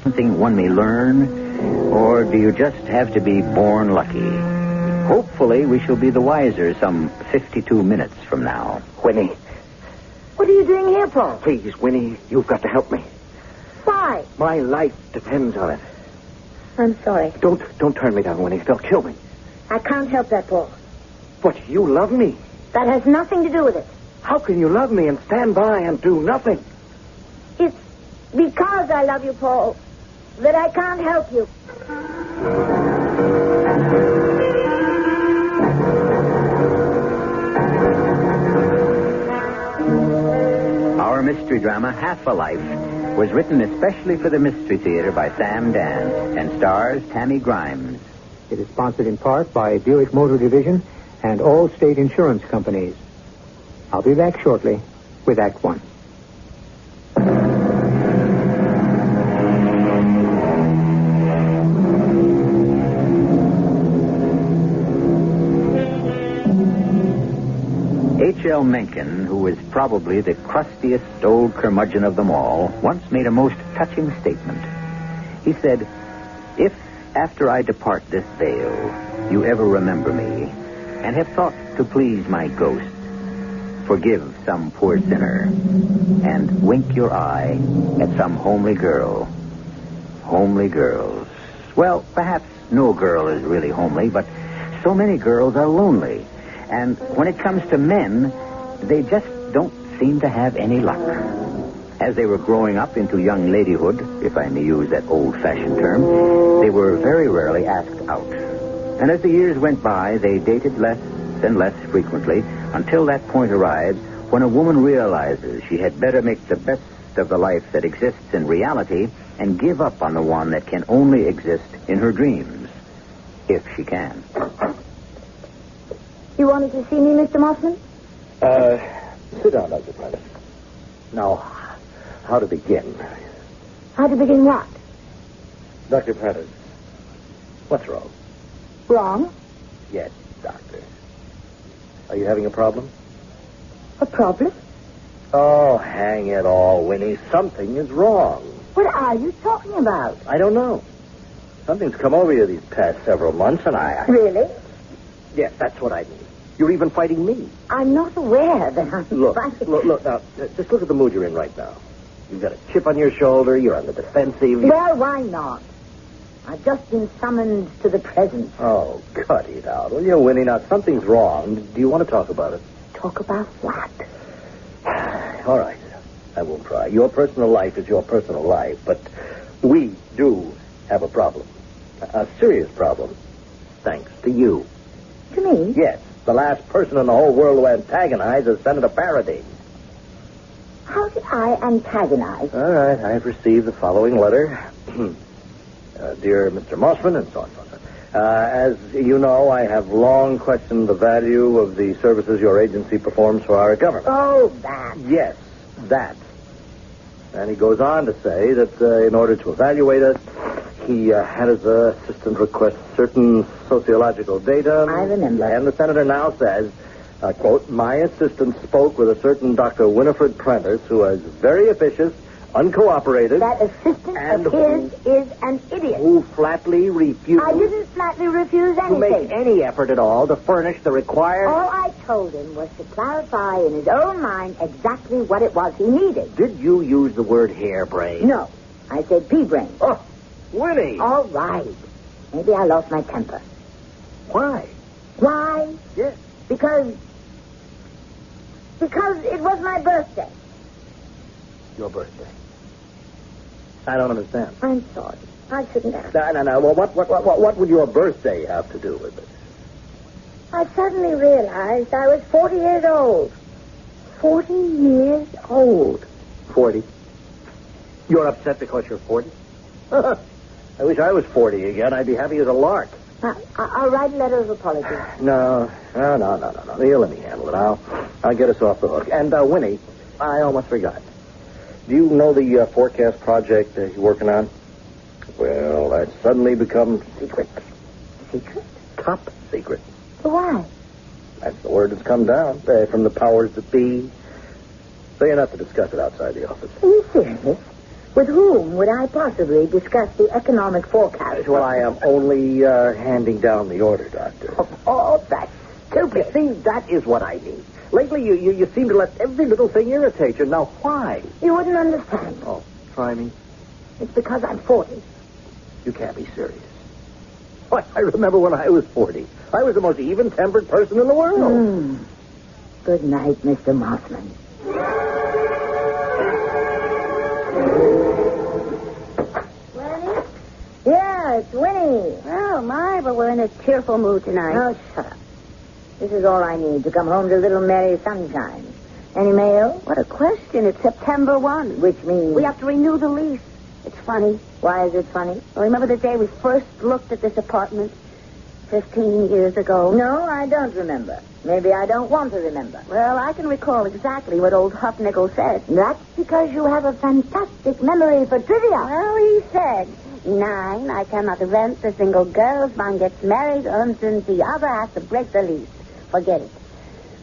something one may learn, or do you just have to be born lucky? Hopefully, we shall be the wiser some 52 minutes from now. Winnie. What are you doing here, Paul? Please, Winnie, you've got to help me. Why? My life depends on it. I'm sorry. Don't turn me down, Winnie. They'll kill me. I can't help that, Paul. But you love me. That has nothing to do with it. How can you love me and stand by and do nothing? It's because I love you, Paul, that I can't help you. Our mystery drama, Half a Life, was written especially for the Mystery Theater by Sam Dan and stars Tammy Grimes. It is sponsored in part by Buick Motor Division and all state insurance companies. I'll be back shortly with Act One. H.L. Mencken, who was probably the crustiest old curmudgeon of them all, once made a most touching statement. He said, "If, after I depart this vale, you ever remember me, and have thought to please my ghost, forgive some poor sinner, and wink your eye at some homely girl." Homely girls. Well, perhaps no girl is really homely, but so many girls are lonely. And when it comes to men, they just don't seem to have any luck. As they were growing up into young ladyhood, if I may use that old-fashioned term, they were very rarely asked out. And as the years went by, they dated less and less frequently until that point arrives when a woman realizes she had better make the best of the life that exists in reality and give up on the one that can only exist in her dreams, if she can. You wanted to see me, Mr. Mossman? Sit down, Dr. Prentice. Now, how to begin? How to begin what? Dr. Prentice, what's wrong? Wrong? Yes, doctor. Are you having a problem? A problem? Oh, hang it all, Winnie. Something is wrong. What are you talking about? I don't know. Something's come over you these past several months, and I... Really? Yes, that's what I mean. You're even fighting me. I'm not aware that I'm fighting. Look, now, just look at the mood you're in right now. You've got a chip on your shoulder, you're on the defensive. Well, why not? I've just been summoned to the presence. Oh, cut it out, will you, Winnie? Now, something's wrong. Do you want to talk about it? Talk about what? All right. I won't try. Your personal life is your personal life, but we do have a problem. A serious problem. Thanks to you. To me? Yes. The last person in the whole world to antagonize is Senator Faraday. How did I antagonize? All right. I've received the following letter. Dear Mr. Mossman, and so on. As you know, I have long questioned the value of the services your agency performs for our government. Oh, that. Yes, that. And he goes on to say that in order to evaluate it, he had his assistant request certain sociological data. I remember. And the senator now says, quote, "My assistant spoke with a certain Dr. Winifred Prentice, who is very officious, uncooperative." That assistant of his is an idiot. Who flatly refused... I didn't flatly refuse anything. To make any effort at all to furnish the required... All I told him was to clarify in his own mind exactly what it was he needed. Did you use the word harebrained? No. I said pea-brain. Oh, Winnie! All right. Maybe I lost my temper. Why? Why? Yes. Because it was my birthday. Your birthday. I don't understand. I'm sorry. I shouldn't have. No. Well, what would your birthday have to do with it? I suddenly realized I was 40 years old. 40 years old. 40? You're upset because you're 40? I wish I was 40 again. I'd be happy as a lark. I'll write a letter of apology. No. Here, let me handle it. I'll get us off the hook. And, Winnie, I almost forgot. Do you know the forecast project you're working on? Well, that's suddenly become secret. Secret? Top secret. Why? That's the word that's come down from the powers that be. So you're not to discuss it outside the office. Are you serious? With whom would I possibly discuss the economic forecast? Well, I am only handing down the order, Doctor. Oh, that's stupid. See, that is what I need. Lately, you seem to let every little thing irritate you. Now, why? You wouldn't understand. Oh, try me. It's because I'm 40. You can't be serious. Why, I remember when I was 40. I was the most even-tempered person in the world. Good night, Mr. Mossman. Winnie? Yeah, it's Winnie. Oh, my, but we're in a cheerful mood tonight. Oh, shut up. This is all I need to come home to little Mary Sunshine. Any mail? What a question. It's September 1. Which means... We have to renew the lease. It's funny. Why is it funny? Well, remember the day we first looked at this apartment? 15 years ago. No, I don't remember. Maybe I don't want to remember. Well, I can recall exactly what old Huff Nickel said. That's because you have a fantastic memory for trivia. Well, he said, 9, I cannot rent a single girl. If one gets married, and the other has to break the lease. Forget it.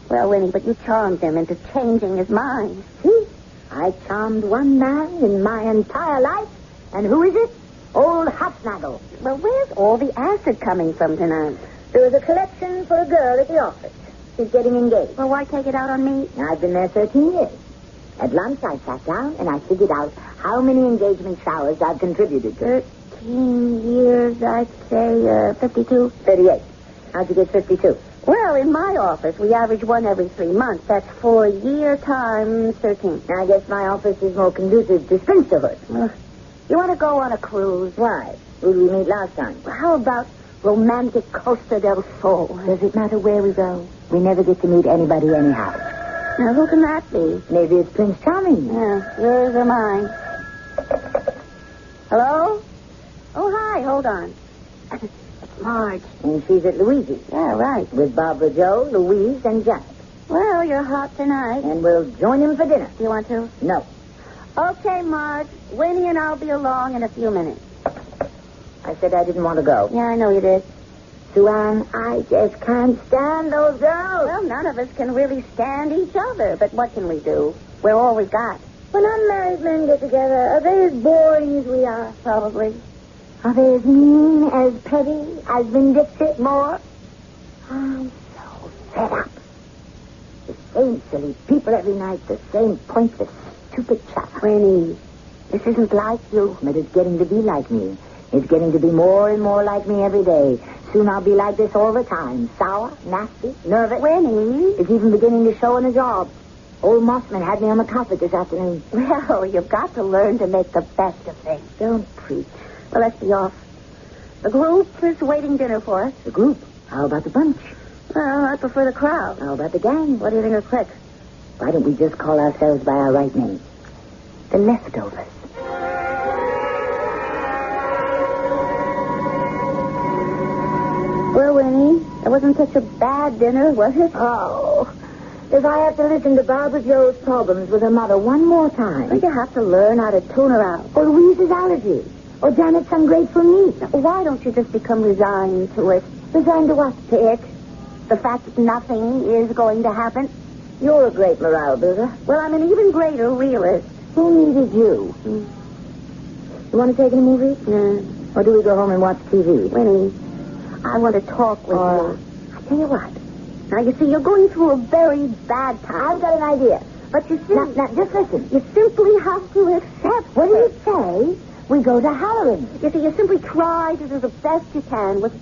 Well, Winnie, but you charmed him into changing his mind. See? I charmed one man in my entire life. And who is it? Old Hopsnaggle. Well, where's all the acid coming from tonight? There was a collection for a girl at the office. She's getting engaged. Well, why take it out on me? I've been there 13 years. At lunch, I sat down and I figured out how many engagement showers I've contributed to. 13 years, I'd say 52. 38. How'd you get 52? Well, in my office, we average one every 3 months. That's 4 year times 13. I guess my office is more conducive to spinsterhood. You want to go on a cruise? Why? Who did we meet last time? How about romantic Costa del Sol? Does it matter where we go? We never get to meet anybody anyhow. Now, who can that be? Maybe it's Prince Charming. Yeah, yours or mine. Hello? Oh, hi. Hold on. It's Marge. And she's at Louise's. Yeah, right. With Barbara Joe, Louise, and Janet. Well, you're hot tonight. And we'll join him for dinner. Do you want to? No. Okay, Marge. Winnie and I'll be along in a few minutes. I said I didn't want to go. Yeah, I know you did. Sue Ann, I just can't stand those girls. Well, none of us can really stand each other, but what can we do? We're all we've got. When unmarried men get together, are they as boring as we are? Probably. Are they as mean, as petty, as vindictive? More? I'm so fed up. The same silly people every night, the same pointless, stupid chat. Winnie, this isn't like you. But it's getting to be like me. It's getting to be more and more like me every day. Soon I'll be like this all the time. Sour, nasty, nervous. Winnie? It's even beginning to show in the job. Old Mossman had me on the carpet this afternoon. Well, you've got to learn to make the best of things. Don't preach. Well, let's be off. The group is waiting dinner for us. The group? How about the bunch? Well, I prefer the crowd. How about the gang? What do you think of Click? Why don't we just call ourselves by our right name? The Leftovers. Well, Winnie, it wasn't such a bad dinner, was it? Oh, if I have to listen to Barbara Joe's problems with her mother one more time. But you have to learn how to tune her out. Or Louise's allergies. Or Janet's ungrateful niece. Why don't you just become resigned to it? Resigned to what? To it. The fact that nothing is going to happen. You're a great morale builder. Well, I'm an even greater realist. Who needed you? You want to take in a movie? Yeah. Or do we go home and watch TV? Winnie, I want to talk with you. I'll tell you what. Now, you see, you're going through a very bad time. I've got an idea. But you see... Now, just listen. You simply have to accept What do you say? We go to Halloran's. You see, you simply try to do the best you can with...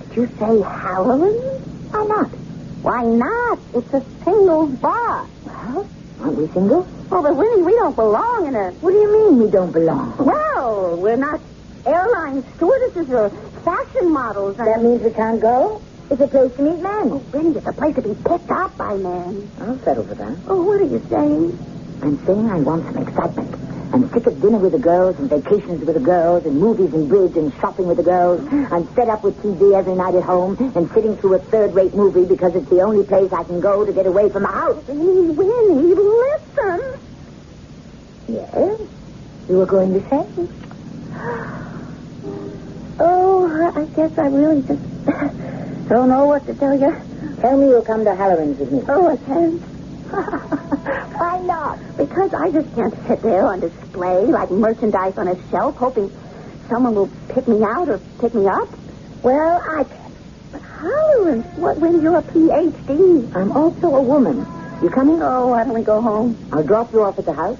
Did you say Halloran's? Why not? Why not? It's a singles bar. Well, aren't we single? Oh, but Winnie, we don't belong in a... What do you mean we don't belong? Well, we're not airline stewardesses or fashion models. That means we can't go? It's a place to meet men. Oh, Winnie, it's a place to be picked up by men. I'll settle for that. Oh, what are you saying? I'm saying I want some excitement. I'm sick of dinner with the girls and vacations with the girls and movies and bridge and shopping with the girls. I'm fed up with TV every night at home and sitting through a third-rate movie because it's the only place I can go to get away from the house. Winnie, listen. Yes? You were going to say? Oh, I guess I really just don't know what to tell you. Tell me you'll come to Halloran's with me. Oh, I can't. Why not? Because I just can't sit there on display like merchandise on a shelf hoping someone will pick me out or pick me up. Well, I can. But Halloran, what when you're a Ph.D.? I'm also a woman. You coming? Oh, why don't we go home? I'll drop you off at the house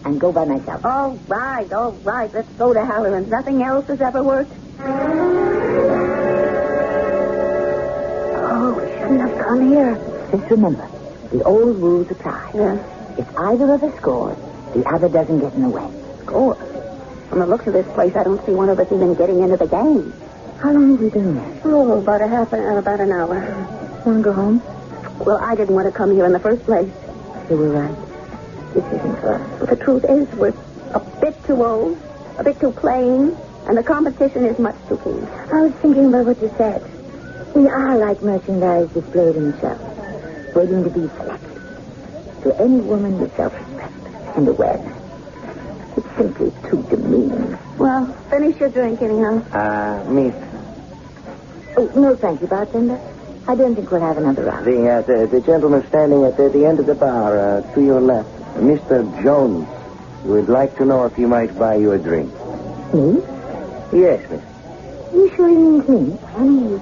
and go by myself. All right. Let's go to Halloran's. Nothing else has ever worked? Oh, we shouldn't have come here. Just remember, the old rules apply. Yeah. If either of us scores, the other doesn't get in the way. Score? From the looks of this place, I don't see one of us even getting into the game. How long have we been there? Oh, about an hour. Want to go home? Well, I didn't want to come here in the first place. You were right. This isn't for us. But the truth is, we're a bit too old, a bit too plain, and the competition is much too keen. I was thinking about what you said. We are like merchandise displayed in the shelf, waiting to be selected. To any woman with self-respect and awareness. It's simply too demeaning. Well, finish your drink anyhow. Miss. Oh, no, thank you, bartender. I don't think we'll have another round. The gentleman standing at the end of the bar, to your left. Mr. Jones. Would like to know if he might buy you a drink. Me? Yes, miss. Are you sure he means me? Honey,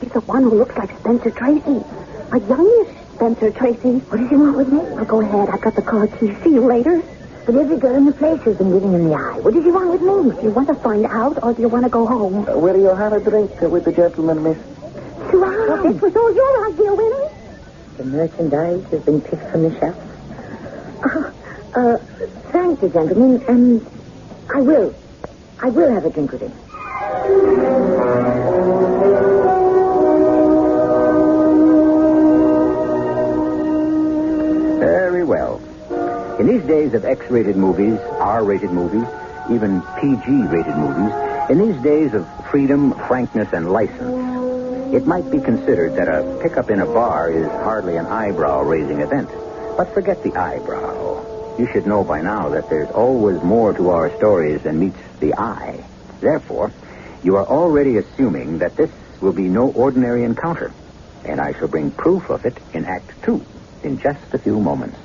he's the one who looks like Spencer Tracy. A youngish Spencer Tracy. What does he want with me? Well, go ahead. I've got the car key. See you later. But every girl in the place has been giving him the eye. What does he want with me? Do you want to find out, or do you want to go home? Will you have a drink with the gentleman, miss? Well, this was all your idea, Winnie. The merchandise has been picked from the shelf. Thank you, gentlemen. I will have a drink with him. Very well. In these days of X-rated movies, R-rated movies, even PG-rated movies, in these days of freedom, frankness, and license, it might be considered that a pickup in a bar is hardly an eyebrow-raising event. But forget the eyebrow. You should know by now that there's always more to our stories than meets the eye. Therefore, you are already assuming that this will be no ordinary encounter. And I shall bring proof of it in Act 2 in just a few moments.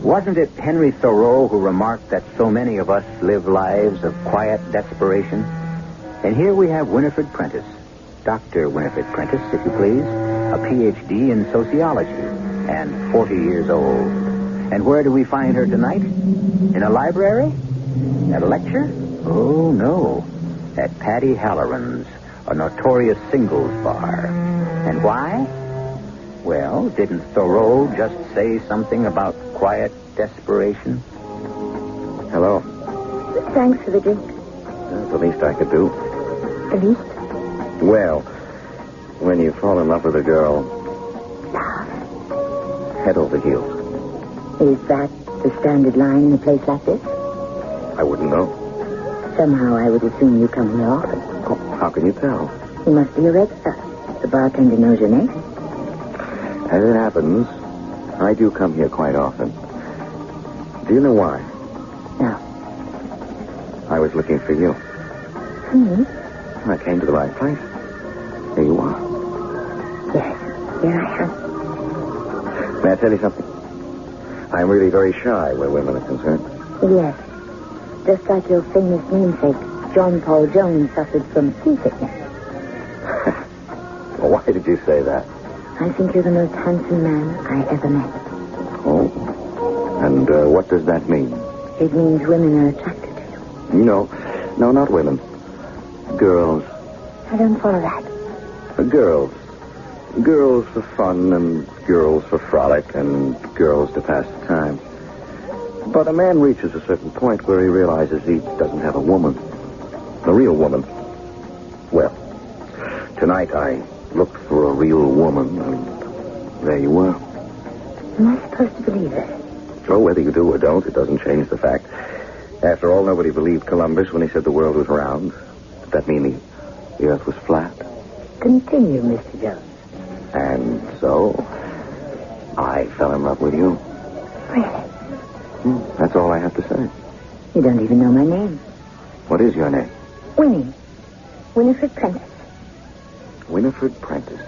Wasn't it Henry Thoreau who remarked that so many of us live lives of quiet desperation? And here we have Winifred Prentice, Dr. Winifred Prentice, if you please, a Ph.D. in sociology and 40 years old. And where do we find her tonight? In a library? At a lecture? Oh, no. At Paddy Halloran's, a notorious singles bar. And why? Well, didn't Thoreau just say something about quiet desperation? Hello. Thanks for the drink. That's the least I could do. The least? Well, when you fall in love with a girl, head over heels. Is that the standard line in a place like this? I wouldn't know. Somehow I would assume you come here often. Oh, how can you tell? You must be a regular. The bartender knows your name. As it happens, I do come here quite often. Do you know why? No. I was looking for you. Me? I came to the right place. Here you are. Yes, here I am. May I tell you something? I'm really very shy where women are concerned. Yes. Just like your famous namesake, John Paul Jones, suffered from seasickness. Well, why did you say that? I think you're the most handsome man I ever met. Oh. And what does that mean? It means women are attracted to you. No, not women. Girls. I don't follow that. Girls. Girls for fun and girls for frolic and girls to pass the time. But a man reaches a certain point where he realizes he doesn't have a woman. A real woman. Well, tonight I looked for a real woman, and there you were. Am I supposed to believe this? Oh, whether you do or don't, it doesn't change the fact. After all, nobody believed Columbus when he said the world was round. Did that mean the earth was flat? Continue, Mr. Jones. And so, I fell in love with you. Really? That's all I have to say. You don't even know my name. What is your name? Winnie. Winifred Prentice. Winifred Prentice.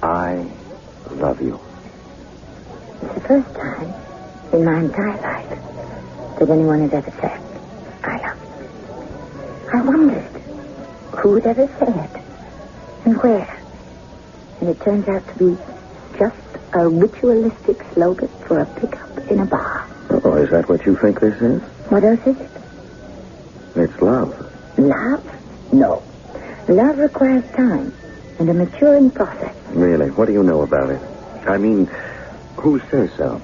I love you. It's the first time in my entire life that anyone has ever said, I love you. I wondered who would ever say it and where. And it turns out to be just a ritualistic slogan for a pickup in a bar. Oh, is that what you think this is? What else is it? It's love. Love? No. Love requires time and a maturing process. Really? What do you know about it? I mean, who says so?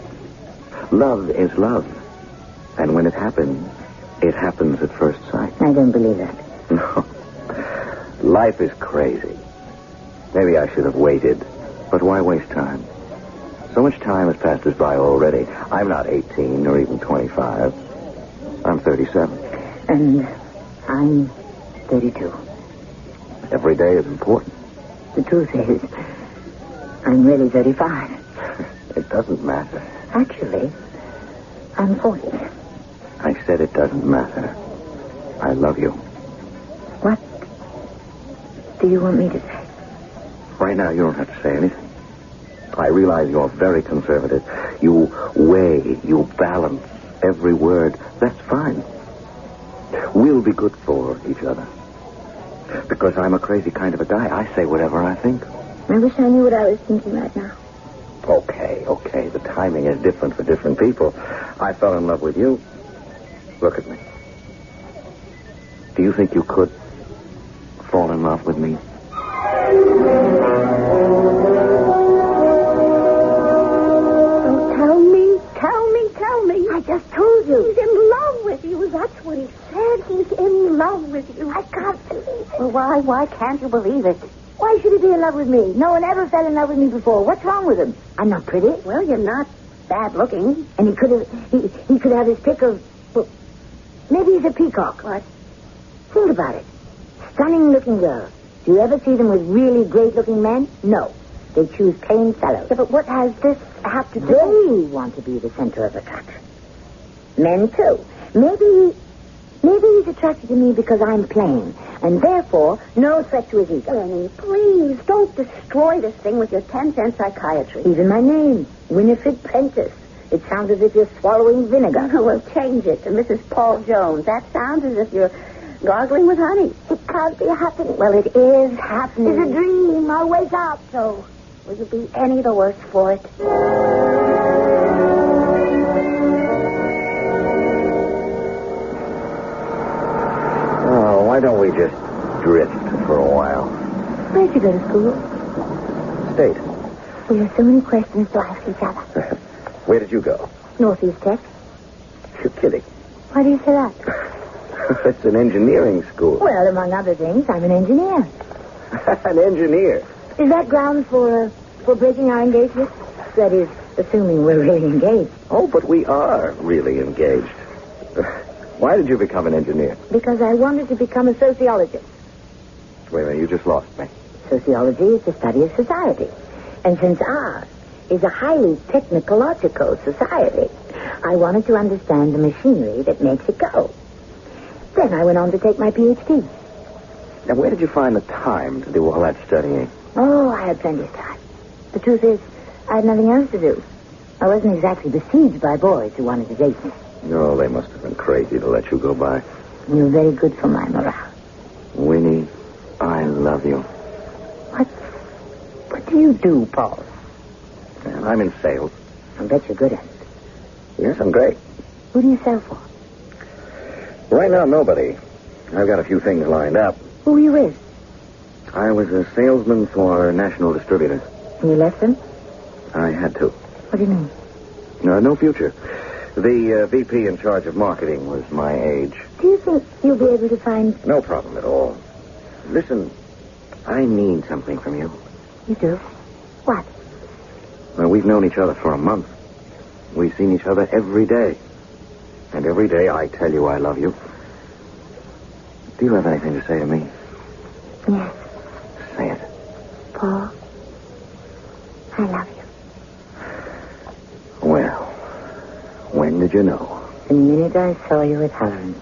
Love is love. And when it happens at first sight. I don't believe that. No. Life is crazy. Maybe I should have waited. But why waste time? So much time has passed us by already. I'm not 18 or even 25. I'm 37. And I'm 32. Every day is important. The truth is, I'm really 35. It doesn't matter. Actually, I'm 40. I said it doesn't matter. I love you. What do you want me to say? Right now, you don't have to say anything. I realize you're very conservative. You weigh, you balance every word. That's fine. We'll be good for each other. Because I'm a crazy kind of a guy. I say whatever I think. I wish I knew what I was thinking right now. Okay. The timing is different for different people. I fell in love with you. Look at me. Do you think you could fall in love with me? Tell me. I just told you. He's in love with you. That's what he said. He's in love with you. I can't believe it. Well, why can't you believe it? Why should he be in love with me? No one ever fell in love with me before. What's wrong with him? I'm not pretty. Well, you're not bad looking. And he could have his pick of... Well, maybe he's a peacock. What? Think about it. Stunning looking girls. Do you ever see them with really great looking men? No. They choose plain fellows. Yeah, but what has this have to do? They want to be the center of attraction. Men, too. Maybe he's attracted to me because I'm plain, and therefore no threat to his ego. Lenny, please, don't destroy this thing with your 10-cent psychiatry. Even my name, Winifred Prentice. It sounds as if you're swallowing vinegar. We'll change it to Mrs. Paul Jones. That sounds as if you're gargling with honey. It can't be happening. Well, it is happening. It's a dream. I'll wake up. So, will you be any the worse for it? Oh, why don't we just drift for a while? Where'd you go to school? State. We have so many questions to ask each other. Where did you go? Northeast Tech. You're kidding. Why do you say that? It's an engineering school. Well, among other things, I'm an engineer. An engineer? Is that grounds for breaking our engagement? That is, assuming we're really engaged. Oh, but we are really engaged. Why did you become an engineer? Because I wanted to become a sociologist. Wait a minute, you just lost me. Sociology is the study of society. And since ours is a highly technological society, I wanted to understand the machinery that makes it go. Then I went on to take my Ph.D. Now, where did you find the time to do all that studying? Oh, I had plenty of time. The truth is, I had nothing else to do. I wasn't exactly besieged by boys who wanted to date me. No, they must have been crazy to let you go by. You were very good for my morale. Winnie, I love you. What do you do, Paul? And I'm in sales. I bet you're good at it. Yes, I'm great. Who do you sell for? Right now, nobody. I've got a few things lined up. Who are you with? I was a salesman for national distributors. And you left them? I had to. What do you mean? No future. The VP in charge of marketing was my age. Do you think you'll be able to find... No problem at all. Listen, I need something from you. You do? What? Well, we've known each other for a month. We've seen each other every day. And every day I tell you I love you. Do you have anything to say to me? Yes. Say it. Paul, I love you. Well, when did you know? the minute I saw you at Helen's.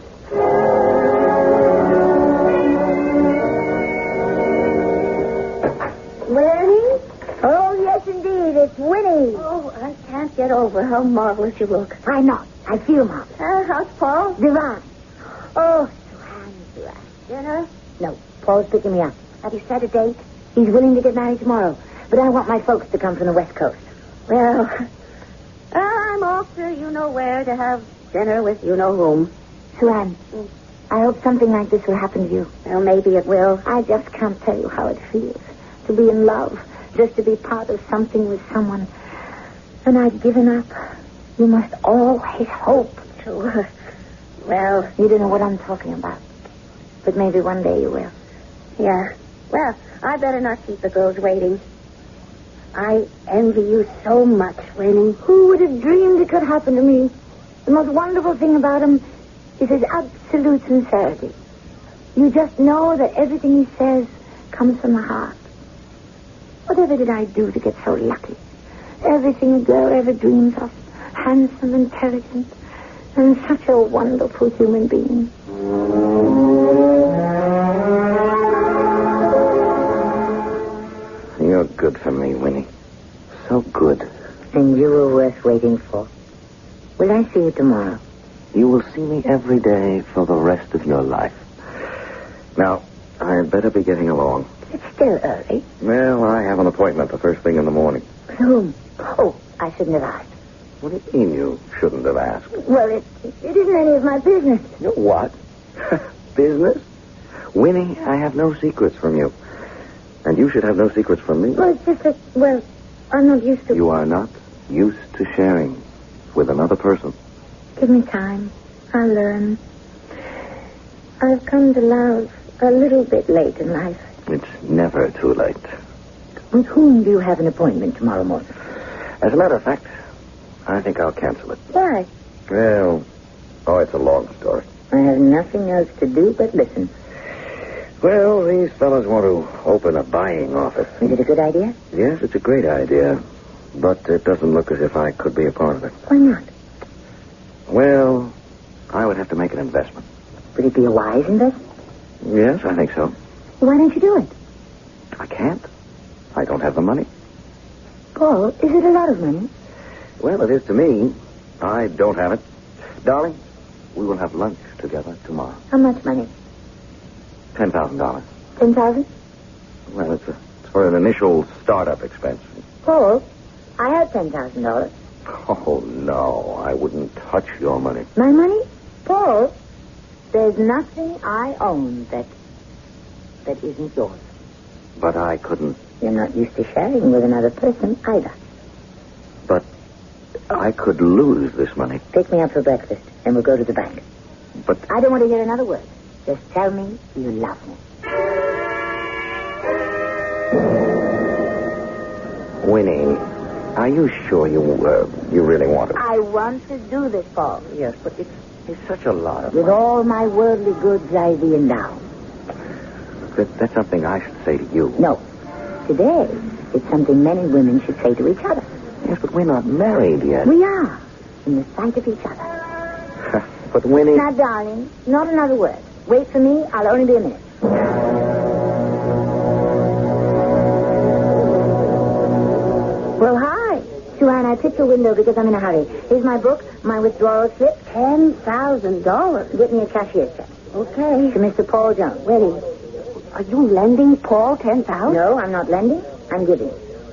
Winnie? Oh, yes, indeed. It's Winnie. Oh, I can't get over how marvelous you look. Why not? I feel marvelous. How's Paul? Divine. Oh, Suhan. Dinner? No, Paul's picking me up. Have you set a date? He's willing to get married tomorrow, but I want my folks to come from the West Coast. Well, I'm off to you-know-where to have dinner with you-know-whom. Suhan, I hope something like this will happen to you. Well, maybe it will. I just can't tell you how it feels to be in love, just to be part of something with someone. And I've given up. You must always hope. Sure. Well, You don't know what I'm talking about. But maybe one day you will. yeah. Well, I better not keep the girls waiting. I envy you so much, Winnie. Who would have dreamed it could happen to me? The most wonderful thing about him is his absolute sincerity. You just know that everything he says comes from the heart. Whatever did I do to get so lucky? Everything a girl ever dreams of. Handsome, intelligent, and such a wonderful human being. You're good for me, Winnie. So good. And you were worth waiting for. Will I see you tomorrow? You will see me every day for the rest of your life. Now, I'd better be getting along. It's still early. Well, I have an appointment the first thing in the morning. With whom? Oh, I shouldn't have asked. What do you mean you shouldn't have asked? Well, it isn't any of my business. You know what? Business? Winnie, I have no secrets from you. And you should have no secrets from me. Well, it's just that, well, I'm not used to... You are not used to sharing with another person. Give me time. I'll learn. I've come to love a little bit late in life. It's never too late. With whom do you have an appointment tomorrow morning? As a matter of fact, I think I'll cancel it. Why? Well, it's a long story. I have nothing else to do but listen. Well, these fellows want to open a buying office. Is it a good idea? Yes, it's a great idea. But it doesn't look as if I could be a part of it. Why not? Well, I would have to make an investment. Would it be a wise investment? Yes, I think so. Why don't you do it? I can't. I don't have the money. Paul, is it a lot of money? Well, it is to me. I don't have it. Darling, we will have lunch together tomorrow. How much money? $10,000. 10,000? Well, it's for an initial startup expense. Paul, I have $10,000. Oh, no. I wouldn't touch your money. My money? Paul, there's nothing I own that isn't yours. But I couldn't. You're not used to sharing with another person either. But I could lose this money. Take me out for breakfast, and we'll go to the bank. But I don't want to hear another word. Just tell me you love me. Winnie, are you sure you really want it? I want to do this, Paul. Yes, but it's such a lot of With money. all my worldly goods, I thee endow. That's something I should say to you. No. Today, it's something many women should say to each other. Yes, but we're not married yet. We are, in the sight of each other. But Winnie... Now, darling, not another word. Wait for me. I'll only be a minute. Well, hi. Suhan, I picked your window because I'm in a hurry. Here's my book, my withdrawal slip. $10,000. Get me a cashier's check. Okay. To Mr. Paul Jones. Winnie, are you lending Paul $10,000? No, I'm not lending. I'm giving.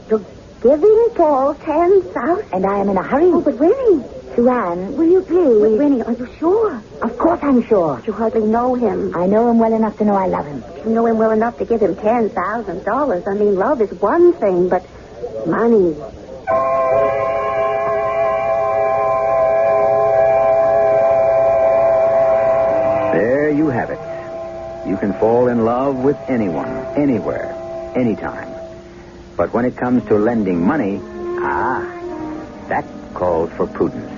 You're giving Paul $10,000? And I am in a hurry. Oh, but Winnie. Suhan, will you please? Wait, Winnie, are you sure? Of course I'm sure. You hardly know him. I know him well enough to know I love him. You know him well enough to give him $10,000. I mean, love is one thing, but money. There you have it. You can fall in love with anyone, anywhere, anytime. But when it comes to lending money, that calls for prudence.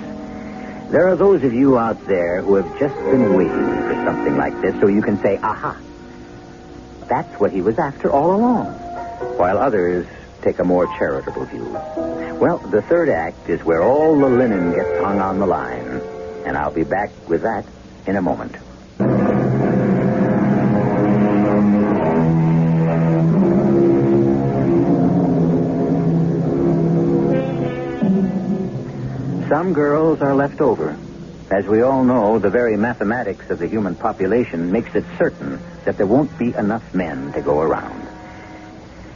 There are those of you out there who have just been waiting for something like this so you can say, aha. That's what he was after all along. While others take a more charitable view. Well, the third act is where all the linen gets hung on the line. And I'll be back with that in a moment. Some girls are left over. As we all know, the very mathematics of the human population makes it certain that there won't be enough men to go around.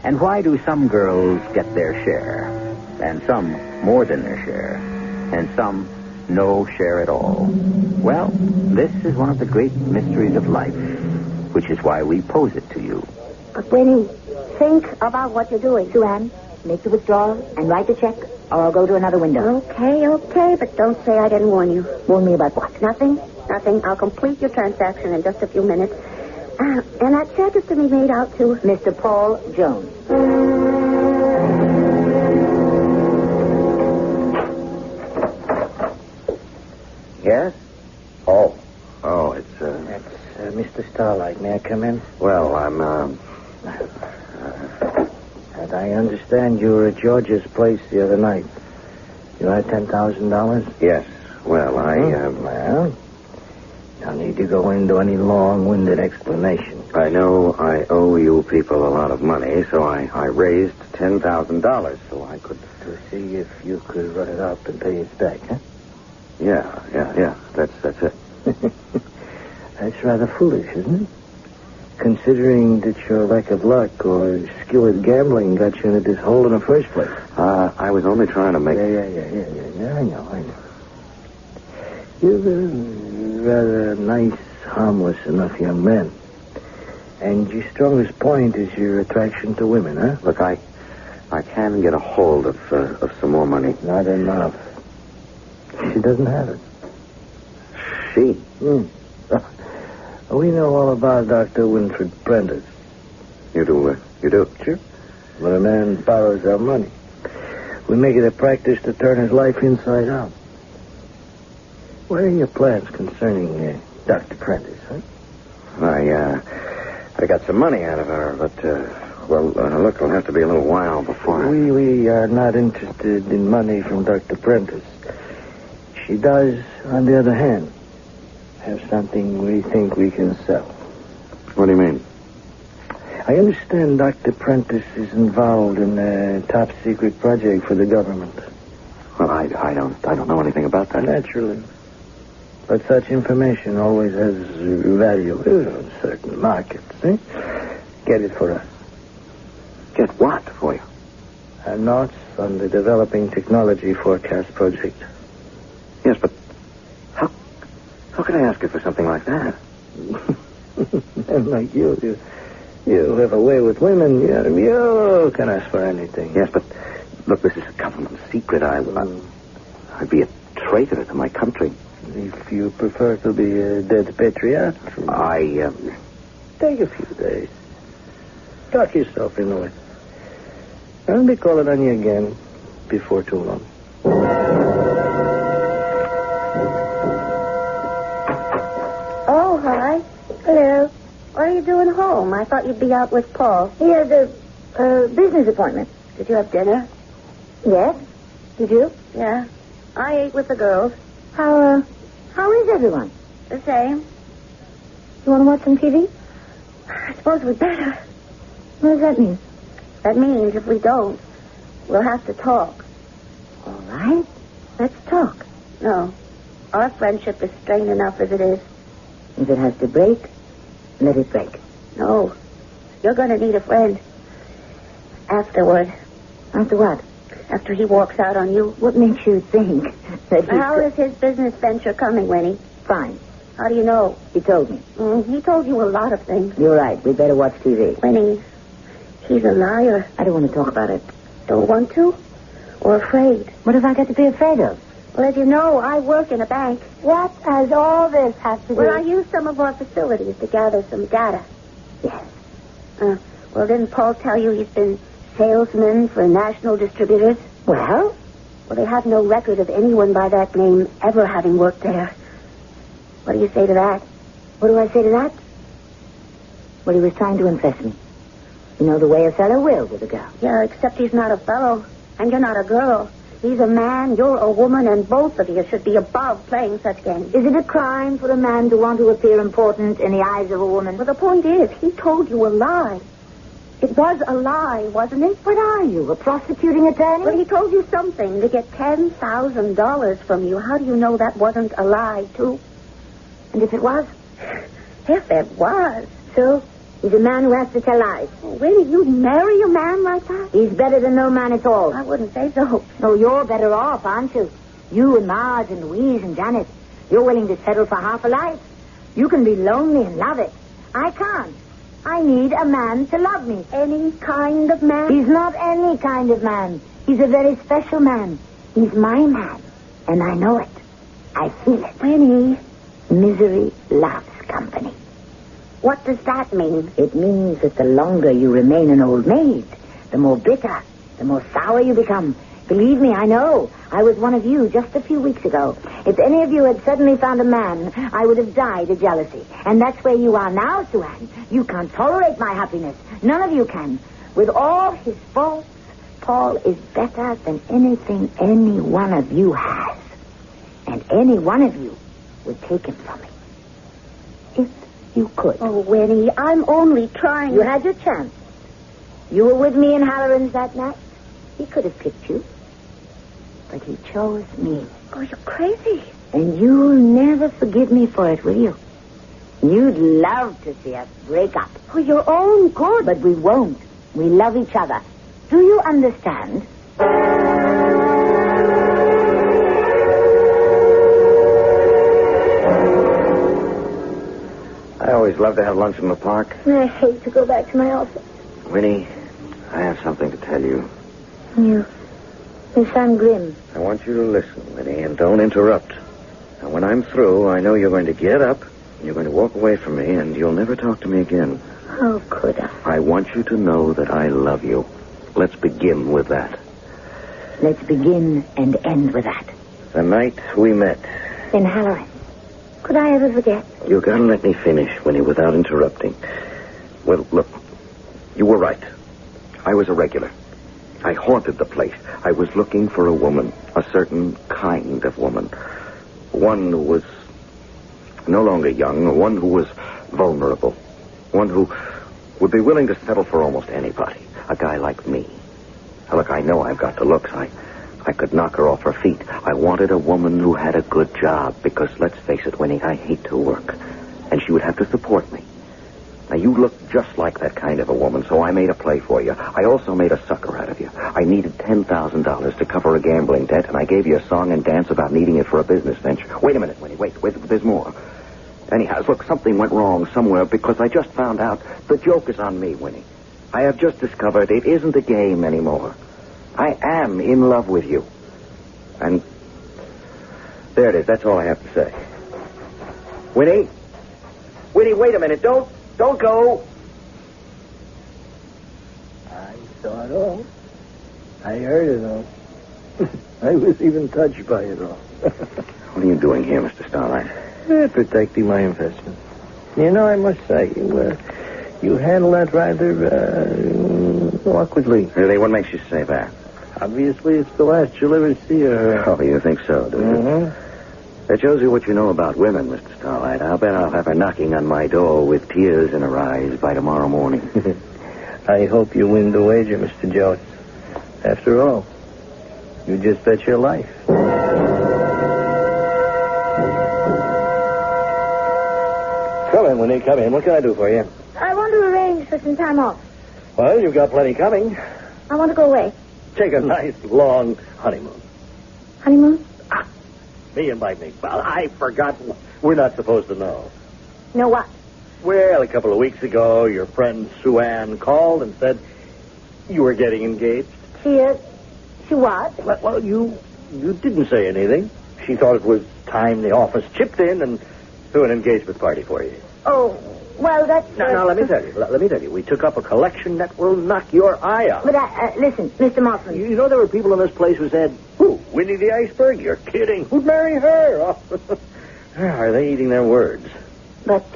And why do some girls get their share, and some more than their share, and some no share at all? Well, this is one of the great mysteries of life, which is why we pose it to you. But Winnie, think about what you're doing. Sue Ann, make the withdrawal and write the check, or I'll go to another window. Okay, but don't say I didn't warn you. Warn me about what? Nothing. I'll complete your transaction in just a few minutes. And that check is to be made out to Mr. Paul Jones. Yes? Oh, it's, That's Mr. Starlight. May I come in? Well, I'm, And I understand you were at George's place the other night. You had $10,000? yes. Well, Well, no need to go into any long-winded explanation. I know I owe you people a lot of money, so I raised $10,000 so I could... To see if you could run it up and pay it back, huh? Yeah. That's it. That's rather foolish, isn't it? Considering that your lack of luck or skill at gambling got you into this hole in the first place. I was only trying to make... Yeah, I know. You're a rather nice, harmless enough young man. And your strongest point is your attraction to women, huh? Look, I can get a hold of some more money. Not enough. She doesn't have it. She? We know all about Dr. Winfred Prentice. You do? Sure. When a man borrows our money, we make it a practice to turn his life inside out. What are your plans concerning Dr. Prentice, huh? I got some money out of her, but, look, it'll have to be a little while before... We are not interested in money from Dr. Prentice. She does, on the other hand, have something we think we can sell. What do you mean? I understand Dr. Prentice is involved in a top-secret project for the government. Well, I don't know anything about that. Naturally. But such information always has value in certain markets, eh? Get it for us. Get what for you? Notes on the Developing Technology Forecast Project. Yes, but how can I ask you for something like that? And like you have a way with women. You can ask for anything. Yes, but look, this is a government secret. I'd be a traitor to my country. If you prefer to be a dead patriot, take a few days. Talk yourself into it. I'll be calling on you again before too long. Oh, hi. Hello. What are you doing home? I thought you'd be out with Paul. He has a business appointment. Did you have dinner? Yes? Did you? Yeah. I ate with the girls. How is everyone? The same. You want to watch some TV? I suppose we better. What does that mean? That means if we don't, we'll have to talk. All right. Let's talk. No. Our friendship is strained enough as it is. If it has to break, let it break. No. You're going to need a friend. Afterward. After what? After he walks out on you. What makes you think that How is his business venture coming, Winnie? Fine. How do you know? He told me. He told you a lot of things. You're right. We better watch TV. Winnie, he's a liar. I don't want to talk about it. Don't want to? Or afraid? What have I got to be afraid of? Well, as you know, I work in a bank. What has all this have to do? Well, I use some of our facilities to gather some data. Yes. Well, didn't Paul tell you he's been salesman for national distributors? Well? Well, they have no record of anyone by that name ever having worked there. What do you say to that? What do I say to that? Well, he was trying to impress me. You know the way a fellow will with a girl. Yeah, except he's not a fellow, and you're not a girl. He's a man, you're a woman, and both of you should be above playing such games. Is it a crime for a man to want to appear important in the eyes of a woman? Well, the point is, he told you a lie. It was a lie, wasn't it? What are you, a prosecuting attorney? Well, he told you something to get $10,000 from you. How do you know that wasn't a lie, too? And if it was? If it was. So, he's a man who has to tell lies. Oh, Winnie, you'd marry a man like that? He's better than no man at all. I wouldn't say so. Oh, you're better off, aren't you? You and Marge and Louise and Janet. You're willing to settle for half a life. You can be lonely and love it. I can't. I need a man to love me. Any kind of man? He's not any kind of man. He's a very special man. He's my man. And I know it. I feel it. Winnie. Misery loves company. What does that mean? It means that the longer you remain an old maid, the more bitter, the more sour you become. Believe me, I know. I was one of you just a few weeks ago. If any of you had suddenly found a man, I would have died of jealousy. And that's where you are now, Sue-Ann. You can't tolerate my happiness. None of you can. With all his faults, Paul is better than anything any one of you has. And any one of you would take him from me. If you could. Oh, Winnie, I'm only trying. You had your chance. You were with me in Halloran's that night. He could have picked you. But he chose me. Oh, you're crazy. And you'll never forgive me for it, will you? You'd love to see us break up. For your own good. But we won't. We love each other. Do you understand? I always love to have lunch in the park. I hate to go back to my office. Winnie, I have something to tell you. You sound grim. I want you to listen, Winnie, and don't interrupt. And when I'm through, I know you're going to get up, and you're going to walk away from me, and you'll never talk to me again. How could I? I want you to know that I love you. Let's begin with that. Let's begin and end with that. The night we met. In Halloran. Could I ever forget? You gotta let me finish, Winnie, without interrupting. Well, look, you were right. I was a regular. I haunted the place. I was looking for a woman, a certain kind of woman. One who was no longer young, one who was vulnerable, one who would be willing to settle for almost anybody, a guy like me. Now, look, I know I've got the looks. I could knock her off her feet. I wanted a woman who had a good job because, let's face it, Winnie, I hate to work. And she would have to support me. Now, you look just like that kind of a woman, so I made a play for you. I also made a sucker out of you. I needed $10,000 to cover a gambling debt, and I gave you a song and dance about needing it for a business venture. Wait a minute, Winnie. Wait, there's more. Anyhow, look, something went wrong somewhere because I just found out the joke is on me, Winnie. I have just discovered it isn't a game anymore. I am in love with you. And there it is. That's all I have to say. Winnie? Winnie, wait a minute. Don't go. I saw it all. I heard it all. I was even touched by it all. What are you doing here, Mr. Starlight? Protecting my investment. You know, I must say, you handle that rather awkwardly. Really? What makes you say that? Obviously, it's the last you'll ever see her. Oh, you think so, do you? Mm-hmm. That shows you what you know about women, Mr. Starlight. I'll bet I'll have her knocking on my door with tears in her eyes by tomorrow morning. I hope you win the wager, Mr. Jones. After all, you just bet your life. Come in, Winnie, come in. What can I do for you? I want to arrange for some time off. Well, you've got plenty coming. I want to go away. Take a nice, long honeymoon. Honeymoon? Me invite me. Well, I forgot. We're not supposed to know. Know what? Well, a couple of weeks ago, your friend Sue-Ann called and said you were getting engaged. She what? Well, you didn't say anything. She thought it was time the office chipped in and threw an engagement party for you. Oh, well, that's... Now, let me tell you. We took up a collection that will knock your eye out. But, listen, Mr. Mossman. You know there were people in this place who said, who? Winnie the Iceberg? You're kidding. Who'd marry her? Are they eating their words? But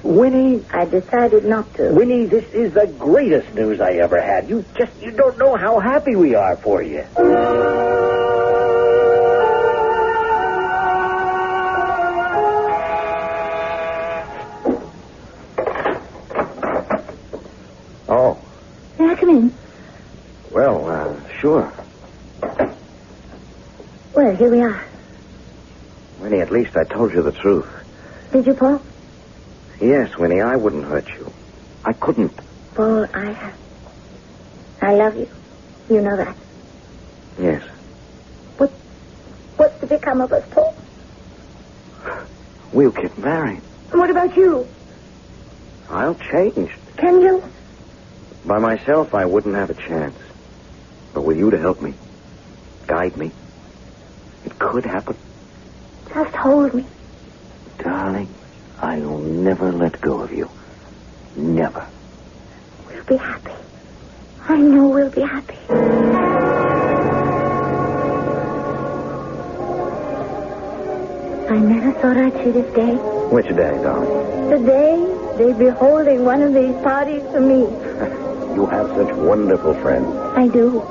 Winnie... I decided not to. Winnie, this is the greatest news I ever had. You don't know how happy we are for you. Oh. May I come in? Well, sure. Well, here we are. Winnie, at least I told you the truth. Did you, Paul? Yes, Winnie, I wouldn't hurt you. I couldn't. Paul, I love you. You know that. Yes. What's to become of us, Paul? We'll get married. And what about you? I'll change. Can you? By myself, I wouldn't have a chance. But with you to help me, guide me, it could happen. Just hold me. Darling, I'll never let go of you. Never. We'll be happy. I know we'll be happy. I never thought I'd see this day. Which day, darling? The day they'd be holding one of these parties for me. You have such wonderful friends. I do.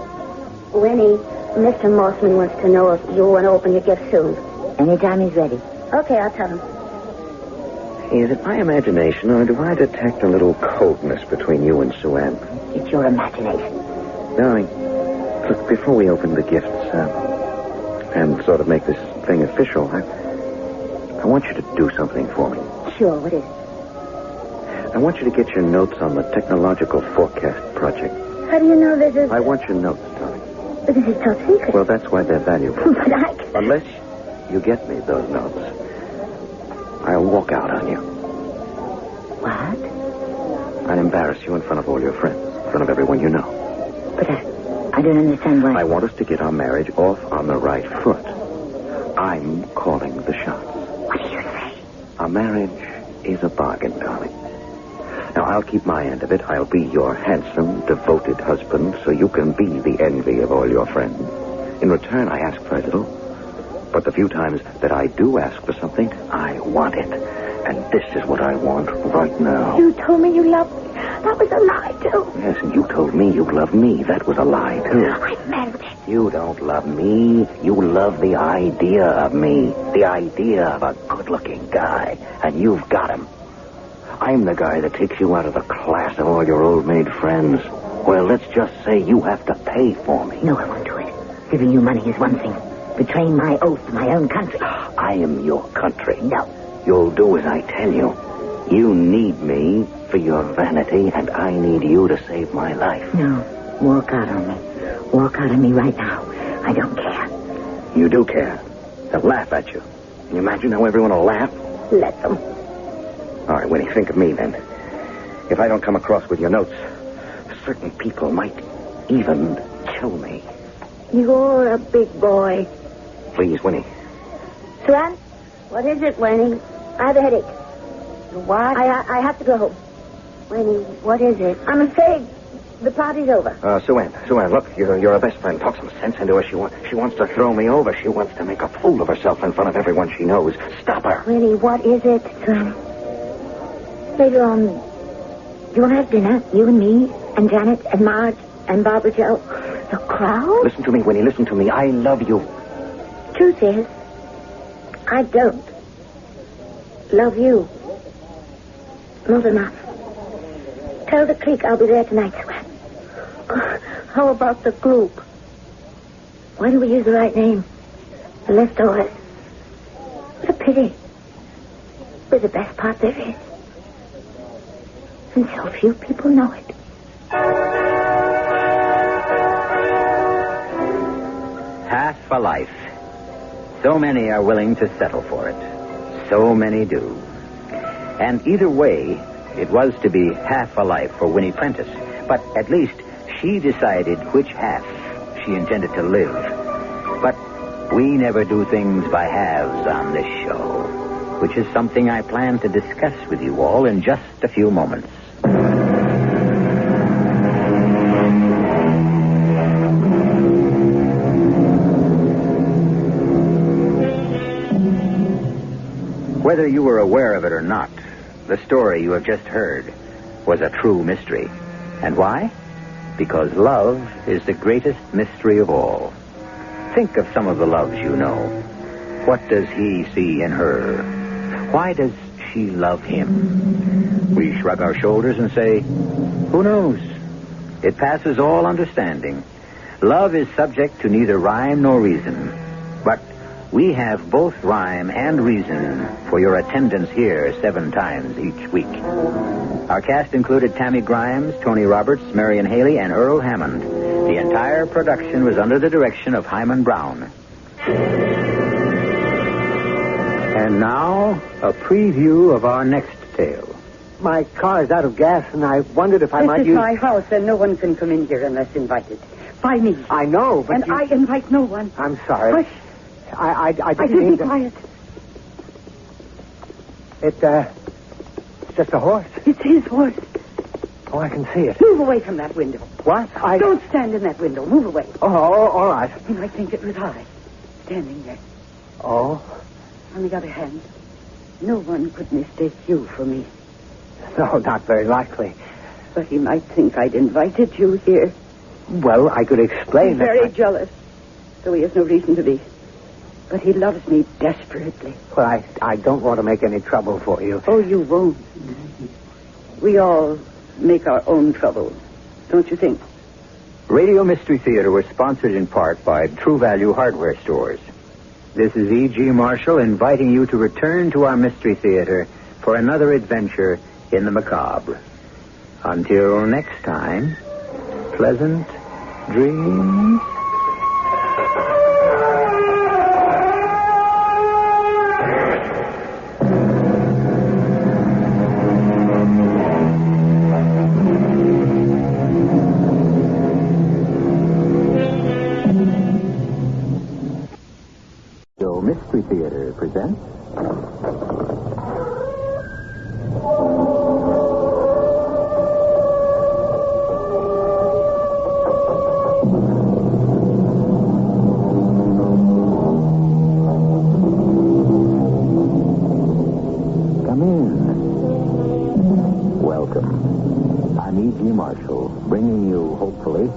Winnie, Mr. Mossman wants to know if you want to open your gift soon. Anytime he's ready. Okay, I'll tell him. Is it my imagination, or do I detect a little coldness between you and Sue Ann? It's your imagination. Darling, look, before we open the gifts and sort of make this thing official, I want you to do something for me. Sure, what is it? I want you to get your notes on the technological forecast project. How do you know this is... I want your notes, darling. But this is top secret. Well, that's why they're valuable. But I can... Unless you get me those notes, I'll walk out on you. What? I'll embarrass you in front of all your friends, in front of everyone you know. But I don't understand why... I want us to get our marriage off on the right foot. I'm calling the shots. What do you say? Our marriage is a bargain, darling. Now, I'll keep my end of it. I'll be your handsome, devoted husband, so you can be the envy of all your friends. In return, I ask very little. But the few times that I do ask for something, I want it. And this is what I want right now. You told me you loved me. That was a lie, too. Yes, and you told me you loved me. That was a lie, too. I meant it. You don't love me. You love the idea of me. The idea of a good-looking guy. And you've got him. I'm the guy that takes you out of the class of all your old-maid friends. Well, let's just say you have to pay for me. No, I won't do it. Giving you money is one thing. Betraying my oath to my own country. I am your country. No. You'll do as I tell you. You need me for your vanity, and I need you to save my life. No. Walk out on me. Walk out on me right now. I don't care. You do care. They'll laugh at you. Can you imagine how everyone will laugh? Let them. All right, Winnie, think of me then. If I don't come across with your notes, certain people might even kill me. You're a big boy. Please, Winnie. Swan? What is it, Winnie? I have a headache. What? I have to go home. Winnie, what is it? I'm afraid the party's over. Sue Ann, look, you're her best friend. Talk some sense into her. She wants to throw me over. She wants to make a fool of herself in front of everyone she knows. Stop her. Winnie, what is it? Swan, later on, you want to have dinner? You and me, and Janet, and Marge, and Barbara Jo. The crowd? Listen to me, Winnie, listen to me. I love you. Truth is, I don't love you. Not enough. Tell the clique I'll be there tonight, Swan. How about the group? Why don't we use the right name? The leftovers. What a pity. We're the best part there is. And so few people know it. Half a life. So many are willing to settle for it. So many do. And either way, it was to be half a life for Winnie Prentice. But at least she decided which half she intended to live. But we never do things by halves on this show, which is something I plan to discuss with you all in just a few moments. Whether you were aware of it or not, the story you have just heard was a true mystery. And why? Because love is the greatest mystery of all. Think of some of the loves you know. What does he see in her? Why does she she love him? We shrug our shoulders and say, who knows? It passes all understanding. Love is subject to neither rhyme nor reason. But we have both rhyme and reason for your attendance here 7 times each week. Our cast included Tammy Grimes, Tony Roberts, Marion Haley, and Earl Hammond. The entire production was under the direction of Himan Brown. And now, a preview of our next tale. My car is out of gas, and I wondered if I might use... This is my house, and no one can come in here unless invited. By me. I know, but I invite no one. I'm sorry. Hush. I didn't said mean be to... quiet. It's just a horse. It's his horse. Oh, I can see it. Move away from that window. What? Don't stand in that window. Move away. Oh, all right. You might think it was I, standing there. Oh? On the other hand, no one could mistake you for me. No, not very likely. But he might think I'd invited you here. Well, I could explain He's that... very jealous, so he has no reason to be. But he loves me desperately. Well, I don't want to make any trouble for you. Oh, you won't. We all make our own trouble, don't you think? Radio Mystery Theater was sponsored in part by True Value Hardware Stores. This is E.G. Marshall inviting you to return to our Mystery Theater for another adventure in the macabre. Until next time, pleasant dreams. Mystery Theater presents Come in. Welcome. I'm E.G. Marshall, bringing you, hopefully,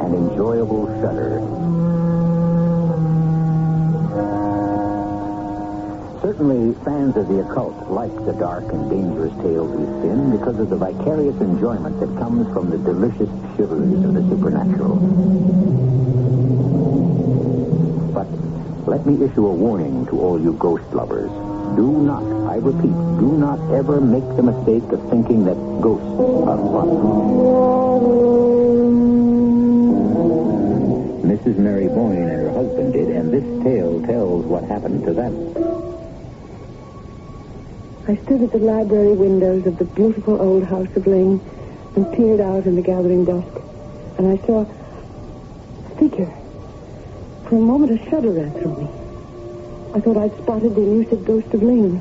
an enjoyable shudder. Certainly, fans of the occult like the dark and dangerous tales we spin because of the vicarious enjoyment that comes from the delicious shiveries of the supernatural. But let me issue a warning to all you ghost lovers. Do not, I repeat, do not ever make the mistake of thinking that ghosts are fun. Mrs. Mary Boyne and her husband did, and this tale tells what happened to them. I stood at the library windows of the beautiful old house of Lane and peered out in the gathering dusk. And I saw a figure. For a moment, a shudder ran through me. I thought I'd spotted the elusive ghost of Lane.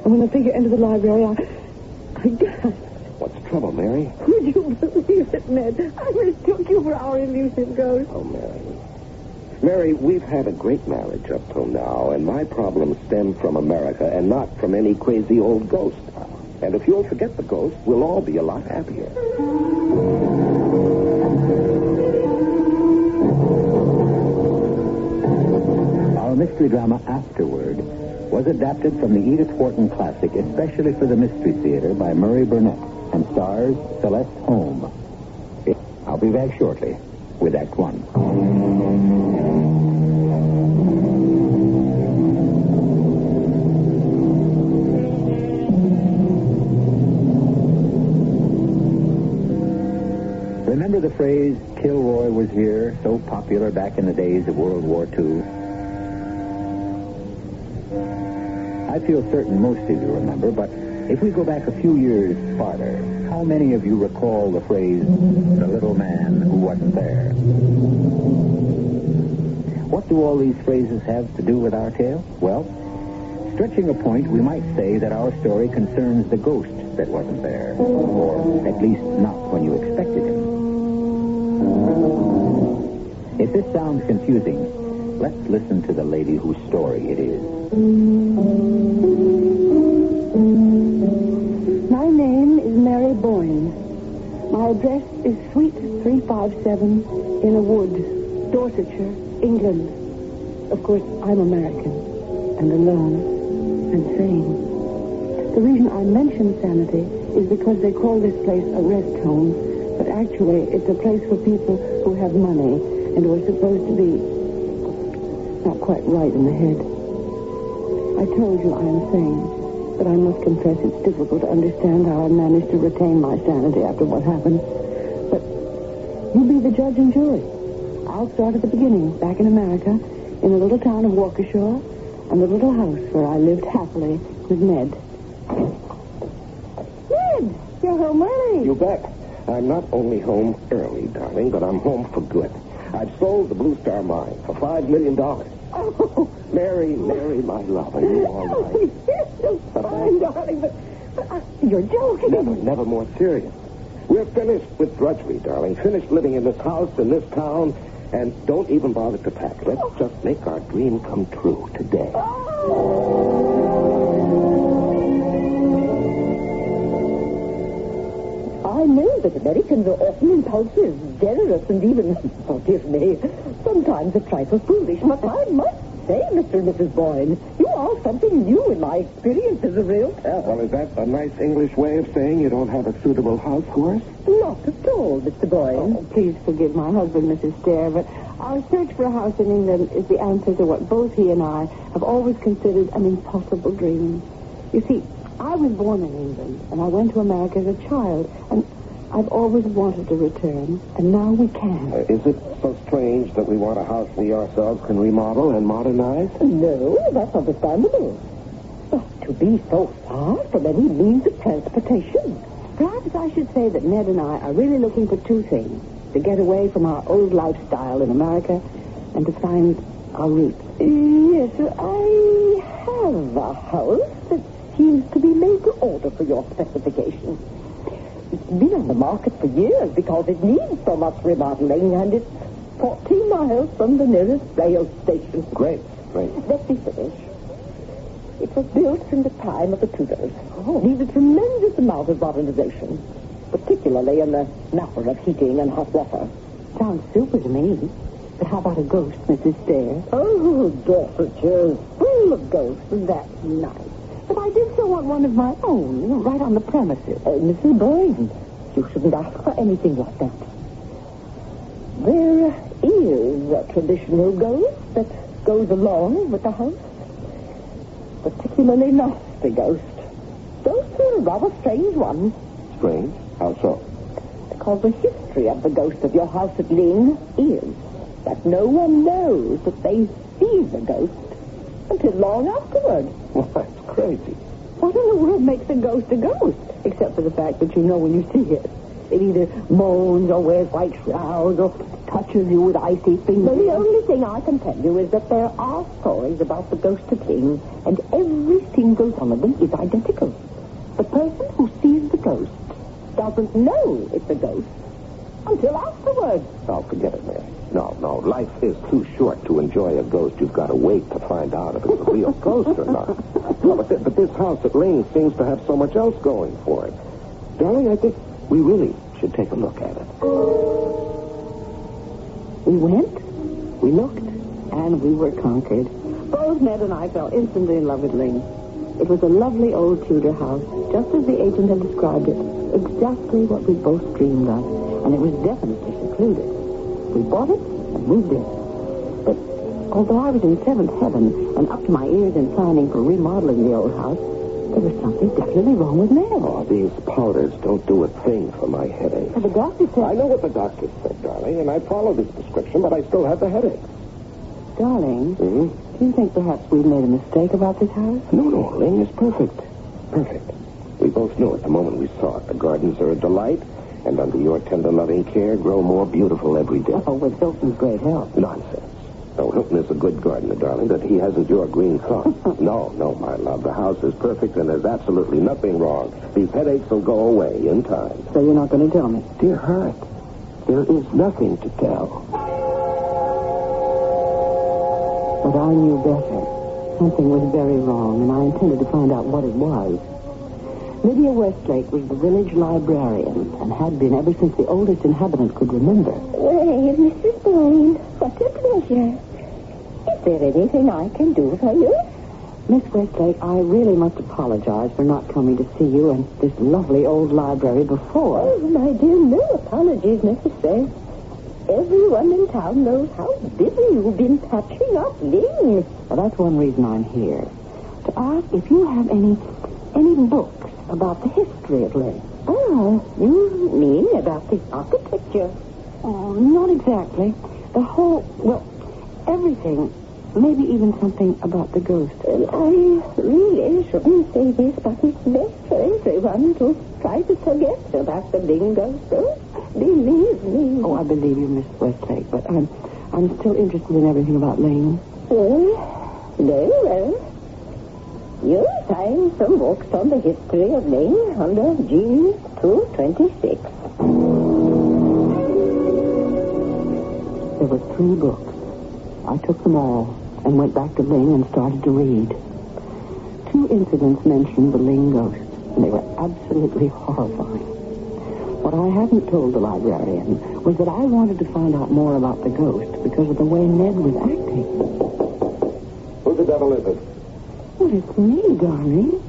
And when the figure entered the library, I gasped. What's the trouble, Mary? Would you believe it, Ned? I mistook you for our elusive ghost. Oh, Mary. Mary, we've had a great marriage up till now, and my problems stem from America and not from any crazy old ghost. And if you'll forget the ghost, we'll all be a lot happier. Our mystery drama, Afterward, was adapted from the Edith Wharton classic, especially for the Mystery Theater by Murray Burnett, and stars Celeste Holm. I'll be back shortly with Act One. Remember the phrase, Kilroy was here, so popular back in the days of World War II? I feel certain most of you remember, but if we go back a few years farther, how many of you recall the phrase, the little man who wasn't there? What do all these phrases have to do with our tale? Well, stretching a point, we might say that our story concerns the ghost that wasn't there, or at least not when you expected him. If this sounds confusing, let's listen to the lady whose story it is. My name is Mary Boyne. My address is Suite 357 Inner Wood, Dorsetshire, England. Of course, I'm American and alone and sane. The reason I mention sanity is because they call this place a rest home, but actually it's a place for people who have money and who are supposed to be not quite right in the head. I told you I am sane, but I must confess it's difficult to understand how I managed to retain my sanity after what happened. But you be the judge and jury. I'll start at the beginning, back in America, in the little town of Waukesha, and the little house where I lived happily with Ned. Ned, you're home early. You bet. I'm not only home early, darling, but I'm home for good. I've sold the Blue Star Mine for $5 million. Oh. Mary, my love, are you all right? Yes, so fine, darling, but you're joking. Never more serious. We're finished with drudgery, darling. Finished living in this house, in this town, and don't even bother to pack. Let's just make our dream come true today. I know that Americans are often impulsive, generous, and even, forgive me, sometimes a trifle foolish. But I must say, Mr. and Mrs. Boyne, you are something new in my experience as a realtor. Well, is that a nice English way of saying you don't have a suitable house for us? Not at all, Mr. Boyne. Oh, please forgive my husband, Mrs. Stair, but our search for a house in England is the answer to what both he and I have always considered an impossible dream. You see, I was born in England, and I went to America as a child, and I've always wanted to return, and now we can. Is it so strange that we want a house we ourselves can remodel and modernize? No, that's understandable. But to be so far from any means of transportation. Perhaps I should say that Ned and I are really looking for two things. To get away from our old lifestyle in America and to find our roots. Yes, I have a house that seems to be made to order for your specifications. It's been on the market for years because it needs so much remodeling, and it's 14 miles from the nearest rail station. Great. Let me finish. It was built in the time of the Tudors. Needs a tremendous amount of modernization, particularly in the matter of heating and hot water. Sounds super to me. But how about a ghost, Mrs. Stair? Oh, Dorsetshire, full of ghosts. That's nice. But I did so want one of my own, right on the premises. Mrs. Boyne, you shouldn't ask for anything like that. There is a traditional ghost that goes along with the house. Particularly nasty ghost. Ghosts are a rather strange one. Strange? How so? Because the history of the ghost of your house at Ling is that no one knows that they see the ghost until long afterward. Well, that's crazy. What in the world makes a ghost, except for the fact that you know when you see it? It either moans or wears white shrouds or touches you with icy fingers. Well, the only thing I can tell you is that there are stories about the ghost of Ling, and every single one of them is identical. The person who sees the ghost doesn't know it's a ghost until afterwards. Oh, forget it, Mary. No. Life is too short to enjoy a ghost. You've got to wait to find out if it's a real ghost or not. No, but this house at Ling seems to have so much else going for it. Darling, I think we really should take a look at it. We went, we looked, and we were conquered. Both Ned and I fell instantly in love with Ling. It was a lovely old Tudor house, just as the agent had described it. Exactly what we both dreamed of. And it was definitely secluded. We bought it and moved in. But although I was in seventh heaven and up to my ears in planning for remodeling the old house, there was something definitely wrong with Ned. Oh, these powders don't do a thing for my headache. But the doctor said... I know what the doctor said, darling, and I followed his prescription, but I still have the headaches. Darling, do you think perhaps we've made a mistake about this house? No, Ling is perfect. Perfect. We both knew it the moment we saw it. The gardens are a delight, and under your tender, loving care, grow more beautiful every day. Oh, with Hilton's great help. Nonsense. No, Hilton is a good gardener, darling, but he hasn't your green thumb. No, my love. The house is perfect, and there's absolutely nothing wrong. These headaches will go away in time. So you're not going to tell me? Dear heart, there is nothing to tell. But I knew better. Something was very wrong, and I intended to find out what it was. Lydia Westlake was the village librarian and had been ever since the oldest inhabitant could remember. Well, Mrs. Boyne, what a pleasure. Is there anything I can do for you? Miss Westlake, I really must apologize for not coming to see you in this lovely old library before. Oh, my dear, no apologies necessary. Everyone in town knows how busy you've been patching up Ling. Well, that's one reason I'm here. To ask if you have any books about the history of Ling. Oh, you mean about the architecture? Oh, not exactly. The whole, well, everything. Maybe even something about the ghost. Well, I really shouldn't say this, but it's best for everyone to try to forget about the Ling ghost. Oh, believe me. Oh, I believe you, Miss Westlake, but I'm still interested in everything about Ling. Well, very well. You'll find some books on the history of Ling under G226. There were 3 books. I took them all and went back to Ling and started to read. 2 incidents mentioned the Ling ghost, and they were absolutely horrifying. What I hadn't told the librarian was that I wanted to find out more about the ghost because of the way Ned was acting. Who the devil is it? Well, it's me, darling.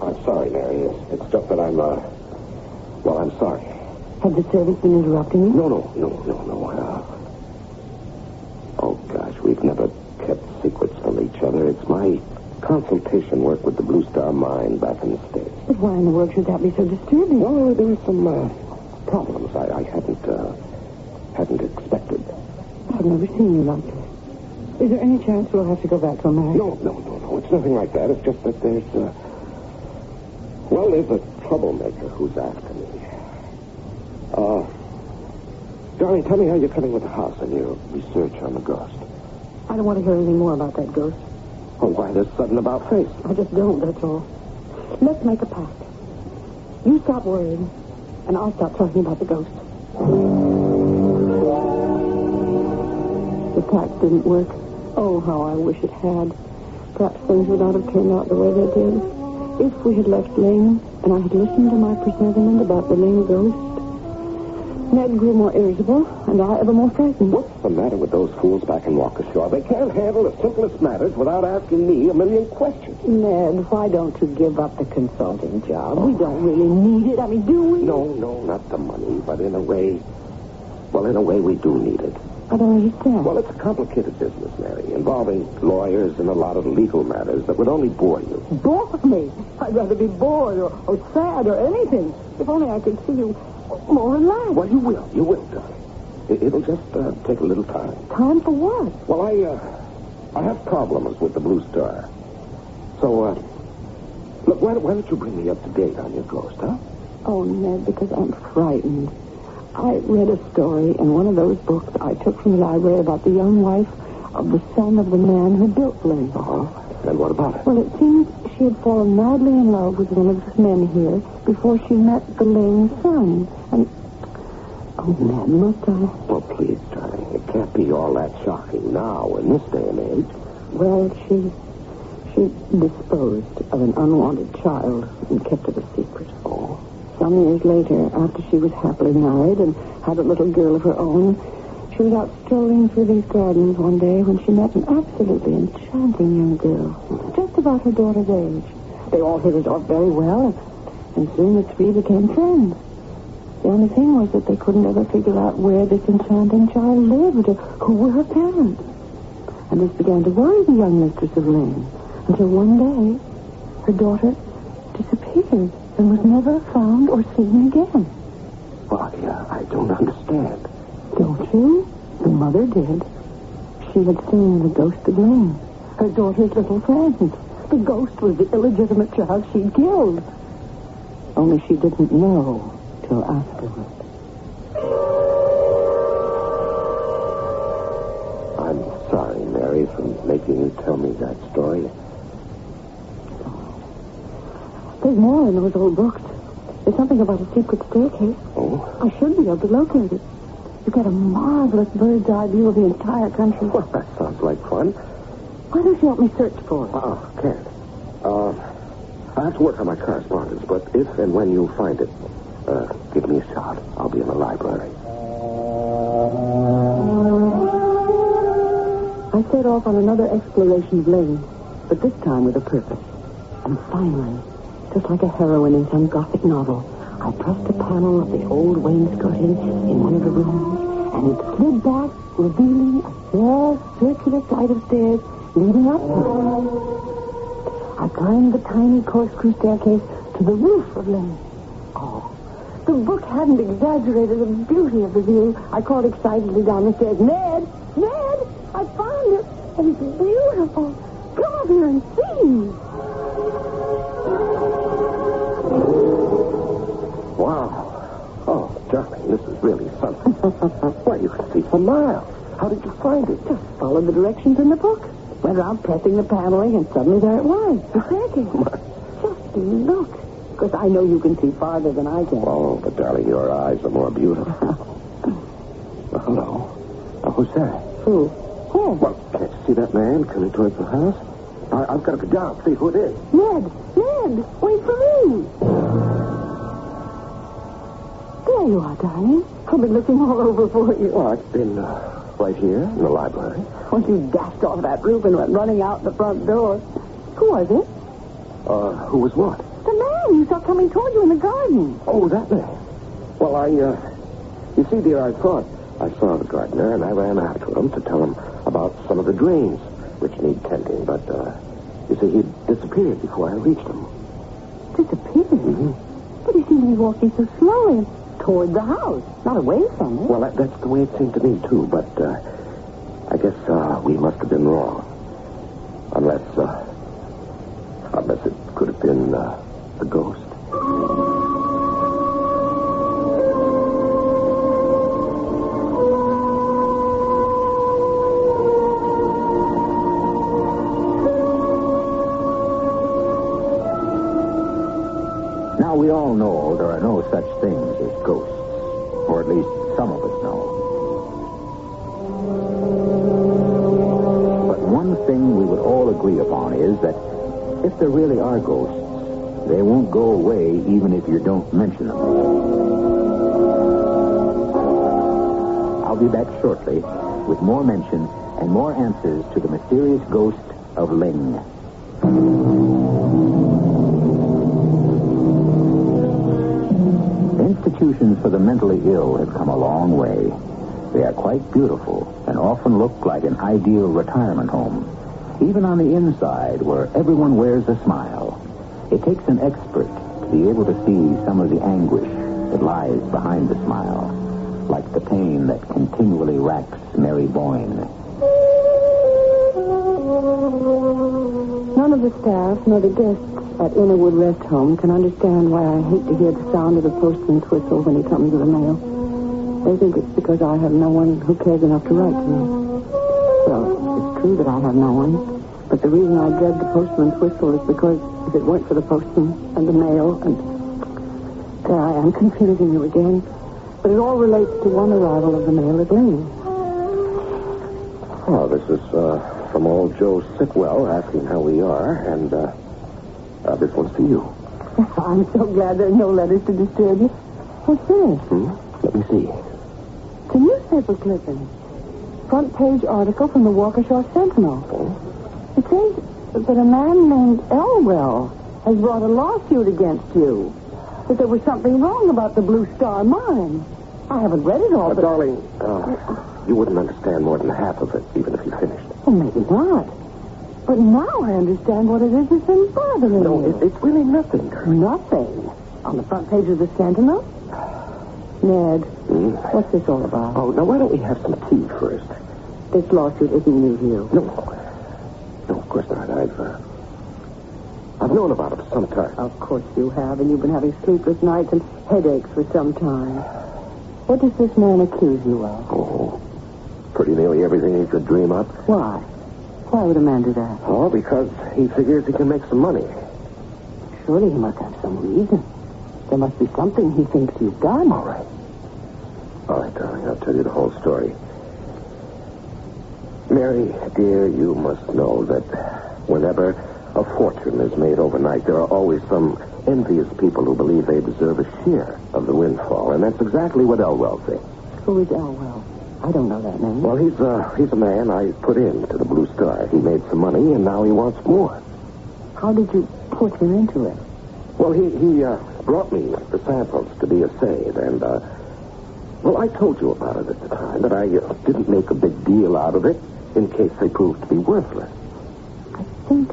I'm sorry, Mary. It's just that I'm sorry. Had the service been interrupting you? No. Oh, gosh, we've never kept secrets from each other. It's my consultation work with the Blue Star Mine back in the States. But why in the world should that be so disturbing? Well, there were some problems I hadn't expected. I've never seen you like this. Is there any chance we'll have to go back to America? No. It's nothing like that. It's just that there's a troublemaker who's after me. Darling, tell me how you're coming with the house and your research on the ghost. I don't want to hear anything more about that ghost. Oh, why this sudden about face? I just don't, that's all. Let's make a pact. You stop worrying, and I'll stop talking about the ghost. The pact didn't work. Oh, how I wish it had. Perhaps things would not have turned out the way they did. If we had left Ling, and I had listened to my presentiment about the Ling ghost, Ned grew more irritable, and I ever more frightened. What's the matter with those fools back in Waukesha? They can't handle the simplest matters without asking me a million questions. Ned, why don't you give up the consulting job? We don't really need it. I mean, do we? No, not the money, but in a way we do need it. I don't understand. Well, it's a complicated business, Mary, involving lawyers and a lot of legal matters that would only bore you. Bore me? I'd rather be bored or sad or anything. If only I could see you more relaxed. Well, you will, darling. It'll just take a little time. Time for what? Well, I have problems with the Blue Star. So, look, why don't you bring me up to date on your ghost, huh? Oh, Ned, because I'm frightened. I read a story in one of those books I took from the library about the young wife of the son of the man who built Ling. Uh-huh. And what about it? Well, it seems she had fallen madly in love with one of the men here before she met the Ling son. And, oh, Ned, must I? Well, please, darling, it can't be all that shocking now in this day and age. Well, she disposed of an unwanted child and kept it a secret. Oh? Some years later, after she was happily married and had a little girl of her own, she was out strolling through these gardens one day when she met an absolutely enchanting young girl, just about her daughter's age. They all hit it off very well, and soon the 3 became friends. The only thing was that they couldn't ever figure out where this enchanting child lived or who were her parents. And this began to worry the young mistress of Ling, until one day her daughter disappeared and was never found or seen again. Well, I don't understand. Don't you? The mother did. She had seen the ghost of Ling, her daughter's little friend. The ghost was the illegitimate child she'd killed. Only she didn't know till afterward. I'm sorry, Mary, for making you tell me that story. There's more in those old books. There's something about a secret staircase. Oh? I should be able to locate it. You get a marvelous bird's eye view of the entire country. Well, that sounds like fun. Why don't you help me search for it? Oh, can't. I have to work on my correspondence, but if and when you find it, give me a shot. I'll be in the library. I set off on another exploration of Lane, but this time with a purpose. And finally, just like a heroine in some Gothic novel, I pressed a panel of the old wainscoting in one of the rooms, and it slid back, revealing a small circular flight of stairs leading up to it. I climbed the tiny corkscrew staircase to the roof of Lane. Oh, the book hadn't exaggerated the beauty of the view. I called excitedly down the stairs, Ned! Ned! I found it! And it's beautiful! Come up here and see! Wow. Oh, darling, this is really something. Why, you can see for miles. How did you find it? Just followed the directions in the book. Went around pressing the paneling, and suddenly there it was. The cracking. Just look. Because I know you can see farther than I can. Oh, but darling, your eyes are more beautiful. Well, hello. Who's that? Who? Who? Well, can't you see that man coming towards the house? I've got to go down, see who it is. Ned! Ned! Wait for me! There you are, darling. I've been looking all over for you. Oh, it's been right here in the library. When you dashed off that roof and went running out the front door. Who was it? Who was what? The man you saw coming toward you in the garden. Oh, that man. Well, you see, dear, I saw the gardener, and I ran after him to tell him about some of the drains which need tending, but, you see, he disappeared before I reached him. Disappeared? Mm-hmm. But he seemed to be walking so slowly toward the house, not away from it. Well, that's the way it seemed to me, too, but, I guess, we must have been wrong. Unless it could have been, the ghost. Now, we all know there are no such things as ghosts, or at least some of us know. But one thing we would all agree upon is that if there really are ghosts, they won't go away even if you don't mention them. I'll be back shortly with more mention and more answers to the mysterious ghost of Ling. Institutions for the mentally ill have come a long way. They are quite beautiful and often look like an ideal retirement home, even on the inside where everyone wears a smile. It takes an expert to be able to see some of the anguish that lies behind the smile, like the pain that continually racks Mary Boyne. None of the staff, nor the guests at Innerwood Rest Home can understand why I hate to hear the sound of the postman's whistle when he comes with the mail. They think it's because I have no one who cares enough to write to me. Well, it's true that I have no one, but the reason I dread the postman's whistle is because if it weren't for the postman and the mail and... There I am, confusing you again. But it all relates to one arrival of the mail at Lane. Oh, this is, from old Joe Sitwell asking how we are, and, this one's to you. I'm so glad there are no letters to disturb you. What's this? Let me see. It's a newspaper clipping. Front page article from the Waukesha Sentinel. Oh? It says that a man named Elwell has brought a lawsuit against you. That there was something wrong about the Blue Star mine. I haven't read it all, but... Darling, you wouldn't understand more than half of it, even if you finished. Well, maybe not. But now I understand what it is that's been bothering No, you. it's really nothing. Nothing? On the front page of the Sentinel? Ned, what's this all about? Oh, now why don't we have some tea first? This lawsuit isn't new to you. No, of course not. I've known about it for some time. Of course you have, and you've been having sleepless nights and headaches for some time. What does this man accuse you of? Oh, pretty nearly everything he could dream up. Why? Why would a man do that? Oh, because he figures he can make some money. Surely he must have some reason. There must be something he thinks you've done. All right, darling, I'll tell you the whole story. Mary, dear, you must know that whenever a fortune is made overnight, there are always some envious people who believe they deserve a share of the windfall, and that's exactly what Elwell thinks. Who is Elwell? I don't know that man. Well, he's a man I put into the Blue Star. He made some money, and now he wants more. How did you put him into it? Well, he brought me the samples to be assayed, and, well, I told you about it at the time, but I didn't make a big deal out of it in case they proved to be worthless. I think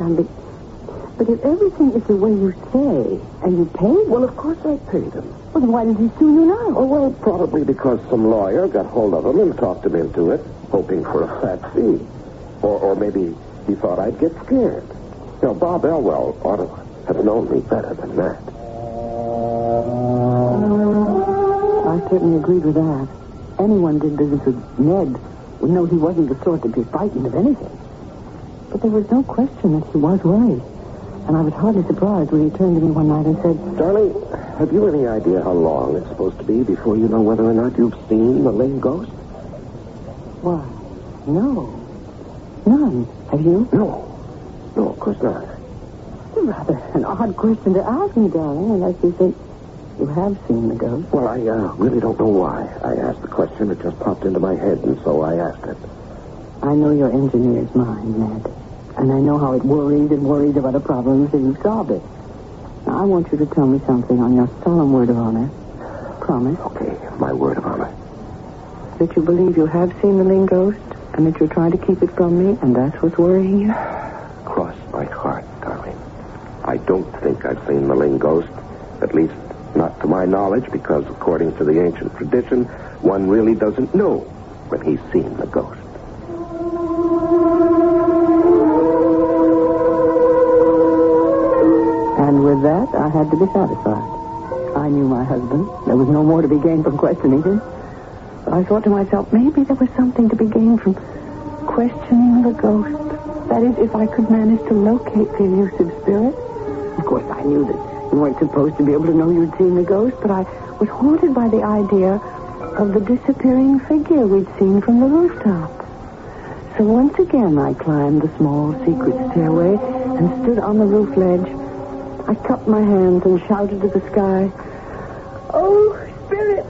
but if everything is the way you say, and you paid, Well, of course I paid him. well, then why did he sue you now? Oh, well, probably because some lawyer got hold of him and talked him into it, hoping for a fat fee. Or maybe he thought I'd get scared. You know, Bob Elwell ought to have known me better than that. I certainly agreed with that. Anyone did business with Ned would know he wasn't the sort to be frightened of anything. But there was no question that he was worried. And I was hardly surprised when he turned to me one night and said, Darling, have you any idea how long it's supposed to be before you know whether or not you've seen the Lane ghost? Why, no. None. Have you? No. No, of course not. Rather an odd question to ask me, darling, unless you think you have seen the ghost. Well, I really don't know why I asked the question. It just popped into my head, and so I asked it. I know your engineer's mind, Ned. And I know how it worries and worries about a problem until you've solved it. Now, I want you to tell me something on your solemn word of honor. Promise. Okay, my word of honor. That you believe you have seen the Lane ghost, and that you're trying to keep it from me, and that's what's worrying you? Cross my heart, darling. I don't think I've seen the Lane ghost. At least, not to my knowledge, because according to the ancient tradition, one really doesn't know when he's seen the ghost. And with that, I had to be satisfied. I knew my husband. There was no more to be gained from questioning him. But I thought to myself, maybe there was something to be gained from questioning the ghost. That is, if I could manage to locate the elusive spirit. Of course, I knew that you weren't supposed to be able to know you'd seen the ghost, but I was haunted by the idea of the disappearing figure we'd seen from the rooftop. So once again, I climbed the small secret stairway and stood on the roof ledge. I cupped my hands and shouted to the sky, "Oh, spirit,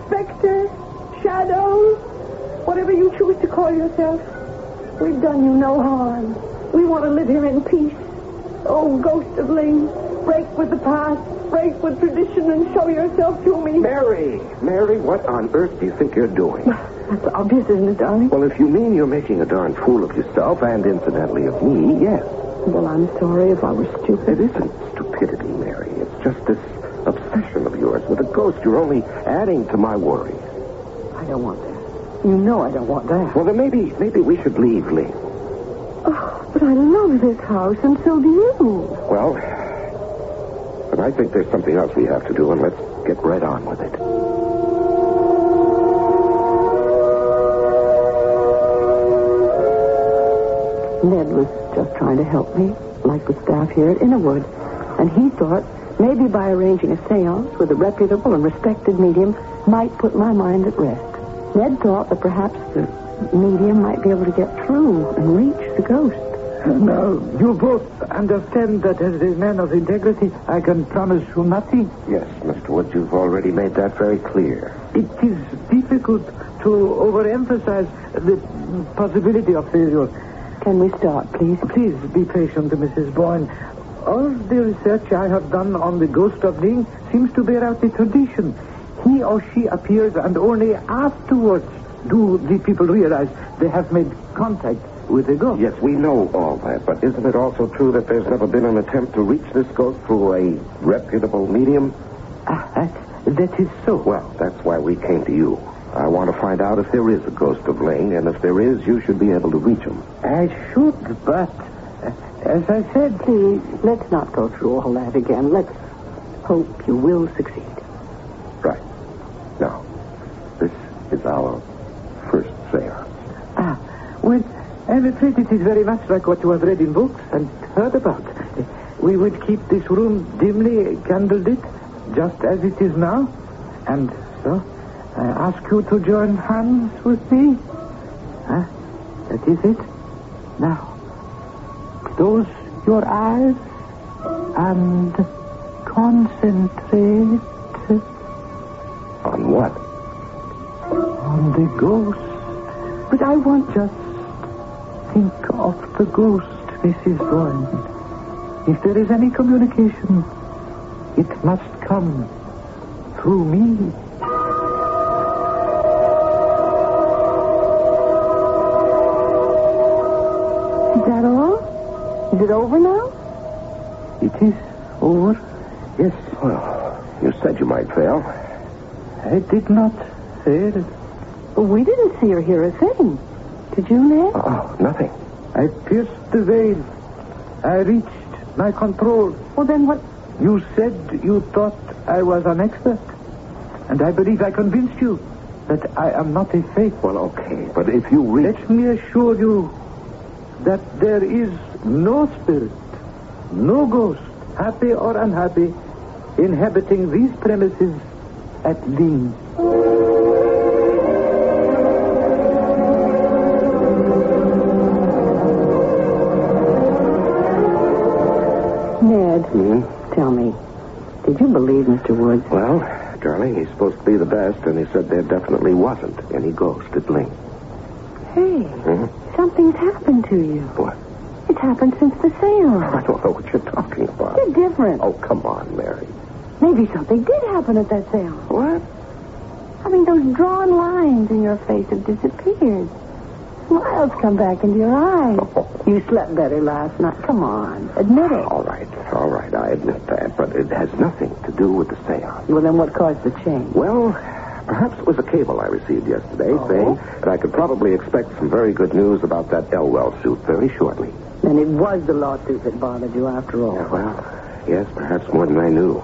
specter, shadow, whatever you choose to call yourself, we've done you no harm. We want to live here in peace. Oh, ghost of Lane, break with the past, break with tradition, and show yourself to me." Mary, what on earth do you think you're doing? That's obvious, isn't it, darling? Well, if you mean you're making a darn fool of yourself, and incidentally of me, yes. Well, I'm sorry if I was stupid. It isn't stupidity, Mary. It's just this obsession of yours with a ghost. You're only adding to my worries. I don't want that. You know I don't want that. Well, then maybe we should leave, Lee. Oh, but I love this house, and so do you. Well, but I think there's something else we have to do, and let's get right on with it. Ned was just trying to help me, like the staff here at Innerwood. And he thought maybe by arranging a seance with a reputable and respected medium might put my mind at rest. Ned thought that perhaps the medium might be able to get through and reach the ghost. Now, you both understand that as a man of integrity, I can promise you nothing? Yes, Mr. Wood, you've already made that very clear. It is difficult to overemphasize the possibility of failure. Can we start, please? Please be patient, Mrs. Boyne. All the research I have done on the ghost of Ling seems to bear out the tradition. He or she appears, and only afterwards do the people realize they have made contact with the ghost. Yes, we know all that, but isn't it also true that there's never been an attempt to reach this ghost through a reputable medium? That is so. Well, that's why we came to you. I want to find out if there is a ghost of Ling, and if there is, you should be able to reach him. I should, but as I said... Please, let's not go through all that again. Let's hope you will succeed. Right. Now, this is our first seance. Well, I'm afraid it is very much like what you have read in books and heard about. We would keep this room dimly candlelit, just as it is now. And so, I ask you to join hands with me. That is it. Now, close your eyes and concentrate. On what? On the ghost. But I won't just think of the ghost, Mrs. Boyne. If there is any communication, it must come through me. Is that all? Is it over now? It is over, yes. Well, you said you might fail. I did not say it. Well, we didn't see or hear a thing. Did you, Ned? Oh, nothing. I pierced the veil. I reached my control. Well, then what? You said you thought I was an expert. And I believe I convinced you that I am not a fake. Well, okay, but if you reach... Let me assure you that there is no spirit, no ghost, happy or unhappy, inhabiting these premises at Lynn. Ned, tell me, did you believe Mr. Woods? Well, darling, he's supposed to be the best, and he said there definitely wasn't any ghost at Ling. Hey, something's happened to you. What? It's happened since the seance. I don't know what you're talking about. You're different. Oh, come on, Mary. Maybe something did happen at that seance. What? I mean, those drawn lines in your face have disappeared. Smiles come back into your eyes. Oh. You slept better last night. Come on, admit it. All right, I admit that, but it has nothing to do with the seance. Well, then what caused the change? Well, perhaps it was a cable I received yesterday saying that I could probably expect some very good news about that Elwell suit very shortly. Then it was the lawsuit that bothered you after all. Yeah, well, yes, perhaps more than I knew.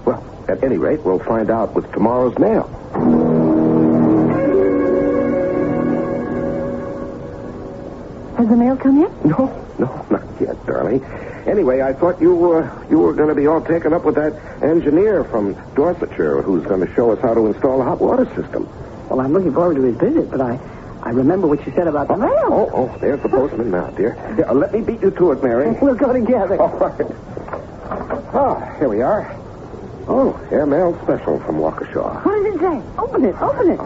Well, at any rate, we'll find out with tomorrow's mail. Has the mail come yet? No, not yet, darling. Anyway, I thought you were going to be all taken up with that engineer from Dorsetshire who's going to show us how to install a hot water system. Well, I'm looking forward to his visit, but I remember what you said about the mail. Oh, there's the postman now, dear. Here, let me beat you to it, Mary. We'll go together. All right. Oh, here we are. Oh, airmail special from Waukesha. What does it say? Open it. All right.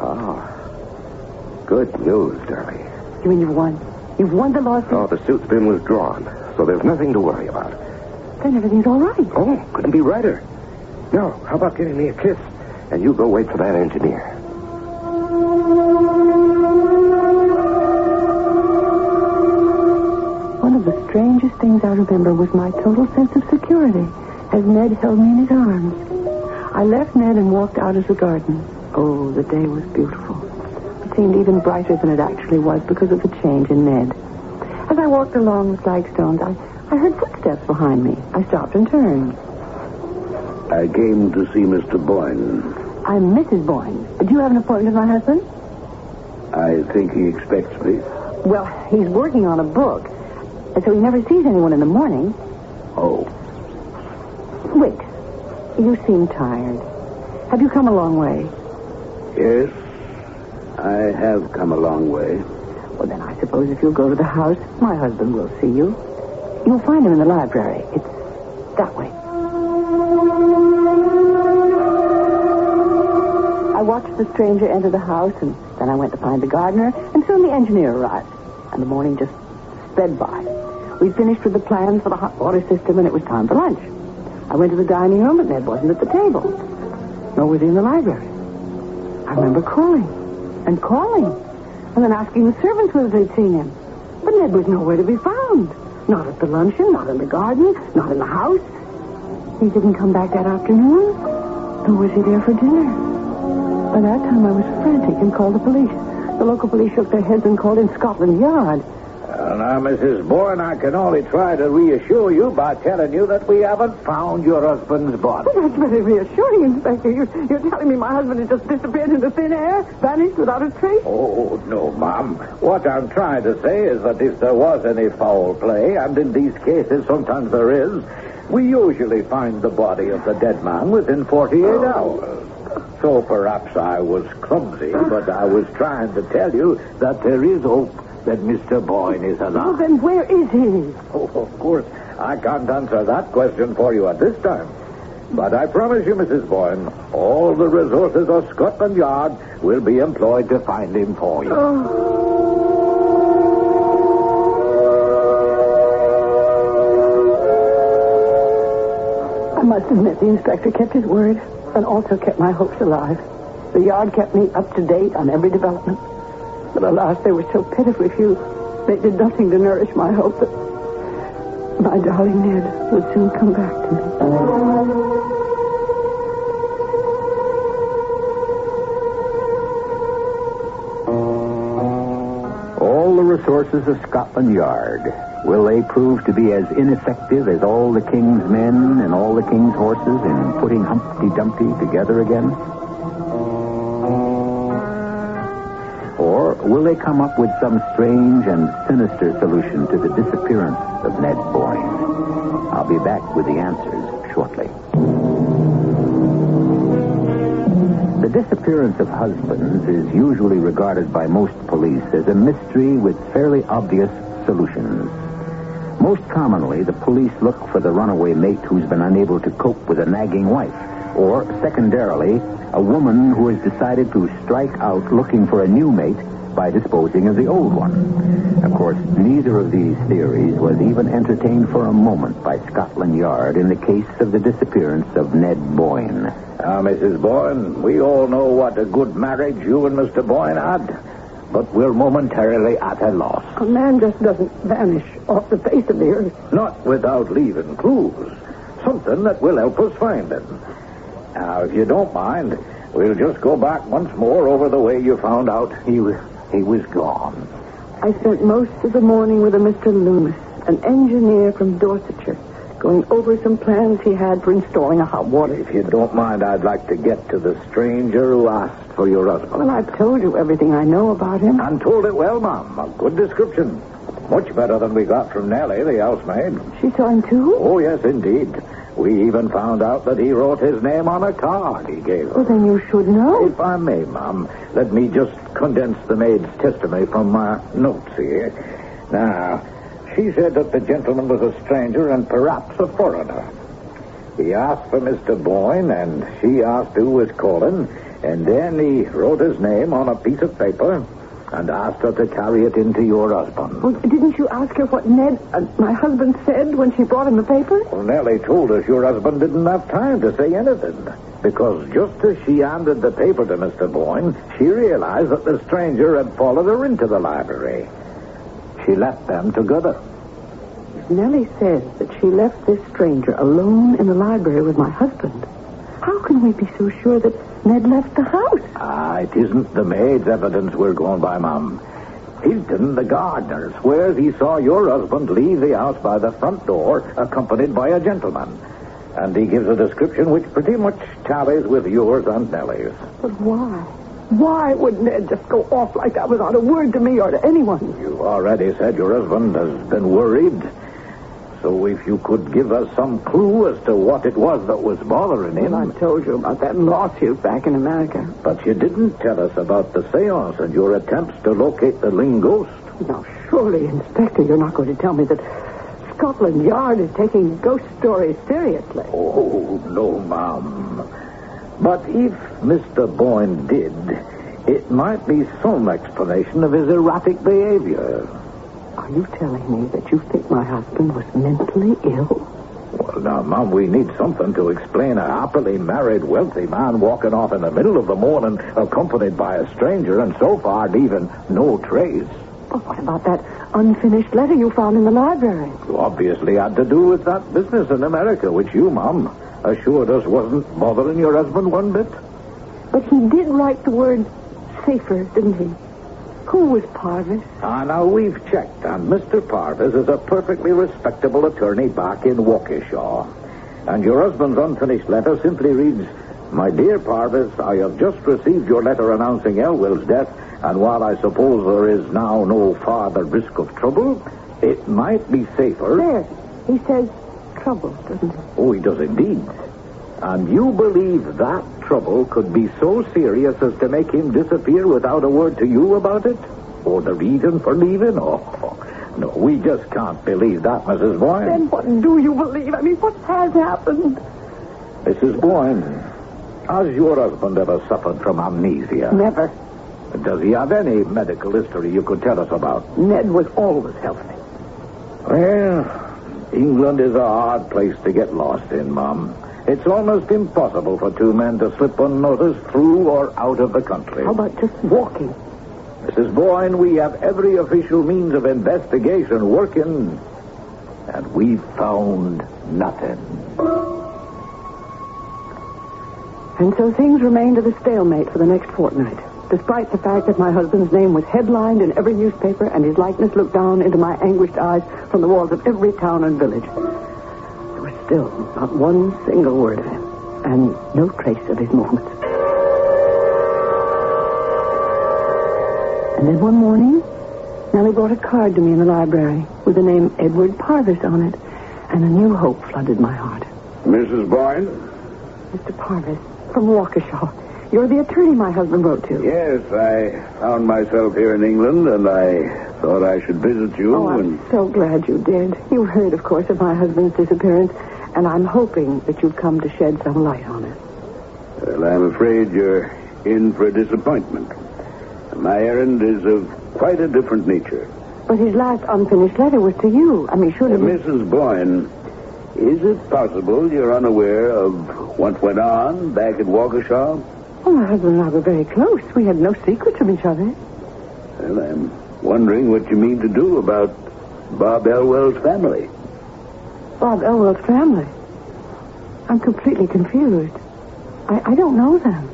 Oh, good news, darling. You mean you've won? You've won the lawsuit? Oh, the suit's been withdrawn, so there's nothing to worry about. Then everything's all right. Oh, couldn't be righter. Now, how about getting me a kiss, and you go wait for that engineer. One of the strangest things I remember was my total sense of security as Ned held me in his arms. I left Ned and walked out of the garden. Oh, the day was beautiful. It seemed even brighter than it actually was because of the change in Ned. As I walked along the flagstones, I heard footsteps behind me. I stopped and turned. I came to see Mr. Boyne. I'm Mrs. Boyne. Do you have an appointment with my husband? I think he expects me. Well, he's working on a book, and so he never sees anyone in the morning. Oh. Wait. You seem tired. Have you come a long way? Yes, I have come a long way. Well, then I suppose if you'll go to the house, my husband will see you. You'll find him in the library. It's that way. I watched the stranger enter the house, and then I went to find the gardener, and soon the engineer arrived. And the morning just sped by. We finished with the plans for the hot water system, and it was time for lunch. I went to the dining room, but Ned wasn't at the table. Nor was he in the library. I remember calling, and then asking the servants whether they'd seen him. But Ned was nowhere to be found. Not at the luncheon, not in the garden, not in the house. He didn't come back that afternoon, nor was he there for dinner. By that time, I was frantic and called the police. The local police shook their heads and called in Scotland Yard. Now, Mrs. Bourne, I can only try to reassure you by telling you that we haven't found your husband's body. Well, that's very reassuring, Inspector. You're telling me my husband has just disappeared into thin air, vanished without a trace? Oh, no, Ma'am. What I'm trying to say is that if there was any foul play, and in these cases sometimes there is, we usually find the body of the dead man within 48 hours. So perhaps I was clumsy, but I was trying to tell you that there is hope that Mr. Boyne is alive. Well, then where is he? Oh, of course, I can't answer that question for you at this time. But I promise you, Mrs. Boyne, all the resources of Scotland Yard will be employed to find him for you. I must admit the inspector kept his word and also kept my hopes alive. The yard kept me up to date on every development. But alas, they were so pitifully few. They did nothing to nourish my hope that my darling Ned would soon come back to me. All the resources of Scotland Yard, will they prove to be as ineffective as all the king's men and all the king's horses in putting Humpty Dumpty together again? Or will they come up with some strange and sinister solution to the disappearance of Ned Boyne? I'll be back with the answers shortly. The disappearance of husbands is usually regarded by most police as a mystery with fairly obvious solutions. Most commonly, the police look for the runaway mate who's been unable to cope with a nagging wife, or, secondarily, a woman who has decided to strike out looking for a new mate by disposing of the old one. Of course, neither of these theories was even entertained for a moment by Scotland Yard in the case of the disappearance of Ned Boyne. Now, Mrs. Boyne, we all know what a good marriage you and Mr. Boyne had, but we're momentarily at a loss. A man just doesn't vanish off the face of the earth. Not without leaving clues. Something that will help us find him. Now, if you don't mind, we'll just go back once more over the way you found out he was gone. I spent most of the morning with a Mr. Loomis, an engineer from Dorsetshire, going over some plans he had for installing a hot water. If you don't mind, I'd like to get to the stranger who asked for your husband. Well, I've told you everything I know about him. And told it well, Ma'am. A good description. Much better than we got from Nellie, the housemaid. She saw him, too? Oh, yes, indeed. We even found out that he wrote his name on a card he gave her. Well, then you should know. If I may, Ma'am, let me just condense the maid's testimony from my notes here. Now, she said that the gentleman was a stranger and perhaps a foreigner. He asked for Mr. Boyne, and she asked who was calling, and then he wrote his name on a piece of paper and asked her to carry it into your husband. Well, didn't you ask her what Ned, my husband, said when she brought him the paper? Well, Nellie told us your husband didn't have time to say anything, because just as she handed the paper to Mr. Boyne, she realized that the stranger had followed her into the library. She left them together. Nellie says that she left this stranger alone in the library with my husband. How can we be so sure that Ned left the house? It isn't the maid's evidence we're going by, Ma'am. Hilton, the gardener, swears he saw your husband leave the house by the front door, accompanied by a gentleman. And he gives a description which pretty much tallies with yours and Nellie's. But why? Why would Ned just go off like that without a word to me or to anyone? You already said your husband has been worried. So if you could give us some clue as to what it was that was bothering him. Well, I told you about that lawsuit back in America. But you didn't tell us about the seance and your attempts to locate the Ling ghost. Now, surely, Inspector, you're not going to tell me that Scotland Yard is taking ghost stories seriously. Oh, no, Ma'am. But if Mr. Boyne did, it might be some explanation of his erratic behavior. Are you telling me that you think my husband was mentally ill? Well, now, Ma'am, we need something to explain a happily married, wealthy man walking off in the middle of the morning accompanied by a stranger and so far leaving no trace. But what about that unfinished letter you found in the library? You obviously had to do with that business in America, which you, Ma'am, assured us wasn't bothering your husband one bit. But he did write the word safer, didn't he? Who was Parvis? Now, we've checked, and Mr. Parvis is a perfectly respectable attorney back in Waukesha. And your husband's unfinished letter simply reads, "My dear Parvis, I have just received your letter announcing Elwell's death, and while I suppose there is now no farther risk of trouble, it might be safer..." There. He says trouble, doesn't he? Oh, he does indeed. And you believe that trouble could be so serious as to make him disappear without a word to you about it? Or the reason for leaving? Oh, no, we just can't believe that, Mrs. Boyne. Then what do you believe? I mean, what has happened? Mrs. Boyne, has your husband ever suffered from amnesia? Never. Does he have any medical history you could tell us about? Ned was always healthy. Well, England is a hard place to get lost in, Mom. It's almost impossible for two men to slip unnoticed through or out of the country. How about just walking? Mrs. Boyne, we have every official means of investigation working, and we've found nothing. And so things remained at a stalemate for the next fortnight, despite the fact that my husband's name was headlined in every newspaper and his likeness looked down into my anguished eyes from the walls of every town and village. There was still not one single word of him, and no trace of his movements. And then one morning, Nellie brought a card to me in the library with the name Edward Parvis on it, and a new hope flooded my heart. Mrs. Boyne? Mr. Parvis, from Waukesha. You're the attorney my husband wrote to. Yes, I found myself here in England, and I thought I should visit you. Oh, I'm so glad you did. You heard, of course, of my husband's disappearance, and I'm hoping that you've come to shed some light on it. Well, I'm afraid you're in for a disappointment. My errand is of quite a different nature. But his last unfinished letter was to you. I mean, surely... Mrs. Boyne, is it possible you're unaware of what went on back at Waukesha? Well, my husband and I were very close. We had no secrets from each other. Well, I'm wondering what you mean to do about Bob Elwell's family. Bob Elwell's family? I'm completely confused. I don't know them.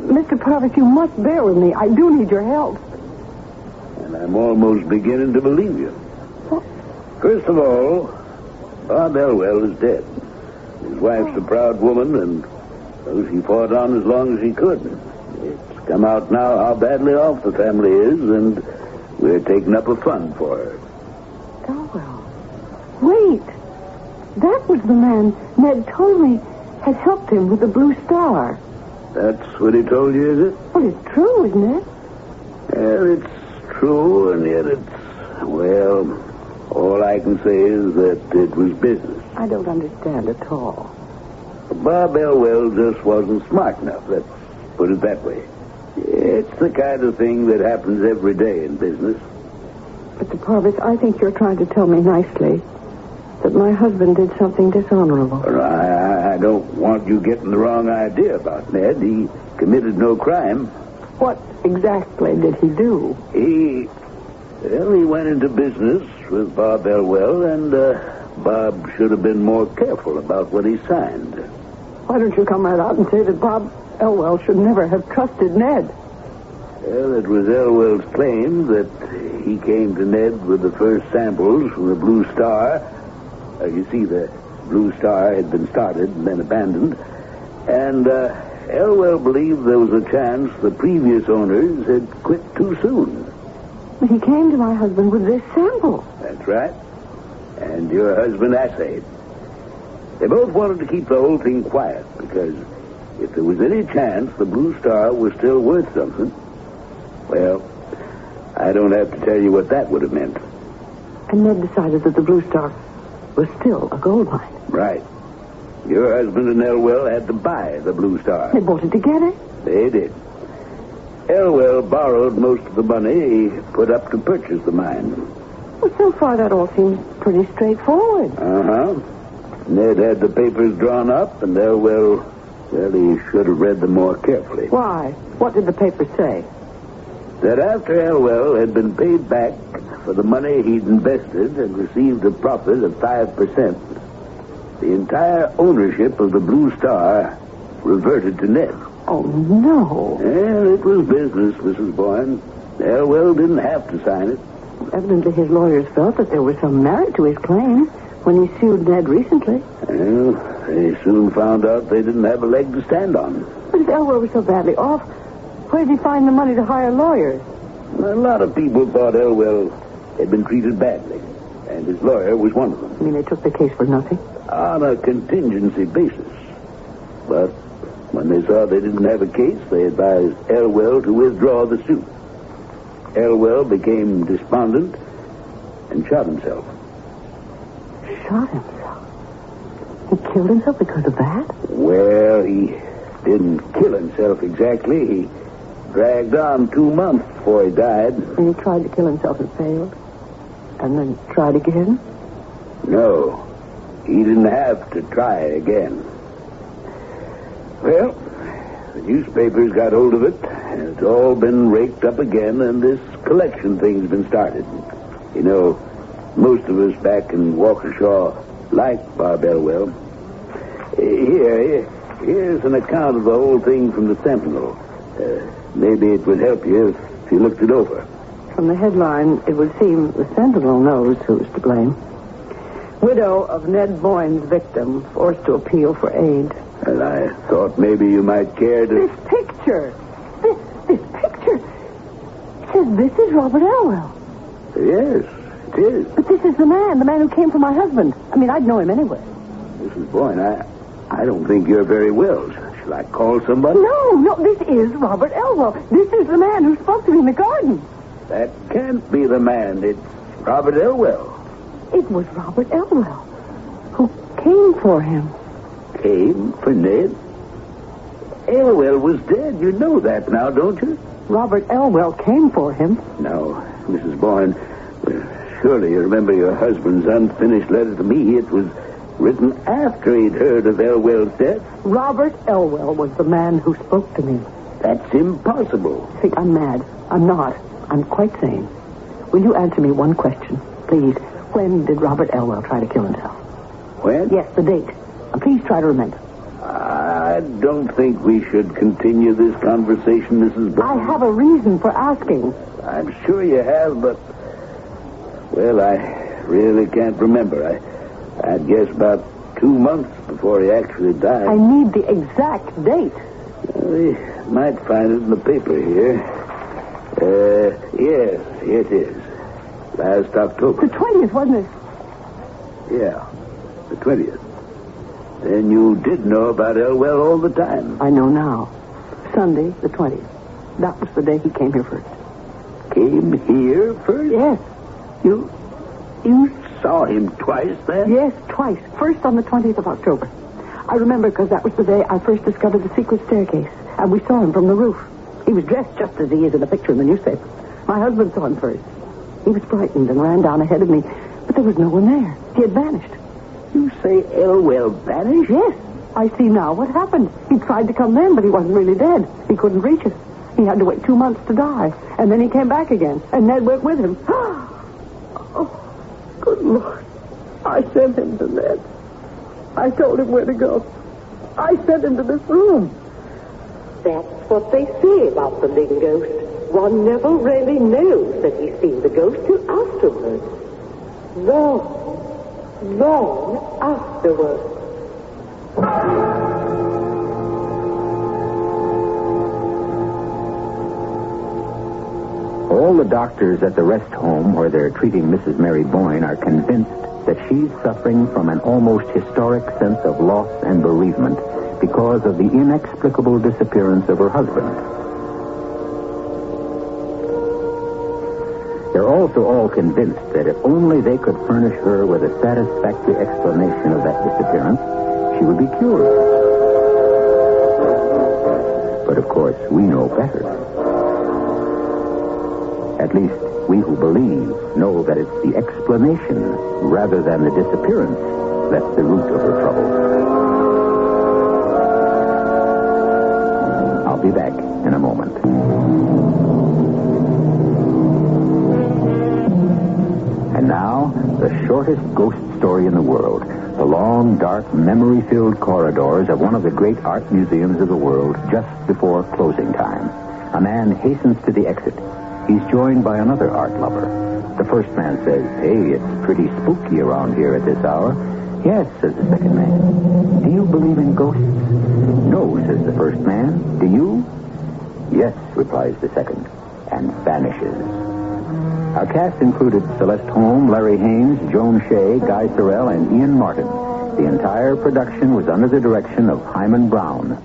Mr. Parvis, you must bear with me. I do need your help. And I'm almost beginning to believe you. What? First of all, Bob Elwell is dead. His wife's a proud woman, and so she fought on as long as she could. It's come out now how badly off the family is, and we're taking up a fund for her. Elwell? Wait. That was the man Ned told me had helped him with the Blue Star. That's what he told you, is it? Well, it's true, isn't it? Well, it's true, and yet it's, well, all I can say is that it was business. I don't understand at all. Bob Elwell just wasn't smart enough, let's put it that way. It's the kind of thing that happens every day in business. Mr. Parvis, I think you're trying to tell me nicely that my husband did something dishonorable. I don't want you getting the wrong idea about Ned. He committed no crime. What exactly did he do? He went into business with Bob Elwell, and Bob should have been more careful about what he signed. Why don't you come right out and say that Bob Elwell should never have trusted Ned? Well, it was Elwell's claim that he came to Ned with the first samples from the Blue Star. You see, the Blue Star had been started and then abandoned. And Elwell believed there was a chance the previous owners had quit too soon. But he came to my husband with this sample. That's right. And your husband assayed. They both wanted to keep the whole thing quiet, because if there was any chance the Blue Star was still worth something, well, I don't have to tell you what that would have meant. And Ned decided that the Blue Star was still a gold mine. Right. Your husband and Elwell had to buy the Blue Star. They bought it together? They did. Elwell borrowed most of the money he put up to purchase the mine. Well, so far that all seems pretty straightforward. Uh-huh. Ned had the papers drawn up, and Elwell, well, he should have read them more carefully. Why? What did the papers say? That after Elwell had been paid back for the money he'd invested and received a profit of 5%, the entire ownership of the Blue Star reverted to Ned. Oh, no. Well, it was business, Mrs. Boyne. Elwell didn't have to sign it. Evidently his lawyers felt that there was some merit to his claim when he sued Ned recently. Well, they soon found out they didn't have a leg to stand on. But if Elwell was so badly off, where did he find the money to hire lawyers? A lot of people thought Elwell had been treated badly, and his lawyer was one of them. You mean they took the case for nothing? On a contingency basis. But when they saw they didn't have a case, they advised Elwell to withdraw the suit. Elwell became despondent and shot himself. Shot himself? He killed himself because of that? Well, he didn't kill himself exactly. He dragged on 2 months before he died. And he tried to kill himself and failed? And then tried again? No. He didn't have to try again. Well, the newspapers got hold of it, and it's all been raked up again, and this collection thing's been started. You know, most of us back in Waukesha like Bob Elwell. Here's an account of the whole thing from the Sentinel. Maybe it would help you if you looked it over. From the headline, it would seem the Sentinel knows who's to blame. Widow of Ned Boyne's victim forced to appeal for aid. And I thought maybe you might care to... This picture! This picture! It says this is Robert Elwell. Yes, it is. But this is the man who came for my husband. I mean, I'd know him anyway. Mrs. Boyne, I don't think you're very well. Shall I call somebody? No, this is Robert Elwell. This is the man who spoke to me in the garden. That can't be the man. It's Robert Elwell. It was Robert Elwell who came for him. Came for Ned? Elwell was dead. You know that now, don't you? Robert Elwell came for him. No, Mrs. Boyne, surely you remember your husband's unfinished letter to me. It was written after he'd heard of Elwell's death. Robert Elwell was the man who spoke to me. That's impossible. Think I'm mad. I'm not. I'm quite sane. Will you answer me one question, please? When did Robert Elwell try to kill himself? When? Yes, the date. And please try to remember. I don't think we should continue this conversation, Mrs. Boyne. I have a reason for asking. I'm sure you have, but... Well, I really can't remember. I'd guess about 2 months before he actually died. I need the exact date. We might find it in the paper here. Yes, it is. Last October. The 20th, wasn't it? Yeah, the 20th. Then you did know about Elwell all the time. I know now. Sunday, the 20th. That was the day he came here first. Came here first? Yes. You saw him twice then? Yes, twice. First on the 20th of October. I remember because that was the day I first discovered the secret staircase. And we saw him from the roof. He was dressed just as he is in the picture in the newspaper. My husband saw him first. He was frightened and ran down ahead of me. But there was no one there. He had vanished. You say Elwell vanished? Yes. I see now what happened. He tried to come then, but he wasn't really dead. He couldn't reach us. He had to wait 2 months to die. And then he came back again. And Ned went with him. Oh, good Lord. I sent him to Ned. I told him where to go. I sent him to this room. That's what they say about the living ghost. One never really knows that he's seen the ghost till afterward. Long afterward. All the doctors at the rest home where they're treating Mrs. Mary Boyne are convinced that she's suffering from an almost historic sense of loss and bereavement because of the inexplicable disappearance of her husband. They're also all convinced that if only they could furnish her with a satisfactory explanation of that disappearance, she would be cured. But of course, we know better. At least, we who believe know that it's the explanation rather than the disappearance that's the root of her trouble. I'll be back in a moment. And now, the shortest ghost story in the world. The long, dark, memory-filled corridors of one of the great art museums of the world just before closing time. A man hastens to the exit. He's joined by another art lover. The first man says, "Hey, it's pretty spooky around here at this hour." "Yes," says the second man. "Do you believe in ghosts?" "No," says the first man. "Do you?" "Yes," replies the second, and vanishes. Our cast included Celeste Holm, Larry Haynes, Joan Shea, Guy Sorrell, and Ian Martin. The entire production was under the direction of Himan Brown.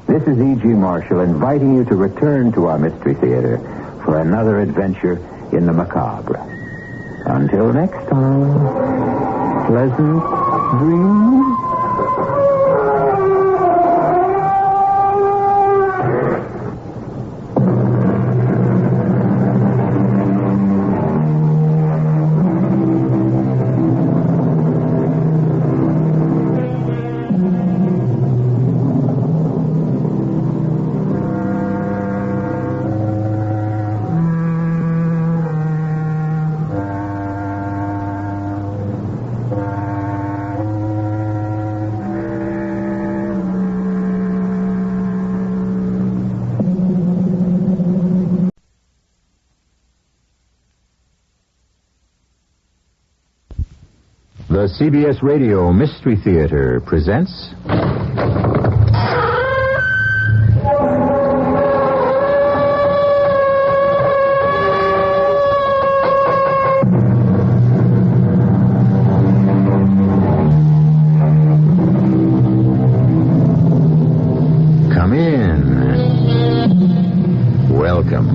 This is E.G. Marshall inviting you to return to our Mystery Theater for another adventure in the macabre. Until next time, pleasant dream. The CBS Radio Mystery Theater presents... Come in. Welcome.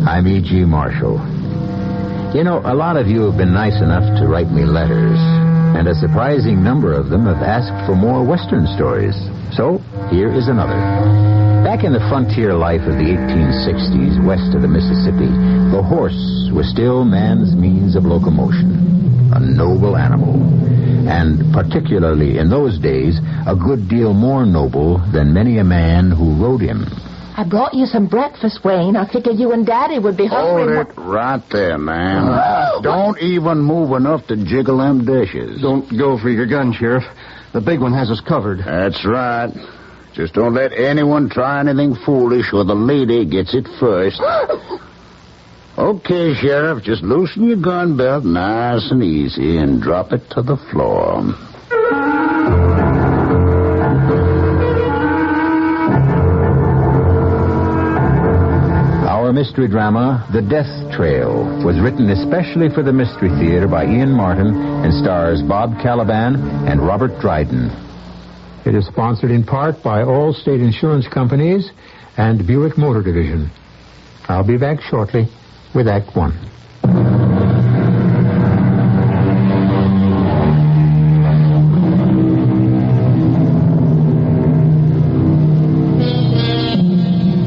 I'm E.G. Marshall. You know, a lot of you have been nice enough to write me letters, and a surprising number of them have asked for more Western stories. So, here is another. Back in the frontier life of the 1860s, west of the Mississippi, the horse was still man's means of locomotion. A noble animal. And particularly in those days, a good deal more noble than many a man who rode him. I brought you some breakfast, Wayne. I figured you and Daddy would be hungry. Hold it right there, man. Don't even move enough to jiggle them dishes. Don't go for your gun, Sheriff. The big one has us covered. That's right. Just don't let anyone try anything foolish or the lady gets it first. Okay, Sheriff, just loosen your gun belt nice and easy and drop it to the floor. Our mystery drama, The Death Trail, was written especially for the Mystery Theater by Ian Martin and stars Bob Caliban and Robert Dryden. It is sponsored in part by all state insurance companies and Buick Motor Division. I'll be back shortly with Act One.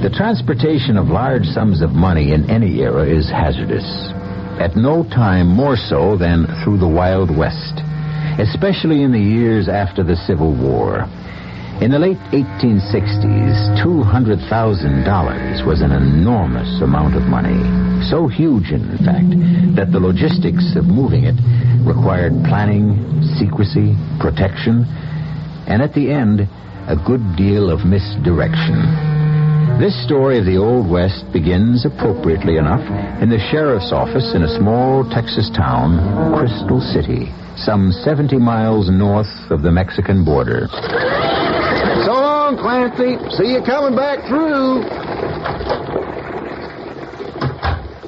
The transportation of large sums of money in any era is hazardous. At no time more so than through the Wild West, especially in the years after the Civil War. In the late 1860s, $200,000 was an enormous amount of money. So huge, in fact, that the logistics of moving it required planning, secrecy, protection, and at the end, a good deal of misdirection. This story of the Old West begins, appropriately enough, in the sheriff's office in a small Texas town, Crystal City, some 70 miles north of the Mexican border. So long, Clancy. See you coming back through.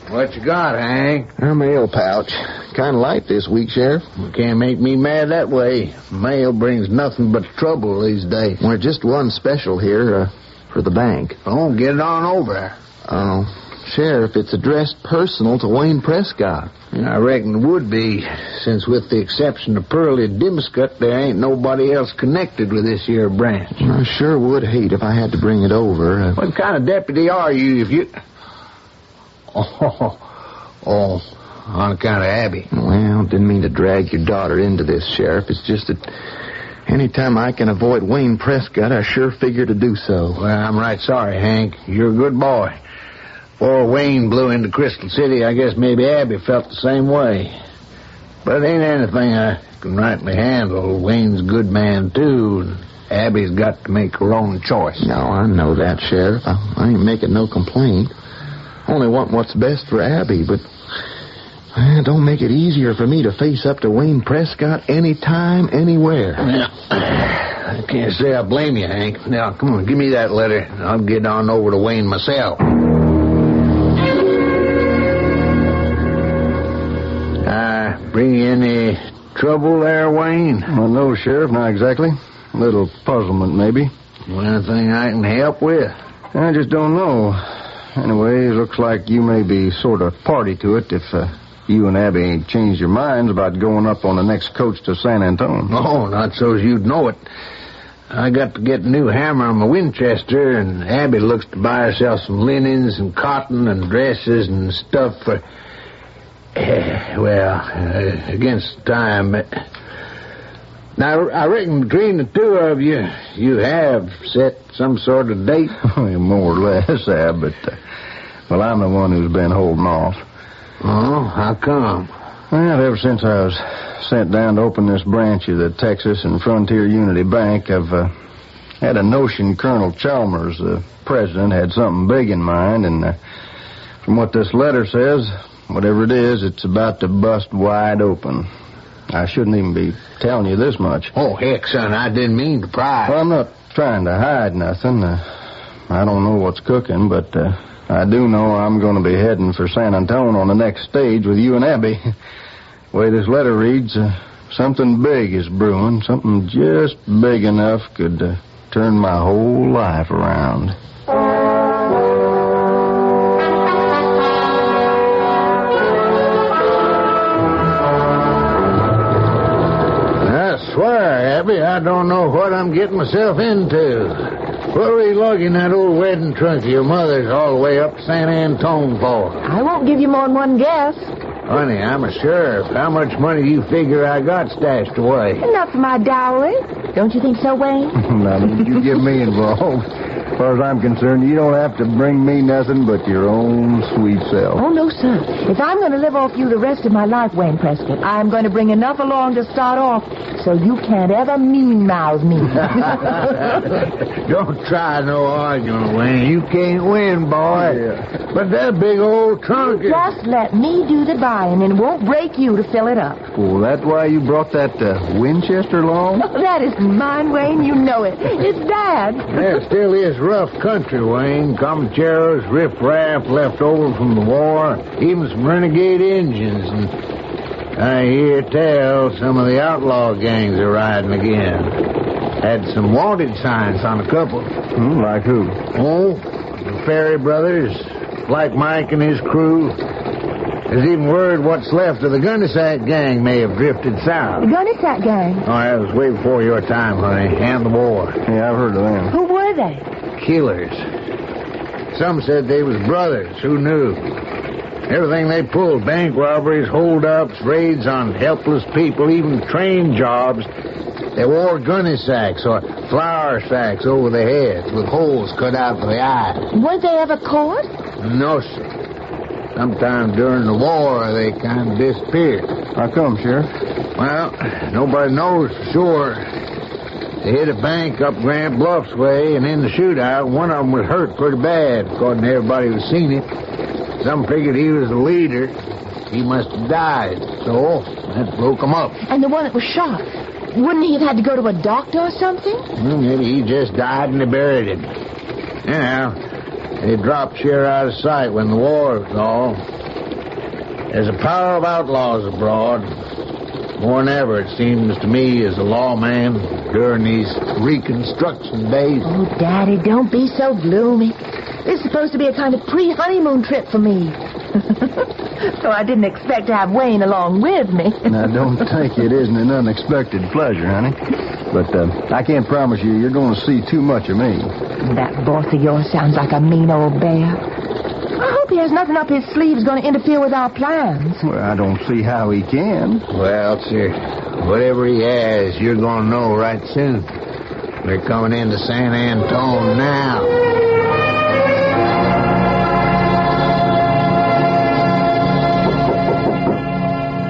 What you got, Hank? A mail pouch. Kind of light this week, Sheriff. You can't make me mad that way. Mail brings nothing but trouble these days. We're just one special here, for the bank. Oh, get it on over. Oh, Sheriff, it's addressed personal to Wayne Prescott. I reckon it would be, since with the exception of Pearlie Dimscut, there ain't nobody else connected with this here branch. I sure would hate if I had to bring it over. What kind of deputy are you if you... Oh, on account of Abby. Well, didn't mean to drag your daughter into this, Sheriff. It's just that... anytime I can avoid Wayne Prescott, I sure figure to do so. Well, I'm right sorry, Hank. You're a good boy. Before Wayne blew into Crystal City, I guess maybe Abby felt the same way. But it ain't anything I can rightly handle. Wayne's a good man, too, and Abby's got to make her own choice. No, I know that, Sheriff. I ain't making no complaint. Only want what's best for Abby, but... don't make it easier for me to face up to Wayne Prescott anytime, anywhere. Yeah. I can't say I blame you, Hank. Now, come on, give me that letter, and I'll get on over to Wayne myself. Bring you any trouble there, Wayne? Well, no, Sheriff, not exactly. A little puzzlement, maybe. Well, anything I can help with? I just don't know. Anyway, it looks like you may be sort of party to it if you and Abby ain't changed your minds about going up on the next coach to San Antonio. Oh, not so's you'd know it. I got to get a new hammer on my Winchester, and Abby looks to buy herself some linens and cotton and dresses and stuff for... against time. Now, I reckon between the two of you, you have set some sort of date. More or less, Ab, but... well, I'm the one who's been holding off. Oh, how come? Well, ever since I was sent down to open this branch of the Texas and Frontier Unity Bank, I've had a notion Colonel Chalmers, the president, had something big in mind, and from what this letter says, whatever it is, it's about to bust wide open. I shouldn't even be telling you this much. Oh, heck, son, I didn't mean to pry. Well, I'm not trying to hide nothing. I don't know what's cooking, but I do know I'm going to be heading for San Antonio on the next stage with you and Abby. The way this letter reads, something big is brewing. Something just big enough could turn my whole life around. I swear, Abby, I don't know what I'm getting myself into. What were you lugging that old wedding trunk of your mother's all the way up to San Antone for? I won't give you more than one guess. Honey, I'm a sheriff. How much money do you figure I got stashed away? Enough for my dowry. Don't you think so, Wayne? Now, don't you get me involved. As far as I'm concerned, you don't have to bring me nothing but your own sweet self. Oh, no, sir. If I'm going to live off you the rest of my life, Wayne Prescott, I'm going to bring enough along to start off so you can't ever mean-mouth me. Don't try no argument, Wayne. You can't win, boy. Yeah. But that big old trunk is... Just let me do the buying, and it won't break you to fill it up. Well, that's why you brought that Winchester along? That isn't mine, Wayne. You know it. It's Dad. There still is rough country, Wayne. Comancheros, riff-raff left over from the war, even some renegade Indians. And I hear tell some of the outlaw gangs are riding again. Had some wanted signs on a couple. Like who? Oh, the Ferry brothers, like Mike and his crew. There's even word what's left of the Gunnysack gang may have drifted south. The Gunnysack gang? Oh, that was way before your time, honey, and the war. Yeah, I've heard of them. Who were they? Killers. Some said they was brothers. Who knew? Everything they pulled, bank robberies, holdups, raids on helpless people, even train jobs. They wore gunny sacks or flour sacks over their heads with holes cut out for the eyes. Weren't they ever caught? No, sir. Sometime during the war, they kind of disappeared. How come, Sheriff? Well, nobody knows for sure. They hit a bank up Grant Bluffs way, and in the shootout, one of them was hurt pretty bad, according to everybody who's seen it. Some figured he was the leader. He must have died, so that broke him up. And the one that was shot, wouldn't he have had to go to a doctor or something? Well, maybe he just died and they buried him. Anyhow, they dropped sheer out of sight when the war was all. There's a power of outlaws abroad. More than ever, it seems to me, as a lawman during these Reconstruction days. Oh, Daddy, don't be so gloomy. This is supposed to be a kind of pre-honeymoon trip for me. So I didn't expect to have Wayne along with me. Now, don't think it isn't an unexpected pleasure, honey. But I can't promise you're going to see too much of me. That boss of yours sounds like a mean old bear. I hope he has nothing up his sleeves going to interfere with our plans. Well, I don't see how he can. Well, sir, whatever he has, you're going to know right soon. They're coming into San Antone now.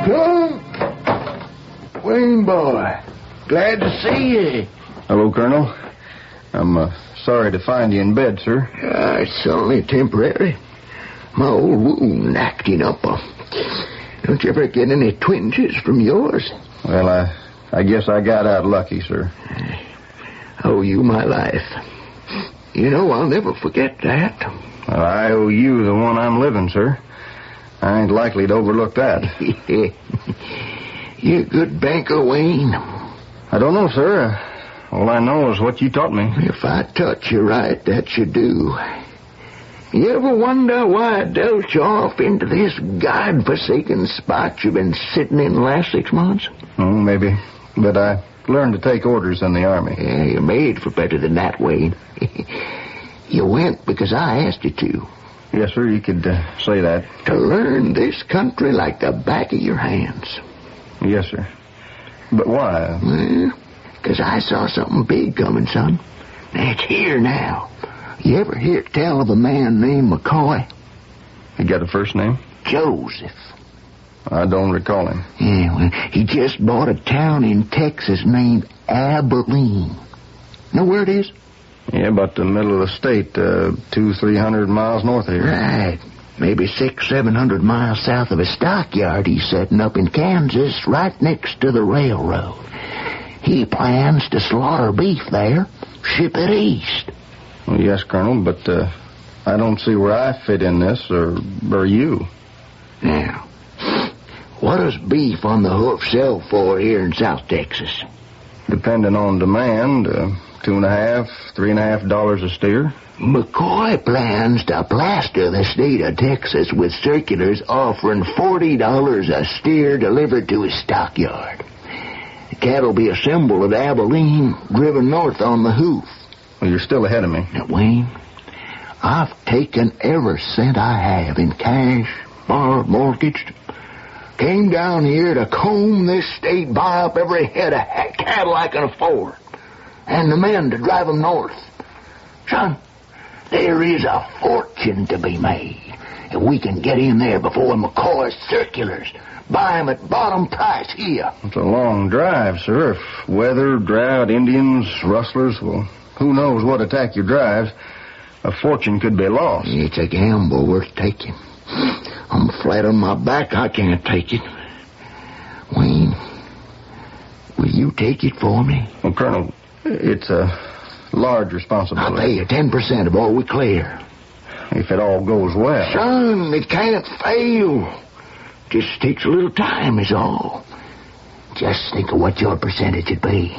Come, Wayne boy. Glad to see you. Hello, Colonel. I'm sorry to find you in bed, sir. It's only temporary. My old wound acting up. Don't you ever get any twinges from yours? Well, I guess I got out lucky, sir. I owe you my life. You know, I'll never forget that. Well, I owe you the one I'm living, sir. I ain't likely to overlook that. You a good banker, Wayne? I don't know, sir. All I know is what you taught me. If I taught you right, that you do. You ever wonder why I dealt you off into this God-forsaken spot you've been sitting in the last 6 months? Oh, maybe. But I learned to take orders in the Army. Yeah, you're made for better than that, Wayne. You went because I asked you to. Yes, sir, you could say that. To learn this country like the back of your hands. Yes, sir. But why? Well, because I saw something big coming, son. It's here now. You ever hear tell of a man named McCoy? He got a first name? Joseph. I don't recall him. Yeah, well, he just bought a town in Texas named Abilene. Know where it is? Yeah, about the middle of the state, 200-300 miles north of here. Right. Maybe 600-700 miles south of a stockyard he's setting up in Kansas, right next to the railroad. He plans to slaughter beef there, ship it east. Well, yes, Colonel, but I don't see where I fit in this, or you. Now, what does beef on the hoof sell for here in South Texas? Depending on demand, $2.50, $3.50 a steer. McCoy plans to plaster the state of Texas with circulars offering $40 a steer delivered to his stockyard. The cattle be assembled at Abilene, driven north on the hoof. Well, you're still ahead of me. Now, Wayne, I've taken every cent I have in cash, borrowed, mortgaged. Came down here to comb this state, buy up every head of cattle I can afford. And the men to drive them north. Son, there is a fortune to be made if we can get in there before McCoy's circulars. Buy them at bottom price here. It's a long drive, sir. If weather, drought, Indians, rustlers, well, who knows what attack your drives. A fortune could be lost. It's a gamble worth taking. I'm flat on my back. I can't take it. Wayne, will you take it for me? Well, Colonel, it's a large responsibility. I'll pay you 10% of all we clear. If it all goes well. Son, it can't fail. Just takes a little time is all. Just think of what your percentage would be.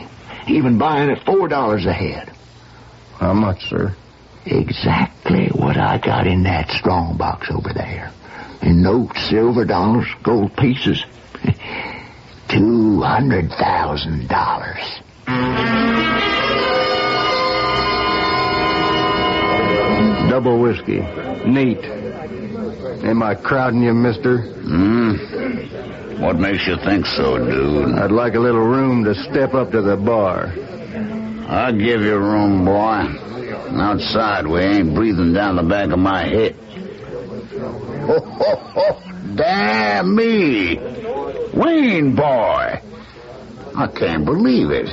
Even buying at $4 a head. How much, sir? Exactly what I got in that strong box over there. In notes, silver dollars, gold pieces. $200,000. Double whiskey. Neat. Am I crowding you, mister? What makes you think so, dude? I'd like a little room to step up to the bar. I'll give you room, boy. Outside, we ain't breathing down the back of my head. Damn me! Wayne, boy! I can't believe it.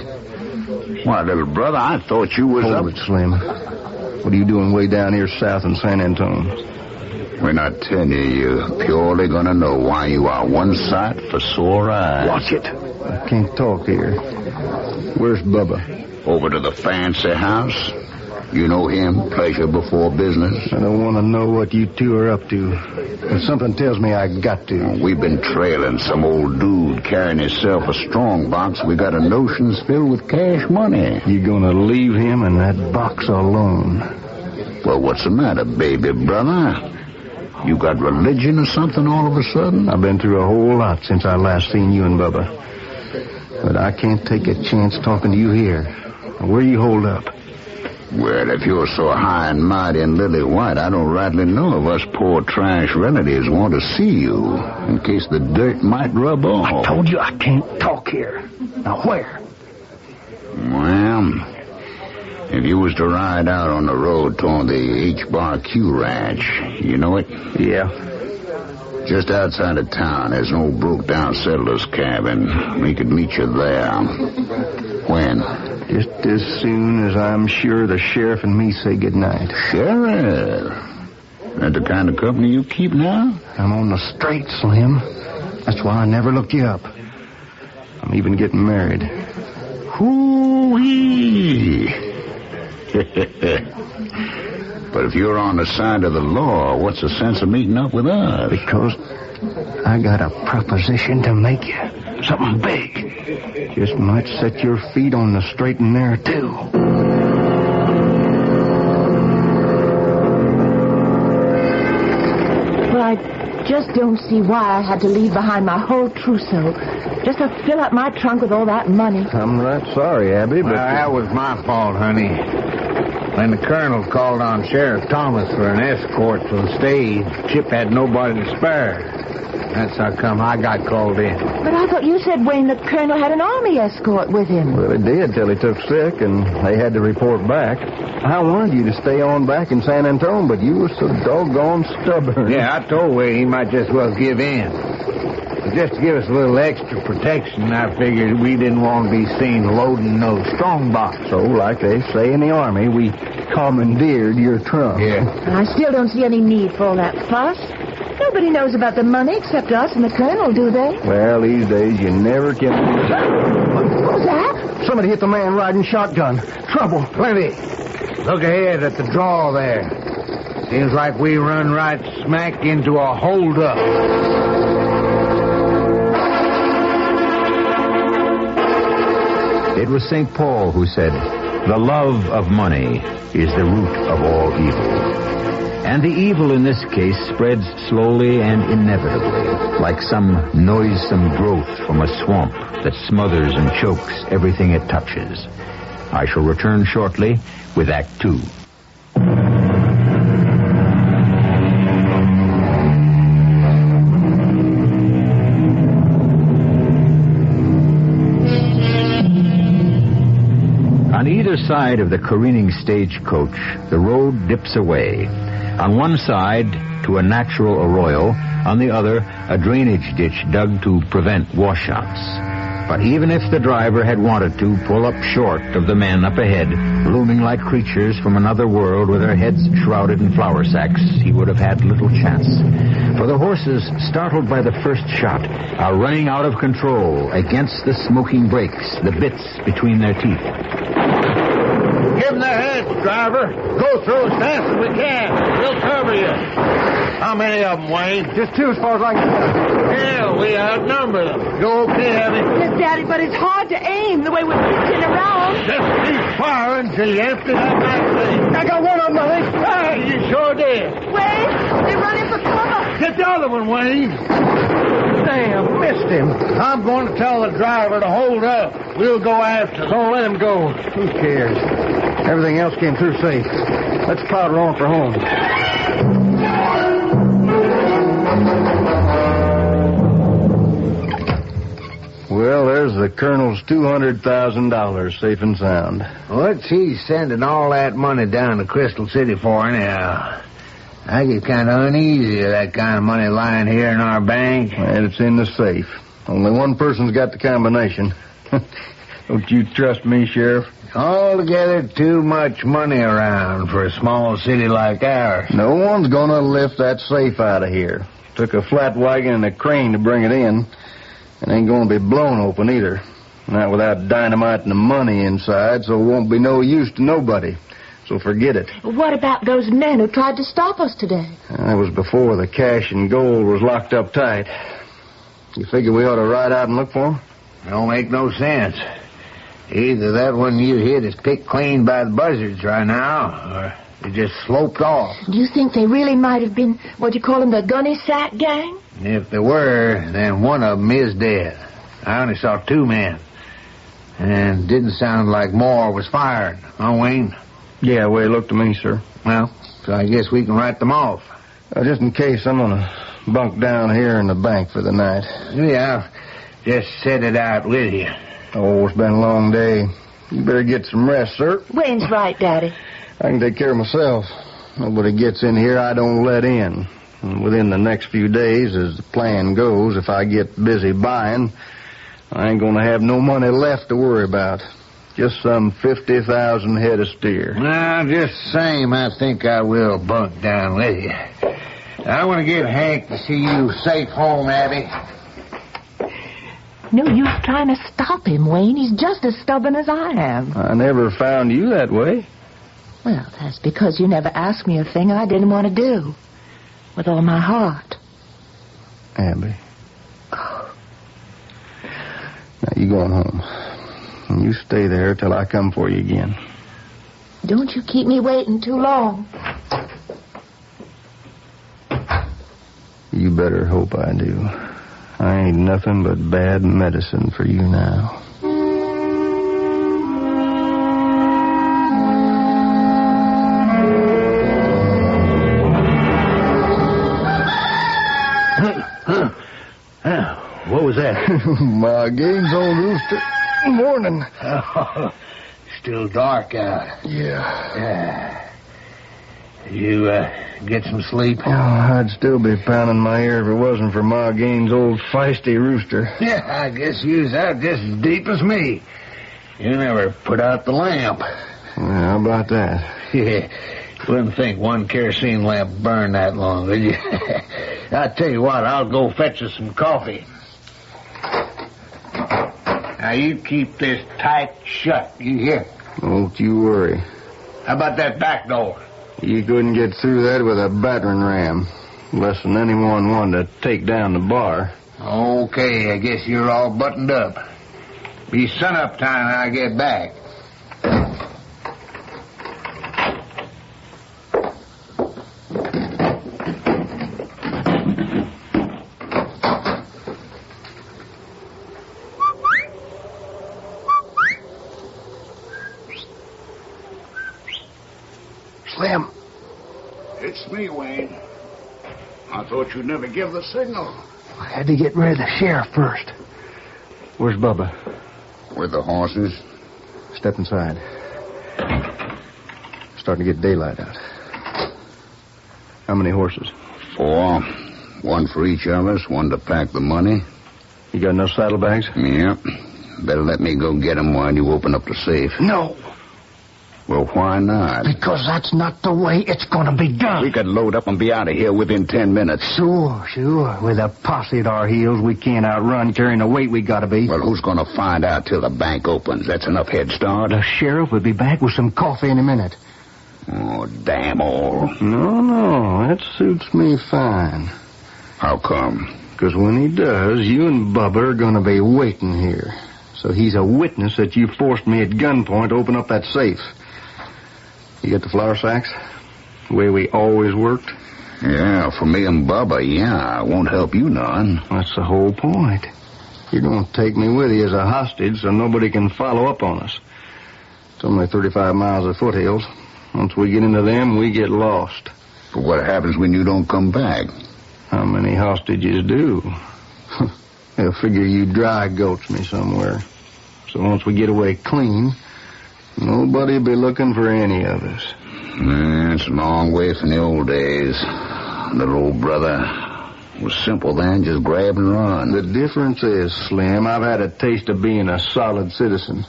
Why, little brother, I thought you was Hold it, Slim. What are you doing way down here south in San Antonio? When I tell you, you're purely gonna know why you are one sight for sore eyes. Watch it. I can't talk here. Where's Bubba? Over to the fancy house. You know him, pleasure before business. I don't want to know what you two are up to. But something tells me I got to. We've been trailing some old dude carrying himself a strong box. We got a notions filled with cash money. You gonna leave him in that box alone? Well, what's the matter, baby brother? You got religion or something all of a sudden? I've been through a whole lot since I last seen you and Bubba. But I can't take a chance talking to you here. Where you hold up? Well, if you're so high and mighty and lily white, I don't rightly know if us poor trash relatives want to see you, in case the dirt might rub off. I told you I can't talk here. Now, where? Well, if you was to ride out on the road toward the H-Bar-Q Ranch, you know it? Yeah. Just outside of town, there's an old broke-down settler's cabin. We could meet you there. When? Just as soon as I'm sure the sheriff and me say goodnight. Sheriff? That the kind of company you keep now? I'm on the straight, Slim. That's why I never looked you up. I'm even getting married. Hoo-wee! But if you're on the side of the law, what's the sense of meeting up with us? Because I got a proposition to make you. Something big. Just might set your feet on the straight and narrow, too. just don't see why I had to leave behind my whole trousseau just to fill up my trunk with all that money. I'm right sorry, Abby, but... Well, that was my fault, honey. When the colonel called on Sheriff Thomas for an escort to the stage, Chip had nobody to spare. That's how come I got called in. But I thought you said, Wayne, the colonel had an army escort with him. Well, he did till he took sick, and they had to report back. I wanted you to stay on back in San Antonio, but you were so doggone stubborn. Yeah, I told Wayne he might just well give in. But just to give us a little extra protection, I figured we didn't want to be seen loading no strong box. So, like they say in the Army, we commandeered your trunk. Yeah. I still don't see any need for all that fuss. Nobody knows about the money except us and the colonel, do they? Well, these days you never can... What was that? Somebody hit the man riding shotgun. Trouble. Plenty. Look ahead at the draw there. Seems like we run right smack into a holdup. It was St. Paul who said, "The love of money is the root of all evil." And the evil in this case spreads slowly and inevitably, like some noisome growth from a swamp that smothers and chokes everything it touches. I shall return shortly with Act 2. On either side of the careening stagecoach, the road dips away. On one side, to a natural arroyo. On the other, a drainage ditch dug to prevent washouts. But even if the driver had wanted to pull up short of the men up ahead, looming like creatures from another world with their heads shrouded in flour sacks, he would have had little chance. For the horses, startled by the first shot, are running out of control against the smoking brakes, the bits between their teeth. Give them their heads, driver. Go through as fast as we can. We'll cover you. How many of them, Wayne? Just 2 as far as I can tell. Hell, we outnumber them. You okay, Abby? Yes, Daddy, but it's hard to aim the way we're pitching around. Just keep firing till you empty that magazine. I got one of them, I think. Hey, you sure did. Wayne, they're running for cover. Get the other one, Wayne. Damn, missed him. I'm going to tell the driver to hold up. We'll go after. Don't let him go. Who cares? Everything else came through safe. Let's powder on for home. Well, there's the Colonel's $200,000 safe and sound. What's he sending all that money down to Crystal City for anyhow? I get kind of uneasy with that kind of money lying here in our bank. And it's in the safe. Only one person's got the combination. Don't you trust me, Sheriff? Altogether too much money around for a small city like ours. No one's gonna lift that safe out of here. Took a flat wagon and a crane to bring it in. It ain't gonna be blown open either. Not without dynamite and the money inside, so it won't be no use to nobody. So forget it. What about those men who tried to stop us today? That was before the cash and gold was locked up tight. You figure we ought to ride out and look for them? Don't make no sense. Either that one you hit is picked clean by the buzzards right now, or they just sloped off. Do you think they really might have been, what you call them, the gunny sack gang? If they were, then one of them is dead. I only saw 2 men. And didn't sound like more was fired, huh, Wayne? Yeah, way it looked to me, sir. Well, so I guess we can write them off. Just in case, I'm gonna bunk down here in the bank for the night. Yeah, just set it out with you. Oh, it's been a long day. You better get some rest, sir. Wayne's right, Daddy. I can take care of myself. Nobody gets in here I don't let in. And within the next few days, as the plan goes, if I get busy buying, I ain't gonna have no money left to worry about. Just some 50,000 head of steer. Well, just the same, I think I will bunk down with you. I want to get Hank to see you safe home, Abby. No use trying to stop him, Wayne. He's just as stubborn as I am. I never found you that way. Well, that's because you never asked me a thing I didn't want to do. With all my heart. Abby. Oh. Now, you going home. And you stay there till I come for you again. Don't you keep me waiting too long. You you better hope I do. I ain't nothing but bad medicine for you now. What was that? My game's on, Rooster. Morning. Oh, still dark out. Yeah. You get some sleep? Oh, I'd still be pounding my ear if it wasn't for Ma Gaines' old feisty rooster. Yeah, I guess you's out just as deep as me. You never put out the lamp. Well, how about that? Yeah, wouldn't think one kerosene lamp burned that long, would you? I tell you what, I'll go fetch us some coffee. Now, you keep this tight shut, you hear? Don't you worry. How about that back door? You couldn't get through that with a battering ram. Less than anyone wanted to take down the bar. Okay, I guess you're all buttoned up. Be sunup time when I get back. Slim. It's me, Wayne. I thought you'd never give the signal. I had to get rid of the sheriff first. Where's Bubba? With the horses? Step inside. Starting to get daylight out. How many horses? 4. One for each of us, one to pack the money. You got enough saddlebags? Yep. Better let me go get them while you open up the safe. No. Well, why not? Because that's not the way it's going to be done. We could load up and be out of here within 10 minutes. Sure. With a posse at our heels, we can't outrun carrying the weight we got to be. Well, who's going to find out till the bank opens? That's enough head start. The sheriff will be back with some coffee in a minute. Oh, damn all. No, that suits me fine. How come? Because when he does, you and Bubba are going to be waiting here. So he's a witness that you forced me at gunpoint to open up that safe. You get the flour sacks? The way we always worked? Yeah, for me and Bubba, yeah. It won't help you none. That's the whole point. You're going to take me with you as a hostage so nobody can follow up on us. It's only 35 miles of foothills. Once we get into them, we get lost. But what happens when you don't come back? How many hostages do? They'll figure you dry gulch me somewhere. So once we get away clean, nobody'll be looking for any of us. It's a long way from the old days. Little old brother was simple then, just grab and run. The difference is, Slim, I've had a taste of being a solid citizen.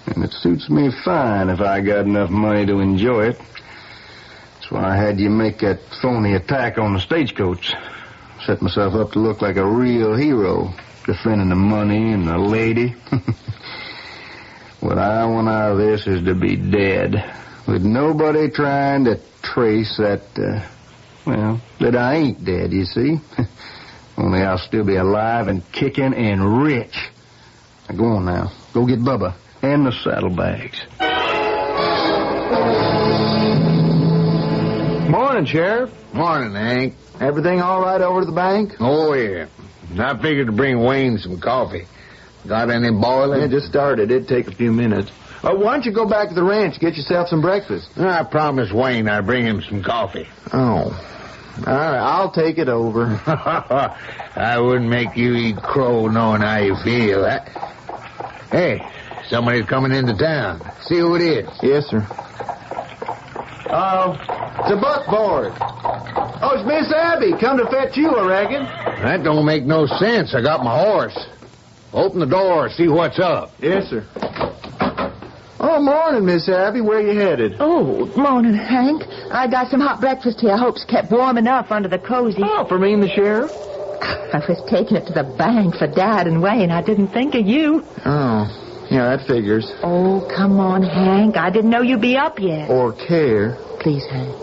And it suits me fine if I got enough money to enjoy it. That's why I had you make that phony attack on the stagecoach. Set myself up to look like a real hero, defending the money and the lady. What I want out of this is to be dead, with nobody trying to trace that, that I ain't dead, you see. Only I'll still be alive and kicking and rich. Now, go on now. Go get Bubba and the saddlebags. Morning, Sheriff. Morning, Hank. Everything all right over to the bank? Oh, yeah. I figured to bring Wayne some coffee. Got any boiling? Yeah, just started. It'd take a few minutes. Why don't you go back to the ranch, get yourself some breakfast? I promised Wayne I'd bring him some coffee. Oh. All right, I'll take it over. I wouldn't make you eat crow knowing how you feel. Hey, somebody's coming into town. See who it is. Yes, sir. It's a buckboard. Oh, it's Miss Abby. Come to fetch you, I reckon. That don't make no sense. I got my horse. Open the door, see what's up. Yes, sir. Oh, morning, Miss Abby. Where you headed? Oh, morning, Hank. I got some hot breakfast here. I hope it's kept warm enough under the cozy. Oh, for me and the sheriff? I was taking it to the bank for Dad and Wayne. I didn't think of you. Oh, yeah, that figures. Oh, come on, Hank. I didn't know you'd be up yet. Or care. Please, Hank.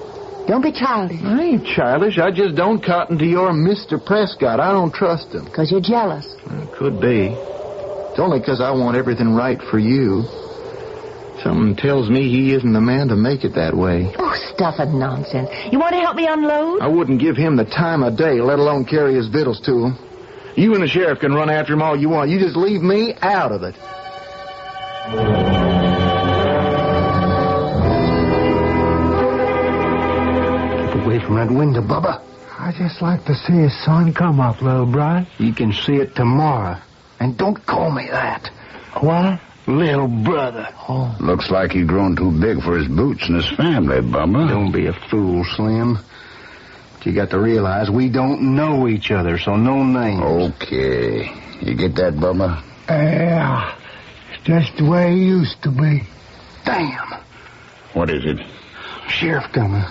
Don't be childish. I ain't childish. I just don't cotton to your Mr. Prescott. I don't trust him. Because you're jealous. It could be. It's only because I want everything right for you. Something tells me he isn't the man to make it that way. Oh, stuff and nonsense. You want to help me unload? I wouldn't give him the time of day, let alone carry his victuals to him. You and the sheriff can run after him all you want. You just leave me out of it. Keep away from that window, Bubba. I just like to see his sun come up, little brother. You can see it tomorrow. And don't call me that. What? Little brother. Oh. Looks like he's grown too big for his boots and his family, Bubba. Don't be a fool, Slim. But you got to realize we don't know each other, so no names. Okay. You get that, Bubba? Yeah. It's just the way it used to be. Damn. What is it? Sheriff coming.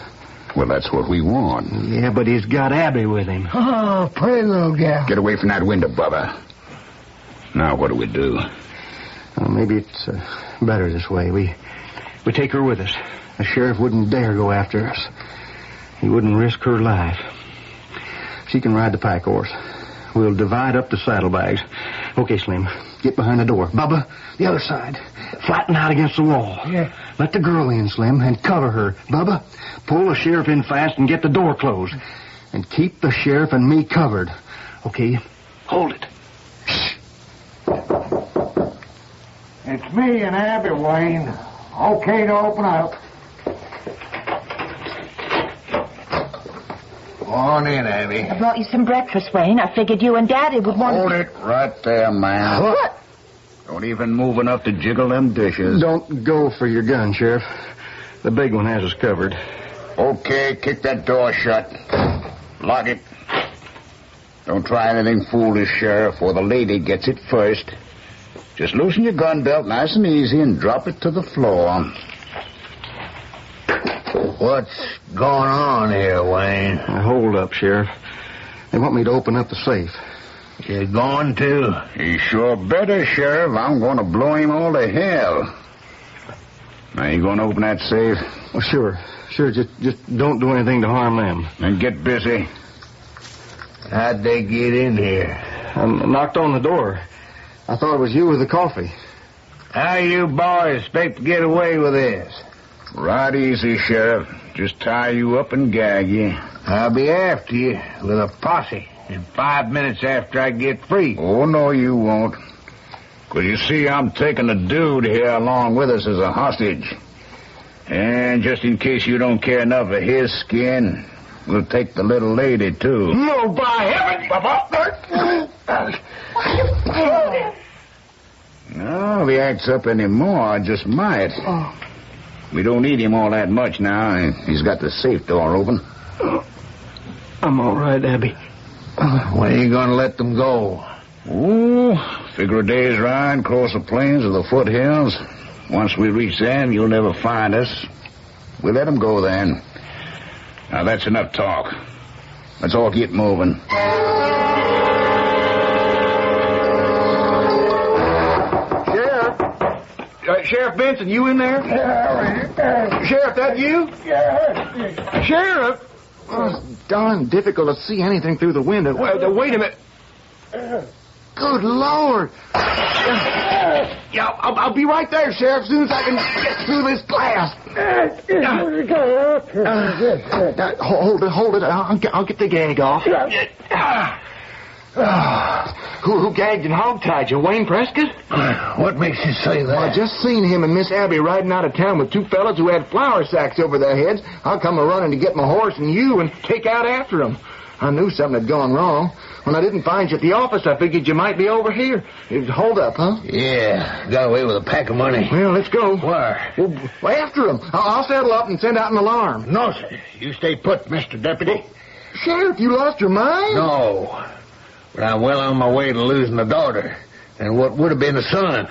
Well, that's what we want. Yeah, but he's got Abby with him. Oh, pretty little gal. Get away from that window, Bubba. Now, what do we do? Well, maybe it's better this way. We take her with us. The sheriff wouldn't dare go after us. He wouldn't risk her life. She can ride the pack horse. We'll divide up the saddlebags. Okay, Slim, get behind the door. Bubba, the other side. Flatten out against the wall. Yeah. Let the girl in, Slim, and cover her. Bubba, pull the sheriff in fast and get the door closed. And keep the sheriff and me covered. Okay, hold it. Shh. It's me and Abby, Wayne. Okay to open up. Come on in, Abby. I brought you some breakfast, Wayne. I figured you and Daddy would want Hold it right there, man. What? Don't even move enough to jiggle them dishes. Don't go for your gun, Sheriff. The big one has us covered. Okay, kick that door shut. Lock it. Don't try anything foolish, Sheriff, or the lady gets it first. Just loosen your gun belt nice and easy and drop it to the floor. What's going on here, Wayne? Hold up, Sheriff. They want me to open up the safe. You going to? You sure better, Sheriff. I'm going to blow him all to hell. Now, you going to open that safe? Well, sure. Just don't do anything to harm them. Then get busy. How'd they get in here? I knocked on the door. I thought it was you with the coffee. How you boys expect to get away with this? Right easy, Sheriff. Just tie you up and gag you. I'll be after you with a posse in 5 minutes after I get free. Oh, no, you won't. 'Cause you see, I'm taking a dude here along with us as a hostage. And just in case you don't care enough of his skin, we'll take the little lady, too. No, by heaven! No, if he acts up anymore, I just might. Oh. We don't need him all that much now. He's got the safe door open. I'm all right, Abby. When are you going to let them go? Oh, figure a day's ride across the plains of the foothills. Once we reach them, you'll never find us. We'll let them go then. Now, that's enough talk. Let's all get moving. Sheriff Benson, you in there? Sheriff, that you? Sheriff? Oh, it's darn difficult to see anything through the window. Wait a minute. Good Lord. Yeah, I'll be right there, Sheriff, as soon as I can get through this glass. Hold it. I'll get the gag off. Who gagged and hogtied you, Wayne Prescott? What makes you say that? I just seen him and Miss Abby riding out of town with two fellas who had flour sacks over their heads. I'll come a-running to get my horse and you and take out after them. I knew something had gone wrong. When I didn't find you at the office, I figured you might be over here. Hold up, huh? Yeah, got away with a pack of money. Well, let's go. Where? Well, after them. I'll settle up and send out an alarm. No, sir. You stay put, Mr. Deputy. Sheriff, you lost your mind? No. But I'm well on my way to losing a daughter and what would have been a son.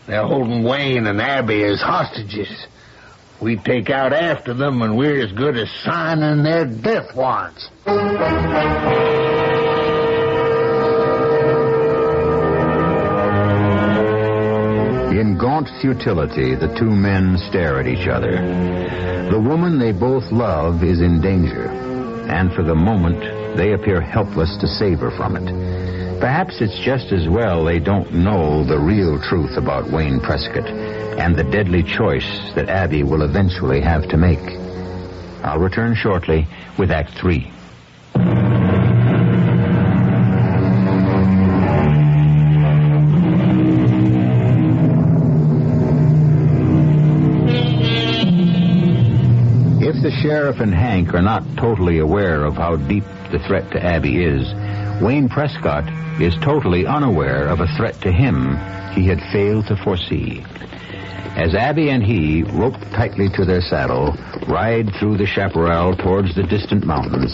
They're holding Wayne and Abby as hostages. We take out after them, and we're as good as signing their death warrants. In gaunt futility, the two men stare at each other. The woman they both love is in danger, and for the moment, they appear helpless to save her from it. Perhaps it's just as well they don't know the real truth about Wayne Prescott and the deadly choice that Abby will eventually have to make. I'll return shortly with Act 3. If the sheriff and Hank are not totally aware of how deep the threat to Abby is, Wayne Prescott is totally unaware of a threat to him he had failed to foresee. As Abby and he, roped tightly to their saddle, ride through the chaparral towards the distant mountains,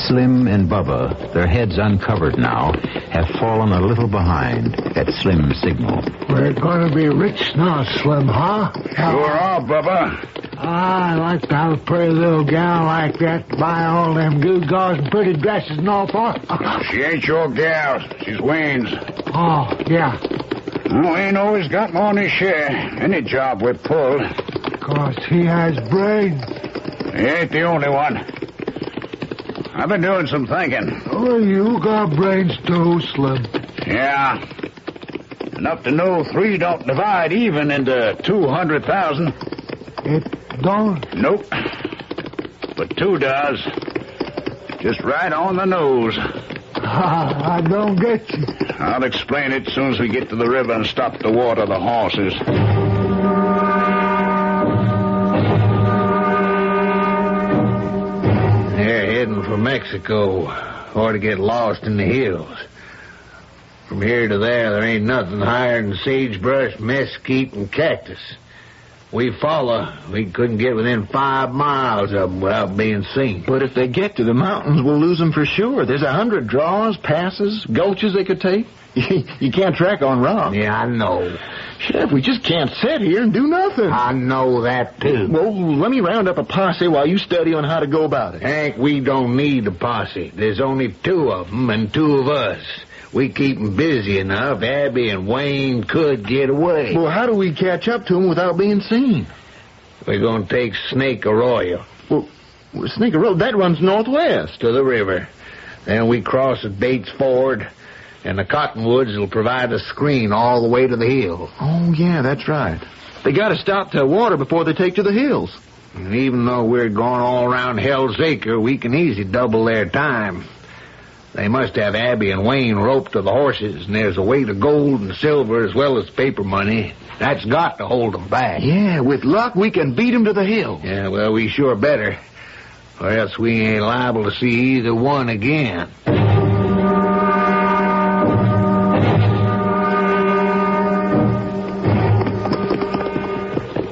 Slim and Bubba, their heads uncovered now, have fallen a little behind at Slim's signal. We're going to be rich now, Slim, huh? Sure are, Bubba. I'd like to have a pretty little gal like that to buy all them gewgaws and pretty dresses and all for. She ain't your gal. She's Wayne's. Oh, yeah. Wayne always got more than his share. Any job we pull. 'Cause he has brains. He ain't the only one. I've been doing some thinking. Oh, you got brains too, Slim. Yeah. Enough to know 3 don't divide even into 200,000. It don't? Nope. But 2 does. Just right on the nose. I don't get you. I'll explain it as soon as we get to the river and stop to water the horses. They're heading for Mexico, or to get lost in the hills. From here to there ain't nothing higher than sagebrush, mesquite, and cactus. We follow, we couldn't get within 5 miles of them without being seen. But if they get to the mountains, we'll lose them for sure. There's 100 draws, passes, gulches they could take. You can't track on rock. Yeah, I know. Sheriff, we just can't sit here and do nothing. I know that, too. Well, let me round up a posse while you study on how to go about it. Hank, we don't need a posse. There's only 2 of them and 2 of us. We keep them busy enough, Abby and Wayne could get away. Well, how do we catch up to them without being seen? We're going to take Snake Arroyo. Well, Snake Arroyo, that runs northwest. To the river. Then we cross at Bates Ford, and the cottonwoods will provide a screen all the way to the hill. Oh, yeah, that's right. They got to stop to water before they take to the hills. And even though we're going all around Hell's Acre, we can easily double their time. They must have Abby and Wayne roped to the horses, and there's a weight of gold and silver as well as paper money. That's got to hold them back. Yeah, with luck, we can beat them to the hill. Yeah, well, we sure better, or else we ain't liable to see either one again.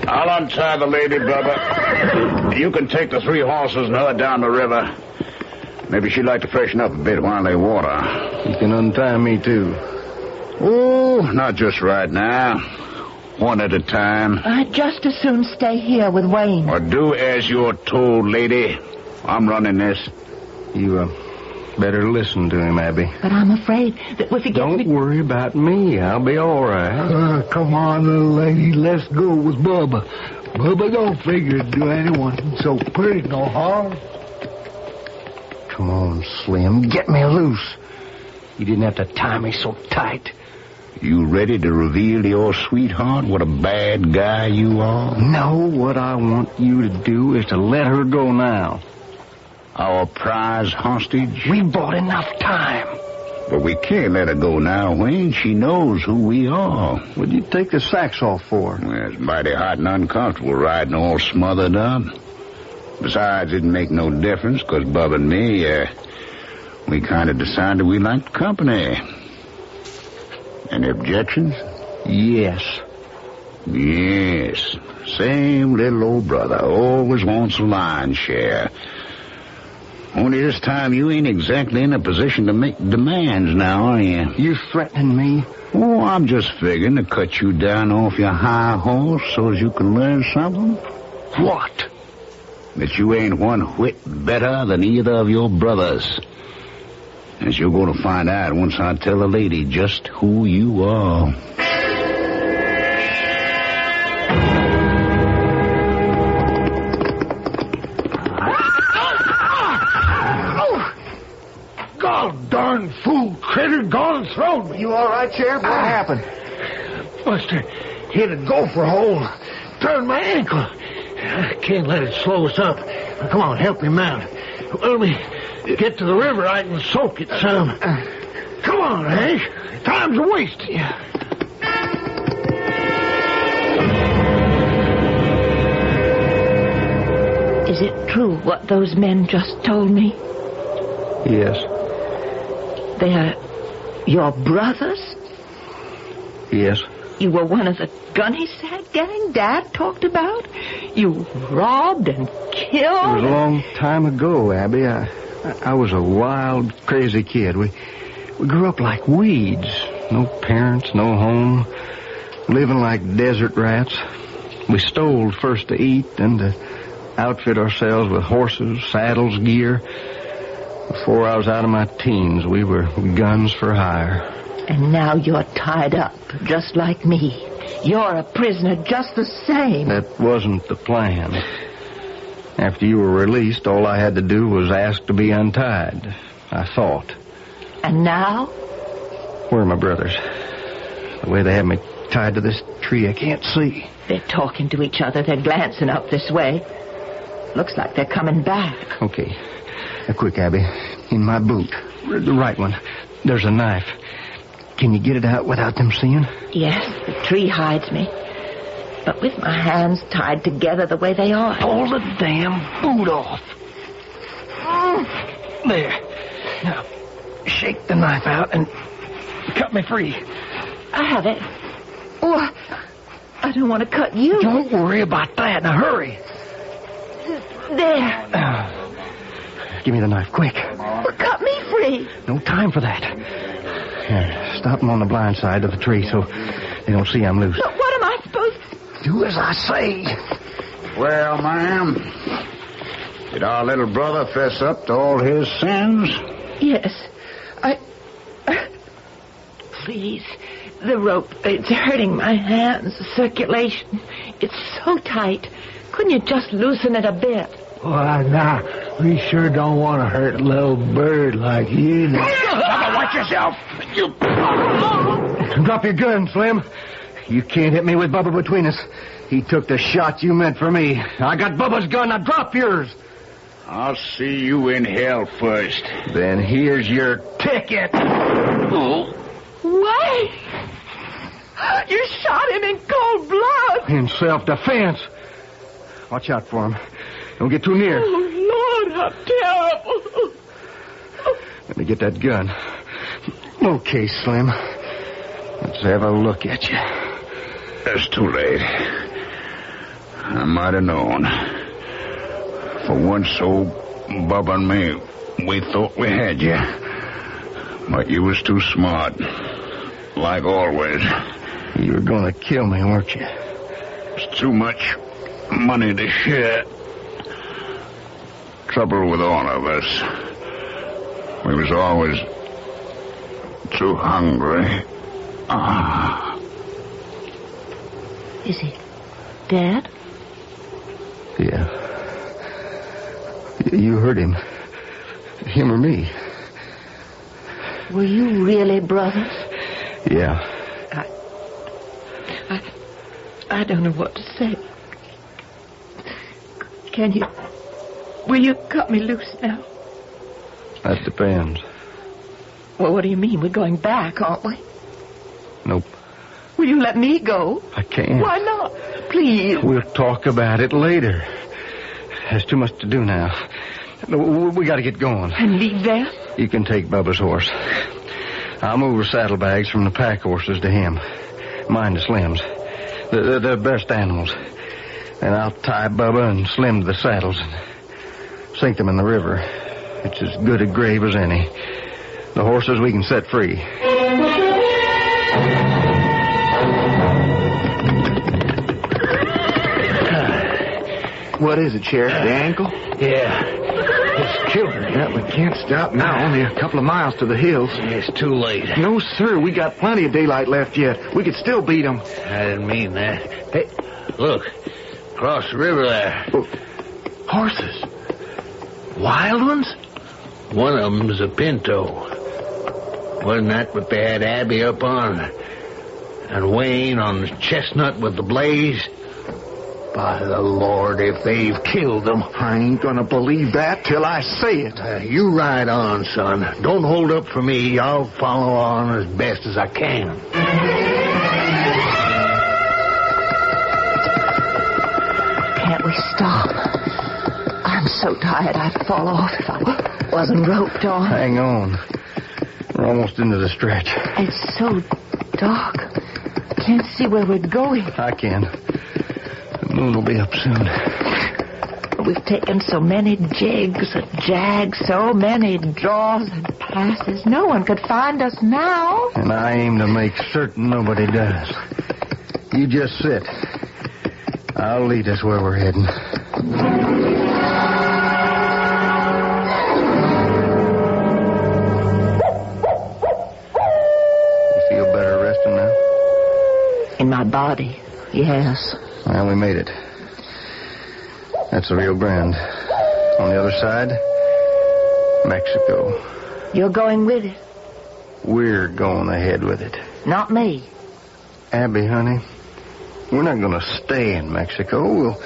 I'll untie the lady, Bubba. You can take the 3 horses and her down the river. Maybe she'd like to freshen up a bit while they water. You can untie me, too. Oh, not just right now. One at a time. I'd just as soon stay here with Wayne. Or do as you're told, lady. I'm running this. You, better listen to him, Abby. But I'm afraid that if he gets Don't worry about me. I'll be all right. Come on, little lady. Let's go with Bubba. Bubba don't figure to do anyone so pretty no harm. Come on, Slim. Get me loose. You didn't have to tie me so tight. You ready to reveal to your sweetheart what a bad guy you are? No, what I want you to do is to let her go now. Our prize hostage? We bought enough time. But we can't let her go now, Wayne. She knows who we are. What'd you take the sacks off for? Well, it's mighty hot and uncomfortable riding all smothered up. Besides, it didn't make no difference, because Bubba and me, we kind of decided we liked company. Any objections? Yes. Yes. Same little old brother. Always wants a lion's share. Only this time you ain't exactly in a position to make demands now, are you? You threatening me? Oh, I'm just figuring to cut you down off your high horse so as you can learn something. What? That you ain't one whit better than either of your brothers. As you're going to find out once I tell a lady just who you are. God darn darn fool critter gone and thrown me. You all right, Sheriff? What happened? Must have hit a gopher hole. Turned my ankle. I can't let it slow us up. Now, come on, help me mount. Let me get to the river. I can soak it some. Come on, Hank. Time's a wasting. Is it true what those men just told me? Yes. They are your brothers? Yes. You were one of the Gunny Sack gang Dad talked about? You robbed and killed? It was a long time ago, Abby. I was a wild, crazy kid. We grew up like weeds. No parents, no home. Living like desert rats. We stole first to eat, then to outfit ourselves with horses, saddles, gear. Before I was out of my teens, we were guns for hire. And now you're tied up, just like me. You're a prisoner just the same. That wasn't the plan. After you were released, all I had to do was ask to be untied. I thought. And now? Where are my brothers? The way they have me tied to this tree, I can't see. They're talking to each other. They're glancing up this way. Looks like they're coming back. Okay. Now, quick, Abby. In my boot. The right one. There's a knife. Can you get it out without them seeing? Yes, the tree hides me. But with my hands tied together the way they are. Pull the damn boot off. There. Now, shake the knife out and cut me free. I have it. Oh, I don't want to cut you. Don't worry about that. Now, hurry. There. Give me the knife, quick. Well, cut me free. No time for that. Here, stop them on the blind side of the tree so they don't see I'm loose. But what am I supposed to do? As I say. Well, ma'am, did our little brother fess up to all his sins? Yes. Please. The rope, it's hurting my hands. The circulation, it's so tight. Couldn't you just loosen it a bit? Well, now, we sure don't want to hurt a little bird like you. Watch yourself. Drop your gun, Slim. You can't hit me with Bubba between us. He took the shot you meant for me. I got Bubba's gun. Now drop yours. I'll see you in hell first. Then here's your ticket. Oh. Wait! You shot him in cold blood. In self-defense. Watch out for him. Don't get too near. Oh, Lord, how terrible. Let me get that gun. Okay, Slim. Let's have a look at you. It's too late. I might have known. For once, old Bubba and me, we thought we had you. But you was too smart. Like always. You were going to kill me, weren't you? It's too much money to share. Trouble with all of us. We was always too hungry. Is he dead? Yeah. You heard him. Him or me. Were you really brothers? Yeah. I don't know what to say. Can you... Will you cut me loose now? That depends. Well, what do you mean? We're going back, aren't we? Nope. Will you let me go? I can't. Why not? Please. We'll talk about it later. There's too much to do now. We got to get going. And leave there? You can take Bubba's horse. I'll move the saddlebags from the pack horses to him. Mine to Slim's. They're the best animals. And I'll tie Bubba and Slim to the saddles and sink them in the river. It's as good a grave as any. The horses we can set free. What is it, Sheriff? The ankle? Yeah. It's killed her. Yeah, we can't stop now. Only a couple of miles to the hills. It's too late. No, sir. We got plenty of daylight left yet. We could still beat them. I didn't mean that. Hey, look. Across the river there. Oh, horses. Wild ones? One of them's a pinto. Wasn't that what they had Abby up on? And Wayne on the chestnut with the blaze? By the Lord, if they've killed them... I ain't gonna believe that till I see it. You ride on, son. Don't hold up for me. I'll follow on as best as I can. Can't we stop? I'm so tired I'd fall off if I wasn't roped on. Hang on. We're almost into the stretch. It's so dark. Can't see where we're going. I can. The moon will be up soon. We've taken so many jigs and jags, so many draws and passes. No one could find us now. And I aim to make certain nobody does. You just sit. I'll lead us where we're heading. You feel better resting now? In my body, yes. Well, we made it. That's the Rio Grande. On the other side, Mexico. You're going with it? We're going ahead with it. Not me. Abby, honey, we're not going to stay in Mexico. We'll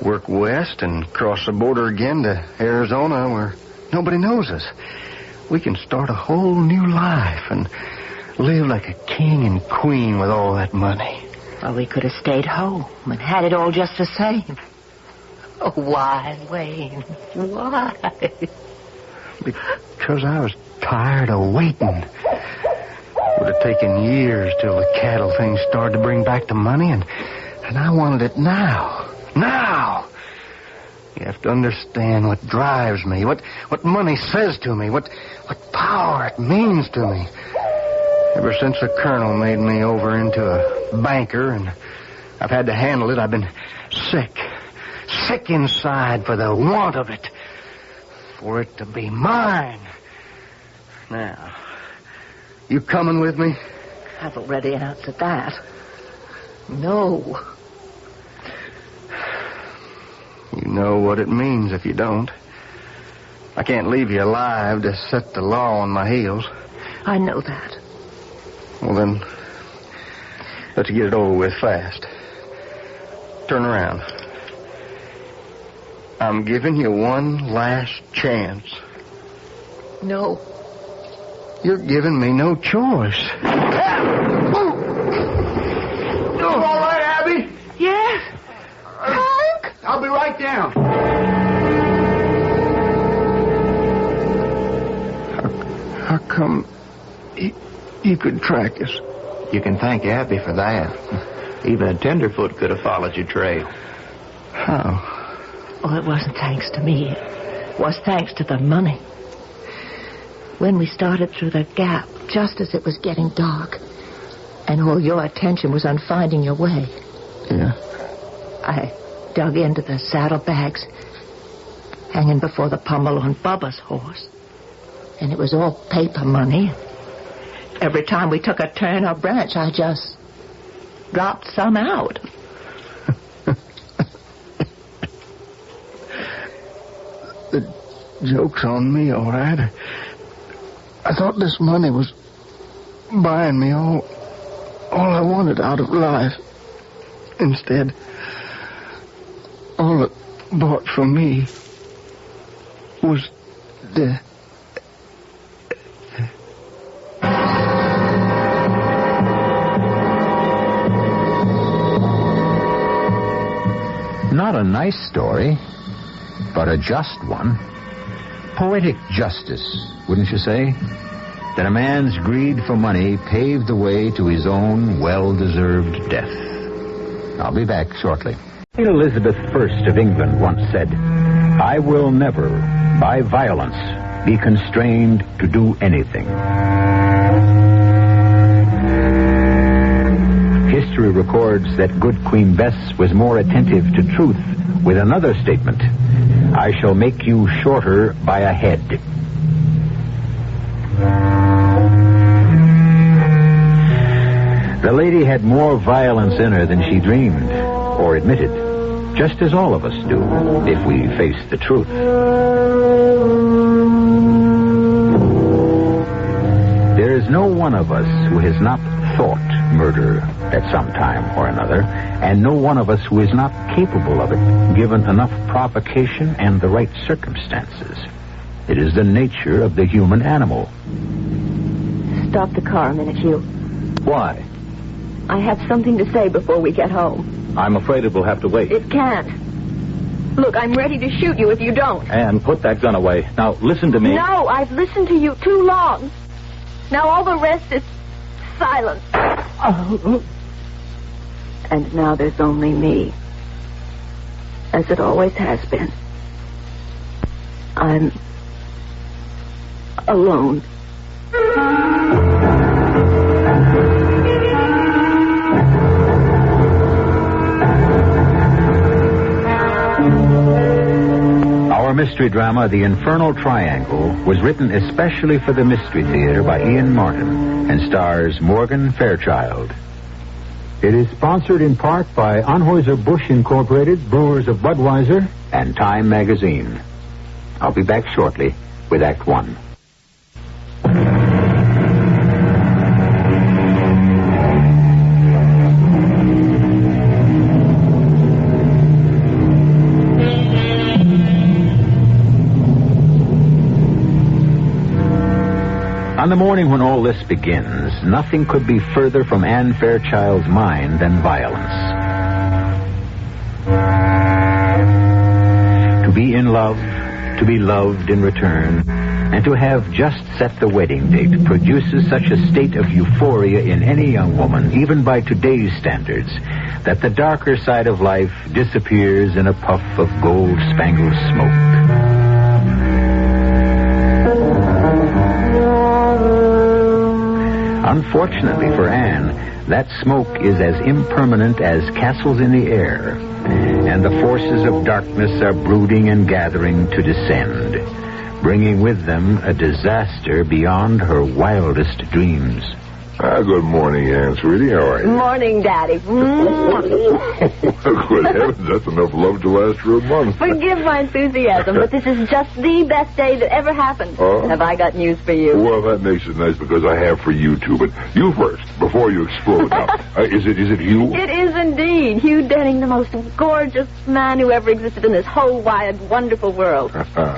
work west and cross the border again to Arizona where nobody knows us. We can start a whole new life and live like a king and queen with all that money. Well, we could have stayed home and had it all just the same. Oh, why, Wayne? Why? Because I was tired of waiting. It would have taken years till the cattle thing started to bring back the money, and I wanted it now. Now! You have to understand what drives me, what money says to me, what power it means to me. Ever since the colonel made me over into a banker, and I've had to handle it, I've been sick inside for the want of it, for it to be mine. Now, you coming with me? I've already answered that. No. You know what it means if you don't. I can't leave you alive to set the law on my heels. I know that. Well, then, let's get it over with fast. Turn around. I'm giving you one last chance. No. You're giving me no choice. You all right, Abby? Yes. Hank? I'll be right down. How come you could track us? You can thank Abby for that. Even a tenderfoot could have followed your trail. How? Oh, it wasn't thanks to me. It was thanks to the money. When we started through the gap, just as it was getting dark, and all your attention was on finding your way. Yeah? I dug into the saddlebags hanging before the pommel on Bubba's horse. And it was all paper money. Every time we took a turn or branch, I just dropped some out. The joke's on me, all right. I thought this money was buying me all I wanted out of life. Instead, all it bought from me was death. Not a nice story, but a just one. Poetic justice, wouldn't you say? That a man's greed for money paved the way to his own well-deserved death. I'll be back shortly. Queen Elizabeth I of England once said, "I will never, by violence, be constrained to do anything." History records that good Queen Bess was more attentive to truth with another statement, "I shall make you shorter by a head." The lady had more violence in her than she dreamed or admitted, just as all of us do if we face the truth. There is no one of us who has not thought murder at some time or another, and no one of us who is not capable of it, given enough provocation and the right circumstances. It is the nature of the human animal. Stop the car a minute, Hugh. Why? I have something to say before we get home. I'm afraid it will have to wait. It can't. Look, I'm ready to shoot you if you don't. Anne, put that gun away. Now, listen to me. No, I've listened to you too long. Now all the rest is silence. Oh. And now there's only me. As it always has been. I'm alone. Our mystery drama, The Infernal Triangle, was written especially for the Mystery Theater by Ian Martin and stars Morgan Fairchild. It is sponsored in part by Anheuser-Busch Incorporated, Brewers of Budweiser, and Time Magazine. I'll be back shortly with Act One. On the morning when all this begins, nothing could be further from Anne Fairchild's mind than violence. To be in love, to be loved in return, and to have just set the wedding date produces such a state of euphoria in any young woman, even by today's standards, that the darker side of life disappears in a puff of gold-spangled smoke. Unfortunately for Anne, that smoke is as impermanent as castles in the air, and the forces of darkness are brooding and gathering to descend, bringing with them a disaster beyond her wildest dreams. Good morning, Anne, sweetie. How are you? Morning, Daddy. Good heavens, that's enough love to last for a month. Forgive my enthusiasm, but this is just the best day that ever happened. Have I got news for you? Well, that makes it nice because I have for you, too. But you first, before you explode. Now, is it Hugh? It is indeed. Hugh Denning, the most gorgeous man who ever existed in this whole wide, wonderful world.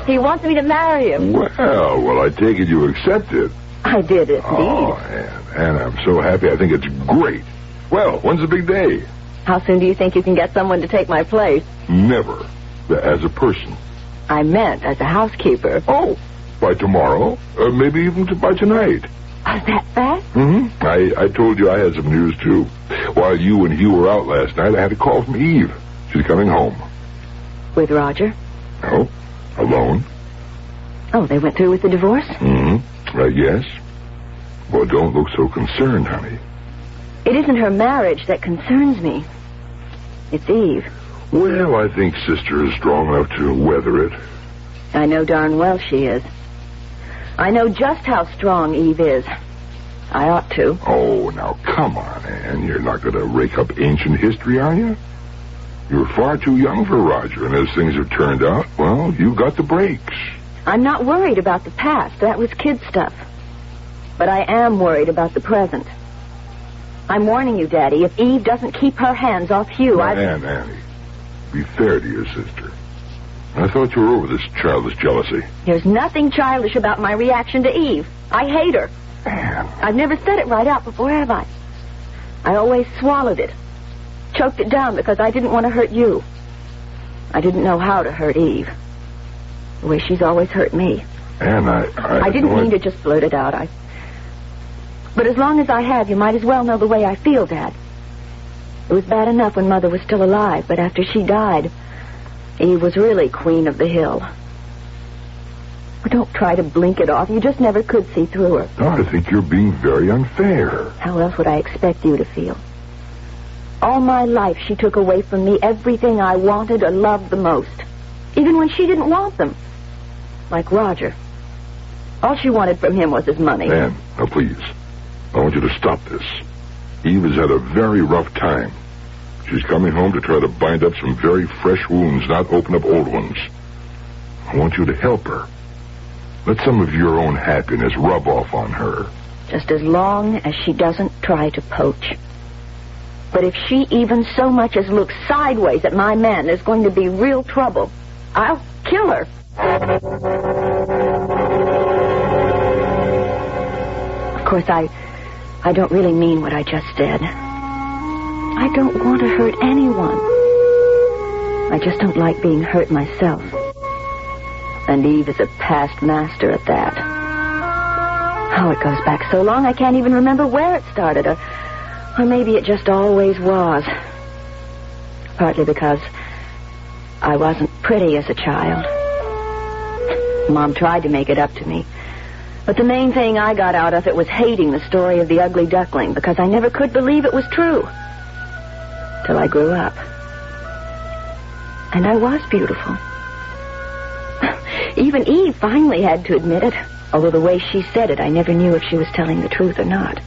He wants me to marry him. Well, I take it you accepted. I did, indeed. Oh, Anne, I'm so happy. I think it's great. Well, when's the big day? How soon do you think you can get someone to take my place? Never. As a person. I meant as a housekeeper. Oh, by tomorrow? Maybe even by tonight. Was that fast? Mm-hmm. I told you I had some news, too. While you and Hugh were out last night, I had a call from Eve. She's coming home. With Roger? No, alone. Oh, they went through with the divorce? Mm-hmm. Yes. Well, don't look so concerned, honey. It isn't her marriage that concerns me. It's Eve. Well, I think Sister is strong enough to weather it. I know darn well she is. I know just how strong Eve is. I ought to. Oh, now, come on, Anne. You're not going to rake up ancient history, are you? You're far too young for Roger, and as things have turned out, well, you've got the breaks. I'm not worried about the past. That was kid stuff. But I am worried about the present. I'm warning you, Daddy, if Eve doesn't keep her hands off Hugh, Annie, be fair to your sister. I thought you were over this childish jealousy. There's nothing childish about my reaction to Eve. I hate her. Anne. I've never said it right out before, have I? I always swallowed it. Choked it down because I didn't want to hurt you. I didn't know how to hurt Eve. The way she's always hurt me. And I didn't mean to just blurt it out. But as long as I have, you might as well know the way I feel, Dad. It was bad enough when Mother was still alive, but after she died, Eve was really queen of the hill. Well, don't try to blink it off. You just never could see through her. No, I think you're being very unfair. How else would I expect you to feel? All my life, she took away from me everything I wanted or loved the most. Even when she didn't want them. Like Roger. All she wanted from him was his money. Anne, now please. I want you to stop this. Eve has had a very rough time. She's coming home to try to bind up some very fresh wounds, not open up old ones. I want you to help her. Let some of your own happiness rub off on her. just as long as she doesn't try to poach. But if she even so much as looks sideways at my man, there's going to be real trouble. I'll kill her. Of course, I don't really mean what I just said. I don't want to hurt anyone. I just don't like being hurt myself. And Eve is a past master at that. Oh, it goes back so long I can't even remember where it started, or maybe it just always was. Partly because I wasn't pretty as a child. Mom tried to make it up to me. But the main thing I got out of it was hating the story of the ugly duckling, because I never could believe it was true. Till I grew up. And I was beautiful. Even Eve finally had to admit it, although the way she said it, I never knew if she was telling the truth or not.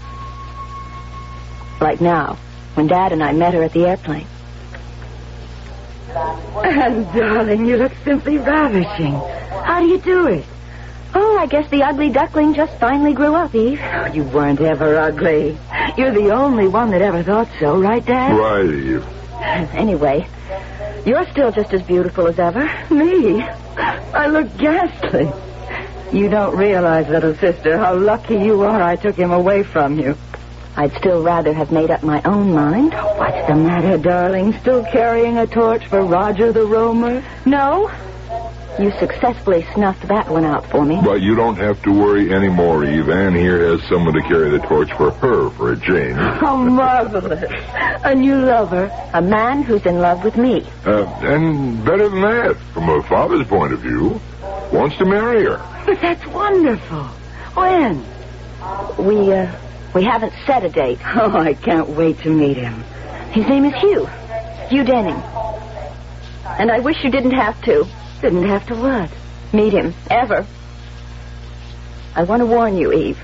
Like now, when Dad and I met her at the airplane. And, darling, you look simply ravishing. How do you do it? Oh, I guess the ugly duckling just finally grew up, Eve. Oh, you weren't ever ugly. You're the only one that ever thought so, right, Dad? Right, Eve. Anyway, you're still just as beautiful as ever. Me? I look ghastly. You don't realize, little sister, how lucky you are I took him away from you. I'd still rather have made up my own mind. What's the matter, darling? Still carrying a torch for Roger the Roamer? No. You successfully snuffed that one out for me. But you don't have to worry anymore, Eve. Ann here has someone to carry the torch for her for a change. How marvelous. A new lover. A man who's in love with me. And better than that, from a father's point of view, wants to marry her. But that's wonderful. When? We haven't set a date. Oh, I can't wait to meet him. His name is Hugh. Hugh Denning. And I wish you didn't have to. Didn't have to what? Meet him. Ever. I want to warn you, Eve.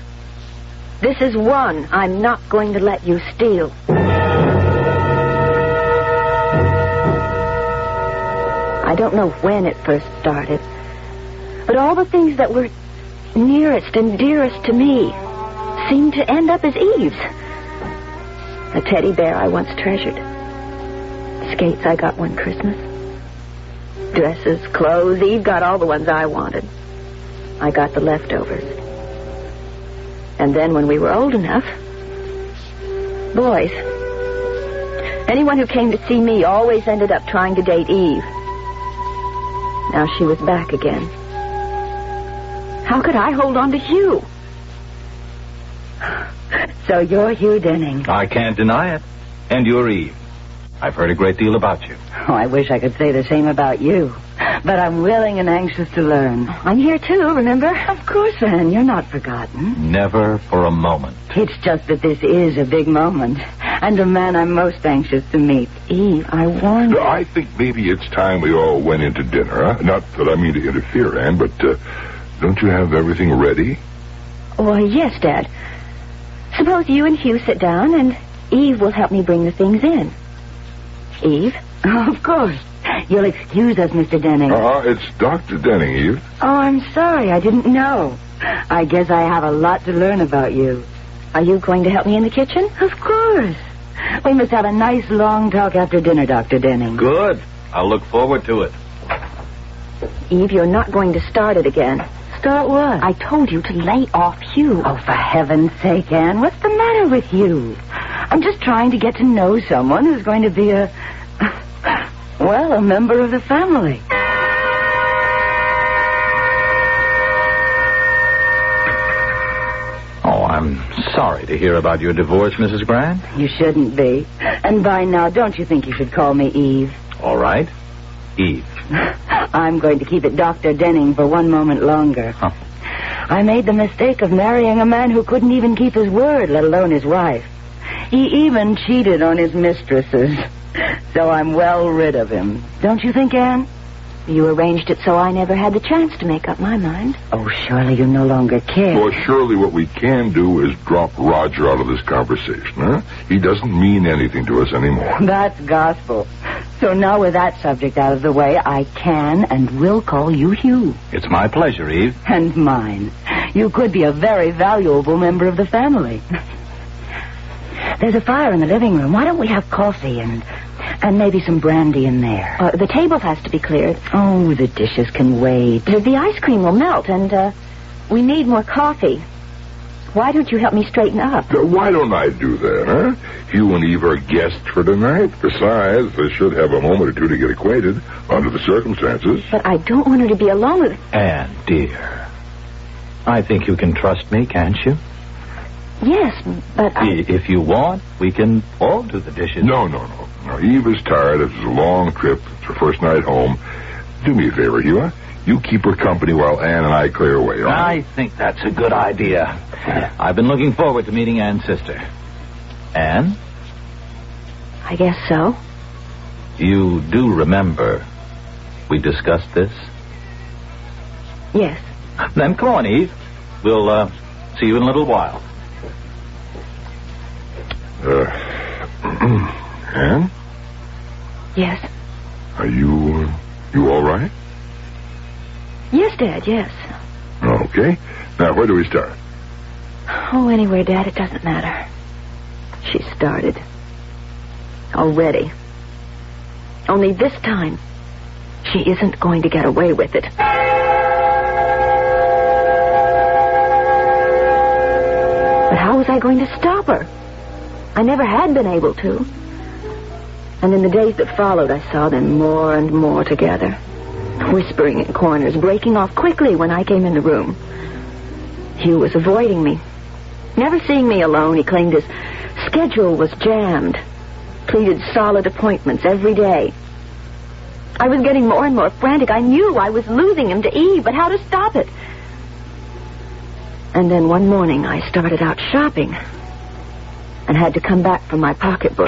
This is one I'm not going to let you steal. I don't know when it first started, but all the things that were nearest and dearest to me seemed to end up as Eve's. A teddy bear I once treasured. Skates I got one Christmas. Dresses, clothes. Eve got all the ones I wanted. I got the leftovers. And then when we were old enough, boys. Anyone who came to see me always ended up trying to date Eve. Now she was back again. How could I hold on to Hugh? So you're Hugh Denning. I can't deny it. And you're Eve. I've heard a great deal about you. Oh, I wish I could say the same about you. But I'm willing and anxious to learn. I'm here too, remember? Of course, Anne. You're not forgotten. Never for a moment. It's just that this is a big moment. And the man I'm most anxious to meet. Eve, I warn you. I think maybe it's time we all went into dinner. Huh? Not that I mean to interfere, Anne, but don't you have everything ready? Why, yes, Dad. Suppose you and Hugh sit down, and Eve will help me bring the things in. Eve? Oh, of course. You'll excuse us, Mr. Denning. It's Dr. Denning, Eve. Oh, I'm sorry. I didn't know. I guess I have a lot to learn about you. Are you going to help me in the kitchen? Of course. We must have a nice long talk after dinner, Dr. Denning. Good. I'll look forward to it. Eve, you're not going to start it again. Start what? I told you to lay off Hugh. Oh, for heaven's sake, Anne. What's the matter with you? I'm just trying to get to know someone who's going to be a member of the family. Oh, I'm sorry to hear about your divorce, Mrs. Grant. You shouldn't be. And by now, don't you think you should call me Eve? All right. Eve. I'm going to keep it Dr. Denning for one moment longer. Huh. I made the mistake of marrying a man who couldn't even keep his word, let alone his wife. He even cheated on his mistresses. So I'm well rid of him. Don't you think, Anne? You arranged it so I never had the chance to make up my mind. Oh, surely you no longer care. Well, surely what we can do is drop Roger out of this conversation, huh? He doesn't mean anything to us anymore. That's gospel. So now with that subject out of the way, I can and will call you Hugh. It's my pleasure, Eve. And mine. You could be a very valuable member of the family. There's a fire in the living room. Why don't we have coffee and maybe some brandy in there? The table has to be cleared. Oh, the dishes can wait. The ice cream will melt, and we need more coffee. Why don't you help me straighten up? Why don't I do that, huh? Hugh and Eve are guests for tonight. Besides, they should have a moment or two to get acquainted under the circumstances. But I don't want her to be alone with... Anne, dear, I think you can trust me, can't you? Yes, but If you want, we can all do the dishes. No. Eve is tired. It's a long trip. It's her first night home. Do me a favor, Hugh, huh? You keep her company while Anne and I clear away, all right? I think that's a good idea. I've been looking forward to meeting Anne's sister. Anne? I guess so. You do remember we discussed this? Yes. Then come on, Eve. We'll see you in a little while. Anne? Yes. Are you all right? Yes, Dad, yes. Okay. Now, where do we start? Oh, anywhere, Dad, it doesn't matter. She started. Already. Only this time, she isn't going to get away with it. But how was I going to stop her? I never had been able to. And in the days that followed, I saw them more and more together. Whispering in corners, breaking off quickly when I came in the room. Hugh was avoiding me. Never seeing me alone, he claimed his schedule was jammed. Pleaded solid appointments every day. I was getting more and more frantic. I knew I was losing him to Eve, but how to stop it? And then one morning, I started out shopping and had to come back for my pocketbook.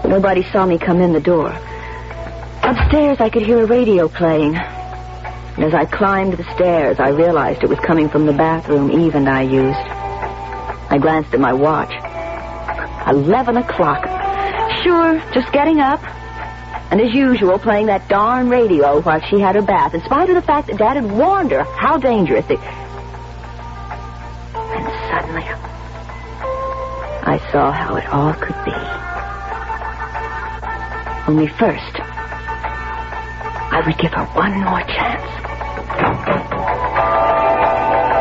Nobody saw me come in the door. Upstairs, I could hear a radio playing. And as I climbed the stairs, I realized it was coming from the bathroom Eve and I used. I glanced at my watch. 11 o'clock. Sure, just getting up. And as usual, playing that darn radio while she had her bath, in spite of the fact that Dad had warned her how dangerous it... And suddenly, I saw how it all could be. Only first, I would give her one more chance.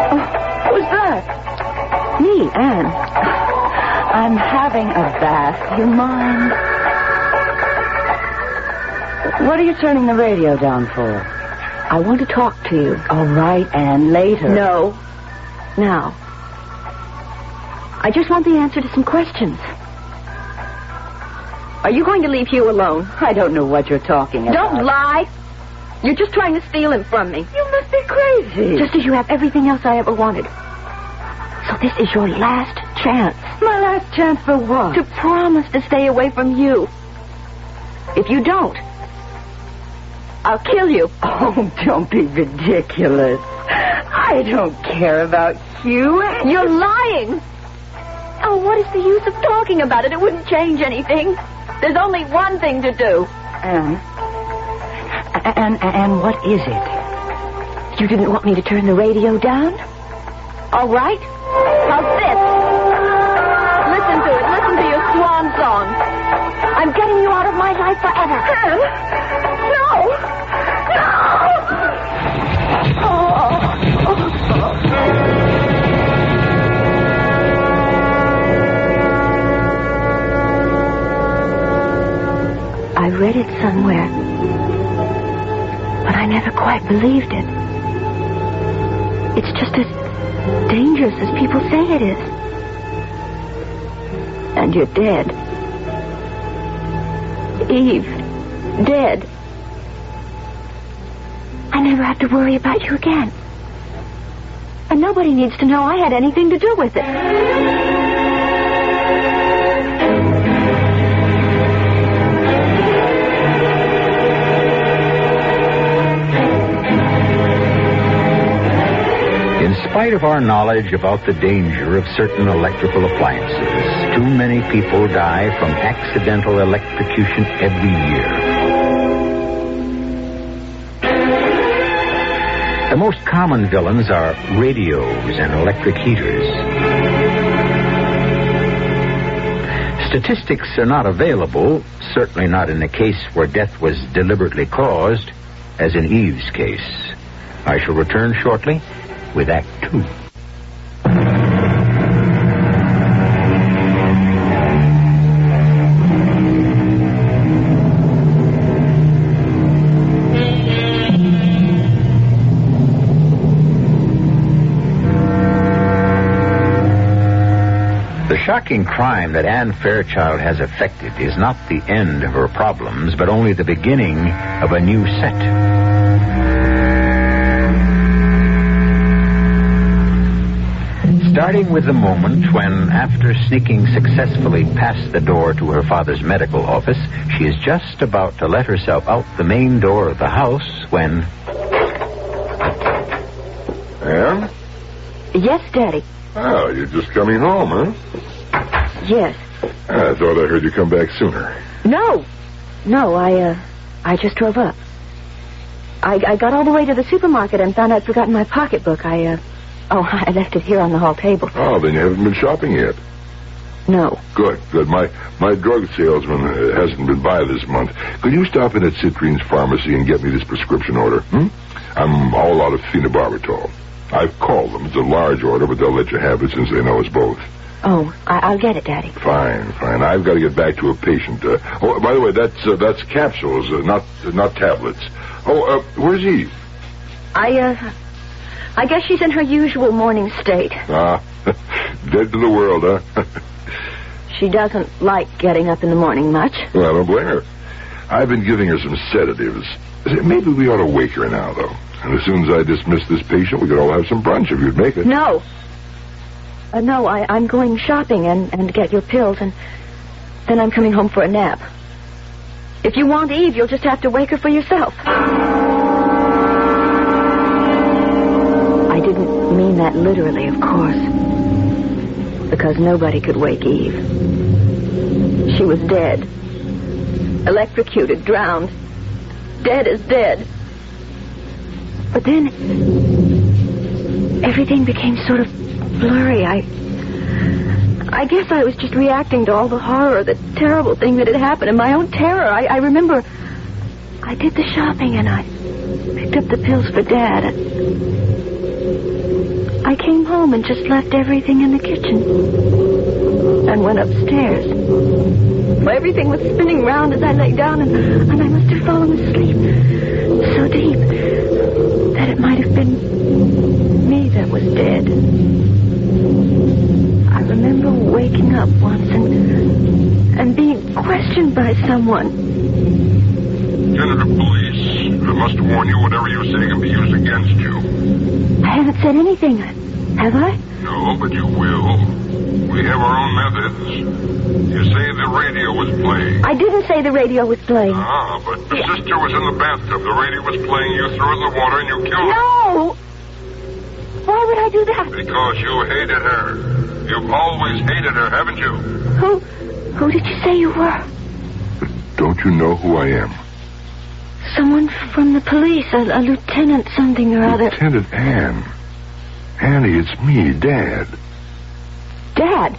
Oh, who's that? Me, Anne. I'm having a bath. You mind? What are you turning the radio down for? I want to talk to you. All right, Anne, later. No. Now. I just want the answer to some questions. Are you going to leave Hugh alone? I don't know what you're talking about. Don't lie. You're just trying to steal him from me. You must be crazy. Just as you have everything else I ever wanted. So this is your last chance. My last chance for what? To promise to stay away from you. If you don't, I'll kill you. Oh, don't be ridiculous. I don't care about Hugh. You're lying. Oh, what is the use of talking about it? It wouldn't change anything. There's only one thing to do. Anne, what is it? You didn't want me to turn the radio down? All right. How's this? Listen to it. Listen to your swan song. I'm getting you out of my life forever. Anne! No! I read it somewhere, but I never quite believed it. It's just as dangerous as people say it is. And you're dead. Eve, dead. I never have to worry about you again. And nobody needs to know I had anything to do with it. In spite of our knowledge about the danger of certain electrical appliances, too many people die from accidental electrocution every year. The most common villains are radios and electric heaters. Statistics are not available, certainly not in a case where death was deliberately caused, as in Eve's case. I shall return shortly with Act 2. The shocking crime that Anne Fairchild has effected is not the end of her problems, but only the beginning of a new set. Starting with the moment when, after sneaking successfully past the door to her father's medical office, she is just about to let herself out the main door of the house when... Anne? Yes, Daddy. Oh, you're just coming home, huh? Yes. I thought I heard you come back sooner. No, I just drove up. I got all the way to the supermarket and found I'd forgotten my pocketbook. I left it here on the hall table. Oh, then you haven't been shopping yet. No. Good. My drug salesman hasn't been by this month. Could you stop in at Citrine's pharmacy and get me this prescription order? I'm all out of phenobarbital. I've called them. It's a large order, but they'll let you have it since they know us both. Oh, I'll get it, Daddy. Fine. I've got to get back to a patient. By the way, that's capsules, not tablets. Where's Eve? I guess she's in her usual morning state. Dead to the world, huh? She doesn't like getting up in the morning much. Well, I don't blame her. I've been giving her some sedatives. Maybe we ought to wake her now, though. And as soon as I dismiss this patient, we could all have some brunch if you'd make it. No. I'm going shopping and get your pills, and then I'm coming home for a nap. If you want Eve, you'll just have to wake her for yourself. I didn't mean that literally, of course. Because nobody could wake Eve. She was dead. Electrocuted, drowned. Dead as dead. But then everything became sort of blurry. I guess I was just reacting to all the horror, the terrible thing that had happened, and my own terror. I remember I did the shopping and I picked up the pills for Dad. I came home and just left everything in the kitchen and went upstairs. Well, everything was spinning round as I lay down, and I must have fallen asleep so deep that it might have been me that was dead. I remember waking up once and being questioned by someone. Lieutenant of Police, I must warn you, whatever you say can be used against you. I haven't said anything, have I? No, but you will. We have our own methods. You say the radio was playing. I didn't say the radio was playing. But the sister was in the bathtub. The radio was playing. You threw it in the water and you killed her. No! Why would I do that? Because you hated her. You've always hated her, haven't you? Who did you say you were? Don't you know who I am? Someone from the police, a lieutenant something or other. Lieutenant Anne. Annie, it's me, Dad. Dad?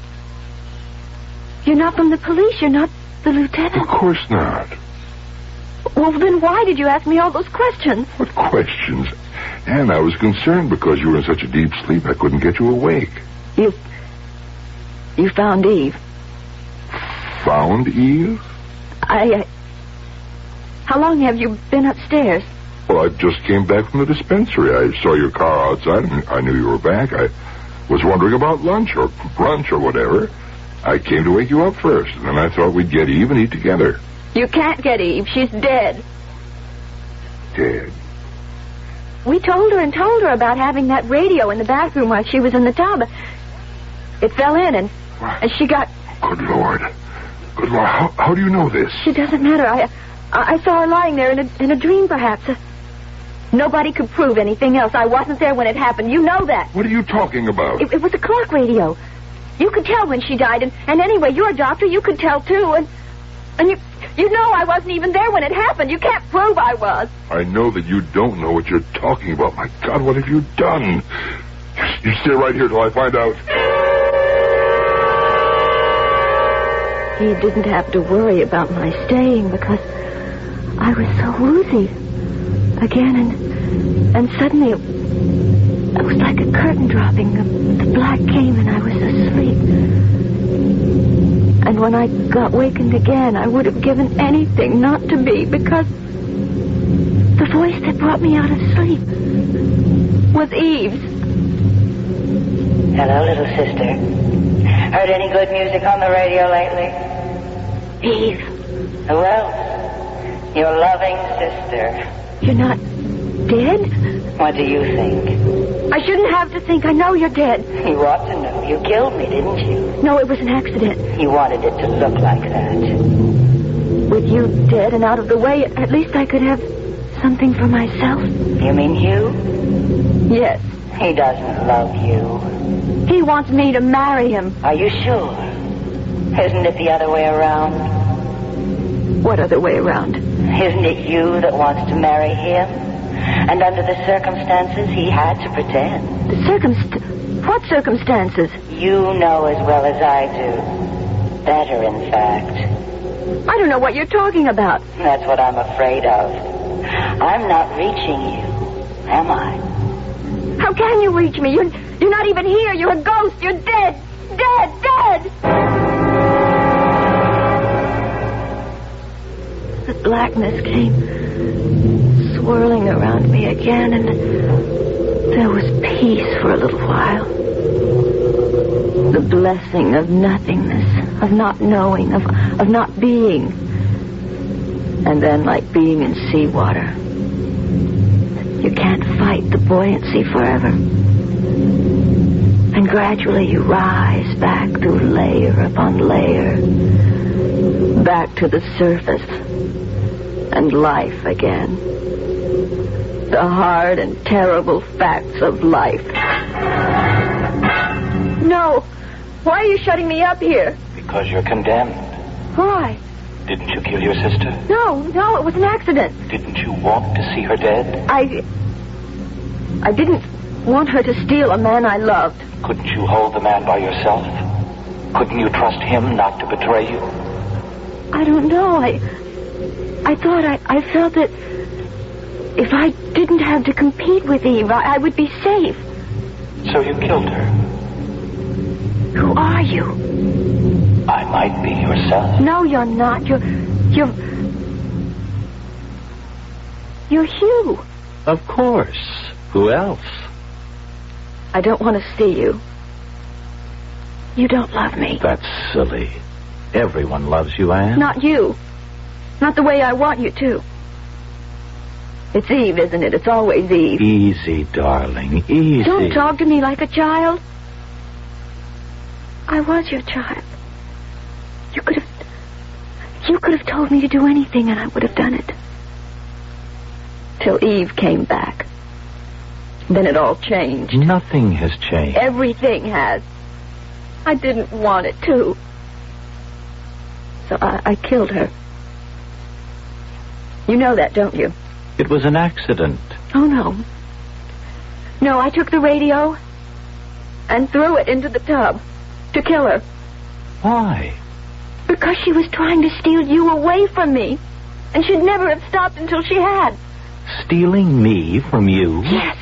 You're not from the police. You're not the lieutenant. Of course not. Well, then why did you ask me all those questions? What questions? Anne, I was concerned because you were in such a deep sleep I couldn't get you awake. You found Eve. Found Eve? How long have you been upstairs? Well, I just came back from the dispensary. I saw your car outside and I knew you were back. I was wondering about lunch or brunch or whatever. I came to wake you up first, and then I thought we'd get Eve and eat together. You can't get Eve. She's dead. Dead? We told her about having that radio in the bathroom while she was in the tub. It fell in, and she got... Good Lord. Good Lord. How do you know this? It doesn't matter. I saw her lying there in a dream, perhaps. Nobody could prove anything else. I wasn't there when it happened. You know that. What are you talking about? It was a clock radio. You could tell when she died, and anyway, you're a doctor. You could tell, too, and You know I wasn't even there when it happened. You can't prove I was. I know that you don't know what you're talking about. My God, what have you done? You stay right here till I find out. He didn't have to worry about my staying because I was so woozy again, and suddenly it was like a curtain dropping. The black came and I was asleep. And when I got wakened again, I would have given anything not to be, because the voice that brought me out of sleep was Eve's. Hello, little sister. Heard any good music on the radio lately? Eve. Who else? Your loving sister. You're not dead? What do you think? I shouldn't have to think. I know you're dead. You ought to know. You killed me, didn't you? No, it was an accident. You wanted it to look like that. With you dead and out of the way, at least I could have something for myself. You mean you? Yes. He doesn't love you. He wants me to marry him. Are you sure? Isn't it the other way around? What other way around? Isn't it you that wants to marry him? And under the circumstances, he had to pretend. What circumstances? You know as well as I do. Better, in fact. I don't know what you're talking about. That's what I'm afraid of. I'm not reaching you, am I? How can you reach me? You're not even here. You're a ghost. You're dead. Dead. Dead. The blackness came swirling around me again, and there was peace for a little while. The blessing of nothingness, of not knowing, of not being. And then, like being in seawater, you can't fight the buoyancy forever. And gradually you rise back through layer upon layer, back to the surface, and life again. The hard and terrible facts of life. No! Why are you shutting me up here? Because you're condemned. Why? Didn't you kill your sister? No, it was an accident. Didn't you want to see her dead? I didn't want her to steal a man I loved. Couldn't you hold the man by yourself? Couldn't you trust him not to betray you? I don't know. I felt that if I didn't have to compete with Eve, I would be safe. So you killed her? Who are you? I might be yourself. No, you're not. You're Hugh. Of course. Who else? I don't want to see you. You don't love me. That's silly. Everyone loves you, Anne. Not you. Not the way I want you to. It's Eve, isn't it? It's always Eve. Easy, darling. Easy. Don't talk to me like a child. I was your child. You could have told me to do anything and I would have done it. Till Eve came back. Then it all changed. Nothing has changed. Everything has. I didn't want it to. So I killed her. You know that, don't you? It was an accident. Oh, no. No, I took the radio and threw it into the tub to kill her. Why? Because she was trying to steal you away from me. And she'd never have stopped until she had. Stealing me from you? Yes.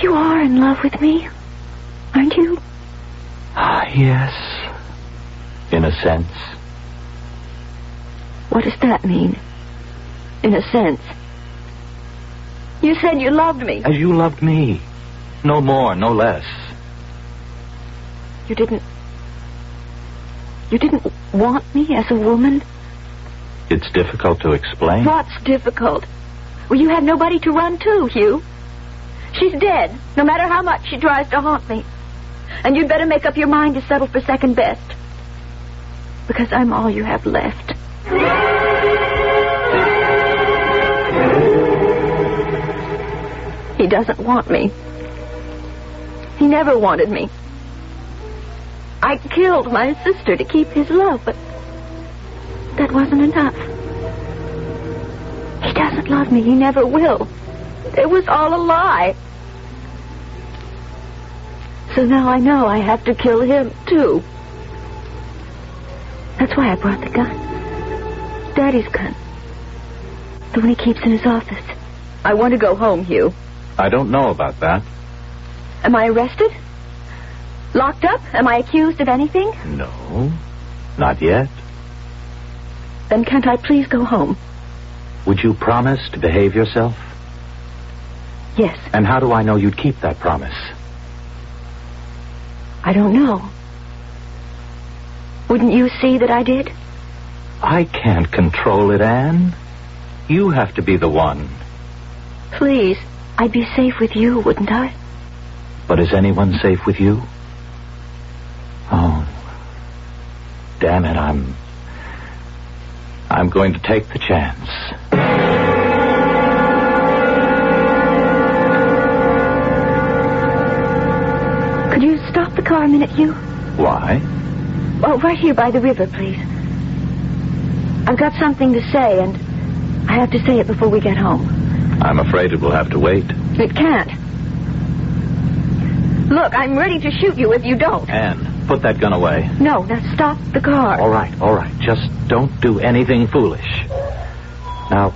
You are in love with me, aren't you? Yes. In a sense. What does that mean? In a sense. You said you loved me. As you loved me. No more, no less. You didn't want me as a woman? It's difficult to explain. What's difficult? Well, you had nobody to run to, Hugh. She's dead, no matter how much she tries to haunt me. And you'd better make up your mind to settle for second best. Because I'm all you have left. He doesn't want me. He never wanted me. I killed my sister to keep his love, but that wasn't enough. He doesn't love me. He never will. It was all a lie. So now I know I have to kill him, too. That's why I brought the gun. Daddy's gun. The one he keeps in his office. I want to go home, Hugh. I don't know about that. Am I arrested? Locked up? Am I accused of anything? No, not yet. Then can't I please go home? Would you promise to behave yourself? Yes. And how do I know you'd keep that promise? I don't know. Wouldn't you see that I did? I can't control it, Anne. You have to be the one. Please, I'd be safe with you, wouldn't I? But is anyone safe with you? Oh, damn it, I'm going to take the chance. Could you stop the car a minute, Hugh? Why? Oh, right here by the river, please. I've got something to say, and I have to say it before we get home. I'm afraid it will have to wait. It can't. Look, I'm ready to shoot you if you don't. Anne, put that gun away. No, now stop the car. All right. Just don't do anything foolish. Now,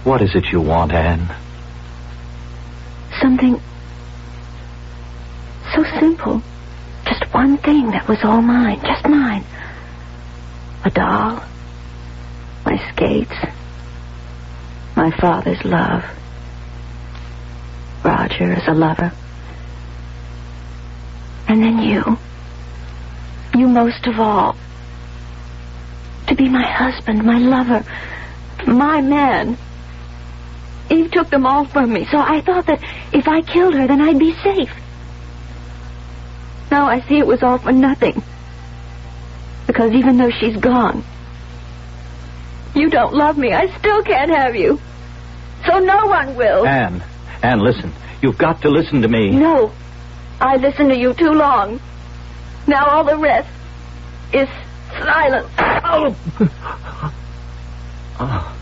what is it you want, Anne? Something so simple. Just one thing that was all mine. Just mine. A doll. My skates. My father's love. Roger as a lover. And then you. You most of all. To be my husband, my lover, my man. Eve took them all from me, so I thought that if I killed her, then I'd be safe. Now I see it was all for nothing. Because even though she's gone, you don't love me. I still can't have you. So no one will. Anne, listen. You've got to listen to me. No. I listened to you too long. Now all the rest is silence. Oh.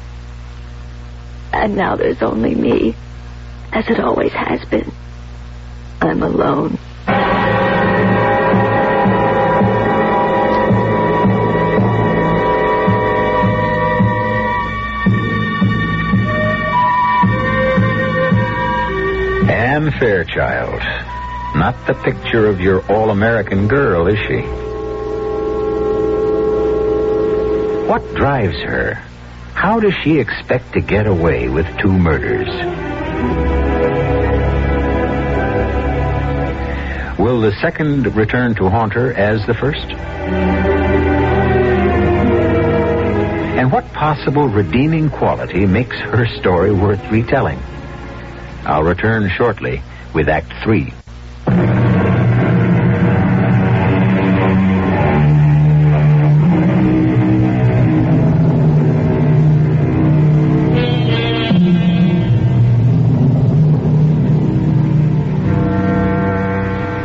And now there's only me, as it always has been. I'm alone. Anne Fairchild. Not the picture of your all-American girl, is she? What drives her? How does she expect to get away with 2 murders? Will the second return to haunt her as the first? And what possible redeeming quality makes her story worth retelling? I'll return shortly with Act 3.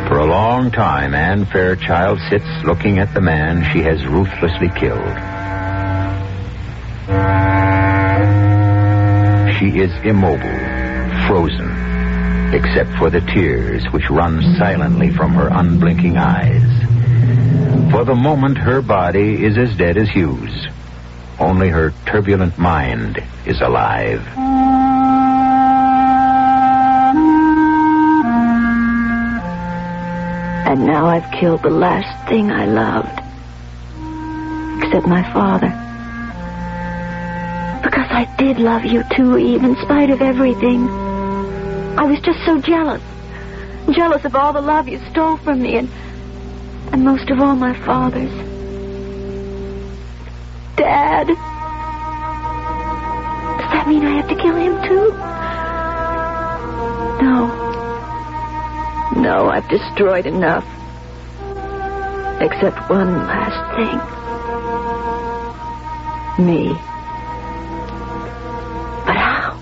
For a long time, Anne Fairchild sits looking at the man she has ruthlessly killed. She is immobile, frozen, except for the tears which run silently from her unblinking eyes. For the moment, her body is as dead as Hugh's. Only her turbulent mind is alive. And now I've killed the last thing I loved. Except my father. Because I did love you too, Eve, in spite of everything. I was just so jealous. Jealous of all the love you stole from me, and most of all my father's. Dad. Does that mean I have to kill him too? No, I've destroyed enough. Except one last thing. Me. But how?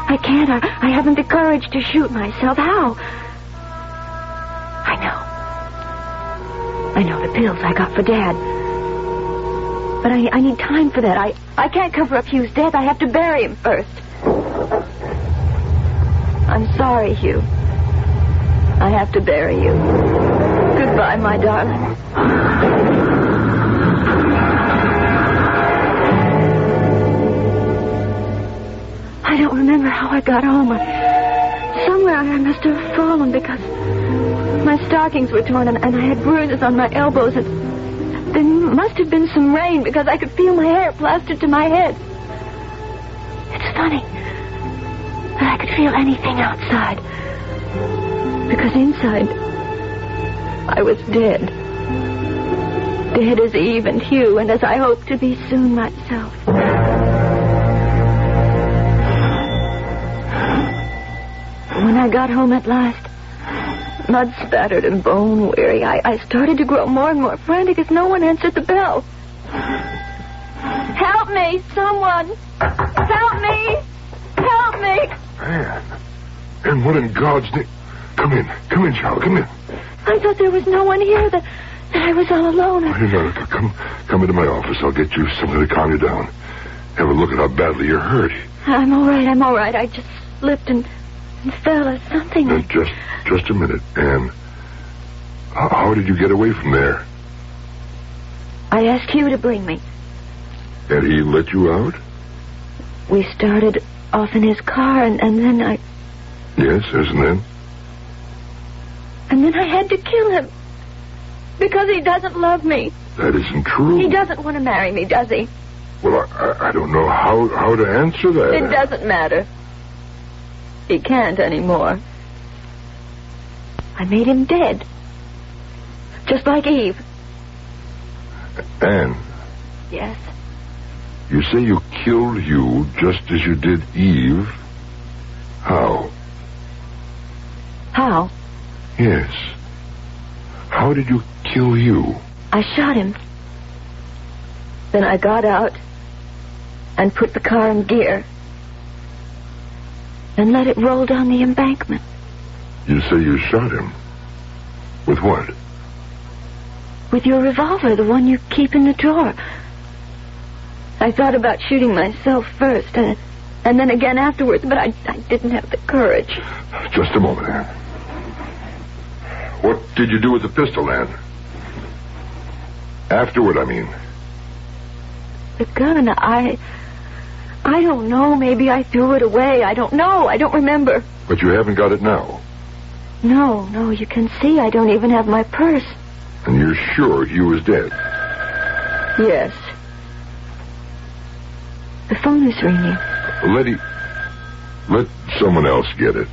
I can't. I haven't the courage to shoot myself. How? I know the pills I got for Dad. But I need time for that. I can't cover up Hugh's death. I have to bury him first. I'm sorry, Hugh. I have to bury you. Goodbye, my darling. I don't remember how I got home. Somewhere I must have fallen because my stockings were torn and I had bruises on my elbows. And there must have been some rain because I could feel my hair plastered to my head. It's funny that I could feel anything outside. Because inside, I was dead. Dead as Eve and Hugh, and as I hope to be soon myself. When I got home at last, mud-spattered and bone-weary, I started to grow more and more frantic as no one answered the bell. Help me, someone! Help me! Help me! And what in God's name? Come in, child, come in. I thought there was no one here, that I was all alone. Come into my office. I'll get you something to calm you down. Have a look at how badly you're hurt. I'm all right. I just slipped and fell or something. Just a minute, Anne. How did you get away from there? I asked Hugh to bring me. And he let you out? We started off in his car, and then I... Yes, and then? And then I had to kill him. Because he doesn't love me. That isn't true. He doesn't want to marry me, does he? Well, I don't know how to answer that. It doesn't matter. He can't anymore. I made him dead. Just like Eve. Anne. Yes? You say you killed Hugh just as you did Eve. How? How? Yes. How did you kill Hugh? I shot him. Then I got out and put the car in gear and let it roll down the embankment. You say you shot him? With what? With your revolver, the one you keep in the drawer. I thought about shooting myself first and then again afterwards, but I didn't have the courage. Just a moment, Anne. What did you do with the pistol, Anne? Afterward, I mean. The gun, I don't know. Maybe I threw it away. I don't know. I don't remember. But you haven't got it now? No. You can see I don't even have my purse. And you're sure Hugh is dead? Yes. The phone is ringing. Let someone else get it.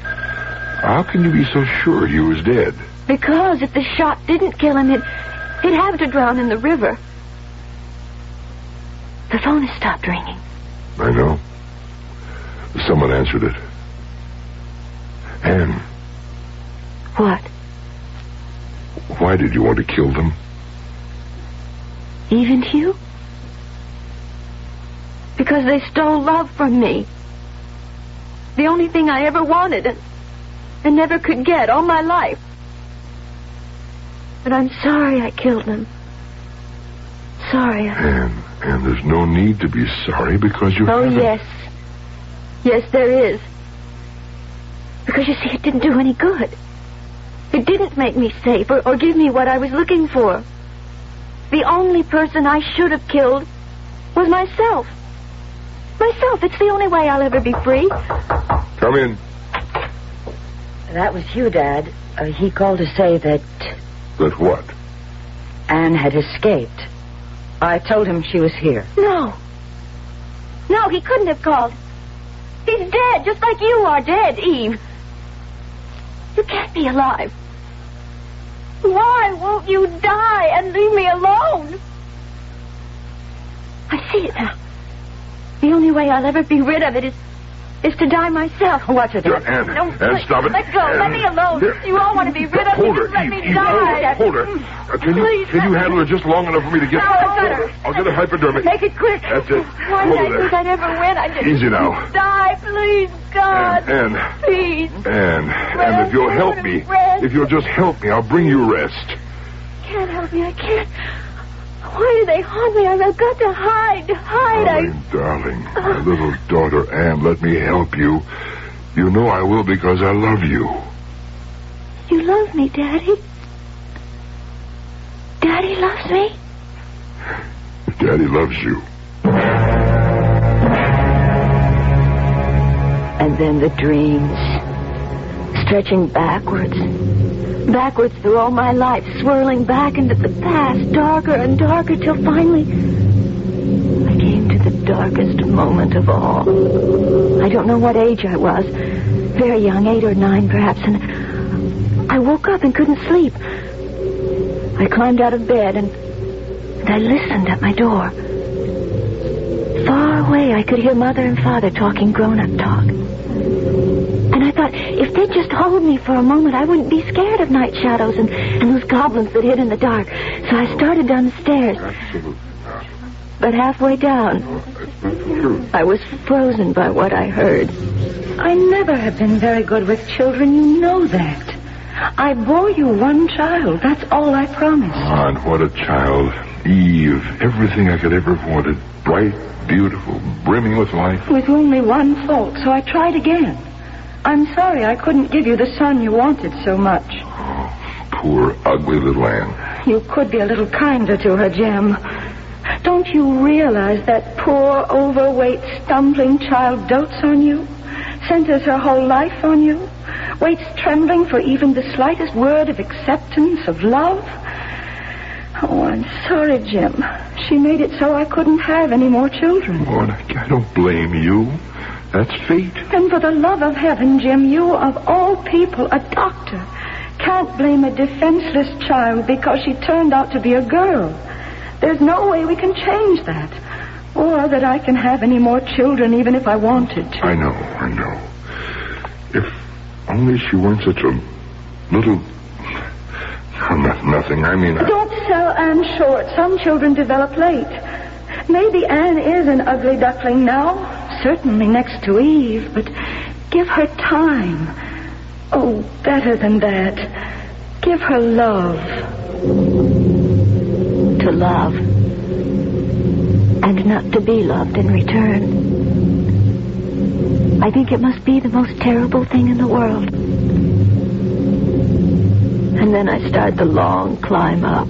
How can you be so sure Hugh is dead? Because if the shot didn't kill him, he'd have to drown in the river. The phone has stopped ringing. I know. Someone answered it. Anne. What? Why did you want to kill them? Eve and Hugh? Because they stole love from me. The only thing I ever wanted and never could get all my life. But I'm sorry I killed them. Sorry. Anne, there's no need to be sorry because you haven't... yes. Yes, there is. Because, you see, it didn't do any good. It didn't make me safe or give me what I was looking for. The only person I should have killed was myself. Myself. It's the only way I'll ever be free. Come in. That was Hugh, Dad. He called to say that... That what? Anne had escaped. I told him she was here. No, he couldn't have called. He's dead, just like you are dead, Eve. You can't be alive. Why won't you die and leave me alone? I see it now. The only way I'll ever be rid of it is to die myself. Watch it, Dad. Anne, stop it. Let go. Anne. Let me alone. Here. You all want to be rid of me. Hold her, Just let Eve, me die. Hold her. Can you handle her just long enough for me to get... No, I'll get a hypodermic. Make it quick. That's it. Why Hold did I her think there. I'd ever win? I didn't. Easy now. Die, please, God. Anne. Please. Anne, if you'll help me, if you'll just help me, I'll bring you rest. Can't help me. I can't. Why do they haunt me? I've got to hide. Darling, my little daughter Anne, let me help you. You know I will because I love you. You love me, Daddy? Daddy loves me? Daddy loves you. And then the dreams, stretching backwards through all my life, swirling back into the past, darker and darker, till finally I came to the darkest moment of all. I don't know what age I was, very young, 8 or 9 perhaps, and I woke up and couldn't sleep. I climbed out of bed and I listened at my door. Far away, I could hear Mother and Father talking grown-up talk. And I thought, if they'd just hold me for a moment, I wouldn't be scared of night shadows and those goblins that hid in the dark. So I started down the stairs. But halfway down, I was frozen by what I heard. I never have been very good with children. You know that. I bore you one child. That's all I promised. And what a child. Eve. Everything I could ever have wanted. Bright, beautiful, brimming with life. With only one fault, so I tried again. I'm sorry I couldn't give you the son you wanted so much. Oh, poor, ugly little Anne. You could be a little kinder to her, Jim. Don't you realize that poor, overweight, stumbling child dotes on you? Centers her whole life on you? Waits trembling for even the slightest word of acceptance, of love? Oh, I'm sorry, Jim. She made it so I couldn't have any more children. Oh, I don't blame you. That's fate. And for the love of heaven, Jim, you, of all people, a doctor, can't blame a defenseless child because she turned out to be a girl. There's no way we can change that. Or that I can have any more children even if I wanted to. I know. If only she weren't such a little... Nothing. I mean... Don't sell Anne short. Some children develop late. Maybe Anne is an ugly duckling now. Certainly next to Eve. But give her time. Oh, better than that. Give her love. To love. And not to be loved in return. I think it must be the most terrible thing in the world. And then I start the long climb up,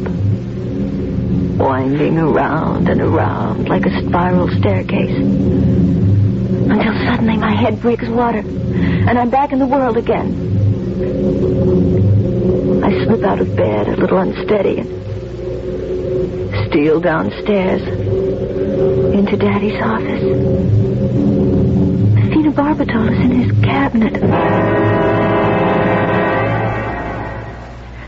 winding around and around like a spiral staircase, until suddenly my head breaks water, and I'm back in the world again. I slip out of bed a little unsteady and steal downstairs into Daddy's office. Phenobarbital is in his cabinet.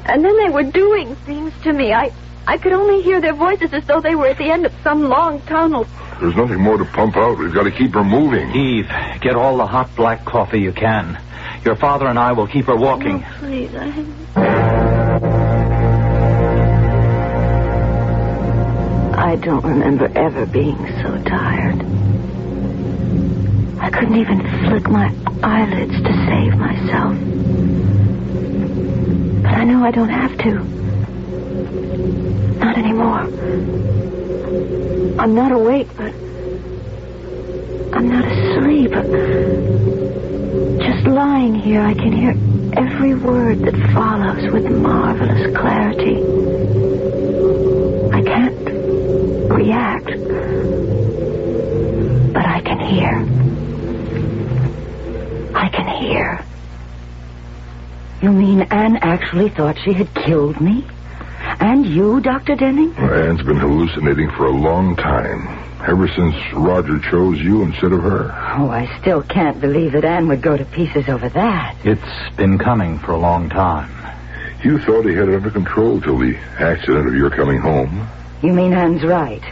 And then they were doing things to me. I could only hear their voices as though they were at the end of some long tunnel. There's nothing more to pump out. We've got to keep her moving. Eve, get all the hot black coffee you can. Your father and I will keep her walking. Oh, please, I don't remember ever being so tired. I couldn't even flick my eyelids to save myself. But I know I don't have to. Not anymore. I'm not awake, but I'm not asleep. Just lying here, I can hear every word that follows with marvelous clarity. I can't react, but I can hear. I can hear. You mean Anne actually thought she had killed me? And you, Dr. Denning? Well, Anne's been hallucinating for a long time. Ever since Roger chose you instead of her. Oh, I still can't believe that Anne would go to pieces over that. It's been coming for a long time. You thought he had it under control till the accident of your coming home. You mean Anne's right?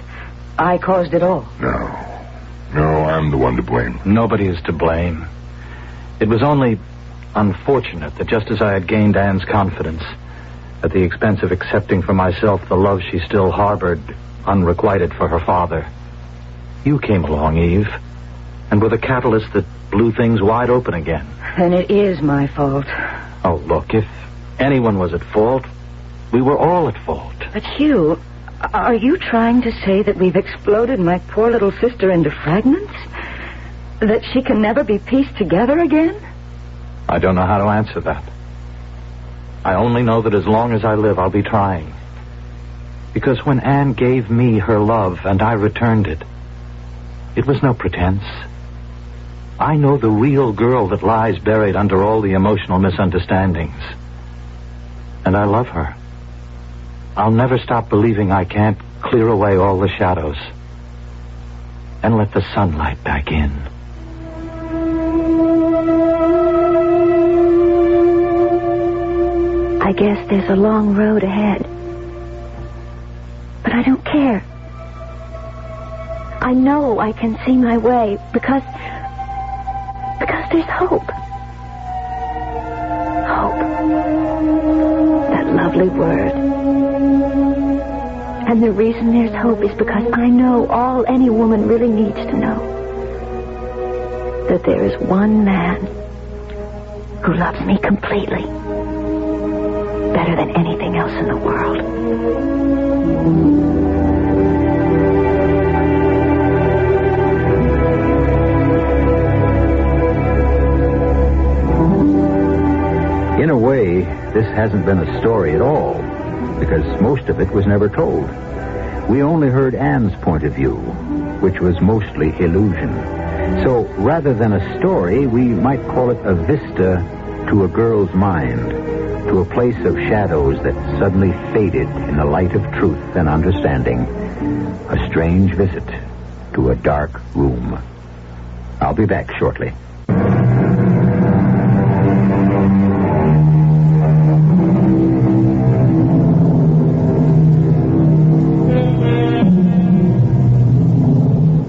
I caused it all? No, I'm the one to blame. Nobody is to blame. It was only unfortunate that just as I had gained Anne's confidence, at the expense of accepting for myself the love she still harbored, unrequited for her father, you came along, Eve, and were the catalyst that blew things wide open again. Then it is my fault. Oh, look, if anyone was at fault, we were all at fault. But Hugh, Are you trying to say that we've exploded my poor little sister into fragments? That she can never be pieced together again? I don't know how to answer that. I only know that as long as I live, I'll be trying. Because when Anne gave me her love and I returned it, it was no pretense. I know the real girl that lies buried under all the emotional misunderstandings. And I love her. I'll never stop believing I can't clear away all the shadows and let the sunlight back in. I guess there's a long road ahead. But I don't care. I know I can see my way because there's hope. Hope. That lovely word. And the reason there's hope is because I know all any woman really needs to know. That there is one man who loves me completely. Better than anything else in the world. In a way, this hasn't been a story at all, because most of it was never told. We only heard Anne's point of view, which was mostly illusion. So, rather than a story, we might call it a vista to a girl's mind, to a place of shadows that suddenly faded in the light of truth and understanding. A strange visit to a dark room. I'll be back shortly.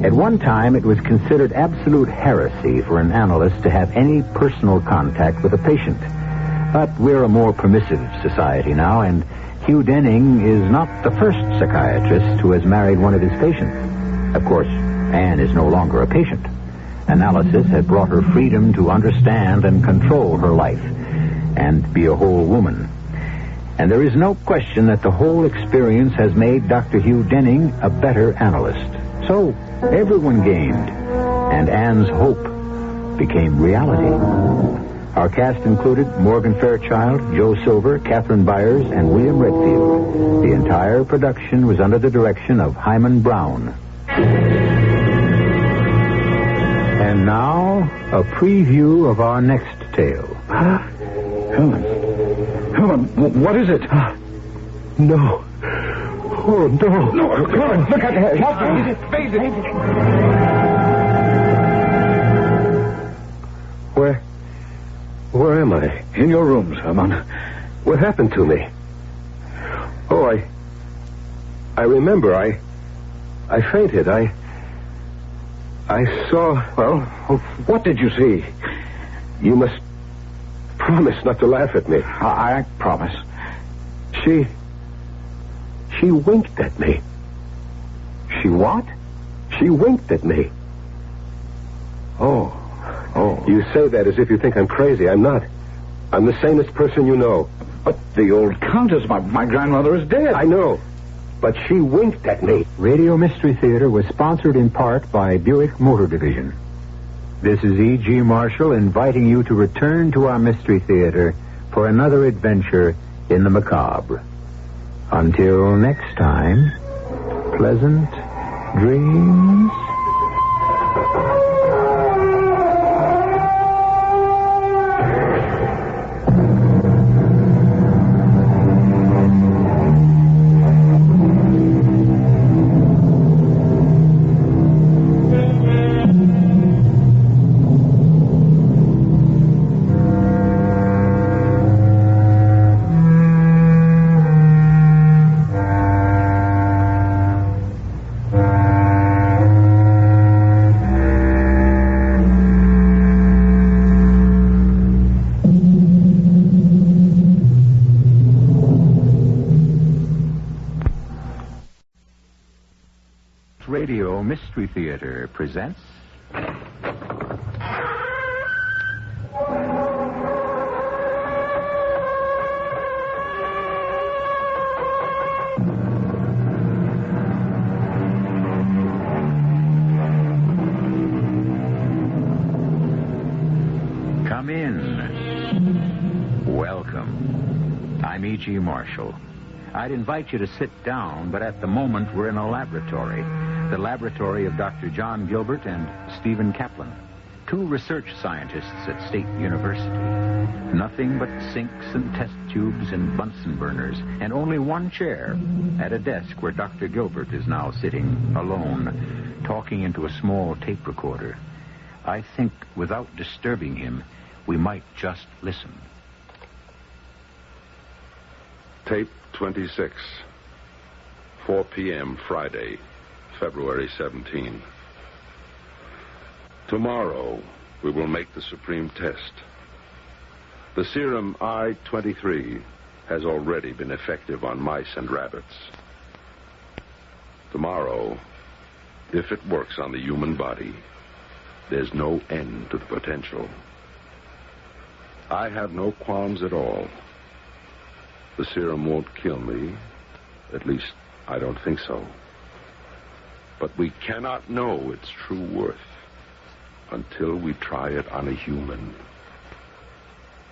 At one time, it was considered absolute heresy for an analyst to have any personal contact with a patient. But we're a more permissive society now, and Hugh Denning is not the first psychiatrist who has married one of his patients. Of course, Anne is no longer a patient. Analysis had brought her freedom to understand and control her life and be a whole woman. And there is no question that the whole experience has made Dr. Hugh Denning a better analyst. So, everyone gained, and Anne's hope became reality. Our cast included Morgan Fairchild, Joe Silver, Catherine Byers, and William Redfield. The entire production was under the direction of Himan Brown. And now, a preview of our next tale. Helen, what is it? No. Oh, no. No, Helen, look at her. Help me. It's faded. Where am I? In your rooms, Herman. What happened to me? Oh, I remember. I fainted. I saw... Well, what did you see? You must promise not to laugh at me. I promise. She winked at me. She what? She winked at me. Oh. You say that as if you think I'm crazy. I'm not. I'm the sanest person you know. But the old Countess, my grandmother is dead. I know. But she winked at me. Radio Mystery Theater was sponsored in part by Buick Motor Division. This is E.G. Marshall inviting you to return to our Mystery Theater for another adventure in the macabre. Until next time, pleasant dreams. Radio Mystery Theater presents... Come in. Welcome. I'm E.G. Marshall. I'd invite you to sit down, but at the moment we're in a laboratory. The laboratory of Dr. John Gilbert and Stephen Kaplan, two research scientists at State University. Nothing but sinks and test tubes and Bunsen burners, and only one chair at a desk where Dr. Gilbert is now sitting alone, talking into a small tape recorder. I think without disturbing him, we might just listen. Tape 26, 4 p.m. Friday, February 17. Tomorrow, we will make the supreme test. The serum I-23 has already been effective on mice and rabbits. Tomorrow, if it works on the human body, there's no end to the potential. I have no qualms at all. The serum won't kill me. At least, I don't think so. But we cannot know its true worth until we try it on a human.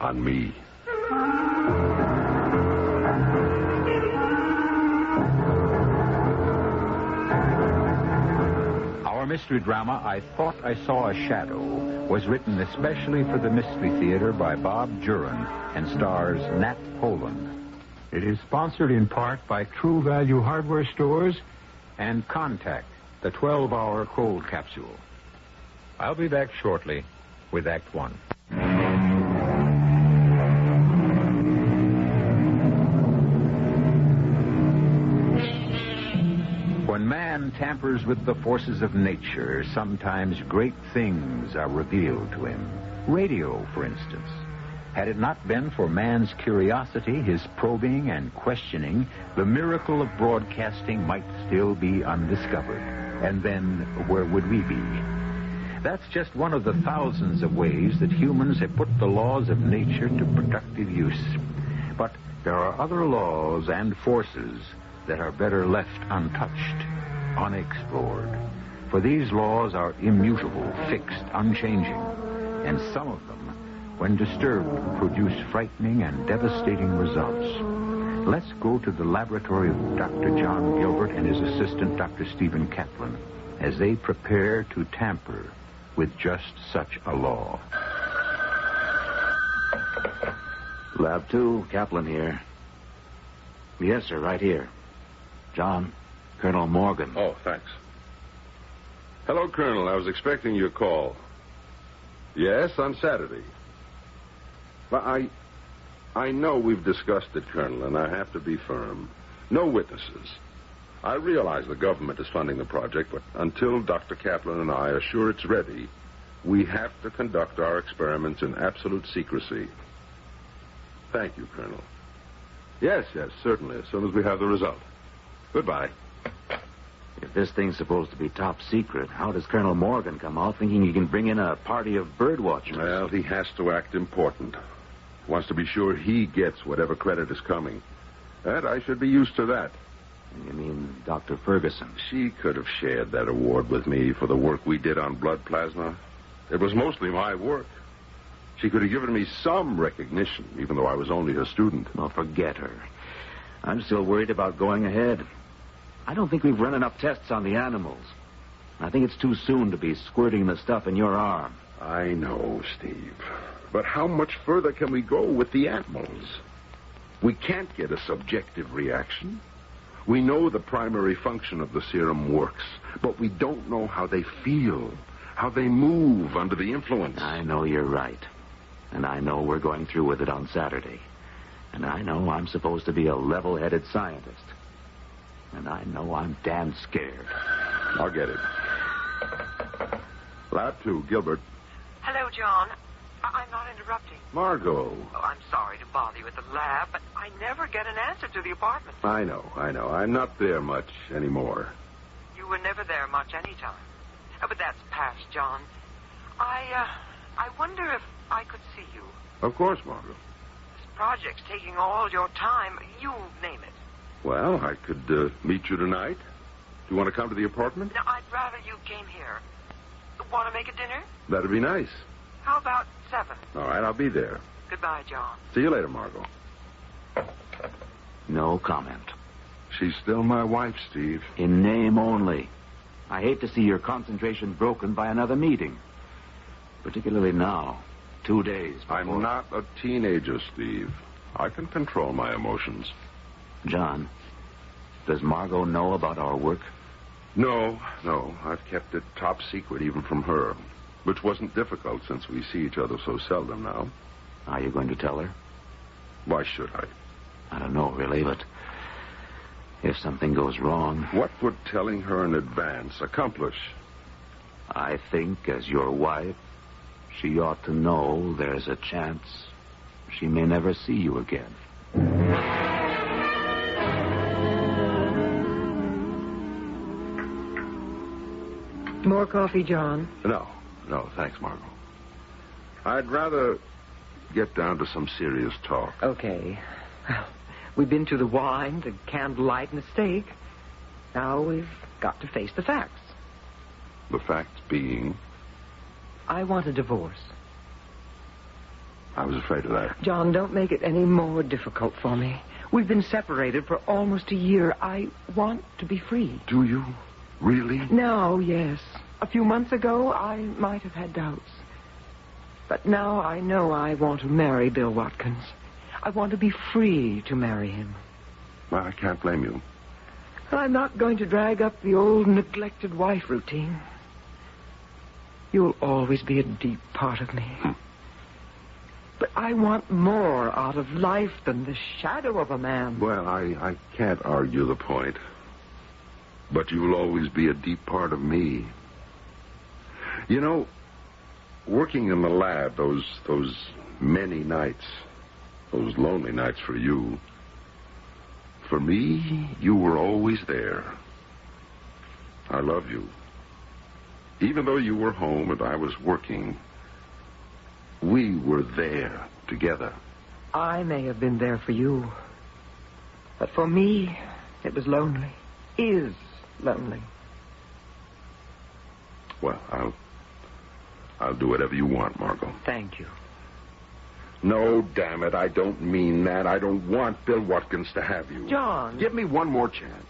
On me. Our mystery drama, I Thought I Saw a Shadow, was written especially for the Mystery Theater by Bob Juran and stars Nat Poland. It is sponsored in part by True Value Hardware Stores and Contact, the 12-hour cold capsule. I'll be back shortly with Act One. When man tampers with the forces of nature, sometimes great things are revealed to him. Radio, for instance. Had it not been for man's curiosity, his probing and questioning, the miracle of broadcasting might still be undiscovered. And then, where would we be? That's just one of the thousands of ways that humans have put the laws of nature to productive use. But there are other laws and forces that are better left untouched, unexplored. For these laws are immutable, fixed, unchanging. And some of them, when disturbed, produce frightening and devastating results. Let's go to the laboratory of Dr. John Gilbert and his assistant, Dr. Stephen Kaplan, as they prepare to tamper with just such a law. Lab 2, Kaplan here. Yes, sir, right here. John, Colonel Morgan. Oh, thanks. Hello, Colonel. I was expecting your call. Yes, on Saturday. But I know we've discussed it, Colonel, and I have to be firm. No witnesses. I realize the government is funding the project, but until Dr. Kaplan and I are sure it's ready, we have to conduct our experiments in absolute secrecy. Thank you, Colonel. Yes, certainly, as soon as we have the result. Goodbye. If this thing's supposed to be top secret, how does Colonel Morgan come out thinking he can bring in a party of bird watchers? Well, he has to act important. He wants to be sure he gets whatever credit is coming. And I should be used to that. You mean Dr. Ferguson? She could have shared that award with me for the work we did on blood plasma. It was mostly my work. She could have given me some recognition, even though I was only her student. Well, forget her. I'm still worried about going ahead. I don't think we've run enough tests on the animals. I think it's too soon to be squirting the stuff in your arm. I know, Steve. But how much further can we go with the animals? We can't get a subjective reaction. We know the primary function of the serum works, but we don't know how they feel, how they move under the influence. I know you're right. And I know we're going through with it on Saturday. And I know I'm supposed to be a level-headed scientist. And I know I'm damn scared. I'll get it. Lab 2, Gilbert. Hello, John. I'm not interrupting. Margot. Oh, I'm sorry to bother you at the lab, but I never get an answer to the apartment. I know. I'm not there much anymore. You were never there much any time. But that's past, John. I wonder if I could see you. Of course, Margot. This project's taking all your time. You name it. Well, I could meet you tonight. Do you want to come to the apartment? No, I'd rather you came here. Want to make a dinner? That'd be nice. How about 7? All right, I'll be there. Goodbye, John. See you later, Margot. No comment. She's still my wife, Steve. In name only. I hate to see your concentration broken by another meeting. Particularly now, 2 days before... I'm not a teenager, Steve. I can control my emotions. John, does Margot know about our work? No. I've kept it top secret even from her, which wasn't difficult since we see each other so seldom now. Are you going to tell her? Why should I? I don't know, really, but if something goes wrong... What would telling her in advance accomplish? I think, as your wife, she ought to know there's a chance she may never see you again. More coffee, John? No, thanks, Margot. I'd rather get down to some serious talk. Okay. Well, we've been to the wine, the candlelight, and the steak. Now we've got to face the facts. The facts being? I want a divorce. I was afraid of that. John, don't make it any more difficult for me. We've been separated for almost a year. I want to be free. Do you? Really? No, yes. A few months ago, I might have had doubts. But now I know I want to marry Bill Watkins. I want to be free to marry him. Well, I can't blame you. I'm not going to drag up the old neglected wife routine. You'll always be a deep part of me. But I want more out of life than the shadow of a man. Well, I can't argue the point. But you'll always be a deep part of me. You know, working in the lab, those many nights, those lonely nights for you, for me, you were always there. I love you. Even though you were home and I was working, we were there together. I may have been there for you. But for me, it was lonely. Is lonely. Well, I'll do whatever you want, Margot. Thank you. No, damn it, I don't mean that. I don't want Bill Watkins to have you. John. Give me one more chance.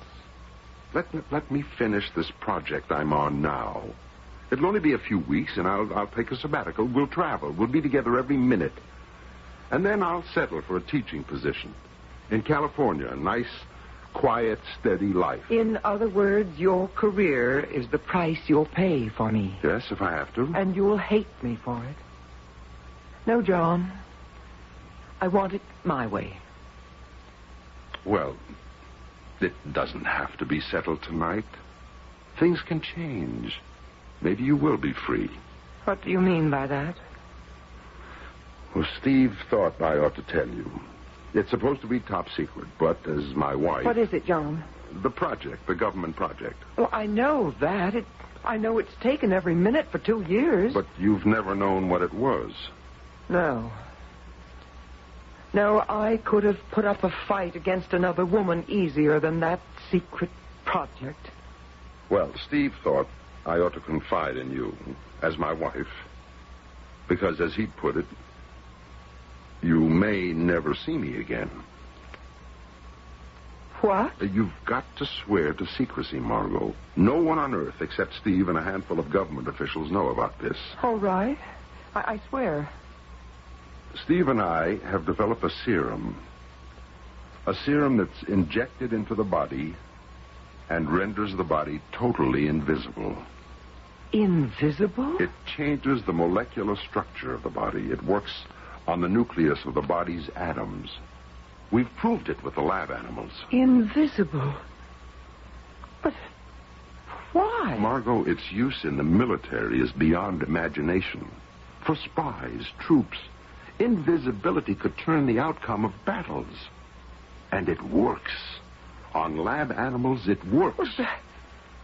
Let me finish this project I'm on now. It'll only be a few weeks, and I'll take a sabbatical. We'll travel. We'll be together every minute. And then I'll settle for a teaching position in California. A nice, quiet, steady life. In other words, your career is the price you'll pay for me. Yes, if I have to. And you'll hate me for it. No, John. I want it my way. Well, it doesn't have to be settled tonight. Things can change. Maybe you will be free. What do you mean by that? Well, Steve thought I ought to tell you. It's supposed to be top secret, but as my wife... What is it, John? The project, the government project. Well, I know that. I know it's taken every minute for 2 years. But you've never known what it was. No. No, I could have put up a fight against another woman easier than that secret project. Well, Steve thought I ought to confide in you as my wife. Because, as he put it, you may never see me again. What? You've got to swear to secrecy, Margot. No one on Earth except Steve and a handful of government officials know about this. All right. I swear. Steve and I have developed a serum. A serum that's injected into the body and renders the body totally invisible. Invisible? It changes the molecular structure of the body. It works on the nucleus of the body's atoms. We've proved it with the lab animals. Invisible? But why? Margot, its use in the military is beyond imagination. For spies, troops, invisibility could turn the outcome of battles. And it works. On lab animals, it works. Well,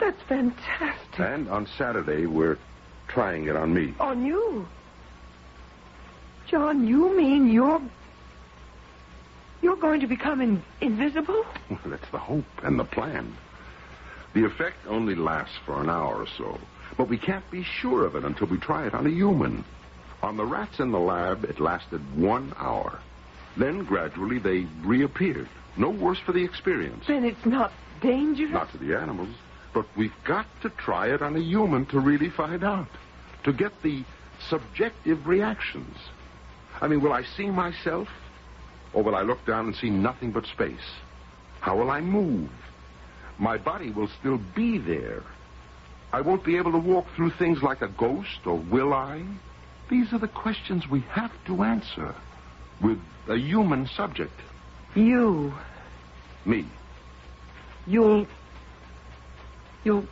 that's fantastic. And on Saturday, we're trying it on me. On you? John, you mean you're going to become invisible? Well, that's the hope and the plan. The effect only lasts for an hour or so. But we can't be sure of it until we try it on a human. On the rats in the lab, it lasted 1 hour. Then, gradually, they reappeared. No worse for the experience. Then it's not dangerous? Not to the animals. But we've got to try it on a human to really find out. To get the subjective reactions. I mean, will I see myself? Or will I look down and see nothing but space? How will I move? My body will still be there. I won't be able to walk through things like a ghost, or will I? These are the questions we have to answer with a human subject. You. Me. You'll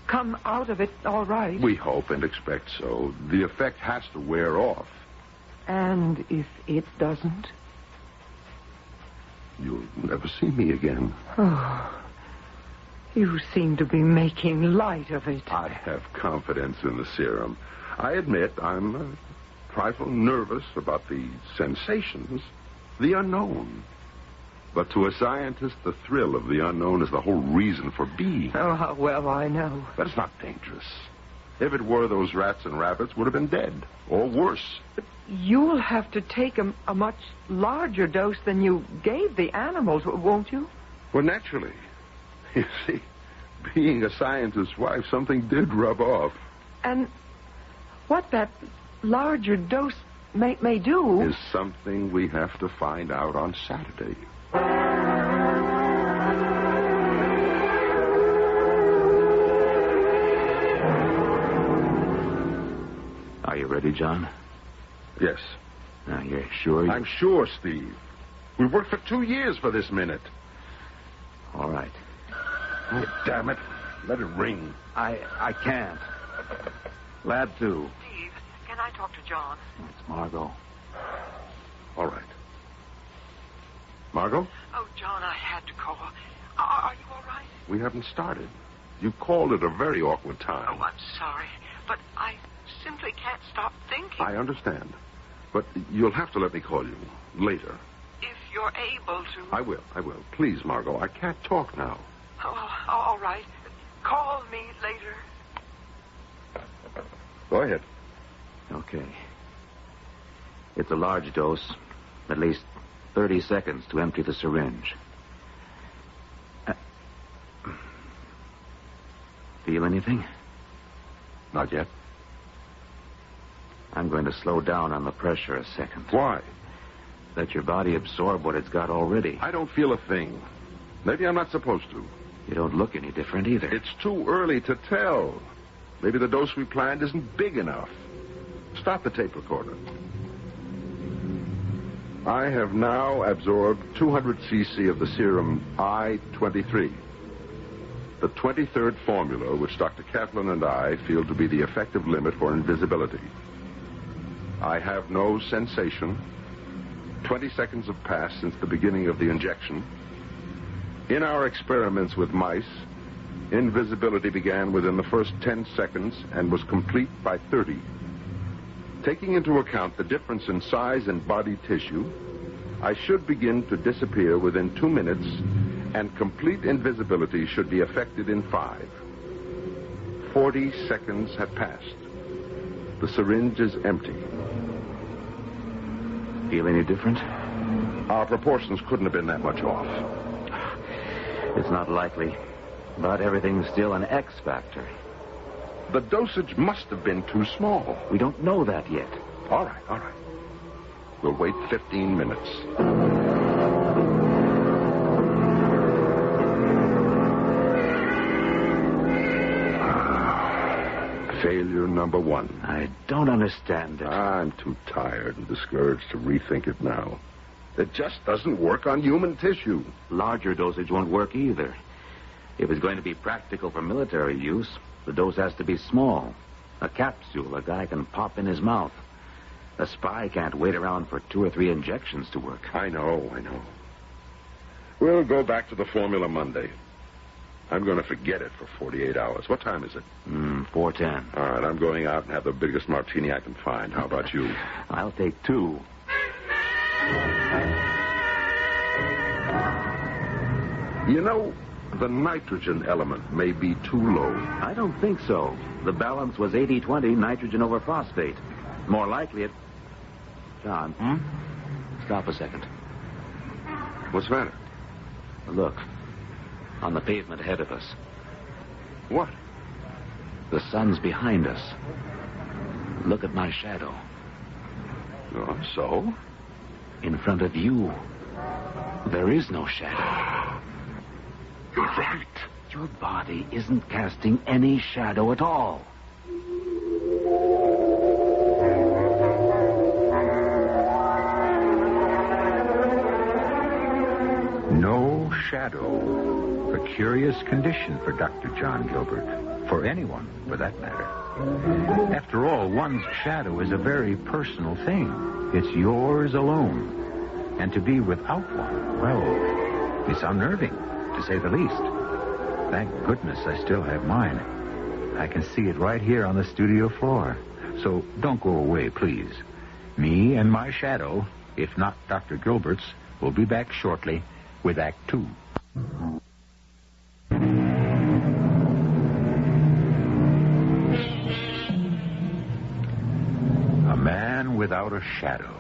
come out of it all right. We hope and expect so. The effect has to wear off. And if it doesn't? You'll never see me again. Oh, you seem to be making light of it. I have confidence in the serum. I admit I'm a trifle nervous about the sensations, the unknown. But to a scientist, the thrill of the unknown is the whole reason for being. Oh, how well I know. But it's not dangerous. If it were, those rats and rabbits would have been dead, or worse. But you'll have to take a much larger dose than you gave the animals, won't you? Well, naturally. You see, being a scientist's wife, something did rub off. And what that larger dose may do... is something we have to find out on Saturday. Are you ready, John? Yes. Now, you're sure? I'm sure, Steve. We've worked for 2 years for this minute. All right. Oh, damn it. Let it ring. I can't. Lab 2. Steve, can I talk to John? It's Margot. All right. Margot? Oh, John, I had to call. Are you all right? We haven't started. You called at a very awkward time. Oh, I'm sorry, but I simply can't stop thinking. I understand. But you'll have to let me call you later. If you're able to. I will. Please, Margot, I can't talk now. Oh, all right. Call me later. Go ahead. Okay. It's a large dose. At least 30 seconds to empty the syringe. Feel anything? Not yet. I'm going to slow down on the pressure a second. Why? Let your body absorb what it's got already. I don't feel a thing. Maybe I'm not supposed to. You don't look any different either. It's too early to tell. Maybe the dose we planned isn't big enough. Stop the tape recorder. I have now absorbed 200 cc of the serum I-23. The 23rd formula, which Dr. Kaplan and I feel to be the effective limit for invisibility. I have no sensation. 20 seconds have passed since the beginning of the injection. In our experiments with mice, invisibility began within the first 10 seconds and was complete by 30. Taking into account the difference in size and body tissue, I should begin to disappear within 2 minutes, and complete invisibility should be effected in 5. 40 seconds have passed. The syringe is empty. Feel any different? Our proportions couldn't have been that much off. It's not likely, but everything's still an X factor. The dosage must have been too small. We don't know that yet. All right. We'll wait 15 minutes. Failure number 1. I don't understand it. I'm too tired and discouraged to rethink it now. It just doesn't work on human tissue. Larger dosage won't work either. If it's going to be practical for military use, the dose has to be small. A capsule a guy can pop in his mouth. A spy can't wait around for 2 or 3 injections to work. I know. We'll go back to the formula Monday. I'm going to forget it for 48 hours. What time is it? 4:10. All right, I'm going out and have the biggest martini I can find. How about you? I'll take 2. You know, the nitrogen element may be too low. I don't think so. The balance was 80-20 nitrogen over phosphate. More likely it... John. Stop a second. What's the matter? Look. On the pavement ahead of us. What? The sun's behind us. Look at my shadow. Oh, so? In front of you, there is no shadow. You're right. Your body isn't casting any shadow at all. No shadow. A curious condition for Dr. John Gilbert. For anyone, for that matter. After all, one's shadow is a very personal thing. It's yours alone. And to be without one, well, it's unnerving, to say the least. Thank goodness I still have mine. I can see it right here on the studio floor. So don't go away, please. Me and my shadow, if not Dr. Gilbert's, will be back shortly with Act 2. A man without a shadow.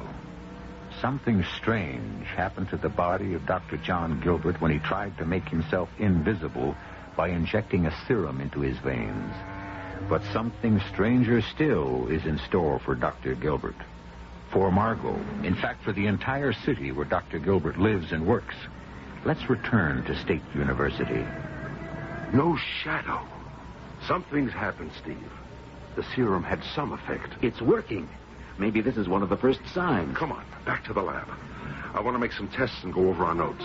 Something strange happened to the body of Dr. John Gilbert when he tried to make himself invisible by injecting a serum into his veins. But something stranger still is in store for Dr. Gilbert. For Margot, in fact, for the entire city where Dr. Gilbert lives and works. Let's return to State University. No shadow. Something's happened, Steve. The serum had some effect. It's working. Maybe this is one of the first signs. Come on, back to the lab. I want to make some tests and go over our notes.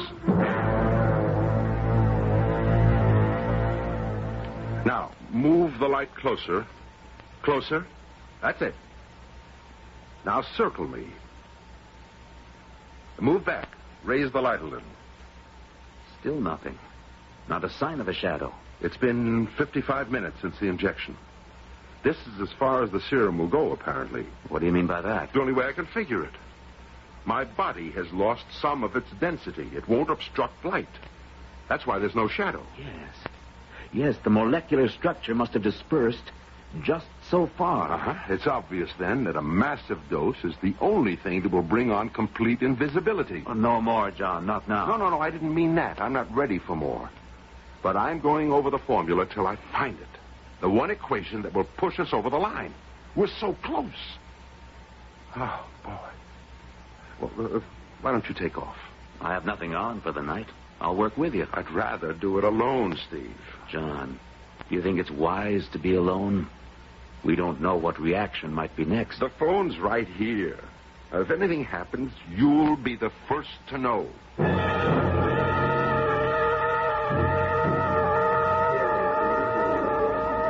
Now, move the light closer. Closer. That's it. Now circle me. Move back. Raise the light a little. Still nothing. Not a sign of a shadow. It's been 55 minutes since the injection. This is as far as the serum will go, apparently. What do you mean by that? The only way I can figure it. My body has lost some of its density. It won't obstruct light. That's why there's no shadow. Yes, the molecular structure must have dispersed just so far. It's obvious, then, that a massive dose is the only thing that will bring on complete invisibility. Oh, no more, John. Not now. No, I didn't mean that. I'm not ready for more. But I'm going over the formula till I find it. The one equation that will push us over the line. We're so close. Oh, boy. Well, why don't you take off? I have nothing on for the night. I'll work with you. I'd rather do it alone, Steve. John, you think it's wise to be alone? We don't know what reaction might be next. The phone's right here. If anything happens, you'll be the first to know.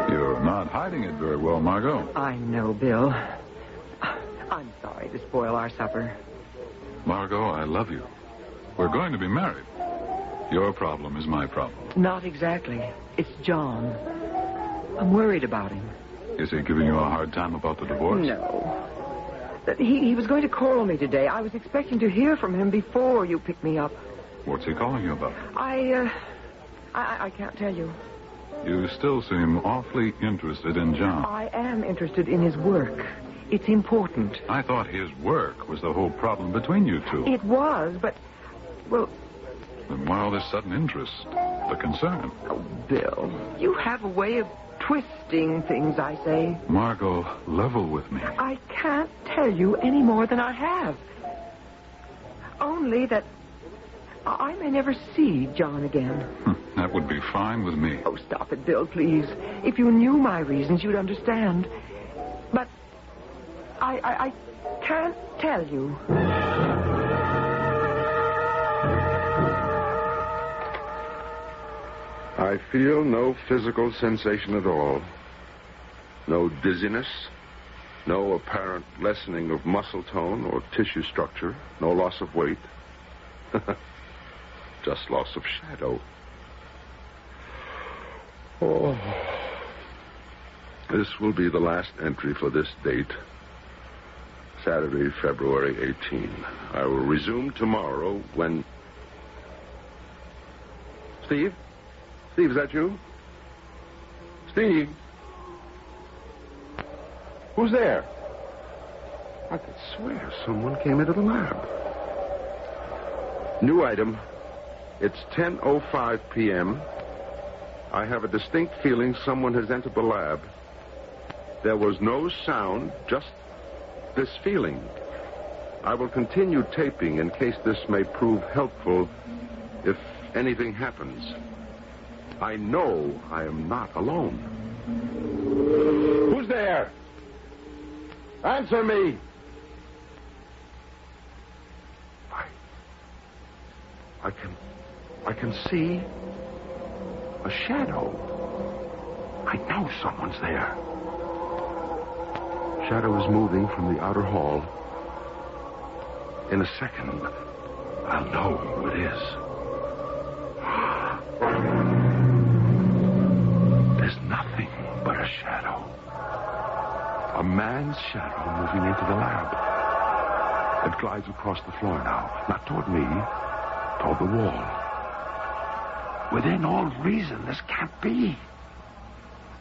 You're not hiding it very well, Margot. I know, Bill. I'm sorry to spoil our supper. Margot, I love you. We're going to be married. Your problem is my problem. Not exactly. It's John. I'm worried about him. Is he giving you a hard time about the divorce? No. He was going to call me today. I was expecting to hear from him before you picked me up. What's he calling you about? I can't tell you. You still seem awfully interested in John. I am interested in his work. It's important. I thought his work was the whole problem between you two. It was, but, well... Then why all this sudden interest? The concern? Oh, Bill, you have a way of twisting things, I say. Margot, level with me. I can't tell you any more than I have. Only that I may never see John again. That would be fine with me. Oh, stop it, Bill, please. If you knew my reasons, you'd understand. But I can't tell you. I feel no physical sensation at all. No dizziness. No apparent lessening of muscle tone or tissue structure. No loss of weight. Just loss of shadow. Oh. This will be the last entry for this date. Saturday, February 18. I will resume tomorrow when... Steve? Steve, is that you? Steve? Who's there? I could swear someone came into the lab. New item. It's 10:05 p.m. I have a distinct feeling someone has entered the lab. There was no sound, just this feeling. I will continue taping in case this may prove helpful if anything happens. I know I am not alone. Who's there? Answer me! I can see a shadow. I know someone's there. Shadow is moving from the outer hall. In a second, I'll know who it is. There's nothing but a shadow. A man's shadow moving into the lab. It glides across the floor now, not toward me, toward the wall. Within all reason, this can't be.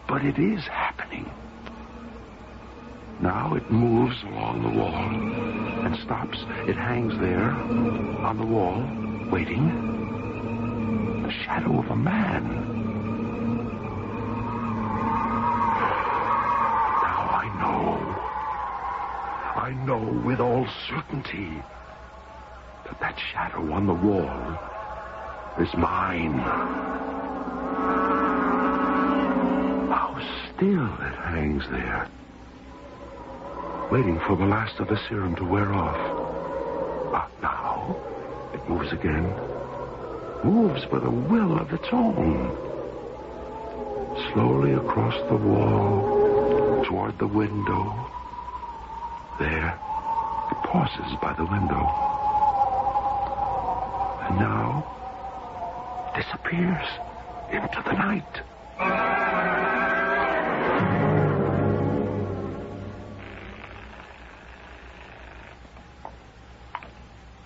But it is happening. Now it moves along the wall and stops. It hangs there on the wall, waiting. The shadow of a man. Now I know with all certainty that shadow on the wall is mine. How still it hangs there, waiting for the last of the serum to wear off. Now, it moves again. Moves with a will of its own. Slowly across the wall, toward the window. There, it pauses by the window. And now, disappears into the night.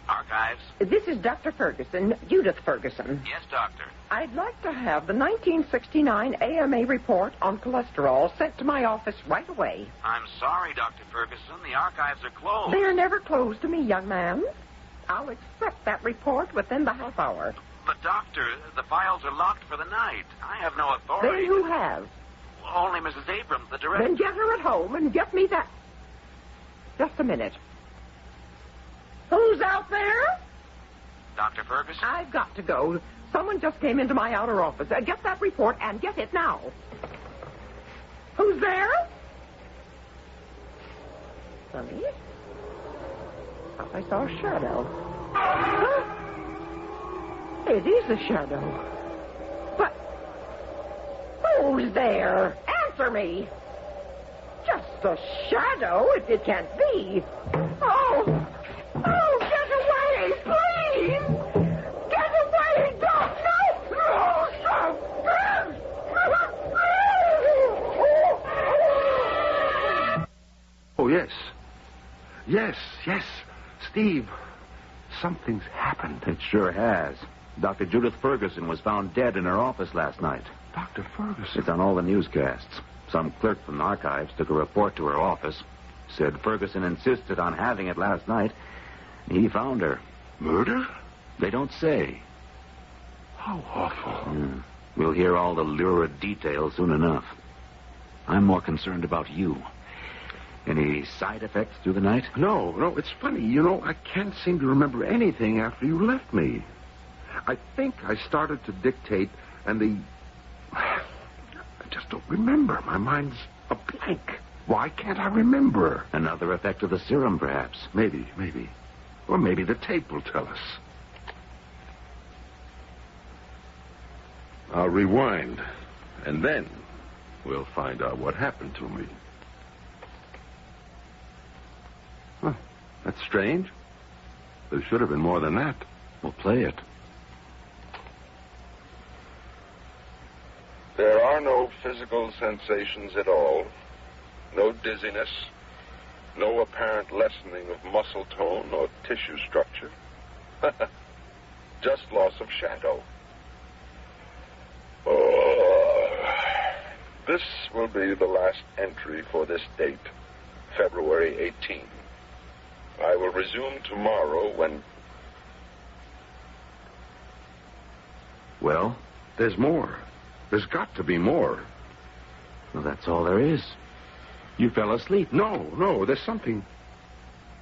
Archives? This is Dr. Ferguson, Judith Ferguson. Yes, Doctor. I'd like to have the 1969 AMA report on cholesterol sent to my office right away. I'm sorry, Dr. Ferguson. The archives are closed. They're never closed to me, young man. I'll accept that report within the half hour. But, Doctor, the files are locked for the night. I have no authority. Then who has? Only Mrs. Abrams, the director. Then get her at home and get me that. Just a minute. Who's out there? Dr. Ferguson? I've got to go. Someone just came into my outer office. Get that report and get it now. Who's there? Funny. Thought I saw a shadow. Huh? It is a shadow. But who's there? Answer me. Just a shadow? It can't be. Oh, get away, please! Get away! Don't! No! Oh, yes. Yes. Steve, something's happened. It sure has. Dr. Judith Ferguson was found dead in her office last night. Dr. Ferguson? It's on all the newscasts. Some clerk from the archives took a report to her office. Said Ferguson insisted on having it last night. He found her. Murder? They don't say. How awful. We'll hear all the lurid details soon enough. I'm more concerned about you. Any side effects through the night? No, it's funny. I can't seem to remember anything after you left me. I think I started to dictate, and I just don't remember. My mind's a blank. Why can't I remember? Another effect of the serum, perhaps. Maybe. Or maybe the tape will tell us. I'll rewind, and then we'll find out what happened to me. Huh, that's strange. There should have been more than that. We'll play it. There are no physical sensations at all. No dizziness. No apparent lessening of muscle tone or tissue structure. Just loss of shadow. This will be the last entry for this date, February 18. will resume tomorrow when... Well? There's more. There's got to be more. Well, that's all there is. You fell asleep. No, there's something...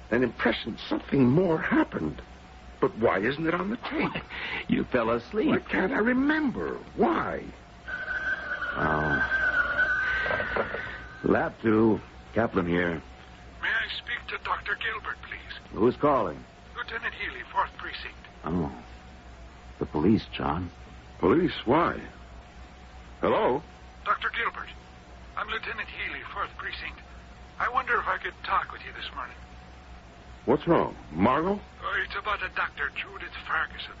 An impression something more happened. But why isn't it on the tape? You fell asleep. Why can't I remember? Why? Lab 2, Kaplan here. May I speak to Dr. Gilbert, please? Who's calling? Lieutenant Healy, 4th Precinct. Oh, the police, John. Police? Why? Hello? Dr. Gilbert, I'm Lieutenant Healy, 4th Precinct. I wonder if I could talk with you this morning. What's wrong? Margot? Oh, it's about a Dr. Judith Ferguson.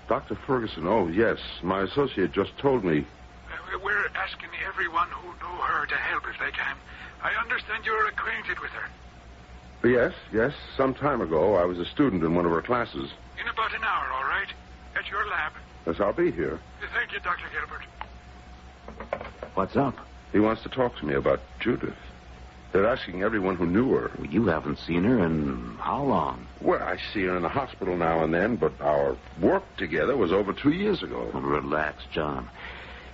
Dr. Ferguson, oh, yes. My associate just told me. We're asking everyone who know her to help if they can. I understand you're acquainted with her. Yes. Some time ago, I was a student in one of her classes. In about an hour, all right? At your lab. Yes, I'll be here. Thank you, Dr. Gilbert. What's up? He wants to talk to me about Judith. They're asking everyone who knew her. Well, you haven't seen her in how long? Well, I see her in the hospital now and then, but our work together was over 2 years ago. Oh, relax, John.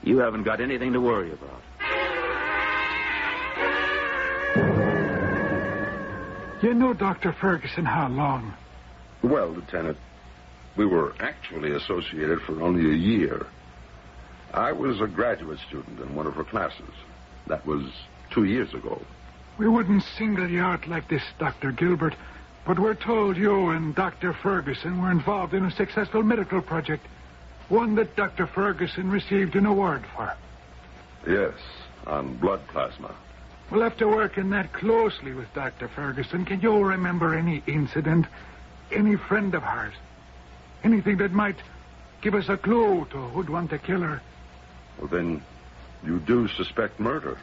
You haven't got anything to worry about. You know Dr. Ferguson how long? Well, Lieutenant, we were actually associated for only a year. I was a graduate student in one of her classes. That was 2 years ago. We wouldn't single you out like this, Dr. Gilbert, but we're told you and Dr. Ferguson were involved in a successful medical project, one that Dr. Ferguson received an award for. Yes, on blood plasma. Well, after working that closely with Dr. Ferguson, can you remember any incident, any friend of hers, anything that might give us a clue to who'd want to kill her? Well, then you do suspect murder.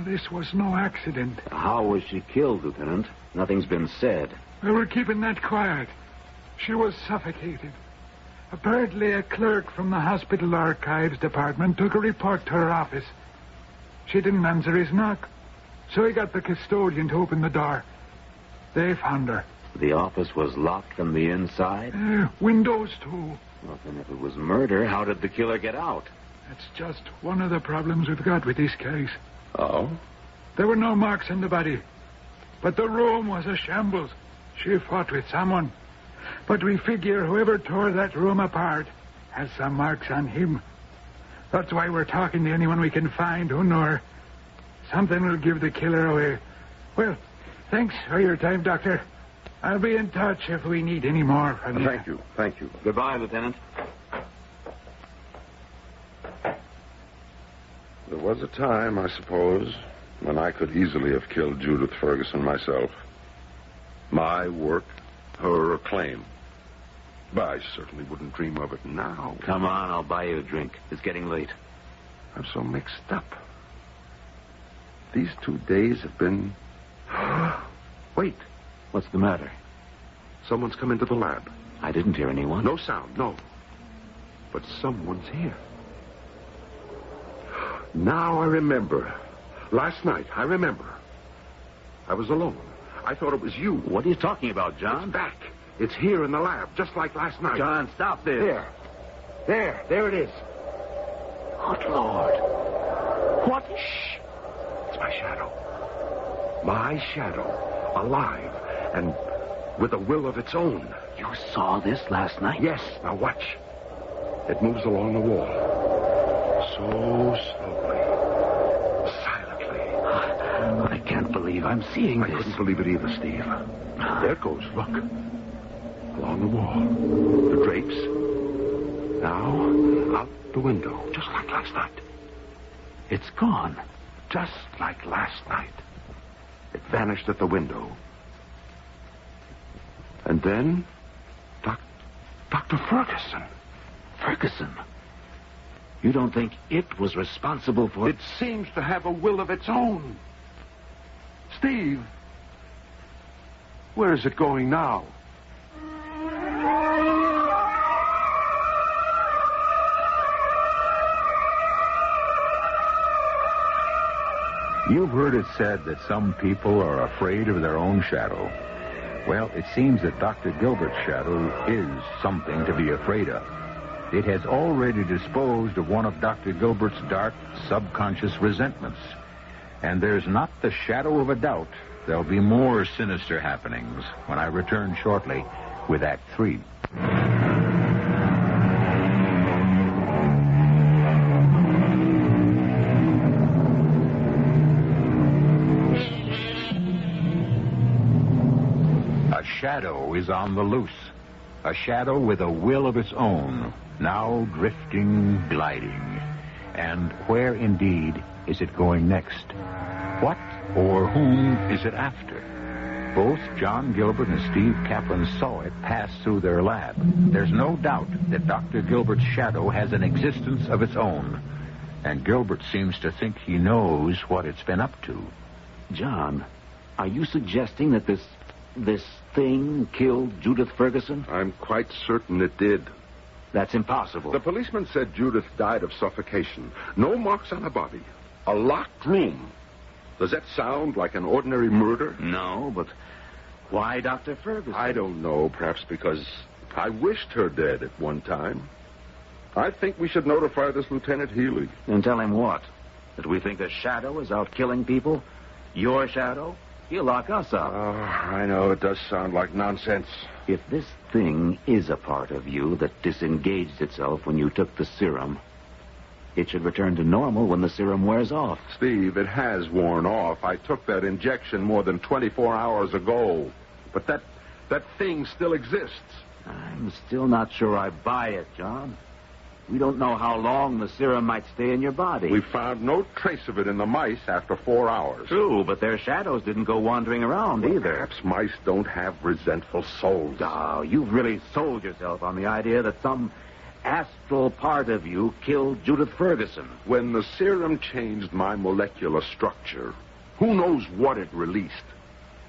This was no accident. How was she killed, Lieutenant? Nothing's been said. We were keeping that quiet. She was suffocated. Apparently, a clerk from the hospital archives department took a report to her office. She didn't answer his knock, so he got the custodian to open the door. They found her. The office was locked from the inside? Windows, too. Well, then if it was murder, how did the killer get out? That's just one of the problems we've got with this case. Oh? There were no marks on the body, but the room was a shambles. She fought with someone. But we figure whoever tore that room apart has some marks on him. That's why we're talking to anyone we can find who know her. Something will give the killer away. Well, thanks for your time, Doctor. I'll be in touch if we need any more from you. Thank you. Goodbye, Lieutenant. There was a time, I suppose, when I could easily have killed Judith Ferguson myself. My work, her acclaim. But I certainly wouldn't dream of it now. Come on, I'll buy you a drink. It's getting late. I'm so mixed up. These 2 days have been... Wait. What's the matter? Someone's come into the lab. I didn't hear anyone. No sound, no. But someone's here. Now I remember. Last night, I remember. I was alone. I thought it was you. What are you talking about, John? It's back. It's here in the lab, just like last night. John, stop this. There it is. Good Lord. What? Shh. It's my shadow. My shadow. Alive. And with a will of its own. You saw this last night? Yes. Now watch. It moves along the wall. So slowly. Silently. I can't believe I'm seeing this. I couldn't believe it either, Steve. There it goes. Look. Along the wall. The drapes. Now, out the window. Just like last night. It's gone. Just like last night. It vanished at the window. And then, Dr. Ferguson. Ferguson? You don't think it was responsible for... It seems to have a will of its own. Steve, where is it going now? You've heard it said that some people are afraid of their own shadow. Well, it seems that Dr. Gilbert's shadow is something to be afraid of. It has already disposed of one of Dr. Gilbert's dark, subconscious resentments. And there's not the shadow of a doubt there'll be more sinister happenings when I return shortly with Act 3. A shadow is on the loose. A shadow with a will of its own, now drifting, gliding. And where, indeed, is it going next? What or whom is it after? Both John Gilbert and Steve Kaplan saw it pass through their lab. There's no doubt that Dr. Gilbert's shadow has an existence of its own. And Gilbert seems to think he knows what it's been up to. John, are you suggesting that this thing killed Judith Ferguson? I'm quite certain it did. That's impossible. The policeman said Judith died of suffocation. No marks on her body. A locked room. Does that sound like an ordinary murder? No, but why Dr. Ferguson? I don't know. Perhaps because I wished her dead at one time. I think we should notify this Lieutenant Healy. And tell him what? That we think a shadow is out killing people? Your shadow? He'll lock us up. Oh, I know. It does sound like nonsense. If this thing is a part of you that disengaged itself when you took the serum, it should return to normal when the serum wears off. Steve, it has worn off. I took that injection more than 24 hours ago. But that thing still exists. I'm still not sure I buy it, John. We don't know how long the serum might stay in your body. We found no trace of it in the mice after 4 hours. True, but their shadows didn't go wandering around either. Perhaps mice don't have resentful souls. Oh, you've really sold yourself on the idea that some astral part of you killed Judith Ferguson. When the serum changed my molecular structure, who knows what it released?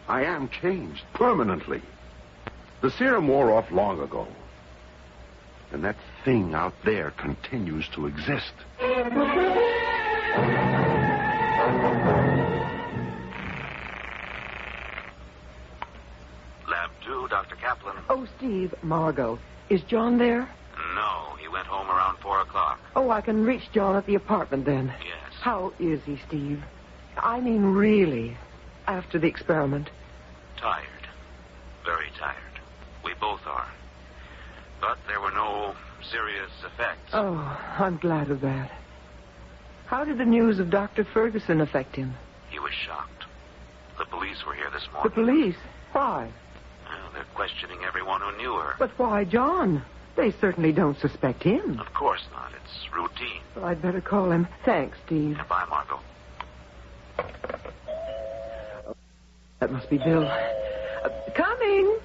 I am changed permanently. The serum wore off long ago. And that thing out there continues to exist. Lab 2, Dr. Kaplan. Oh, Steve, Margot. Is John there? No, he went home around 4 o'clock. Oh, I can reach John at the apartment then. Yes. How is he, Steve? I mean, really, after the experiment. Tired. Very tired. We both are. But there were no serious effects. Oh, I'm glad of that. How did the news of Dr. Ferguson affect him? He was shocked. The police were here this The morning. police? Why? Well, they're questioning everyone who knew her. But why John? They certainly don't suspect him. Of course not. It's routine. Well, I'd better call him. Thanks, Steve. Bye, Margot. That must be Bill. Coming.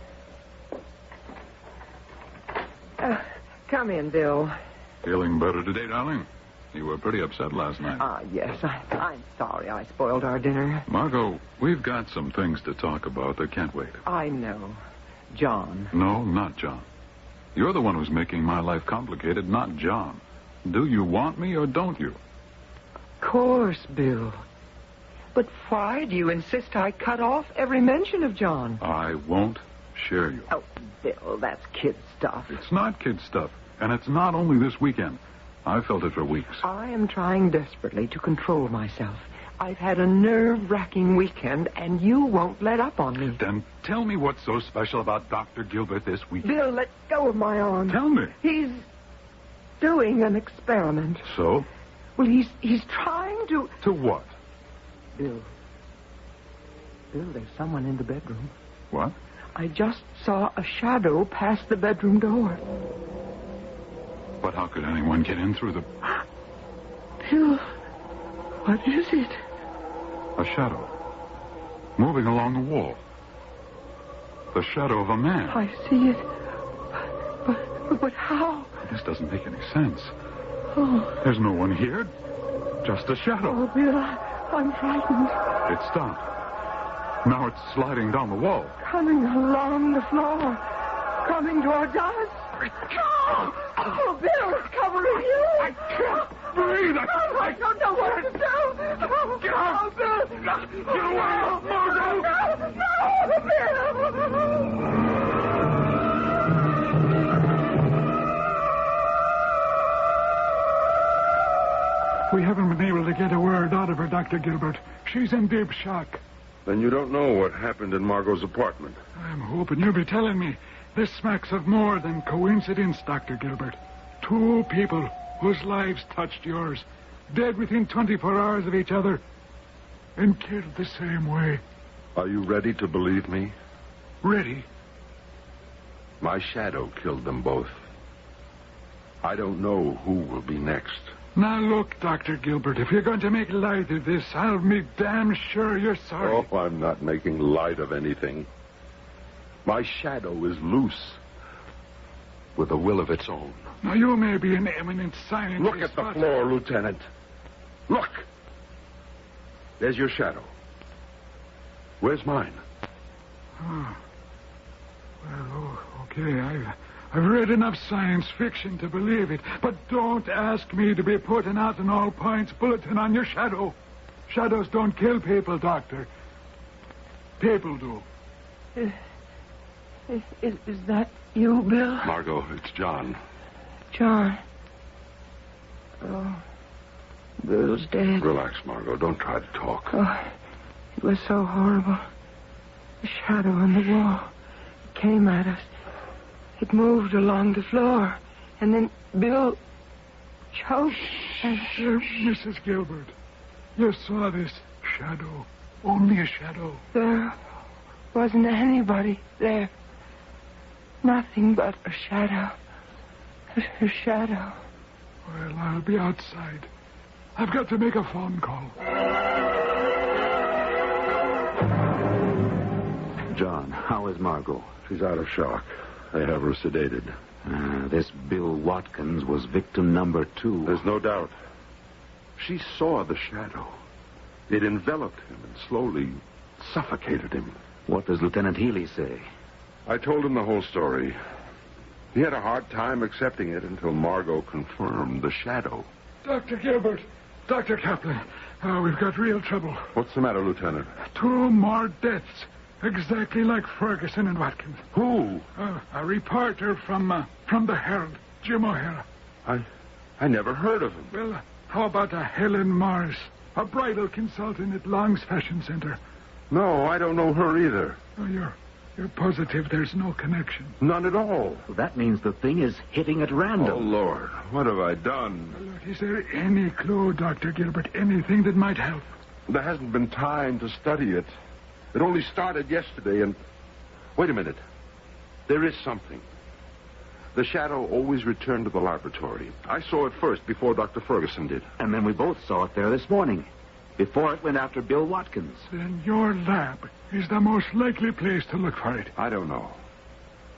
Come in, Bill. Feeling better today, darling? You were pretty upset last night. Yes. I'm sorry I spoiled our dinner. Margot, we've got some things to talk about that can't wait. I know. John. No, not John. You're the one who's making my life complicated, not John. Do you want me or don't you? Of course, Bill. But why do you insist I cut off every mention of John? I won't share you. Oh, Bill, that's kid stuff. It's not kid stuff, and it's not only this weekend. I've felt it for weeks. I am trying desperately to control myself. I've had a nerve-wracking weekend, and you won't let up on me. Then tell me what's so special about Dr. Gilbert this week. Bill, let go of my arm. Tell me. He's doing an experiment. So? Well, he's trying to... To what? Bill, there's someone in the bedroom. What? I just saw a shadow pass the bedroom door. But how could anyone get in through the... Bill, what is it? A shadow. Moving along the wall. The shadow of a man. I see it. But how? This doesn't make any sense. Oh. There's no one here. Just a shadow. Oh, Bill, I'm frightened. It stopped. Now it's sliding down the wall. Coming along the floor. Coming toward us. Oh, Bill, it's covering you. breathe. I don't know what to do. Get out. Bill. Get away, Margot. No, Bill. We haven't been able to get a word out of her, Dr. Gilbert. She's in deep shock. Then you don't know what happened in Margot's apartment. I'm hoping you'll be telling me. This smacks of more than coincidence, Dr. Gilbert. 2 people whose lives touched yours, dead within 24 hours of each other, and killed the same way. Are you ready to believe me? Ready? My shadow killed them both. I don't know who will be next. Now look, Dr. Gilbert, if you're going to make light of this, I'll be damn sure you're sorry. Oh, I'm not making light of anything. My shadow is loose, with a will of its own. Now, you may be an eminent scientist. Look at the floor, Lieutenant. Look. There's your shadow. Where's mine? Oh. Well, okay, I've read enough science fiction to believe it, but don't ask me to be putting out an all-points bulletin on your shadow. Shadows don't kill people, Doctor. People do. Is that you, Bill? Margot, it's John. John. Oh, Bill's dead. Relax, Margot. Don't try to talk. Oh, it was so horrible. The shadow on the wall. It came at us. It moved along the floor. And then Bill choked. And... Mrs. Gilbert, you saw this shadow. Only a shadow. There wasn't anybody there. Nothing but a shadow. A shadow. Well, I'll be outside. I've got to make a phone call. John, how is Margot? She's out of shock. They have her sedated. This Bill Watkins was victim number 2. There's no doubt. She saw the shadow. It enveloped him and slowly suffocated him. What does Lieutenant Healy say? I told him the whole story. He had a hard time accepting it until Margot confirmed the shadow. Dr. Gilbert, Dr. Kaplan, we've got real trouble. What's the matter, Lieutenant? 2 more deaths, exactly like Ferguson and Watkins. Who? A reporter from the Herald, Jim O'Hara. I never heard of him. Well, how about a Helen Morris, a bridal consultant at Long's Fashion Center? No, I don't know her either. Oh, you're positive there's no connection? None at all. Well, that means the thing is hitting at random. Oh, Lord, what have I done? Well, look, is there any clue, Dr. Gilbert, anything that might help? There hasn't been time to study it. It only started yesterday, and... Wait a minute. There is something. The shadow always returned to the laboratory. I saw it first before Dr. Ferguson did. And then we both saw it there this morning, before it went after Bill Watkins. Then your lab is the most likely place to look for it. I don't know.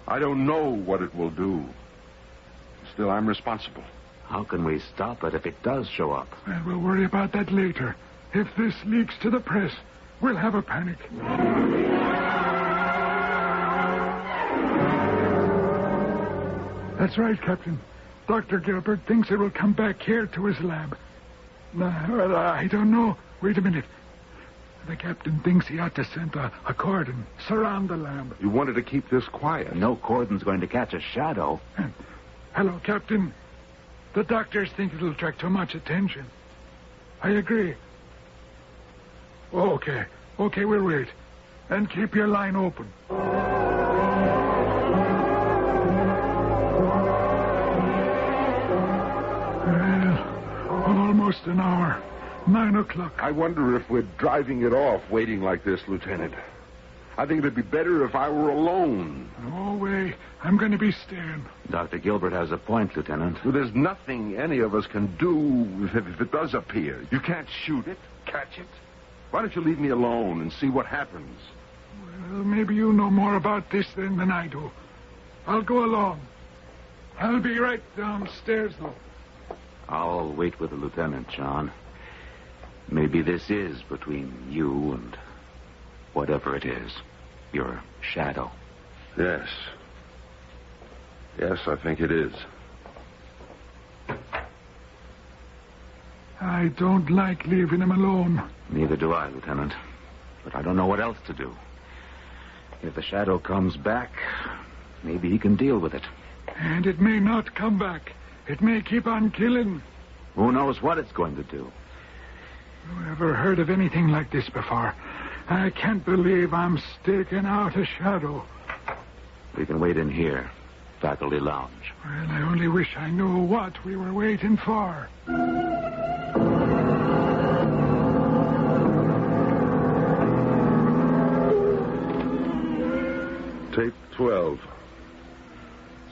I don't know what it will do. Still, I'm responsible. How can we stop it if it does show up? Well, we'll worry about that later. If this leaks to the press, we'll have a panic. That's right, Captain. Dr. Gilbert thinks it will come back here to his lab. Well, I don't know. Wait a minute. The captain thinks he ought to send a cordon, surround the lab. You wanted to keep this quiet. No cordon's going to catch a shadow. Hello, Captain. The doctors think it'll attract too much attention. I agree. Okay, we'll wait. And keep your line open. Well, almost an hour. 9 o'clock. I wonder if we're driving it off waiting like this, Lieutenant. I think it'd be better if I were alone. No way. I'm going to be staying. Dr. Gilbert has a point, Lieutenant. Well, there's nothing any of us can do if it does appear. You can't shoot it, catch it. Why don't you leave me alone and see what happens? Well, maybe you know more about this than I do. I'll go along. I'll be right downstairs, though. I'll wait with the lieutenant, John. Maybe this is between you and whatever it is. Your shadow. Yes. Yes, I think it is. I don't like leaving him alone. Neither do I, Lieutenant. But I don't know what else to do. If the shadow comes back, maybe he can deal with it. And it may not come back. It may keep on killing. Who knows what it's going to do? You ever heard of anything like this before? I can't believe I'm staking out a shadow. We can wait in here. Faculty lounge. Well, I only wish I knew what we were waiting for. Tape 12.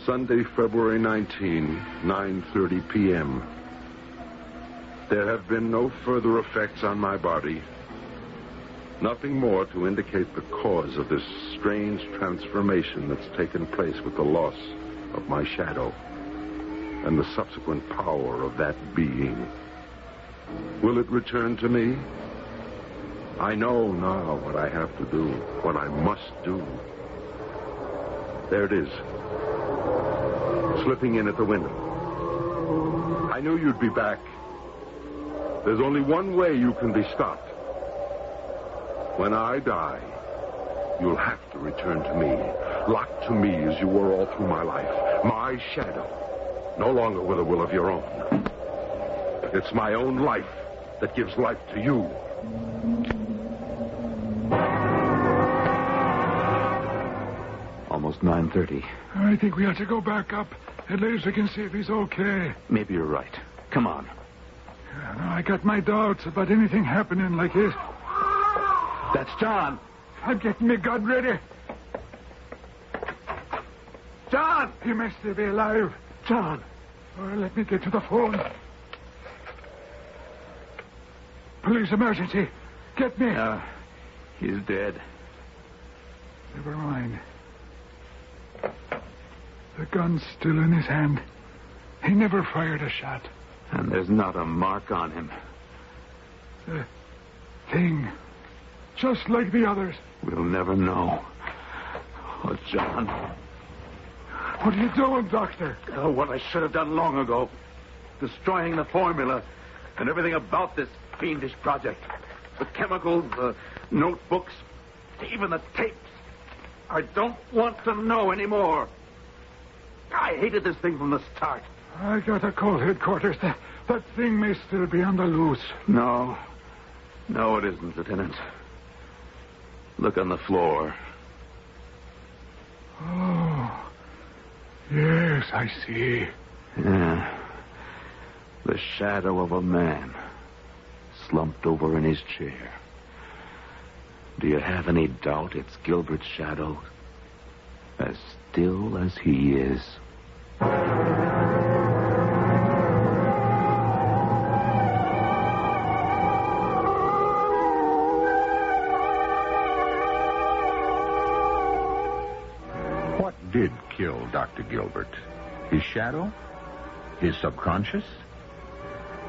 Sunday, February 19, 9:30 p.m. There have been no further effects on my body. Nothing more to indicate the cause of this strange transformation that's taken place with the loss of my shadow and the subsequent power of that being. Will it return to me? I know now what I have to do, what I must do. There it is, slipping in at the window. I knew you'd be back. There's only one way you can be stopped. When I die, you'll have to return to me, locked to me as you were all through my life. My shadow, no longer with a will of your own. It's my own life that gives life to you. Almost 9:30. I think we ought to go back up. At least we can see if he's okay. Maybe you're right. Come on. I got my doubts about anything happening like this. That's John. I'm getting me gun ready. John! He must still be alive. John! Well, let me get to the phone. Police emergency. Get me. He's dead. Never mind. The gun's still in his hand. He never fired a shot. And there's not a mark on him. The thing. Just like the others. We'll never know. Oh, John. What are you doing, Doctor? Oh, what I should have done long ago. Destroying the formula and everything about this fiendish project. The chemicals, the notebooks, even the tapes. I don't want to know anymore. I hated this thing from the start. I got a call headquarters. That thing may still be on the loose. No. No, it isn't, Lieutenant. Look on the floor. Oh. Yes, I see. Yeah. The shadow of a man slumped over in his chair. Do you have any doubt it's Gilbert's shadow? As still as he is. What did kill Dr. Gilbert? His shadow? His subconscious?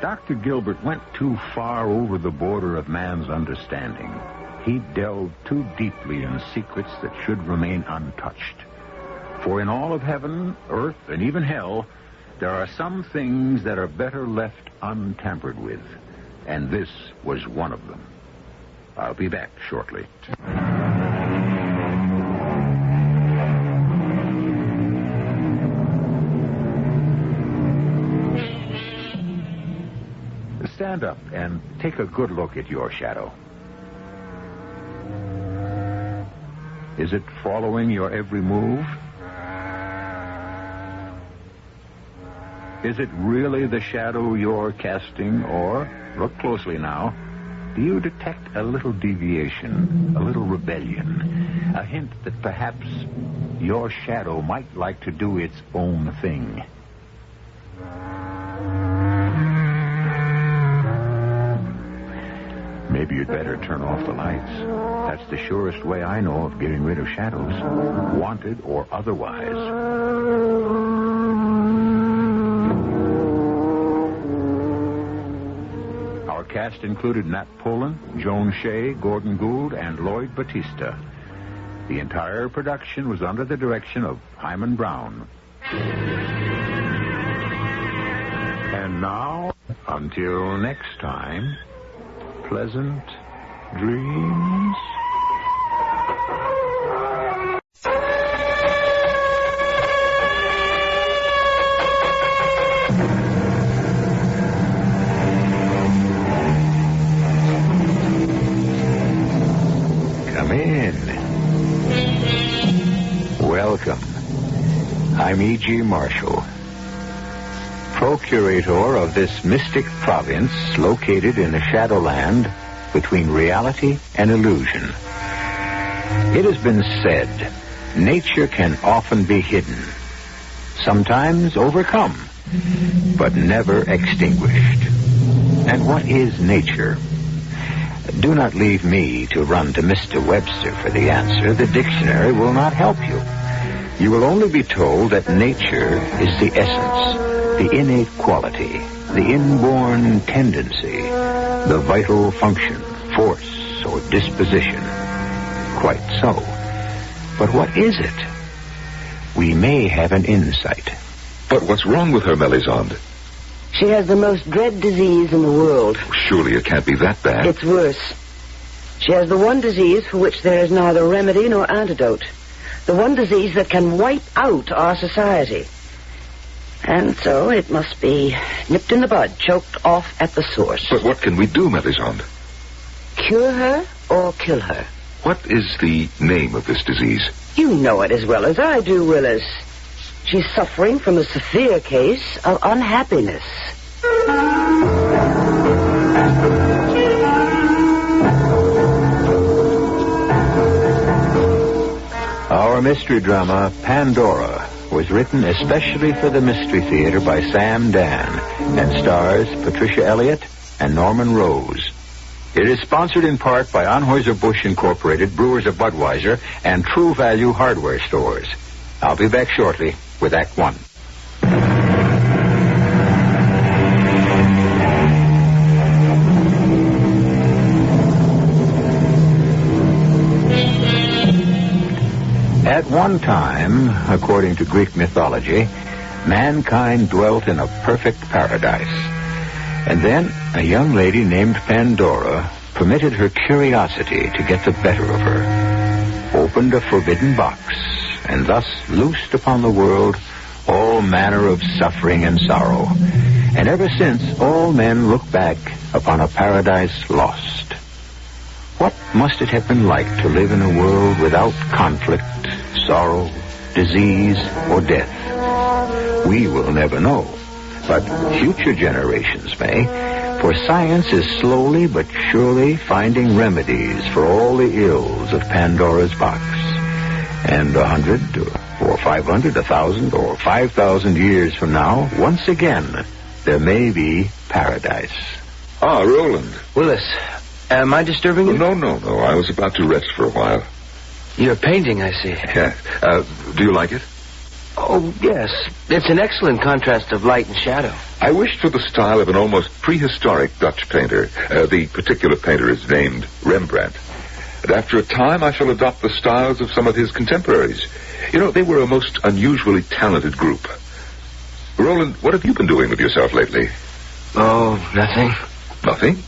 Dr. Gilbert went too far over the border of man's understanding. He delved too deeply in secrets that should remain untouched. For in all of heaven, earth, and even hell, there are some things that are better left untampered with. And this was one of them. I'll be back shortly. Stand up and take a good look at your shadow. Is it following your every move? Is it really the shadow you're casting, or, look closely now, do you detect a little deviation, a little rebellion, a hint that perhaps your shadow might like to do its own thing? Maybe you'd better turn off the lights. That's the surest way I know of getting rid of shadows, wanted or otherwise. Our cast included Nat Polen, Joan Shea, Gordon Gould, and Lloyd Batista. The entire production was under the direction of Himan Brown. And now, Until next time, pleasant dreams. Come in. Welcome. I'm E.G. Marshall, procurator of this mystic province located in the Shadowland between reality and illusion. It has been said, nature can often be hidden, sometimes overcome, but never extinguished. And what is nature? Do not leave me to run to Mr. Webster for the answer. The dictionary will not help you. You will only be told that nature is the essence, the innate quality, the inborn tendency, the vital function, force, or disposition. Quite so. But what is it? We may have an insight. But what's wrong with her, Melisande? She has the most dread disease in the world. Surely it can't be that bad. It's worse. She has the one disease for which there is neither remedy nor antidote. The one disease that can wipe out our society. And so it must be nipped in the bud, choked off at the source. But what can we do, Melisande? Cure her or kill her? What is the name of this disease? You know it as well as I do, Willis. She's suffering from a severe case of unhappiness. Our mystery drama, Pandora, was written especially for the Mystery Theater by Sam Dan and stars Patricia Elliott and Norman Rose. It is sponsored in part by Anheuser-Busch Incorporated, Brewers of Budweiser, and True Value Hardware Stores. I'll be back shortly with Act One. At one time, according to Greek mythology, mankind dwelt in a perfect paradise. And then a young lady named Pandora permitted her curiosity to get the better of her, opened a forbidden box, and thus loosed upon the world all manner of suffering and sorrow. And ever since, all men look back upon a paradise lost. What must it have been like to live in a world without conflict, sorrow, disease, or death? We will never know, but future generations may, for science is slowly but surely finding remedies for all the ills of Pandora's box. And 100 or 500, 1,000 or 5,000 years from now, once again, there may be paradise. Ah, Roland. Willis, am I disturbing you? No. I was about to rest for a while. You're painting, I see. Yeah. Do you like it? Oh, yes. It's an excellent contrast of light and shadow. I wished for the style of an almost prehistoric Dutch painter. The particular painter is named Rembrandt. And after a time, I shall adopt the styles of some of his contemporaries. You know, they were a most unusually talented group. Roland, what have you been doing with yourself lately? Oh, nothing. Nothing?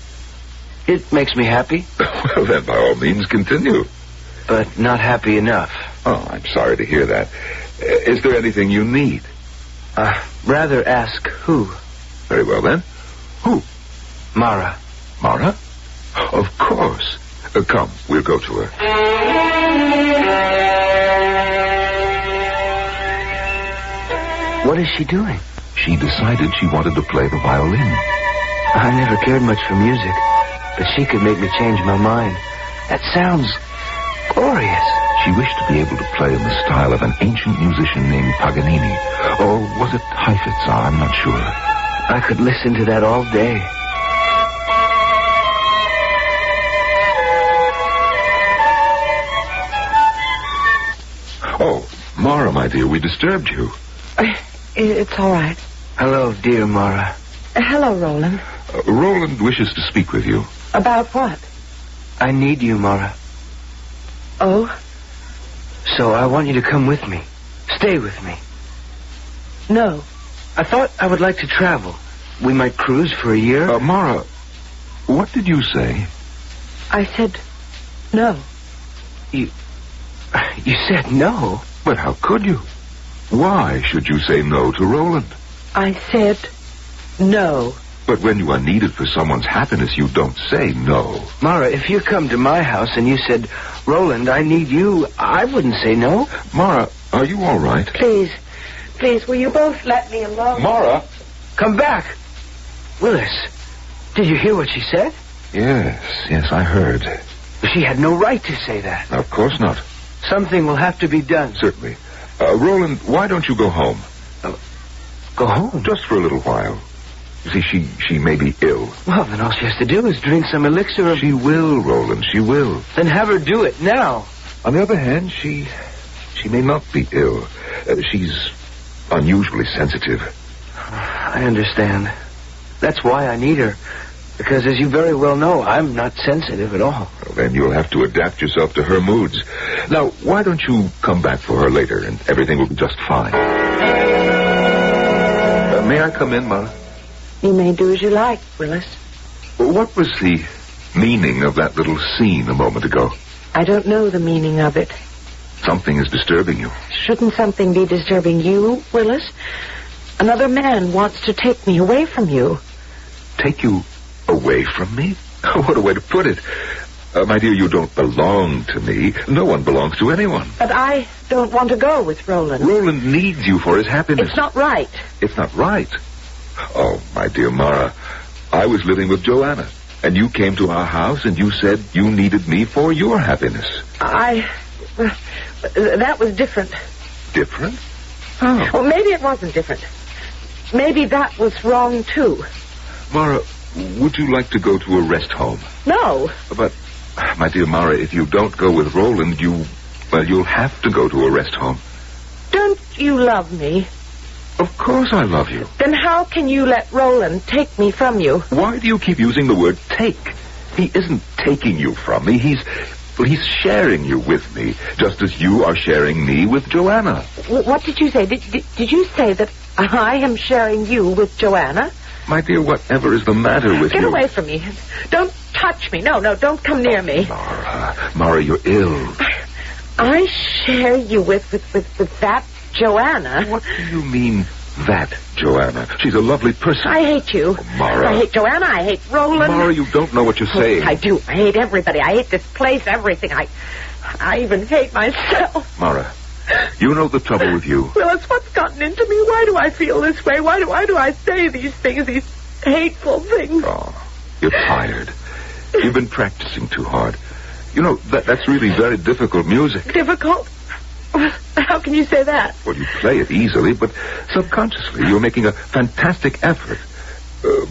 It makes me happy. Well, then, by all means, continue. But not happy enough. Oh, I'm sorry to hear that. Is there anything you need? Rather ask who. Very well, then. Who? Mara. Mara? Of course. Come, we'll go to her. What is she doing? She decided she wanted to play the violin. I never cared much for music, but she could make me change my mind. That sounds glorious. She wished to be able to play in the style of an ancient musician named Paganini. Or was it Heifetz? I'm not sure. I could listen to that all day. Oh, Mara, my dear, we disturbed you. It's all right. Hello, dear Mara. Hello, Roland. Roland wishes to speak with you. About what? I need you, Mara. Oh? So I want you to come with me. Stay with me. No. I thought I would like to travel. we might cruise for a year. Mara, what did you say? I said no. You said no? But how could you? Why should you say no to Roland? I said no. But when you are needed for someone's happiness, you don't say no. Mara, if you come to my house and you said, Roland, I need you, I wouldn't say no. Mara, are you all right? Please, will you both let me alone? Mara! Come back. Willis, did you hear what she said? Yes, I heard. She had no right to say that. Of course not. Something will have to be done. Certainly. Roland, why don't you go home? Go home? Just for a little while. You see, she may be ill. Well, then all she has to do is drink some elixir of... She will, Roland, she will. Then have her do it now. On the other hand, she may not be ill. She's unusually sensitive. I understand. That's why I need her. Because, as you very well know, I'm not sensitive at all. Well, then you'll have to adapt yourself to her moods. Now, why don't you come back for her later, and everything will be just fine. May I come in, Mara? You may do as you like, Willis. What was the meaning of that little scene a moment ago? I don't know the meaning of it. Something is disturbing you. Shouldn't something be disturbing you, Willis? Another man wants to take me away from you. Take you away from me? What a way to put it. My dear, you don't belong to me. No one belongs to anyone. But I don't want to go with Roland. Roland needs you for his happiness. It's not right. It's not right? Oh, my dear Mara, I was living with Joanna, and you came to our house and you said you needed me for your happiness. That was different. Different? Oh. Well, maybe it wasn't different. Maybe that was wrong, too. Mara, would you like to go to a rest home? No. But, my dear Mara, if you don't go with Roland, you'll have to go to a rest home. Don't you love me? Of course I love you. Then how can you let Roland take me from you? Why do you keep using the word take? He isn't taking you from me. He's sharing you with me, just as you are sharing me with Joanna. What did you say? Did you say that I am sharing you with Joanna? My dear, whatever is the matter with you? Get away from me. Don't touch me. No, don't come near me. Mara, you're ill. I share you with that Joanna. What do you mean, that Joanna? She's a lovely person. I hate you. Oh, Mara. I hate Joanna. I hate Roland. Mara, you don't know what you're saying. I do. I hate everybody. I hate this place, everything. I even hate myself. Mara, you know the trouble with you. Willis, what's gotten into me? Why do I feel this way? Why do I say these things, these hateful things? Oh, you're tired. You've been practicing too hard. You know, that's really very difficult music. Difficult? How can you say that? Well, you play it easily, but subconsciously you're making a fantastic effort.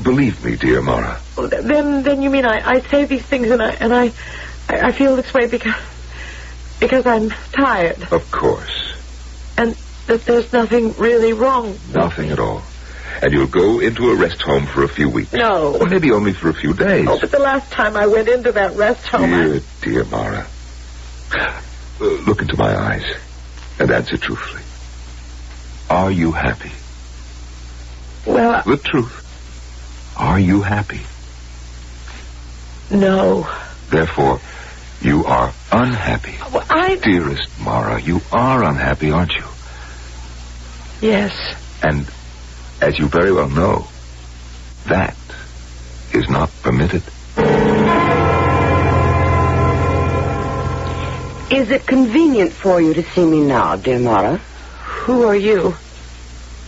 Believe me, dear Mara. Well, then you mean I say these things and I feel this way because I'm tired. Of course. And that there's nothing really wrong. Nothing at all. And you'll go into a rest home for a few weeks. No. Or maybe only for a few days. Oh, but the last time I went into that rest home... Dear Mara. Look into my eyes and answer truthfully. Are you happy? Well... The truth. Are you happy? No. Therefore, you are unhappy. Well, Dearest Mara, you are unhappy, aren't you? Yes. And, as you very well know, that is not permitted. Is it convenient for you to see me now, dear Mara? Who are you?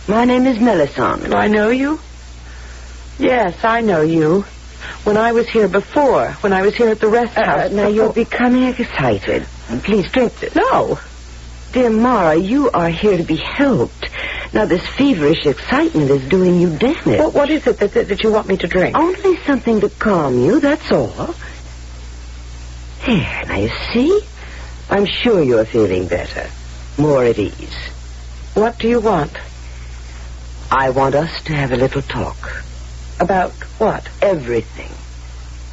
My name is Melisande. Do I know you? Yes, I know you. When I was here before, when I was here at the rest house. Now you're becoming excited. Please drink this. No. Dear Mara, you are here to be helped. Now, this feverish excitement is doing you damage. What is it that you want me to drink? Only something to calm you, that's all. Here, now you see? I'm sure you're feeling better. More at ease. What do you want? I want us to have a little talk. About what? Everything.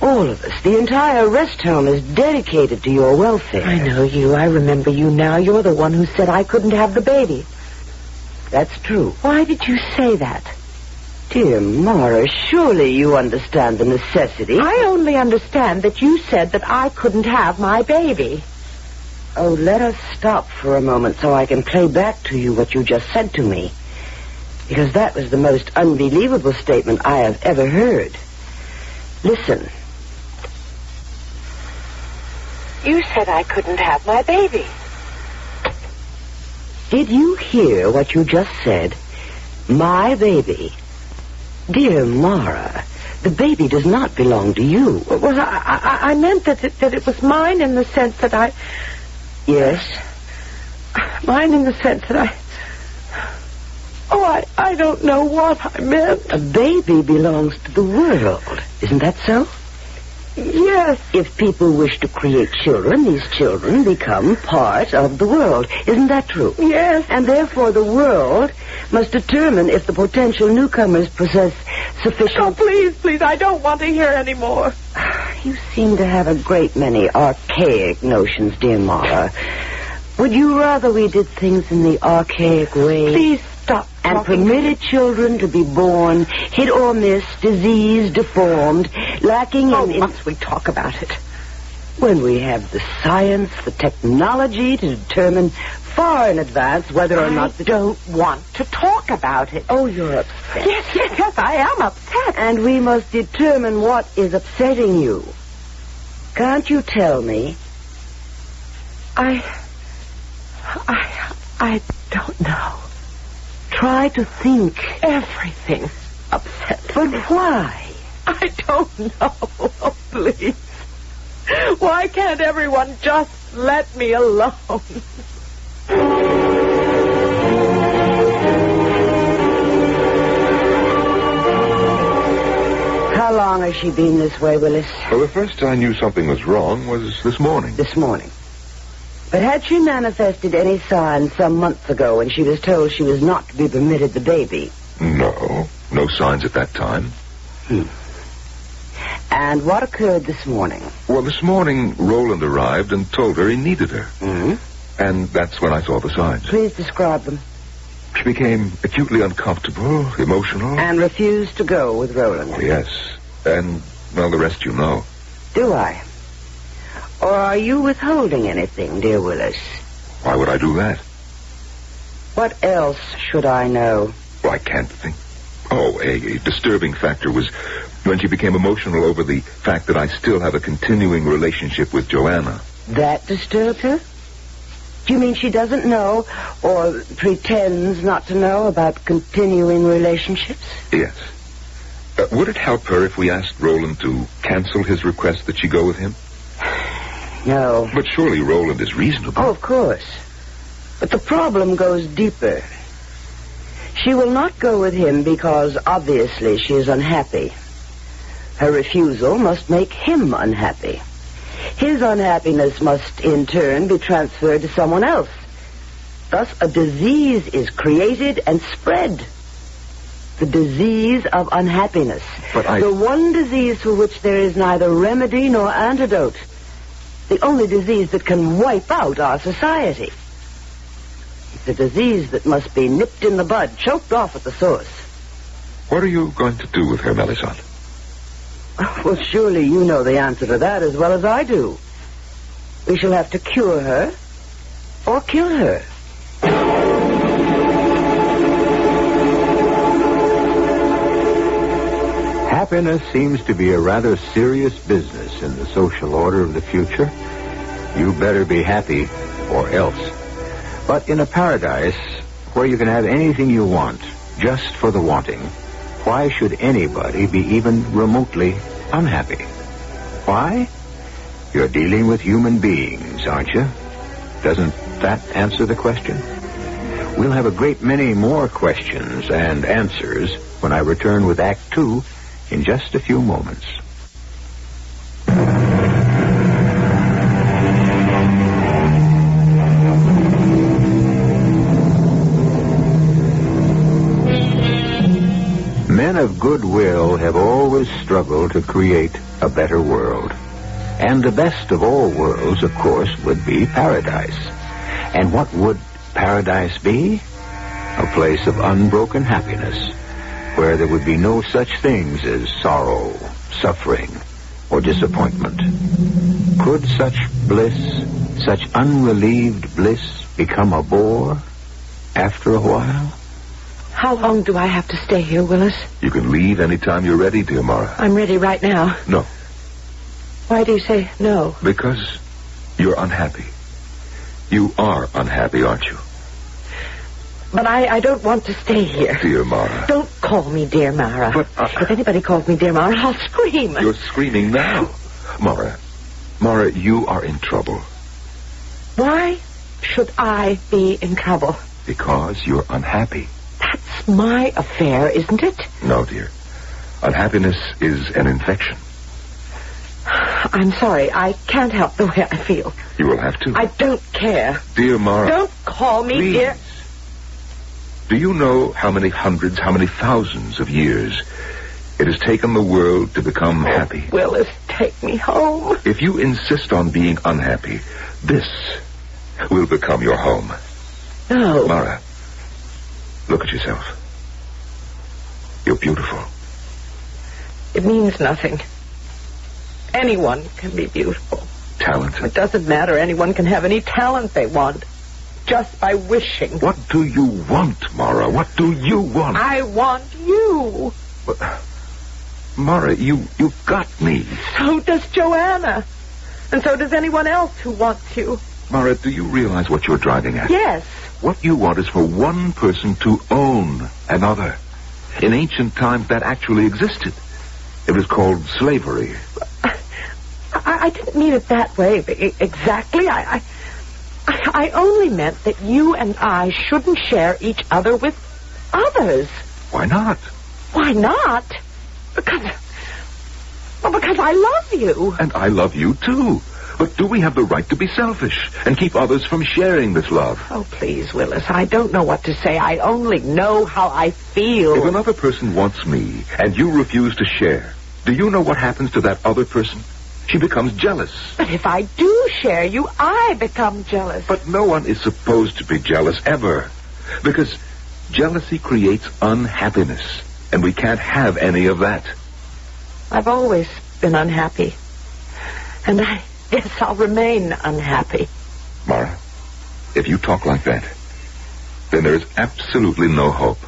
All of us. The entire rest home is dedicated to your welfare. I know you. I remember you now. You're the one who said I couldn't have the baby. That's true. Why did you say that? Dear Mara, surely you understand the necessity. I only understand that you said that I couldn't have my baby. Oh, let us stop for a moment so I can play back to you what you just said to me. Because that was the most unbelievable statement I have ever heard. Listen. You said I couldn't have my baby. Did you hear what you just said? My baby. Dear Mara, the baby does not belong to you. Well, I meant that it was mine in the sense that I... Yes? Mine in the sense that I... Oh, I don't know what I meant. A baby belongs to the world. Isn't that so? Yes. If people wish to create children, these children become part of the world. Isn't that true? Yes. And therefore the world must determine if the potential newcomers possess sufficient... Oh, please, I don't want to hear any more. You seem to have a great many archaic notions, dear Mara. Would you rather we did things in the archaic way? Please stop and permitted children to be born, hit or miss, diseased, deformed, lacking in... must we talk about it? When we have the science, the technology to determine far in advance whether or not... I don't want to talk about it. Oh, you're upset. Yes, I am upset. And we must determine what is upsetting you. Can't you tell me? I don't know. Try to think. Everything upsets But me. why? I don't know. Oh, please. Why can't everyone just let me alone? How long has she been this way, Willis? Well, the first I knew something was wrong was this morning. This morning. But had she manifested any signs some months ago when she was told she was not to be permitted the baby? No. No signs at that time. And what occurred this morning? Well, this morning, Roland arrived and told her he needed her. And that's when I saw the signs. Please describe them. She became acutely uncomfortable, emotional. And refused to go with Roland. Oh, yes. And, well, the rest you know. Do I? Or are you withholding anything, dear Willis? Why would I do that? What else should I know? Well, I can't think. Oh, a disturbing factor was when she became emotional over the fact that I still have a continuing relationship with Joanna. That disturbed her? Do you mean she doesn't know or pretends not to know about continuing relationships? Yes. Would it help her if we asked Roland to cancel his request that she go with him? No. But surely Roland is reasonable. Oh, of course. But the problem goes deeper. She will not go with him because, obviously, she is unhappy. Her refusal must make him unhappy. His unhappiness must, in turn, be transferred to someone else. Thus, a disease is created and spread. The disease of unhappiness. But The one disease for which there is neither remedy nor antidote. The only disease that can wipe out our society. It's a disease that must be nipped in the bud, choked off at the source. What are you going to do with her, Melisande? Well, surely you know the answer to that as well as I do. We shall have to cure her or kill her. Happiness seems to be a rather serious business in the social order of the future. You better be happy or else. But in a paradise where you can have anything you want just for the wanting, why should anybody be even remotely unhappy? Why? You're dealing with human beings, aren't you? Doesn't that answer the question? We'll have a great many more questions and answers when I return with Act 2 in just a few moments. Men of goodwill have always struggled to create a better world. And the best of all worlds, of course, would be paradise. And what would paradise be? A place of unbroken happiness, where there would be no such things as sorrow, suffering, or disappointment. Could such bliss, such unrelieved bliss, become a bore after a while? How long do I have to stay here, Willis? You can leave any time you're ready, dear Mara. I'm ready right now. No. Why do you say no? Because you're unhappy. You are unhappy, aren't you? But I don't want to stay here. Dear Mara. Don't call me dear Mara. But, if anybody calls me dear Mara, I'll scream. You're screaming now. Mara, you are in trouble. Why should I be in trouble? Because you're unhappy. That's my affair, isn't it? No, dear. Unhappiness is an infection. I'm sorry. I can't help the way I feel. You will have to. I don't care. Dear Mara. Don't call me please. dear. Do you know how many hundreds, how many thousands of years it has taken the world to become happy? Willis, take me home. If you insist on being unhappy, this will become your home. No. Mara, look at yourself. You're beautiful. It means nothing. Anyone can be beautiful. Talented. It doesn't matter. Anyone can have any talent they want. Just by wishing. What do you want, Mara? What do you want? I want you. But, Mara, you got me. So does Joanna. And so does anyone else who wants you. Mara, do you realize what you're driving at? Yes. What you want is for one person to own another. In ancient times, that actually existed. It was called slavery. I didn't mean it that way exactly. I only meant that you and I shouldn't share each other with others. Why not? Why not? Because I love you. And I love you, too. But do we have the right to be selfish and keep others from sharing this love? Oh, please, Willis, I don't know what to say. I only know how I feel. If another person wants me and you refuse to share, do you know what happens to that other person? She becomes jealous. But if I do share you, I become jealous. But no one is supposed to be jealous, ever. Because jealousy creates unhappiness, and we can't have any of that. I've always been unhappy. And I guess I'll remain unhappy. Mara, if you talk like that, then there is absolutely no hope.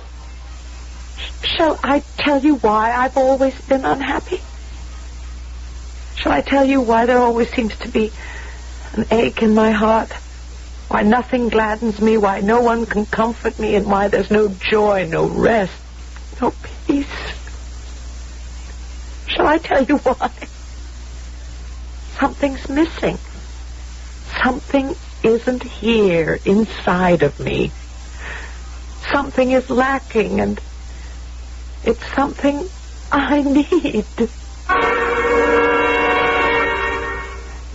Shall I tell you why I've always been unhappy? Shall I tell you why there always seems to be an ache in my heart? Why nothing gladdens me, why no one can comfort me, and why there's no joy, no rest, no peace? Shall I tell you why? Something's missing. Something isn't here inside of me. Something is lacking, and it's something I need.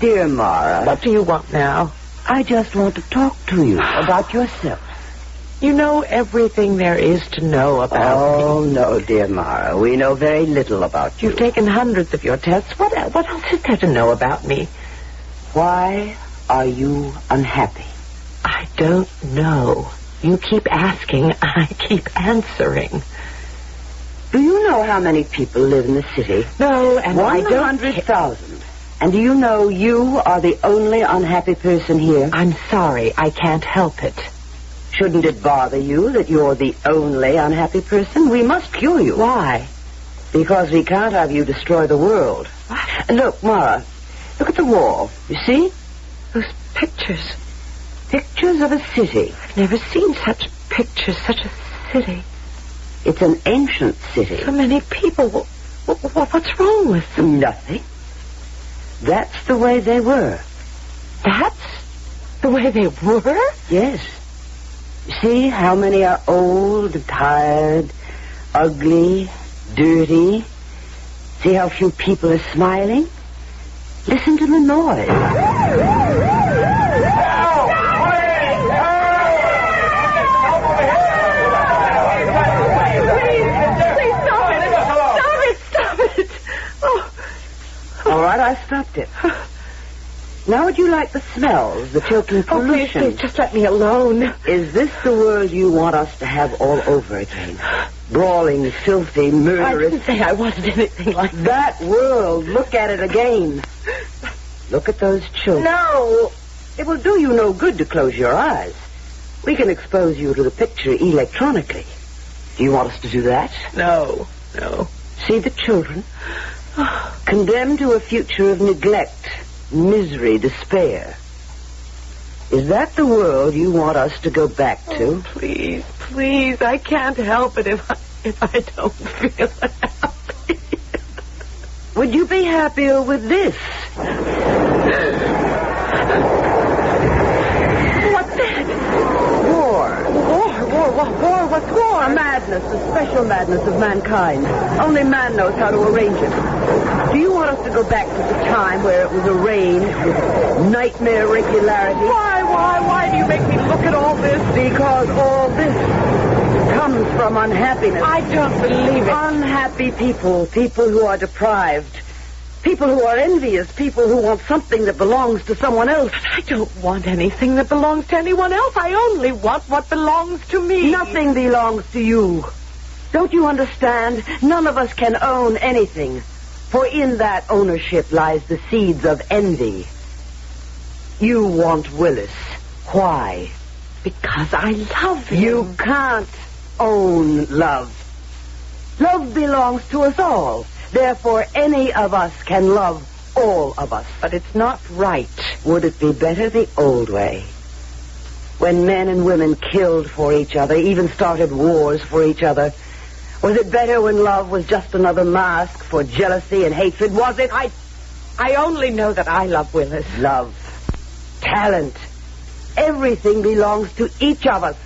Dear Mara. What do you want now? I just want to talk to you about yourself. You know everything there is to know about me. Oh, no, dear Mara. We know very little about you. You've taken hundreds of your tests. What else is there to know about me? Why are you unhappy? I don't know. You keep asking, I keep answering. Do you know how many people live in the city? No, and 100,000. And do you know you are the only unhappy person here? I'm sorry, I can't help it. Shouldn't it bother you that you're the only unhappy person? We must cure you. Why? Because we can't have you destroy the world. What? Look, Mara, look at the wall. You see? Those pictures. Pictures of a city. I've never seen such pictures, such a city. It's an ancient city. So many people. What's wrong with them? Nothing. That's the way they were. That's the way they were? Yes. See how many are old, tired, ugly, dirty. See how few people are smiling. Listen to the noise. All right, I stopped it. Now would you like the smells, the choking pollution? Oh, please, just let me alone. Is this the world you want us to have all over again? Brawling, filthy, murderous. I didn't say I wanted anything like that. World, look at it again. Look at those children. No. It will do you no good to close your eyes. We can expose you to the picture electronically. Do you want us to do that? No. See the children? Condemned to a future of neglect, misery, despair. Is that the world you want us to go back to? Oh, please, I can't help it if I don't feel happy. Would you be happier with this? What's that? War, what's war? A madness, a special madness of mankind. Only man knows how to arrange it. Do you want us to go back to the time where it was arranged with nightmare regularity? Why do you make me look at all this? Because all this comes from unhappiness. I don't believe it. Unhappy people who are deprived. People who are envious, people who want something that belongs to someone else. But I don't want anything that belongs to anyone else. I only want what belongs to me. Nothing belongs to you. Don't you understand? None of us can own anything. For in that ownership lies the seeds of envy. You want Willis. Why? Because I love him. You can't own love. Love belongs to us all. Therefore, any of us can love all of us. But it's not right. Would it be better the old way? When men and women killed for each other, even started wars for each other. Was it better when love was just another mask for jealousy and hatred? Was it? I only know that I love Willis. Love. Talent. Everything belongs to each of us.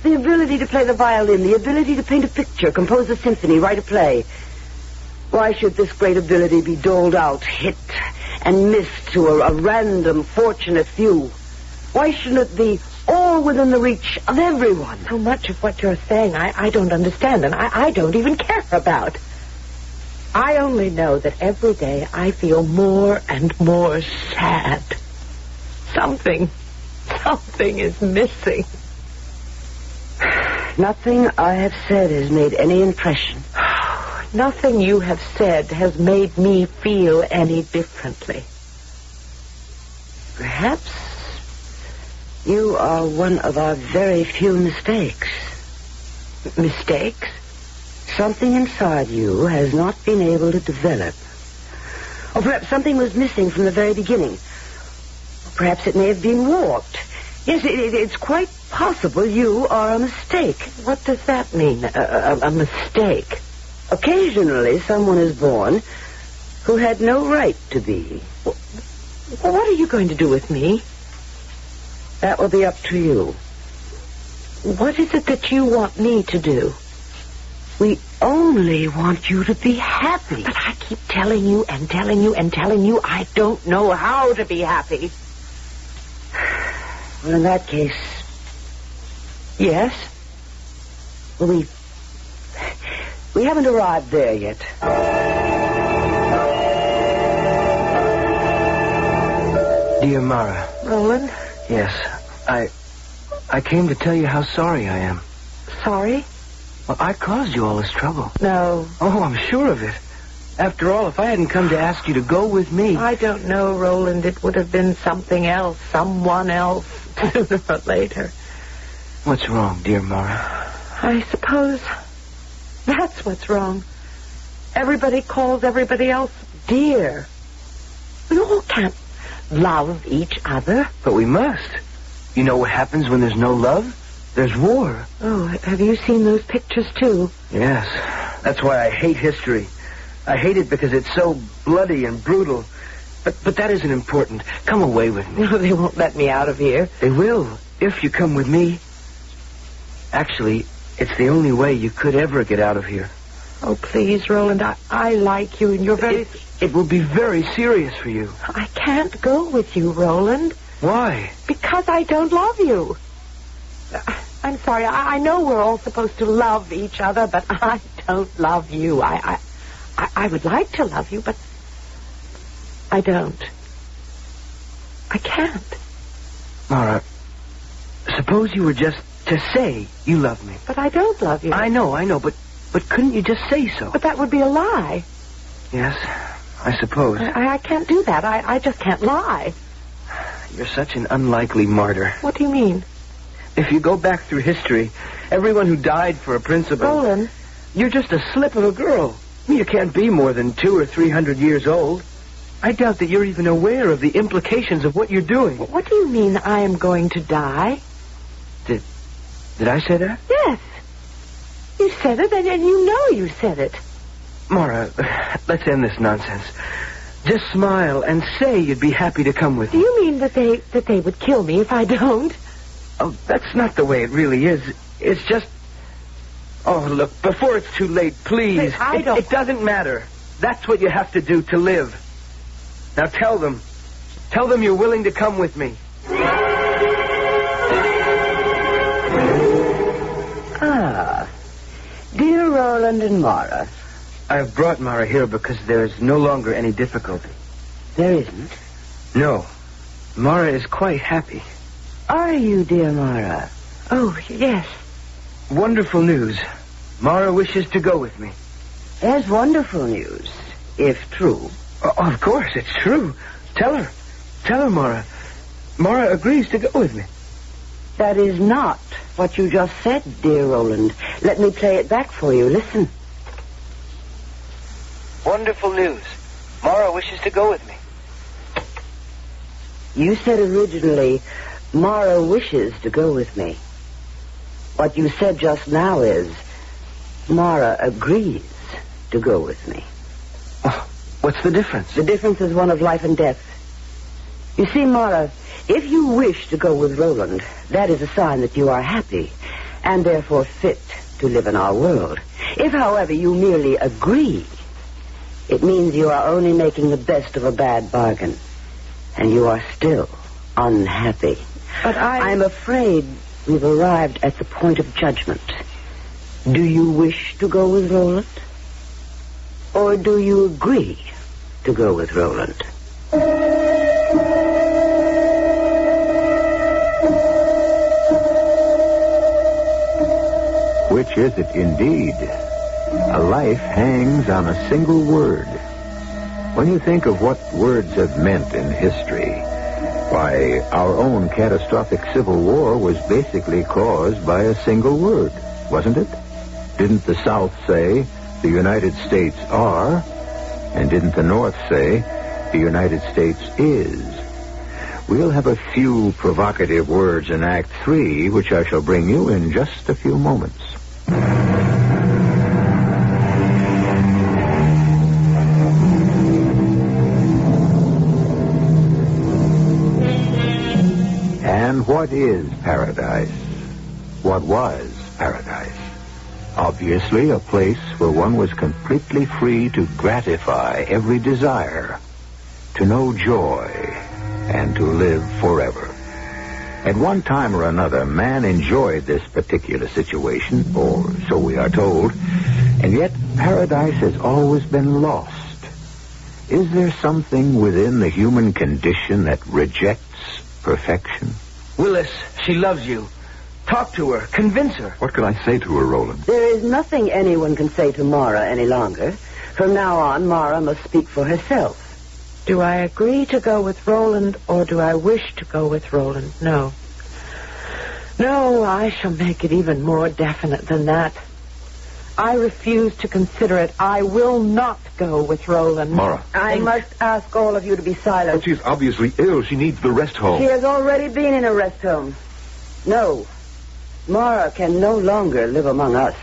The ability to play the violin, the ability to paint a picture, compose a symphony, write a play. Why should this great ability be doled out, hit and missed to a random, fortunate few? Why shouldn't it be all within the reach of everyone? So much of what you're saying I don't understand, and I don't even care about. I only know that every day I feel more and more sad. Something is missing. Nothing I have said has made any impression. Nothing you have said has made me feel any differently. Perhaps you are one of our very few mistakes. Mistakes? Something inside you has not been able to develop. Or perhaps something was missing from the very beginning. Or perhaps it may have been warped. Yes, it's quite possible you are a mistake. What does that mean, a mistake? Occasionally, someone is born who had no right to be. Well, what are you going to do with me? That will be up to you. What is it that you want me to do? We only want you to be happy. But I keep telling you and telling you and telling you I don't know how to be happy. Well, in that case... Yes? Well, we haven't arrived there yet. Dear Mara. Roland? Yes. I came to tell you how sorry I am. Sorry? Well, I caused you all this trouble. No. Oh, I'm sure of it. After all, if I hadn't come to ask you to go with me... I don't know, Roland. It would have been something else, someone else, sooner or later. What's wrong, dear Mara? I suppose that's what's wrong. Everybody calls everybody else dear. We all can't love each other. But we must. You know what happens when there's no love? There's war. Oh, have you seen those pictures, too? Yes. That's why I hate history. I hate it because it's so bloody and brutal. But that isn't important. Come away with me. No, they won't let me out of here. They will, if you come with me. Actually, it's the only way you could ever get out of here. Oh, please, Roland, I like you, and you're very... It will be very serious for you. I can't go with you, Roland. Why? Because I don't love you. I'm sorry, I know we're all supposed to love each other, but I don't love you. I would like to love you, but I don't. I can't. Mara, suppose you were just to say you love me. But I don't love you. I know, but couldn't you just say so? But that would be a lie. Yes, I suppose. I can't do that. I just can't lie. You're such an unlikely martyr. What do you mean? If you go back through history, everyone who died for a principle... Roland. You're just a slip of a girl. You can't be more than 200 or 300 years old. I doubt that you're even aware of the implications of what you're doing. What do you mean I am going to die? Did I say that? Yes. You said it, and you know you said it. Mara, let's end this nonsense. Just smile and say you'd be happy to come with me. Do you mean that they would kill me if I don't? Oh, that's not the way it really is. It's just... Oh, look, before it's too late, please. It doesn't matter. That's what you have to do to live. Now tell them. Tell them you're willing to come with me. Ah. Dear Roland and Mara. I've brought Mara here because there's no longer any difficulty. There isn't? No. Mara is quite happy. Are you, dear Mara? Oh, yes. Wonderful news. Mara wishes to go with me. There's wonderful news, if true. Oh, of course, it's true. Tell her. Tell her, Mara. Mara agrees to go with me. That is not what you just said, dear Roland. Let me play it back for you. Listen. Wonderful news. Mara wishes to go with me. You said originally, Mara wishes to go with me. What you said just now is, Mara agrees to go with me. Oh, what's the difference? The difference is one of life and death. You see, Mara, if you wish to go with Roland, that is a sign that you are happy, and therefore fit to live in our world. If, however, you merely agree, it means you are only making the best of a bad bargain, and you are still unhappy. But I'm afraid we've arrived at the point of judgment. Do you wish to go with Roland? Or do you agree to go with Roland? Which is it indeed? A life hangs on a single word. When you think of what words have meant in history, why, our own catastrophic civil war was basically caused by a single word, wasn't it? Didn't the South say, the United States are, and didn't the North say, the United States is? We'll have a few provocative words in Act 3, which I shall bring you in just a few moments. And what is paradise? What was paradise? Obviously, a place where one was completely free to gratify every desire, to know joy, and to live forever. At one time or another, man enjoyed this particular situation, or so we are told, and yet paradise has always been lost. Is there something within the human condition that rejects perfection? Willis, she loves you. Talk to her. Convince her. What can I say to her, Roland? There is nothing anyone can say to Mara any longer. From now on, Mara must speak for herself. Do I agree to go with Roland, or do I wish to go with Roland? No. No, I shall make it even more definite than that. I refuse to consider it. I will not go with Roland. Mara. I must ask all of you to be silent. But she's obviously ill. She needs the rest home. She has already been in a rest home. No. Mara can no longer live among us.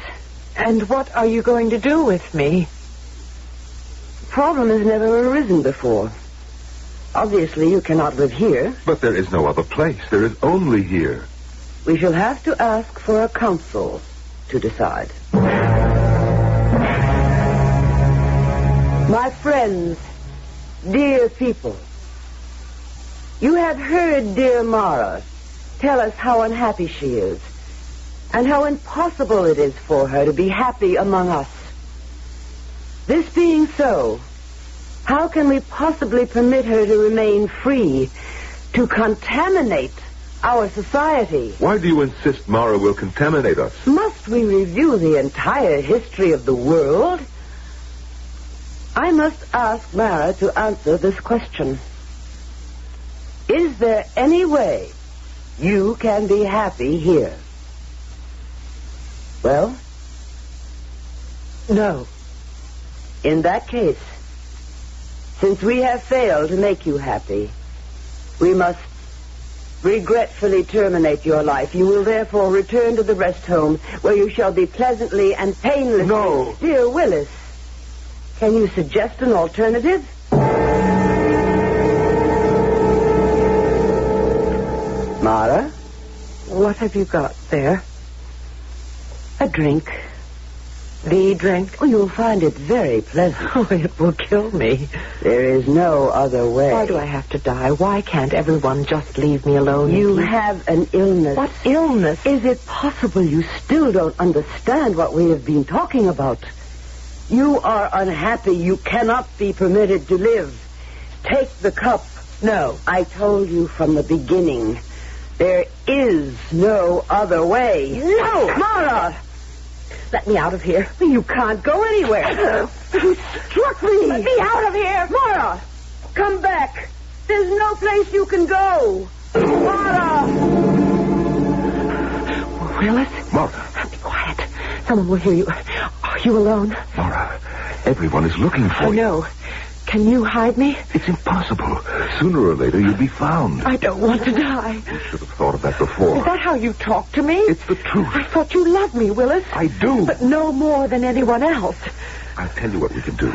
And what are you going to do with me? The problem has never arisen before. Obviously, you cannot live here. But there is no other place. There is only here. We shall have to ask for a council to decide. My friends, dear people, you have heard dear Mara tell us how unhappy she is, and how impossible it is for her to be happy among us. This being so, how can we possibly permit her to remain free to contaminate our society. Why do you insist Mara will contaminate us? Must we review the entire history of the world? I must ask Mara to answer this question. Is there any way you can be happy here? Well, no. In that case, since we have failed to make you happy, we must regretfully terminate your life. You will therefore return to the rest home, where you shall be pleasantly and painlessly... No. Dear Willis, can you suggest an alternative? Mara, what have you got there? A drink. The drink? Oh, you'll find it very pleasant. Oh, it will kill me. There is no other way. Why do I have to die? Why can't everyone just leave me alone? You have an illness. What illness? Is it possible you still don't understand what we have been talking about? You are unhappy. You cannot be permitted to live. Take the cup. No. I told you from the beginning. There is no other way. No! Mara! Let me out of here. You can't go anywhere. You struck me. Let me out of here. Mara, come back. There's no place you can go. Mara! Willis? Mara. Be quiet. Someone will hear you. Are you alone? Mara, everyone is looking for you. I know. Can you hide me? It's impossible. Sooner or later, you'll be found. I don't want to die. You should have thought of that before. Is that how you talk to me? It's the truth. I thought you loved me, Willis. I do. But no more than anyone else. I'll tell you what we can do.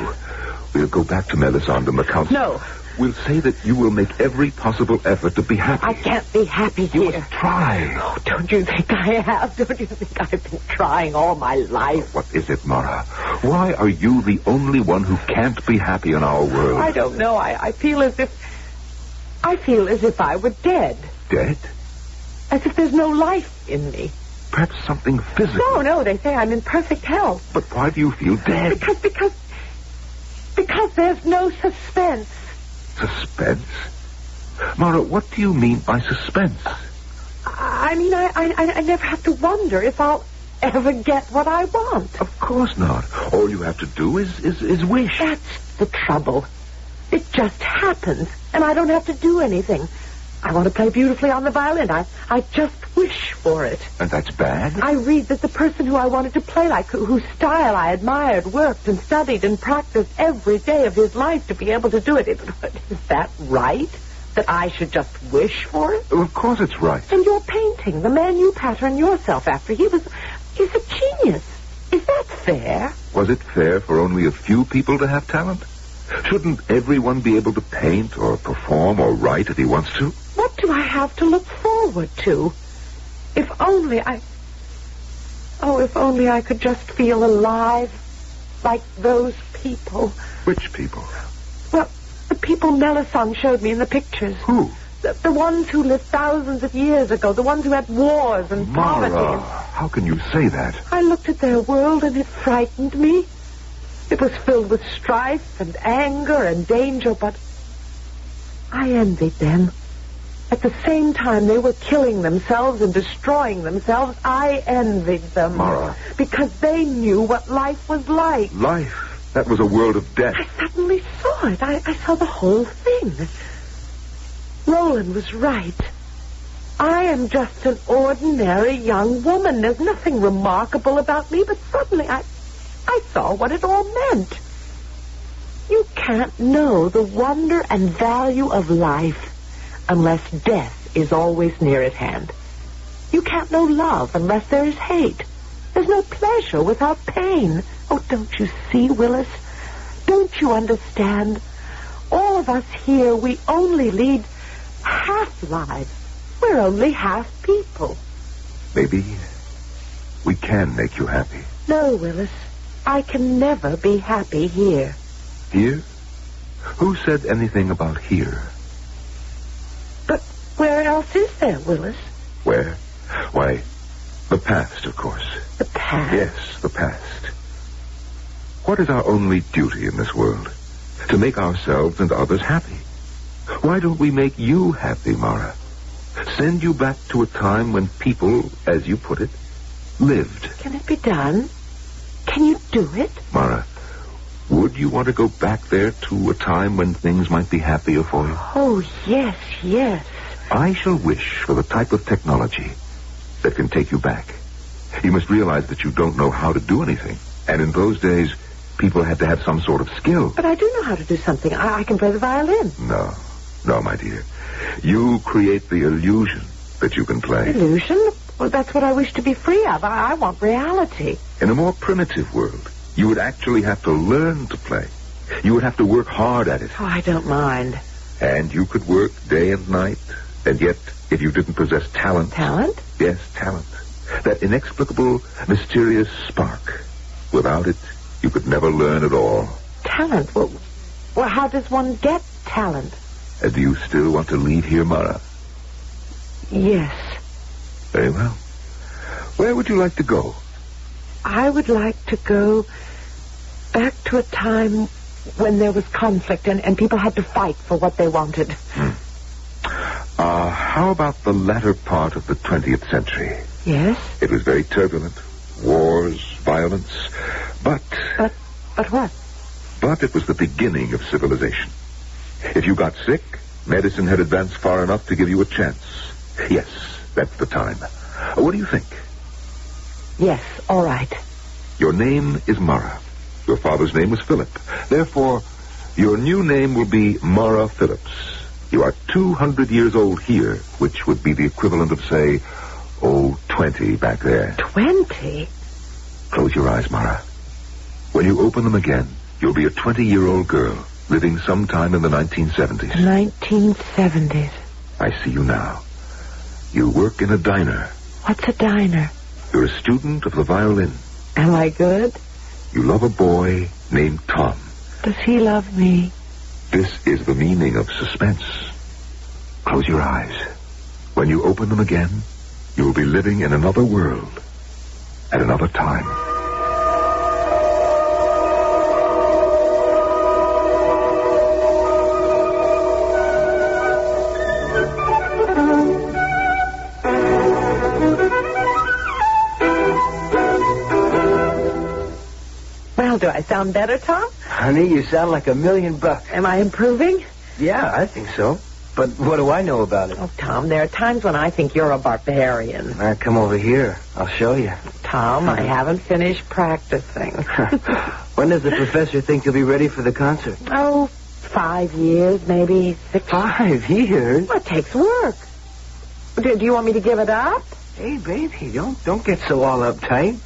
We'll go back to Melisande and the council. No. We'll say that you will make every possible effort to be happy. I can't be happy here. You must try. Oh, don't you think I have? Don't you think I've been trying all my life? What is it, Mara? Why are you the only one who can't be happy in our world? I don't know. I feel as if I were dead. Dead? As if there's no life in me. Perhaps something physical. No, they say I'm in perfect health. But why do you feel dead? Because there's no suspense. Suspense? Mara, what do you mean by suspense? I mean, I never have to wonder if I'll ever get what I want. Of course not. All you have to do is wish. That's the trouble. It just happens, and I don't have to do anything. I want to play beautifully on the violin. I just wish for it. And that's bad? I read that the person who I wanted to play like, whose style I admired, worked and studied and practiced every day of his life to be able to do it. Is that right? That I should just wish for it? Of course it's right. And your painting, the man you pattern yourself after, he's a genius. Is that fair? Was it fair for only a few people to have talent? Shouldn't everyone be able to paint or perform or write if he wants to? What do I have to look forward to? If only I could just feel alive like those people. Which people? Well, the people Melisande showed me in the pictures. Who? The ones who lived thousands of years ago, the ones who had wars and poverty. Mara, how can you say that? I looked at their world and it frightened me. It was filled with strife and anger and danger, but I envied them. At the same time they were killing themselves and destroying themselves, I envied them. Mara. Because they knew what life was like. Life? That was a world of death. I suddenly saw it. I saw the whole thing. Roland was right. I am just an ordinary young woman. There's nothing remarkable about me, but suddenly I saw what it all meant. You can't know the wonder and value of life unless death is always near at hand. You can't know love unless there is hate. There's no pleasure without pain. Oh, don't you see, Willis? Don't you understand? All of us here, we only lead half lives. We're only half people. Maybe we can make you happy. No, Willis. I can never be happy here. Here? Who said anything about here? But where else is there, Willis? Where? Why, the past, of course. The past? Yes, the past. What is our only duty in this world? To make ourselves and others happy. Why don't we make you happy, Mara? Send you back to a time when people, as you put it, lived. Can it be done? Can you do it? Mara, would you want to go back there to a time when things might be happier for you? Oh, yes, yes. I shall wish for the type of technology that can take you back. You must realize that you don't know how to do anything. And in those days, people had to have some sort of skill. But I do know how to do something. I can play the violin. No, my dear. You create the illusion that you can play. Illusion? Well, that's what I wish to be free of. I want reality. In a more primitive world, you would actually have to learn to play. You would have to work hard at it. Oh, I don't mind. And you could work day and night. And yet, if you didn't possess talent... Talent? Yes, talent. That inexplicable, mysterious spark. Without it, you could never learn at all. Talent? Well, how does one get talent? Do you still want to leave here, Mara? Yes. Very well. Where would you like to go? I would like to go back to a time when there was conflict and people had to fight for what they wanted. How about the latter part of the 20th century? Yes? It was very turbulent. Wars, violence, but... But what? But it was the beginning of civilization. If you got sick, medicine had advanced far enough to give you a chance. Yes, that's the time. What do you think? Yes, all right. Your name is Mara. Your father's name was Philip. Therefore, your new name will be Mara Phillips. You are 200 years old here, which would be the equivalent of, say, 20 back there. 20? Close your eyes, Mara. When you open them again, you'll be a 20-year-old girl living sometime in the 1970s. 1970s. I see you now. You work in a diner. What's a diner? You're a student of the violin. Am I good? You love a boy named Tom. Does he love me? This is the meaning of suspense. Close your eyes. When you open them again, you will be living in another world at another time. Well, do I sound better, Tom? Honey, you sound like $1,000,000. Am I improving? Yeah, I think so. But what do I know about it? Oh, Tom, there are times when I think you're a barbarian. Come over here. I'll show you. Tom, I haven't finished practicing. When does the professor think you'll be ready for the concert? Oh, 5 years, maybe 6. 5 years? Well, it takes work. Do you want me to give it up? Hey, baby, don't get so all uptight.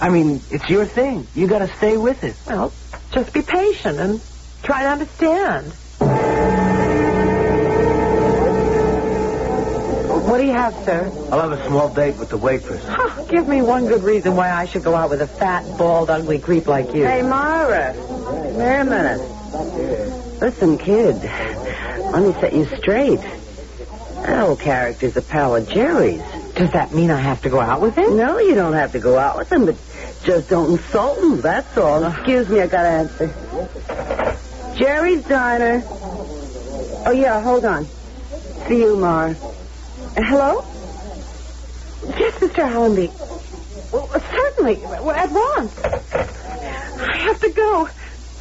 I mean, it's your thing. You got to stay with it. Well, just be patient and try to understand. What do you have, sir? I'll have a small date with the waitress. Oh, give me one good reason why I should go out with a fat, bald, ugly creep like you. Hey, Myra. Wait a minute. Listen, kid. Let me set you straight. That old character's a pal of Jerry's. Does that mean I have to go out with him? No, you don't have to go out with him, but just don't insult him, that's all. Excuse me, I gotta answer. Jerry's Diner. Oh, yeah, hold on. See you, Mar. Hello? Yes, Mr. Allenby. Well, certainly. At once. I have to go.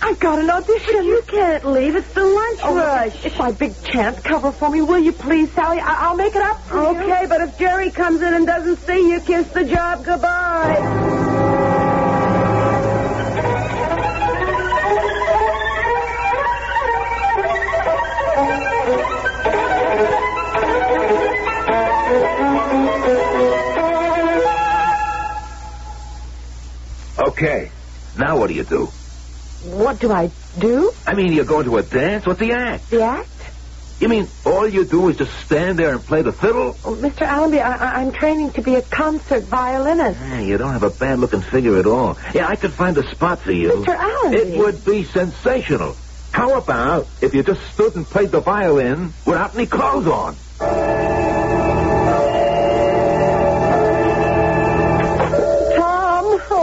I've got an audition. But you can't leave. It's the lunch rush. It's my big chance. Cover for me, will you please, Sally? I'll make it up for you. Okay, but if Jerry comes in and doesn't see you, kiss the job goodbye. Okay, now what do you do? What do I do? I mean, you're going to a dance? What's the act? The act? You mean all you do is just stand there and play the fiddle? Oh, Mr. Allenby, I'm training to be a concert violinist. You don't have a bad-looking figure at all. Yeah, I could find a spot for you. Mr. Allenby. It would be sensational. How about if you just stood and played the violin without any clothes on?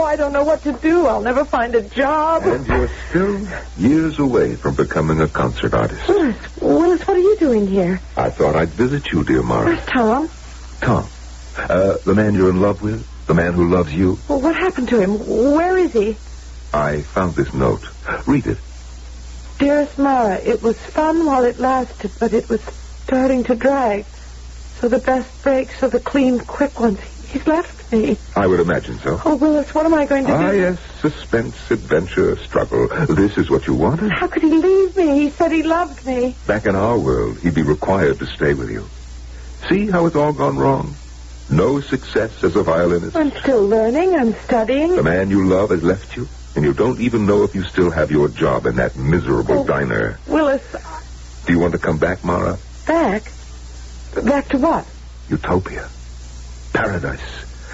I don't know what to do. I'll never find a job. And you're still years away from becoming a concert artist. Willis, what are you doing here? I thought I'd visit you, dear Mara. Where's Tom? Tom? The man you're in love with? The man who loves you? Well, what happened to him? Where is he? I found this note. Read it. Dearest Mara, it was fun while it lasted, but it was starting to drag. So the best breaks are the clean, quick ones. He's left me. I would imagine so. Oh, Willis, what am I going to do? Ah, yes. Suspense, adventure, struggle. This is what you wanted? How could he leave me? He said he loved me. Back in our world, he'd be required to stay with you. See how it's all gone wrong? No success as a violinist. I'm still learning. I'm studying. The man you love has left you, and you don't even know if you still have your job in that miserable diner. Willis. Do you want to come back, Mara? Back? Back to what? Utopia. Paradise.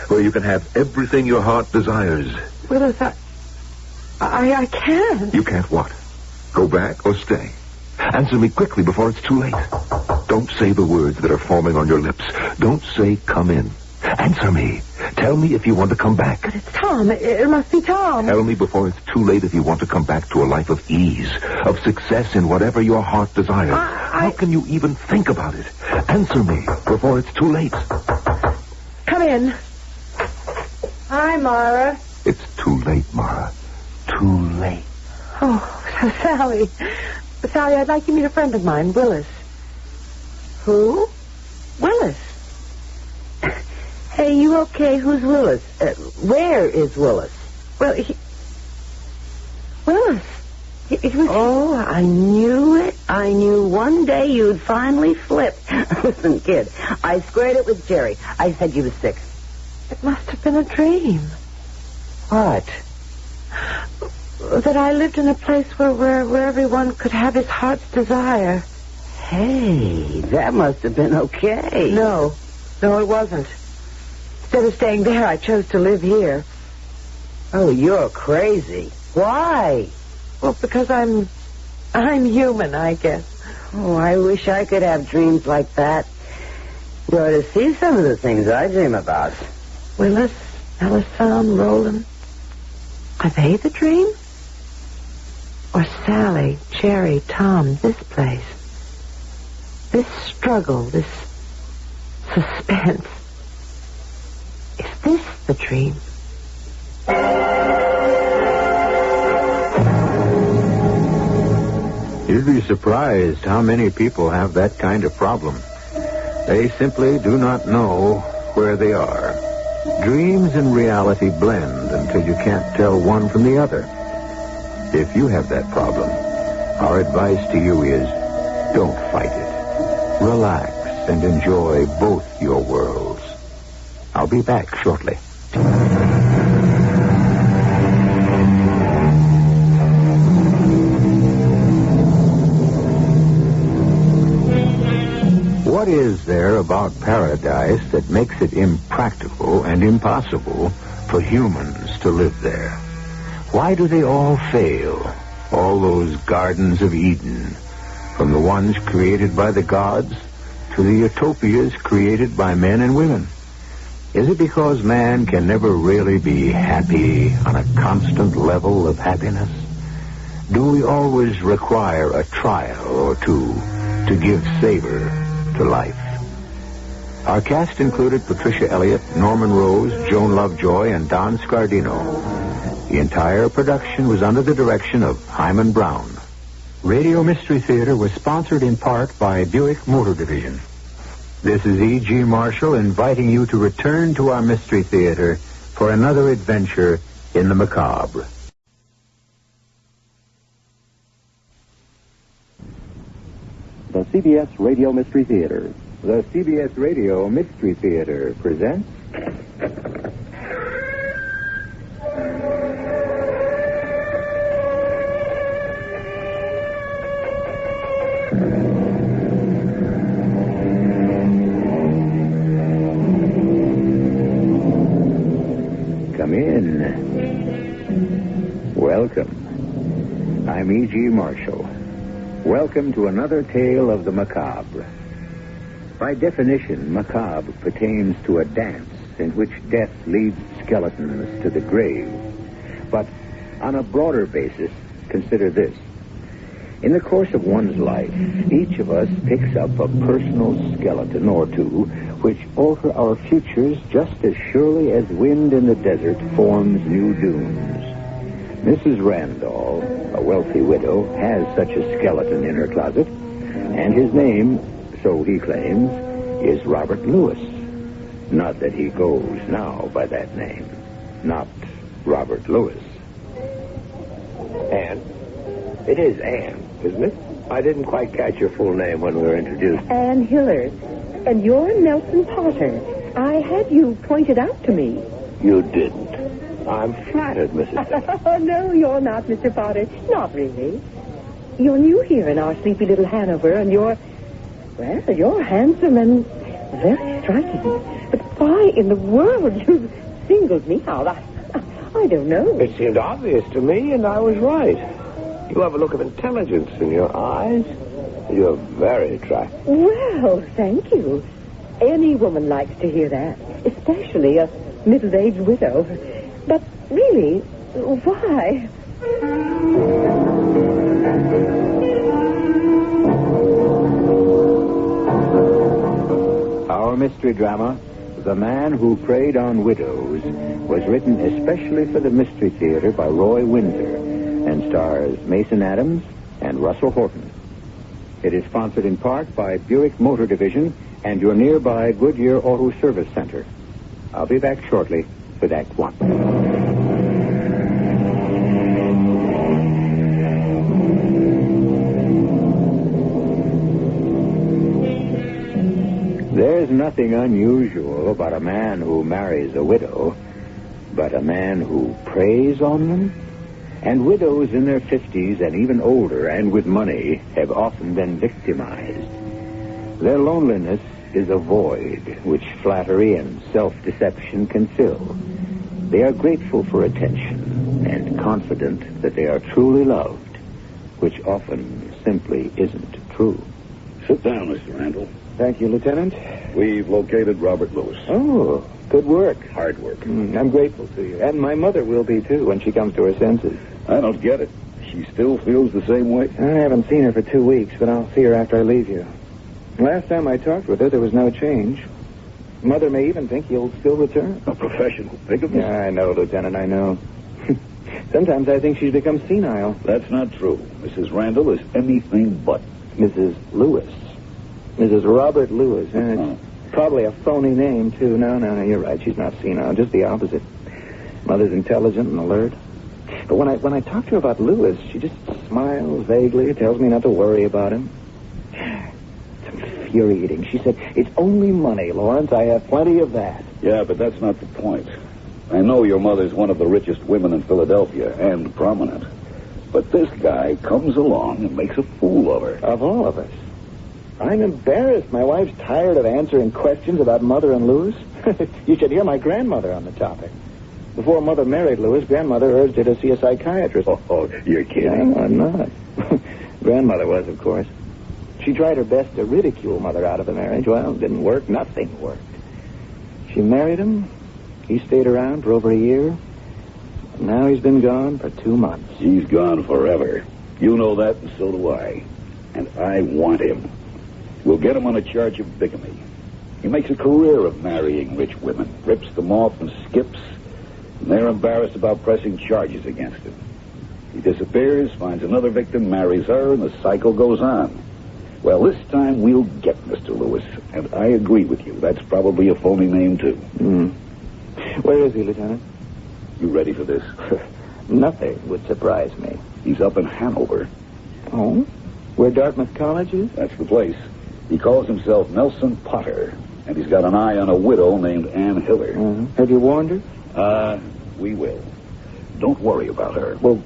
Where you can have everything your heart desires. Willis, I can't. You can't what? Go back or stay? Answer me quickly before it's too late. Don't say the words that are forming on your lips. Don't say come in. Answer me. Tell me if you want to come back. But it's Tom. It must be Tom. Tell me before it's too late if you want to come back to a life of ease, of success in whatever your heart desires. How can you even think about it? Answer me before it's too late. Come in. Hi, Mara. It's too late, Mara. Too late. Oh, Sally. Sally, I'd like you to meet a friend of mine, Willis. Who? Willis. Hey, you okay? Who's Willis? Where is Willis? Well, Willis. He was... Oh, I knew it. I knew one day you'd finally flip. Listen, kid, I squared it with Jerry. I said you was sick. It must have been a dream. What? That I lived in a place where everyone could have his heart's desire. Hey, that must have been okay. No, it wasn't. Instead of staying there, I chose to live here. Oh, you're crazy. Why? Well, because I'm human, I guess. Oh, I wish I could have dreams like that. You ought to see some of the things I dream about. Willis, Ellison, Roland. Are they the dream? Or Sally, Jerry, Tom, this place? This struggle, this suspense. Is this the dream? You'd be surprised how many people have that kind of problem. They simply do not know where they are. Dreams and reality blend until you can't tell one from the other. If you have that problem, our advice to you is don't fight it. Relax and enjoy both your worlds. I'll be back shortly. What is there about paradise that makes it impractical and impossible for humans to live there? Why do they all fail? All those gardens of Eden, from the ones created by the gods to the utopias created by men and women. Is it because man can never really be happy on a constant level of happiness? Do we always require a trial or two to give savor to life? Our cast included Patricia Elliott, Norman Rose, Joan Lovejoy, and Don Scardino. The entire production was under the direction of Himan Brown. Radio Mystery Theater was sponsored in part by Buick Motor Division. This is E.G. Marshall inviting you to return to our Mystery Theater for another adventure in the macabre. The CBS Radio Mystery Theater. The CBS Radio Mystery Theater presents... Come in. Welcome. I'm E.G. Marshall. Welcome to another tale of the macabre. By definition, macabre pertains to a dance in which death leads skeletons to the grave. But on a broader basis, consider this. In the course of one's life, each of us picks up a personal skeleton or two which alter our futures just as surely as wind in the desert forms new dunes. Mrs. Randall, a wealthy widow, has such a skeleton in her closet, and his name, so he claims, is Robert Lewis. Not that he goes now by that name. Not Robert Lewis. Anne? It is Anne, isn't it? I didn't quite catch your full name when we were introduced. Anne Hillard. And you're Nelson Potter. I had you pointed out to me. You didn't. I'm flattered, Mrs. Dillon. Oh, no, you're not, Mr. Potter. Not really. You're new here in our sleepy little Hanover, and you're handsome and very striking. But why in the world you singled me out? I don't know. It seemed obvious to me, and I was right. You have a look of intelligence in your eyes. You're very attractive. Well, thank you. Any woman likes to hear that, especially a middle-aged widow. But really, why? Our mystery drama, The Man Who Preyed on Widows, was written especially for the Mystery Theater by Roy Windsor and stars Mason Adams and Russell Horton. It is sponsored in part by Buick Motor Division and your nearby Goodyear Auto Service Center. I'll be back shortly with Act One. There's nothing unusual about a man who marries a widow, but a man who preys on them. And widows in their 50s and even older and with money have often been victimized. Their loneliness is a void which flattery and self-deception can fill. They are grateful for attention and confident that they are truly loved, which often simply isn't true. Sit down, Mr. Randall. Thank you, Lieutenant. We've located Robert Lewis. Oh, good work. Hard work. I'm grateful to you. And my mother will be, too, when she comes to her senses. I don't get it. She still feels the same way? I haven't seen her for 2 weeks, but I'll see her after I leave you. Last time I talked with her, there was no change. Mother may even think he'll still return. A professional bigamist? Yeah, I know, Lieutenant, I know. Sometimes I think she's become senile. That's not true. Mrs. Randall is anything but. Mrs. Lewis. Mrs. Robert Lewis. It's probably a phony name, too. No, you're right. She's not senile. Just the opposite. Mother's intelligent and alert. But when I talk to her about Lewis, she just smiles vaguely, tells me not to worry about him. It's infuriating. She said, "It's only money, Lawrence. I have plenty of that." Yeah, but that's not the point. I know your mother's one of the richest women in Philadelphia, and prominent. But this guy comes along and makes a fool of her. Of all of us. I'm embarrassed. My wife's tired of answering questions about Mother and Lewis. You should hear my grandmother on the topic. Before Mother married Lewis, Grandmother urged her to see a psychiatrist. Oh, you're kidding. No, I'm not. Grandmother was, of course. She tried her best to ridicule Mother out of the marriage. Well, it didn't work. Nothing worked. She married him. He stayed around for over a year. Now he's been gone for 2 months. He's gone forever. You know that, and so do I. And I want him. We'll get him on a charge of bigamy. He makes a career of marrying rich women, rips them off and skips, and they're embarrassed about pressing charges against him. He disappears, finds another victim, marries her, and the cycle goes on. Well, this time we'll get Mr. Lewis, and I agree with you. That's probably a phony name, too. Where is he, Lieutenant? You ready for this? Nothing would surprise me. He's up in Hanover. Oh? Where Dartmouth College is? That's the place. He calls himself Nelson Potter, and he's got an eye on a widow named Anne Hillard. Have you warned her? We will. Don't worry about her. Well,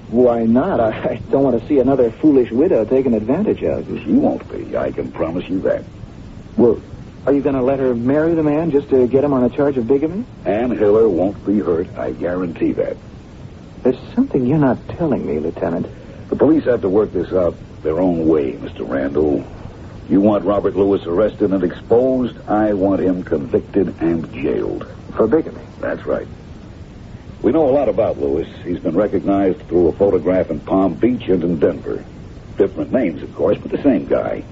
why not? I don't want to see another foolish widow taken advantage of. She won't be. I can promise you that. Well, are you going to let her marry the man just to get him on a charge of bigamy? Anne Hiller won't be hurt. I guarantee that. There's something you're not telling me, Lieutenant. The police have to work this out their own way, Mr. Randall. You want Robert Lewis arrested and exposed. I want him convicted and jailed. For bigamy? That's right. We know a lot about Lewis. He's been recognized through a photograph in Palm Beach and in Denver. Different names, of course, but the same guy.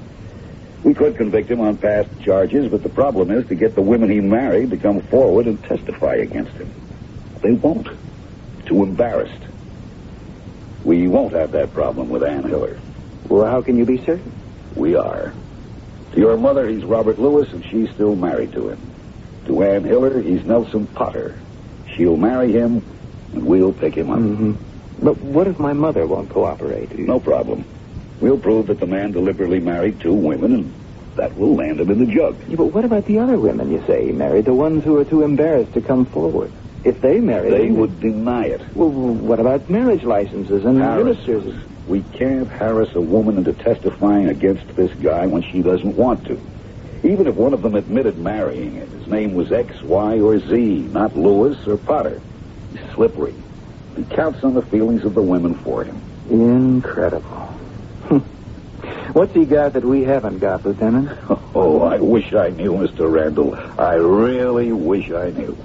We could convict him on past charges, but the problem is to get the women he married to come forward and testify against him. They won't. Too embarrassed. We won't have that problem with Ann Hiller. Well, how can you be certain? We are. To your mother, he's Robert Lewis, and she's still married to him. To Ann Hiller, he's Nelson Potter. She'll marry him, and we'll pick him up. Mm-hmm. But what if my mother won't cooperate? No problem. We'll prove that the man deliberately married 2 women, and that will land him in the jug. Yeah, but what about the other women you say he married? The ones who are too embarrassed to come forward? If they married They would deny it. Well, what about marriage licenses and ministers? We can't harass a woman into testifying against this guy when she doesn't want to. Even if one of them admitted marrying him, his name was X, Y, or Z, not Lewis or Potter. He's slippery. He counts on the feelings of the women for him. Incredible. What's he got that we haven't got, Lieutenant? Oh, I wish I knew, Mr. Randall. I really wish I knew.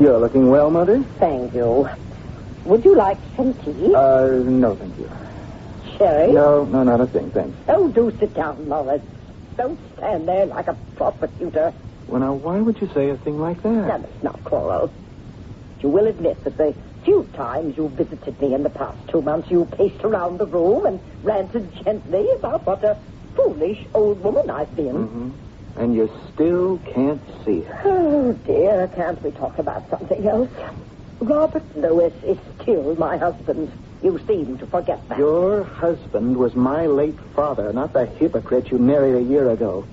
You're looking well, Mother. Thank you. Would you like some tea? No, thank you. Sherry? No, not a thing, thanks. Oh, do sit down, Lois. Don't stand there like a prosecutor. Well, now, why would you say a thing like that? Now, let's not quarrel. You will admit that the few times you visited me in the past 2 months, you paced around the room and ranted gently about what a foolish old woman I've been. Mm-hmm. And you still can't see her. Oh, dear, can't we talk about something else? Robert Lewis is still my husband. You seem to forget that. Your husband was my late father, not the hypocrite you married a year ago.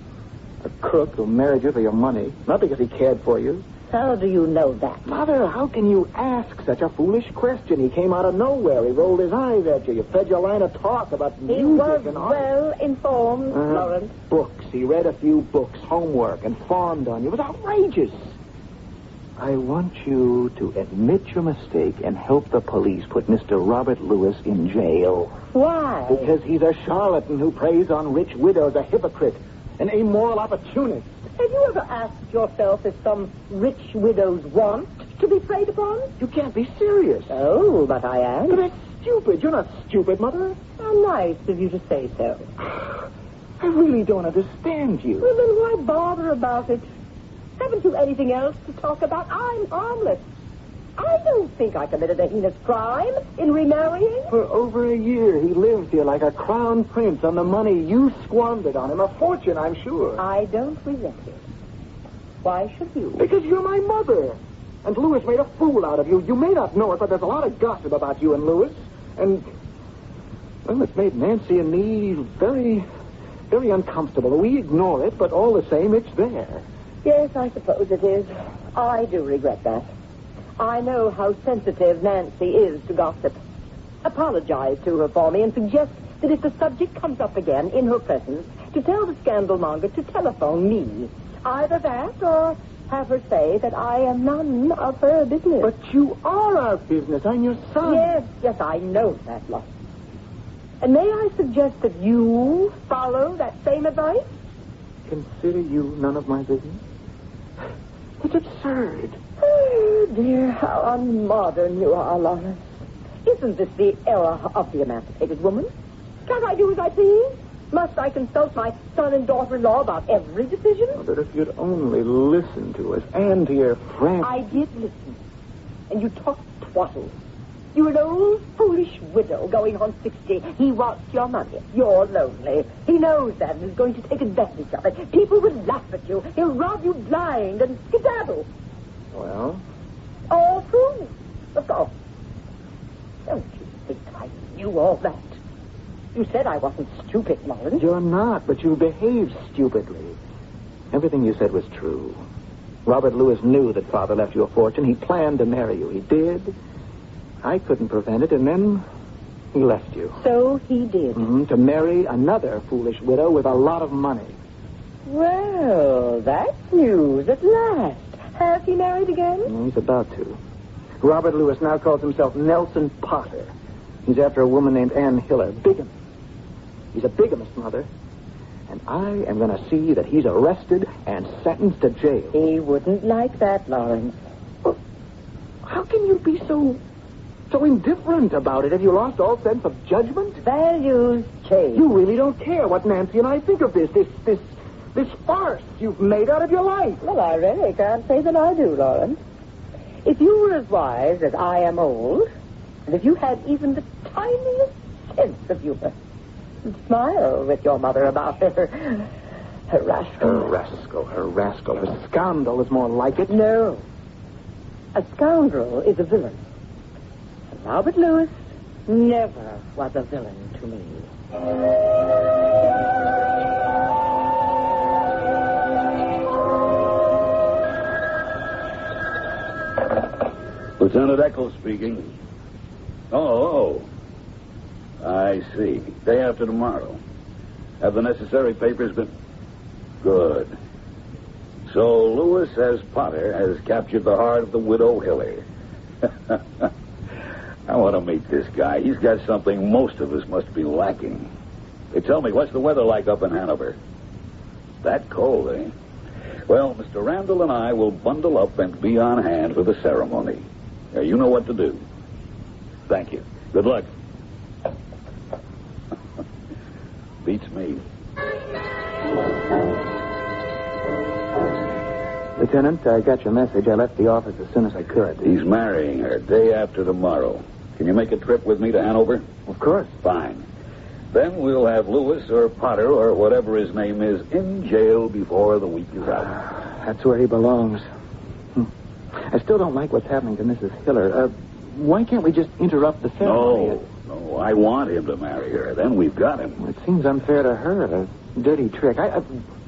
A crook who married you for your money, not because he cared for you. How do you know that? Mother, how can you ask such a foolish question? He came out of nowhere. He rolled his eyes at you. You fed your line of talk about music and art. He was well informed, Lawrence. Books. He read a few books, homework, and fawned on you. It was outrageous. I want you to admit your mistake and help the police put Mr. Robert Lewis in jail. Why? Because he's a charlatan who preys on rich widows, a hypocrite, an immoral opportunist. Have you ever asked yourself if some rich widows want to be preyed upon? You can't be serious. Oh, but I am. But that's stupid. You're not stupid, Mother. How nice of you to say so. I really don't understand you. Well, then why bother about it? Haven't you anything else to talk about? I'm harmless. I don't think I committed a heinous crime in remarrying. For over a year, he lived here like a crown prince on the money you squandered on him. A fortune, I'm sure. I don't resent it. Why should you? Because you're my mother. And Lewis made a fool out of you. You may not know it, but there's a lot of gossip about you and Lewis. And, well, it's made Nancy and me very, very uncomfortable. We ignore it, but all the same, it's there. Yes, I suppose it is. I do regret that. I know how sensitive Nancy is to gossip. Apologize to her for me and suggest that if the subject comes up again in her presence, to tell the scandalmonger to telephone me. Either that or have her say that I am none of her business. But you are our business. I'm your son. Yes, I know that, love. And may I suggest that you follow that same advice? Consider you none of my business? It's absurd. Oh, dear, how unmodern you are, Lawrence. Isn't this the era of the emancipated woman? Can't I do as I please? Must I consult my son and daughter-in-law about every decision? Oh, but if you'd only listen to us and to your friends... I did listen. And you talked twaddle. You're an old, foolish widow going on 60. He wants your money. You're lonely. He knows that and is going to take advantage of it. People will laugh at you. He'll rob you blind and skedaddle. Well? All true, of course. Don't you think I knew all that? You said I wasn't stupid, Lawrence. You're not, but you behaved stupidly. Everything you said was true. Robert Lewis knew that Father left you a fortune. He planned to marry you. He did. I couldn't prevent it, and then he left you. So he did. To marry another foolish widow with a lot of money. Well, that's news at last. Has he married again? He's about to. Robert Lewis now calls himself Nelson Potter. He's after a woman named Ann Hiller. Bigamist. He's a bigamist, Mother. and I am going to see that he's arrested and sentenced to jail. He wouldn't like that, Lawrence. How can you be so indifferent about it? Have you lost all sense of judgment? Values change. You really don't care what Nancy and I think of this farce you've made out of your life. Well, I really can't say that I do, Lawrence. If you were as wise as I am old, and if you had even the tiniest sense of humor, you'd smile with your mother about her rascal. Her rascal. A scoundrel is more like it. No. A scoundrel is a villain. And Robert Lewis never was a villain to me. Lieutenant Eccles speaking. Oh. I see. Day after tomorrow. Have the necessary papers been... Good. So Lewis, as Potter, has captured the heart of the widow Hiller. I want to meet this guy. He's got something most of us must be lacking. Hey, tell me, what's the weather like up in Hanover? That cold, eh? Well, Mr. Randall and I will bundle up and be on hand for the ceremony. You know what to do. Thank you. Good luck. Beats me. Lieutenant, I got your message. I left the office as soon as I could. He's marrying her day after tomorrow. Can you make a trip with me to Hanover? Of course. Fine. Then we'll have Lewis or Potter or whatever his name is in jail before the week is out. That's where he belongs. I still don't like what's happening to Mrs. Hiller. Why can't we just interrupt the ceremony? No, I want him to marry her. Then we've got him. It seems unfair to her, a dirty trick. I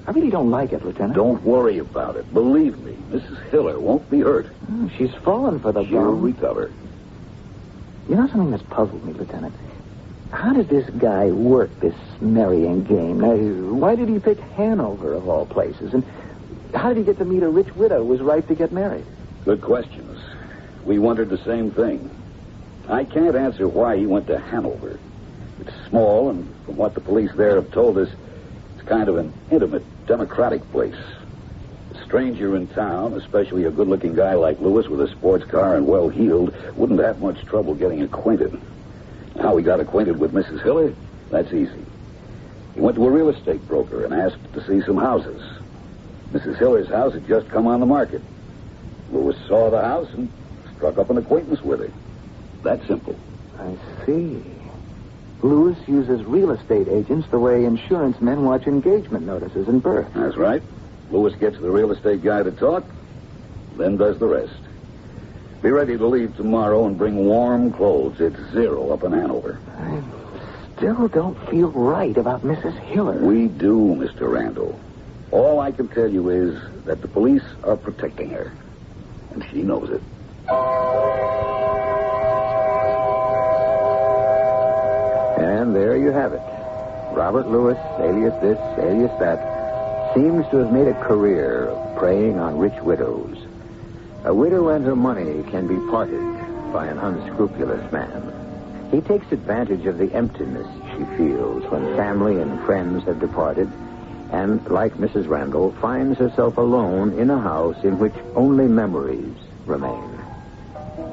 really don't like it, Lieutenant. Don't worry about it. Believe me, Mrs. Hiller won't be hurt. She's fallen for the She'll bomb. recover. You know something that's puzzled me, Lieutenant? How does this guy work this marrying game? Now, why did he pick Hanover, of all places? And how did he get to meet a rich widow who was ripe to get married? Good questions. We wondered the same thing. I can't answer why he went to Hanover. It's small, and from what the police there have told us, it's kind of an intimate, democratic place. A stranger in town, especially a good-looking guy like Lewis with a sports car and well-heeled, wouldn't have much trouble getting acquainted. How he got acquainted with Mrs. Hiller? That's easy. He went to a real estate broker and asked to see some houses. Mrs. Hiller's house had just come on the market. Lewis saw the house and struck up an acquaintance with her. That simple. I see. Lewis uses real estate agents the way insurance men watch engagement notices and births. That's right. Lewis gets the real estate guy to talk, then does the rest. Be ready to leave tomorrow and bring warm clothes. It's 0 up in Hanover. I still don't feel right about Mrs. Hiller. We do, Mr. Randall. All I can tell you is that the police are protecting her. And she knows it. And there you have it. Robert Lewis, alias this, alias that, seems to have made a career of preying on rich widows. A widow and her money can be parted by an unscrupulous man. He takes advantage of the emptiness she feels when family and friends have departed, and, like Mrs. Randall, finds herself alone in a house in which only memories remain.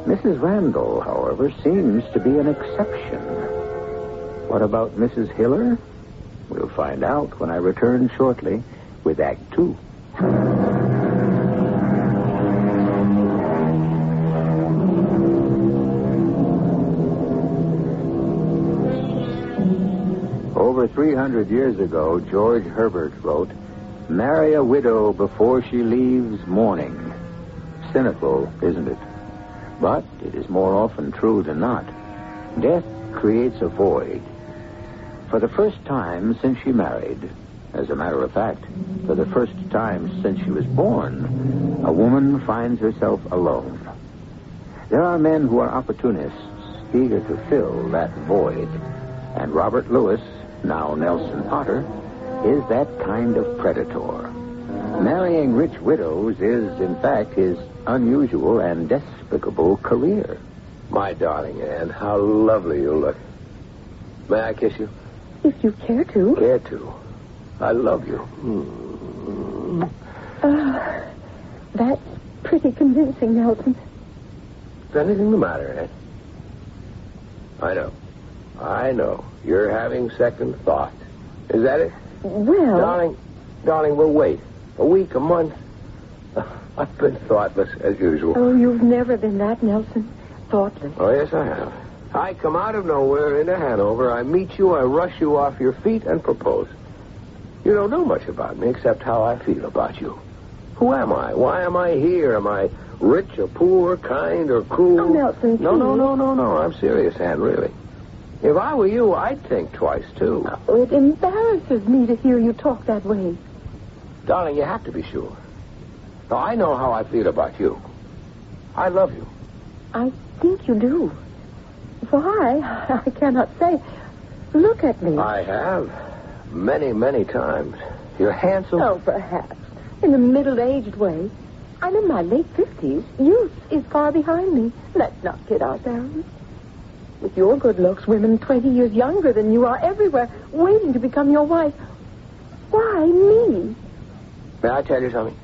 Mrs. Randall, however, seems to be an exception. What about Mrs. Hiller? We'll find out when I return shortly with Act 2. Over 300 years ago, George Herbert wrote, "Marry a widow before she leaves mourning." Cynical, isn't it? But it is more often true than not. Death creates a void. For the first time since she married, as a matter of fact, for the first time since she was born, a woman finds herself alone. There are men who are opportunists, eager to fill that void. And Robert Lewis, now Nelson Potter, is that kind of predator. Marrying rich widows is, in fact, his unusual and despicable career. My darling Anne, how lovely you look. May I kiss you? If you care to. Care to? I love you. That's pretty convincing, Nelson. Is anything the matter, Ed? I know. You're having second thoughts. Is that it? Well... Darling, we'll wait. A week, a month. I've been thoughtless, as usual. Oh, you've never been that, Nelson. Thoughtless. Oh, yes, I have. I come out of nowhere into Hanover. I meet you. I rush you off your feet and propose. You don't know much about me except how I feel about you. Who am I? Why am I here? Am I rich or poor, kind or cruel? Oh, Nelson, No. I'm serious, Anne, really. If I were you, I'd think twice, too. Oh, it embarrasses me to hear you talk that way. Darling, you have to be sure. Now, I know how I feel about you. I love you. I think you do. Why? I cannot say. Look at me. I have. Many, many times. You're handsome. Oh, perhaps. In a middle-aged way. I'm in my late 50s. Youth is far behind me. Let's not kid ourselves. With your good looks, women 20 years younger than you are everywhere, waiting to become your wife. Why me? May I tell you something?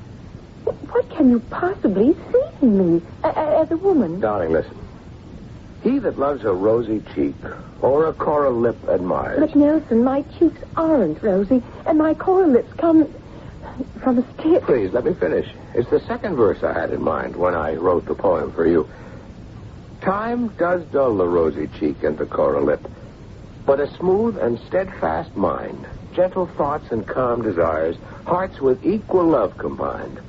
What can you possibly see in me as a woman? Darling, listen. He that loves a rosy cheek or a coral lip admires. But, Nelson, my cheeks aren't rosy, and my coral lips come from a stick. Please, let me finish. It's the second verse I had in mind when I wrote the poem for you. Time does dull the rosy cheek and the coral lip, but a smooth and steadfast mind, gentle thoughts and calm desires, hearts with equal love combined,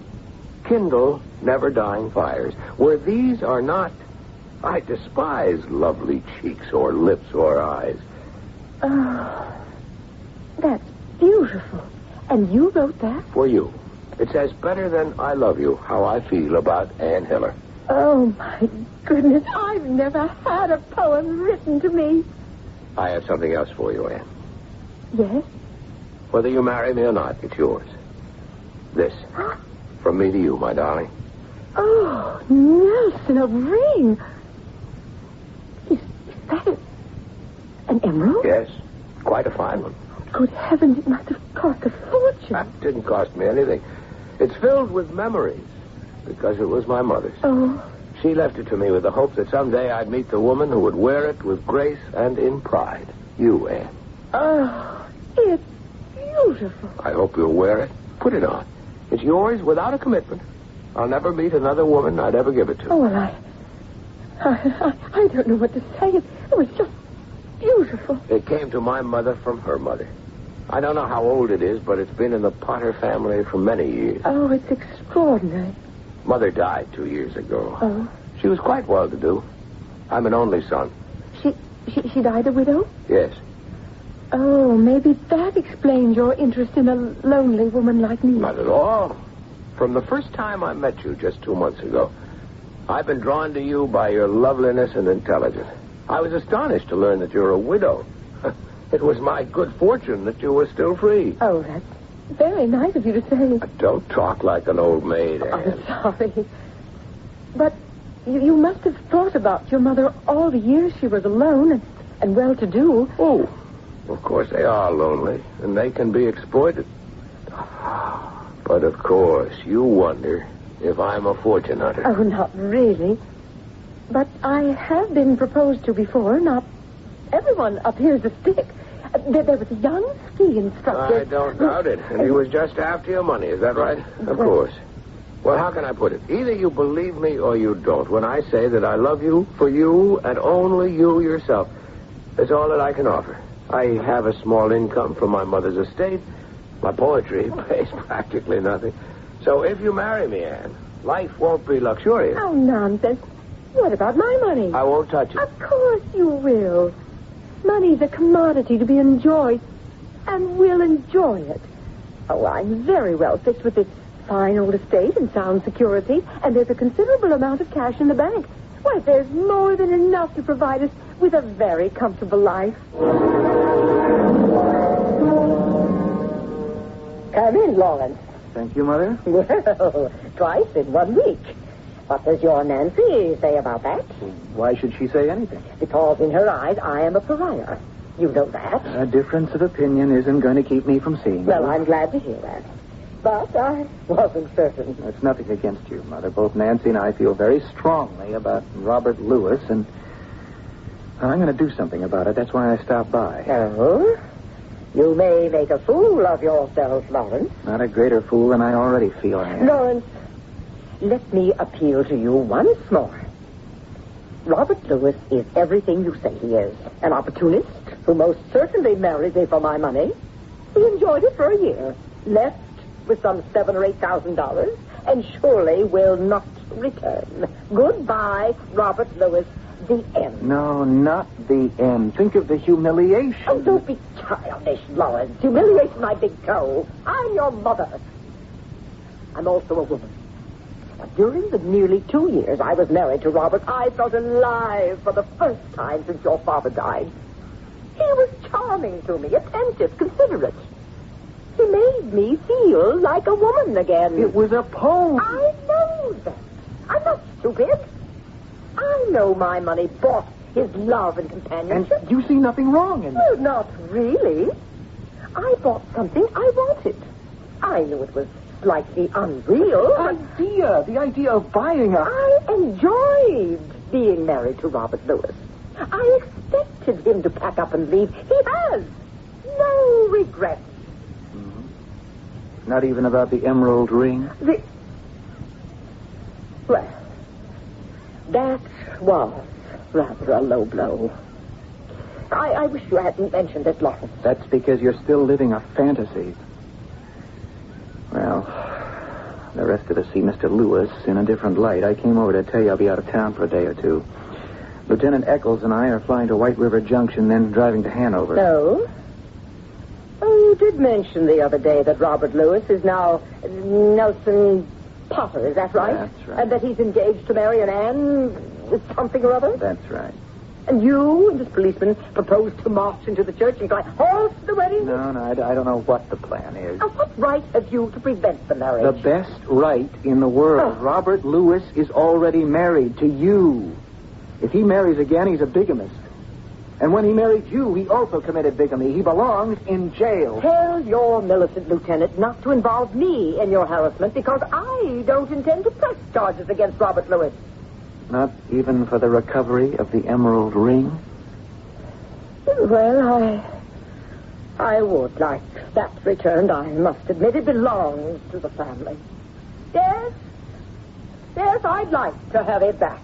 kindle never-dying fires. Where these are not, I despise lovely cheeks or lips or eyes. Oh, that's beautiful. And you wrote that? For you. It says better than I love you, how I feel about Ann Hiller. Oh, my goodness. I've never had a poem written to me. I have something else for you, Ann. Yes? Whether you marry me or not, it's yours. This. From me to you, my darling. Oh, Nelson, a ring. Is that an emerald? Yes. Quite a fine one. Good heavens, it must have cost a fortune. That didn't cost me anything. It's filled with memories, because it was my mother's. Oh. She left it to me with the hope that someday I'd meet the woman who would wear it with grace and in pride. You, Anne. Oh, it's beautiful. I hope you'll wear it. Put it on. It's yours without a commitment. I'll never meet another woman I'd ever give it to. Oh, well, I don't know what to say. It was just beautiful. It came to my mother from her mother. I don't know how old it is, but it's been in the Potter family for many years. Oh, it's extraordinary. Mother died 2 years ago. Oh. She was quite well-to-do. I'm an only son. She died a widow? Yes. Oh, maybe that explains your interest in a lonely woman like me. Not at all. From the first time I met you just 2 months ago, I've been drawn to you by your loveliness and intelligence. I was astonished to learn that you're a widow. It was my good fortune that you were still free. Oh, that's very nice of you to say. Don't talk like an old maid, Anne. I'm sorry. But you must have thought about your mother all the years she was alone and well-to-do. Oh, of course they are lonely, and they can be exploited. But, of course, you wonder if I'm a fortune hunter. Oh, not really. But I have been proposed to before. Not everyone appears a stick. There was a young ski instructor. I don't doubt it. And he was just after your money. Is that right? Of course. Well, how can I put it? Either you believe me or you don't. When I say that I love you for you and only you yourself, that's all that I can offer. I have a small income from my mother's estate. My poetry pays practically nothing. So if you marry me, Anne, life won't be luxurious. Oh, nonsense. What about my money? I won't touch it. Of course you will. Money's a commodity to be enjoyed, and we'll enjoy it. Oh, I'm very well fixed with this fine old estate and sound security, and there's a considerable amount of cash in the bank. Why, there's more than enough to provide us with a very comfortable life. Come in, Lawrence. Thank you, Mother. Well, twice in 1 week. What does your Nancy say about that? Why should she say anything? Because in her eyes, I am a pariah. You know that. A difference of opinion isn't going to keep me from seeing Well, you. I'm glad to hear that. But I wasn't certain. It's nothing against you, Mother. Both Nancy and I feel very strongly about Robert Lewis, and I'm going to do something about it. That's why I stopped by. Oh? You may make a fool of yourself, Lawrence. Not a greater fool than I already feel I am. Lawrence, let me appeal to you once more. Robert Lewis is everything you say he is. An opportunist who most certainly married me for my money. He enjoyed it for a year, left with some $7,000 or $8,000, and surely will not return. Goodbye, Robert Lewis. The end. No, not the end. Think of the humiliation. Oh, don't be childish, Lawrence. Humiliation my big toe. I'm your mother. I'm also a woman. But during the nearly 2 years I was married to Robert, I felt alive for the first time since your father died. He was charming to me, attentive, considerate. He made me feel like a woman again. It was a pose. I know that. I'm not stupid. I know my money bought his love and companionship. And you see nothing wrong in it. Well, not really. I bought something I wanted. I knew it was slightly unreal. The idea of buying a... I enjoyed being married to Robert Lewis. I expected him to pack up and leave. He has. No regrets. Not even about the emerald ring? Well, that was rather a low blow. I wish you hadn't mentioned it, Lawrence. That's because you're still living a fantasy. Well, the rest of us see Mr. Lewis in a different light. I came over to tell you I'll be out of town for a day or two. Lieutenant Eccles and I are flying to White River Junction, then driving to Hanover. So? Oh, you did mention the other day that Robert Lewis is now Nelson Potter, is that right? That's right. And that he's engaged to marry an Anne with something or other? That's right. And you and this policeman proposed to march into the church and cry, halt the wedding? No, I don't know what the plan is. Now, what right have you to prevent the marriage? The best right in the world. Oh. Robert Lewis is already married to you. If he marries again, he's a bigamist. And when he married you, he also committed bigamy. He belongs in jail. Tell your militant lieutenant not to involve me in your harassment because I don't intend to press charges against Robert Lewis. Not even for the recovery of the emerald ring? Well, I would like that returned. I must admit it belongs to the family. Yes, I'd like to have it back.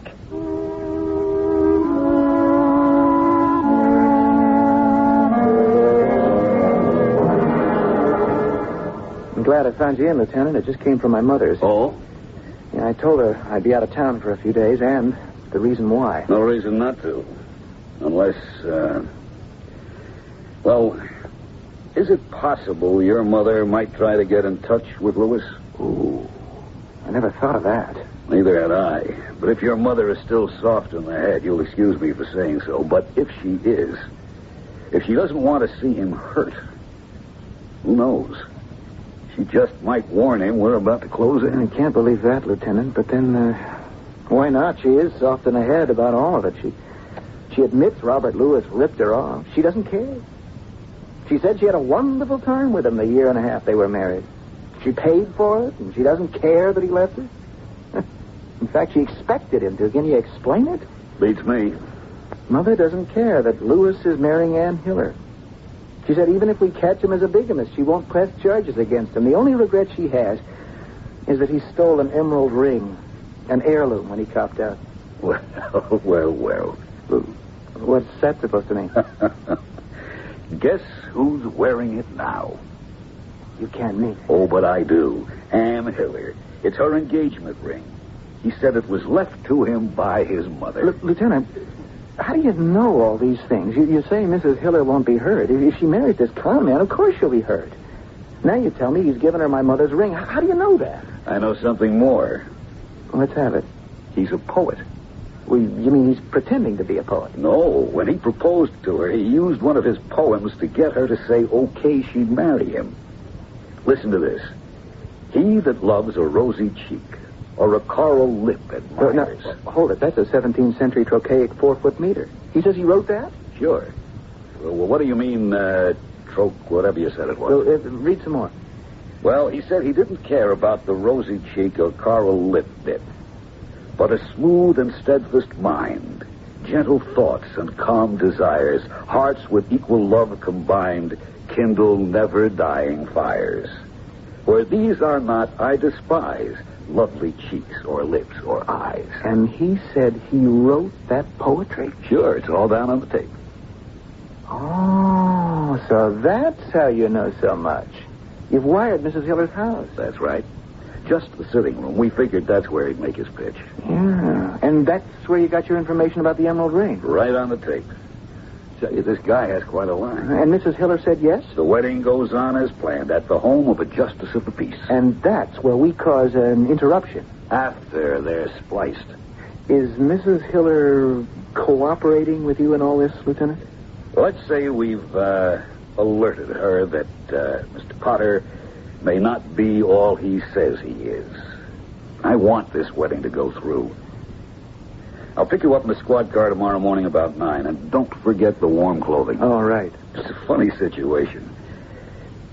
I'm glad I found you in, Lieutenant. It just came from my mother's. Oh? Yeah, I told her I'd be out of town for a few days, and the reason why. No reason not to. Unless, well, is it possible your mother might try to get in touch with Lewis? Ooh, I never thought of that. Neither had I. But if your mother is still soft in the head, you'll excuse me for saying so. But if she is, if she doesn't want to see him hurt, who knows? She just might warn him we're about to close in. I can't believe that, Lieutenant. But then, why not? She is soft in the head about all of it. She admits Robert Lewis ripped her off. She doesn't care. She said she had a wonderful time with him the year and a half they were married. She paid for it, and she doesn't care that he left her. In fact, she expected him to. Can you explain it? Beats me. Mother doesn't care that Lewis is marrying Ann Hiller. She said even if we catch him as a bigamist, she won't press charges against him. The only regret she has is that he stole an emerald ring, an heirloom, when he copped out. Well. What's that supposed to mean? Guess who's wearing it now? You can't mean it. Oh, but I do. Ann Hiller. It's her engagement ring. He said it was left to him by his mother. Lieutenant, how do you know all these things? You say Mrs. Hiller won't be hurt. If she marries this con man, of course she'll be hurt. Now you tell me he's given her my mother's ring. How do you know that? I know something more. Let's have it. He's a poet. Well, you mean he's pretending to be a poet? No. When he proposed to her, he used one of his poems to get her to say okay she'd marry him. Listen to this. He that loves a rosy cheek or a coral lip admires. Now, hold it. That's a 17th century trochaic 4-foot meter. He says he wrote that? Sure. Well, what do you mean, troke, whatever you said it was? Well, read some more. Well, he said he didn't care about the rosy cheek or coral lip bit, but a smooth and steadfast mind, gentle thoughts and calm desires, hearts with equal love combined, kindle never-dying fires. Where these are not, I despise lovely cheeks or lips or eyes. And he said he wrote that poetry? Sure, it's all down on the tape. Oh, so that's how you know so much. You've wired Mrs. Hiller's house. That's right. Just the sitting room. We figured that's where he'd make his pitch. Yeah, and that's where you got your information about the emerald ring. Right on the tape. Tell you, this guy has quite a line. And Mrs. Hiller said yes? The wedding goes on as planned at the home of a justice of the peace. And that's where we cause an interruption. After they're spliced. Is Mrs. Hiller cooperating with you in all this, Lieutenant? Let's say we've alerted her that Mr. Potter may not be all he says he is. I want this wedding to go through. I'll pick you up in the squad car tomorrow morning about 9, and don't forget the warm clothing. All right. It's a funny situation.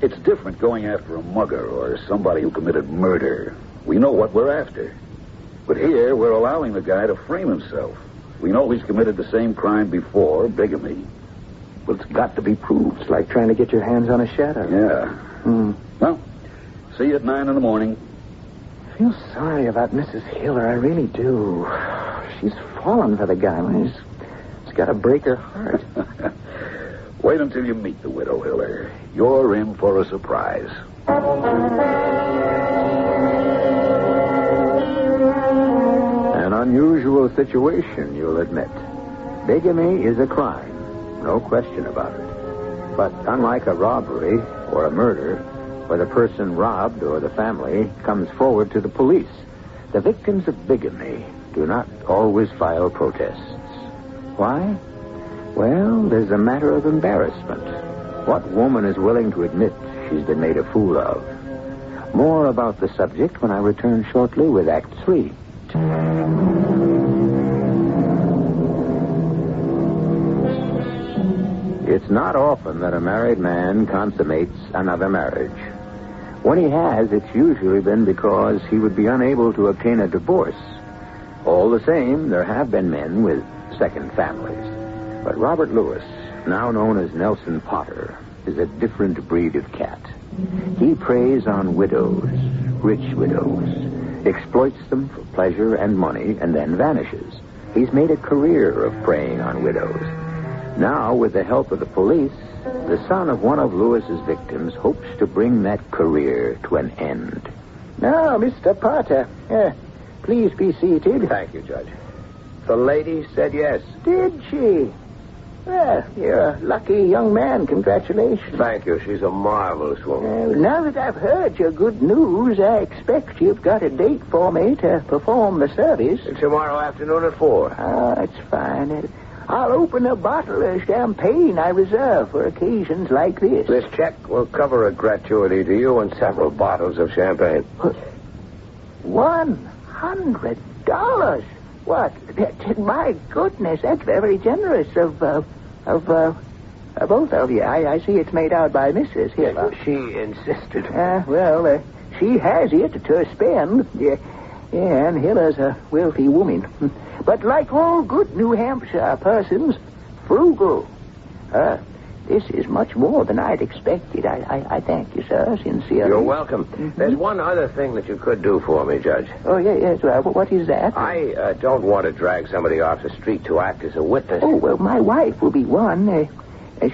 It's different going after a mugger or somebody who committed murder. We know what we're after. But here, we're allowing the guy to frame himself. We know he's committed the same crime before, bigamy. But it's got to be proved. It's like trying to get your hands on a shadow. Yeah. Well, see you at 9 in the morning. I feel sorry about Mrs. Hiller. I really do. She's fallen for the guy. It's got to break her heart. Wait until you meet the widow Hiller. You're in for a surprise. An unusual situation, you'll admit. Bigamy is a crime. No question about it. But unlike a robbery or a murder, where the person robbed or the family comes forward to the police, the victims of bigamy do not always file protests. Why? Well, there's a matter of embarrassment. What woman is willing to admit she's been made a fool of? More about the subject when I return shortly with Act 3. It's not often that a married man consummates another marriage. When he has, it's usually been because he would be unable to obtain a divorce. All the same, there have been men with second families. But Robert Lewis, now known as Nelson Potter, is a different breed of cat. He preys on widows, rich widows, exploits them for pleasure and money, and then vanishes. He's made a career of preying on widows. Now, with the help of the police, the son of one of Lewis's victims hopes to bring that career to an end. Now, Mr. Potter, please be seated. Thank you, Judge. The lady said yes. Did she? Well, you're a lucky young man. Congratulations. Thank you. She's a marvelous woman. Now that I've heard your good news, I expect you've got a date for me to perform the service. Tomorrow afternoon at 4. Oh, that's fine. I'll open a bottle of champagne I reserve for occasions like this. This check will cover a gratuity to you and several bottles of champagne. $100? What? My goodness, that's very generous of both of you. I see it's made out by Mrs. Hiller. She insisted. She has it to spend. Yeah, and Hiller's a wealthy woman. But like all good New Hampshire persons, frugal. This is much more than I'd expected. I thank you, sir, sincerely. You're welcome. Mm-hmm. There's one other thing that you could do for me, Judge. Oh, yes. Well, what is that? I don't want to drag somebody off the street to act as a witness. Oh, well, my wife will be one.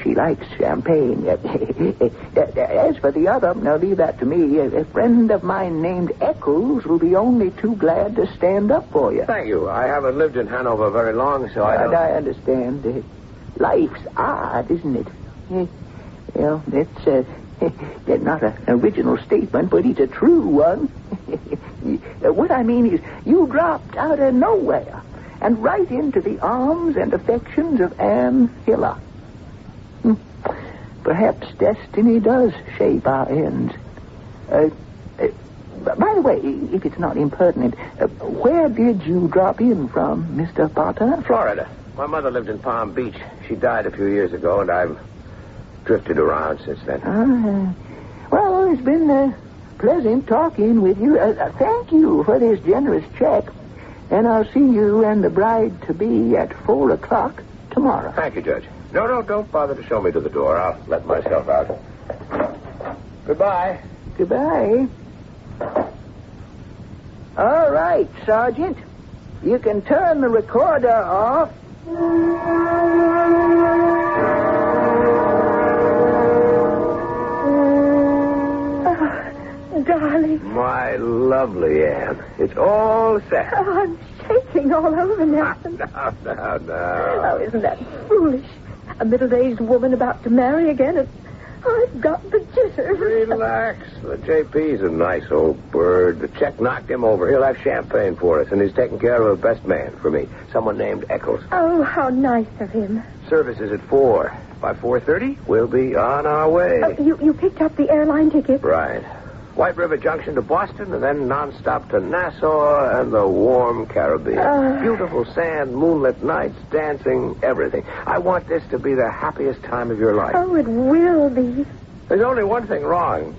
She likes champagne. As for the other, now leave that to me. A friend of mine named Eccles will be only too glad to stand up for you. Thank you. I haven't lived in Hanover very long, so I don't... I understand. Life's odd, isn't it? Well, it's not an original statement, but it's a true one. What I mean is, you dropped out of nowhere and right into the arms and affections of Anne Hiller. Perhaps destiny does shape our ends. By the way, if it's not impertinent, where did you drop in from, Mr. Potter? Florida. My mother lived in Palm Beach. She died a few years ago, and I've drifted around since then. Well, it's been pleasant talking with you. Thank you for this generous check. And I'll see you and the bride-to-be at 4 o'clock tomorrow. Thank you, Judge. No, don't bother to show me to the door. I'll let myself out. Goodbye. Goodbye. All right, Sergeant. You can turn the recorder off. Darling. My lovely Anne. It's all set. Oh, I'm shaking all over, Nelson. No. Oh, isn't that foolish? A middle-aged woman about to marry again, and I've got the jitters. Relax. The JP's a nice old bird. The check knocked him over. He'll have champagne for us, and he's taking care of a best man for me, someone named Eccles. Oh, how nice of him. Service is at 4. By 4:30, we'll be on our way. You picked up the airline ticket? Right. White River Junction to Boston, and then nonstop to Nassau and the warm Caribbean. Beautiful sand, moonlit nights, dancing, everything. I want this to be the happiest time of your life. Oh, it will be. There's only one thing wrong.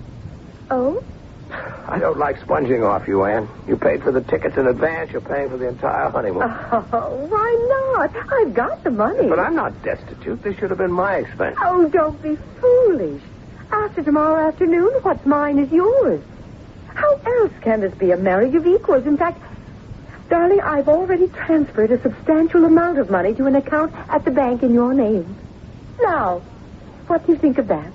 Oh? I don't like sponging off you, Anne. You paid for the tickets in advance. You're paying for the entire honeymoon. Oh, why not? I've got the money. But I'm not destitute. This should have been my expense. Oh, don't be foolish. After tomorrow afternoon, what's mine is yours. How else can this be a marriage of equals? In fact, darling, I've already transferred a substantial amount of money to an account at the bank in your name. Now, what do you think of that?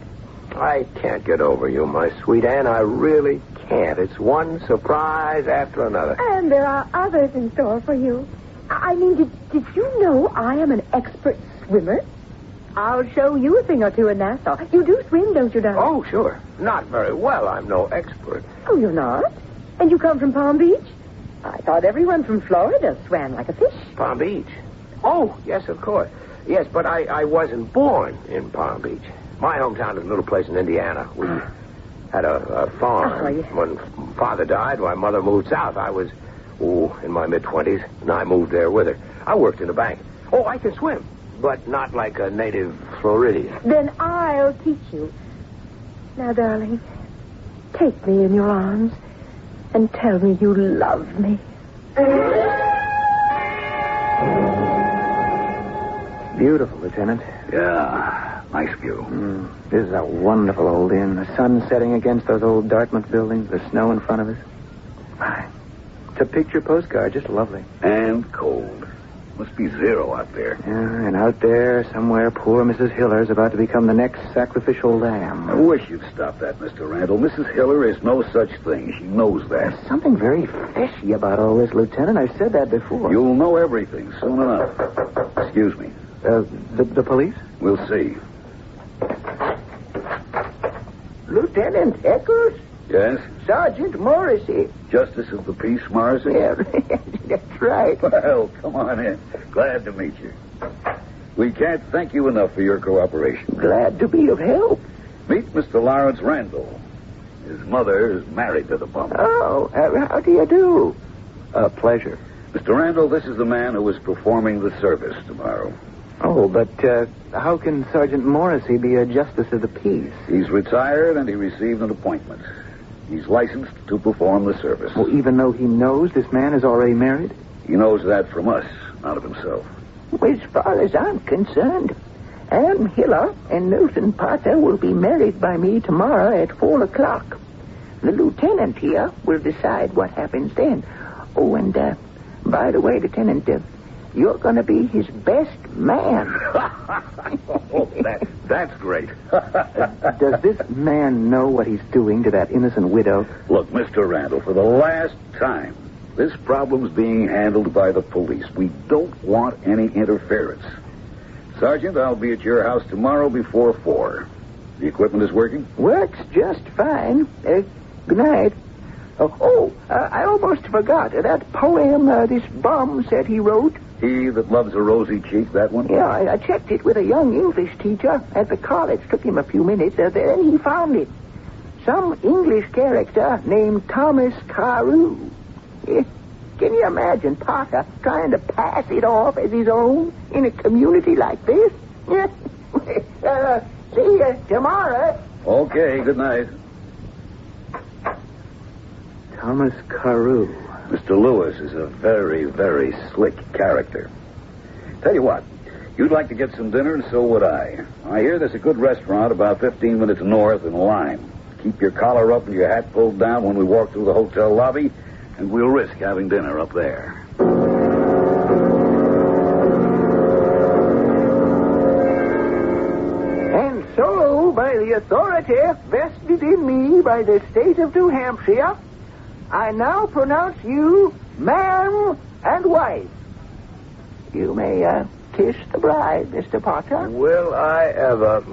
I can't get over you, my sweet Anne. I really can't. It's one surprise after another. And there are others in store for you. I mean, did you know I am an expert swimmer? I'll show you a thing or two in Nassau. You do swim, don't you, darling? Oh, sure. Not very well. I'm no expert. Oh, you're not? And you come from Palm Beach? I thought everyone from Florida swam like a fish. Palm Beach? Oh, yes, of course. Yes, but I wasn't born in Palm Beach. My hometown is a little place in Indiana. We had a farm. Oh, yeah. When Father died, my mother moved south. I was, in my mid-20s, and I moved there with her. I worked in a bank. Oh, I can swim. But not like a native Floridian. Then I'll teach you. Now, darling, take me in your arms and tell me you love me. Beautiful, Lieutenant. Yeah, nice view. This is a wonderful old inn. The sun setting against those old Dartmouth buildings, the snow in front of us. It's a picture postcard, just lovely. And cold. Must be 0 out there. Yeah, and out there, somewhere, poor Mrs. Hiller's about to become the next sacrificial lamb. I wish you'd stop that, Mr. Randall. Mrs. Hiller is no such thing. She knows that. There's something very fishy about all this, Lieutenant. I've said that before. You'll know everything soon enough. Excuse me. The police? We'll see. Lieutenant Eccles? Yes? Sergeant Morrissey. Justice of the Peace, Morrissey? Yeah, that's right. Well, come on in. Glad to meet you. We can't thank you enough for your cooperation. Glad to be of help. Meet Mr. Lawrence Randall. His mother is married to the bum. Oh, how do you do? Pleasure. Mr. Randall, this is the man who is performing the service tomorrow. Oh, but how can Sergeant Morrissey be a justice of the peace? He's retired and he received an appointment. He's licensed to perform the service. Well, even though he knows this man is already married? He knows that from us, not of himself. Well, as far as I'm concerned, Anne Hiller and Nelson Potter will be married by me tomorrow at 4 o'clock. The lieutenant here will decide what happens then. Oh, and by the way, Lieutenant, you're going to be his best man. That's great. Does this man know what he's doing to that innocent widow? Look, Mr. Randall, for the last time, this problem's being handled by the police. We don't want any interference. Sergeant, I'll be at your house tomorrow before 4. The equipment is working? Works just fine. Good night. I almost forgot. That poem this bum said he wrote. He that loves a rosy cheek, that one? Yeah, I checked it with a young English teacher at the college. Took him a few minutes. Then he found it. Some English character named Thomas Carew. Can you imagine Potter trying to pass it off as his own in a community like this? See you tomorrow. Okay, good night. Thomas Carew. Mr. Lewis is a very, very slick character. Tell you what, you'd like to get some dinner, and so would I. I hear there's a good restaurant about 15 minutes north in Lime. Keep your collar up and your hat pulled down when we walk through the hotel lobby, and we'll risk having dinner up there. And so, by the authority vested in me by the state of New Hampshire, I now pronounce you man and wife. You may kiss the bride, Mr. Potter. Will I ever?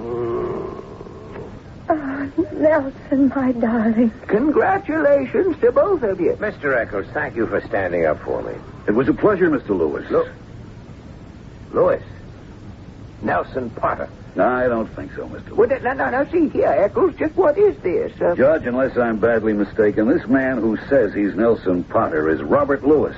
Nelson, my darling. Congratulations to both of you. Mr. Eccles, thank you for standing up for me. It was a pleasure, Mr. Lewis. Lewis. Nelson Potter. No, I don't think so, Mr. Well, Lewis. now, see here, Eccles, just what is this? Judge, unless I'm badly mistaken, this man who says he's Nelson Potter is Robert Lewis.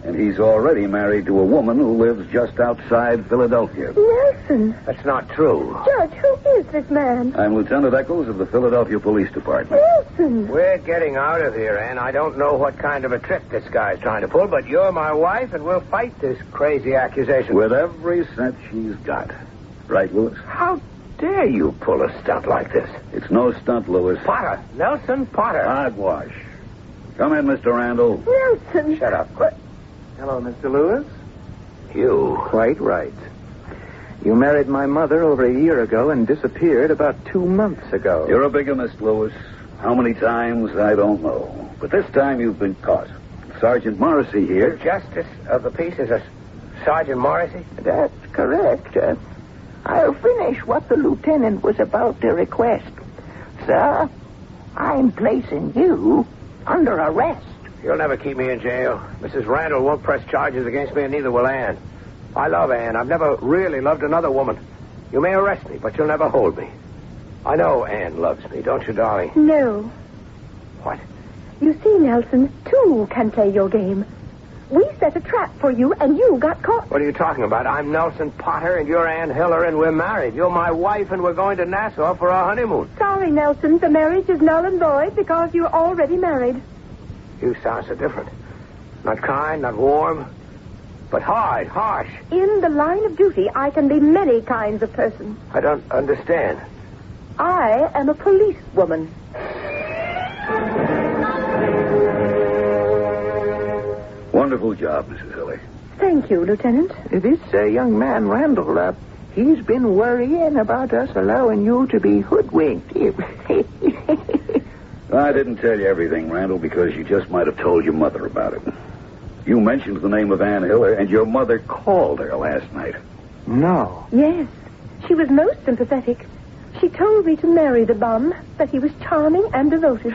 And he's already married to a woman who lives just outside Philadelphia. Nelson. That's not true. Judge, who is this man? I'm Lieutenant Eccles of the Philadelphia Police Department. Nelson. We're getting out of here, Ann. I don't know what kind of a trick this guy's trying to pull, but you're my wife, and we'll fight this crazy accusation. With every cent she's got. Right, Lewis? How dare you pull a stunt like this? It's no stunt, Lewis. Potter. Nelson Potter. Hogwash. Come in, Mr. Randall. Nelson. Shut up. Hello, Mr. Lewis. You. Quite right. You married my mother over a year ago and disappeared about 2 months ago. You're a bigamist, Lewis. How many times, I don't know. But this time you've been caught. Sergeant Morrissey here. The justice of the peace is a Sergeant Morrissey? That's correct. I'll finish what the lieutenant was about to request. Sir, I'm placing you under arrest. You'll never keep me in jail. Mrs. Randall won't press charges against me, and neither will Ann. I love Ann. I've never really loved another woman. You may arrest me, but you'll never hold me. I know Ann loves me, don't you, darling? No. What? You see, Nelson, two can play your game. We set a trap for you, and you got caught. What are you talking about? I'm Nelson Potter, and you're Ann Hiller, and we're married. You're my wife, and we're going to Nassau for our honeymoon. Sorry, Nelson. The marriage is null and void because you're already married. You sound so different. Not kind, not warm, but hard, harsh. In the line of duty, I can be many kinds of person. I don't understand. I am a policewoman. Wonderful job, Mrs. Hiller. Thank you, Lieutenant. This young man, Randall, he's been worrying about us allowing you to be hoodwinked. I didn't tell you everything, Randall, because you just might have told your mother about it. You mentioned the name of Ann Hiller, and your mother called her last night. No. Yes. She was most sympathetic. She told me to marry the bum, that he was charming and devoted.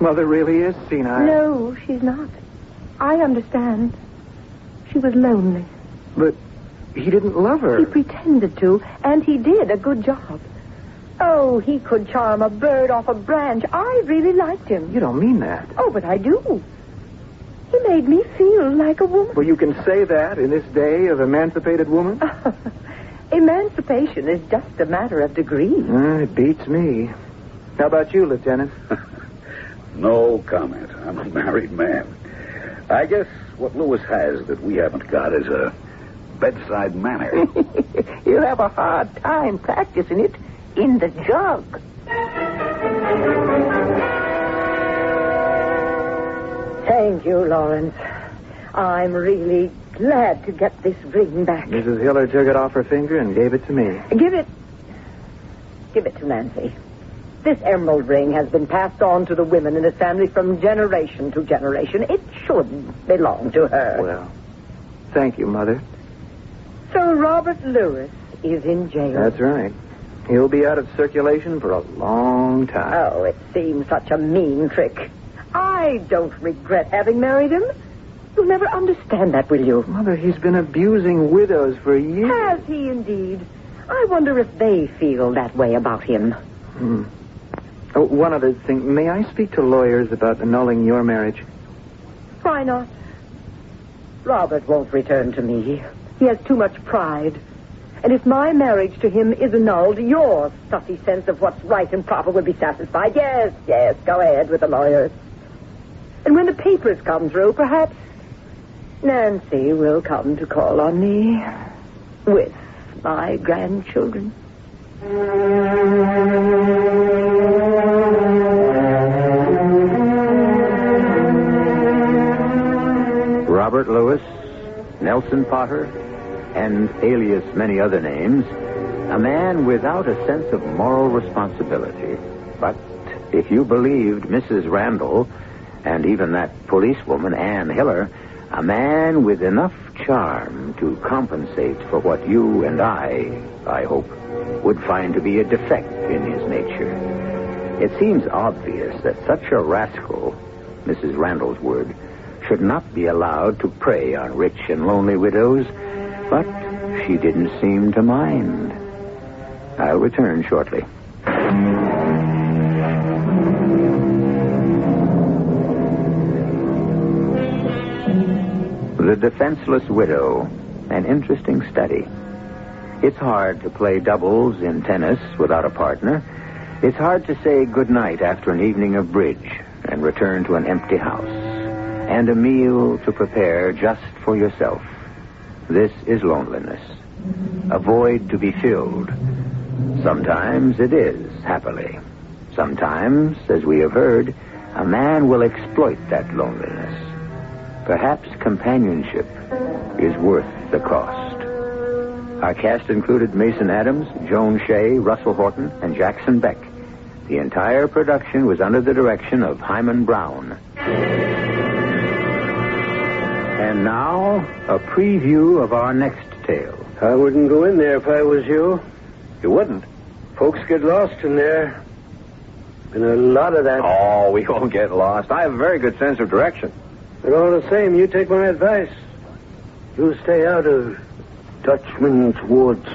Mother really is senile. No, she's not. I understand. She was lonely. But he didn't love her. He pretended to, and he did a good job. Oh, he could charm a bird off a branch. I really liked him. You don't mean that. Oh, but I do. He made me feel like a woman. Well, you can say that in this day of emancipated woman? Emancipation is just a matter of degree. It beats me. How about you, Lieutenant? No comment. I'm a married man. I guess what Lewis has that we haven't got is a bedside manner. You'll have a hard time practicing it in the jug. Thank you, Lawrence. I'm really glad to get this ring back. Mrs. Hiller took it off her finger and gave it to me. Give it to Nancy. This emerald ring has been passed on to the women in this family from generation to generation. It should belong to her. Well, thank you, Mother. So Robert Lewis is in jail. That's right. He'll be out of circulation for a long time. Oh, it seems such a mean trick. I don't regret having married him. You'll never understand that, will you? Mother, he's been abusing widows for years. Has he indeed? I wonder if they feel that way about him. Oh, one other thing. May I speak to lawyers about annulling your marriage? Why not? Robert won't return to me. He has too much pride. And if my marriage to him is annulled, your stuffy sense of what's right and proper will be satisfied. Yes, go ahead with the lawyers. And when the papers come through, perhaps Nancy will come to call on me with my grandchildren. Robert Lewis, Nelson Potter, and alias many other names, a man without a sense of moral responsibility. But if you believed Mrs. Randall, and even that policewoman, Ann Hiller, a man with enough charm to compensate for what you and I hope, would find to be a defect in his nature. It seems obvious that such a rascal, Mrs. Randall's word, should not be allowed to prey on rich and lonely widows, but she didn't seem to mind. I'll return shortly. The Defenseless Widow, an interesting study. It's hard to play doubles in tennis without a partner. It's hard to say goodnight after an evening of bridge and return to an empty house, and a meal to prepare just for yourself. This is loneliness, a void to be filled. Sometimes it is, happily. Sometimes, as we have heard, a man will exploit that loneliness. Perhaps companionship is worth the cost. Our cast included Mason Adams, Joan Shea, Russell Horton, and Jackson Beck. The entire production was under the direction of Himan Brown. And now, a preview of our next tale. I wouldn't go in there if I was you. You wouldn't? Folks get lost in there. Been a lot of that. Oh, we won't get lost. I have a very good sense of direction. But all the same, you take my advice. You stay out of Dutchman's Woods.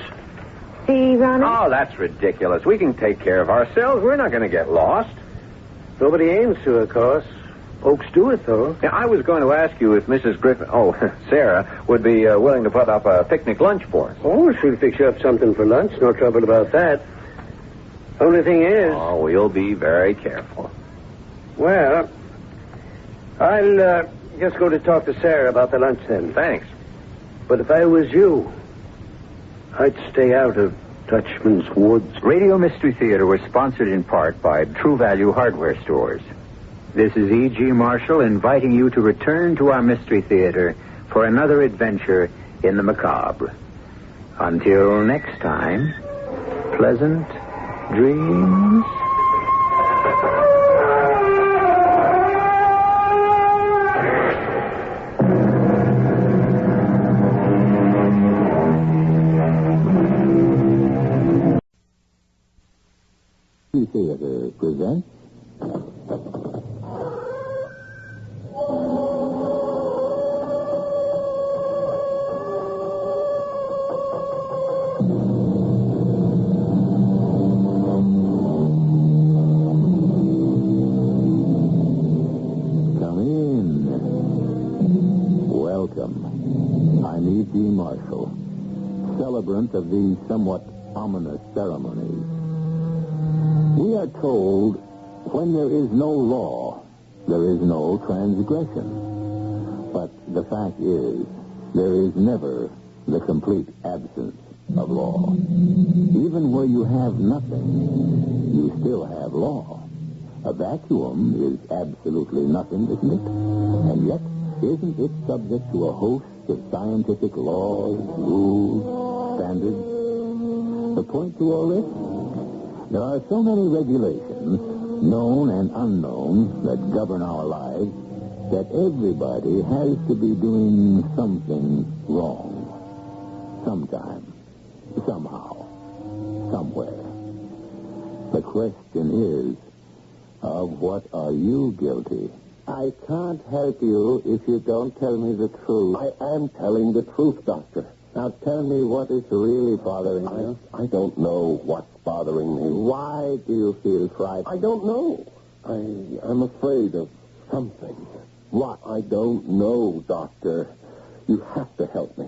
See, Ronald? Oh, that's ridiculous. We can take care of ourselves. We're not going to get lost. Nobody aims to, of course. Folks do it, though. Yeah, I was going to ask you if Mrs. Griffin, Sarah, would be willing to put up a picnic lunch for us. Oh, she'll fix you up something for lunch. No trouble about that. Only thing is... Oh, we'll be very careful. Well, I'll just go to talk to Sarah about the lunch then. Thanks. But if I was you, I'd stay out of Dutchman's Woods. Radio Mystery Theater was sponsored in part by True Value Hardware Stores. This is E.G. Marshall inviting you to return to our Mystery Theater for another adventure in the macabre. Until next time, pleasant dreams. Theater presents Come in. Welcome. I'm E.G. Marshall, celebrant of these somewhat ominous ceremonies. We are told when there is no law, there is no transgression. But the fact is, there is never the complete absence of law. Even where you have nothing, you still have law. A vacuum is absolutely nothing, isn't it? And yet, isn't it subject to a host of scientific laws, rules, standards? The point to all this? There are so many regulations, known and unknown, that govern our lives, that everybody has to be doing something wrong. Sometime, somehow, somewhere. The question is, of what are you guilty? I can't help you if you don't tell me the truth. I am telling the truth, Doctor. Now tell me what is really bothering you. I don't know what's bothering me. Why do you feel frightened? I don't know. I'm afraid of something. What? I don't know, Doctor. You have to help me.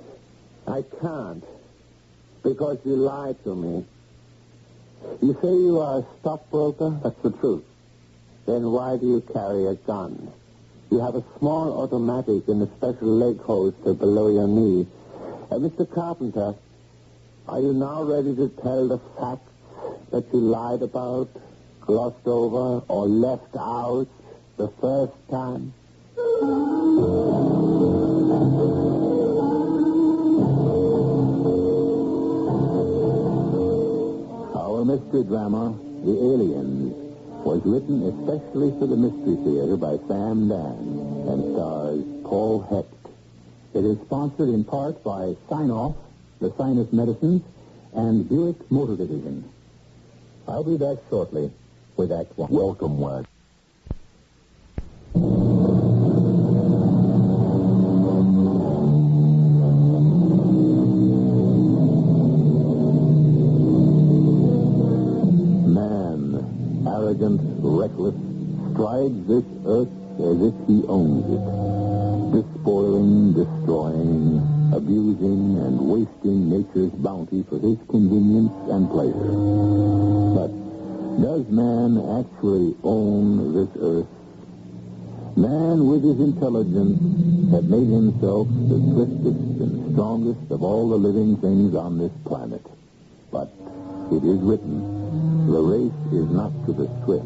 I can't. Because you lied to me. You say you are a stockbroker? That's the truth. Then why do you carry a gun? You have a small automatic in the special leg holster below your knee. Mr. Carpenter, are you now ready to tell the facts that you lied about, glossed over, or left out the first time? Our mystery drama, The Aliens, was written especially for the Mystery Theater by Sam Dan and stars Paul Hecht. It is sponsored in part by Sign-Off, the Sinus Medicines, and Buick Motor Division. I'll be back shortly with Act One. Welcome, Wax. Man, arrogant, reckless, strides this earth as if he owns it. Despoiling, destroying, abusing, and wasting nature's bounty for his convenience and pleasure. But does man actually own this earth? Man, with his intelligence, had made himself the swiftest and strongest of all the living things on this planet. But it is written, the race is not to the swift,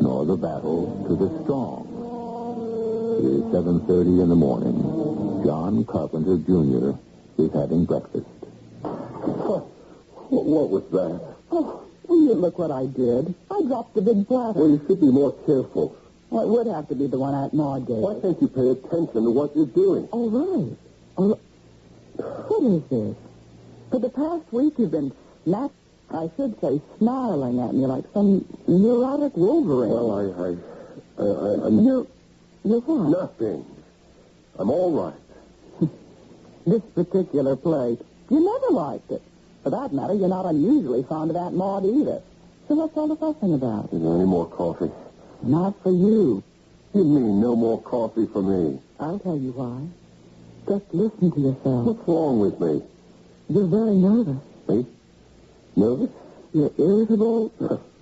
nor the battle to the strong. It is 7:30 in the morning. John Carpenter, Jr. is having breakfast. What was that? Oh, will you look what I did? I dropped the big platter. Well, you should be more careful. Well, it would have to be the one Aunt Maud gave. Why can't you pay attention to what you're doing? All right. What is this? For the past week, you've been snarling at me like some neurotic Wolverine. Well, I'm... You're what? Nothing. I'm all right. This particular place, you never liked it. For that matter, you're not unusually fond of Aunt Maud either. So what's all the fussing about? Is there any more coffee? Not for you. You mean no more coffee for me? I'll tell you why. Just listen to yourself. What's wrong with me? You're very nervous. Me? Nervous? You're irritable,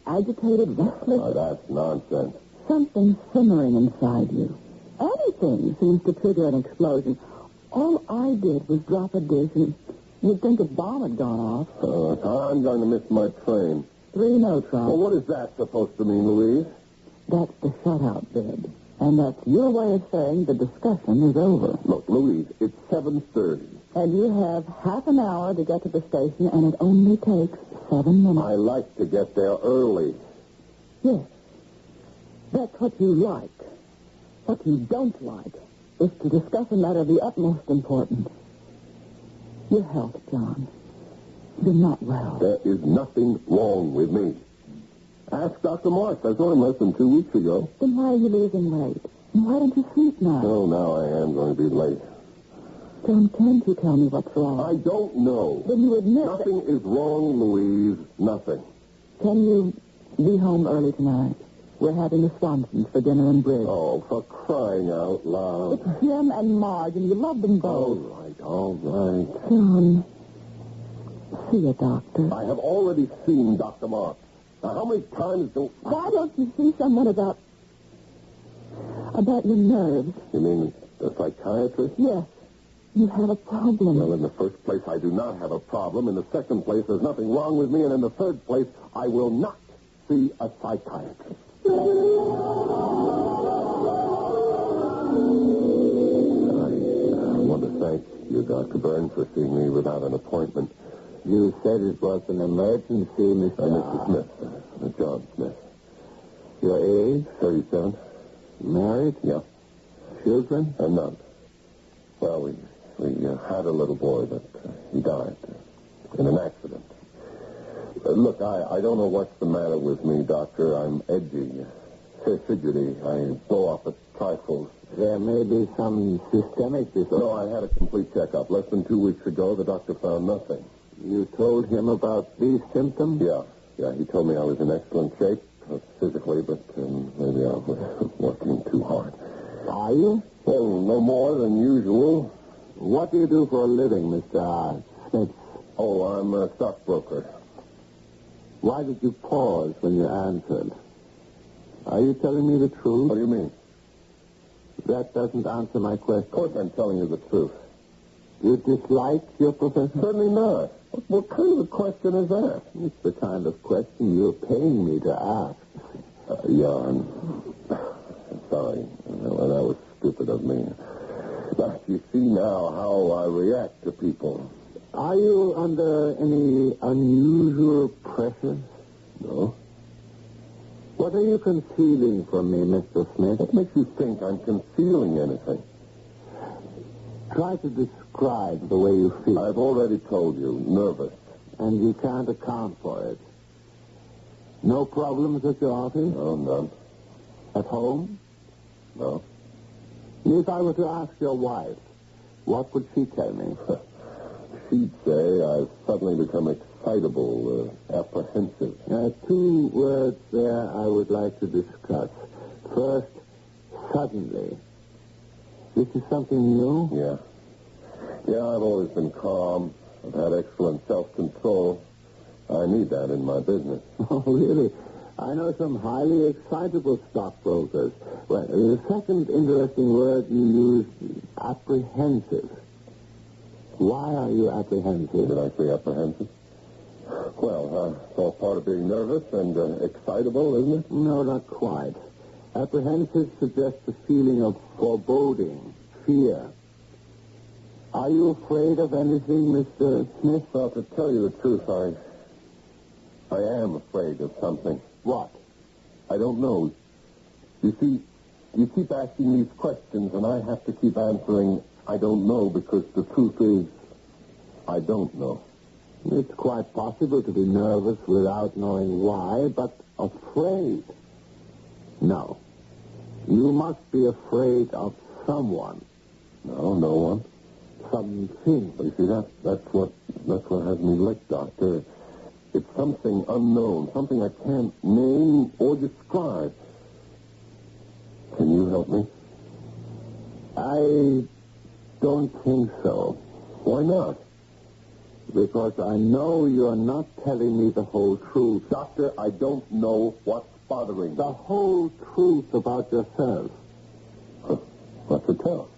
agitated, restless. Oh, that's nonsense. Something simmering inside you. Anything seems to trigger an explosion. All I did was drop a dish and you'd think a bomb had gone off. I'm going to miss my train. 3 no, Trump. Well, what is that supposed to mean, Louise? That's the shutout bid. And that's your way of saying the discussion is over. Look, Louise, it's 7:30. And you have half an hour to get to the station, and it only takes 7 minutes. I like to get there early. Yes. That's what you like. What you don't like is to discuss a matter of the utmost importance. Your health, John. You're not well. There is nothing wrong with me. Ask Dr. Marks. I saw him less than 2 weeks ago. Then why are you leaving late? And why don't you sleep now? Oh, now I am going to be late. John, can't you tell me what's wrong? I don't know. Then you admit Nothing is wrong, Louise. Nothing. Can you be home early tonight? We're having the Swansons for dinner and bridge. Oh, for crying out loud. It's Jim and Marge, and you love them both. All right. John, see a doctor. I have already seen Dr. Marks. Now, how many times do... Why don't you see someone about your nerves? You mean a psychiatrist? Yes. You have a problem. Well, in the first place, I do not have a problem. In the second place, there's nothing wrong with me. And in the third place, I will not see a psychiatrist. I want to thank you, Dr. Burns, for seeing me without an appointment. You said it was an emergency, Mr. Smith. John Smith. Your age? 37. Married? Yeah. Children? None. Well, we had a little boy, but he died in an accident. Look, I don't know what's the matter with me, Doctor. I'm edgy, fidgety. I blow off at trifles. There may be some systemic disorder. No, I had a complete checkup. Less than 2 weeks ago, the doctor found nothing. You told him about these symptoms? Yeah, he told me I was in excellent shape, physically, but maybe I was working too hard. Are you? Well, no more than usual. What do you do for a living, Mr. Smith? Oh, I'm a stockbroker. Why did you pause when you answered? Are you telling me the truth? What do you mean? That doesn't answer my question. Of course I'm telling you the truth. Do you dislike your profession? Certainly not. What kind of a question is that? It's the kind of question you're paying me to ask. Jan, I'm sorry. Well, that was stupid of me. But you see now how I react to people. Are you under any unusual pressure? No. What are you concealing from me, Mr. Smith? What makes you think I'm concealing anything? Try to describe the way you feel. I've already told you, nervous. And you can't account for it. No problems at your office? No, none. At home? No. If I were to ask your wife, what would she tell me? She'd say I've suddenly become excitable, apprehensive. Two words there I would like to discuss. First, suddenly. This is something new? Yeah. Yeah, I've always been calm. I've had excellent self-control. I need that in my business. Oh, really? I know some highly excitable stockbrokers. Well, the second interesting word you used, apprehensive. Why are you apprehensive? Did I say apprehensive? Well, it's all part of being nervous and excitable, isn't it? No, not quite. Apprehensive suggests a feeling of foreboding, fear. Are you afraid of anything, Mr. Smith? Well, to tell you the truth, I am afraid of something. What? I don't know. You see, you keep asking these questions, and I have to keep answering, I don't know, because the truth is, I don't know. It's quite possible to be nervous without knowing why, but afraid. No. You must be afraid of someone. No, no one. Something. But you see, that's what has me licked, Doctor. It's something unknown, something I can't name or describe. Can you help me? I don't think so. Why not? Because I know you're not telling me the whole truth. Doctor, I don't know what's bothering me. The whole truth about yourself. What to tell?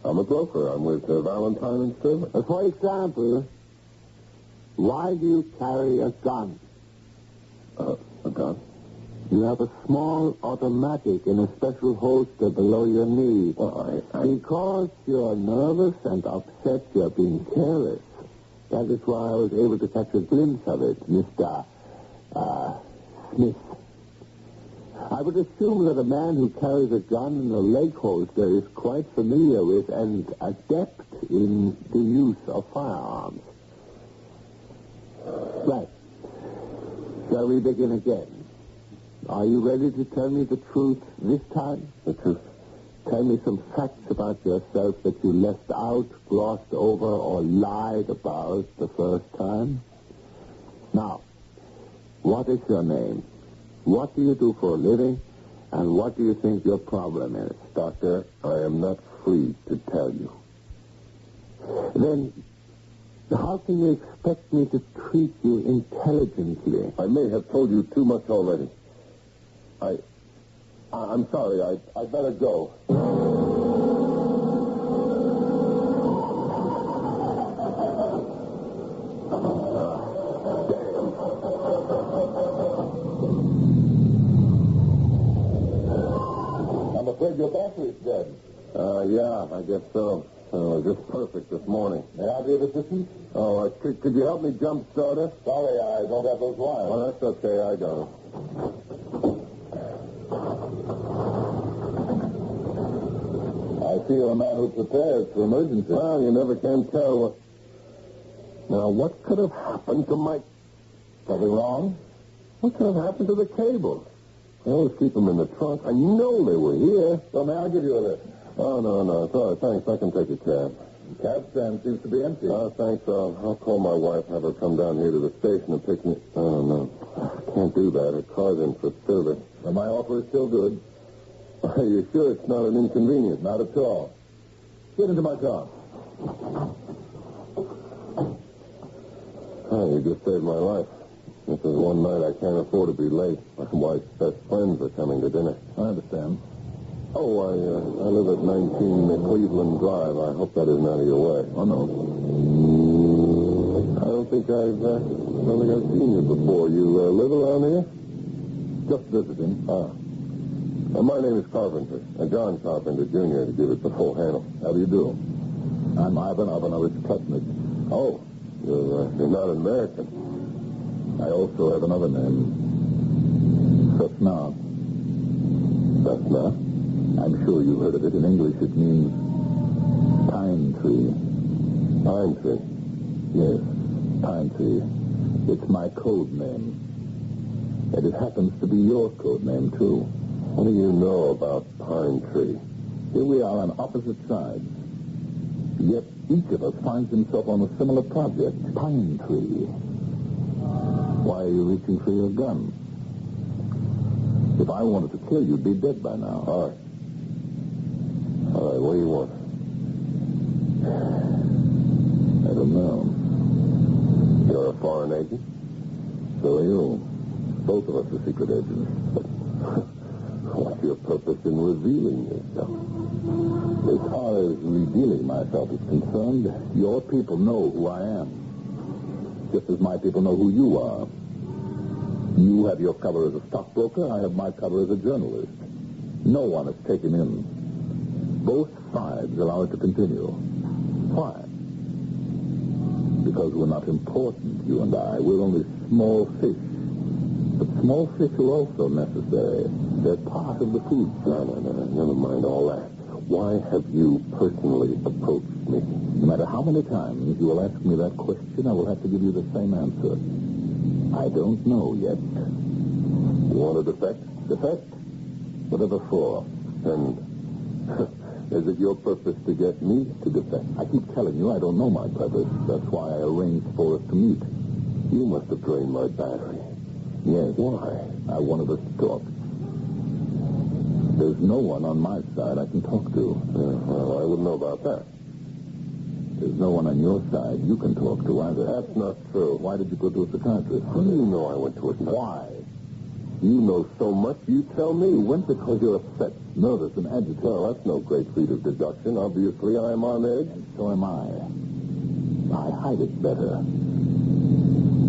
I'm a broker. I'm with Valentine and Sterling. For example, why do you carry a gun? A gun? You have a small automatic in a special holster below your knee. Well, Because you're nervous and upset, you're being careless. That is why I was able to catch a glimpse of it, Mr. Smith. I would assume that a man who carries a gun in a leg holster is quite familiar with and adept in the use of firearms. Right. Shall we begin again? Are you ready to tell me the truth this time? The truth? Tell me some facts about yourself that you left out, glossed over, or lied about the first time. Now, what is your name? What do you do for a living? And what do you think your problem is? Doctor, I am not free to tell you. Then, how can you expect me to treat you intelligently? I may have told you too much already. I'm sorry. I'd better go. I'm afraid your battery's dead. Yeah, I guess so. Just perfect this morning. May I be of assistance? Oh, could you help me jump start it? Sorry, I don't have those wires. Well, that's okay. I got them. I see you're a man who prepares for emergencies. Well, you never can tell. Now, what could have happened to my... Something wrong? What could have happened to the cables? I always keep them in the trunk. I know they were here. So may I give you a lift? Oh, no. It's all right. Thanks. I can take a cab. The cab stand seems to be empty. Oh, thanks. I'll call my wife, have her come down here to the station and pick me... Oh, no. I can't do that. Her car's in for service. And my offer is still good. Are you sure it's not an inconvenience? Not at all. Get into my car. Oh, you just saved my life. This is one night I can't afford to be late. My wife's best friends are coming to dinner. I understand. Oh, I live at 19 Cleveland Drive. I hope that isn't out of your way. Oh, no. I don't think I've seen you before. You live around here? Just visiting. My name is Carpenter. John Carpenter, Jr., to give it the full handle. How do you do? I'm Ivan Ivanovich Plesnik. Oh, you're not American. I also have another name. Sasna. Sasna? I'm sure you've heard of it. In English, it means pine tree. Pine tree? Yes, pine tree. It's my code name. And it happens to be your code name, too. What do you know about pine tree? Here we are on opposite sides. Yet each of us finds himself on a similar project, pine tree. Why are you reaching for your gun? If I wanted to kill you, you'd be dead by now. All right, what do you want? I don't know. You're a foreign agent? So are you. Both of us are secret agents. What's your purpose in revealing yourself? As far as revealing myself is concerned, your people know who I am. Just as my people know who you are. You have your cover as a stockbroker. I have my cover as a journalist. No one is taken in. Both sides allow it to continue. Why? Because we're not important, you and I. We're only small fish. But small fish are also necessary. They're part of the food chain. No, never mind all that. Why have you personally approached me? No matter how many times you will ask me that question, I will have to give you the same answer. I don't know yet. You want to defect? Defect? Whatever for. And is it your purpose to get me to defect? I keep telling you I don't know my purpose. That's why I arranged for us to meet. You must have drained my battery. Yes. Why? I wanted us to talk. There's no one on my side I can talk to. Well, I wouldn't know about that. There's no one on your side you can talk to either. That's not true. Why did you go to a psychiatrist? How do you know I went to a psychiatrist? Why? You know so much, you tell me. You went because you're upset, nervous, and agitated. Well, that's no great feat of deduction. Obviously, I am on edge. And so am I. I hide it better.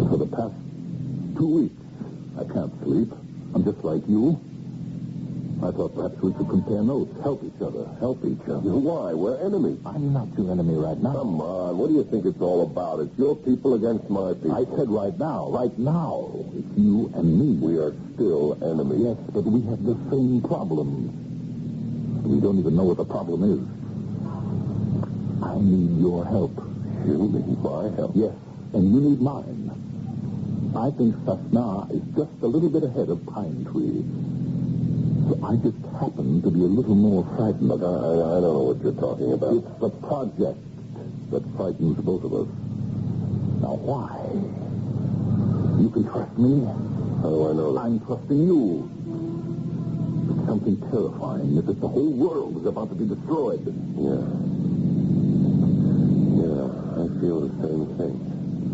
For the past 2 weeks, I can't sleep. I'm just like you. I thought perhaps we could compare notes, help each other. Help each other? Why? We're enemies. I'm not your enemy right now. Come on, what do you think it's all about? It's your people against my people. I said right now. Right now. It's you and me. We are still enemies. Yes, but we have the same problems. We don't even know what the problem is. I need your help. You need my help? Yes, and you need mine. I think Sasna is just a little bit ahead of Pine Tree. So I just happen to be a little more frightened. Look, I don't know what you're talking about. It's the project that frightens both of us. Now, why? You can trust me. How do I know that? I'm trusting you. It's something terrifying. As if the whole world is about to be destroyed. Yeah, I feel the same thing.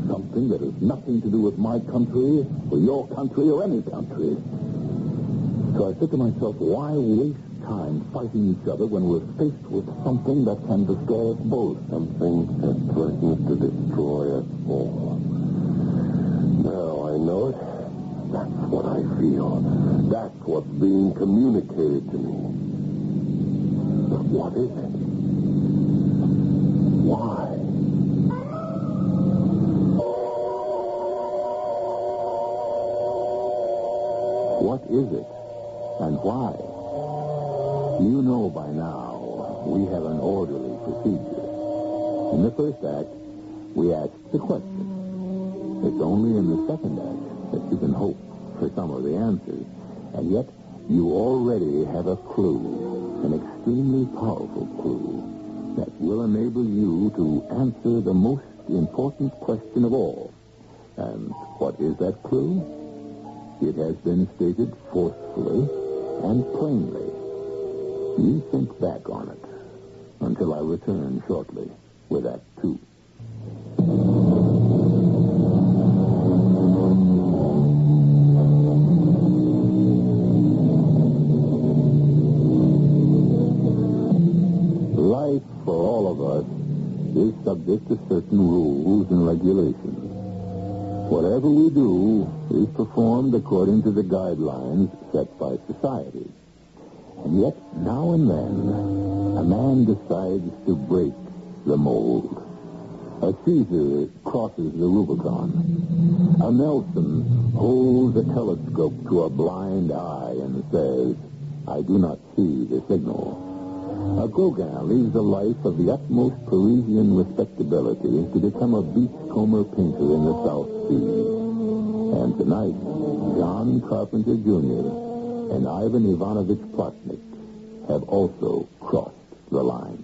Something that has nothing to do with my country, or your country, or any country. So I said to myself, why waste time fighting each other when we're faced with something that can destroy us both? Something that threatens to destroy us all. Now I know it. That's what I feel. That's what's being communicated to me. But what is it? Why? What is it? And why? You know by now we have an orderly procedure. In the first act, we ask the question. It's only in the second act that you can hope for some of the answers. And yet, you already have a clue, an extremely powerful clue, that will enable you to answer the most important question of all. And what is that clue? It has been stated forcefully and plainly. You think back on it until I return shortly with Act 2. Life, for all of us, is subject to certain rules and regulations. Whatever we do is performed according to the guidelines set by society. And yet, now and then, a man decides to break the mold. A Caesar crosses the Rubicon. A Nelson holds a telescope to a blind eye and says, I do not see the signal. A Gauguin leaves a life of the utmost Parisian respectability to become a beachcomber painter in the South Sea. And tonight, John Carpenter Jr. and Ivan Ivanovich Plotnik have also crossed the line.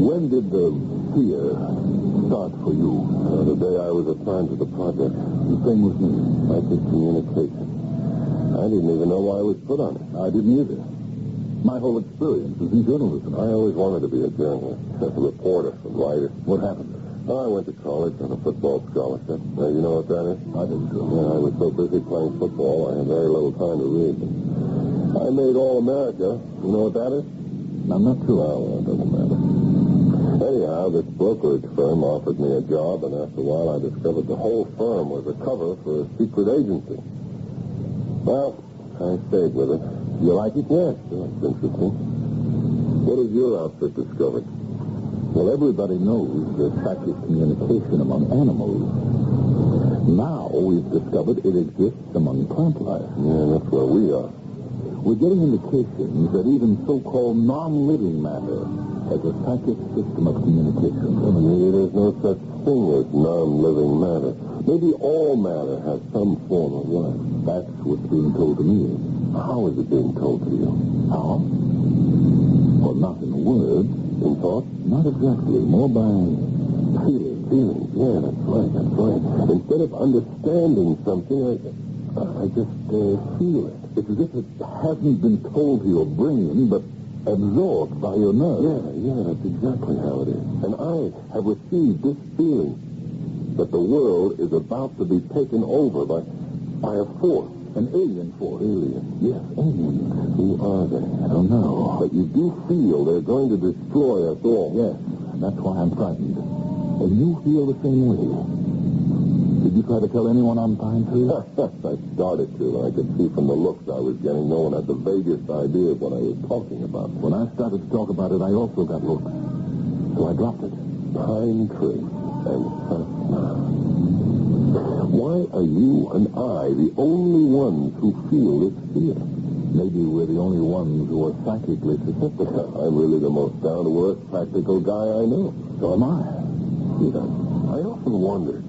When did the fear start for you? The day I was assigned to the project. The same with me. Psychic communication. I didn't even know why I was put on it. I didn't either. My whole experience is in journalism. I always wanted to be a journalist, a reporter, a writer. What happened? I went to college on a football scholarship. Now, you know what that is? I didn't know. Yeah, I was so busy playing football, I had very little time to read. I made All-America. You know what that is? I'm not sure. Well, it doesn't matter. Anyhow, this brokerage firm offered me a job, and after a while I discovered the whole firm was a cover for a secret agency. Well, I stayed with it. You like it? Yes. That's interesting. What has your outfit discovered? Well, everybody knows there's psychic communication among animals. Now we've discovered it exists among plant life. Yeah, that's where we are. We're getting indications that even so-called non-living matter has a psychic system of communication. Well, maybe there's no such thing as non-living matter. Maybe all matter has some form of life. That's what's being told to me. How is it being told to you? How? Well, not in words. In thought? Not exactly. More by feeling. Feelings. Yeah, that's right. Instead of understanding something, I just feel it. It's as if it hasn't been told to your brain, but absorbed by your nerves. Yeah, that's exactly how it is. And I have received this feeling that the world is about to be taken over by a force. An alien force. Alien. Yes, aliens. Who are they? I don't know. But you do feel they're going to destroy us all. Yes, that's why I'm frightened. And you feel the same way. Did you try to tell anyone on Pine Tree? I started to. I could see from the looks I was getting. No one had the vaguest idea of what I was talking about. When I started to talk about it, I also got hooked. So I dropped it. Pine Tree. And why are you and I the only ones who feel this fear? Maybe we're the only ones who are psychically susceptible. I'm really the most down-to-earth, practical guy I know. So am I. I often wondered,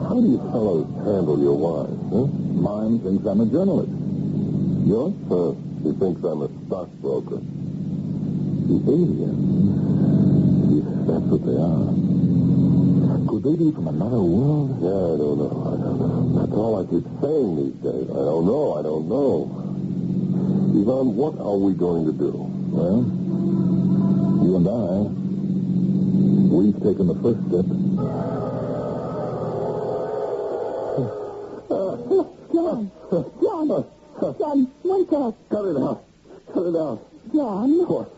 how do you fellows handle your wives, huh? Mine thinks I'm a journalist. Yours? He thinks I'm a stockbroker. The aliens, if that's what they are. Could they be from another world? Yeah, I don't know. That's all I keep saying these days. I don't know. Ivan, what are we going to do? Well, you and I, we've taken the first step. John, wake up. Cut it out. John. What?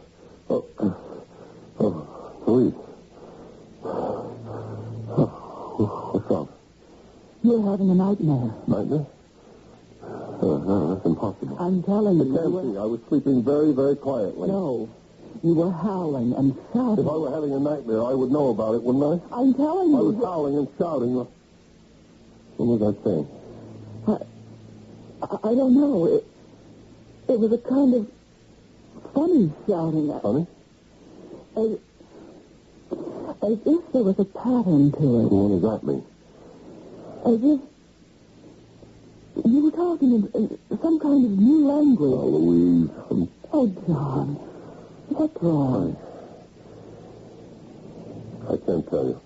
Police. What's up? You're having a nightmare. Nightmare? No, that's impossible. I'm telling you. I can't see. I was sleeping very, very quietly. No. You were howling and shouting. If I were having a nightmare, I would know about it, wouldn't I? I'm telling you. I was howling and shouting. What was I saying? I don't know. It was a kind of funny shouting. Funny? As if there was a pattern to it. What does that mean? As if you were talking in some kind of new language. Oh, Louise. Oh, John. What's wrong? I can't tell you.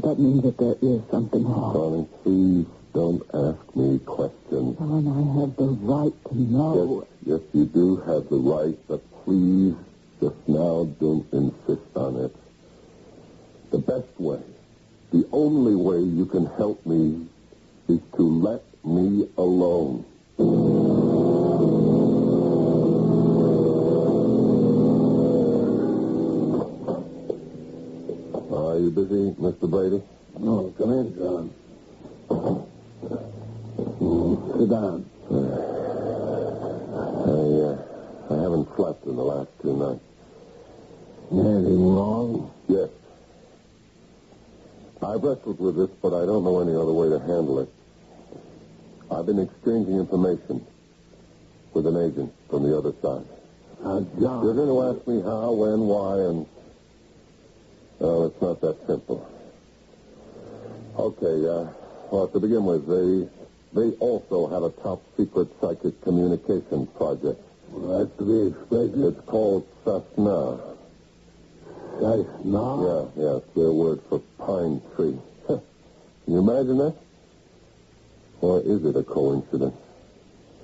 That means that there is something wrong. Darling, please don't ask me questions. John, I have the right to know. Yes, you do have the right, but please Just now, don't insist on it. The best way, the only way you can help me is to let me alone. Are you busy, Mr. Brady? No, come in, John. Sit down. I haven't slept in the last 2 nights. Anything wrong? Yes. I've wrestled with this, but I don't know any other way to handle it. I've been exchanging information with an agent from the other side. John. You're going to ask me how, when, why, and... Well, it's not that simple. Okay, well, to begin with, they also had a top-secret psychic communication project. Well, that's to be expected. It's called Sasna. Sasna? Yeah, it's their word for pine tree. Can you imagine that? Or is it a coincidence?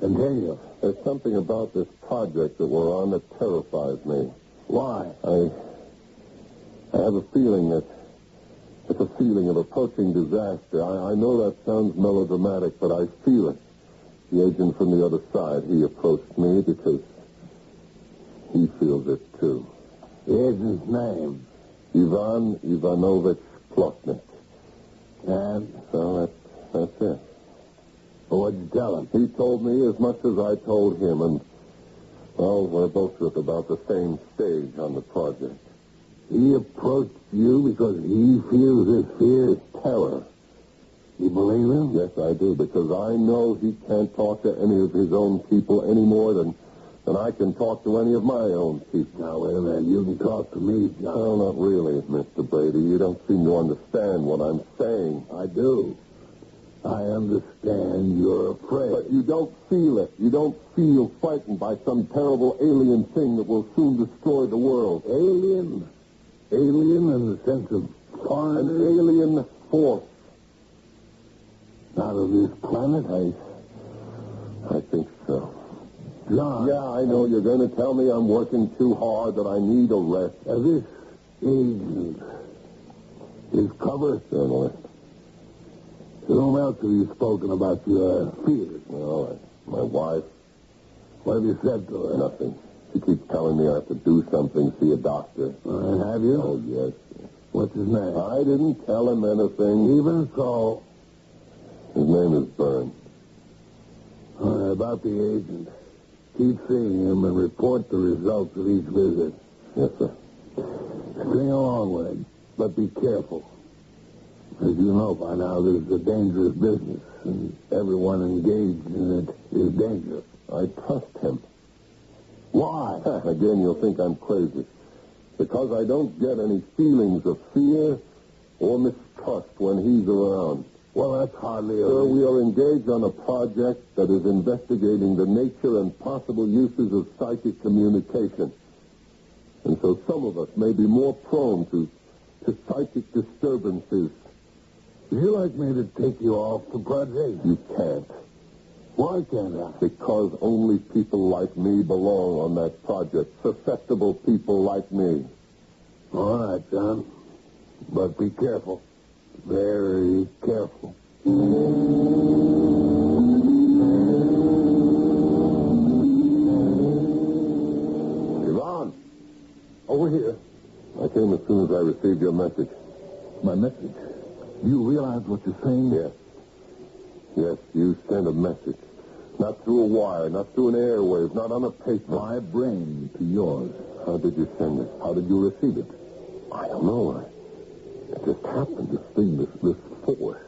Continue. There's something about this project that we're on that terrifies me. Why? I have a feeling that it's a feeling of approaching disaster. I know that sounds melodramatic, but I feel it. The agent from the other side, he approached me because he feels it too. The agent's name? Ivan Ivanovich Plotnik. And? So that's it. Well, what'd you tell him? He told me as much as I told him, and, well, we're both at about the same stage on the project. He approached you because he feels his fear is terror. You believe him? Yes, I do, because I know he can't talk to any of his own people any more than I can talk to any of my own people. Now, wait a minute. You can talk to me, John. No, not really, Mr. Brady. You don't seem to understand what I'm saying. I do. I understand you're afraid. But you don't feel it. You don't feel frightened by some terrible alien thing that will soon destroy the world. Alien? Alien in the sense of foreign? An alien force. Not of this planet? I think so. John. Yeah, I know you're going to tell me I'm working too hard, that I need a rest. This agent is cover journalist. To whom else have you spoken about your fears? Well, my wife. What have you said to her? Nothing. She keeps telling me I have to do something, see a doctor. Have you? Oh, yes. What's his name? I didn't tell him anything. Even so. His name is Byrne. About the agent. Keep seeing him and report the results of each visit. Yes, sir. String along with him, but be careful. As you know by now, this is a dangerous business, and everyone engaged in it is dangerous. I trust him. Why? Again, you'll think I'm crazy. Because I don't get any feelings of fear or mistrust when he's around. Well, that's hardly Sir, we are engaged on a project that is investigating the nature and possible uses of psychic communication. And so some of us may be more prone to psychic disturbances. Would you like me to take you off the project? You can't. Why can't I? Because only people like me belong on that project. Susceptible people like me. All right, John. But be careful. Very careful. Ivan! Over here. I came as soon as I received your message. My message? Do you realize what you're saying? Yes. Yes, you sent a message. Not through a wire, not through an airwave, not on a paper. My brain to yours. How did you send it? How did you receive it? I don't know. It just happened. This thing, this force,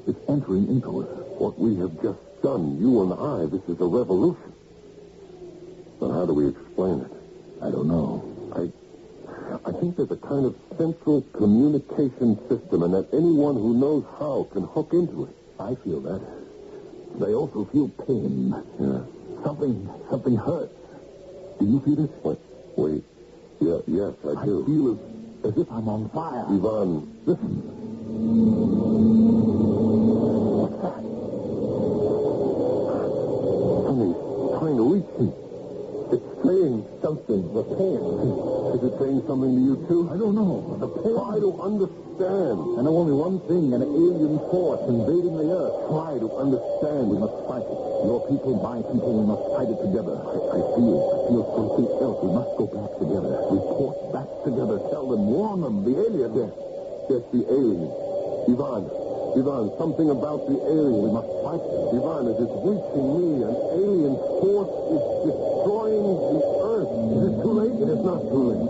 it's entering into us. What we have just done, you and I, this is a revolution. But how do we explain it? I don't know. I think there's a kind of central communication system, and that anyone who knows how can hook into it. I feel that. But I also feel pain. Yeah. Something hurts. Do you feel it? What? Wait. Yeah, yes, I do. I feel as if I'm on fire. Ivan, listen. What's that? Something's trying to reach me. It's saying, something. The pain. Is it saying something to you, too? I don't know. The pain. Try to understand. I know only one thing, an alien force invading the Earth. Try to understand. We must fight it. Your people, my people, we must fight it together. I feel something else. We must go back together. Report back together. Tell them, warn them, the alien. Yes, the alien. Ivan, something about the alien. We must fight it. Ivan, it is reaching me. An alien force is destroying the Earth. Is it too late? It is not too late.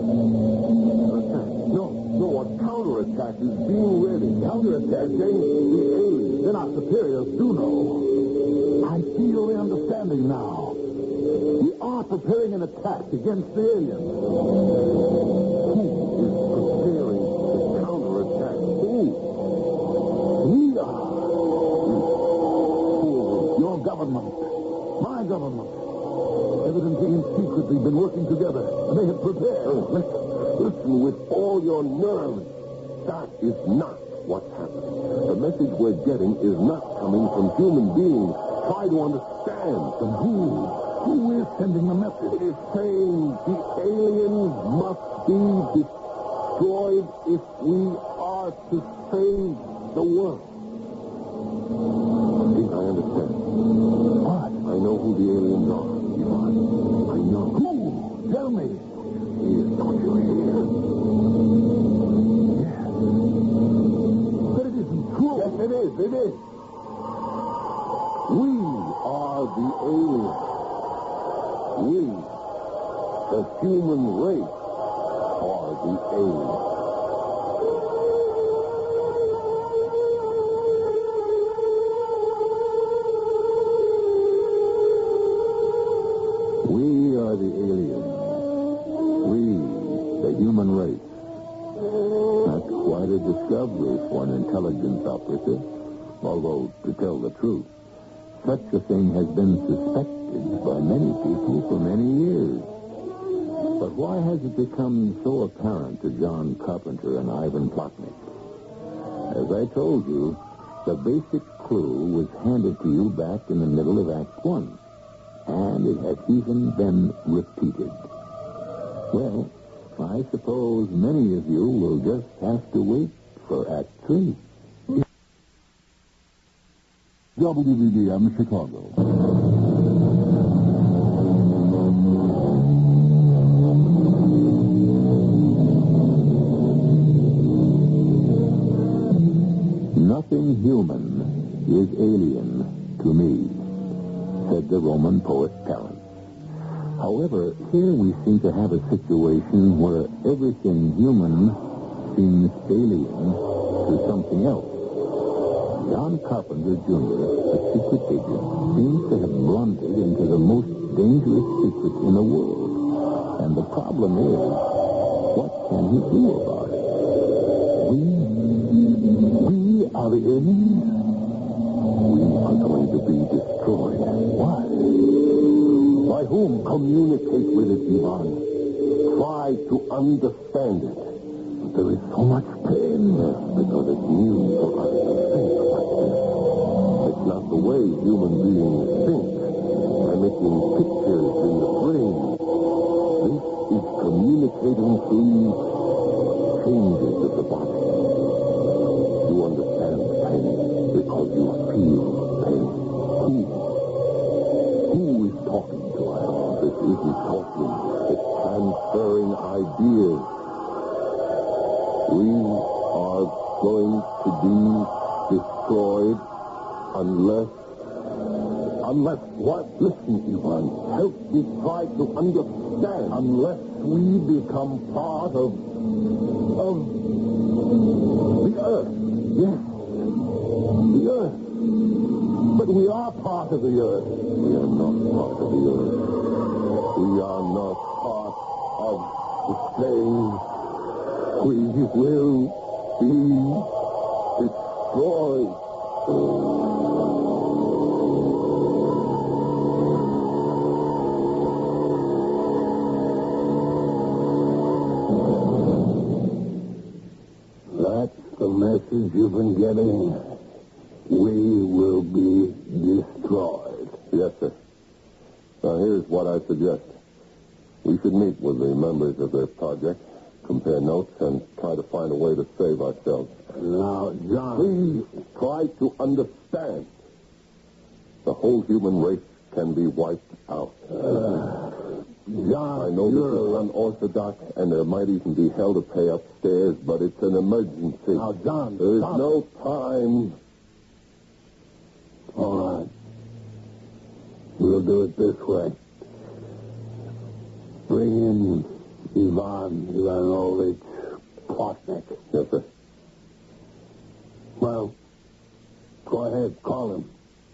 Attack. No, a counterattack is being ready. Counterattack against the aliens. Then our superiors do know. I feel the understanding now. We are preparing an attack against the aliens. Who is preparing to counterattack? Who? We are. Your government. My government. Evidently in secret we've been working together. And they have prepared. Listen with all your nerves. That is not what's happening. The message we're getting is not coming from human beings. Try to understand. From who? Who is sending the message? It is saying the aliens must be destroyed if we are to save the world. I think I understand. What? I know who the aliens are. I know. Who? Tell me. Don't you hear? Yes. But it isn't true. Yes, it is. It is. We are the aliens. We, the human race, are the aliens. We are the aliens. We, the human race. That's quite a discovery for an intelligence operative. Although, to tell the truth, such a thing has been suspected by many people for many years. But why has it become so apparent to John Carpenter and Ivan Plotnick? As I told you, the basic clue was handed to you back in the middle of Act 1. And it has even been repeated. Well, I suppose many of you will just have to wait for Act 3. WBBM Chicago. Nothing human is alien to me, said the Roman poet Terence. However, here we seem to have a situation where everything human seems alien to something else. John Carpenter, Jr., a secret agent, seems to have blundered into the most dangerous secret in the world. And the problem is, what can he do about it? We are the aliens. We are going to be destroyed. Why? By whom? Communicate with it, Ivan. Try to understand it. But there is so much pain because it's new for us to think like this. It's not the way human beings think. By making pictures in the brain. This is communicating through changes of the body. You understand pain because you feel pain. Who is talking to us? This isn't talking. It's transferring ideas. We are going to be destroyed unless what? Listen, Ivan. Help me try to understand. Unless we become part of the Earth. Yes. The Earth. But we are part of the Earth. We are not part of the Earth. We are not part of the same. We will be destroyed. That's the message you've been getting. We will be destroyed. Yes, sir. Now, here's what I suggest. We should meet with the members of their project, compare notes, and try to find a way to save ourselves. Now, John... Please try to understand. The whole human race can be wiped out. John, I know this is unorthodox, and there might even be hell to pay upstairs, but it's an emergency. Now, John, there's stop. no time. All right. We'll do it this way. Bring in Ivan Ivanovich Plotnik. Yes, sir. Well, go ahead, call him.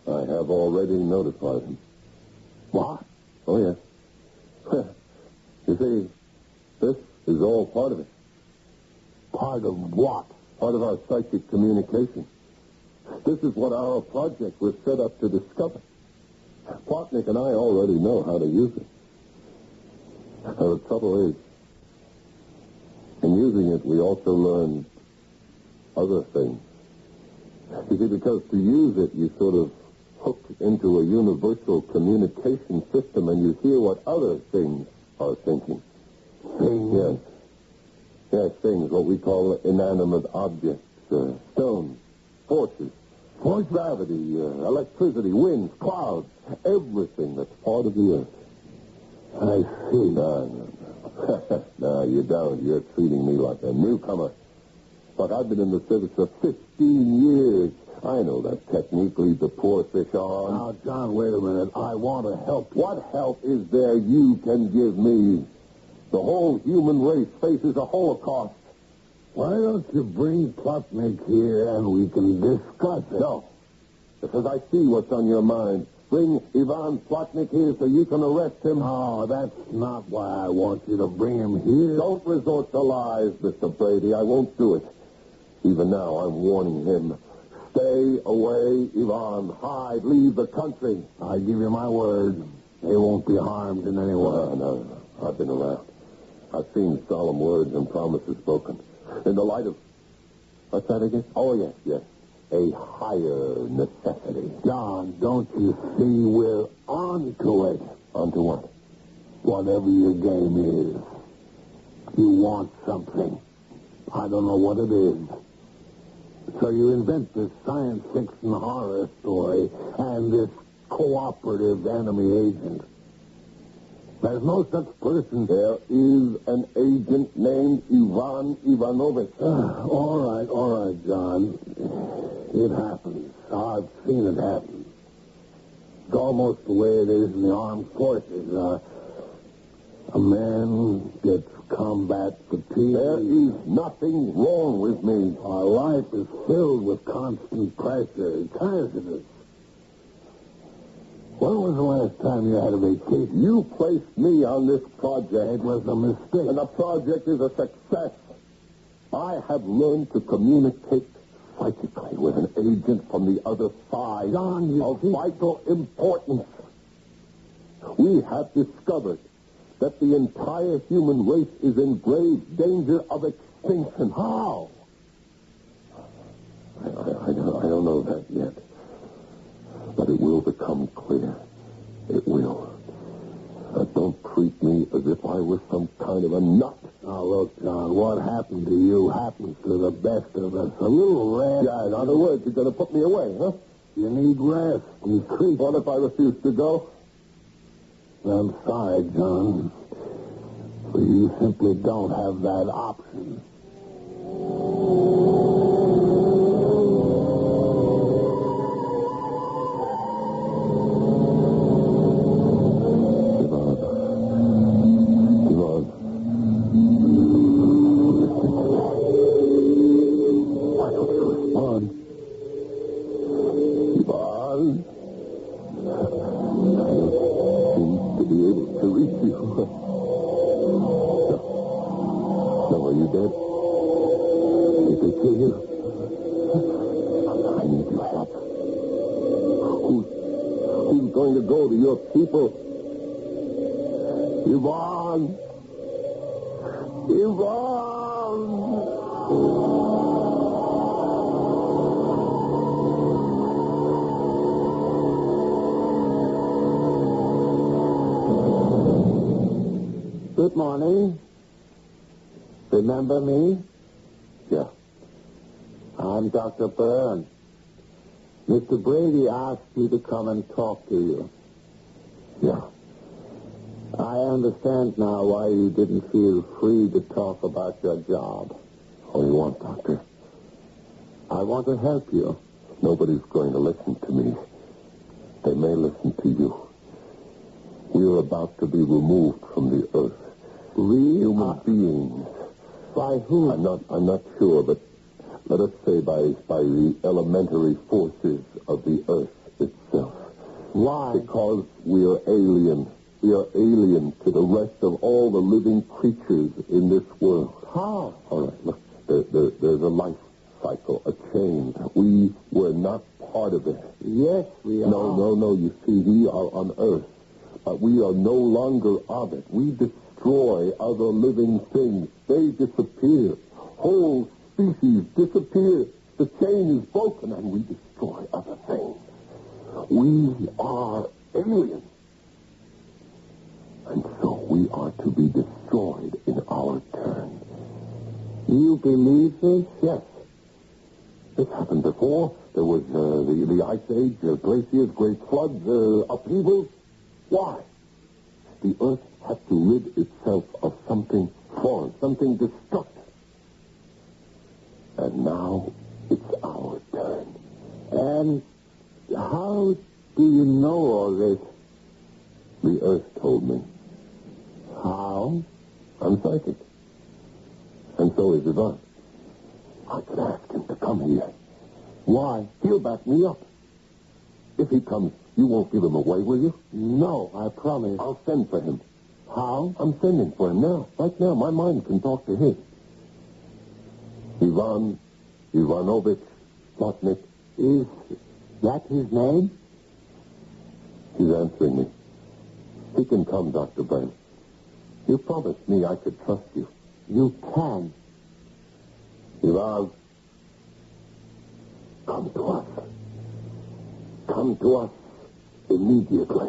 I have already notified him. What? Oh, yes. You see, this is all part of it. Part of what? Part of our psychic communication. This is what our project was set up to discover. Plotnik and I already know how to use it. Now, the trouble is, in using it, we also learn other things. You see, because to use it, you sort of hook into a universal communication system and you hear what other things are thinking. Things? Yes. Yes, things, what we call inanimate objects, stones, forces, gravity, electricity, winds, clouds, everything that's part of the earth. I see. No. No, you don't. You're treating me like a newcomer. But I've been in the service for 15 years. I know that technique leads the poor fish on. Now, John, wait a minute. I want to help you. What help is there you can give me? The whole human race faces a Holocaust. Why don't you bring Plotnik here and we can discuss it? No. Because I see what's on your mind. Bring Ivan Plotnik here so you can arrest him. No, that's not why I want you to bring him here. Don't resort to lies, Mr. Brady. I won't do it. Even now, I'm warning him. Stay away, Ivan. Hide. Leave the country. I give you my word. They won't be harmed in any way. No. I've been around. I've seen solemn words and promises spoken. In the light of... What's that again? Oh, yes. A higher necessity. John, don't you see we're on to it? On to what? Whatever your game is. You want something. I don't know what it is. So you invent this science fiction horror story and this cooperative enemy agent. There's no such person. There is an agent named Ivan Ivanovich. All right, John. It happens. I've seen it happen. It's almost the way it is in the armed forces. A man gets combat fatigue. There is nothing wrong with me. Our life is filled with constant pressure. It's hazardous. When was the last time you had a vacation? You placed me on this project. It was a mistake. And the project is a success. I have learned to communicate psychically with an agent from the other side of vital importance. We have discovered that the entire human race is in grave danger of extinction. How? I don't know that yet. But it will become clear. It will. Don't treat me as if I was some kind of a nut. Now, look, John, what happened to you happens to the best of us. A little rest. Yeah, in other words, you're going to put me away, huh? You need rest and treat. What if I refuse to go? I'm sorry, John. But you simply don't have that option. People. Ivan! Good morning. Remember me? Yeah. I'm Dr. Byrne. Mr. Brady asked me to come and talk to you. Yeah. I understand now why you didn't feel free to talk about your job. What do you want, Doctor? I want to help you. Nobody's going to listen to me. They may listen to you. We are about to be removed from the earth. Human beings. By whom? I'm not sure, but let us say by the elementary forces of the earth itself. Why? Because we are alien. We are alien to the rest of all the living creatures in this world. How? All right, look, there's a life cycle, a chain. We were not part of it. Yes, we are. No. You see, we are on Earth, but we are no longer of it. We destroy other living things. They disappear. Whole species disappear. The chain is broken, and we destroy other things. We are aliens. And so we are to be destroyed in our turn. You believe this? Yes. This happened before. There was the Ice Age, glaciers, great floods, upheavals. Why? The Earth had to rid itself of something foreign, something destructive. And now it's our turn. And how do you know all this? The Earth told me. How? I'm psychic. And so is Ivan. I could ask him to come here. Why? He'll back me up. If he comes, you won't give him away, will you? No, I promise. I'll send for him. How? I'm sending for him now. Right now, my mind can talk to his. Ivan Ivanovich Plotnik. Is that his name? He's answering me. He can come, Dr. Byrne. You promised me I could trust you. You can. Ivan, come to us. Come to us immediately.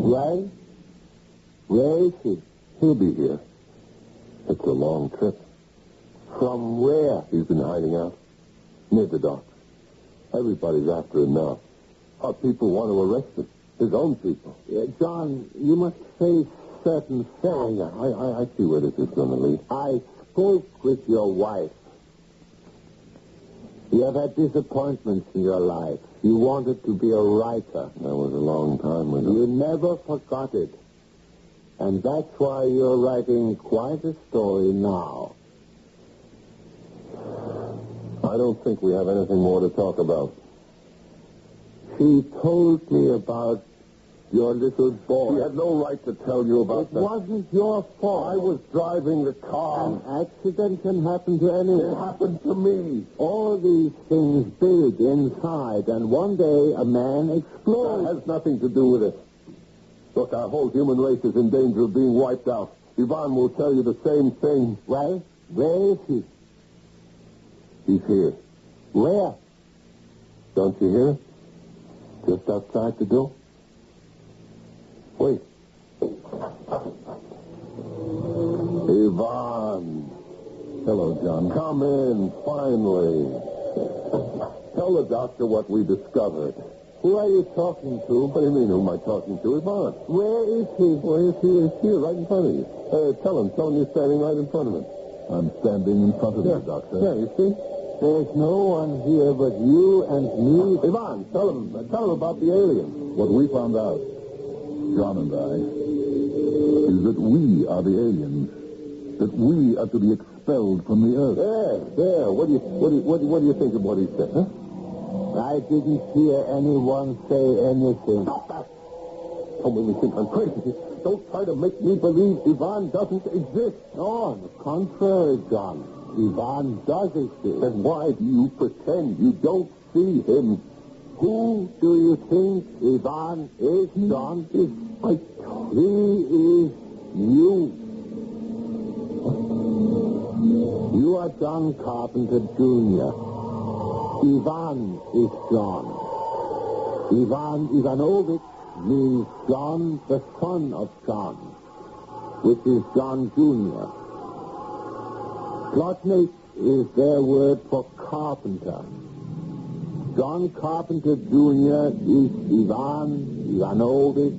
Ray? Where is he? He'll be here. It's a long trip. From where? He's been hiding out. Near the docks. Everybody's after him now. Our people want to arrest him. His own people. John, you must face certain things. I see where this is going to lead. I spoke with your wife. You have had disappointments in your life. You wanted to be a writer. That was a long time ago. You never forgot it. And that's why you're writing quite a story now. I don't think we have anything more to talk about. She told me about your little boy. She had no right to tell you about that. It wasn't your fault. I was driving the car. An accident can happen to anyone. It happened to me. All these things build inside, and one day a man explodes. That has nothing to do with it. Look, our whole human race is in danger of being wiped out. Ivan will tell you the same thing. Well, where is he? He's here. Where? Don't you hear? Just outside the door. Wait. Ivan. Hello, John. Come in, finally. Tell the doctor what we discovered. Who are you talking to? What do you mean, who am I talking to? Ivan. Where is he? Where is he? He's here, right in front of you. Tell him you're standing right in front of him. I'm standing in front of you, Doctor. Yeah, you see? There's no one here but you and me. Ivan, tell him about the alien. What we found out, John and I, is that we are the aliens. That we are to be expelled from the earth. There. What do you think of what he said, huh? I didn't hear anyone say anything. Stop that! Don't make me think I'm crazy. Don't try to make me believe Ivan doesn't exist. No, on the contrary, John. Ivan does exist. Then why do you pretend you don't see him? Who do you think Ivan is, John? He is you. You are John Carpenter, Jr. Ivan is John. Ivan Ivanovich means John, the son of John, which is John Jr. Plotnik is their word for carpenter. John Carpenter Jr. is Ivan Ivanovich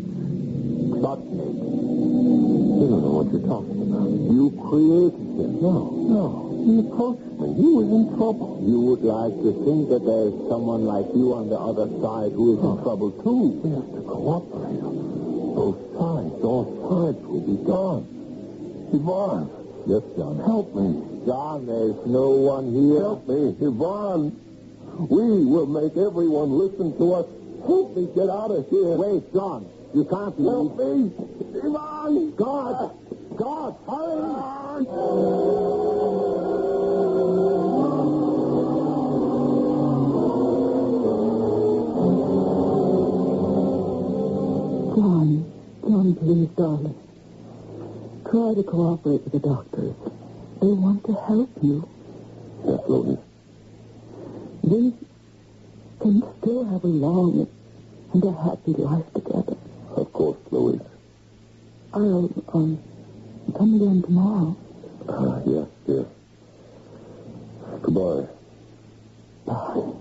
Plotnik. You don't know what you're talking about. You created him. No. He approached me. He was in trouble. You would like to think that there's someone like you on the other side who is in trouble, too. We have to cooperate. All sides will be gone. Ivan. Yes, John. Help me. John, there's no one here. Help me, Ivan. We will make everyone listen to us. Help me get out of here. Wait, John. You can't leave. Help me. Ivan. God, hurry. John, please, darling. Try to cooperate with the doctors. They want to help you. Yes, Louise. We can still have a long and a happy life together. Of course, Louise. I'll, come again tomorrow. Yes, dear. Goodbye. Bye.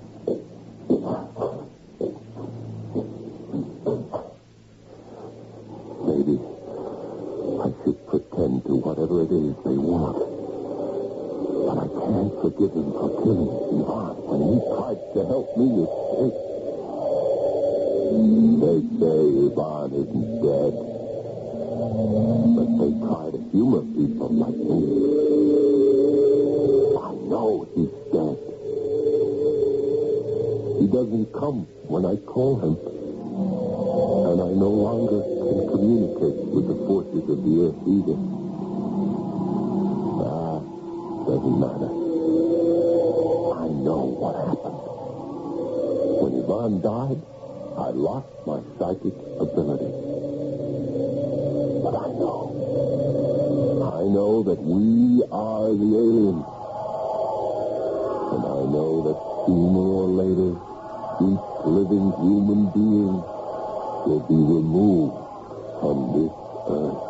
Maybe I should pretend to whatever it is they want. But I can't forgive him for killing Ivan when he tried to help me escape. They say Ivan isn't dead. But they try to humor people like me. I know he's dead. He doesn't come when I call him. And I no longer can communicate with the forces of the earth either. Doesn't matter. I know what happened. When Ivan died, I lost my psychic ability. But I know that we are the aliens. And I know that sooner or later, each living human being will be removed from this earth.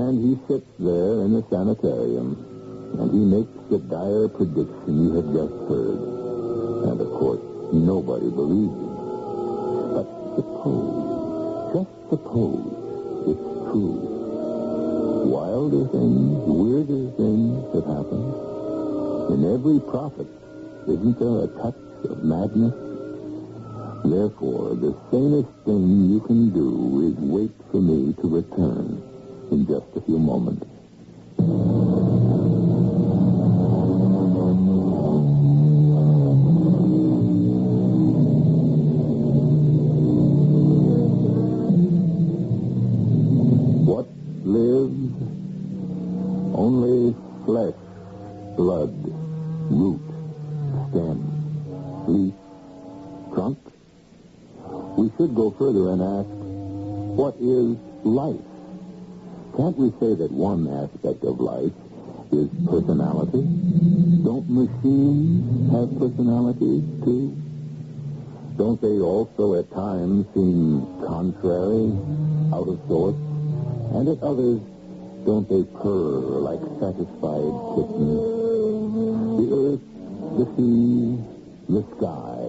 And he sits there in the sanitarium, and he makes the dire prediction you have just heard. And, of course, nobody believes him. But just suppose it's true. Wilder things, weirder things have happened. In every prophet, isn't there a touch of madness? Therefore, the sanest thing you can do is wait for me to return in just a few moments. What lives? Only flesh, blood, root, stem, leaf, trunk. We should go further and ask, what is life? Can't we say that one aspect of life is personality? Don't machines have personalities, too? Don't they also at times seem contrary, out of sorts? And at others, don't they purr like satisfied kittens? The earth, the sea, the sky,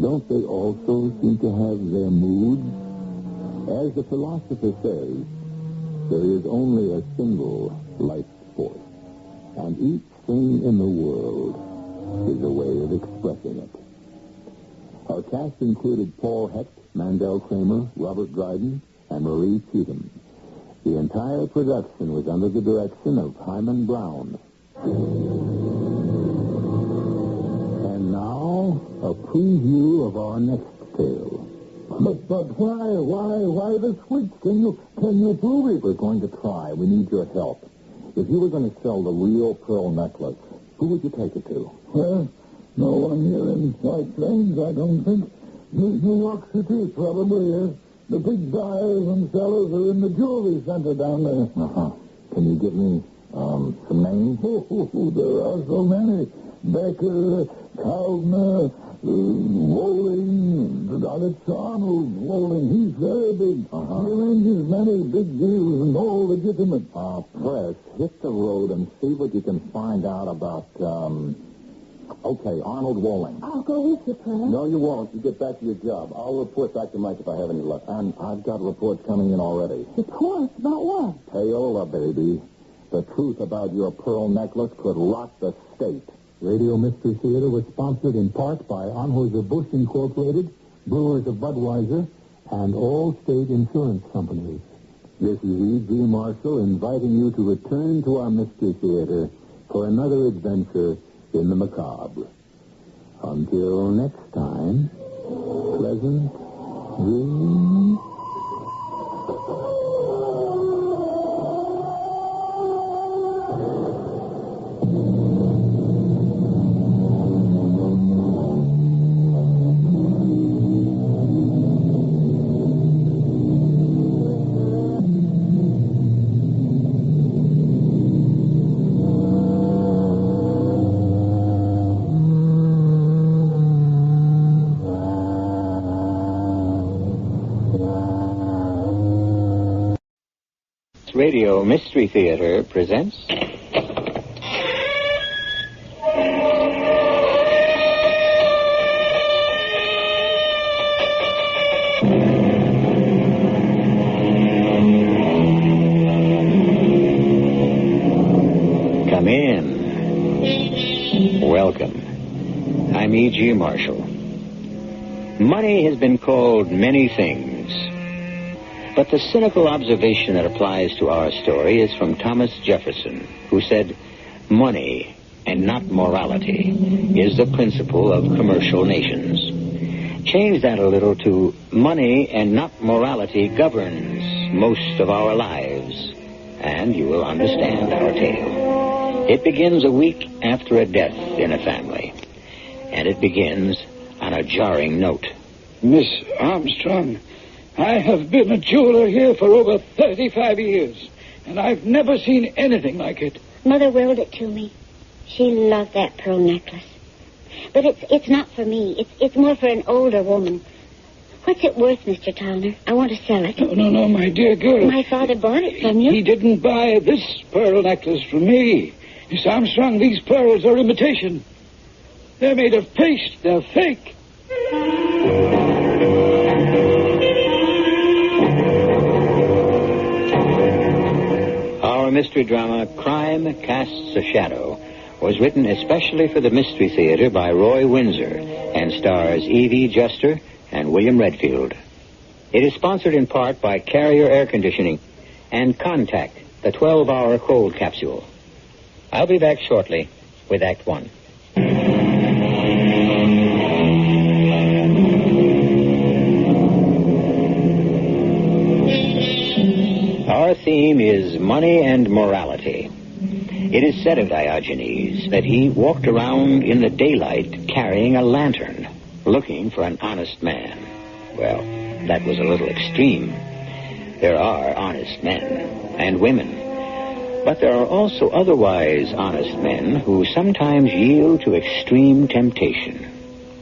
don't they also seem to have their moods? As the philosopher says, there is only a single life force, and each thing in the world is a way of expressing it. Our cast included Paul Hecht, Mandel Kramer, Robert Dryden, and Marie Cheatham. The entire production was under the direction of Himan Brown. And now, a preview of our next tale. But why the switch? Can you prove it? We're going to try. We need your help. If you were going to sell the real pearl necklace, who would you take it to? Well, no one here in White Plains, I don't think. New York City probably is. The big buyers and sellers are in the jewelry center down there. Uh-huh. Can you give me Some names? There are so many. Becker, Kaufner, Wolling, it's Arnold Wolling. He's very big. He arranges many big deals and all legitimate. Press, hit the road and see what you can find out about, okay, Arnold Wolling. I'll go with you, Press. No, you won't. You get back to your job. I'll report back to Mike if I have any luck. And I've got reports coming in already. Reports? About what? Paola, baby. The truth about your pearl necklace could rock the state. Radio Mystery Theater was sponsored in part by Anheuser-Busch Incorporated, Brewers of Budweiser, and all state insurance companies. This is E.G. Marshall inviting you to return to our Mystery Theater for another adventure in the macabre. Until next time, pleasant dreams. Radio Mystery Theater presents... Come in. Welcome. I'm E.G. Marshall. Money has been called many things. But the cynical observation that applies to our story is from Thomas Jefferson, who said, money and not morality is the principle of commercial nations. Change that a little to money and not morality governs most of our lives, and you will understand our tale. It begins a week after a death in a family, and it begins on a jarring note. Miss Armstrong, I have been a jeweler here for over 35 years, and I've never seen anything like it. Mother willed it to me. She loved that pearl necklace. But it's not for me. It's more for an older woman. What's it worth, Mr. Towner? I want to sell it. No, my dear girl. My father bought it from you. He didn't buy this pearl necklace from me. Miss Armstrong, these pearls are imitation. They're made of paste. They're fake. Our mystery drama, Crime Casts a Shadow, was written especially for the Mystery Theater by Roy Windsor and stars Evie Juster and William Redfield. It is sponsored in part by Carrier Air Conditioning and Contact, the 12-hour cold capsule. I'll be back shortly with Act One. Our theme is money and morality. It is said of Diogenes that he walked around in the daylight carrying a lantern, looking for an honest man. Well, that was a little extreme. There are honest men and women, but there are also otherwise honest men who sometimes yield to extreme temptation.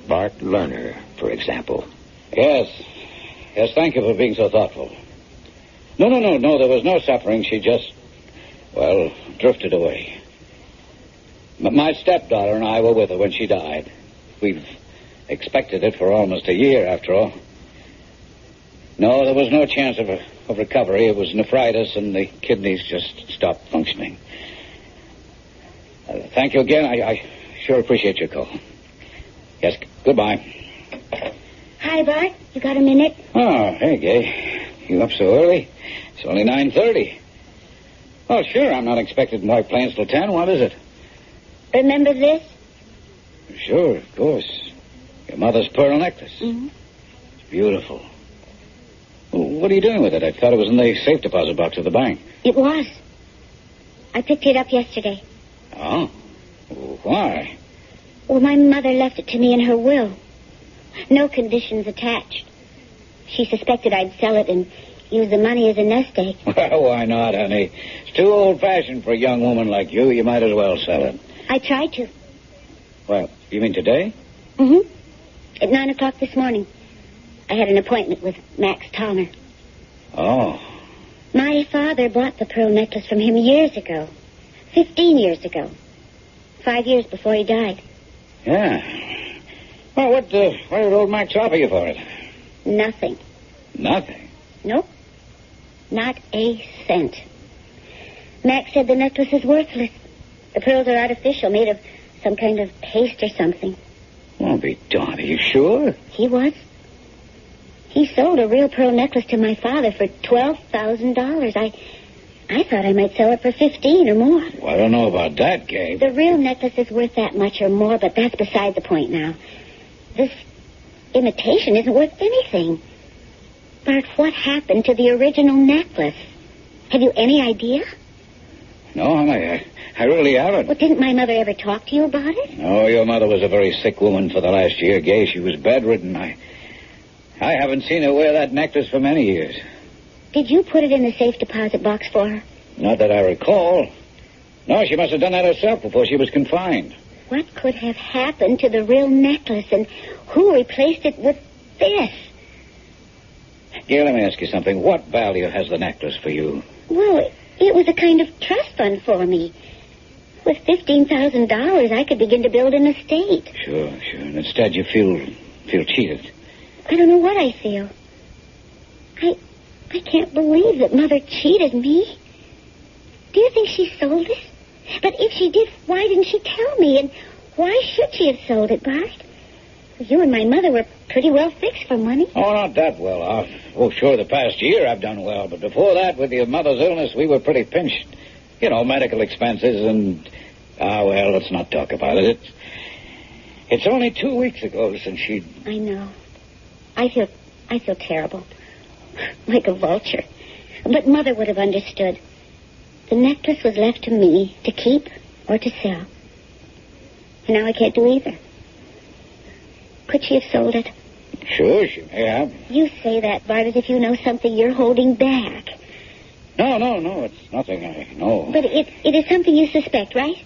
Bart Lerner, for example. Yes, thank you for being so thoughtful. No, there was no suffering. She just, drifted away. My stepdaughter and I were with her when she died. We've expected it for almost a year, after all. No, there was no chance of recovery. It was nephritis, and the kidneys just stopped functioning. Thank you again. I sure appreciate your call. Yes, goodbye. Hi, Bart. You got a minute? Oh, hey, Gay. You up so early? It's only 9:30. Oh, sure, I'm not expected in White Plains till 10. What is it? Remember this? Sure, of course. Your mother's pearl necklace. Mm-hmm. It's beautiful. Well, what are you doing with it? I thought it was in the safe deposit box at the bank. It was. I picked it up yesterday. Oh? Why? Well, my mother left it to me in her will. No conditions attached. She suspected I'd sell it and use the money as a nest egg. Well, why not, honey? It's too old-fashioned for a young woman like you. You might as well sell it. I tried to. Well, you mean today? Mm-hmm. At 9 o'clock this morning. I had an appointment with Max Towner. Oh. My father bought the pearl necklace from him years ago. 15 years ago. 5 years before he died. Yeah. Well, what did old Max offer you for it? Nothing. Nothing? Nope. Not a cent. Max said the necklace is worthless. The pearls are artificial, made of some kind of paste or something. Won't be darned. Are you sure? He was. He sold a real pearl necklace to my father for $12,000. I thought I might sell it for 15 or more. Well, I don't know about that, Gabe. The real necklace is worth that much or more, but that's beside the point now. This imitation isn't worth anything. Bart, what happened to the original necklace? Have you any idea? No, honey, I really haven't. Well, didn't my mother ever talk to you about it? No, your mother was a very sick woman for the last year, Gay. She was bedridden. I haven't seen her wear that necklace for many years. Did you put it in the safe deposit box for her? Not that I recall. No, she must have done that herself before she was confined. What could have happened to the real necklace, and who replaced it with this? Gail, let me ask you something. What value has the necklace for you? Well, it was a kind of trust fund for me. With $15,000, I could begin to build an estate. Sure. And instead you feel cheated. I don't know what I feel. I can't believe that Mother cheated me. Do you think she sold it? But if she did, why didn't she tell me? And why should she have sold it, Bart? You and my mother were pretty well fixed for money. Oh, not that well off. Oh, sure, the past year I've done well. But before that, with your mother's illness, we were pretty pinched. You know, medical expenses and... well, let's not talk about it. It's only 2 weeks ago since she... I know. I feel terrible. Like a vulture. But Mother would have understood. The necklace was left to me to keep or to sell. And now I can't do either. Could she have sold it? Sure, she may have. You say that, Bart, as if you know something you're holding back. No, it's nothing I know. But it is something you suspect, right?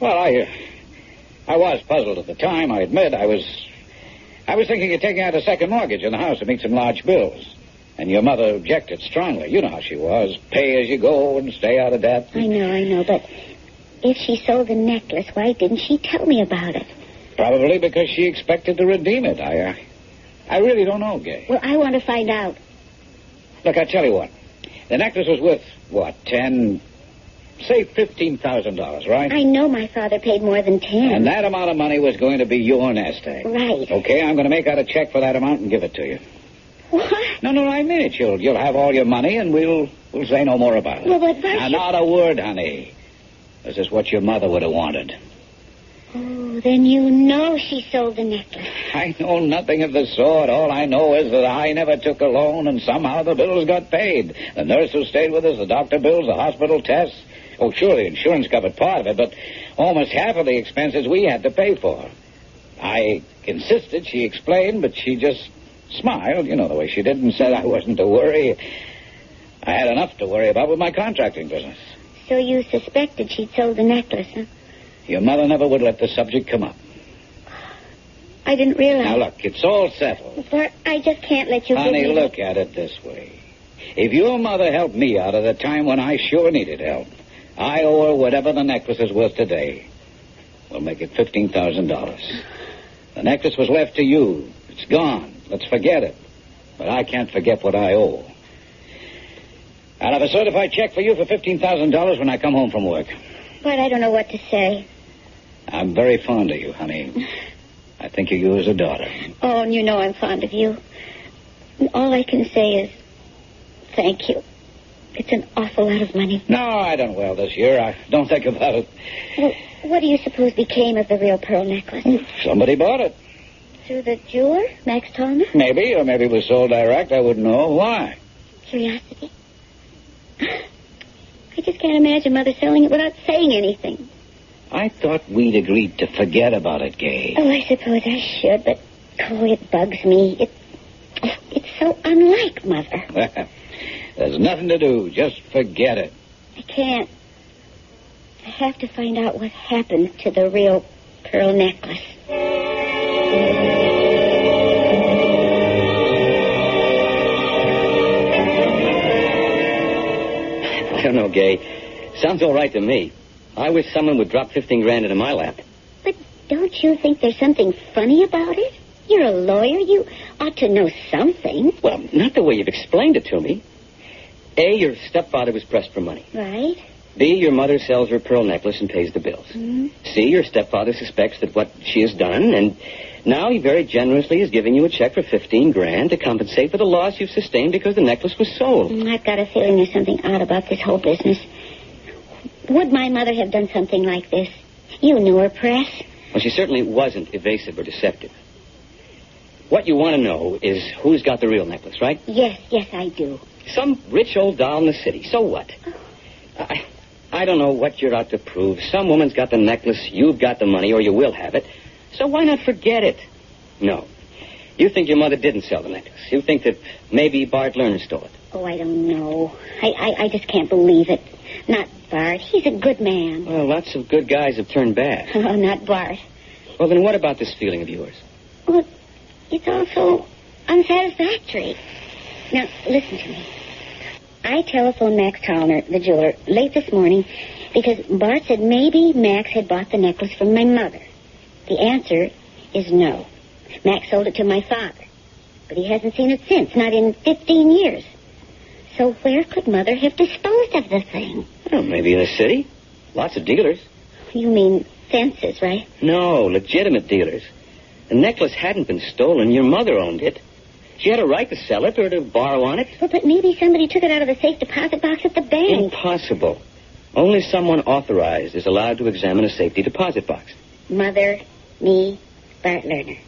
Well, I was puzzled at the time, I admit. I was thinking of taking out a second mortgage in the house to meet some large bills. And your mother objected strongly. You know how she was. Pay as you go and stay out of debt. I know. But if she sold the necklace, why didn't she tell me about it? Probably because she expected to redeem it. I really don't know, Gay. Well, I want to find out. Look, I tell you what. The necklace was worth, say $15,000, right? I know my father paid more than 10. And that amount of money was going to be your nest egg. Right. Okay, I'm going to make out a check for that amount and give it to you. What? No, I mean it. You'll have all your money, and we'll say no more about it. Well, but now, not a word, honey. This is what your mother would have wanted. Oh, then you know she sold the necklace. I know nothing of the sort. All I know is that I never took a loan, and somehow the bills got paid. The nurse who stayed with us, the doctor bills, the hospital tests. Oh, sure, the insurance covered part of it, but almost half of the expenses we had to pay for. I insisted, she explained, but she just smiled, you know the way she did, and said I wasn't to worry. I had enough to worry about with my contracting business. So you suspected she'd sold the necklace, huh? Your mother never would let the subject come up. I didn't realize. Now, look, it's all settled. Bart, I just can't let you... Honey, look at it this way. If your mother helped me out at a time when I sure needed help, I owe her whatever the necklace is worth today. We'll make it $15,000. The necklace was left to you. It's gone. Let's forget it. But I can't forget what I owe. I'll have a certified check for you for $15,000 when I come home from work. But I don't know what to say. I'm very fond of you, honey. I think of you as a daughter. Oh, and you know I'm fond of you. And all I can say is thank you. It's an awful lot of money. No, I done well this year. I don't think about it. Well, what do you suppose became of the real pearl necklace? Somebody bought it. Through the jeweler, Max Tolner? Maybe, or maybe it was sold direct. I wouldn't know. Why? Curiosity. I just can't imagine Mother selling it without saying anything. I thought we'd agreed to forget about it, Gay. Oh, I suppose I should, but, it bugs me. It's so unlike Mother. There's nothing to do. Just forget it. I can't. I have to find out what happened to the real pearl necklace. I don't know, Gay. Sounds all right to me. I wish someone would drop 15 grand into my lap. But don't you think there's something funny about it? You're a lawyer. You ought to know something. Well, not the way you've explained it to me. A, your stepfather was pressed for money. Right. B, your mother sells her pearl necklace and pays the bills. Mm-hmm. C, your stepfather suspects that what she has done, and now he very generously is giving you a check for 15 grand to compensate for the loss you've sustained because the necklace was sold. I've got a feeling there's something odd about this whole business. Would my mother have done something like this? You knew her, Press. Well, she certainly wasn't evasive or deceptive. What you want to know is who's got the real necklace, right? Yes, I do. Some rich old doll in the city. So what? I don't know what you're out to prove. Some woman's got the necklace, you've got the money, or you will have it. So why not forget it? No. You think your mother didn't sell the necklace. You think that maybe Bart Lerner stole it. Oh, I don't know. I just can't believe it. Not Bart. He's a good man. Well, lots of good guys have turned bad. Oh, not Bart. Well, then what about this feeling of yours? Well, it's also unsatisfactory. Now, listen to me. I telephoned Max Tolner, the jeweler, late this morning because Bart said maybe Max had bought the necklace from my mother. The answer is no. Max sold it to my father, but he hasn't seen it since, not in 15 years. So where could Mother have disposed of the thing? Well, maybe in the city. Lots of dealers. You mean fences, right? No, legitimate dealers. The necklace hadn't been stolen. Your mother owned it. She had a right to sell it or to borrow on it. Well, but maybe somebody took it out of the safe deposit box at the bank. Impossible. Only someone authorized is allowed to examine a safety deposit box. Mother, me, Bart Lerner.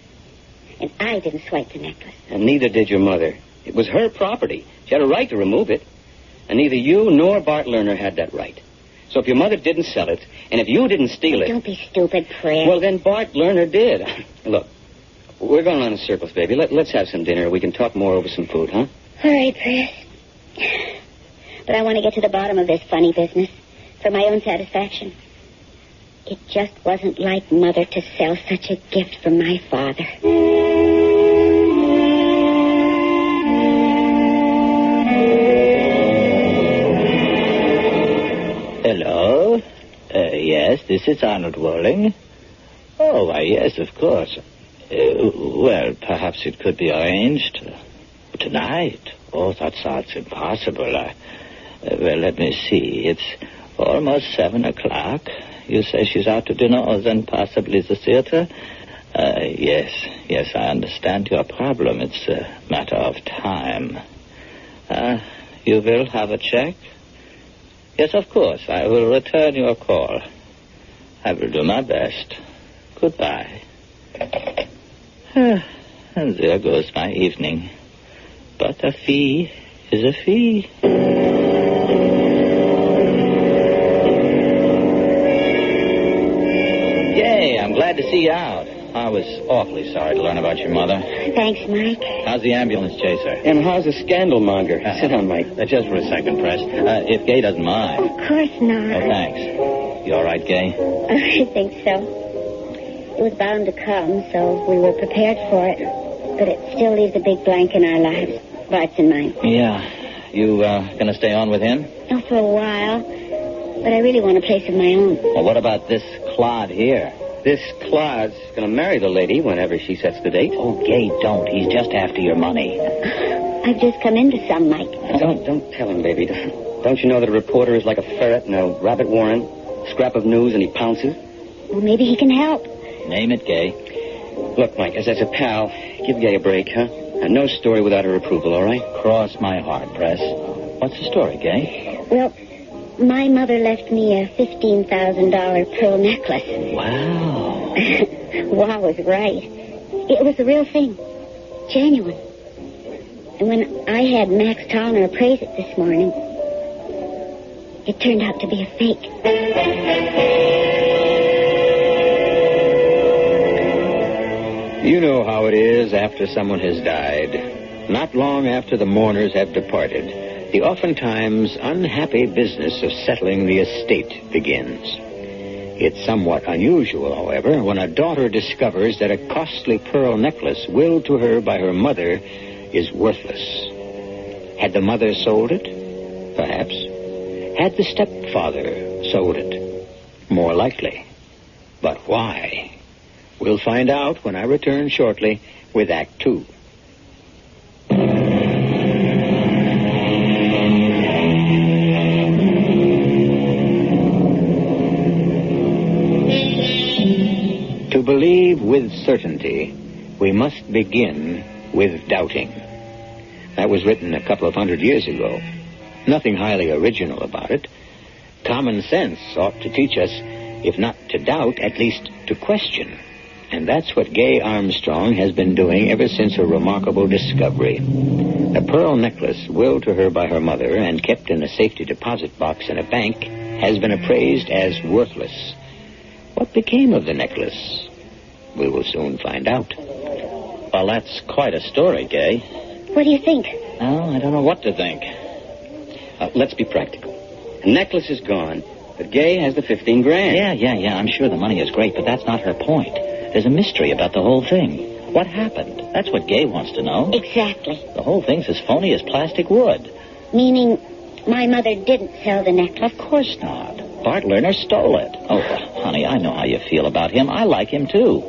And I didn't swipe the necklace. And neither did your mother. It was her property. She had a right to remove it. And neither you nor Bart Lerner had that right. So if your mother didn't sell it, and if you didn't steal it... Don't be stupid, Fred. Well, then Bart Lerner did. Look, we're going on in circles, baby. Let's have some dinner. We can talk more over some food, huh? All right, Press. But I want to get to the bottom of this funny business for my own satisfaction. It just wasn't like Mother to sell such a gift from my father. Hello? Yes, this is Arnold Walling. Oh, why, yes, of course. Well, perhaps it could be arranged tonight. Oh, that sounds impossible. Well, let me see. It's almost 7 o'clock. You say she's out to dinner or then possibly the theater? Yes, I understand your problem. It's a matter of time. You will have a check? Yes, of course. I will return your call. I will do my best. Goodbye. And there goes my evening. But a fee is a fee. Yay, I'm glad to see you out. I was awfully sorry to learn about your mother. Thanks, Mike. How's the ambulance chaser? And how's the scandal monger? Sit down, Mike. Just for a second, Press. If Gay doesn't mind. Of course not. Oh, thanks. You all right, Gay? I think so. It was bound to come, so we were prepared for it. But it still leaves a big blank in our lives. Bart's and mine. Yeah. You going to stay on with him? Oh, for a while. But I really want a place of my own. Well, what about this clod here? This Claude's going to marry the lady whenever she sets the date. Oh, Gay, don't. He's just after your money. I've just come into some, Mike. Don't tell him, baby. Don't you know that a reporter is like a ferret in a rabbit warren? Scrap of news and he pounces? Well, maybe he can help. Name it, Gay. Look, Mike, as a pal, give Gay a break, huh? And no story without her approval, all right? Cross my heart, Press. What's the story, Gay? Well, my mother left me a $15,000 pearl necklace. Wow. Wow was right. It was the real thing. Genuine. And when I had Max Tolner appraise it this morning, it turned out to be a fake. You know how it is after someone has died. Not long after the mourners have departed, the oftentimes unhappy business of settling the estate begins. It's somewhat unusual, however, when a daughter discovers that a costly pearl necklace willed to her by her mother is worthless. Had the mother sold it? Perhaps. Had the stepfather sold it? More likely. But why? We'll find out when I return shortly with Act 2. To believe with certainty, we must begin with doubting. That was written a couple of 100 years ago. Nothing highly original about it. Common sense ought to teach us, if not to doubt, at least to question. And that's what Gay Armstrong has been doing ever since her remarkable discovery. A pearl necklace willed to her by her mother and kept in a safety deposit box in a bank has been appraised as worthless. What became of the necklace? We will soon find out. Well, that's quite a story, Gay. What do you think? Well, I don't know what to think. Let's be practical. The necklace is gone, but Gay has the 15 grand. Yeah. I'm sure the money is great, but that's not her point. There's a mystery about the whole thing. What happened? That's what Gay wants to know. Exactly. The whole thing's as phony as plastic wood. Meaning my mother didn't sell the necklace? Of course not. Bart Lerner stole it. Oh, honey, I know how you feel about him. I like him, too.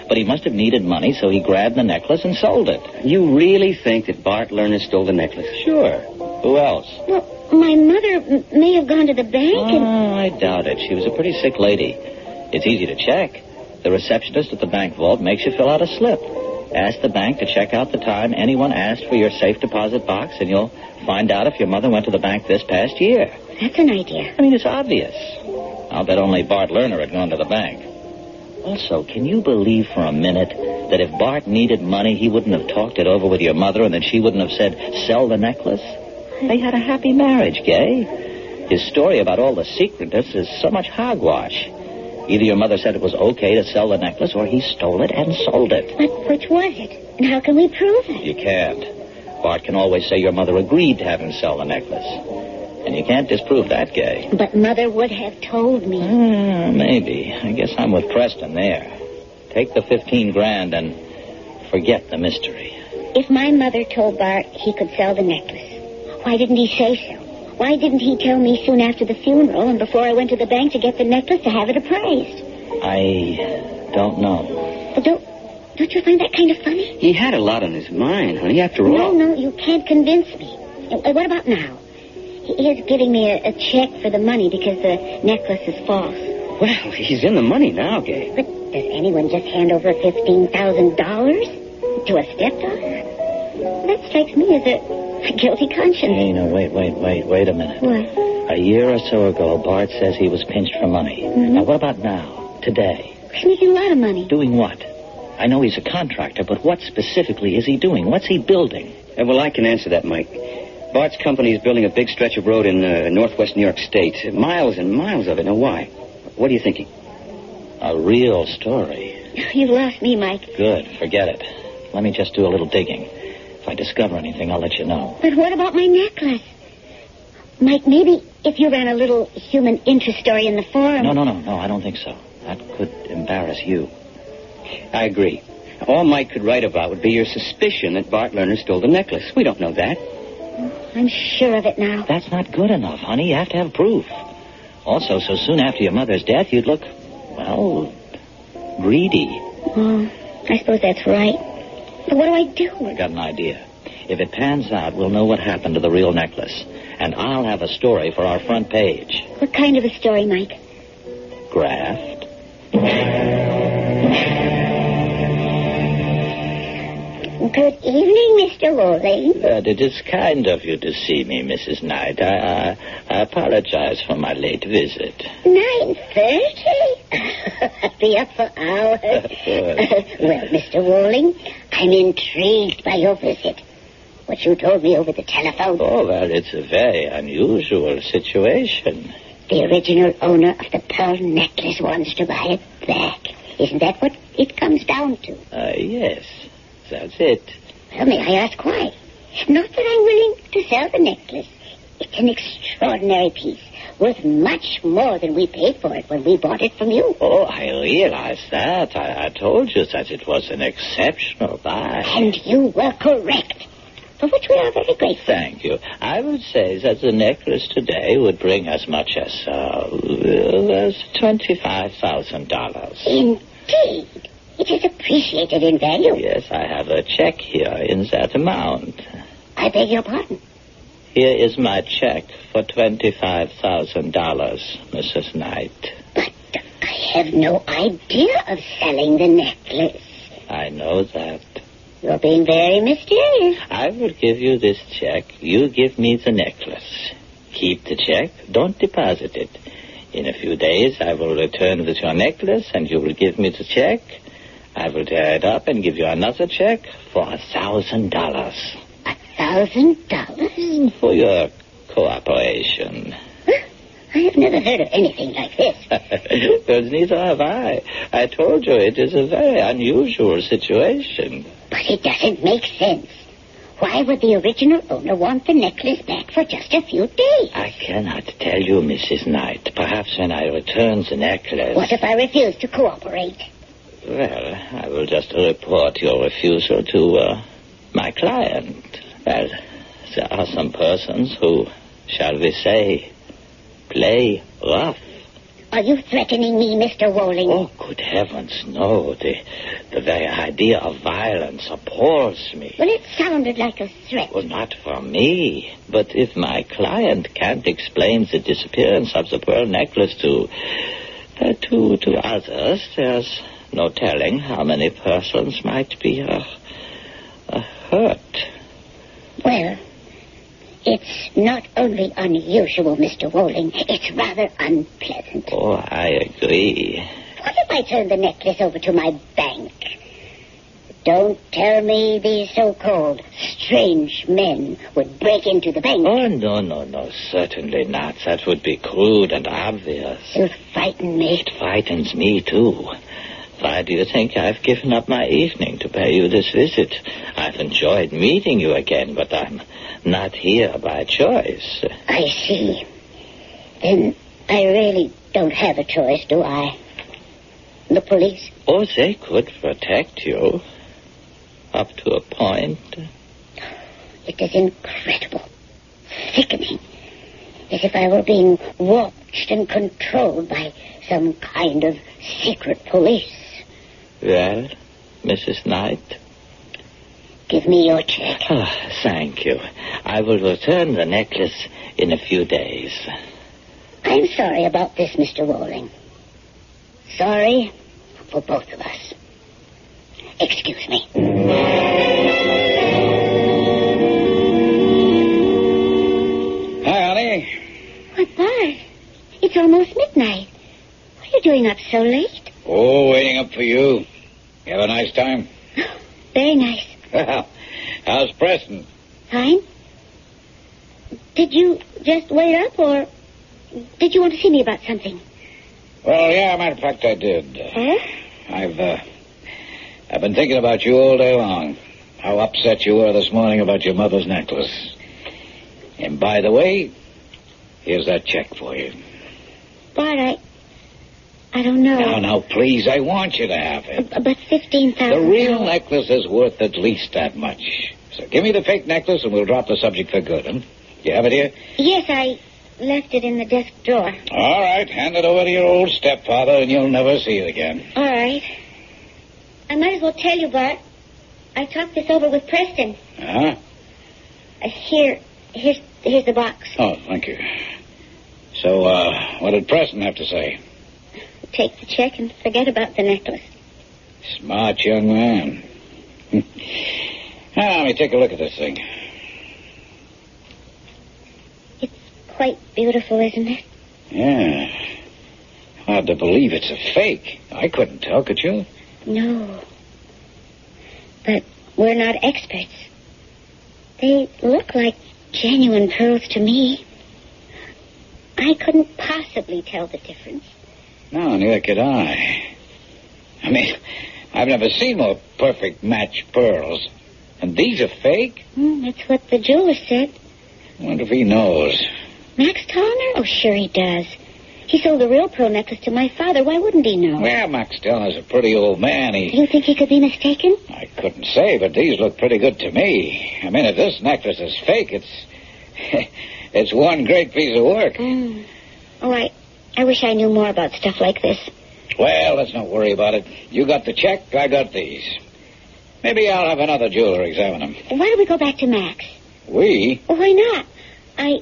But he must have needed money, so he grabbed the necklace and sold it. You really think that Bart Lerner stole the necklace? Sure. Who else? Well, my mother may have gone to the bank and... Oh, I doubt it. She was a pretty sick lady. It's easy to check. The receptionist at the bank vault makes you fill out a slip. Ask the bank to check out the time anyone asked for your safe deposit box, and you'll find out if your mother went to the bank this past year. That's an idea. I mean, it's obvious. I'll bet only Bart Lerner had gone to the bank. Also, can you believe for a minute that if Bart needed money, he wouldn't have talked it over with your mother and that she wouldn't have said, sell the necklace? They had a happy marriage, Gay. His story about all the secretness is so much hogwash. Either your mother said it was okay to sell the necklace, or he stole it and sold it. But which was it? And how can we prove it? You can't. Bart can always say your mother agreed to have him sell the necklace. And you can't disprove that, Gay. But Mother would have told me. Maybe. I guess I'm with Preston there. Take the 15 grand and forget the mystery. If my mother told Bart he could sell the necklace, why didn't he say so? Why didn't he tell me soon after the funeral and before I went to the bank to get the necklace to have it appraised? I don't know. Well, don't you find that kind of funny? He had a lot on his mind, honey, after all. No, you can't convince me. What about now? He is giving me a check for the money because the necklace is false. Well, he's in the money now, Gay. But does anyone just hand over $15,000 to a stepdaughter? That strikes me as a guilty conscience. Hey, no, wait a minute. What? A year or so ago, Bart says he was pinched for money. Mm-hmm. Now, what about now, today? He's making a lot of money. Doing what? I know he's a contractor, but what specifically is he doing? What's he building? Well, I can answer that, Mike. Bart's company is building a big stretch of road in northwest New York State. Miles and miles of it. Now, why? What are you thinking? A real story. You've lost me, Mike. Good. Forget it. Let me just do a little digging. If I discover anything, I'll let you know. But what about my necklace? Mike, maybe if you ran a little human interest story in the forum... No, I don't think so. That could embarrass you. I agree. All Mike could write about would be your suspicion that Bart Lerner stole the necklace. We don't know that. I'm sure of it now. That's not good enough, honey. You have to have proof. Also, so soon after your mother's death, you'd look, well, greedy. Oh, I suppose that's right. But what do I do? I got an idea. If it pans out, we'll know what happened to the real necklace. And I'll have a story for our front page. What kind of a story, Mike? Graft. Good evening, Mr. Rowling. It is kind of you to see me, Mrs. Knight. I apologize for my late visit. 9:30? I'll be up for hours. Well, Mr. Rowling, I'm intrigued by your visit. What you told me over the telephone. Oh, well, it's a very unusual situation. The original owner of the pearl necklace wants to buy it back. Isn't that what it comes down to? Yes. That's it. Well, may I ask why? Not that I'm willing to sell the necklace. It's an extraordinary piece, worth much more than we paid for it when we bought it from you. Oh, I realize that. I told you that it was an exceptional buy. And you were correct, for which we are very grateful. Thank you. I would say that the necklace today would bring as much as $25,000. Indeed. It is appreciated in value. Yes, I have a check here in that amount. I beg your pardon. Here is my check for $25,000, Mrs. Knight. But I have no idea of selling the necklace. I know that. You're being very mysterious. I will give you this check. You give me the necklace. Keep the check. Don't deposit it. In a few days, I will return with your necklace, and you will give me the check. I will tear it up and give you another check for $1,000. $1,000? For your cooperation. I have never heard of anything like this. Well, neither have I. I told you it is a very unusual situation. But it doesn't make sense. Why would the original owner want the necklace back for just a few days? I cannot tell you, Mrs. Knight. Perhaps when I return the necklace... What if I refuse to cooperate? Well, I will just report your refusal to my client. Well, there are some persons who, shall we say, play rough. Are you threatening me, Mr. Wolling? Oh, good heavens, no. The very idea of violence appalls me. Well, it sounded like a threat. Well, not from me. But if my client can't explain the disappearance of the pearl necklace to others, there's no telling how many persons might be hurt. Well, it's not only unusual, Mr. Wolling, it's rather unpleasant. Oh, I agree. What if I turn the necklace over to my bank? Don't tell me these so-called strange men would break into the bank. Oh, no, certainly not. That would be crude and obvious. It'll frighten me. It frightens me, too. Why do you think I've given up my evening to pay you this visit? I've enjoyed meeting you again, but I'm not here by choice. I see. Then I really don't have a choice, do I? The police? Oh, they could protect you. Up to a point. It is incredible. Sickening. As if I were being watched and controlled by some kind of secret police. Well, Mrs. Knight? Give me your check. Oh, thank you. I will return the necklace in a few days. I'm sorry about this, Mr. Wolling. Sorry for both of us. Excuse me. Hi, honey. What, Bart? It's almost midnight. What are you doing up so late? Oh, waiting up for you. You have a nice time? Very nice. Well, how's Preston? Fine. Did you just wait up, or did you want to see me about something? Well, yeah, matter of fact, I did. Huh? I've been thinking about you all day long. How upset you were this morning about your mother's necklace. And by the way, here's that check for you. Bart, I don't know. Now, please, I want you to have it. But $15,000. The real necklace is worth at least that much. So give me the fake necklace and we'll drop the subject for good, huh? You have it here? Yes, I left it in the desk drawer. All right, hand it over to your old stepfather and you'll never see it again. All right. I might as well tell you, Bart. I talked this over with Preston. Uh-huh. Here's the box. Oh, thank you. So, what did Preston have to say? Take the check and forget about the necklace. Smart young man. Now, let me take a look at this thing. It's quite beautiful, isn't it? Yeah. Hard to believe it's a fake. I couldn't tell, could you? No. But we're not experts. They look like genuine pearls to me. I couldn't possibly tell the difference. No, neither could I. I mean, I've never seen more perfect match pearls. And these are fake? That's what the jeweler said. Wonder if he knows. Max Tallner? Oh, sure he does. He sold the real pearl necklace to my father. Why wouldn't he know? Well, Max Tallner's a pretty old man. Do you think he could be mistaken? I couldn't say, but these look pretty good to me. I mean, if this necklace is fake, it's one great piece of work. Oh, I wish I knew more about stuff like this. Well, let's not worry about it. You got the check, I got these. Maybe I'll have another jeweler examine them. Why don't we go back to Max? We? Well, why not? I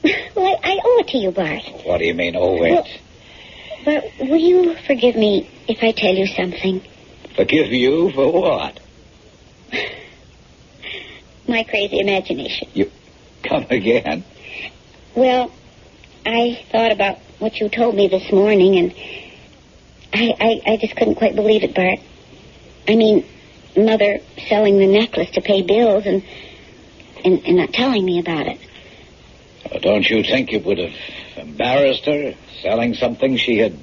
owe it to you, Bart. What do you mean, owe it? Well, Bart, will you forgive me if I tell you something? Forgive you for what? My crazy imagination. You come again? Well, I thought about what you told me this morning, and I just couldn't quite believe it, Bart. I mean, Mother selling the necklace to pay bills and not telling me about it. Well, don't you think it would have embarrassed her, selling something she had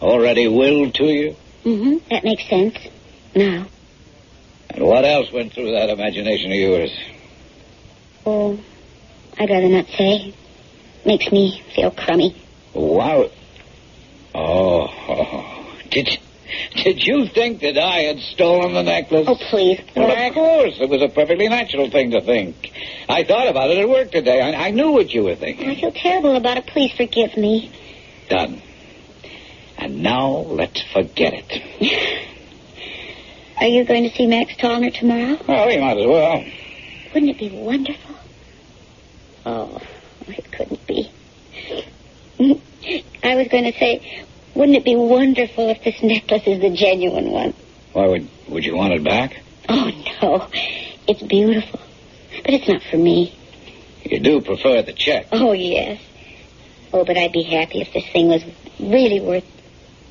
already willed to you? Mm-hmm. That makes sense. Now. And what else went through that imagination of yours? Oh, I'd rather not say. Makes me feel crummy. Wow. Oh. Did you think that I had stolen the necklace? Oh, please. Well, of course. It was a perfectly natural thing to think. I thought about it at work today. I knew what you were thinking. I feel terrible about it. Please forgive me. Done. And now let's forget it. Are you going to see Max Tallner tomorrow? Well, we might as well. Wouldn't it be wonderful? Oh, it couldn't be. I was going to say, wouldn't it be wonderful if this necklace is the genuine one? Why, would you want it back? Oh, no. It's beautiful. But it's not for me. You do prefer the check? Oh, yes. Oh, but I'd be happy if this thing was really worth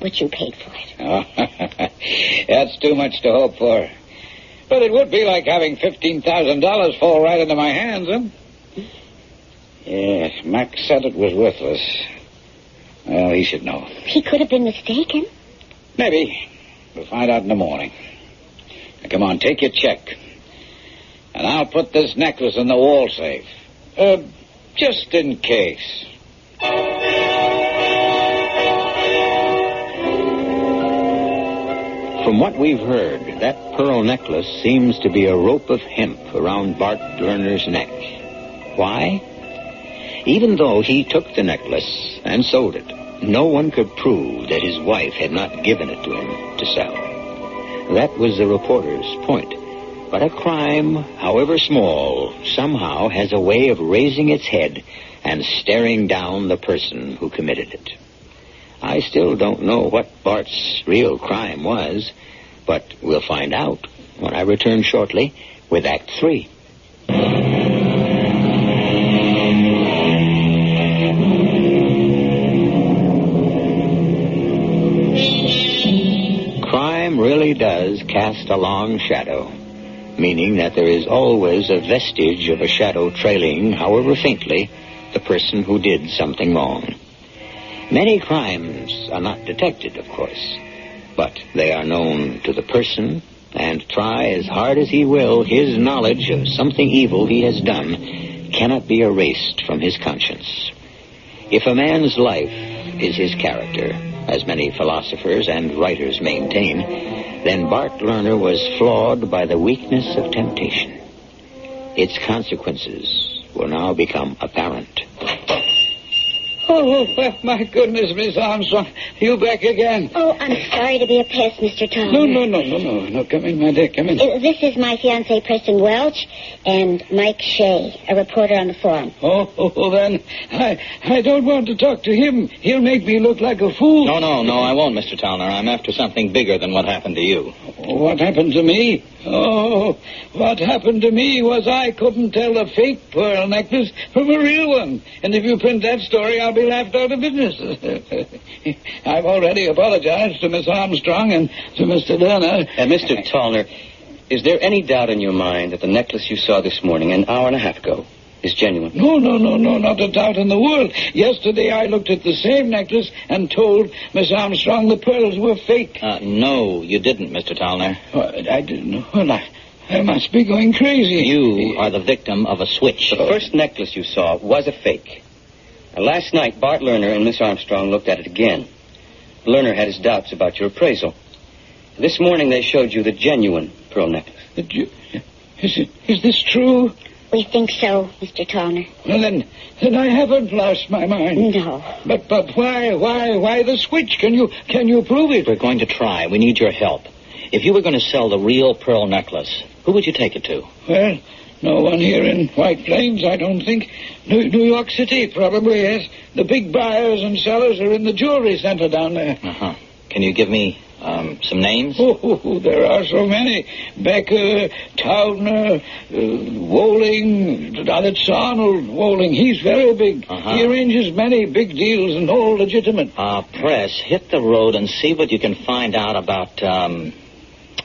what you paid for it. Oh, that's too much to hope for. But it would be like having $15,000 fall right into my hands, huh? Yes, Max said it was worthless. Well, he should know. He could have been mistaken. Maybe. We'll find out in the morning. Now, come on, take your check. And I'll put this necklace in the wall safe. Just in case. From what we've heard, that pearl necklace seems to be a rope of hemp around Bart Lerner's neck. Why? Even though he took the necklace and sold it, no one could prove that his wife had not given it to him to sell. That was the reporter's point. But a crime, however small, somehow has a way of raising its head and staring down the person who committed it. I still don't know what Bart's real crime was, but we'll find out when I return shortly with Act 3. Crime really does cast a long shadow, meaning that there is always a vestige of a shadow trailing, however faintly, the person who did something wrong. Many crimes are not detected, of course, but they are known to the person, and try as hard as he will, his knowledge of something evil he has done cannot be erased from his conscience. If a man's life is his character, as many philosophers and writers maintain, then Bart Lerner was flawed by the weakness of temptation. Its consequences will now become apparent. Oh, well, my goodness, Miss Armstrong. You back again. Oh, I'm sorry to be a pest, Mr. Tallner. No. Come in, my dear, come in. This is my fiancé, Preston Welch, and Mike Shea, a reporter on the forum. Oh, then, I don't want to talk to him. He'll make me look like a fool. No, I won't, Mr. Tallner. I'm after something bigger than what happened to you. What happened to me? Oh, what happened to me was I couldn't tell a fake pearl necklace from a real one. And if you print that story, I'll be laughed out of business. I've already apologized to Miss Armstrong and to Mr. Lerner. Mr. Tallner, is there any doubt in your mind that the necklace you saw this morning, an hour and a half ago, is genuine? No, not a doubt in the world. Yesterday I looked at the same necklace and told Miss Armstrong the pearls were fake. No, you didn't, Mr. Tallner. I didn't. Well, I must be going crazy. You are the victim of a switch. The first necklace you saw was a fake. Last night, Bart Lerner and Miss Armstrong looked at it again. Lerner had his doubts about your appraisal. This morning they showed you the genuine pearl necklace. Is this true? We think so, Mr. Tawner. Well, then I haven't lost my mind. No. But why the switch? Can you prove it? We're going to try. We need your help. If you were going to sell the real pearl necklace, who would you take it to? Well, no one here in White Plains, I don't think. New York City, probably, yes. The big buyers and sellers are in the jewelry center down there. Uh-huh. Can you give me some names? Oh, there are so many. Becker, Taubner, Woling. That's Arnold Woling. He's very big. Uh-huh. He arranges many big deals and all legitimate. Press, hit the road and see what you can find out about,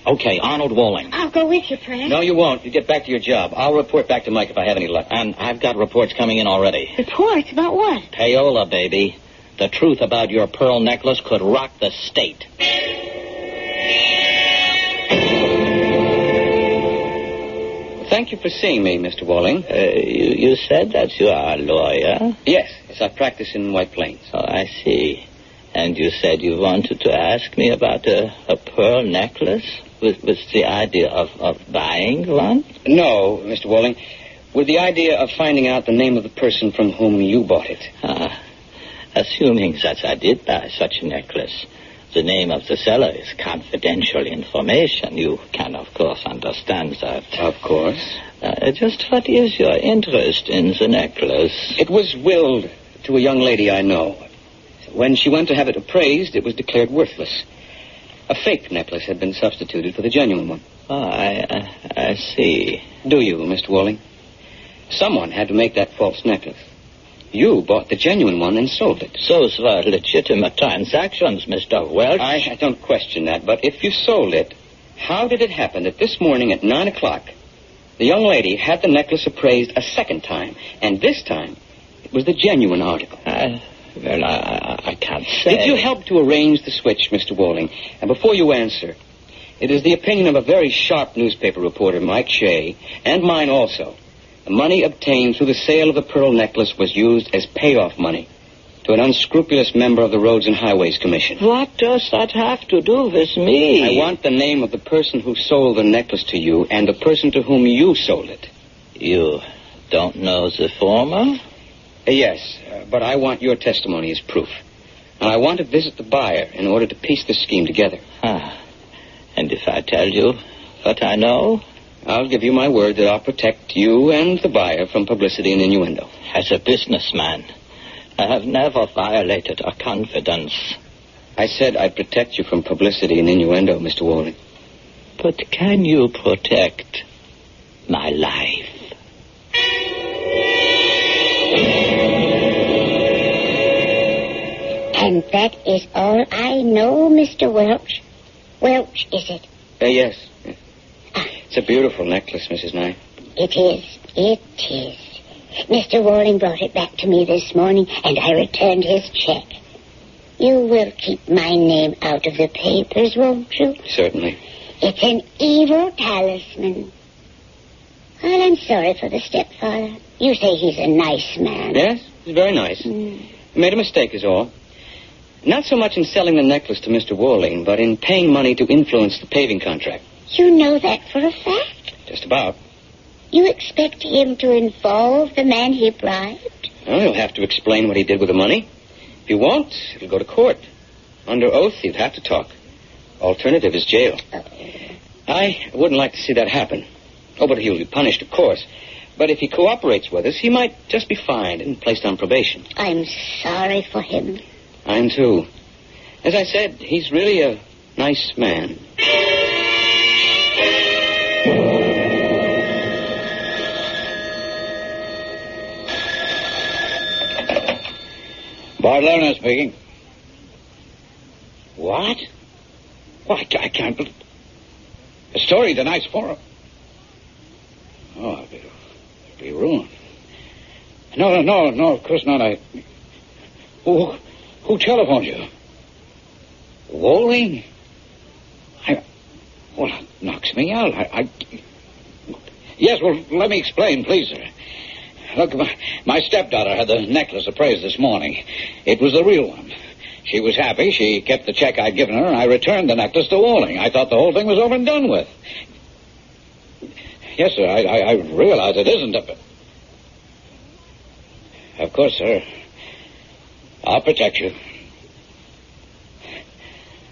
Okay, Arnold Woling. I'll go with you, Press. No, you won't. You get back to your job. I'll report back to Mike if I have any luck. And I've got reports coming in already. Reports? About what? Payola, baby. The truth about your pearl necklace could rock the state. Thank you for seeing me, Mr. Walling. You said that you are a lawyer? Yes, I practice in White Plains. Oh, I see. And you said you wanted to ask me about a pearl necklace? With the idea of buying one? No, Mr. Walling. With the idea of finding out the name of the person from whom you bought it. Assuming that I did buy such a necklace, the name of the seller is confidential information. You can, of course, understand that. Of course. Just what is your interest in the necklace? It was willed to a young lady I know. When she went to have it appraised, it was declared worthless. A fake necklace had been substituted for the genuine one. Oh, I see. Do you, Mr. Walling? Someone had to make that false necklace. You bought the genuine one and sold it. Those were legitimate transactions, Mr. Welch. I don't question that, but if you sold it, how did it happen that this morning at 9 o'clock, the young lady had the necklace appraised a second time, and this time it was the genuine article? Well, I can't say. Did you help to arrange the switch, Mr. Walling? And before you answer, it is the opinion of a very sharp newspaper reporter, Mike Shea, and mine also. The money obtained through the sale of the pearl necklace was used as payoff money to an unscrupulous member of the Roads and Highways Commission. What does that have to do with me? I want the name of the person who sold the necklace to you and the person to whom you sold it. You don't know the former? Yes, but I want your testimony as proof. And I want to visit the buyer in order to piece this scheme together. And if I tell you what I know? I'll give you my word that I'll protect you and the buyer from publicity and innuendo. As a businessman, I have never violated a confidence. I said I'd protect you from publicity and innuendo, Mr. Walling. But can you protect my life? And that is all I know, Mr. Welch. Welch, is it? Yes. It's a beautiful necklace, Mrs. Nye. It is. It is. Mr. Walling brought it back to me this morning, and I returned his check. You will keep my name out of the papers, won't you? Certainly. It's an evil talisman. Well, I'm sorry for the stepfather. You say he's a nice man. Yes, he's very nice. He made a mistake is all. Not so much in selling the necklace to Mr. Walling, but in paying money to influence the paving contract. You know that for a fact? Just about. You expect him to involve the man he bribed? Well, he'll have to explain what he did with the money. If he won't, it'll go to court. Under oath, he'd have to talk. Alternative is jail. I wouldn't like to see that happen. Oh, but he'll be punished, of course. But if he cooperates with us, he might just be fined and placed on probation. I'm sorry for him. I am, too. As I said, he's really a nice man. Bart Lerner speaking. What? Well, I can't believe... The story tonight's for... Oh, I'll be ruined. No, of course not. Who telephoned you? Walling? Well, that knocks me out. Yes, well, let me explain, please, sir. Look, my stepdaughter had the necklace appraised this morning. It was the real one. She was happy. She kept the check I'd given her, and I returned the necklace to Walling. I thought the whole thing was over and done with. Yes, sir, I realize it isn't Of course, sir. I'll protect you.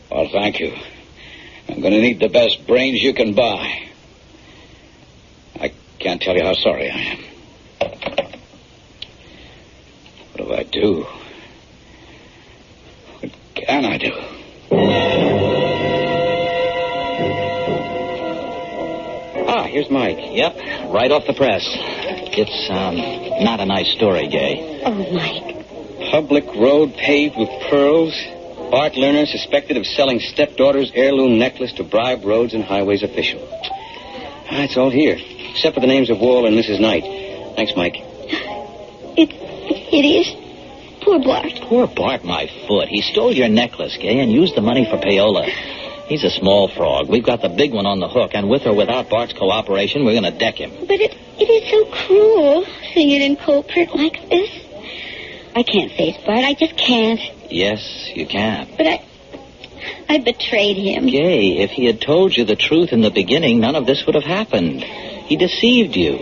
Well, thank you. I'm going to need the best brains you can buy. I can't tell you how sorry I am. What do I do? What can I do? Here's Mike. Yep, right off the press. It's, not a nice story, Gay. Oh, Mike. Public road paved with pearls. Bart Lerner suspected of selling stepdaughter's heirloom necklace to bribe roads and highways official. It's all here, except for the names of Wall and Mrs. Knight. Thanks, Mike. It is. Poor Bart. Poor Bart, my foot. He stole your necklace, Gay, and used the money for payola. He's a small frog. We've got the big one on the hook, and with or without Bart's cooperation, we're going to deck him. But it is so cruel, seeing it in cold print like this. I can't face Bart. I just can't. Yes, you can. But I betrayed him. Gay, if he had told you the truth in the beginning, none of this would have happened. He deceived you.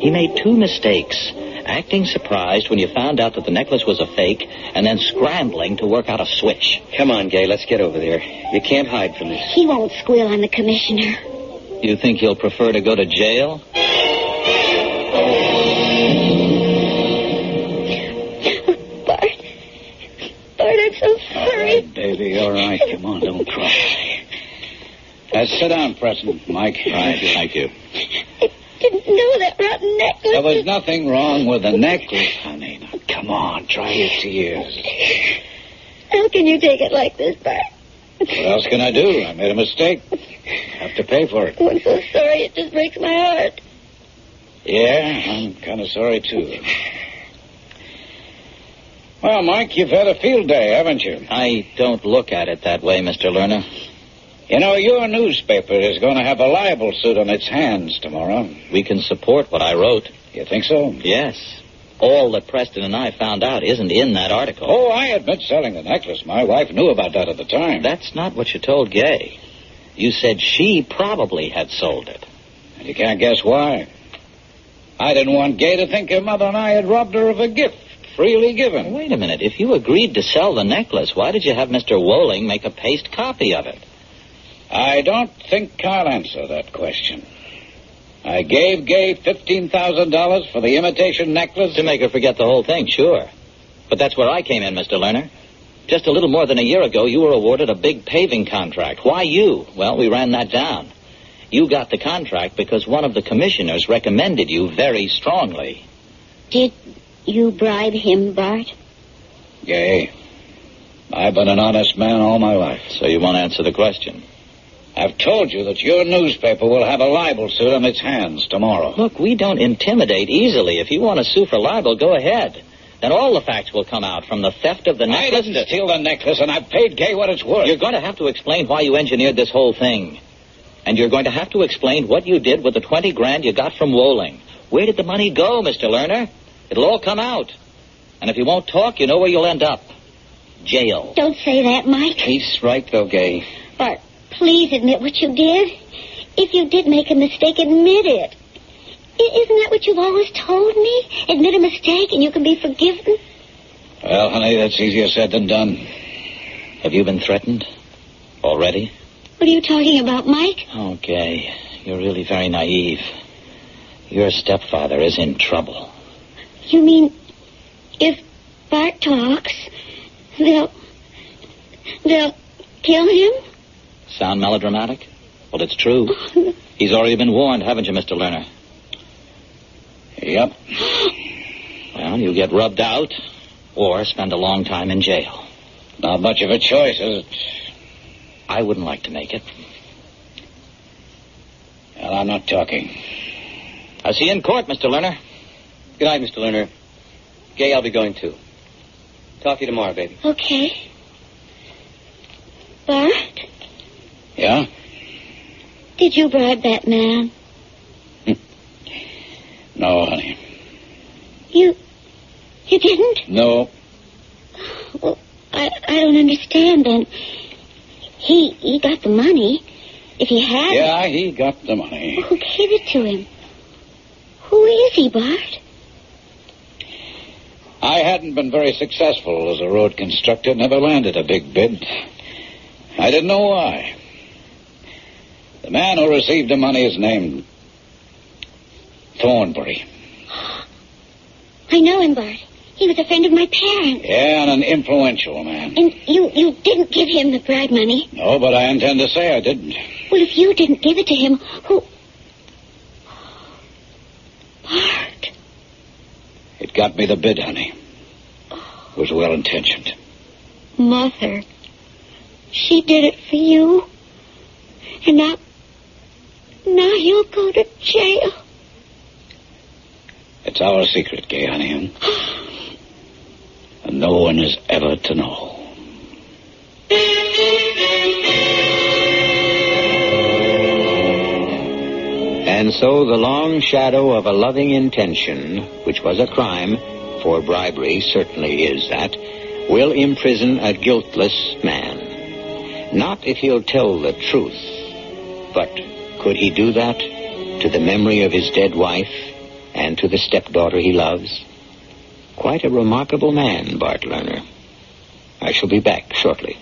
He made two mistakes. Acting surprised when you found out that the necklace was a fake, and then scrambling to work out a switch. Come on, Gay, let's get over there. You can't hide from this. He won't squeal on the commissioner. You think he'll prefer to go to jail? Bart, I'm so sorry. All right, baby, all right. Come on, don't cry. Sit down, Preston, Mike. All right, thank you. Didn't know that rotten necklace. There was nothing wrong with the necklace, honey. Now, come on, dry your tears. How can you take it like this, Bart? What else can I do? I made a mistake. I have to pay for it. Oh, I'm so sorry. It just breaks my heart. Yeah, I'm kind of sorry, too. Well, Mike, you've had a field day, haven't you? I don't look at it that way, Mr. Lerner. You know, your newspaper is going to have a libel suit on its hands tomorrow. We can support what I wrote. You think so? Yes. All that Preston and I found out isn't in that article. Oh, I admit selling the necklace. My wife knew about that at the time. That's not what you told Gay. You said she probably had sold it. And you can't guess why. I didn't want Gay to think her mother and I had robbed her of a gift freely given. Wait a minute. If you agreed to sell the necklace, why did you have Mr. Wolling make a paste copy of it? I don't think I'll answer that question. I gave Gay $15,000 for the imitation necklace. To make her forget the whole thing, sure. But that's where I came in, Mr. Lerner. Just a little more than a year ago, you were awarded a big paving contract. Why you? Well, we ran that down. You got the contract because one of the commissioners recommended you very strongly. Did you bribe him, Bart? Gay, I've been an honest man all my life. So you won't answer the question? I've told you that your newspaper will have a libel suit on its hands tomorrow. Look, we don't intimidate easily. If you want to sue for libel, go ahead. Then all the facts will come out, from the theft of the necklace. I didn't steal the necklace, and I've paid Gay what it's worth. You're going to have to explain why you engineered this whole thing. And you're going to have to explain what you did with the $20,000 you got from Wolling. Where did the money go, Mr. Lerner? It'll all come out. And if you won't talk, you know where you'll end up. Jail. Don't say that, Mike. He's right, though, Gay. Bart, please admit what you did. If you did make a mistake, admit it. Isn't that what you've always told me? Admit a mistake and you can be forgiven? Well, honey, that's easier said than done. Have you been threatened? Already? What are you talking about, Mike? Oh, Gay, you're really very naive. Your stepfather is in trouble. You mean if Bart talks, they'll kill him? Sound melodramatic? Well, it's true. He's already been warned, haven't you, Mr. Lerner? Yep. Well, you get rubbed out or spend a long time in jail. Not much of a choice, is it? I wouldn't like to make it. Well, I'm not talking. I'll see you in court, Mr. Lerner. Good night, Mr. Lerner. Gay, I'll be going, too. Talk to you tomorrow, baby. Okay. Bart? Yeah? Did you bribe that man? No. Well, I don't understand, then. He got the money. If he had... Yeah, he got the money. Who gave it to him? Who is he, Bart? I hadn't been very successful as a road constructor, never landed a big bid. I didn't know why. The man who received the money is named Thornbury. I know him, Bart. He was a friend of my parents. Yeah, and an influential man. And you didn't give him the bribe money? No, but I intend to say I didn't. Well, if you didn't give it to him, who... Bart. It got me the bid, honey. It was well-intentioned. Mother. She did it for you. And now you'll go to jail. It's our secret, Gay, honey. And no one is ever to know. And so the long shadow of a loving intention, which was a crime, for bribery certainly is that, will imprison a guiltless man. Not if he'll tell the truth, but could he do that to the memory of his dead wife and to the stepdaughter he loves? Quite a remarkable man, Bart Lerner. I shall be back shortly.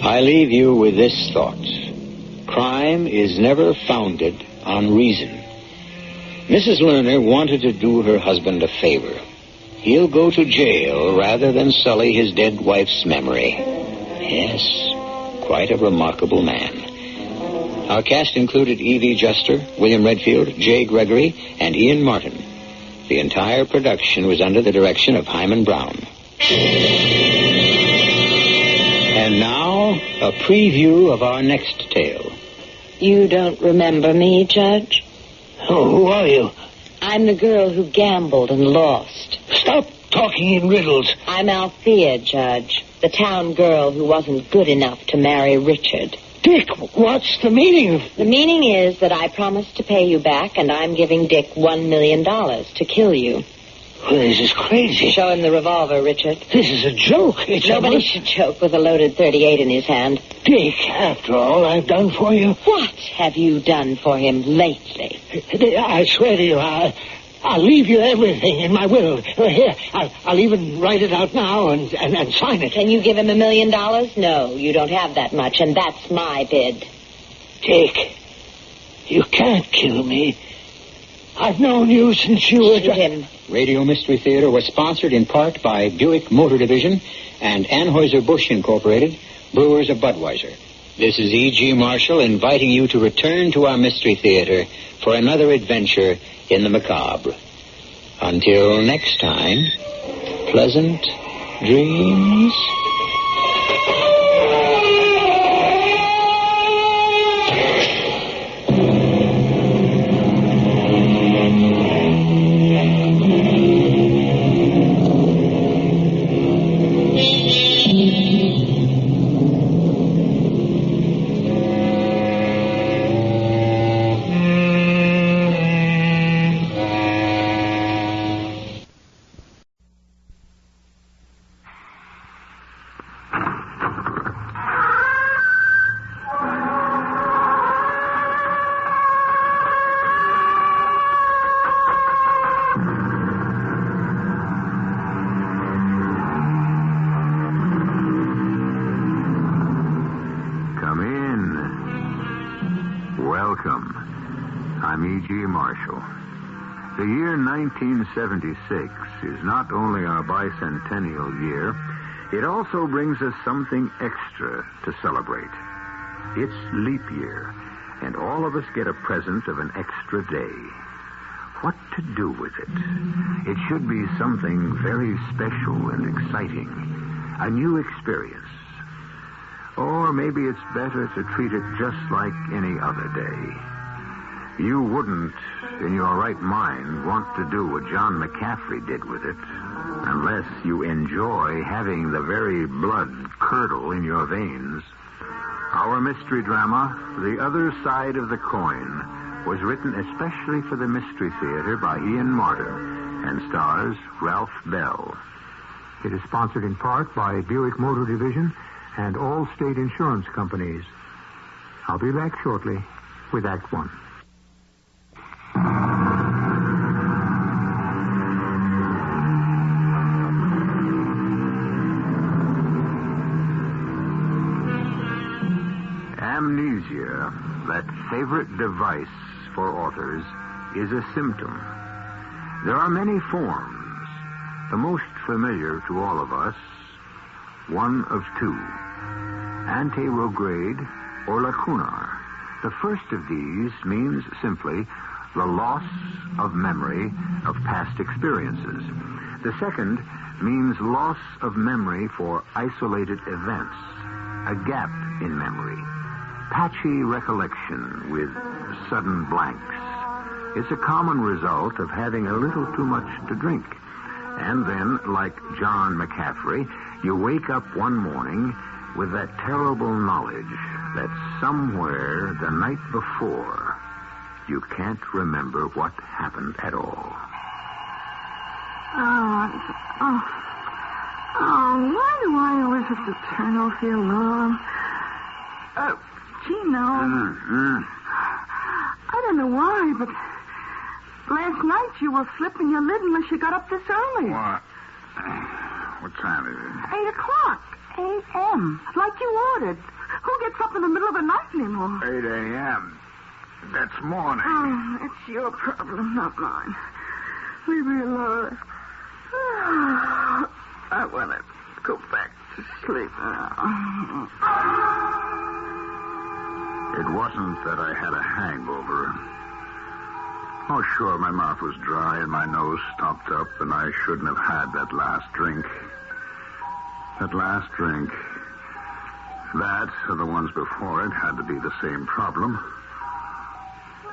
I leave you with this thought. Crime is never founded on reason. Mrs. Lerner wanted to do her husband a favor. He'll go to jail rather than sully his dead wife's memory. Yes, quite a remarkable man. Our cast included E.V. Juster, William Redfield, J. Gregory, and Ian Martin. The entire production was under the direction of Himan Brown. And now, a preview of our next tale. You don't remember me, Judge? Oh, who are you? I'm the girl who gambled and lost. Stop talking in riddles. I'm Althea, Judge. The town girl who wasn't good enough to marry Richard. Dick, what's the meaning of... The meaning is that I promised to pay you back, and I'm giving Dick $1 million to kill you. Well, this is crazy. Show him the revolver, Richard. This is a joke. Nobody should joke with a loaded .38 in his hand. Dick, after all I've done for you... What have you done for him lately? I swear to you, I'll leave you everything in my will. Here, I'll even write it out now and sign it. Can you give him $1 million? No, you don't have that much, and that's my bid. Dick, you can't kill me. I've known you since you were... Shoot him. Radio Mystery Theater was sponsored in part by Buick Motor Division and Anheuser-Busch Incorporated, brewers of Budweiser. This is E.G. Marshall inviting you to return to our Mystery Theater for another adventure in the macabre. Until next time, pleasant dreams. I'm E.G. Marshall. The year 1976 is not only our bicentennial year, it also brings us something extra to celebrate. It's leap year, and all of us get a present of an extra day. What to do with it? It should be something very special and exciting, a new experience. Or maybe it's better to treat it just like any other day. You wouldn't, in your right mind, want to do what John McCaffrey did with it, unless you enjoy having the very blood curdle in your veins. Our mystery drama, The Other Side of the Coin, was written especially for the Mystery Theater by Ian Martin and stars Ralph Bell. It is sponsored in part by Buick Motor Division and all state insurance companies. I'll be back shortly with Act One. Amnesia, that favorite device for authors, is a symptom. There are many forms. The most familiar to all of us, one of two, anterograde or lacunar. The first of these means simply the loss of memory of past experiences. The second means loss of memory for isolated events, a gap in memory. Patchy recollection with sudden blanks. It's a common result of having a little too much to drink. And then, like John McCaffrey, you wake up one morning with that terrible knowledge that somewhere the night before you can't remember what happened at all. Why do I always have to turn off the alarm? Gino. I don't know why, but last night you were flipping your lid unless you got up this early. What? What time is it? 8 o'clock. 8 a.m. Like you ordered. Who gets up in the middle of the night anymore? 8 a.m. That's morning. Oh, it's your problem, not mine. Leave me alone. I want to go back to sleep now. It wasn't that I had a hangover. Oh, sure, my mouth was dry and my nose stopped up, and I shouldn't have had that last drink. That last drink. That, and the ones before it, had to be the same problem.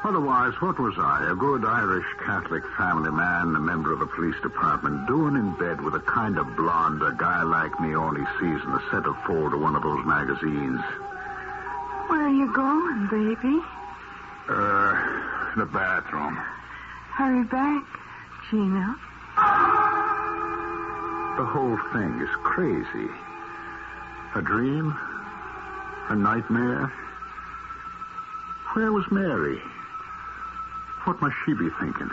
Otherwise, what was I? A good Irish Catholic family man, a member of a police department, doing in bed with a kind of blonde a guy like me only sees in the centerfold of one of those magazines. Where are you going, baby? The bathroom. Hurry back, Gina. The whole thing is crazy. A dream? A nightmare? Where was Mary? What must she be thinking?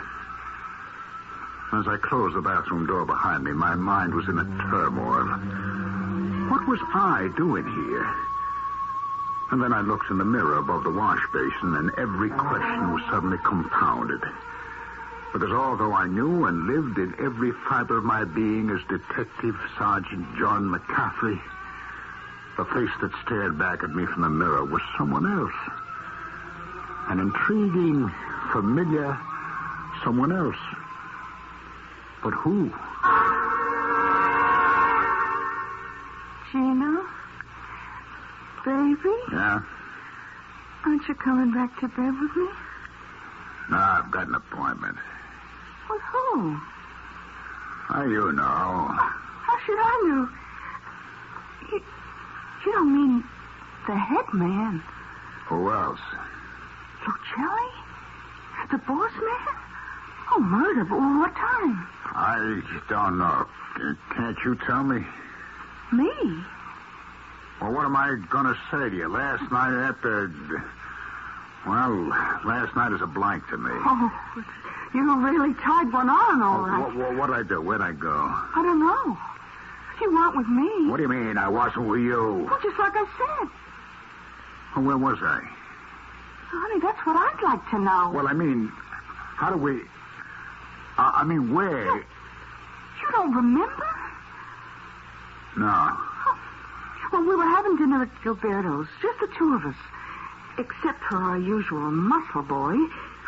As I closed the bathroom door behind me, my mind was in a turmoil. What was I doing here? And then I looked in the mirror above the wash basin, and every question was suddenly compounded. Because although I knew and lived in every fiber of my being as Detective Sergeant John McCaffrey, the face that stared back at me from the mirror was someone else. An intriguing, familiar someone else. But who? Gina? Baby? Yeah? Aren't you coming back to bed with me? No, I've got an appointment. With who? How you know? How should I know? You don't mean the head man? Who else? Lucelli? The boss man? Oh, murder, but what time? I don't know. Can't you tell me? Me? Well, what am I going to say to you? Last night last night is a blank to me. Oh, you really tied one on, all right. What'd I do? Where'd I go? I don't know. You weren't with me. What do you mean, I wasn't with you? Well, just like I said. Well, where was I? Honey, that's what I'd like to know. Well, I mean, how do we... where? You don't remember? No. Well, we were having dinner at Gilberto's, just the two of us. Except for our usual muscle boy,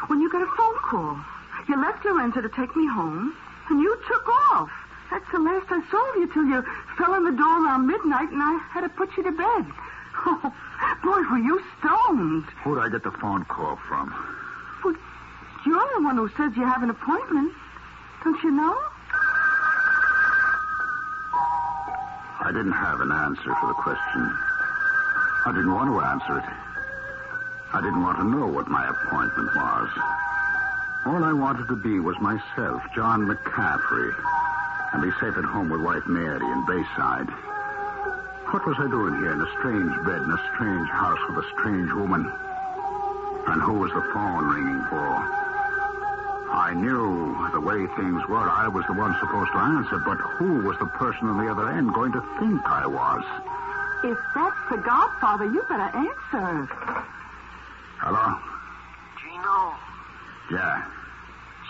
when you got a phone call. You left Lorenzo to take me home, and you took off. That's the last I saw of you till you fell in the door around midnight, and I had to put you to bed. Oh, boy, were you stoned. Who'd I get the phone call from? Well, you're the one who says you have an appointment. Don't you know? I didn't have an answer for the question. I didn't want to answer it. I didn't want to know what my appointment was. All I wanted to be was myself, John McCaffrey, and be safe at home with wife Mary in Bayside. What was I doing here in a strange bed in a strange house with a strange woman? And who was the phone ringing for? I knew the way things were. I was the one supposed to answer, but who was the person on the other end going to think I was? If that's the Godfather, you better answer. Hello? Gino? Yeah.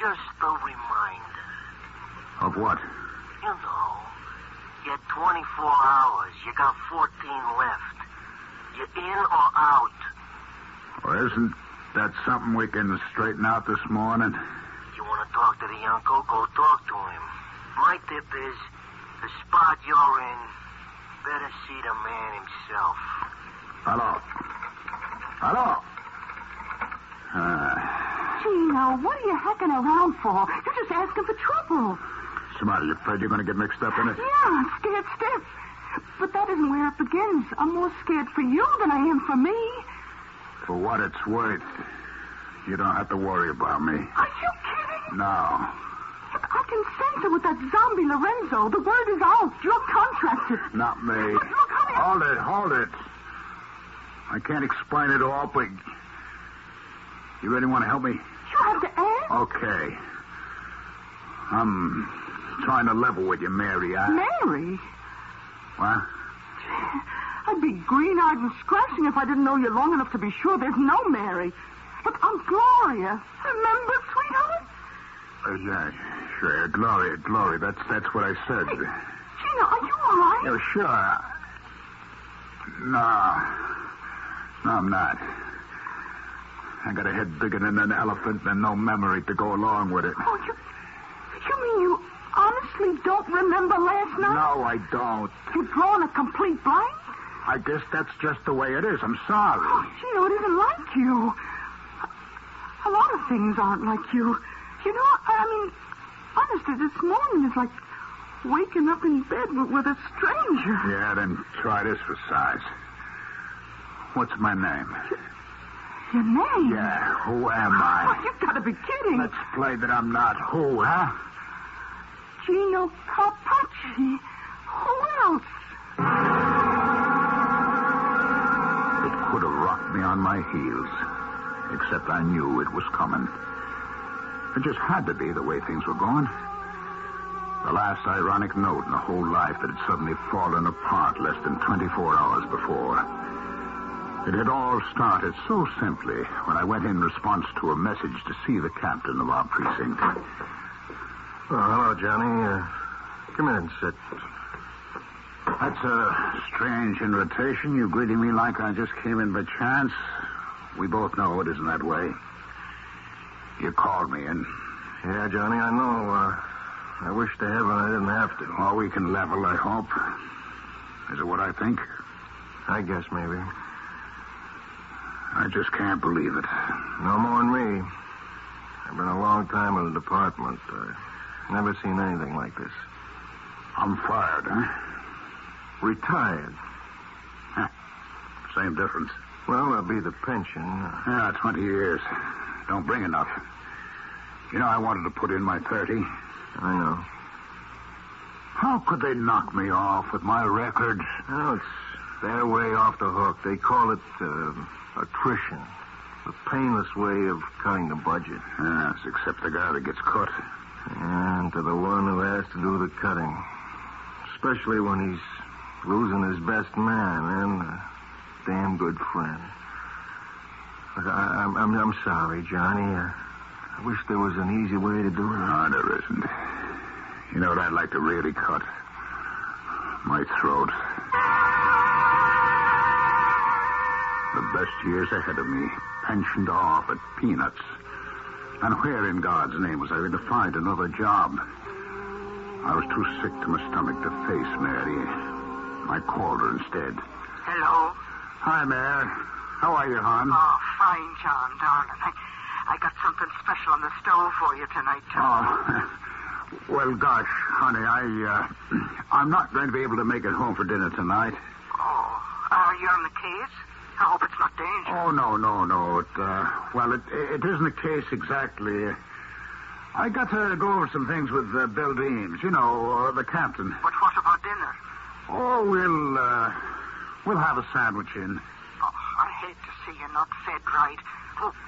Just a reminder. Of what? You know, you had 24 hours. You got 14 left. You in or out? Well, isn't that something we can straighten out this morning? You want to talk to the uncle? Go talk to him. My tip is, the spot you're in, better see the man himself. Hello? Hello? Gino, what are you hacking around for? You're just asking for trouble. What's the matter? You afraid you're going to get mixed up in it? Yeah, I'm scared stiff. But that isn't where it begins. I'm more scared for you than I am for me. For what it's worth, you don't have to worry about me. Are you kidding? No. Look, I can sense it with that zombie Lorenzo. The word is out. You're contracted. Not me. Look, honey. Hold it. I can't explain it all, but... You really want to help me? You have to ask. Okay. I'm trying to level with you, Mary. Mary? What? I'd be green-eyed and scratching if I didn't know you long enough to be sure there's no Mary. But I'm Gloria. Remember, sweetheart? Yeah, sure. Gloria. That's what I said. Hey, Gina, are you all right? Yeah, sure. No, I'm not. I got a head bigger than an elephant and no memory to go along with it. Oh, you mean you honestly don't remember last night? No, I don't. You've drawn a complete blank? I guess that's just the way it is. I'm sorry. Oh, Gino, it isn't like you. A lot of things aren't like you. You know, I mean, honestly, this morning is like waking up in bed with a stranger. Yeah, then try this for size. What's my name? Your name? Yeah, who am I? Oh, you've got to be kidding. Let's play that I'm not who, huh? Gino Carpacci. Who else? It could have rocked me on my heels, except I knew it was coming. It just had to be the way things were going. The last ironic note in the whole life that had suddenly fallen apart less than 24 hours before. It had all started so simply when I went in response to a message to see the captain of our precinct. Oh, hello, Johnny. Come in and sit. That's a strange invitation. You greeting me like I just came in by chance. We both know it isn't that way. You called me in. Yeah, Johnny, I know. I wish to heaven I didn't have to. Well, we can level, I hope. Is it what I think? I guess maybe. I just can't believe it. No more than me. I've been a long time in the department. Never seen anything like this. I'm fired, huh? Retired. Huh. Same difference. Well, there'll be the pension. Yeah, 20 years. Don't bring enough. You know, I wanted to put in my 30. I know. How could they knock me off with my record? Well, it's their way off the hook. They call it attrition. The painless way of cutting the budget. Yes, except the guy that gets cut. And to the one who has to do the cutting. Especially when he's losing his best man and a damn good friend. Look, I'm sorry, Johnny. I wish there was an easy way to do it. No, there isn't. You know what I'd like to really cut? My throat. The best years ahead of me, pensioned off at peanuts. And where in God's name was I going to find another job? I was too sick to my stomach to face Mary. I called her instead. Hello? Hi, Mary. How are you, hon? Oh, fine, John, darling. I got something special on the stove for you tonight, too. Oh, well, gosh, honey, I'm not going to be able to make it home for dinner tonight. Oh, you're on the case? Oh, no. It isn't a case exactly. I got to go over some things with Bill Deems, the captain. But what about dinner? Oh, we'll have a sandwich in. Oh, I hate to see you not fed right.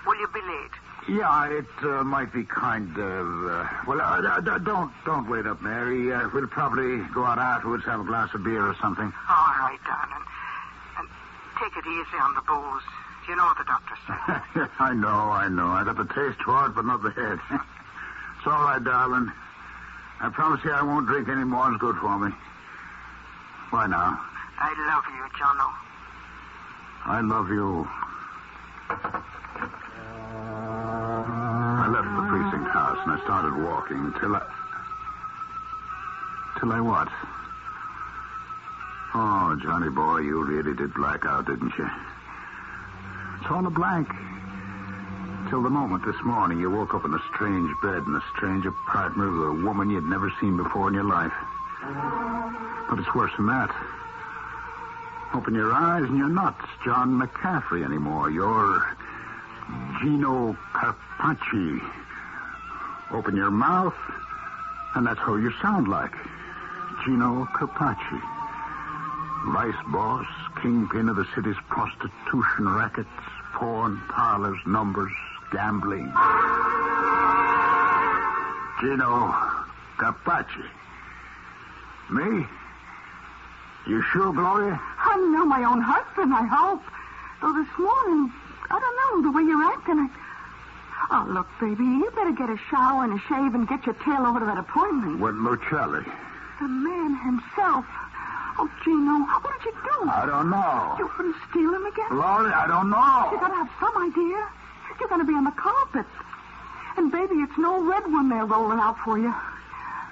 Will you be late? Yeah, it might be kind of... don't wait up, Mary. We'll probably go out afterwards, have a glass of beer or something. All right, darling. And take it easy on the booze. You know what the doctor said. I know. I got the taste for it, but not the head. It's all right, darling. I promise you I won't drink any more. It's good for me. Why now? I love you, Jono. I love you. I left the precinct house and I started walking till I what? Oh, Johnny boy, you really did black out, didn't you? It's all a blank. Till the moment this morning you woke up in a strange bed in a strange apartment with a woman you'd never seen before in your life. But it's worse than that. Open your eyes and you're not John McCaffrey anymore. You're Gino Carpacci. Open your mouth and that's how you sound like. Gino Carpacci. Vice boss, kingpin of the city's prostitution rackets, porn parlors, numbers, gambling. Gino Carpacci. Me? You sure, Gloria? I'm not my own husband, I hope. Though this morning, I don't know, the way you're acting, Oh, look, baby, you better get a shower and a shave and get your tail over to that appointment. With Lucelli. The man himself. Oh, Gino, what did you do? I don't know. You couldn't steal him again? Gloria, I don't know. You gotta have some idea. You're gonna be on the carpet. And, baby, it's no red one they're rolling out for you.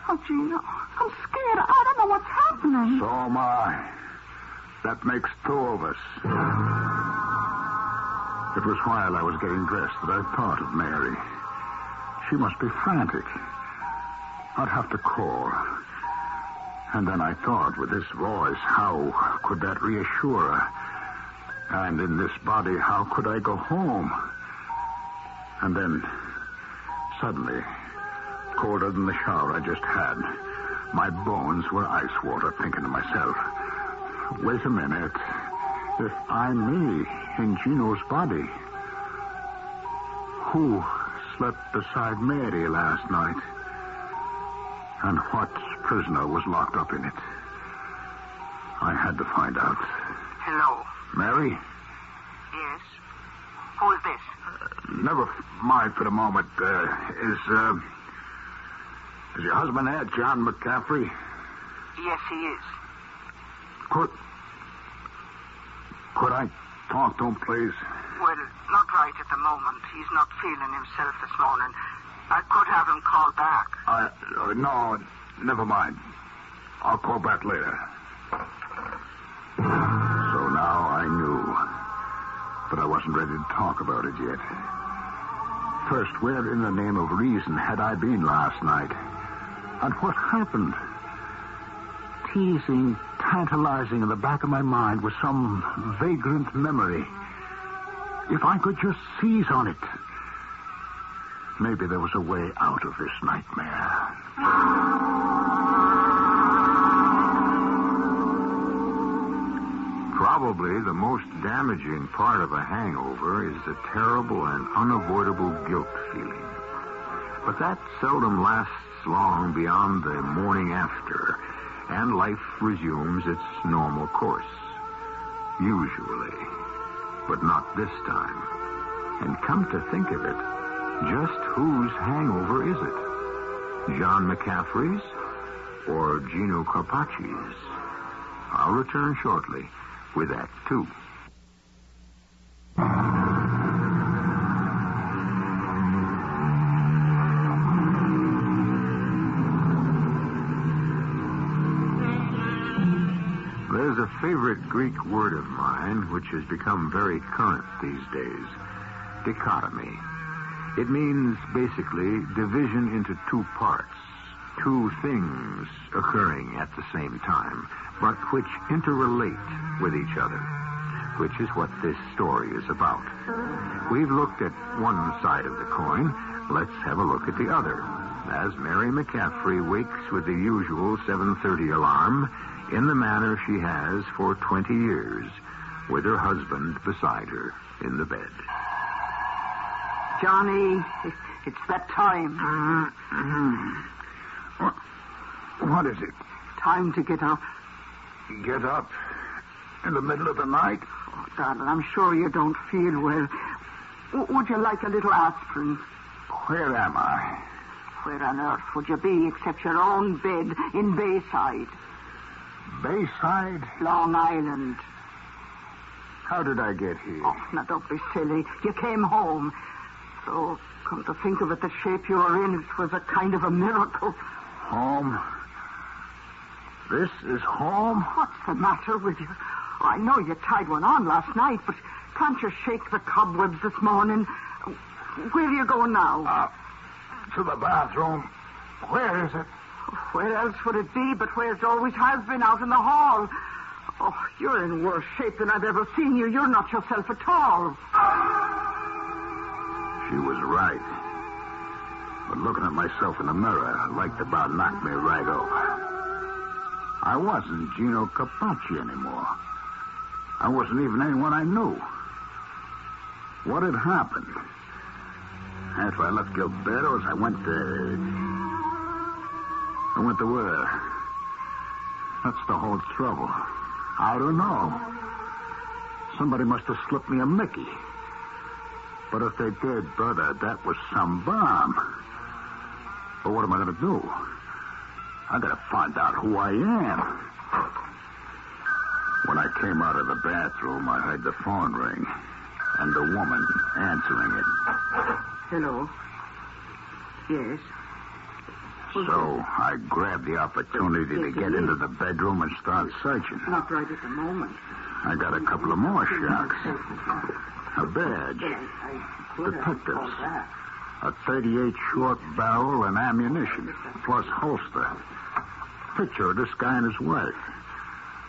Oh, Gino, I'm scared. I don't know what's happening. So am I. That makes two of us. It was while I was getting dressed that I thought of Mary. She must be frantic. I'd have to call. And then I thought, with this voice, how could that reassure her? And in this body, how could I go home? And then, suddenly, colder than the shower I just had, my bones were ice water, thinking to myself, wait a minute. If I'm me in Gino's body, who slept beside Mary last night? And what prisoner was locked up in it? I had to find out. Hello. Mary? Yes. Who is this? Never mind for the moment. Is your husband there, John McCaffrey? Yes, he is. Could I talk to him, please? Well, not right at the moment. He's not feeling himself this morning. I could have him call back. No, never mind. I'll call back later. So now I knew. But I wasn't ready to talk about it yet. First, where in the name of reason had I been last night? And what happened? Teasing, tantalizing in the back of my mind was some vagrant memory. If I could just seize on it, maybe there was a way out of this nightmare. Probably the most damaging part of a hangover is the terrible and unavoidable guilt feeling. But that seldom lasts long beyond the morning after, and life resumes its normal course. Usually. But not this time. And come to think of it, just whose hangover is it? John McCaffrey's or Gino Carpacci's? I'll return shortly with Act 2. There's a favorite Greek word of mine which has become very current these days. Dichotomy. It means, basically, division into two parts. Two things occurring at the same time, but which interrelate with each other. which is what this story is about. We've looked at one side of the coin. Let's have a look at the other. As Mary McCaffrey wakes with the usual 7:30 alarm in the manner she has for 20 years, with her husband beside her in the bed. Johnny, it's that time. What is it? Time to get up. Get up in the middle of the night? Oh, darling, I'm sure you don't feel well. Would you like a little aspirin? Where am I? Where on earth would you be except your own bed in Bayside? Bayside? Long Island. How did I get here? Oh, now don't be silly. You came home. So, come to think of it, the shape you were in, it was a kind of a miracle. Home? This is home? What's the matter with you? Oh, I know you tied one on last night, but can't you shake the cobwebs this morning? Where are you going now? To the bathroom. Where is it? Where else would it be but where it always has been, out in the hall? Oh, you're in worse shape than I've ever seen you. You're not yourself at all. She was right. But looking at myself in the mirror liked about knocked me right over. I wasn't Gino Capacci anymore. I wasn't even anyone I knew. What had happened? After I left Gilberto's, I went to where? That's the whole trouble. I don't know. Somebody must have slipped me a Mickey. But if they did, brother, that was some bomb. But what am I going to do? I got to find out who I am. When I came out of the bathroom, I heard the phone ring. And the woman answering it. Hello. Yes. So I grabbed the opportunity to get into the bedroom and start searching. Not right at the moment. I got a couple of more shocks. A badge. Detectives. A .38 short barrel and ammunition, plus holster. Picture of this guy and his wife.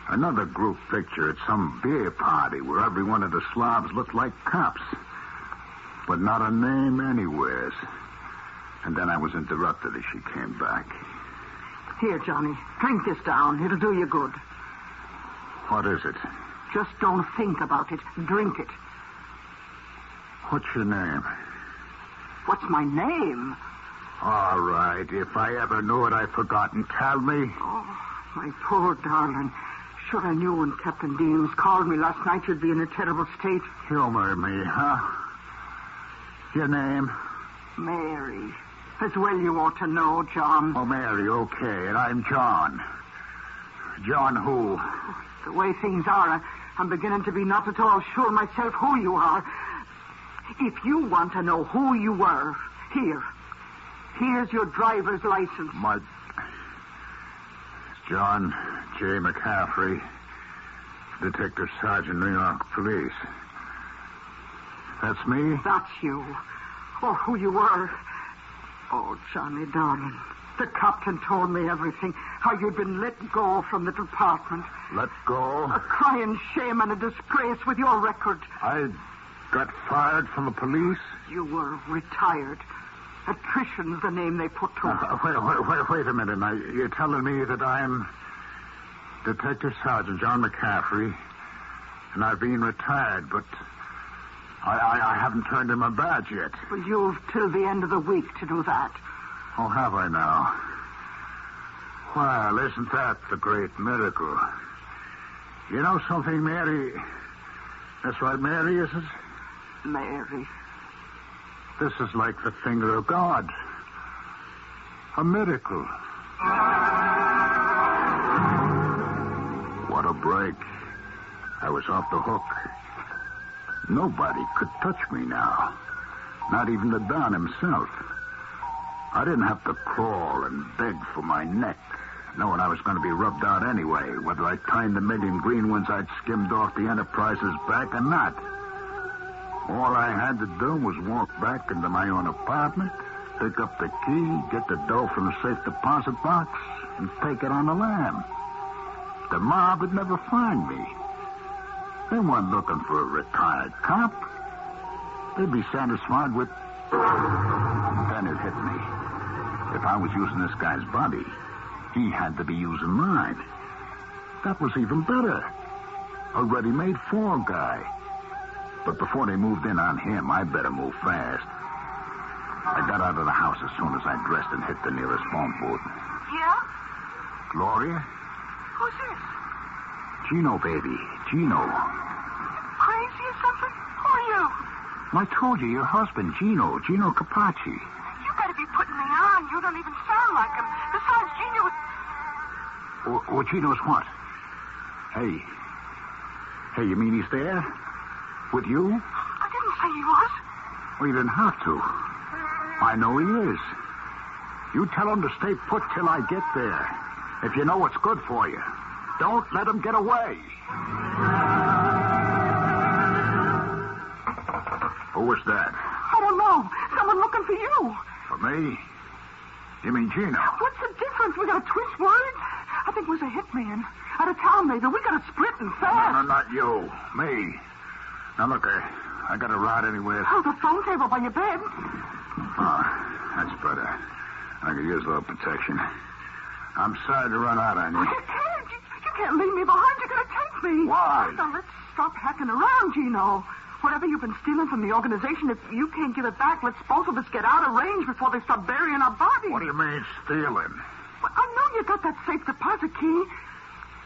Another group picture at some beer party where every one of the Slavs looked like cops. But not a name anywhere. And then I was interrupted as she came back. Here, Johnny, drink this down. It'll do you good. What is it? Just don't think about it. Drink it. What's your name? What's my name? All right. If I ever knew it, I've forgotten. Tell me. Oh, my poor darling. Sure, I knew when Captain Deans called me last night you'd be in a terrible state. Humor me, huh? Your name? Mary. As well you ought to know, John. Oh, Mary, okay. And I'm John. John who? The way things are, I'm beginning to be not at all sure myself who you are. If you want to know who you were, here's your driver's license. John J. McCaffrey, Detective Sergeant, New York Police. That's me? That's you. Oh, who you were. Oh, Johnny, darling. The captain told me everything. How you'd been let go from the department. Let go? A crying shame and a disgrace with your record. I got fired from the police? You were retired. Attrition's the name they put to it. Wait a minute. Now, you're telling me that I'm Detective Sergeant John McCaffrey, and I've been retired, but I haven't turned in my badge yet. Well, you've till the end of the week to do that. Oh, have I now? Well, isn't that the great miracle? You know something, Mary? That's right, Mary, is it? Mary. This is like the finger of God. A miracle. What a break. I was off the hook. Nobody could touch me now. Not even the Don himself. I didn't have to crawl and beg for my neck, knowing I was going to be rubbed out anyway, whether I timed the million green ones I'd skimmed off the Enterprise's back or not. All I had to do was walk back into my own apartment, pick up the key, get the dough from the safe deposit box, and take it on the lam. The mob would never find me. They weren't looking for a retired cop. They'd be satisfied with... Then it hit me. If I was using this guy's body, he had to be using mine. That was even better. A ready-made fall guy. But before they moved in on him, I better move fast. I got out of the house as soon as I dressed and hit the nearest phone booth. Yeah? Gloria? Who's this? Gino, baby. Gino. Crazy or something? Who are you? I told you, your husband, Gino Capaci. You better be putting me on. You don't even sound like him. Besides, Gino was... Well, Gino's what? Hey, you mean he's there? With you? I didn't say he was. Well, you didn't have to. I know he is. You tell him to stay put till I get there. If you know what's good for you. Don't let him get away. Who was that? I don't know. Someone looking for you. For me? You mean Gino? What's the difference? We got to twist words? I think it was a hitman. Out of town, maybe. We got to split and fast. No, not you. Me. Now, look, I got a ride anywhere. Oh, the phone table by your bed. Oh, that's better. I could use a little protection. I'm sorry to run out on you. You can't. You can't leave me behind. You're going to take me. Why? Now, let's stop hacking around, Gino. Whatever you've been stealing from the organization, if you can't give it back, let's both of us get out of range before they start burying our bodies. What do you mean, stealing? Well, I know you got that safe deposit key.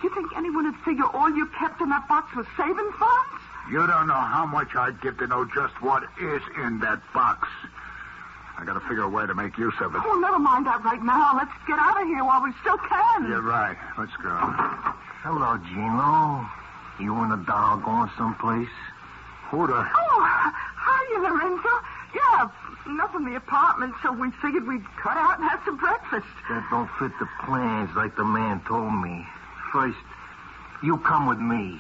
You think anyone would figure all you kept in that box was saving funds? You don't know how much I'd give to know just what is in that box. I got to figure a way to make use of it. Oh, never mind that right now. Let's get out of here while we still can. You're right. Let's go. Hello, Gino. You and the doll going someplace? Who the... Oh, hiya, Lorenzo. Yeah, nothing in the apartment, so we figured we'd cut out and have some breakfast. That don't fit the plans like the man told me. First, you come with me.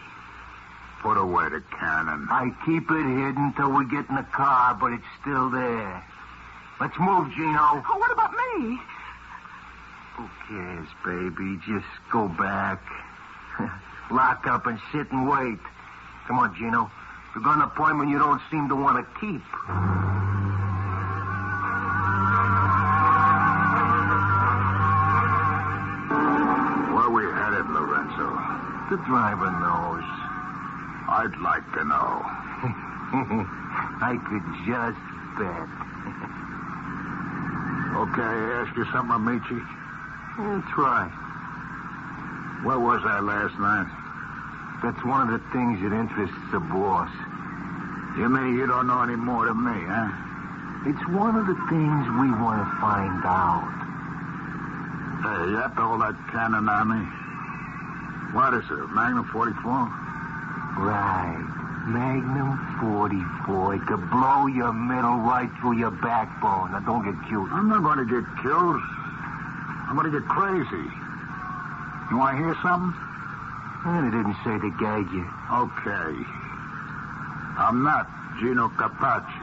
Put away the cannon. I keep it hidden till we get in the car, but it's still there. Let's move, Gino. Oh, what about me? Who cares, baby? Just go back. Lock up and sit and wait. Come on, Gino. You've got an appointment you don't seem to want to keep. Where are we headed, Lorenzo? The driver knows. I'd like to know. I could just bet. Okay, ask you something, Amici? Try. Where was I last night? That's one of the things that interests the boss. You mean you don't know any more than me, huh? It's one of the things we want to find out. Hey, you have to hold that cannon on me. What is it, Magnum 44? Right. Magnum 44. It could blow your middle right through your backbone. Now, don't get cute. I'm not going to get killed. I'm going to get crazy. You want to hear something? They didn't say to gag you. Okay. I'm not Gino Capaci.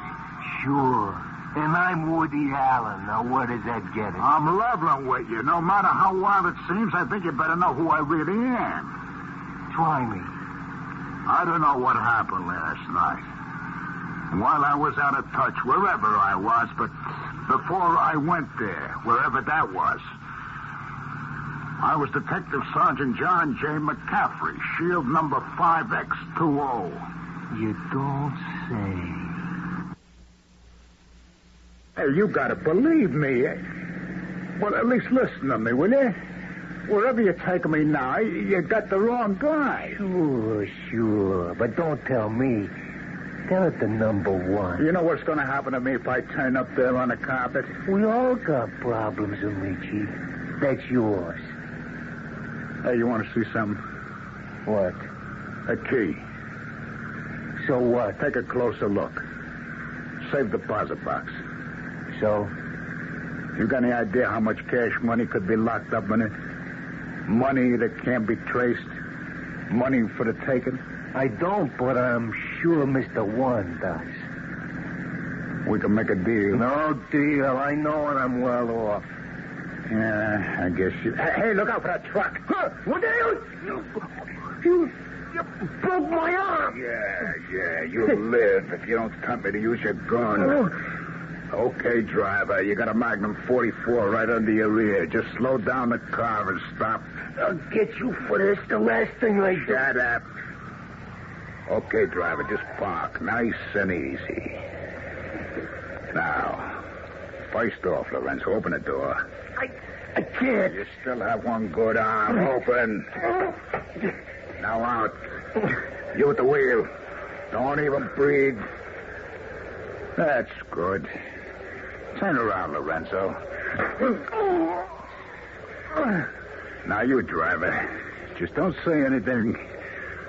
Sure. And I'm Woody Allen. Now, where does that get us? I'm leveling with you. No matter how wild it seems, I think you better know who I really am. Try me. I don't know what happened last night. While I was out of touch, wherever I was, but before I went there, wherever that was, I was Detective Sergeant John J. McCaffrey, shield number 5X20. You don't say. Hey, you gotta believe me. Well, at least listen to me, will you? Wherever you're taking me now, you got the wrong guy. Sure. But don't tell me. Tell it to number one. You know what's going to happen to me if I turn up there on the carpet? We all got problems, Amici. That's yours. Hey, you want to see something? What? A key. So what? Take a closer look. Safe deposit box. So? You got any idea how much cash money could be locked up in it? Money that can't be traced? Money for the taking? I don't, but I'm sure Mr. One does. We can make a deal. No deal. I know and I'm well off. Yeah, I guess you... Hey, look out for that truck. Huh? What are you broke my arm. Yeah, you'll live if you don't tempt me to use your gun. Okay, driver, you got a Magnum 44 right under your rear. Just slow down the car and stop. I'll get you for this, the last thing I do. Shut up. Okay, driver, just park. Nice and easy. Now, first off, Lorenzo, open the door. I can't. You still have one good arm. Open. Now out. You at the wheel. Don't even breathe. That's good. Turn around, Lorenzo. Now you, driver. Just don't say anything.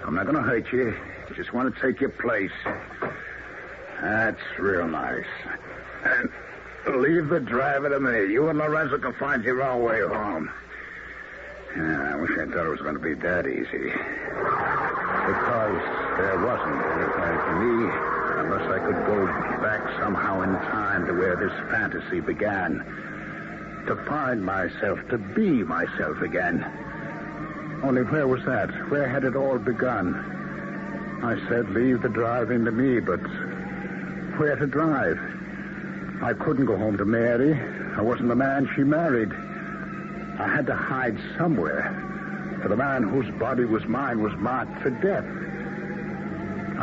I'm not going to hurt you. Just want to take your place. That's real nice. And leave the driver to me. You and Lorenzo can find your own way home. Yeah, I wish I thought it was going to be that easy. Because there wasn't any way for me, unless I could go back somehow in time to where this fantasy began. To find myself, to be myself again. Only where was that? Where had it all begun? I said leave the driving to me, but where to drive? I couldn't go home to Mary. I wasn't the man she married. I had to hide somewhere. For the man whose body was mine was marked for death.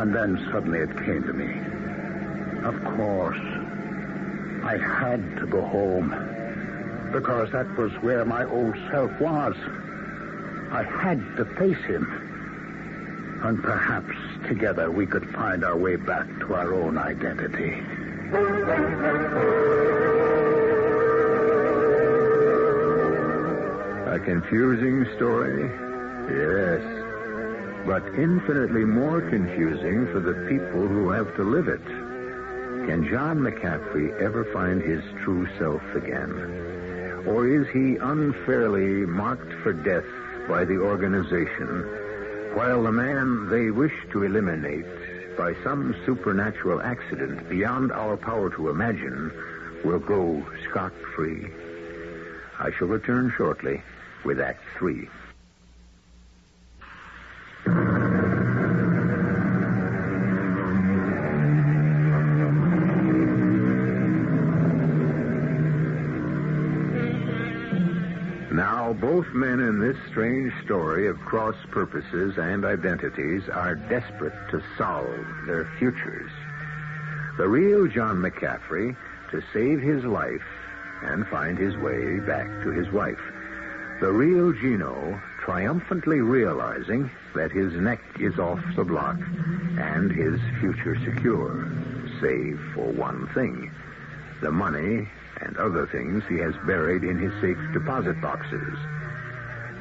And then suddenly it came to me. Of course, I had to go home. Because that was where my old self was. I had to face him. And perhaps together we could find our way back to our own identity. A confusing story? Yes. But infinitely more confusing for the people who have to live it. Can John McCaffrey ever find his true self again? Or is he unfairly marked for death by the organization, while the man they wish to eliminate by some supernatural accident beyond our power to imagine will go scot-free? I shall return shortly with Act 3. Now, both men in this strange story of cross purposes and identities are desperate to solve their futures. The real John McCaffrey to save his life and find his way back to his wife. The real Gino triumphantly realizing that his neck is off the block and his future secure, save for one thing, the money and other things he has buried in his safe deposit boxes.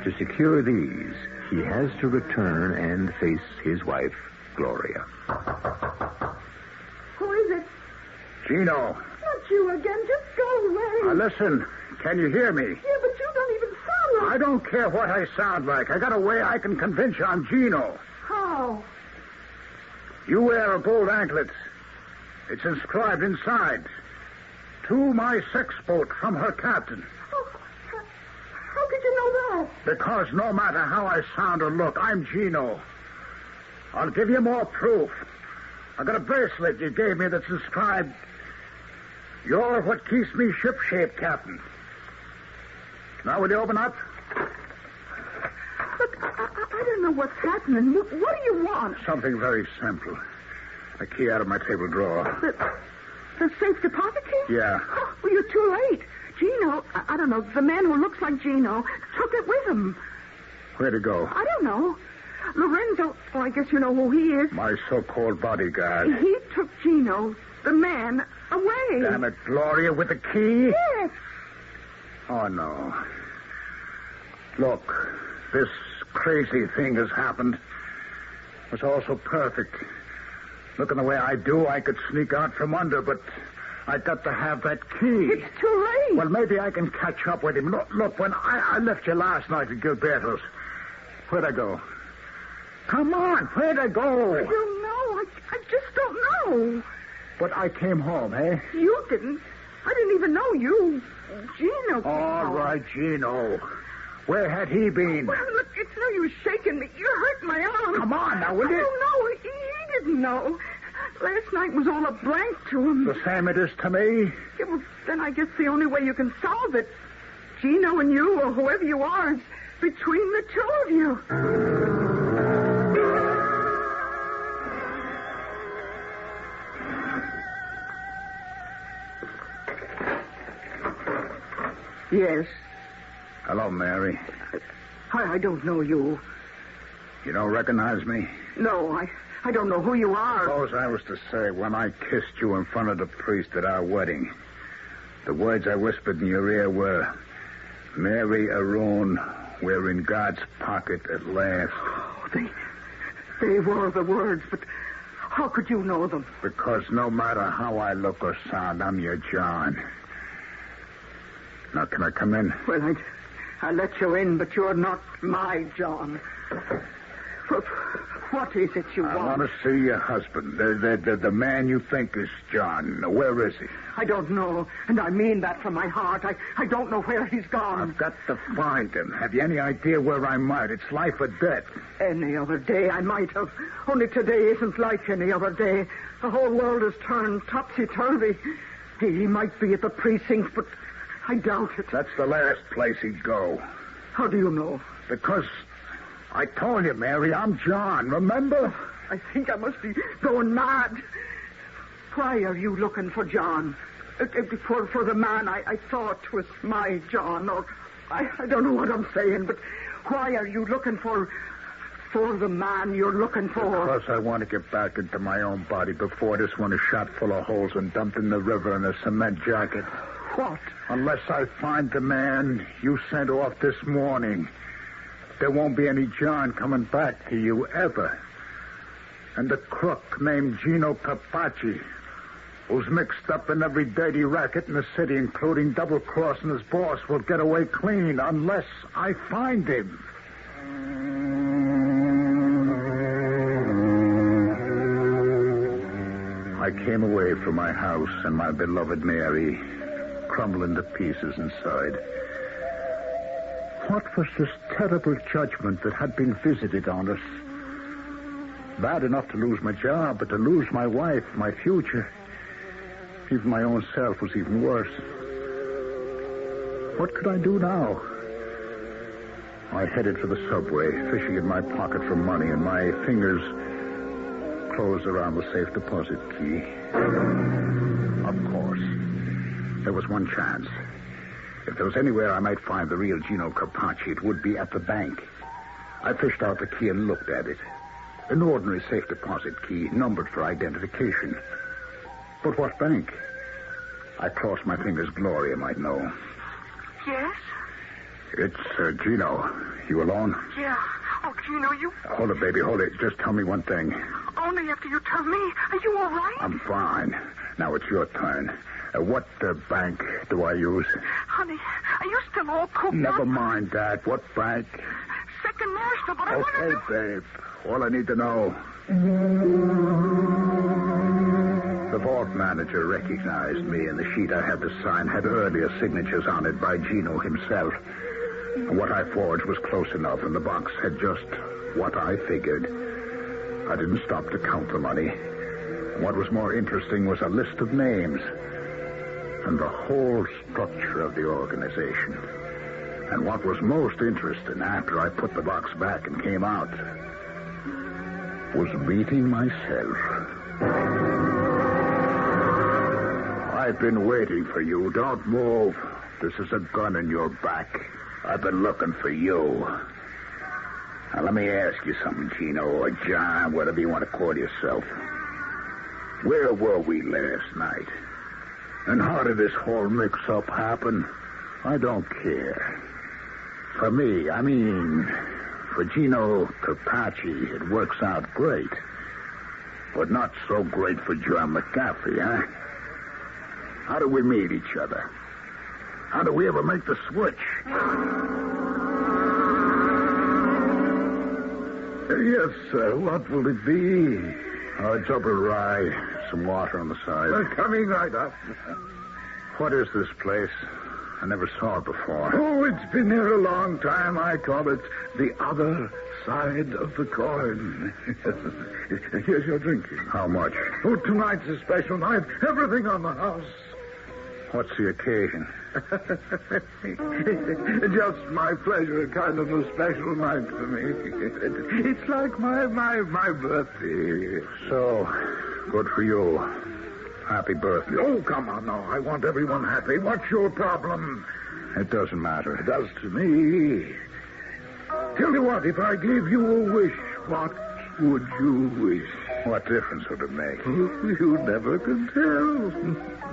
To secure these, he has to return and face his wife, Gloria. Who is it? Gino. Not you again. Just go away. Now listen, can you hear me? Yeah, but you don't even sound like... I don't care what I sound like. I got a way I can convince you I'm Gino. How? You wear a gold anklet. It's inscribed inside. To my sex boat from her captain. How could you know that? Because no matter how I sound or look, I'm Gino. I'll give you more proof. I got a bracelet you gave me that's inscribed, "You're what keeps me shipshape, Captain." Now, will you open up? Look, I don't know what's happening. What do you want? Something very simple. A key out of my table drawer. The safe deposit key? Yeah. Oh, well, you're too late. Gino, I don't know, the man who looks like Gino took it with him. Where'd it go? I don't know. Lorenzo, I guess you know who he is. My so-called bodyguard. He took Gino, the man, away. Damn it, Gloria, with the key? Yes. Oh, no. Look, this crazy thing has happened. It was all so perfect. Looking the way I do, I could sneak out from under, but I got to have that key. It's too late. Well, maybe I can catch up with him. Look, when I left you last night at Gilberto's, where'd I go? Come on, where'd I go? I don't know. I just don't know. But I came home, eh? You didn't. I didn't even know you. Gino. All right, Gino. Where had he been? Well, look, it's no use shaking me. You hurt my arm. Come on, now, will you? I don't know. He didn't know. Last night was all a blank to him. The same it is to me. Yeah, well, then I guess the only way you can solve it, Gino and you, or whoever you are, is between the two of you. Yes. Hello, Mary. I don't know you. You don't recognize me? No, I don't know who you are. Suppose I was to say when I kissed you in front of the priest at our wedding, the words I whispered in your ear were, Mary Arun, we're in God's pocket at last. Oh, they were the words, but how could you know them? Because no matter how I look or sound, I'm your John. Now, can I come in? Well, I let you in, but you're not my John. What is it you want? I want to see your husband, the man you think is John. Where is he? I don't know, and I mean that from my heart. I don't know where he's gone. I've got to find him. Have you any idea where I might? It's life or death. Any other day I might have. Only today isn't like any other day. The whole world has turned topsy-turvy. He might be at the precinct, but I doubt it. That's the last place he'd go. How do you know? Because I told you, Mary, I'm John, remember? I think I must be going mad. Why are you looking for John? For the man I thought was my John, or I don't know what I'm saying, but why are you looking for the man you're looking for? Because I want to get back into my own body before this one is shot full of holes and dumped in the river in a cement jacket. What? Unless I find the man you sent off this morning, there won't be any John coming back to you ever. And the crook named Gino Carpacci, who's mixed up in every dirty racket in the city, including double-crossing his boss, will get away clean unless I find him. I came away from my house and my beloved Mary, crumbling to pieces inside. What was this terrible judgment that had been visited on us? Bad enough to lose my job, but to lose my wife, my future, even my own self was even worse. What could I do now? I headed for the subway, fishing in my pocket for money, and my fingers closed around the safe deposit key. Of course, there was one chance. If there was anywhere I might find the real Gino Carpacci, it would be at the bank. I fished out the key and looked at it. An ordinary safe deposit key, numbered for identification. But what bank? I crossed my fingers. Gloria might know. Yes? It's Gino. You alone? Yeah. Oh, Gino, you... Hold it, baby, hold it. Just tell me one thing. Only after you tell me. Are you all right? I'm fine. Now it's your turn. What bank do I use? Honey, are you still all cooped Never up? mind that. What bank? Second National, but I want to Okay, know... babe. All I need to know. The vault manager recognized me, and the sheet I had to sign had earlier signatures on it by Gino himself. And what I forged was close enough, and the box had just what I figured. I didn't stop to count the money. What was more interesting was a list of names and the whole structure of the organization. And what was most interesting after I put the box back and came out was meeting myself. I've been waiting for you. Don't move. This is a gun in your back. I've been looking for you. Now, let me ask you something, Gino, or John, whatever you want to call yourself. Where were we last night? And how did this whole mix-up happen? I don't care. For me, I mean, for Gino Carpacci, it works out great. But not so great for John McCaffrey, huh? How do we meet each other? How do we ever make the switch? Yes, sir. What will it be? Double rye, some water on the side. Coming right up. What is this place? I never saw it before. Oh, it's been here a long time. I call it the other side of the coin. Here's your drinking. How much? Oh, tonight's a special night. Everything on the house. What's the occasion? Just my pleasure, kind of a special night for me. It's like my birthday. So, good for you. Happy birthday. Oh, come on now. I want everyone happy. What's your problem? It doesn't matter. It does to me. Tell you what, if I gave you a wish, what would you wish? What difference would it make? You never can tell.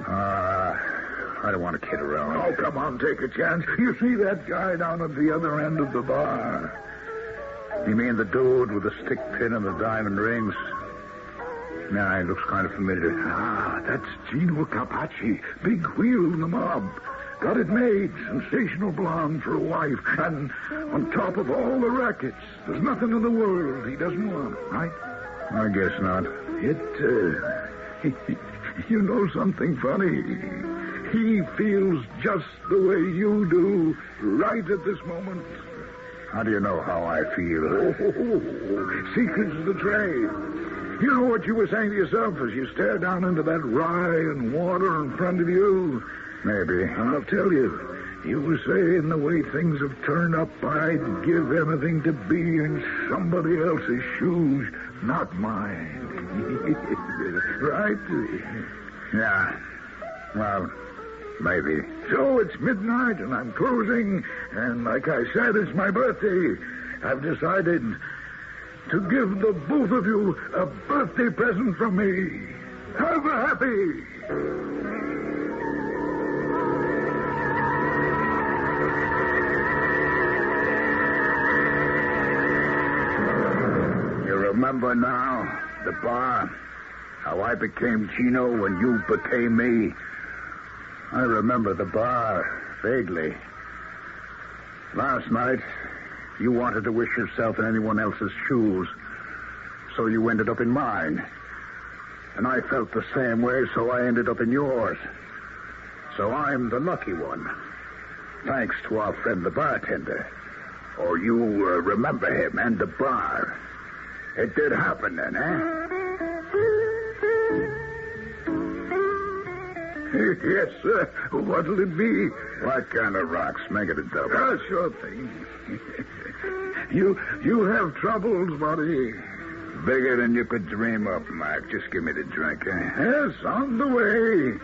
I don't want to kid around. Oh, come on, take a chance. You see that guy down at the other end of the bar? You mean the dude with the stick pin and the diamond rings? Nah, he looks kind of familiar. Ah, that's Gino Carpacci, big wheel in the mob. Got it made, sensational blonde for a wife, and on top of all the rackets, there's nothing in the world he doesn't want, right? I guess not. You know something funny? He feels just the way you do, right at this moment. How do you know how I feel? Oh, secrets of the trade. You know what you were saying to yourself as you stare down into that rye and water in front of you? Maybe. I'll tell you. You were saying the way things have turned up, I'd give anything to be in somebody else's shoes, not mine. Right? Yeah. Well, maybe. So it's midnight and I'm closing, and like I said, it's my birthday. I've decided to give the both of you a birthday present from me. Have a happy. You remember now, the bar, how I became Chino when you became me? I remember the bar vaguely. Last night, you wanted to wish yourself in anyone else's shoes, so you ended up in mine. And I felt the same way, so I ended up in yours. So I'm the lucky one, thanks to our friend the bartender. Or you remember him and the bar. It did happen then, eh? Yes, sir. What'll it be? What kind of rocks? Make it a double. Sure thing. You have troubles, buddy. Bigger than you could dream up, Mark. Just give me the drink, eh? Yes, on the way.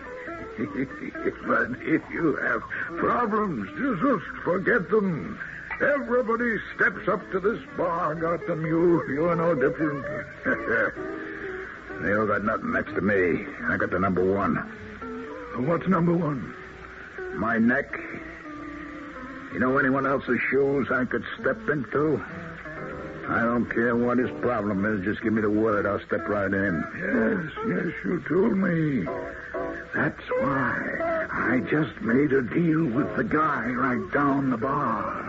But if you have problems, just forget them. Everybody steps up to this bar, got them. You're no different. You got nothing next to me. I got the number one. What's number one? My neck. You know anyone else's shoes I could step into? I don't care what his problem is. Just give me the word. I'll step right in. Yes, you told me. That's why I just made a deal with the guy right down the bar.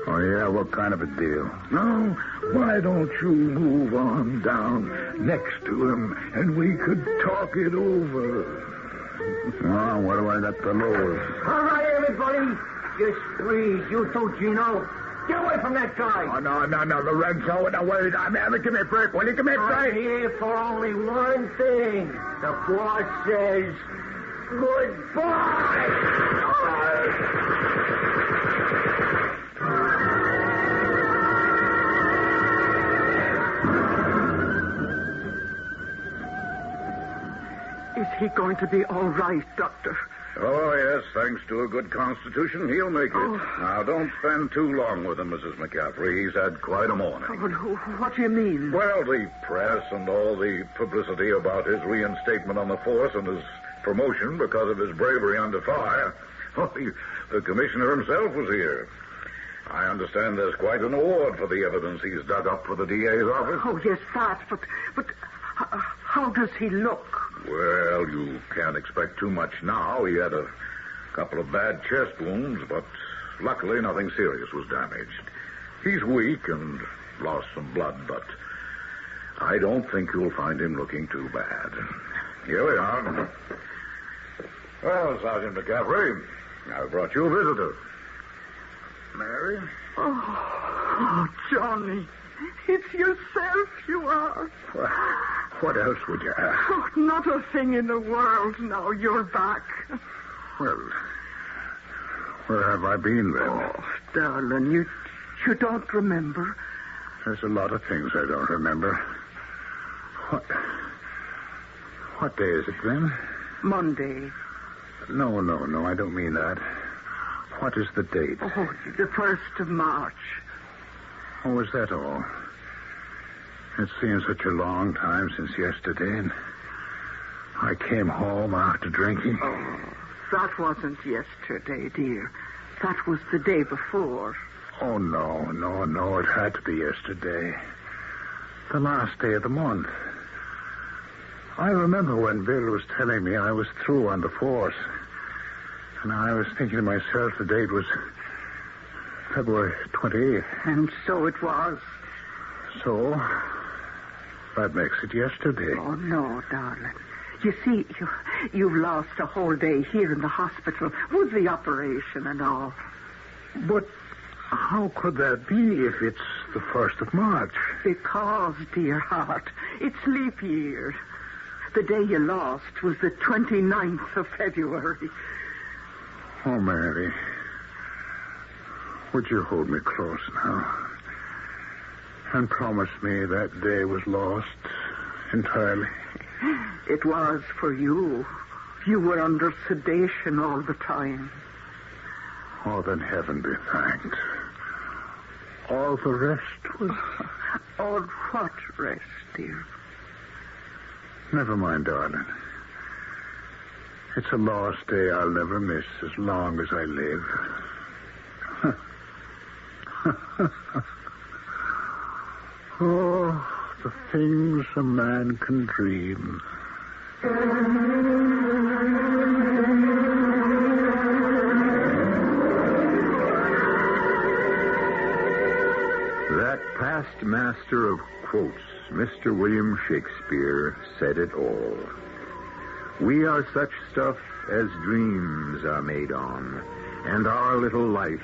Oh, yeah? What kind of a deal? Now, why don't you move on down next to him and we could talk it over? Oh, what do I got to lose? All right, everybody. Just freeze. You too, Gino. Get away from that guy. Oh, no, Lorenzo. No, wait. Give me a break. Will you give me a break? I'm here for only one thing. The boss says goodbye. Is he going to be all right, Doctor? Oh, yes, thanks to a good constitution, he'll make it. Oh. Now, don't spend too long with him, Mrs. McCaffrey. He's had quite a morning. Oh, what do you mean? Well, the press and all the publicity about his reinstatement on the force and his promotion because of his bravery under fire. Oh, the commissioner himself was here. I understand there's quite an award for the evidence he's dug up for the DA's office. Oh, yes, that, but how does he look? Well, you can't expect too much now. He had a couple of bad chest wounds, but luckily nothing serious was damaged. He's weak and lost some blood, but I don't think you'll find him looking too bad. Here we are. Well, Sergeant McCaffrey, I brought you a visitor. Mary? Oh, Johnny. It's yourself you are. What else would you ask? Oh, not a thing in the world now you're back. Well, where have I been then? Oh, darling, you don't remember? There's a lot of things I don't remember. What day is it then? Monday. No, I don't mean that. What is the date? Oh, the 1st of March. Oh, is that all? It seems such a long time since yesterday, and I came home after drinking. Oh, that wasn't yesterday, dear. That was the day before. Oh, no, it had to be yesterday. The last day of the month. I remember when Bill was telling me I was through on the force. And I was thinking to myself the date was February 28th. And so it was. So, that makes it yesterday. Oh, no, darling. You see, you've lost a whole day here in the hospital with the operation and all. But how could that be if it's the 1st of March? Because, dear heart, it's leap year. The day you lost was the 29th of February. Oh, Mary, would you hold me close now and promise me that day was lost entirely? It was for you. You were under sedation all the time. Oh, then heaven be thanked. All the rest was... All what rest, dear? Never mind, darling. It's a lost day I'll never miss as long as I live. Oh, the things a man can dream. That past master of quotes, Mr. William Shakespeare, said it all. We are such stuff as dreams are made on, and our little life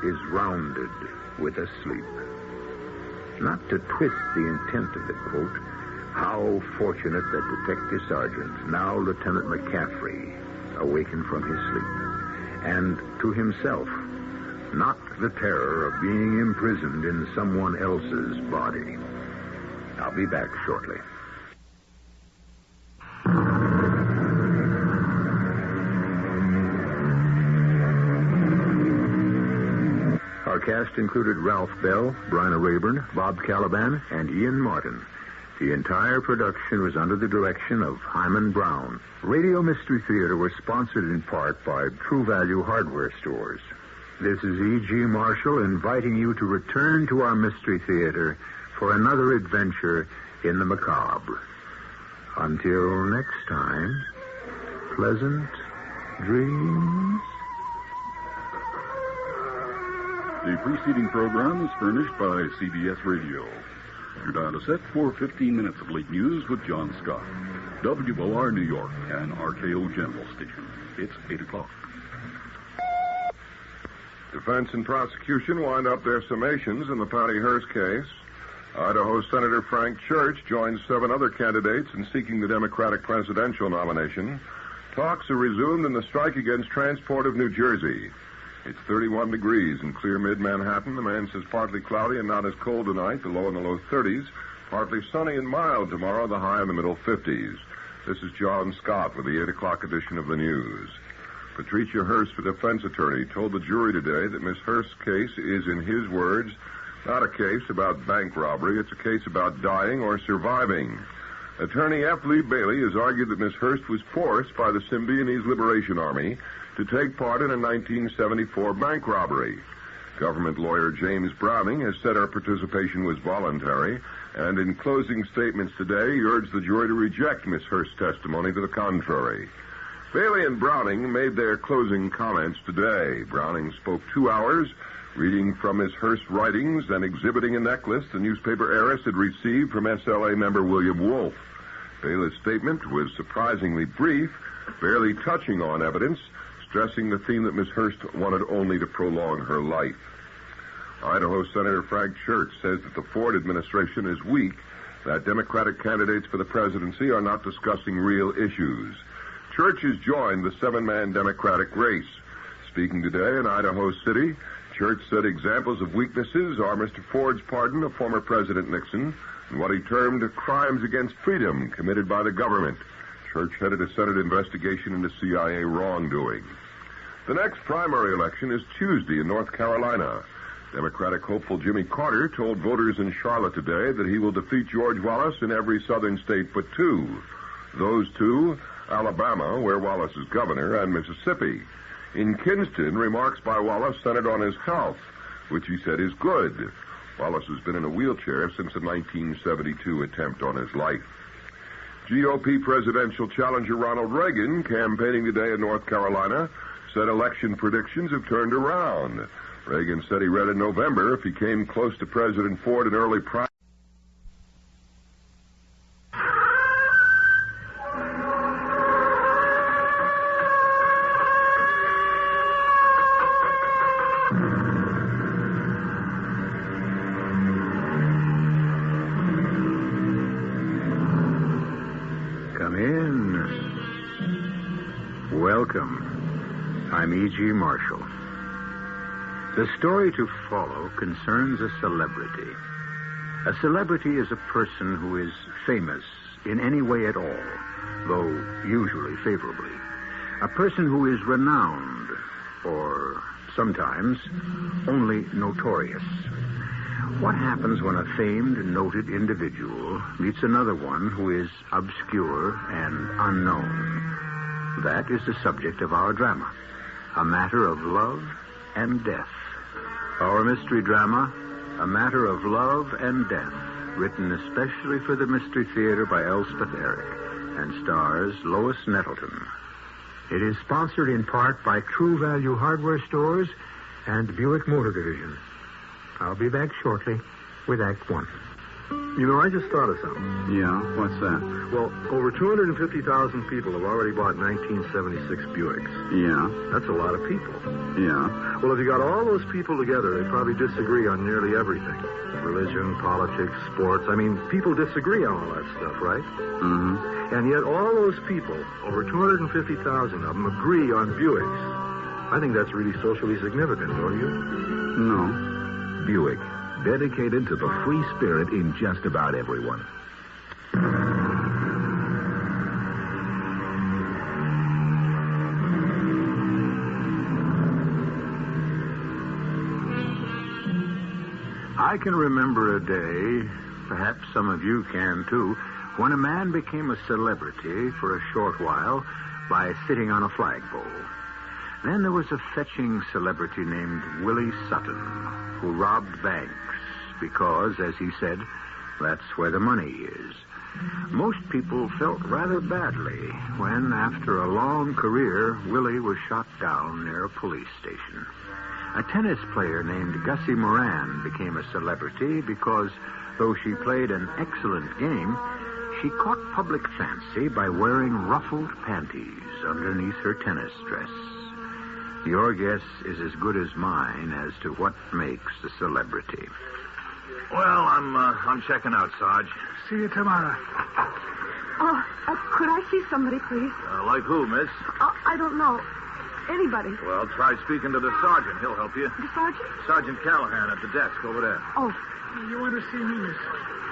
is rounded with a sleep. Not to twist the intent of the quote, how fortunate that Detective Sergeant, now Lieutenant McCaffrey, awakened from his sleep. And to himself, not the terror of being imprisoned in someone else's body. I'll be back shortly. Our cast included Ralph Bell, Bryna Rayburn, Bob Caliban, and Ian Martin. The entire production was under the direction of Himan Brown. Radio Mystery Theater was sponsored in part by True Value Hardware Stores. This is E.G. Marshall inviting you to return to our Mystery Theater for another adventure in the macabre. Until next time, pleasant dreams. The preceding program is furnished by CBS Radio. You're dialed to set for 15 minutes of late news with John Scott. WOR New York and RKO General Station. It's 8 o'clock. Defense and prosecution wind up their summations in the Patty Hearst case. Idaho Senator Frank Church joins 7 other candidates in seeking the Democratic presidential nomination. Talks are resumed in the strike against transport of New Jersey. It's 31 degrees in clear mid-Manhattan. The man says partly cloudy and not as cold tonight, the low in the low 30s. Partly sunny and mild tomorrow, the high in the middle 50s. This is John Scott with the 8 o'clock edition of the news. Patricia Hearst, the defense attorney, told the jury today that Miss Hearst's case is, in his words, not a case about bank robbery. It's a case about dying or surviving. Attorney F. Lee Bailey has argued that Miss Hearst was forced by the Symbionese Liberation Army to take part in a 1974 bank robbery. Government lawyer James Browning has said her participation was voluntary, and in closing statements today, he urged the jury to reject Miss Hearst's testimony to the contrary. Bailey and Browning made their closing comments today. Browning spoke 2 hours, reading from Miss Hearst's writings and exhibiting a necklace the newspaper heiress had received from SLA member William Wolfe. Bailey's statement was surprisingly brief, barely touching on evidence, stressing the theme that Miss Hearst wanted only to prolong her life. Idaho Senator Frank Church says that the Ford administration is weak, that Democratic candidates for the presidency are not discussing real issues. Church has joined the seven-man Democratic race. Speaking today in Idaho City, Church said examples of weaknesses are Mr. Ford's pardon of former President Nixon and what he termed crimes against freedom committed by the government. Church headed a Senate investigation into CIA wrongdoing. The next primary election is Tuesday in North Carolina. Democratic hopeful Jimmy Carter told voters in Charlotte today that he will defeat George Wallace in every southern state but two. Those two, Alabama, where Wallace is governor, and Mississippi. In Kinston, remarks by Wallace centered on his health, which he said is good. Wallace has been in a wheelchair since the 1972 attempt on his life. GOP presidential challenger Ronald Reagan, campaigning today in North Carolina, said election predictions have turned around. Reagan said he read in November if he came close to President Ford in early primary. Come in. Welcome. I'm E.G. Marshall. The story to follow concerns a celebrity. A celebrity is a person who is famous in any way at all, though usually favorably. A person who is renowned, or sometimes only notorious. What happens when a famed, noted individual meets another one who is obscure and unknown? That is the subject of our drama, a matter of love and death. Our mystery drama, A Matter of Love and Death, written especially for the Mystery Theater by Elspeth Eric, and stars Lois Nettleton. It is sponsored in part by True Value Hardware Stores and Buick Motor Division. I'll be back shortly with Act One. You know, I just thought of something. Yeah? What's that? Well, over 250,000 people have already bought 1976 Buicks. Yeah? That's a lot of people. Yeah? Well, if you got all those people together, they probably disagree on nearly everything. Religion, politics, sports. I mean, people disagree on all that stuff, right? Mm-hmm. And yet all those people, over 250,000 of them, agree on Buicks. I think that's really socially significant, don't you? No. Buick, dedicated to the free spirit in just about everyone. I can remember a day, perhaps some of you can too, when a man became a celebrity for a short while by sitting on a flagpole. Then there was a fetching celebrity named Willie Sutton, who robbed banks because, as he said, that's where the money is. Most people felt rather badly when, after a long career, Willie was shot down near a police station. A tennis player named Gussie Moran became a celebrity because, though she played an excellent game, she caught public fancy by wearing ruffled panties underneath her tennis dress. Your guess is as good as mine as to what makes a celebrity. Well, I'm checking out, Sarge. See you tomorrow. Could I see somebody, please? Like who, miss? I don't know. Anybody. Well, try speaking to the sergeant. He'll help you. The sergeant? Sergeant Callahan at the desk over there. Oh. You want to see me, miss?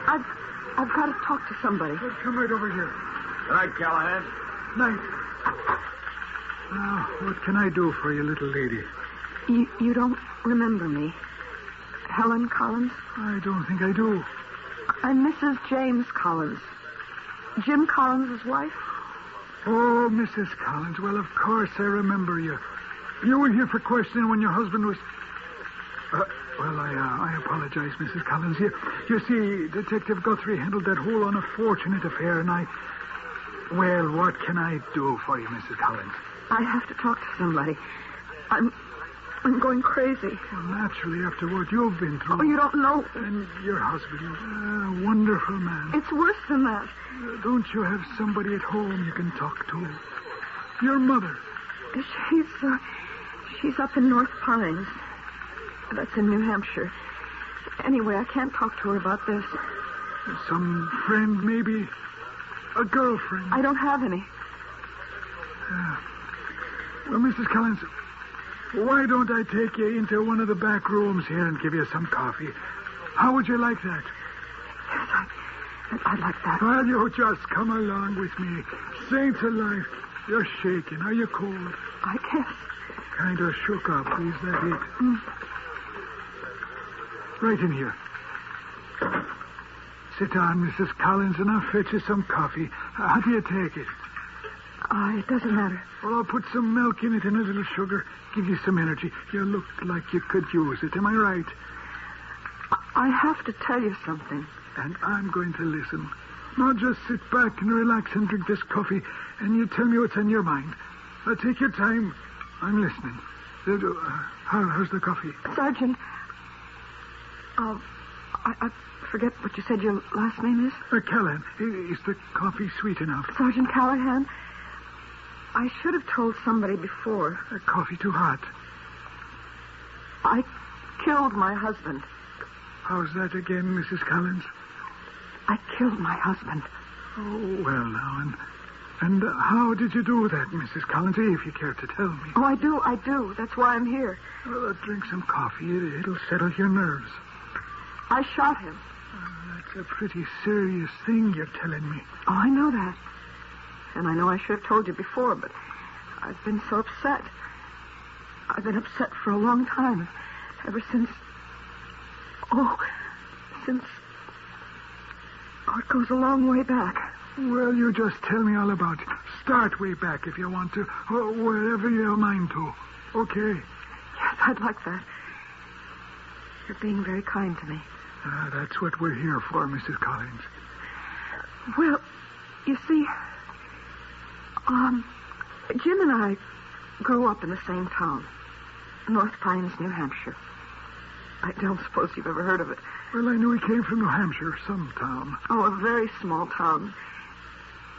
I've got to talk to somebody. Well, come right over here. Good night, Callahan. Night. Now, what can I do for you, little lady? You don't remember me? Helen Collins? I don't think I do. I'm Mrs. James Collins. Jim Collins' wife? Oh, Mrs. Collins. Well, of course I remember you. You were here for questioning when your husband was... I apologize, Mrs. Collins. You see, Detective Guthrie handled that whole unfortunate affair, and Well, what can I do for you, Mrs. Collins? I have to talk to somebody. I'm going crazy. Well, naturally, after what you've been through. Oh, you don't know. And your husband, a wonderful man. It's worse than that. Don't you have somebody at home you can talk to? Your mother? She's up in North Pines. That's in New Hampshire. Anyway, I can't talk to her about this. Some friend, maybe? A girlfriend? I don't have any. Well, Mrs. Collins, why don't I take you into one of the back rooms here and give you some coffee? How would you like that? Yes, I'd like that. Well, you just come along with me. Saints alive. You're shaking. Are you cold? I guess. Kind of shook up. Is that it? Right in here. Sit down, Mrs. Collins, and I'll fetch you some coffee. How do you take it? It doesn't matter. Well, I'll put some milk in it and a little sugar. Give you some energy. You look like you could use it. Am I right? I have to tell you something. And I'm going to listen. Now just sit back and relax and drink this coffee, and you tell me what's on your mind. Now take your time. I'm listening. How's the coffee? Sergeant, I forget what you said your last name is. Callahan. Is the coffee sweet enough? Sergeant Callahan, I should have told somebody before. Coffee too hot. I killed my husband. How's that again, Mrs. Collins? I killed my husband. Oh, well, now, and how did you do that, Mrs. Collins, if you care to tell me? Oh, I do. That's why I'm here. Well, drink some coffee. It'll settle your nerves. I shot him. That's a pretty serious thing you're telling me. Oh, I know that. And I know I should have told you before, but I've been so upset. I've been upset for a long time. Ever since... it goes a long way back. Well, you just tell me all about it. Start way back if you want to, or wherever you're mind to. Okay? Yes, I'd like that. You're being very kind to me. That's what we're here for, Mrs. Collins. Well, you see, Jim and I grew up in the same town, North Pines, New Hampshire. I don't suppose you've ever heard of it. Well, I knew he came from New Hampshire, some town. Oh, a very small town.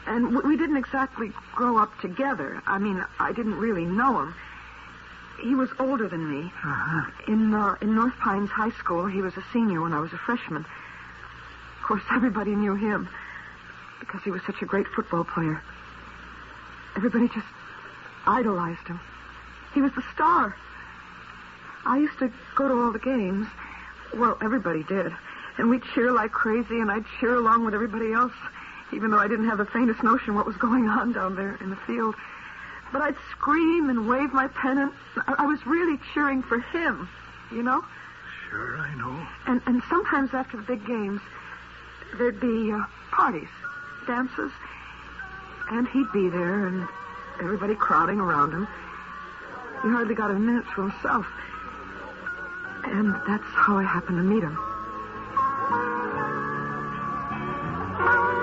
And we didn't exactly grow up together. I mean, I didn't really know him. He was older than me. Uh-huh. In North Pines High School, he was a senior when I was a freshman. Of course, everybody knew him because he was such a great football player. Everybody just idolized him. He was the star. I used to go to all the games. Well, everybody did. And we'd cheer like crazy, and I'd cheer along with everybody else, even though I didn't have the faintest notion what was going on down there in the field. But I'd scream and wave my pennant. I was really cheering for him, you know? Sure, I know. And sometimes after the big games, there'd be parties, dances, and he'd be there, and everybody crowding around him. He hardly got a minute to himself. And that's how I happened to meet him.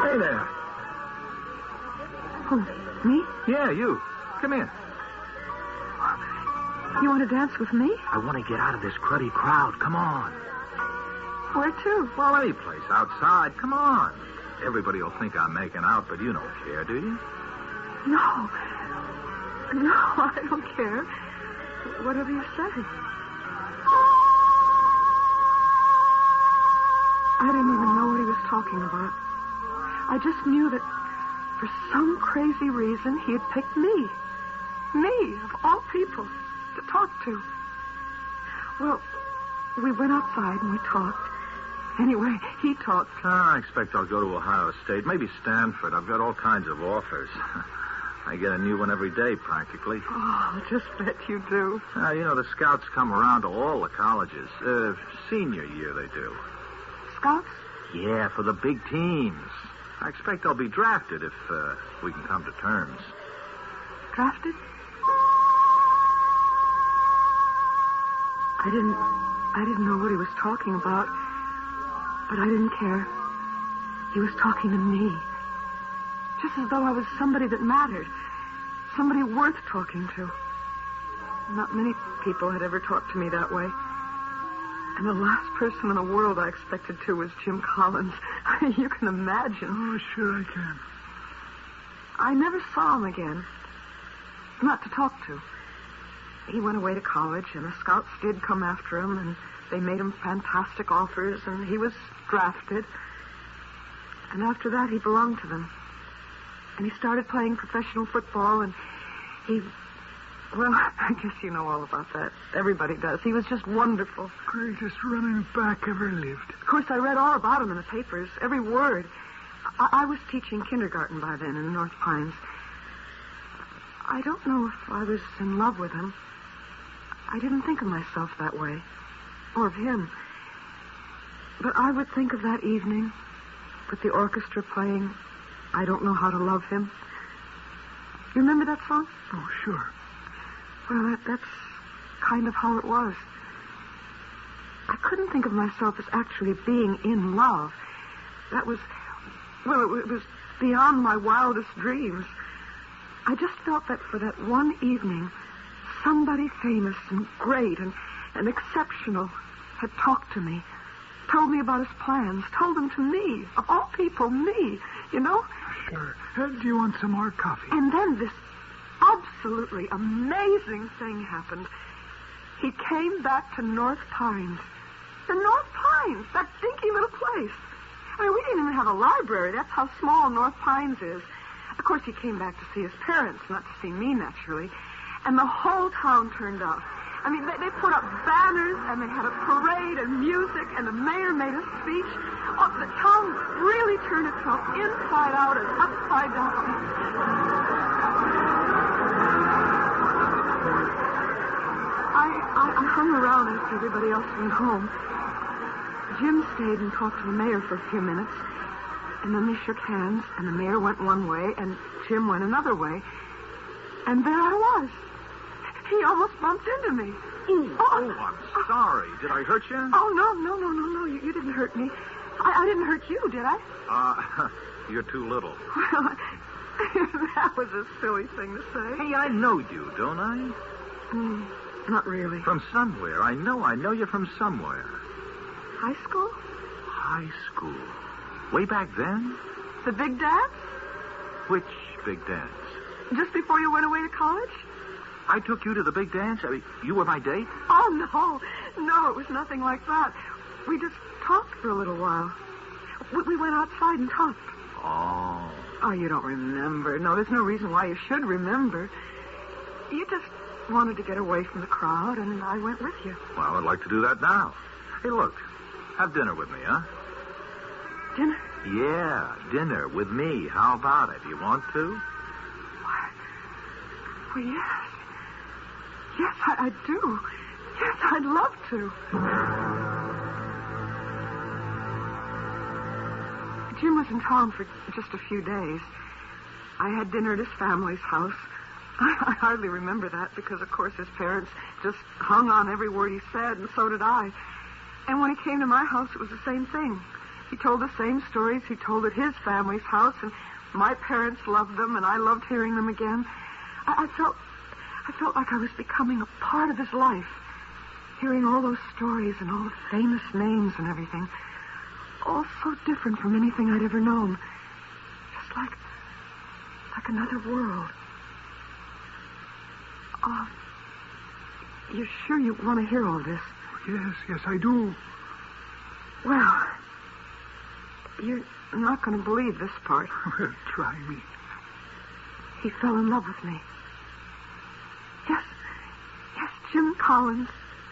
Hey there. Oh, me? Yeah, you. Come here. You want to dance with me? I want to get out of this cruddy crowd. Come on. Where to? Well, any place outside. Come on. Everybody will think I'm making out, but you don't care, do you? No, I don't care. Whatever you say. I didn't even know what he was talking about. I just knew that for some crazy reason he had picked me. Me, of all people, to talk to. Well, we went outside and we talked. Anyway, he talked. I expect I'll go to Ohio State, maybe Stanford. I've got all kinds of offers. I get a new one every day, practically. Oh, I'll just bet you do. You know, the scouts come around to all the colleges. Senior year, they do. Scouts? Yeah, for the big teams. I expect I'll be drafted if we can come to terms. Drafted? I didn't know what he was talking about, but I didn't care. He was talking to me. Just as though I was somebody that mattered. Somebody worth talking to. Not many people had ever talked to me that way. And the last person in the world I expected to was Jim Collins. You can imagine. Oh, sure I can. I never saw him again. not to talk to. He went away to college, and the scouts did come after him, and they made him fantastic offers, and he was drafted. And after that, he belonged to them. And he started playing professional football, and well, I guess you know all about that. Everybody does. He was just wonderful. Greatest running back ever lived. Of course, I read all about him in the papers, every word. I was teaching kindergarten by then in the North Pines. I don't know if I was in love with him. I didn't think of myself that way, or of him. But I would think of that evening with the orchestra playing I Don't Know How to Love Him. You remember that song? Oh, sure. Well, that's kind of how it was. I couldn't think of myself as actually being in love. That was, well, it was beyond my wildest dreams. I just felt that for that one evening, somebody famous and great and exceptional had talked to me, told me about his plans, told them to me, of all people, me, you know? Sure. Do you want some more coffee? And then this absolutely amazing thing happened. He came back to North Pines. The North Pines, that dinky little place. I mean, we didn't even have a library. That's how small North Pines is. Of course, he came back to see his parents, not to see me, naturally. And the whole town turned out. I mean, they put up banners, and they had a parade and music, and the mayor made a speech. Oh, the town really turned itself inside out and upside down. I hung around after everybody else went home. Jim stayed and talked to the mayor for a few minutes, and then they shook hands, and the mayor went one way, and Jim went another way. And there I was. He almost bumped into me. I'm sorry. Did I hurt you? Oh, no. You didn't hurt me. I didn't hurt you, did I? You're too little. Well, that was a silly thing to say. Hey, I know you, don't I? Not really. From somewhere. I know you're from somewhere. High school? High school. Way back then? The big dance? Which big dance? Just before you went away to college? I took you to the big dance? I mean, you were my date? Oh, no, it was nothing like that. We just talked for a little while. We went outside and talked. Oh, you don't remember. No, there's no reason why you should remember. You just wanted to get away from the crowd, and I went with you. Well, I'd like to do that now. Hey, look, have dinner with me, huh? Dinner? Yeah, dinner with me. How about it? You want to? What? Well, yes. Yes, I do. Yes, I'd love to. Jim was in town for just a few days. I had dinner at his family's house. I hardly remember that because, of course, his parents just hung on every word he said, and so did I. And when he came to my house, it was the same thing. He told the same stories he told at his family's house, and my parents loved them, and I loved hearing them again. I felt like I was becoming a part of his life, hearing all those stories and all the famous names and everything. All so different from anything I'd ever known. Just like another world. You sure you want to hear all this? Yes, I do. Well, you're not going to believe this part. Well, try me. He fell in love with me. Yes, Jim Collins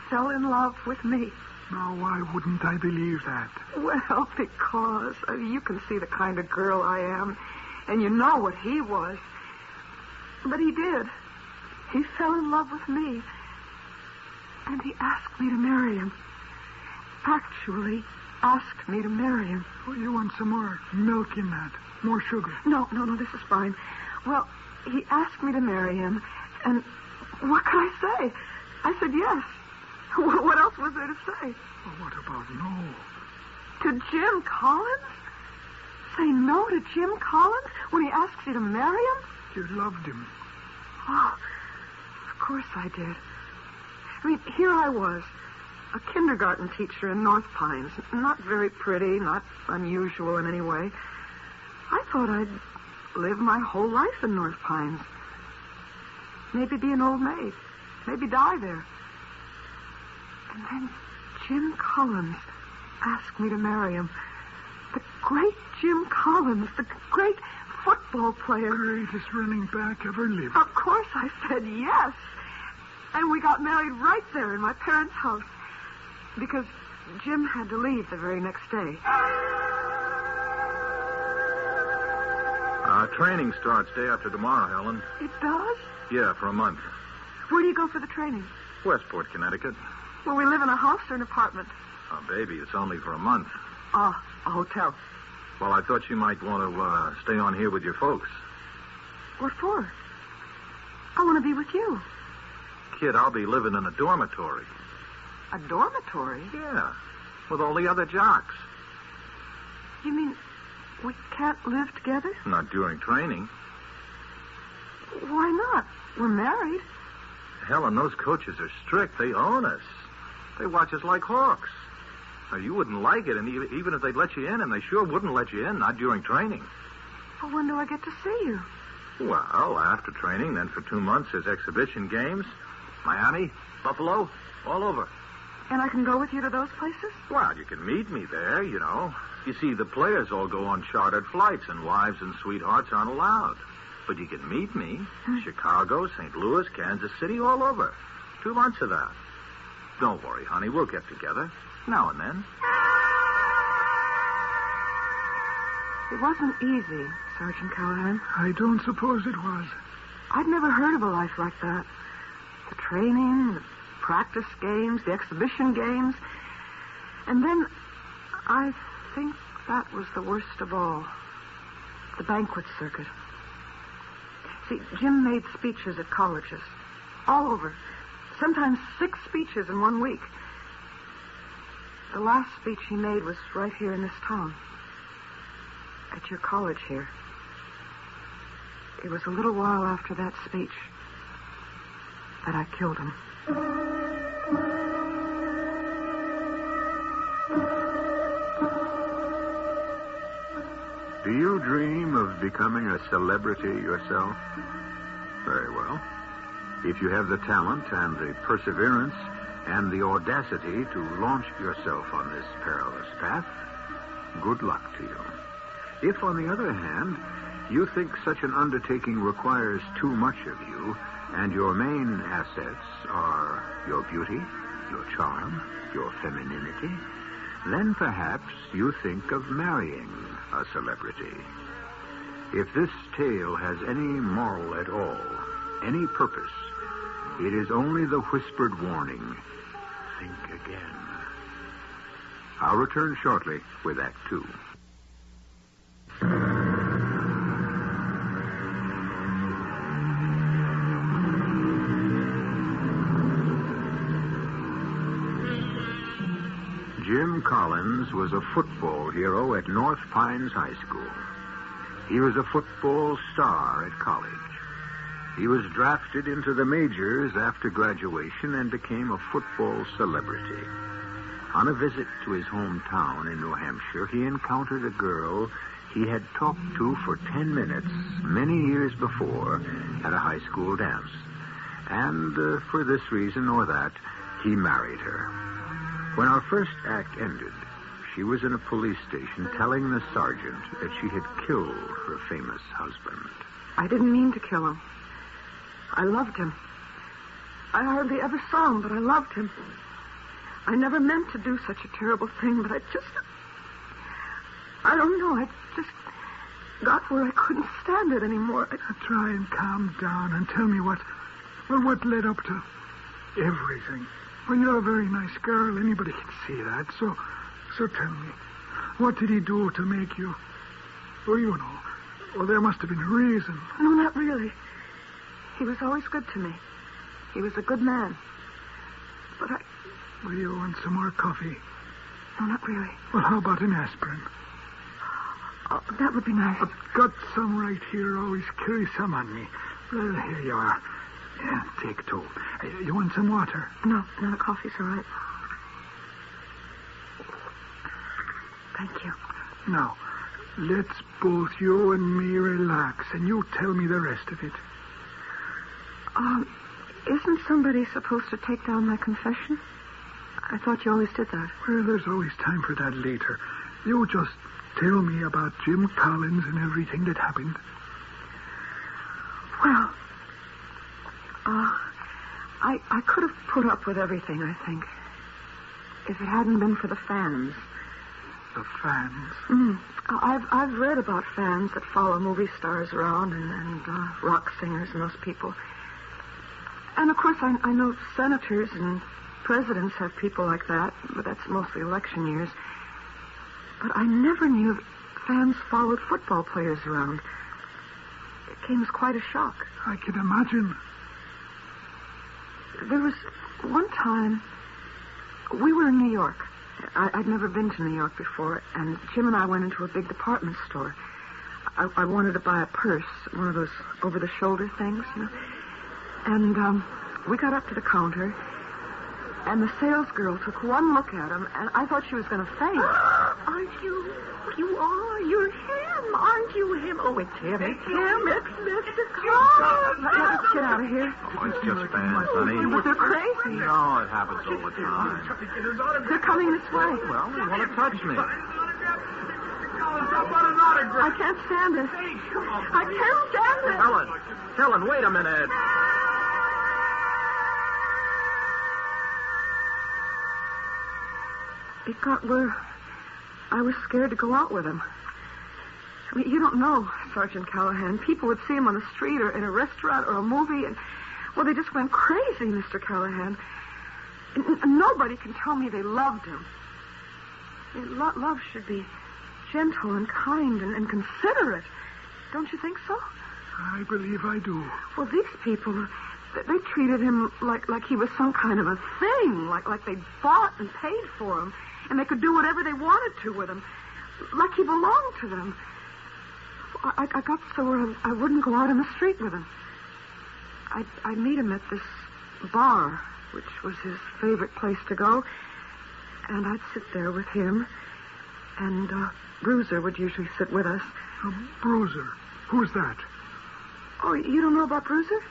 fell in love with me. Now, why wouldn't I believe that? Well, because you can see the kind of girl I am, and you know what he was. But he did. He fell in love with me, and he asked me to marry him. Actually, asked me to marry him. Oh, you want some more milk in that? More sugar? No, this is fine. Well, he asked me to marry him, and what could I say? I said yes. What else was there to say? Well, what about no? To Jim Collins? Say no to Jim Collins when he asks you to marry him? You loved him. Oh, of course I did. I mean, here I was, a kindergarten teacher in North Pines. Not very pretty, not unusual in any way. I thought I'd live my whole life in North Pines. Maybe be an old maid. Maybe die there. And then Jim Collins asked me to marry him. The great Jim Collins, the great football player. Greatest running back ever lived. Of course I said yes. And we got married right there in my parents' house. Because Jim had to leave the very next day. Training starts day after tomorrow, Helen. It does? Yeah, for a month. Where do you go for the training? Westport, Connecticut. Will we live in a house or an apartment? Oh, baby, it's only for a month. A hotel. Well, I thought you might want to stay on here with your folks. What for? I want to be with you. Kid, I'll be living in a dormitory. A dormitory? Yeah, with all the other jocks. You mean we can't live together? Not during training. Why not? We're married. Helen, those coaches are strict. They own us. They watch us like hawks. Now, you wouldn't like it, and even if they'd let you in, and they sure wouldn't let you in, not during training. Well, when do I get to see you? Well, after training, then for 2 months, there's exhibition games. Miami, Buffalo, all over. And I can go with you to those places? Well, you can meet me there, you know. You see, the players all go on chartered flights, and wives and sweethearts aren't allowed. But you can meet me. Chicago, St. Louis, Kansas City, all over. 2 months of that. Don't worry, honey. We'll get together. Now and then. It wasn't easy, Sergeant Callahan. I don't suppose it was. I'd never heard of a life like that. The training, the practice games, the exhibition games. And then I think that was the worst of all. The banquet circuit. See, Jim made speeches at colleges. All over. Sometimes 6 speeches in 1 week. The last speech he made was right here in this town. At your college here. It was a little while after that speech that I killed him. Do you dream of becoming a celebrity yourself? Very well. If you have the talent and the perseverance and the audacity to launch yourself on this perilous path, good luck to you. If, on the other hand, you think such an undertaking requires too much of you, and your main assets are your beauty, your charm, your femininity, then perhaps you think of marrying a celebrity. If this tale has any moral at all, any purpose, it is only the whispered warning, think again. I'll return shortly with Act 2. Jim Collins was a football hero at North Pines High School. He was a football star at college. He was drafted into the majors after graduation and became a football celebrity. On a visit to his hometown in New Hampshire, he encountered a girl he had talked to for 10 minutes many years before at a high school dance. And for this reason or that, he married her. When our first act ended, she was in a police station telling the sergeant that she had killed her famous husband. I didn't mean to kill him. I loved him. I hardly ever saw him, but I loved him. I never meant to do such a terrible thing, but I don't know, I just got where I couldn't stand it anymore. Try and calm down and tell me what led up to everything. Well, you're a very nice girl. Anybody can see that. So tell me, what did he do to make you? Well, you know. Well, there must have been a reason. No, not really. He was always good to me. He was a good man. But Well, you want some more coffee? No, not really. Well, how about an aspirin? Oh, that would be nice. I've got some right here. Always carry some on me. Well, here you are. Yeah, take 2. You want some water? No, the coffee's all right. Thank you. Now, let's both you and me relax, and you tell me the rest of it. Isn't somebody supposed to take down my confession? I thought you always did that. Well, there's always time for that later. You just tell me about Jim Collins and everything that happened. Well, I could have put up with everything, I think, if it hadn't been for the fans. The fans? I've read about fans that follow movie stars around and rock singers and those people. And, of course, I know senators and presidents have people like that, but that's mostly election years. But I never knew fans followed football players around. It came as quite a shock. I can imagine. There was one time we were in New York. I'd never been to New York before, and Jim and I went into a big department store. I wanted to buy a purse, one of those over-the-shoulder things, you know. And we got up to the counter, and the salesgirl took one look at him, and I thought she was going to faint. Aren't you? You are. You're him. Aren't you him? Oh, it's him. It's him. It's Mr. Collins. Let's get out of here. Oh, it's just fans, honey. But they're crazy. No, it happens all the time. They're coming this way. Well, they want to touch me. I can't stand it. I can't stand it. Helen, wait a minute. It got where I was scared to go out with him. I mean, you don't know, Sergeant Callahan. People would see him on the street or in a restaurant or a movie, and, well, they just went crazy, Mr. Callahan. And nobody can tell me they loved him. I mean, love should be gentle and kind and considerate. Don't you think so? I believe I do. Well, these people, they treated him like he was some kind of a thing, like they bought and paid for him, and they could do whatever they wanted to with him, like he belonged to them. I got so I wouldn't go out in the street with him. I'd meet him at this bar, which was his favorite place to go, and I'd sit there with him, and Bruiser would usually sit with us. Bruiser? Who's that? Oh, you don't know about Bruiser?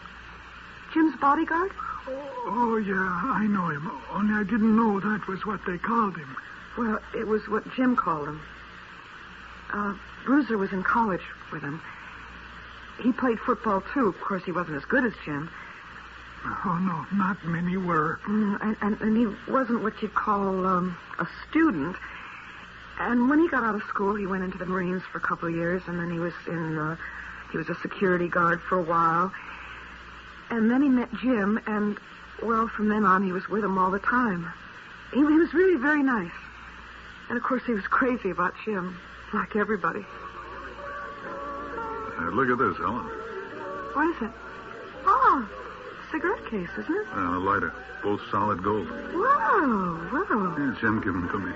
Jim's bodyguard? Oh, yeah, I know him. Only I didn't know that was what they called him. Well, it was what Jim called him. Bruiser was in college with him. He played football, too. Of course, he wasn't as good as Jim. Oh, no, not many were. And he wasn't what you'd call a student. And when he got out of school, he went into the Marines for a couple of years, and then he was a security guard for a while. And then he met Jim, and, well, from then on, he was with him all the time. He was really very nice. And, of course, he was crazy about Jim, like everybody. Look at this, Helen. What is it? Oh, cigarette case, isn't it? A lighter. Both solid gold. Whoa. Yeah, Jim gave them to me.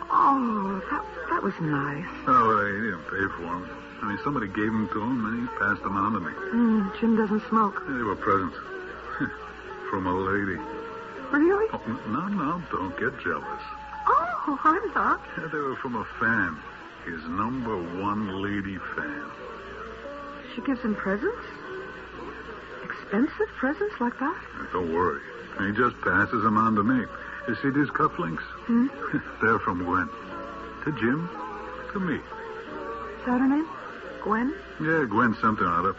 Oh, that was nice. Oh, he didn't pay for them. I mean, somebody gave them to him, and he passed them on to me. Jim doesn't smoke. Yeah, they were presents. From a lady. Really? Oh, no, don't get jealous. Oh, I'm not. Yeah, they were from a fan. His #1 lady fan. She gives him presents? Expensive presents like that? Don't worry. He just passes them on to me. You see these cufflinks? They're from Gwen. To Jim, to me. Is that her name? Gwen? Yeah, Gwen something or other.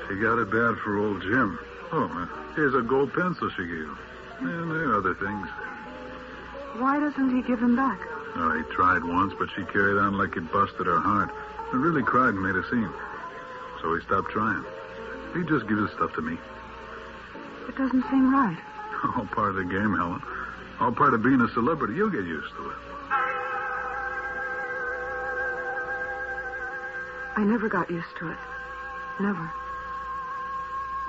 She got it bad for old Jim. Oh, man. Here's a gold pencil she gave him. And there are other things. Why doesn't he give them back? Oh, he tried once, but she carried on like it busted her heart. She really cried and made a scene. So he stopped trying. He just gives his stuff to me. It doesn't seem right. All part of the game, Helen. All part of being a celebrity. You'll get used to it. I never got used to it. Never.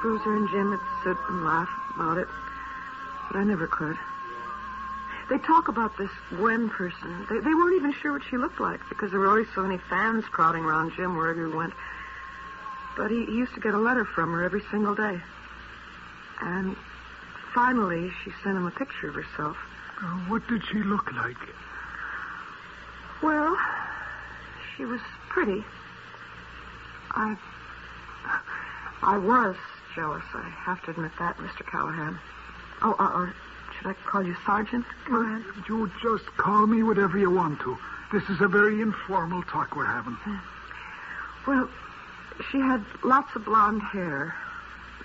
Bruiser and Jim would sit and laugh about it, but I never could. They talk about this Gwen person. They weren't even sure what she looked like because there were always so many fans crowding around Jim wherever he went. But he used to get a letter from her every single day. And finally, she sent him a picture of herself. What did she look like? Well, she was pretty. I was jealous. I have to admit that, Mr. Callahan. Oh, should I call you Sergeant Callahan? You just call me whatever you want to. This is a very informal talk we're having. Well, she had lots of blonde hair.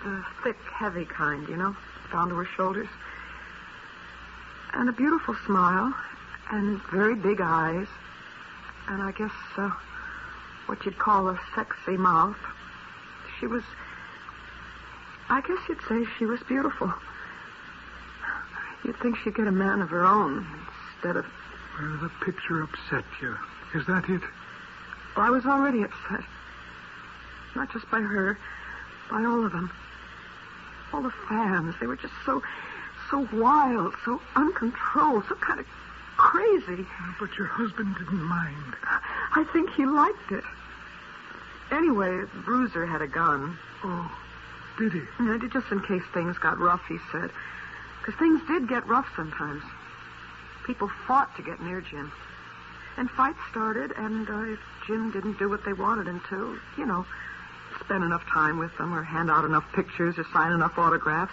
The thick, heavy kind, down to her shoulders. And a beautiful smile. And very big eyes. And I guess what you'd call a sexy mouth. I guess you'd say she was beautiful. You'd think she'd get a man of her own instead of... Well, the picture upset you. Is that it? Well, I was already upset. Not just by her, by all of them. All the fans. They were just so wild, so uncontrolled, so kind of crazy. But your husband didn't mind. I think he liked it. Anyway, Bruiser had a gun. Oh, did he? Yeah, just in case things got rough, he said. Because things did get rough sometimes. People fought to get near Jim. And fights started, and if Jim didn't do what they wanted him to, spend enough time with them or hand out enough pictures or sign enough autographs,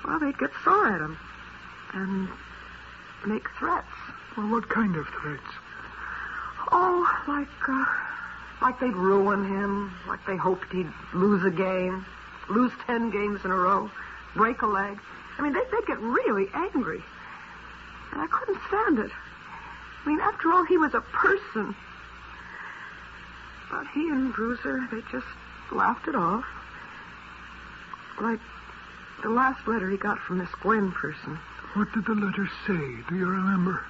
well, they'd get sore at him and make threats. Well, what kind of threats? Oh, like they'd ruin him, like they hoped he'd lose a game, lose 10 games in a row, break a leg. I mean, they'd get really angry. And I couldn't stand it. I mean, after all, he was a person. But he and Bruiser, they just laughed it off. Like the last letter he got from this Gwen person. What did the letter say? Do you remember?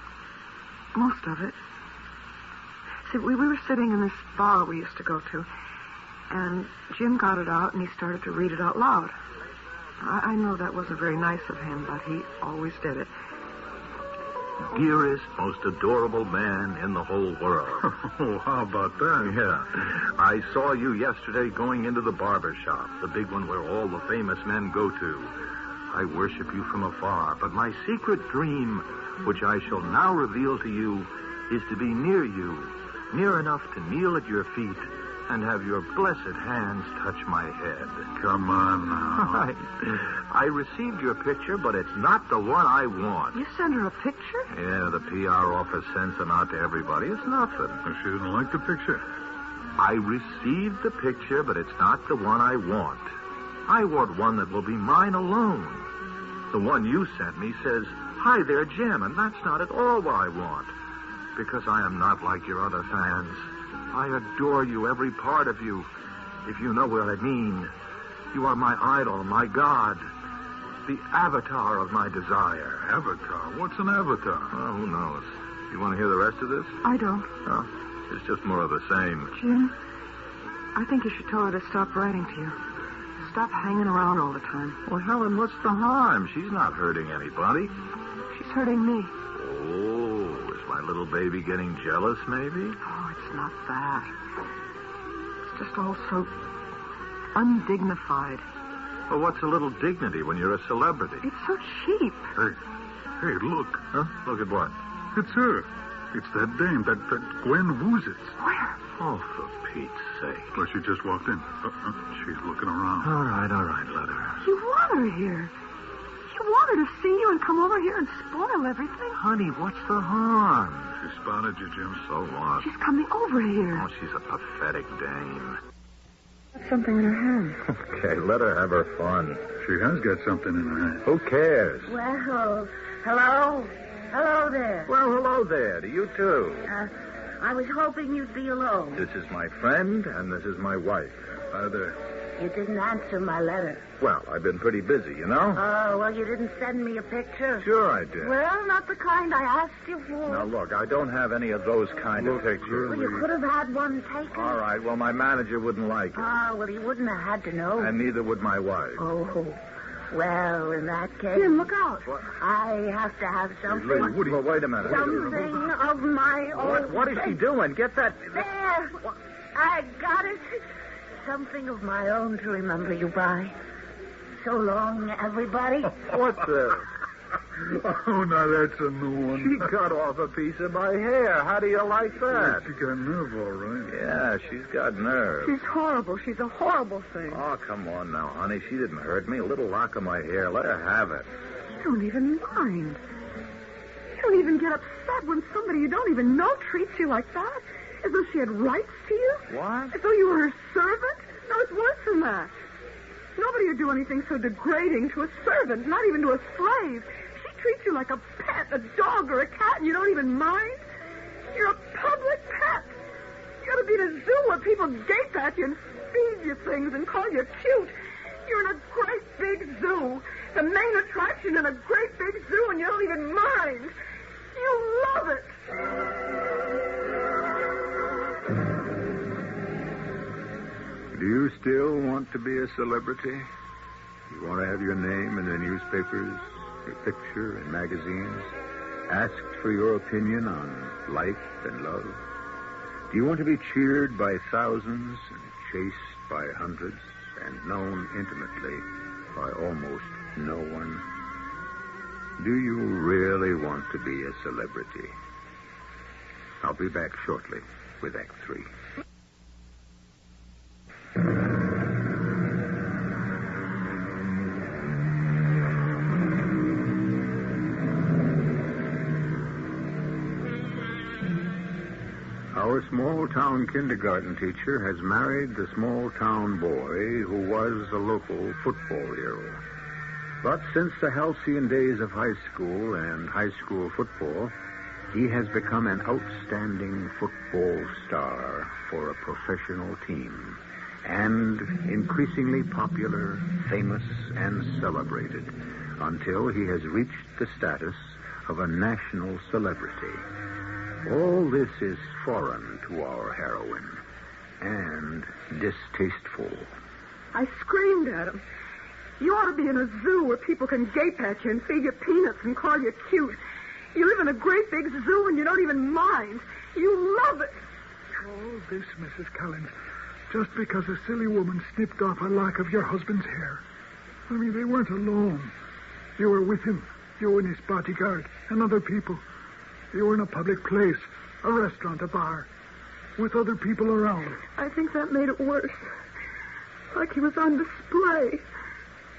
Most of it. See, we were sitting in this bar we used to go to, and Jim got it out, and he started to read it out loud. I know that wasn't very nice of him, but he always did it. Dearest, most adorable man in the whole world. Oh, how about that? Yeah. I saw you yesterday going into the barber shop, the big one where all the famous men go to. I worship you from afar, but my secret dream, which I shall now reveal to you, is to be near you, near enough to kneel at your feet and have your blessed hands touch my head. Come on now. I received your picture, but it's not the one I want. You sent her a picture? Yeah, the PR office sends them out to everybody. It's nothing. She didn't like the picture. I received the picture, but it's not the one I want. I want one that will be mine alone. The one you sent me says, "Hi there, Jim," and that's not at all what I want. Because I am not like your other fans. I adore you, every part of you, if you know what I mean. You are my idol, my god, the avatar of my desire. Avatar? What's an avatar? Oh, who knows? You want to hear the rest of this? I don't. No, it's just more of the same. Jim, I think you should tell her to stop writing to you. Stop hanging around all the time. Well, Helen, what's the harm? She's not hurting anybody. She's hurting me. Oh, is my little baby getting jealous, maybe? Oh, it's not that. It's just all so undignified. Well, what's a little dignity when you're a celebrity? It's so cheap. Hey, look. Huh? Look at what? It's her. It's that dame, that Gwen Woozitz. Where? Oh, for Pete's sake. Well, she just walked in. She's looking around. All right, let her. You want her here. You want her to see you and come over here and spoil everything. Honey, what's the harm? She spotted you, Jim. So what? She's coming over here. Oh, she's a pathetic dame. Something in her hand. Okay, let her have her fun. She has got something in her hand. Who cares? Well, hello? Hello there. Well, hello there to you, too. I was hoping you'd be alone. This is my friend, and this is my wife. You didn't answer my letter. Well, I've been pretty busy, you know? Oh, well, you didn't send me a picture. Sure I did. Well, not the kind I asked you for. Now, look, I don't have any of those kind of pictures. Well, you could have had one taken. All right, well, my manager wouldn't like it. Oh, well, he wouldn't have had to know. And neither would my wife. Oh, well, in that case... Jim, look out. What? I have to have something... Well, wait a minute. Something of my own... What is she doing? Get that... There! I got it. Something of my own to remember you by. So long, everybody. What the... Oh, now that's a new one. She cut off a piece of my hair. How do you like that? She got nerve, all right. Yeah, she's got nerve. She's horrible. She's a horrible thing. Oh, come on now, honey. She didn't hurt me. A little lock of my hair. Let her have it. You don't even mind. You don't even get upset when somebody you don't even know treats you like that. As though she had rights to you. What? As though you were her servant. No, it's worse than that. Nobody would do anything so degrading to a servant, not even to a slave. She treats you like a pet, a dog or a cat, and you don't even mind. You're a public pet. You ought to be in a zoo where people gape at you and feed you things and call you cute. You're in a great big zoo, the main attraction in a great big zoo, and you don't even mind. You love it. Do you still want to be a celebrity? You want to have your name in the newspapers, your picture in magazines, asked for your opinion on life and love? Do you want to be cheered by thousands and chased by hundreds and known intimately by almost no one? Do you really want to be a celebrity? I'll be back shortly with Act 3. Our small-town kindergarten teacher has married the small-town boy who was a local football hero. But since the halcyon days of high school and high school football, he has become an outstanding football star for a professional team, and increasingly popular, famous, and celebrated, until he has reached the status of a national celebrity. All this is foreign to our heroine, and distasteful. I screamed at him. You ought to be in a zoo where people can gape at you and feed you peanuts and call you cute. You live in a great big zoo and you don't even mind. You love it. All this, Mrs. Collins, just because a silly woman snipped off a lock of your husband's hair. I mean, they weren't alone. You were with him. You and his bodyguard and other people. You were in a public place, a restaurant, a bar, with other people around. I think that made it worse. Like he was on display.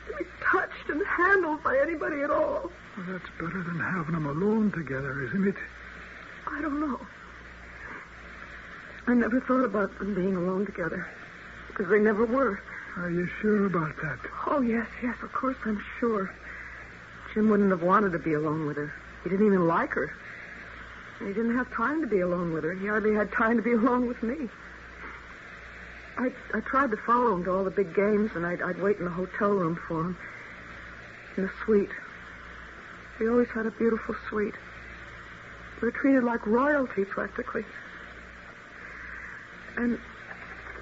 To be touched and handled by anybody at all. Well, that's better than having them alone together, isn't it? I don't know. I never thought about them being alone together. Because they never were. Are you sure about that? Oh, yes, of course I'm sure. Jim wouldn't have wanted to be alone with her. He didn't even like her. And he didn't have time to be alone with her. He hardly had time to be alone with me. I tried to follow him to all the big games, and I'd wait in the hotel room for him. In the suite. He always had a beautiful suite. We were treated like royalty, practically. And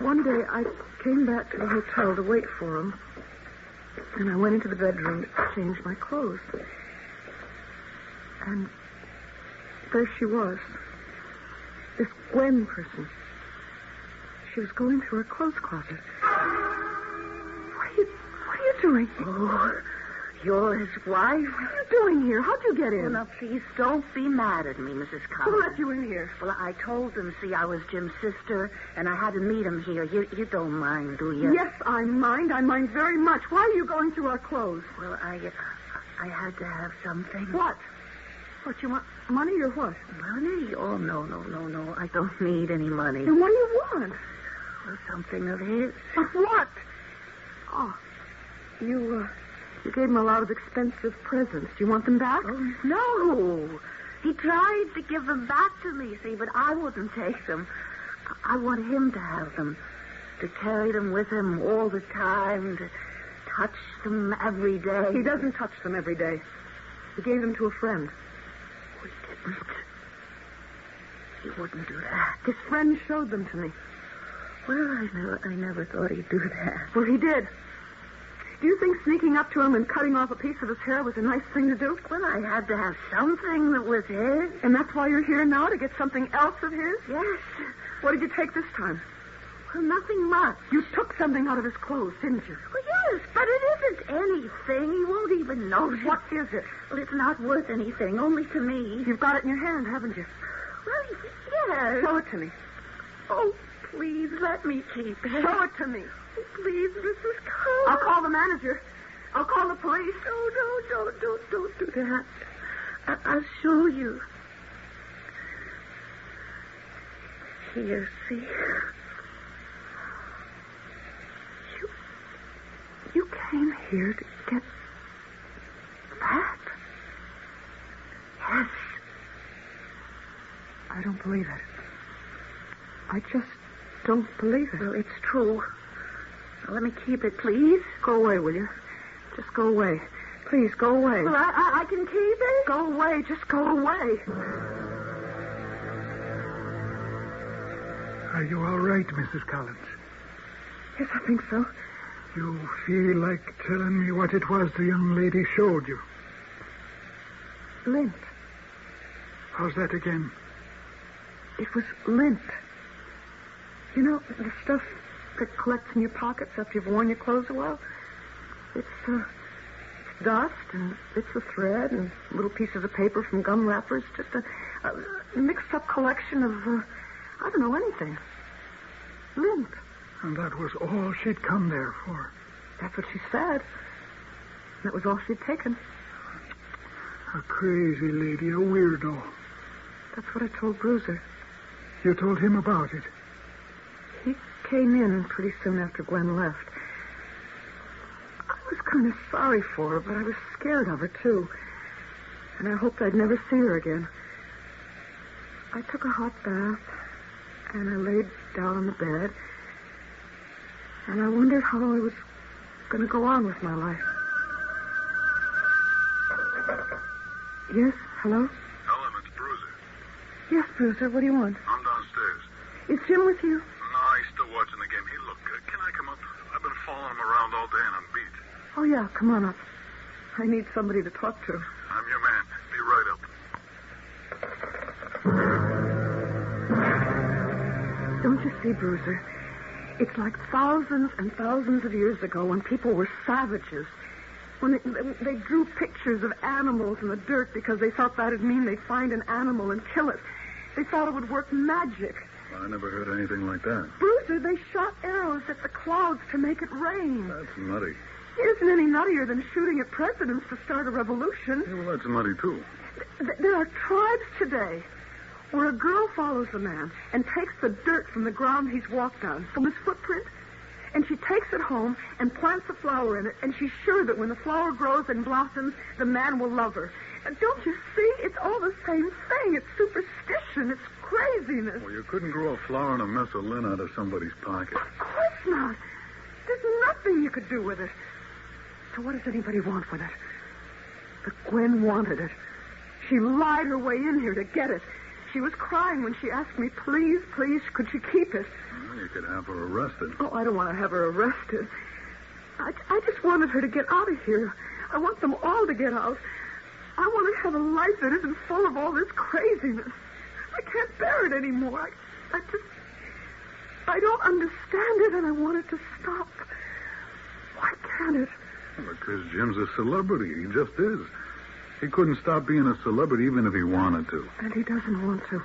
one day I came back to the hotel to wait for him, and I went into the bedroom to change my clothes. And there she was. This Gwen person. She was going through her clothes closet. What are you doing? Oh, you're his wife? What are you doing here? How'd you get in? Well, now, please, don't be mad at me, Mrs. Collins. Who let you in here? Well, I told them, see, I was Jim's sister, and I had to meet him here. You don't mind, do you? Yes, I mind. I mind very much. Why are you going through our clothes? Well, I had to have something. What? What, you want money or what? Money? Oh, no. I don't need any money. Then what do you want? Well, something of his. But what? Oh, you gave him a lot of expensive presents. Do you want them back? Oh, no. He tried to give them back to me, see, but I wouldn't take them. I want him to have them, to carry them with him all the time, to touch them every day. He doesn't touch them every day. He gave them to a friend. We didn't. He wouldn't do that. His friend showed them to me. Well, I never thought he'd do that. Well, he did. Do you think sneaking up to him and cutting off a piece of his hair was a nice thing to do? Well, I had to have something that was his. And that's why you're here now, to get something else of his? Yes. What did you take this time? Well, nothing much. You took something out of his clothes, didn't you? Well, yes, but it isn't anything. He won't even notice. What is it? Well, it's not worth anything, only to me. You've got it in your hand, haven't you? Well, yes. Show it to me. Oh, please, let me keep it. Show it to me. Oh, please, Mrs. Cullen. I'll call the manager. I'll call the police. No, don't do that. I'll show you. Here, see. You came here to get that? Yes. I don't believe it. I just don't believe it. Well, it's true. Now, let me keep it, please. Go away, will you? Just go away. Please, go away. Well, I can keep it. Go away. Just go away. Are you all right, Mrs. Collins? Yes, I think so. You feel like telling me what it was the young lady showed you? Lint. How's that again? It was lint. You know, the stuff that collects in your pockets after you've worn your clothes a while? It's dust and bits of thread and little pieces of paper from gum wrappers. Just a mixed-up collection of, I don't know, anything. Lint. And that was all she'd come there for? That's what she said. That was all she'd taken. A crazy lady, a weirdo. That's what I told Bruiser. You told him about it? He came in pretty soon after Gwen left. I was kind of sorry for her, but I was scared of her, too. And I hoped I'd never see her again. I took a hot bath, and I laid down on the bed, and I wondered how I was going to go on with my life. Yes, hello? Helen, it's Bruiser. Yes, Bruiser, what do you want? I'm downstairs. Is Jim with you? No, he's still watching the game. Hey, look, can I come up? I've been following him around all day and I'm beat. Oh, yeah, come on up. I need somebody to talk to. I'm your man. Be right up. Don't you see, Bruiser? It's like thousands and thousands of years ago when people were savages. When they drew pictures of animals in the dirt because they thought that'd mean they'd find an animal and kill it. They thought it would work magic. I never heard anything like that. Bruiser, they shot arrows at the clouds to make it rain. That's nutty. It isn't any nuttier than shooting at presidents to start a revolution. Yeah, well, that's nutty, too. There are tribes today where a girl follows a man and takes the dirt from the ground he's walked on, from his footprint, and she takes it home and plants a flower in it, and she's sure that when the flower grows and blossoms, the man will love her. And don't you see? It's all the same thing. It's superstition. It's craziness. Well, you couldn't grow a flower and a mess of lint out of somebody's pocket. Of course not. There's nothing you could do with it. So what does anybody want with it? But Gwen wanted it. She lied her way in here to get it. She was crying when she asked me, please, could she keep it? Well, you could have her arrested. Oh, I don't want to have her arrested. I just wanted her to get out of here. I want them all to get out. I want to have a life that isn't full of all this craziness. I can't bear it anymore. I don't understand it, and I want it to stop. Why can't it? Well, because Jim's a celebrity. He just is. He couldn't stop being a celebrity even if he wanted to. And he doesn't want to.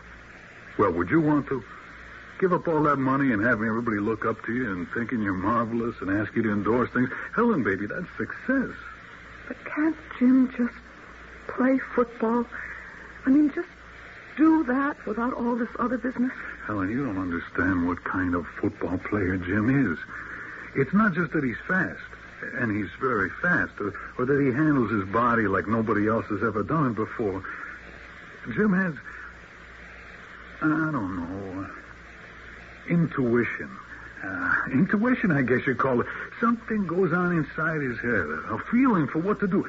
Well, would you want to? Give up all that money and having everybody look up to you and thinking you're marvelous and ask you to endorse things? Helen, baby, that's success. But can't Jim just play football? I mean, just do that without all this other business? Helen, you don't understand what kind of football player Jim is. It's not just that he's fast, and he's very fast, or that he handles his body like nobody else has ever done it before. Jim has, I don't know, intuition. Intuition, I guess you'd call it. Something goes on inside his head, a feeling for what to do.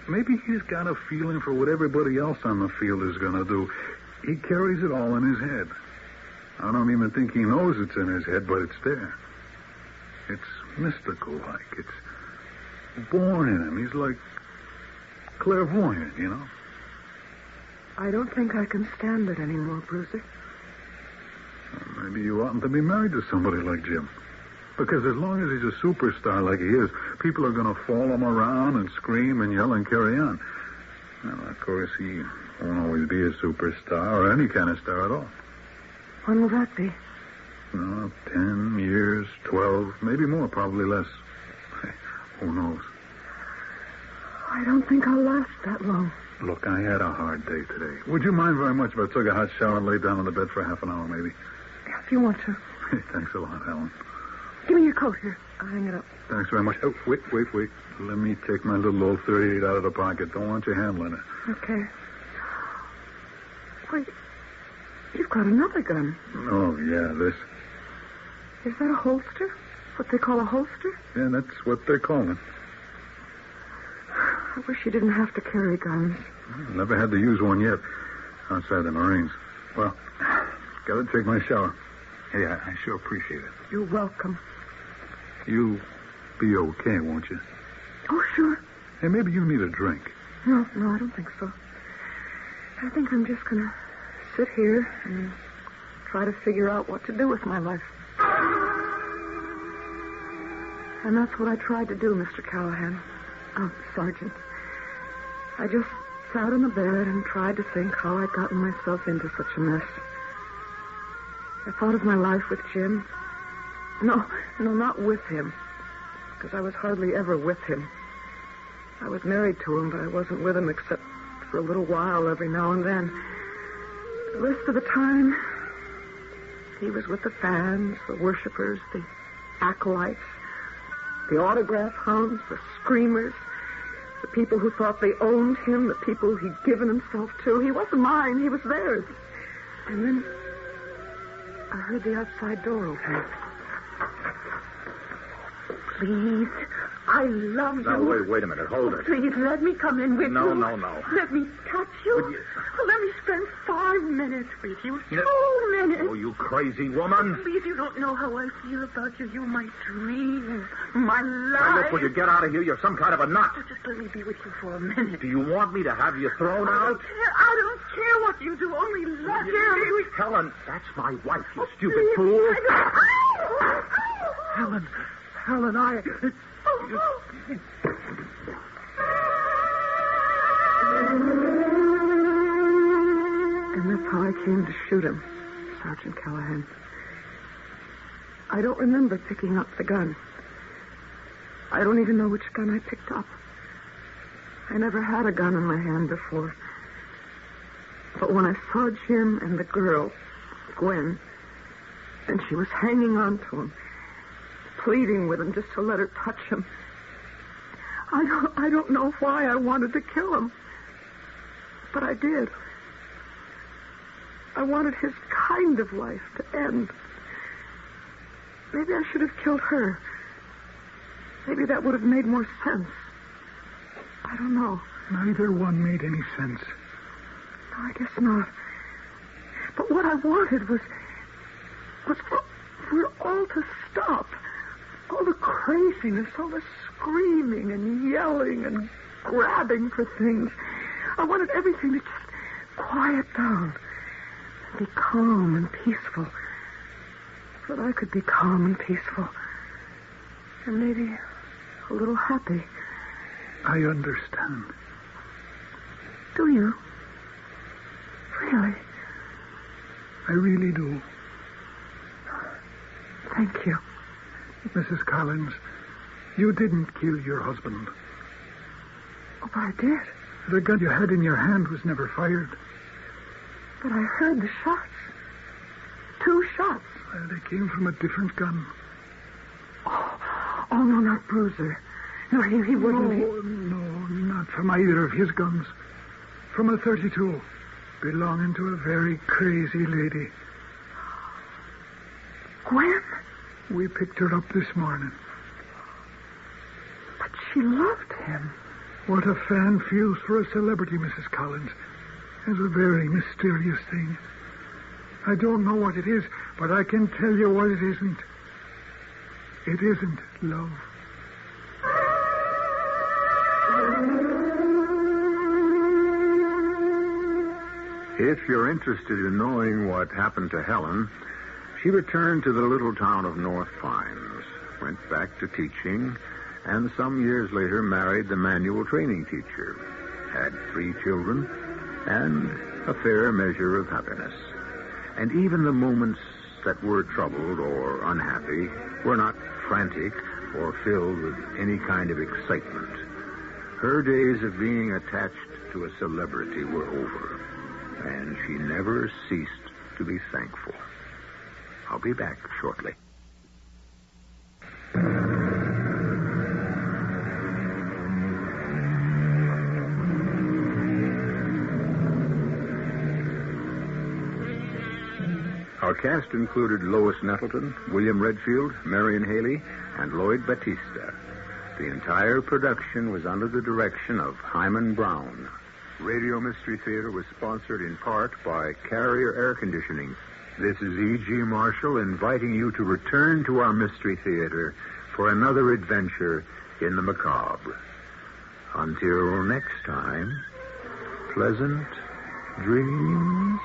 Maybe he's got a feeling for what everybody else on the field is going to do. He carries it all in his head. I don't even think he knows it's in his head, but it's there. It's mystical-like. It's born in him. He's like clairvoyant, you know? I don't think I can stand it anymore, Bruiser. Maybe you oughtn't to be married to somebody like Jim. Because as long as he's a superstar like he is, people are going to follow him around and scream and yell and carry on. Well, of course, he won't always be a superstar or any kind of star at all. When will that be? 10 years, 12, maybe more, probably less. Who knows? I don't think I'll last that long. Look, I had a hard day today. Would you mind very much if I took a hot shower and laid down on the bed for half an hour, maybe? If you want to. Thanks a lot, Helen. Give me your coat here. I'll hang it up. Thanks very much. Oh, wait. Let me take my little old 38 out of the pocket. Don't want you handling it. Okay. Wait. You've got another gun. Oh, yeah, this. Is that a holster? What they call a holster? Yeah, that's what they're calling it. I wish you didn't have to carry guns. Never had to use one yet. Outside the Marines. Well, gotta take my shower. Hey, I sure appreciate it. You're welcome. You'll be okay, won't you? Oh, sure. Hey, maybe you need a drink. No, I don't think so. I think I'm just gonna sit here and try to figure out what to do with my life. And that's what I tried to do, Mr. Callahan. Oh, Sergeant. I just sat in the bed and tried to think how I'd gotten myself into such a mess. I thought of my life with Jim. No, not with him. Because I was hardly ever with him. I was married to him, but I wasn't with him except for a little while every now and then. The rest of the time, he was with the fans, the worshipers, the acolytes, the autograph hounds, the screamers, the people who thought they owned him, the people he'd given himself to. He wasn't mine, he was theirs. And then I heard the outside door open. Please, I love you. Now, wait a minute. Hold it. Please, let me come in with you. No. Let me touch you. Let me spend 5 minutes with you. 2 minutes. Oh, you crazy woman. Please, you don't know how I feel about you. You're my dream, my life. Now, look, will you get out of here? You're some kind of a nut. Just let me be with you for a minute. Do you want me to have you thrown out? I don't care what you do. Only let me. Helen, that's my wife, you stupid fool. Helen, I... And that's how I came to shoot him, Sergeant Callahan. I don't remember picking up the gun. I don't even know which gun I picked up. I never had a gun in my hand before. But when I saw Jim and the girl, Gwen, and she was hanging on to him, pleading with him just to let her touch him, I don't know why I wanted to kill him. But I did. I wanted his kind of life to end. Maybe I should have killed her. Maybe that would have made more sense. I don't know. Neither one made any sense. No, I guess not. But what I wanted was for all to stop. All the craziness, all the screaming and yelling and grabbing for things. I wanted everything to just quiet down and be calm and peaceful. So that I could be calm and peaceful. And maybe a little happy. I understand. Do you? Really? I really do. Thank you. Mrs. Collins, you didn't kill your husband. Oh, but I did. The gun you had in your hand was never fired. But I heard the shots. 2 shots. They came from a different gun. Oh, no, not Bruiser. No, he wouldn't. No, not from either of his guns. From a .32, belonging to a very crazy lady. Gwen? We picked her up this morning. But she loved him. What a fan feels for a celebrity, Mrs. Collins, is a very mysterious thing. I don't know what it is, but I can tell you what it isn't. It isn't love. If you're interested in knowing what happened to Helen, She returned to the little town of North Pines, went back to teaching, and some years later married the manual training teacher, had 3 children, and a fair measure of happiness. And even the moments that were troubled or unhappy were not frantic or filled with any kind of excitement. Her days of being attached to a celebrity were over, and she never ceased to be thankful. I'll be back shortly. Our cast included Lois Nettleton, William Redfield, Marion Haley, and Lloyd Batista. The entire production was under the direction of Himan Brown. Radio Mystery Theater was sponsored in part by Carrier Air Conditioning. This is E.G. Marshall inviting you to return to our Mystery Theater for another adventure in the macabre. Until next time, pleasant dreams.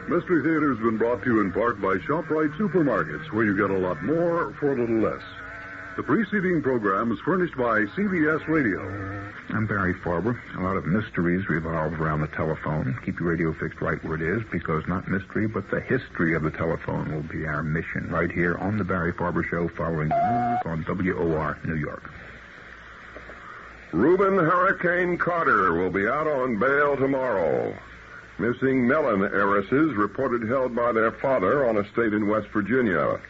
Mystery Theater has been brought to you in part by ShopRite Supermarkets, where you get a lot more for a little less. The preceding program is furnished by CBS Radio. I'm Barry Farber. A lot of mysteries revolve around the telephone. Keep your radio fixed right where it is, because not mystery, but the history of the telephone will be our mission right here on the Barry Farber Show, following the news on WOR New York. Reuben Hurricane Carter will be out on bail tomorrow. Missing melon heiresses reported held by their father on a estate in West Virginia.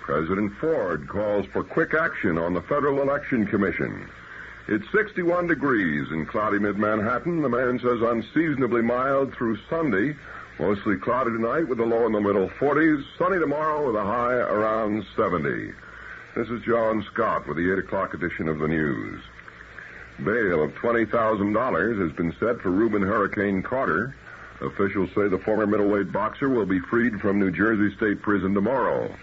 President Ford calls for quick action on the Federal Election Commission. It's 61 degrees in cloudy mid-Manhattan. The man says unseasonably mild through Sunday. Mostly cloudy tonight with a low in the middle 40s. Sunny tomorrow with a high around 70. This is John Scott with the 8 o'clock edition of the news. Bail of $20,000 has been set for Reuben Hurricane Carter. Officials say the former middleweight boxer will be freed from New Jersey State Prison tomorrow.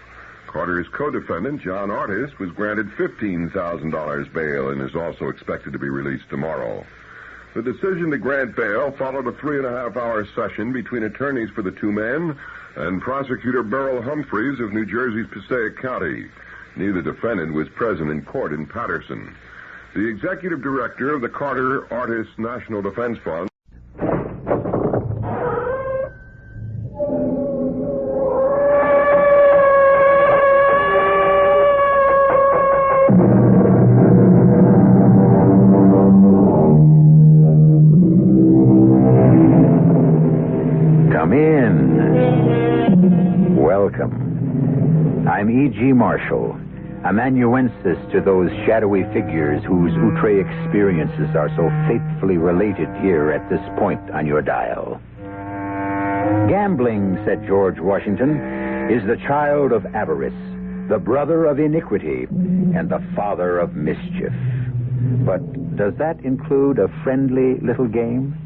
Carter's co-defendant, John Artis, was granted $15,000 bail and is also expected to be released tomorrow. The decision to grant bail followed a 3.5-hour session between attorneys for the two men and prosecutor Beryl Humphreys of New Jersey's Passaic County. Neither defendant was present in court in Patterson. The executive director of the Carter Artis National Defense Fund I'm E.G. Marshall, amanuensis to those shadowy figures whose outre experiences are so faithfully related here at this point on your dial. Gambling, said George Washington, is the child of avarice, the brother of iniquity, and the father of mischief. But does that include a friendly little game?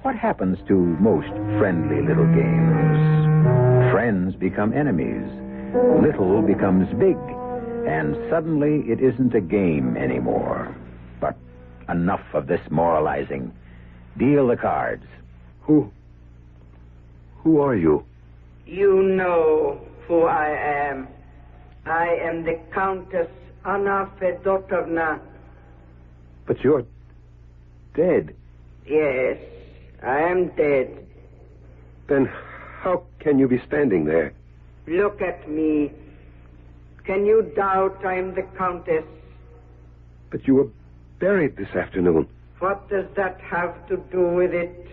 What happens to most friendly little games? Friends become enemies. Little becomes big, and suddenly it isn't a game anymore. But enough of this moralizing. Deal the cards. Who are you? You know who I am. I am the Countess Anna Fedotovna. But you're dead. Yes, I am dead. Then how can you be standing there? Look at me. Can you doubt I'm the Countess? But you were buried this afternoon. What does that have to do with it?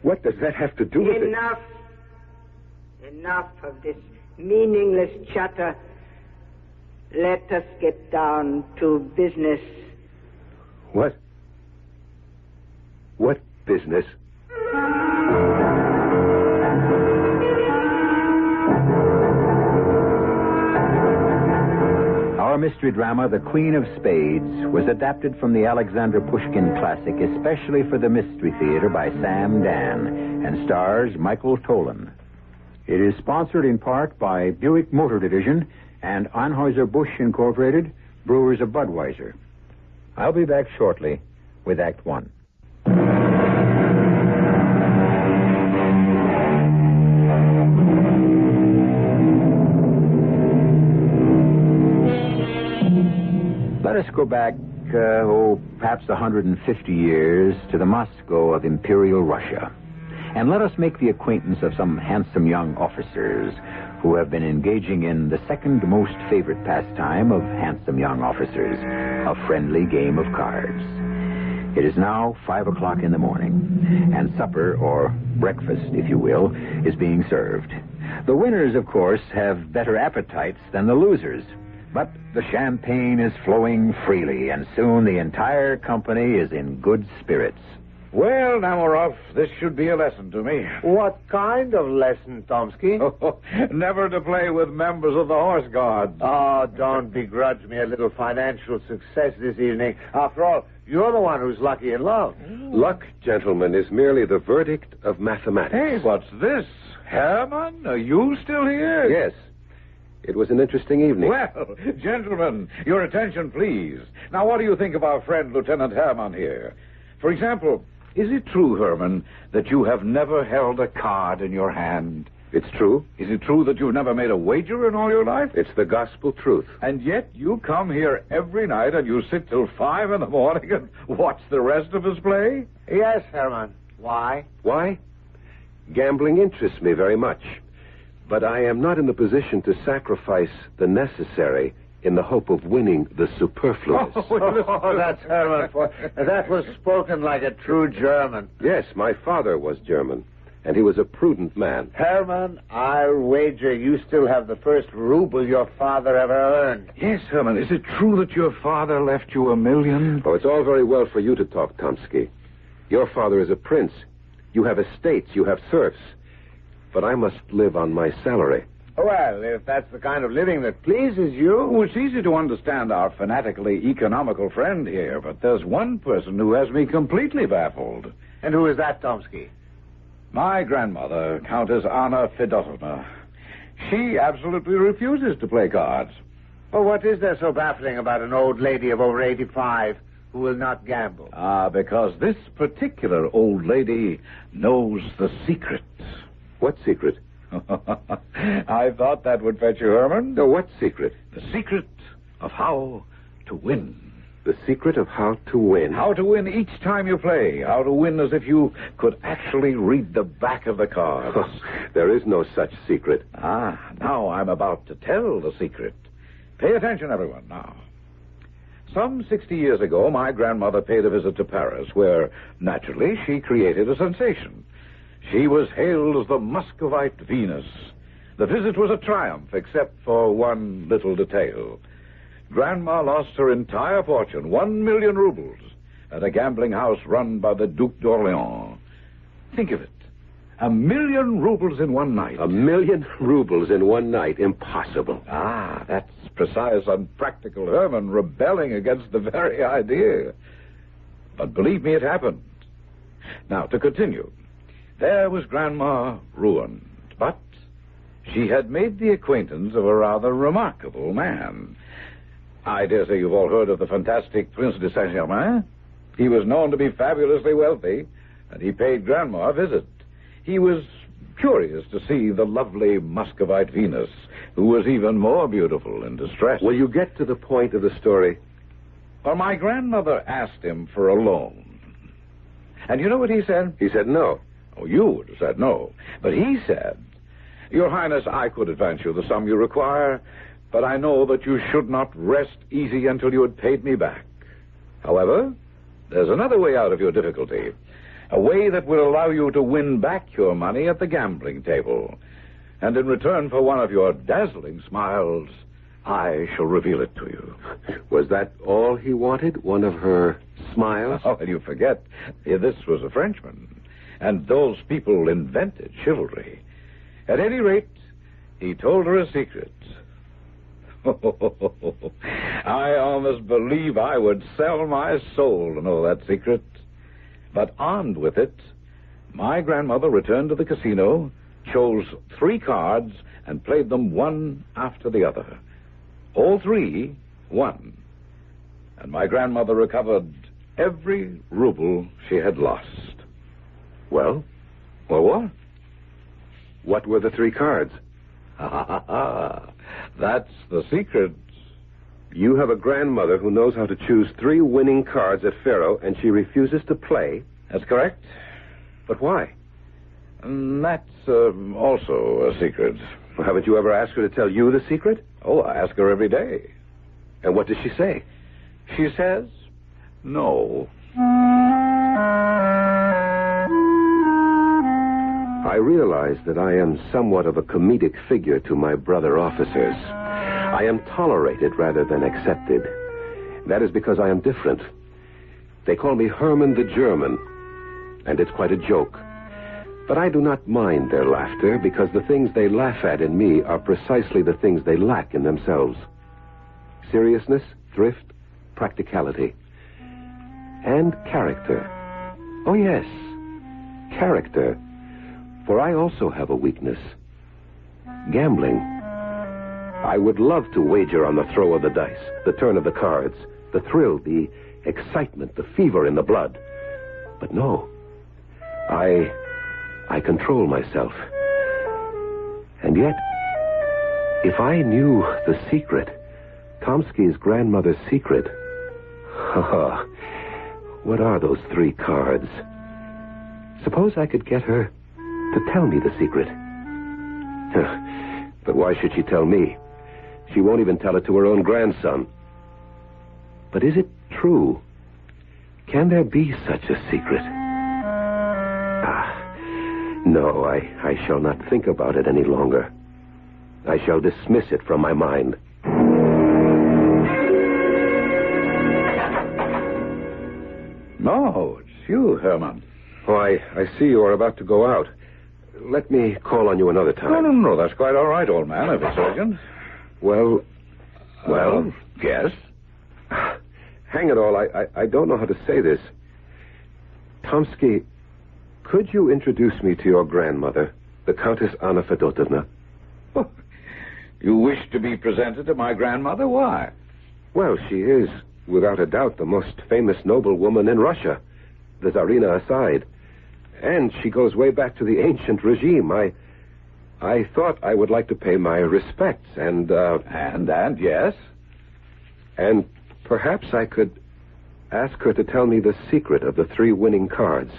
What does that have to do with it? Enough. Enough of this meaningless chatter. Let us get down to business. What? What business? Our Our mystery drama, The Queen of Spades, was adapted from the Alexander Pushkin classic, especially for the Mystery Theater by Sam Dan, and stars Michael Tolan. It is sponsored in part by Buick Motor Division and Anheuser-Busch Incorporated, Brewers of Budweiser. I'll be back shortly with Act One. Let us go back, perhaps 150 years to the Moscow of Imperial Russia. And let us make the acquaintance of some handsome young officers who have been engaging in the second most favorite pastime of handsome young officers, a friendly game of cards. It is now 5 o'clock in the morning, and supper, or breakfast, if you will, is being served. The winners, of course, have better appetites than the losers. But the champagne is flowing freely, and soon the entire company is in good spirits. Well, Namarov, this should be a lesson to me. What kind of lesson, Tomsky? Never to play with members of the Horse Guards. Oh, don't begrudge me a little financial success this evening. After all, you're the one who's lucky in love. Luck, gentlemen, is merely the verdict of mathematics. Hey, what's this? Herman, are you still here? Yes. It was an interesting evening. Well, gentlemen, your attention, please. Now, what do you think of our friend, Lieutenant Herman, here? For example, is it true, Herman, that you have never held a card in your hand? It's true. Is it true that you've never made a wager in all your life? It's the gospel truth. And yet you come here every night and you sit till 5 in the morning and watch the rest of us play? Yes, Herman. Why? Why? Gambling interests me very much. But I am not in the position to sacrifice the necessary in the hope of winning the superfluous. Oh, that's Herman. That was spoken like a true German. Yes, my father was German, and he was a prudent man. Herman, I'll wager you still have the first ruble your father ever earned. Yes, Herman. Is it true that your father left you $1 million? Oh, it's all very well for you to talk, Tomsky. Your father is a prince. You have estates. You have serfs. But I must live on my salary. Well, if that's the kind of living that pleases you... Oh, it's easy to understand our fanatically economical friend here, but there's one person who has me completely baffled. And who is that, Tomsky? My grandmother, Countess Anna Fedotovna. She absolutely refuses to play cards. Well, what is there so baffling about an old lady of over 85 who will not gamble? Because this particular old lady knows the secret. What secret? I thought that would fetch you, Herman. No, what secret? The secret of how to win. The secret of how to win? How to win each time you play. How to win as if you could actually read the back of the cards. There is no such secret. Now I'm about to tell the secret. Pay attention, everyone, now. Some 60 years ago, my grandmother paid a visit to Paris, where, naturally, she created a sensation. She was hailed as the Muscovite Venus. The visit was a triumph, except for one little detail. Grandma lost her entire fortune, 1 million rubles, at a gambling house run by the Duc d'Orléans. Think of it. 1 million rubles in one night. 1 million rubles in one night. Impossible. That's precise, unpractical Herman rebelling against the very idea. But believe me, it happened. Now, to continue. There was Grandma ruined, but she had made the acquaintance of a rather remarkable man. I dare say you've all heard of the fantastic Prince de Saint-Germain. He was known to be fabulously wealthy, and he paid Grandma a visit. He was curious to see the lovely Muscovite Venus, who was even more beautiful in distress. Will you get to the point of the story? Well, my grandmother asked him for a loan. And you know what he said? He said no. Oh, you would have said no. But he said, Your Highness, I could advance you the sum you require, but I know that you should not rest easy until you had paid me back. However, there's another way out of your difficulty, a way that will allow you to win back your money at the gambling table. And in return for one of your dazzling smiles, I shall reveal it to you. Was that all he wanted? One of her smiles? Oh, and you forget, this was a Frenchman. And those people invented chivalry. At any rate, he told her a secret. I almost believe I would sell my soul to know that secret. But armed with it, my grandmother returned to the casino, chose 3 cards, and played them one after the other. All 3 won. And my grandmother recovered every ruble she had lost. Well? Well, what? What were the 3 cards? That's the secret. You have a grandmother who knows how to choose 3 winning cards at Faro, and she refuses to play? That's correct. But why? That's also a secret. Well, haven't you ever asked her to tell you the secret? Oh, I ask her every day. And what does she say? She says, no. I realize that I am somewhat of a comedic figure to my brother officers. I am tolerated rather than accepted. That is because I am different. They call me Herman the German, and it's quite a joke. But I do not mind their laughter, because the things they laugh at in me are precisely the things they lack in themselves. Seriousness, thrift, practicality. And character. Oh, yes, character. For I also have a weakness. Gambling. I would love to wager on the throw of the dice, the turn of the cards, the thrill, the excitement, the fever in the blood. But no. I control myself. And yet, if I knew the secret, Tomsky's grandmother's secret, what are those 3 cards? Suppose I could get her to tell me the secret. But why should she tell me? She won't even tell it to her own grandson. But is it true? Can there be such a secret? No, I shall not think about it any longer. I shall dismiss it from my mind. No, it's you, Herman. Oh, I see you are about to go out. Let me call on you another time. No, that's quite all right, old man, if it's urgent. Well, yes? Hang it all, I don't know how to say this. Tomsky, could you introduce me to your grandmother, the Countess Anna Fedotovna? You wish to be presented to my grandmother? Why? Well, she is, without a doubt, the most famous noblewoman in Russia, the Tsarina aside. And she goes way back to the ancient regime. I thought I would like to pay my respects and yes? And perhaps I could ask her to tell me the secret of the 3 winning cards.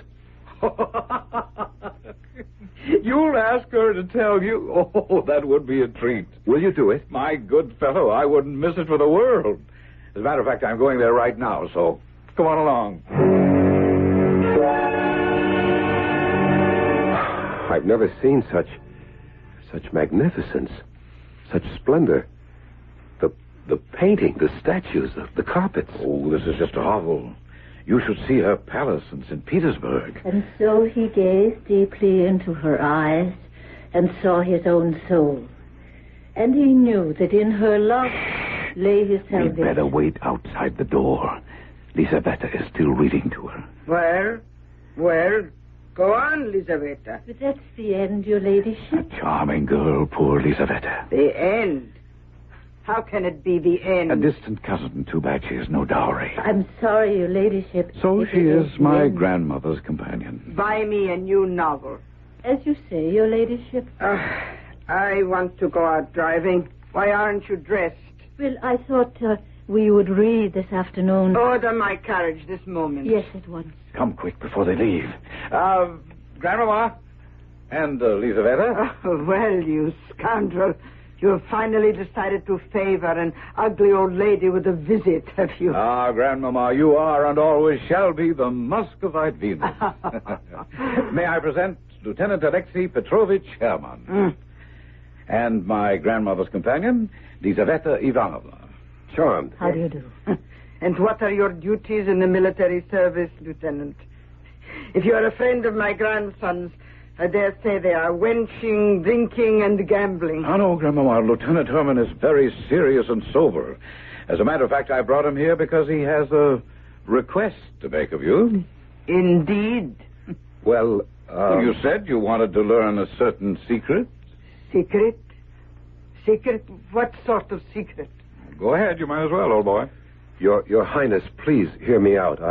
You'll ask her to tell you? Oh, that would be a treat. Will you do it? My good fellow, I wouldn't miss it for the world. As a matter of fact, I'm going there right now, so come on along. I've never seen such magnificence, such splendor. The painting, the statues, the carpets. Oh, this is just awful. You should see her palace in St. Petersburg. And so he gazed deeply into her eyes and saw his own soul. And he knew that in her love lay his salvation. We'd better wait outside the door. Lisaveta is still reading to her. Well, go on, Lisaveta. But that's the end, your ladyship. A charming girl, poor Lisaveta. The end? How can it be the end? A distant cousin. Too bad she has no dowry. I'm sorry, your ladyship. So she is my grandmother's companion. Buy me a new novel. As you say, your ladyship. I want to go out driving. Why aren't you dressed? Well, I thought we would read this afternoon. Order my carriage this moment. Yes, at once. Come quick before they leave. Grandmama and Lisaveta. Oh, well, you scoundrel. You have finally decided to favor an ugly old lady with a visit, have you? Ah, Grandmama, you are and always shall be the Muscovite Venus. May I present Lieutenant Alexei Petrovich Herman. And my grandmother's companion, Lisaveta Ivanovna. Charmed. How do you do? And what are your duties in the military service, Lieutenant? If you are a friend of my grandson's, I dare say they are wenching, drinking, and gambling. Oh, no, Grandmama. Lieutenant Herman is very serious and sober. As a matter of fact, I brought him here because he has a request to make of you. Indeed. Well, you said you wanted to learn a certain secret. Secret? Secret? What sort of secret? Go ahead. You might as well, old boy. Your Highness, please hear me out.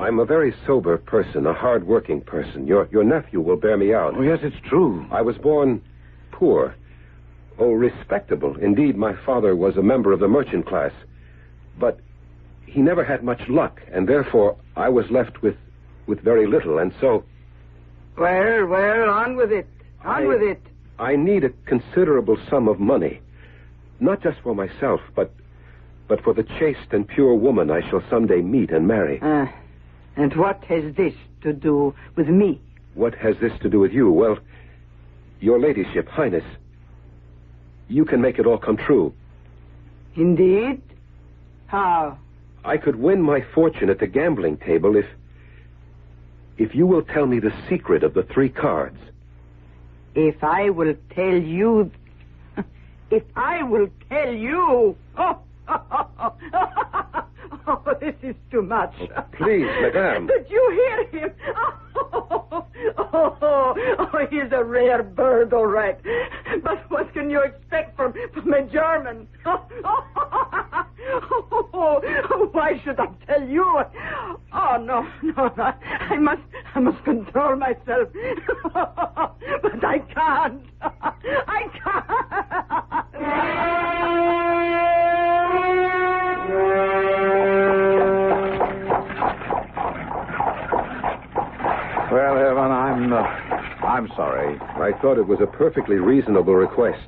I'm a very sober person, a hard-working person. Your nephew will bear me out. Oh, yes, it's true. I was born poor. Oh, respectable. Indeed, my father was a member of the merchant class. But he never had much luck, and therefore I was left with very little, and so... Well, on with it. On with it. I need a considerable sum of money. Not just for myself, but for the chaste and pure woman I shall someday meet and marry. And what has this to do with me? What has this to do with you? Well, your ladyship, Highness, you can make it all come true. Indeed? How? I could win my fortune at the gambling table if you will tell me the secret of the 3 cards. If I will tell you... If I will tell you... Oh, this is too much. Oh, please, madame. Did you hear him? Oh, he's a rare bird, all right. But what can you expect from a German? Why should I tell you? Oh, no. I must control myself. But I can't. I can't. Well, Herman, I'm sorry. I thought it was a perfectly reasonable request.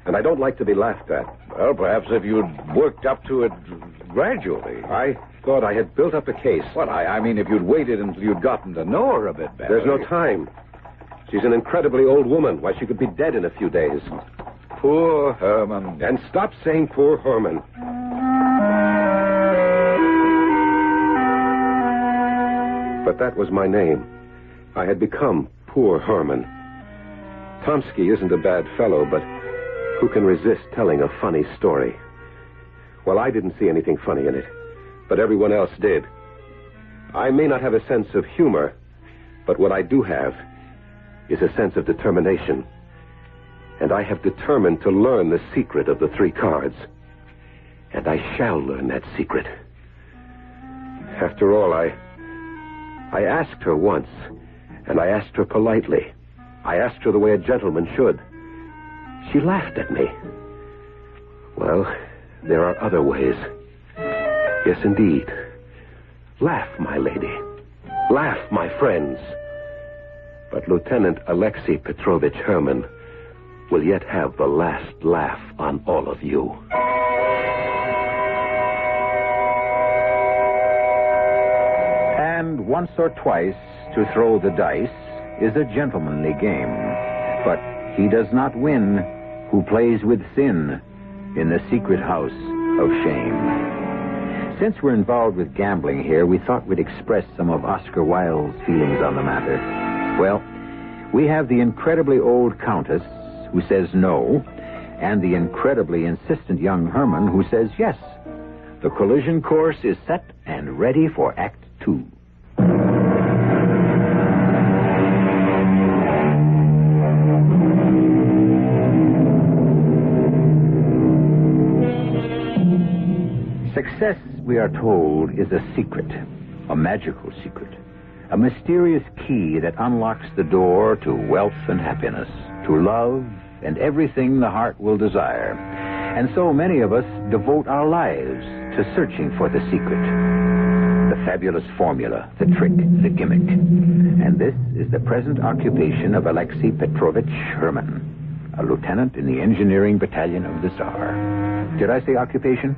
And I don't like to be laughed at. Well, perhaps if you'd worked up to it gradually. I thought I had built up a case. Well, I mean, if you'd waited until you'd gotten to know her a bit better. There's no time. She's an incredibly old woman. Why, she could be dead in a few days. Poor Herman. And stop saying poor Herman. But that was my name. I had become poor Herman. Tomsky isn't a bad fellow, but who can resist telling a funny story? Well, I didn't see anything funny in it, but everyone else did. I may not have a sense of humor, but what I do have is a sense of determination. And I have determined to learn the secret of the 3 cards. And I shall learn that secret. After all, I asked her once, and I asked her politely. I asked her the way a gentleman should. She laughed at me. Well, there are other ways. Yes, indeed. Laugh, my lady. Laugh, my friends. But Lieutenant Alexei Petrovich Herman will yet have the last laugh on all of you. And once or twice to throw the dice is a gentlemanly game. But he does not win who plays with sin in the secret house of shame. Since we're involved with gambling here, we thought we'd express some of Oscar Wilde's feelings on the matter. Well, we have the incredibly old Countess who says no, and the incredibly insistent young Herman who says yes. The collision course is set and ready for Act 2. Success, we are told, is a secret, a magical secret, a mysterious key that unlocks the door to wealth and happiness, to love and everything the heart will desire. And so many of us devote our lives to searching for the secret, the fabulous formula, the trick, the gimmick. And this is the present occupation of Alexei Petrovich Herman, a lieutenant in the engineering battalion of the Tsar. Did I say occupation?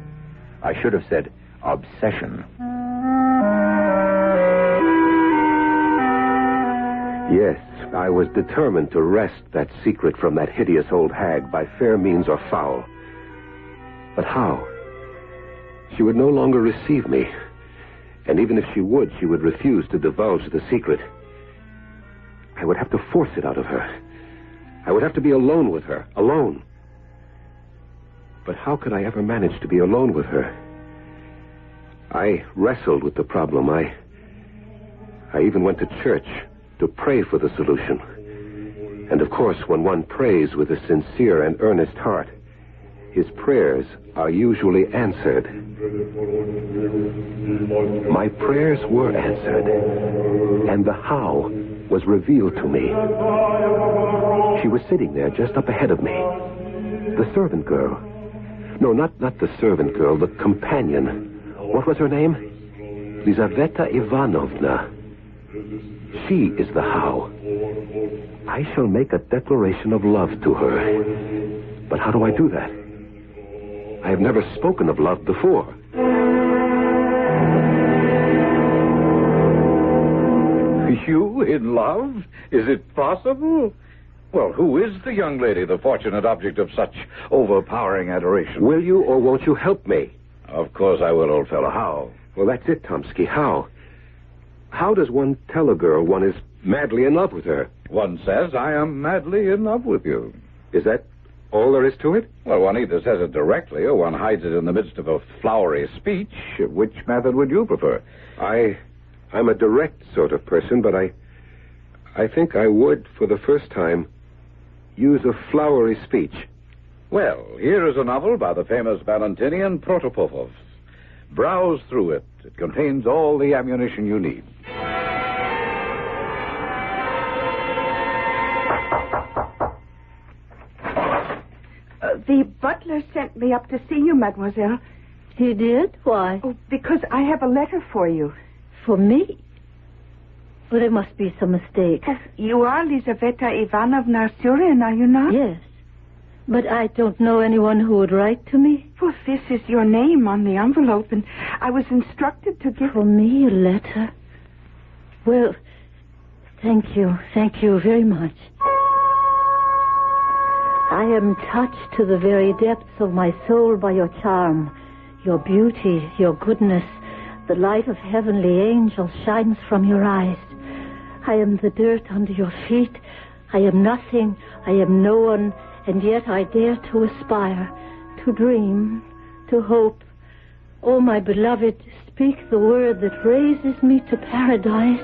I should have said obsession. Yes, I was determined to wrest that secret from that hideous old hag by fair means or foul. But how? She would no longer receive me. And even if she would refuse to divulge the secret. I would have to force it out of her. I would have to be alone with her, alone. But how could I ever manage to be alone with her? I wrestled with the problem. I even went to church to pray for the solution. And of course, when one prays with a sincere and earnest heart, his prayers are usually answered. My prayers were answered, and the how was revealed to me. She was sitting there just up ahead of me. The servant girl. No, not the servant girl, the companion. What was her name? Lizaveta Ivanovna. She is the how. I shall make a declaration of love to her. But how do I do that? I have never spoken of love before. You in love? Is it possible? Well, who is the young lady, the fortunate object of such overpowering adoration? Will you or won't you help me? Of course I will, old fellow. How? Well, that's it, Tomsky. How? How does one tell a girl one is madly in love with her? One says, I am madly in love with you. Is that all there is to it? Well, one either says it directly or one hides it in the midst of a flowery speech. Which method would you prefer? I'm a direct sort of person, but I think I would, for the first time, use a flowery speech. Well, here is a novel by the famous Valentinian Protopopov. Browse through it. It contains all the ammunition you need. The butler sent me up to see you, mademoiselle. He did? Why? Oh, because I have a letter for you. For me? Well, there must be some mistake. You are Lizaveta Ivanovna Surin, are you not? Yes. But I don't know anyone who would write to me. Well, this is your name on the envelope, and I was instructed to give... For me, a letter? Well, thank you. Thank you very much. I am touched to the very depths of my soul by your charm, your beauty, your goodness. The light of heavenly angels shines from your eyes. I am the dirt under your feet. I am nothing. I am no one. And yet I dare to aspire, to dream, to hope. Oh, my beloved, speak the word that raises me to paradise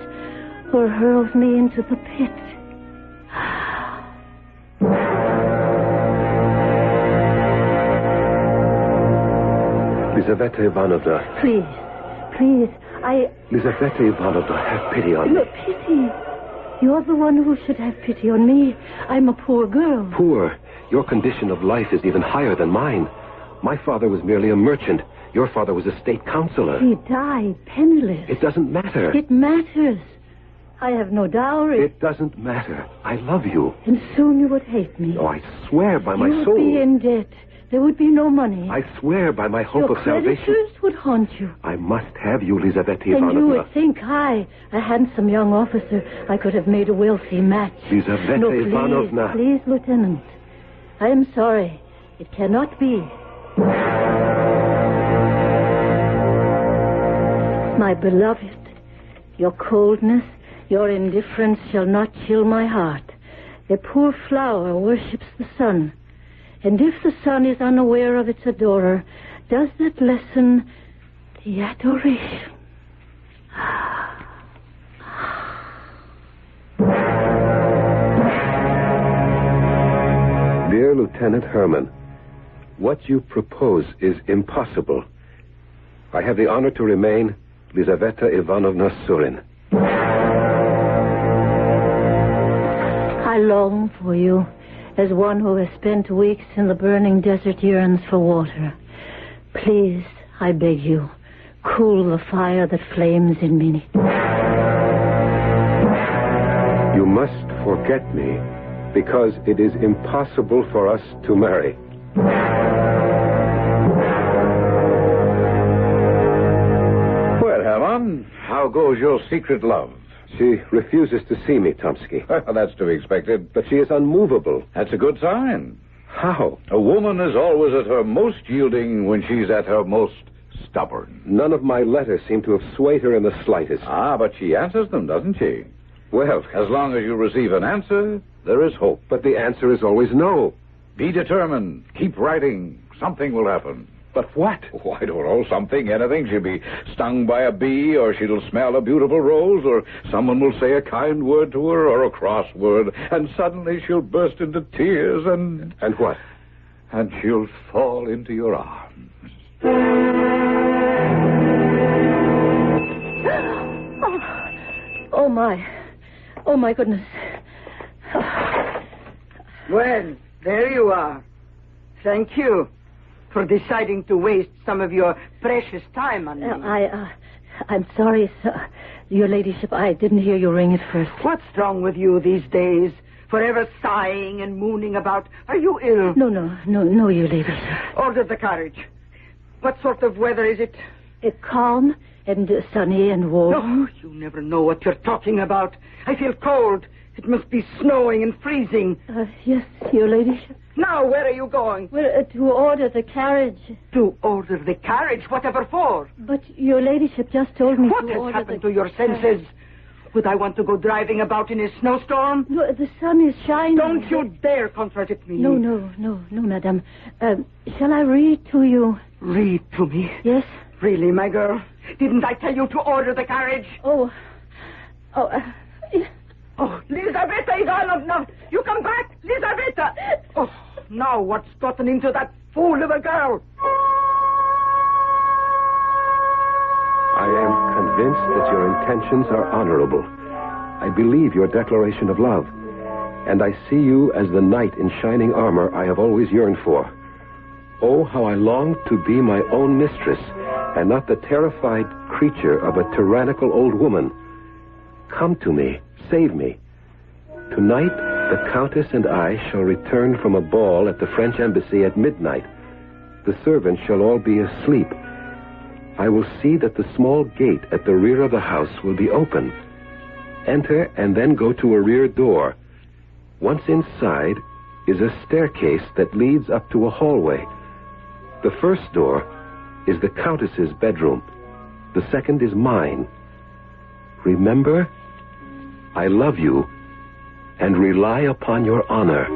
or hurls me into the pit. Lizaveta Ivanovna. Please, Lizaveta Ivanovna, have pity on me. No, pity? You're the one who should have pity on me. I'm a poor girl. Poor? Your condition of life is even higher than mine. My father was merely a merchant. Your father was a state councilor. He died penniless. It doesn't matter. It matters. I have no dowry. It doesn't matter. I love you. And soon you would hate me. Oh, I swear by my soul. You would be in debt. There would be no money. I swear by my hope of salvation. Your creditors would haunt you. I must have you, Lizaveta Ivanovna. And you would think I, a handsome young officer, I could have made a wealthy match. Lizaveta Ivanovna. Please, Lieutenant. I am sorry. It cannot be. My beloved, your coldness, your indifference shall not chill my heart. A poor flower worships the sun. And if the sun is unaware of its adorer, does that lessen the adoration? Dear Lieutenant Herman, what you propose is impossible. I have the honor to remain Lizaveta Ivanovna Surin. I long for you, as one who has spent weeks in the burning desert yearns for water. Please, I beg you, cool the fire that flames in me. You must forget me, because it is impossible for us to marry. Well, Herman, how goes your secret love? She refuses to see me, Tomsky. That's to be expected. But she is unmovable. That's a good sign. How? A woman is always at her most yielding when she's at her most stubborn. None of my letters seem to have swayed her in the slightest. Ah, but she answers them, doesn't she? Well, as long as you receive an answer, there is hope. But the answer is always no. Be determined. Keep writing. Something will happen. But what? Oh, I don't know. Something, anything. She'll be stung by a bee, or she'll smell a beautiful rose, or someone will say a kind word to her, or a cross word, and suddenly she'll burst into tears and... And what? And she'll fall into your arms. Oh, my. Oh, my goodness. Well, there you are. Thank you for deciding to waste some of your precious time on me. I'm sorry, sir. Your ladyship, I didn't hear you ring at first. What's wrong with you these days? Forever sighing and mooning about. Are you ill? No, your ladyship. Order the carriage. What sort of weather is it? Calm and sunny and warm. No, you never know what you're talking about. I feel cold. It must be snowing and freezing. Yes, your ladyship. Now, where are you going? Well, to order the carriage. To order the carriage? Whatever for? But your ladyship just told me what to order has happened to your senses? Would I want to go driving about in a snowstorm? No, the sun is shining. Don't you dare contradict me. No, madame. Shall I read to you? Read to me? Yes. Really, my girl? Didn't I tell you to order the carriage? Oh, Lizaveta is all of now. You come back, Lizaveta. Oh, now what's gotten into that fool of a girl? I am convinced that your intentions are honorable. I believe your declaration of love. And I see you as the knight in shining armor I have always yearned for. Oh, how I long to be my own mistress, and not the terrified creature of a tyrannical old woman. Come to me. Save me. Tonight, the Countess and I shall return from a ball at the French embassy at midnight. The servants shall all be asleep. I will see that the small gate at the rear of the house will be open. Enter and then go to a rear door. Once inside is a staircase that leads up to a hallway. The first door is the Countess's bedroom. The second is mine. Remember, I love you and rely upon your honor.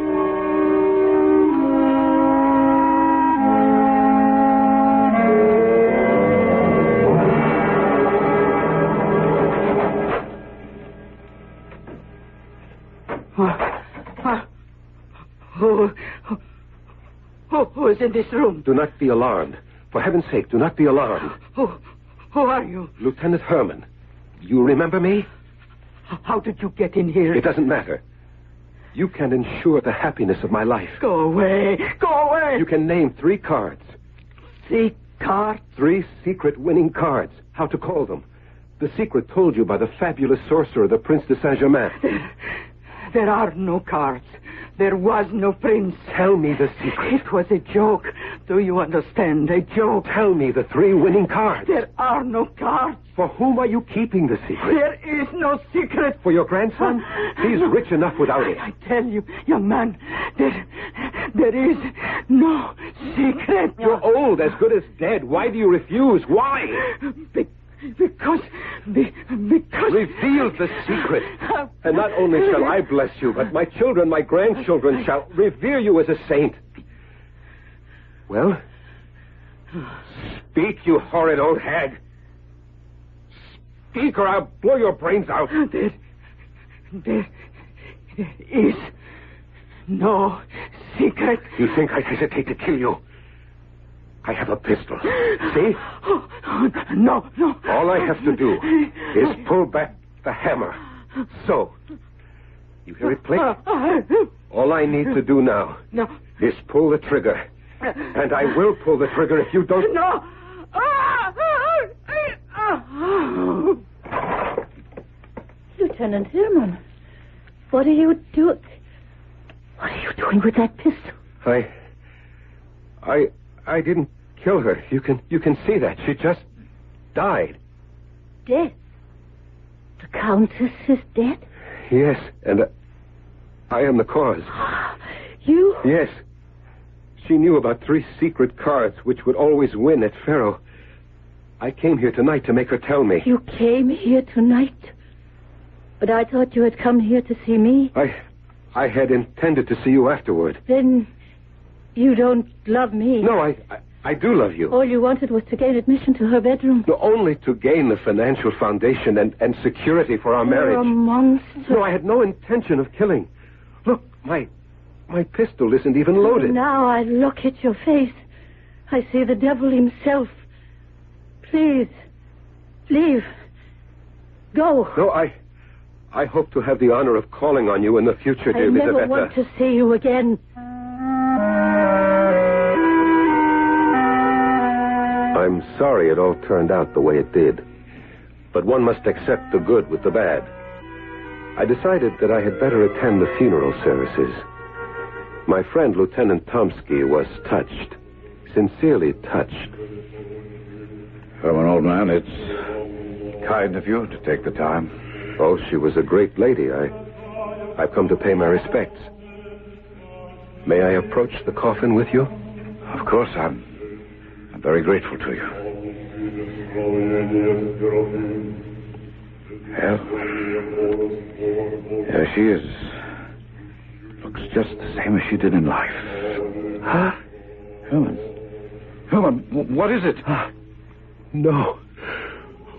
Who is in this room? Do not be alarmed. For heaven's sake, do not be alarmed. Who are you? Lieutenant Herman. You remember me? How did you get in here? It doesn't matter. You can ensure the happiness of my life. Go away. Go away. You can name 3 cards. 3 cards? 3 secret winning cards. How to call them. The secret told you by the fabulous sorcerer, the Prince de Saint-Germain. There are no cards. There was no prince. Tell me the secret. It was a joke. Do you understand? A joke. Tell me the 3 winning cards. There are no cards. For whom are you keeping the secret? There is no secret. For your grandson? He's rich enough without it. I tell you, young man, there is no secret. You're old, as good as dead. Why do you refuse? Why? Because... Reveal the secret. And not only shall I bless you, but my children, my grandchildren shall revere you as a saint. Well? Speak, you horrid old hag. Speak or I'll blow your brains out. There is no secret. You think I hesitate to kill you? I have a pistol. See? No. All I have to do is pull back the hammer. So. You hear it click? All I need to do now is pull the trigger. And I will pull the trigger if you don't... No! Lieutenant Himan, what are you doing? What are you doing with that pistol? I didn't kill her. You can see that. She just died. Dead? The Countess is dead? Yes, and I am the cause. You? Yes. She knew about 3 secret cards which would always win at Faro. I came here tonight to make her tell me. You came here tonight? But I thought you had come here to see me. I had intended to see you afterward. Then you don't love me. No, I do love you. All you wanted was to gain admission to her bedroom. No, only to gain the financial foundation and security for our marriage. You're a monster. No, I had no intention of killing. Look, my pistol isn't even loaded. Now I look at your face. I see the devil himself. Please, leave. Go. No, I hope to have the honor of calling on you in the future, dear I never Elisabetta. want to see you again. I'm sorry it all turned out the way it did. But one must accept the good with the bad. I decided that I had better attend the funeral services. My friend, Lieutenant Tomsky, was touched. Sincerely touched. Herman, old man, it's kind of you to take the time. Oh, she was a great lady. I've come to pay my respects. May I approach the coffin with you? Of course, I'm very grateful to you. Well, there she is. Looks just the same as she did in life. Huh? Herman, what is it? No.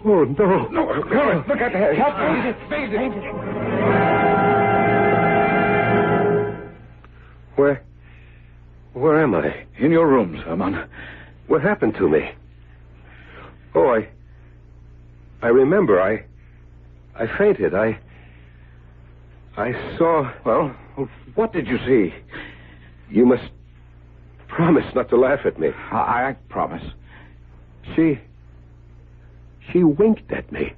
Oh, no. No, Herman, look at her. Help me. Where am I? In your rooms, Herman. What happened to me? Oh, I remember. I fainted. I saw... Well, what did you see? You must promise not to laugh at me. I promise. She winked at me.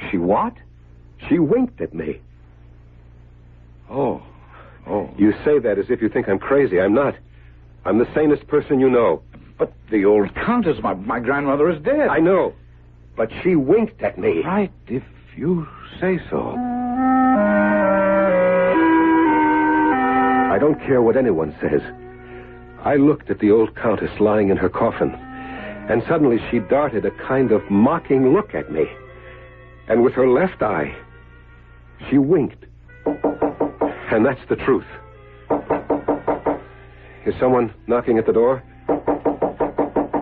She what? She winked at me. Oh. You say that as if you think I'm crazy. I'm not. I'm the sanest person you know. But the old countess, my grandmother, is dead. I know. But she winked at me. Right, if you say so. I don't care what anyone says. I looked at the old countess lying in her coffin, and suddenly she darted a kind of mocking look at me. And with her left eye, she winked. And that's the truth. Is someone knocking at the door?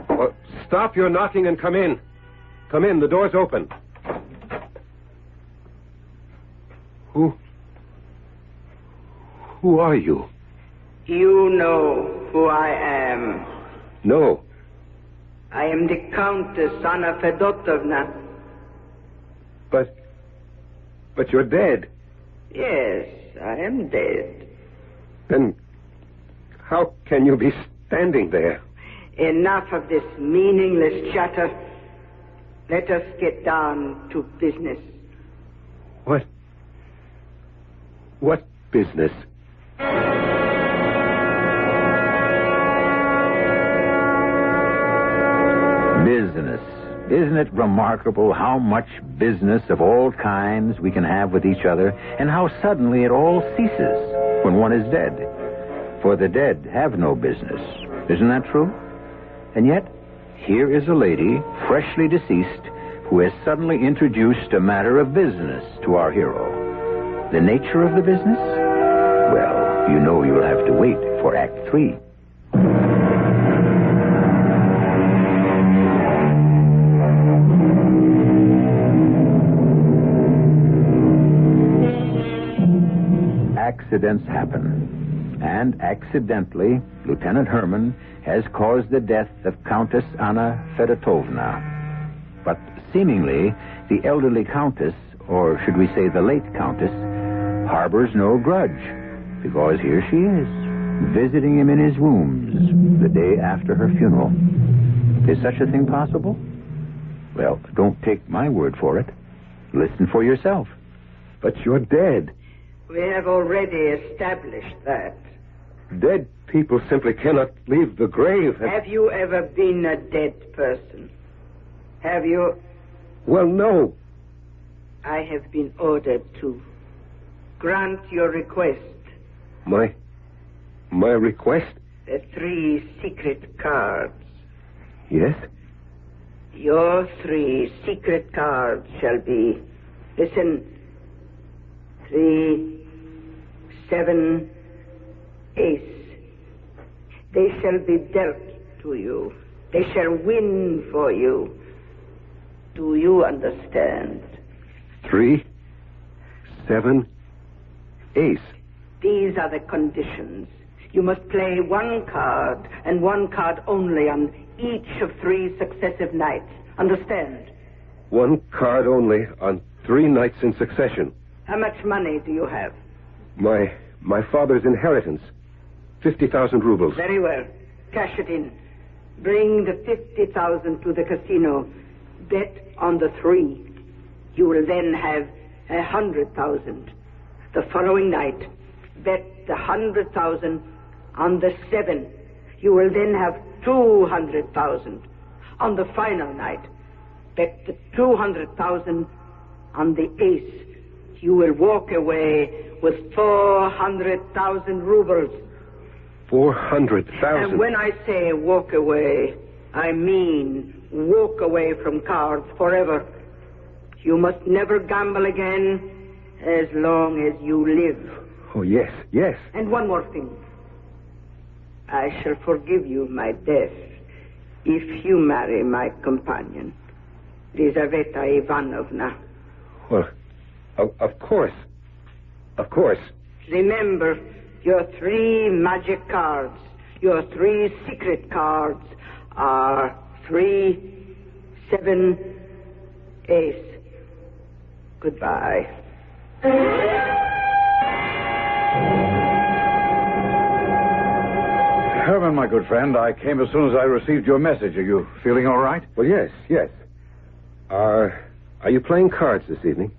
Well, stop your knocking and come in. Come in, the door's open. Who are you? You know who I am. No. I am the Countess Anna Fedotovna. But you're dead. Yes, I am dead. Then how can you be standing there? Enough of this meaningless chatter. Let us get down to business. What business? Business. Isn't it remarkable how much business of all kinds we can have with each other, and how suddenly it all ceases when one is dead? For the dead have no business. Isn't that true? And yet, here is a lady, freshly deceased, who has suddenly introduced a matter of business to our hero. The nature of the business? Well, you know you'll have to wait for Act 3. Accidents happen. And accidentally, Lieutenant Herman has caused the death of Countess Anna Fedotovna. But seemingly, the elderly countess, or should we say the late countess, harbors no grudge, because here she is, visiting him in his rooms the day after her funeral. Is such a thing possible? Well, don't take my word for it. Listen for yourself. But you're dead. We have already established that. Dead people simply cannot leave the grave. Have you ever been a dead person? Have you? Well, no. I have been ordered to grant your request. My request? The 3 secret cards. Yes? Your 3 secret cards shall be... Listen 3, 7, ace. They shall be dealt to you. They shall win for you. Do you understand? 3, 7, ace. These are the conditions. You must play one card, and one card only, on each of 3 successive nights. Understand? One card only on 3 nights in succession. How much money do you have? My father's inheritance. 50,000 rubles. Very well. Cash it in. Bring the 50,000 to the casino. Bet on the 3. You will then have 100,000. The following night, bet the 100,000 on the 7. You will then have 200,000. On the final night, bet the 200,000 on the ace. You will walk away with 400,000 rubles. 400,000? And when I say walk away, I mean walk away from cards forever. You must never gamble again as long as you live. Oh, yes, yes. And one more thing. I shall forgive you my death if you marry my companion, Lizaveta Ivanovna. Well, of course. Of course. Remember your 3 magic cards, your 3 secret cards are 3, 7, ace. Goodbye. Herman, my good friend, I came as soon as I received your message. Are you feeling all right? Well, yes, yes. Are you playing cards this evening?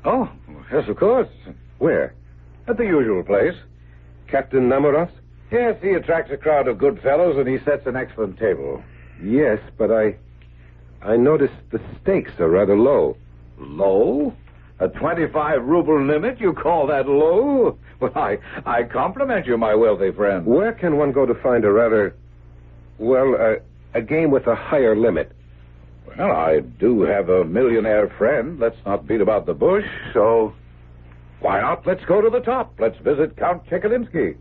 Oh, yes, of course. Where? At the usual place. Captain Namorov's? Yes, he attracts a crowd of good fellows, and he sets an excellent table. Yes, but I noticed the stakes are rather low. Low? A 25-ruble limit? You call that low? Well, I compliment you, my wealthy friend. Where can one go to find a game with a higher limit? Well, I do have a millionaire friend. Let's not beat about the bush, so why not? Let's go to the top. Let's visit Count Chekalinsky.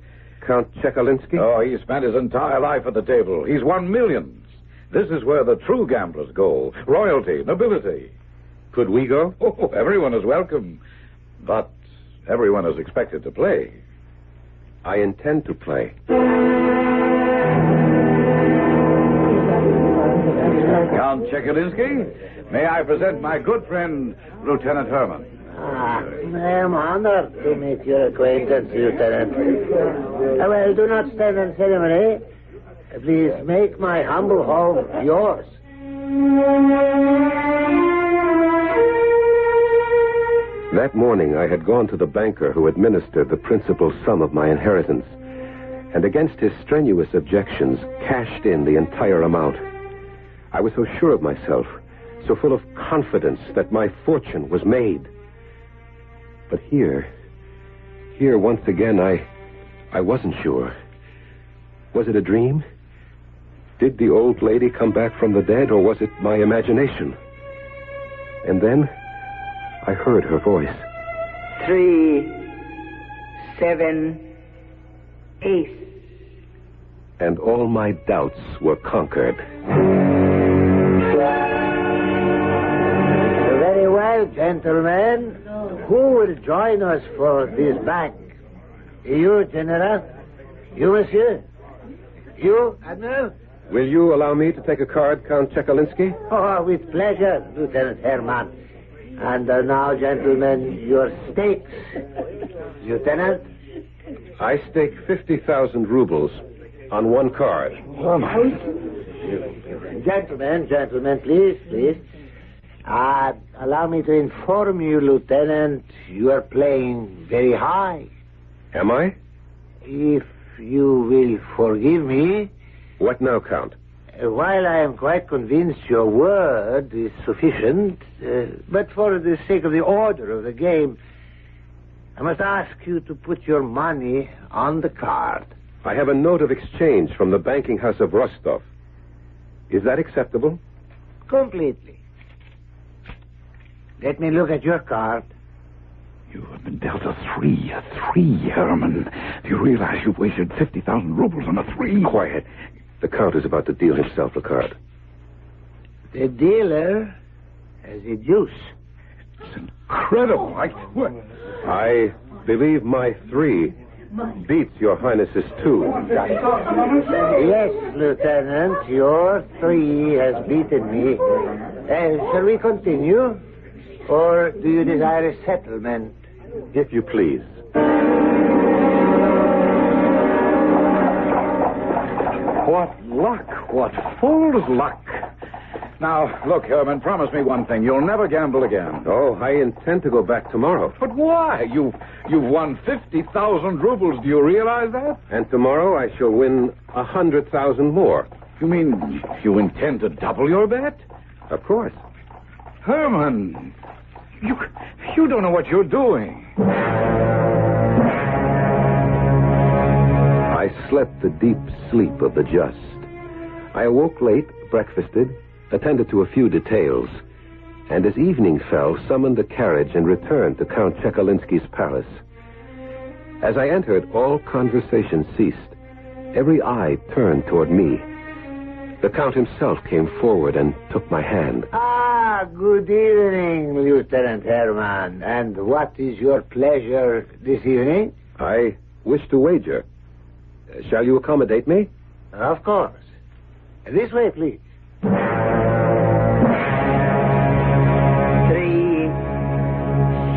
Count Chekalinsky? Oh, he spent his entire life at the table. He's won millions. This is where the true gamblers go. Royalty, nobility. Could we go? Oh, everyone is welcome. But everyone is expected to play. I intend to play. Count Chekalinsky, may I present my good friend, Lieutenant Herman. I am honored to meet your acquaintance, Lieutenant. Well, do not stand on ceremony. Please make my humble home yours. That morning, I had gone to the banker who administered the principal sum of my inheritance, and against his strenuous objections, cashed in the entire amount. I was so sure of myself, so full of confidence that my fortune was made. But here once again, I wasn't sure. Was it a dream? Did the old lady come back from the dead, or was it my imagination? And then I heard her voice. 3, 7, ace. And all my doubts were conquered. Very well, gentlemen. Who will join us for this bank? You, General? You, Monsieur? You, Admiral? Will you allow me to take a card, Count Chekalinsky? Oh, with pleasure, Lieutenant Herman. And now, gentlemen, your stakes. Lieutenant? I stake 50,000 rubles on one card. Oh, my. Gentlemen, please. Allow me to inform you, Lieutenant, you are playing very high. Am I? If you will forgive me. What now, Count? While I am quite convinced your word is sufficient, but for the sake of the order of the game, I must ask you to put your money on the card. I have a note of exchange from the banking house of Rostov. Is that acceptable? Completely. Let me look at your card. You have been dealt a three, Herman. Do you realize you've wasted 50,000 rubles on a 3? Quiet. The Count is about to deal himself a card. The dealer has a deuce. It's incredible. I believe my 3 beats your Highness's 2. Yes, Lieutenant, your 3 has beaten me. Shall we continue? Or do you desire a settlement? If you please. What luck. What fool's luck. Now, look, Herman, promise me one thing. You'll never gamble again. Oh, I intend to go back tomorrow. But why? You've won 50,000 rubles. Do you realize that? And tomorrow I shall win 100,000 more. You mean you intend to double your bet? Of course. Herman, you don't know what you're doing. I slept the deep sleep of the just. I awoke late, breakfasted, attended to a few details, and as evening fell, summoned a carriage and returned to Count Chekalinsky's palace. As I entered, all conversation ceased. Every eye turned toward me. The Count himself came forward and took my hand. Good evening, Lieutenant Herman. And what is your pleasure this evening? I wish to wager. Shall you accommodate me? Of course. This way, please. 3,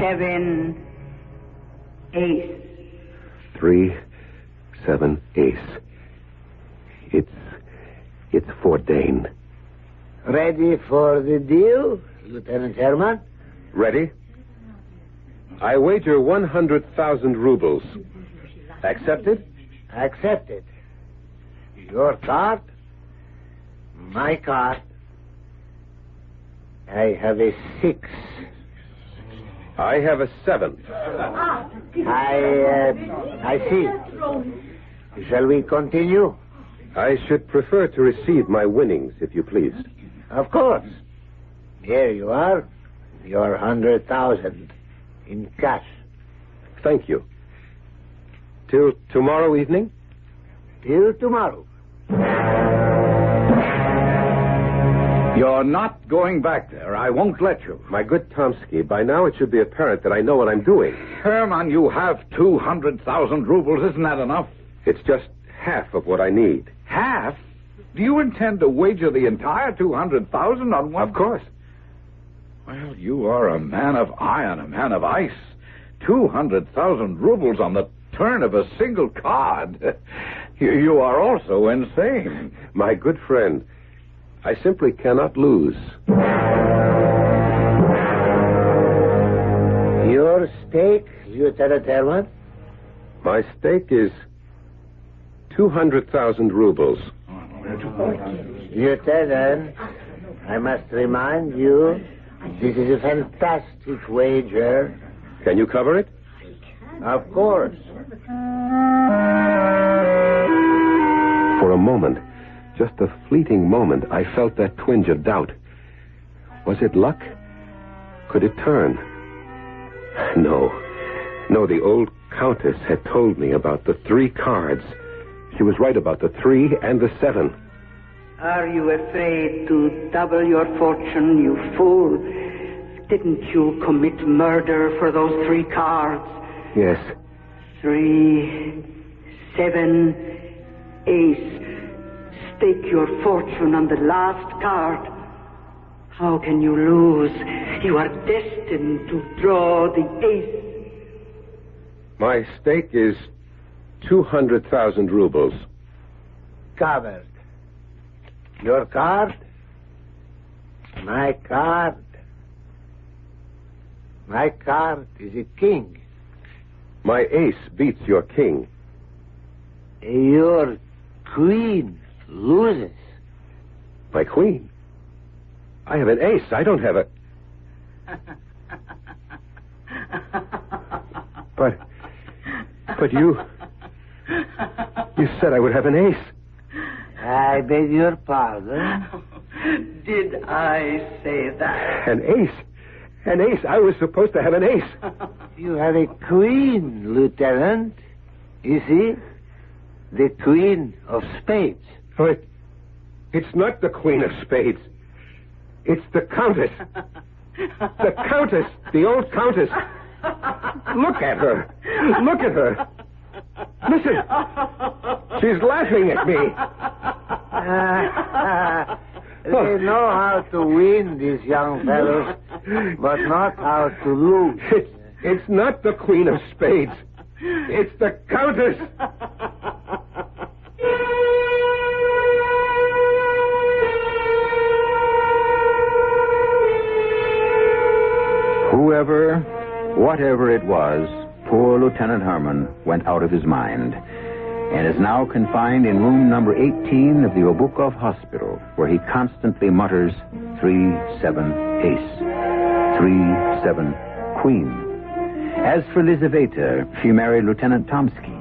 7, ace. 3, 7, ace. It's foreordained. Ready for the deal, Lieutenant Herman? Ready. I wager 100,000 rubles. Accepted? Accepted. Your card, my card. I have a 6. I have a 7. I see. Shall we continue? I should prefer to receive my winnings, if you please. Of course. Here you are. Your 100,000 in cash. Thank you. Till tomorrow evening? Till tomorrow. You're not going back there. I won't let you. My good Tomsky, by now it should be apparent that I know what I'm doing. Herman, you have 200,000 rubles. Isn't that enough? It's just half of what I need. Half? Do you intend to wager the entire 200,000 on one? Of course. Well, you are a man of iron, a man of ice. 200,000 rubles on the turn of a single card. You are also insane. My good friend, I simply cannot lose. Your stake, Lieutenant Herman? My stake is 200,000 rubles. Lieutenant, I must remind you, this is a fantastic wager. Can you cover it? Of course. For a moment, just a fleeting moment, I felt that twinge of doubt. Was it luck? Could it turn? No, the old Countess had told me about the 3 cards. She was right about the 3 and the 7. Are you afraid to double your fortune, you fool? Didn't you commit murder for those 3 cards? Yes. 3, 7, ace. Stake your fortune on the last card. How can you lose? You are destined to draw the ace. My stake is 200,000 rubles. Covered. Your card? My card. My card is a king. My ace beats your king. Your queen loses. My queen? I have an ace. I don't have a... But you said I would have an ace. I beg your pardon. Did I say that? An ace? An ace. I was supposed to have an ace. You have a queen, Lieutenant. You see? The Queen of Spades. Oh, it's not the Queen of Spades. It's the Countess. The Countess. The old Countess. Look at her. Look at her. Listen. She's laughing at me. They know how to win, these young fellows, but not how to lose. It's not the Queen of Spades. It's the Countess. Whoever, whatever it was, poor Lieutenant Herman went out of his mind and is now confined in room number 18 of the Obukov Hospital, where he constantly mutters 3-7 ace, 3-7 queen. As for Lizaveta, she married Lieutenant Tomsky.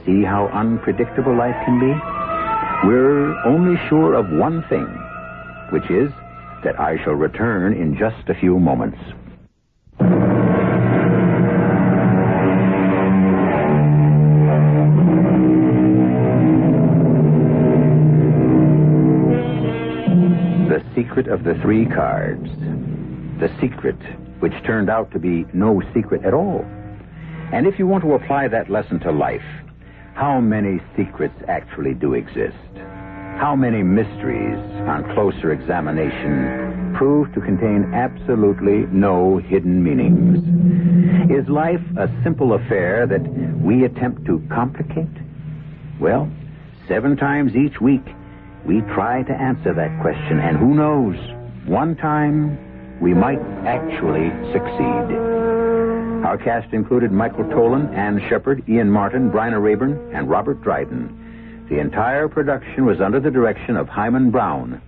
See how unpredictable life can be? We're only sure of one thing, which is that I shall return in just a few moments. The secret of the 3 cards. The secret which turned out to be no secret at all. And if you want to apply that lesson to life, how many secrets actually do exist? How many mysteries, on closer examination, prove to contain absolutely no hidden meanings? Is life a simple affair that we attempt to complicate? Well, 7 times each week, we try to answer that question, and who knows, one time we might actually succeed. Our cast included Michael Tolan, Ann Shepard, Ian Martin, Bryna Rayburn, and Robert Dryden. The entire production was under the direction of Himan Brown.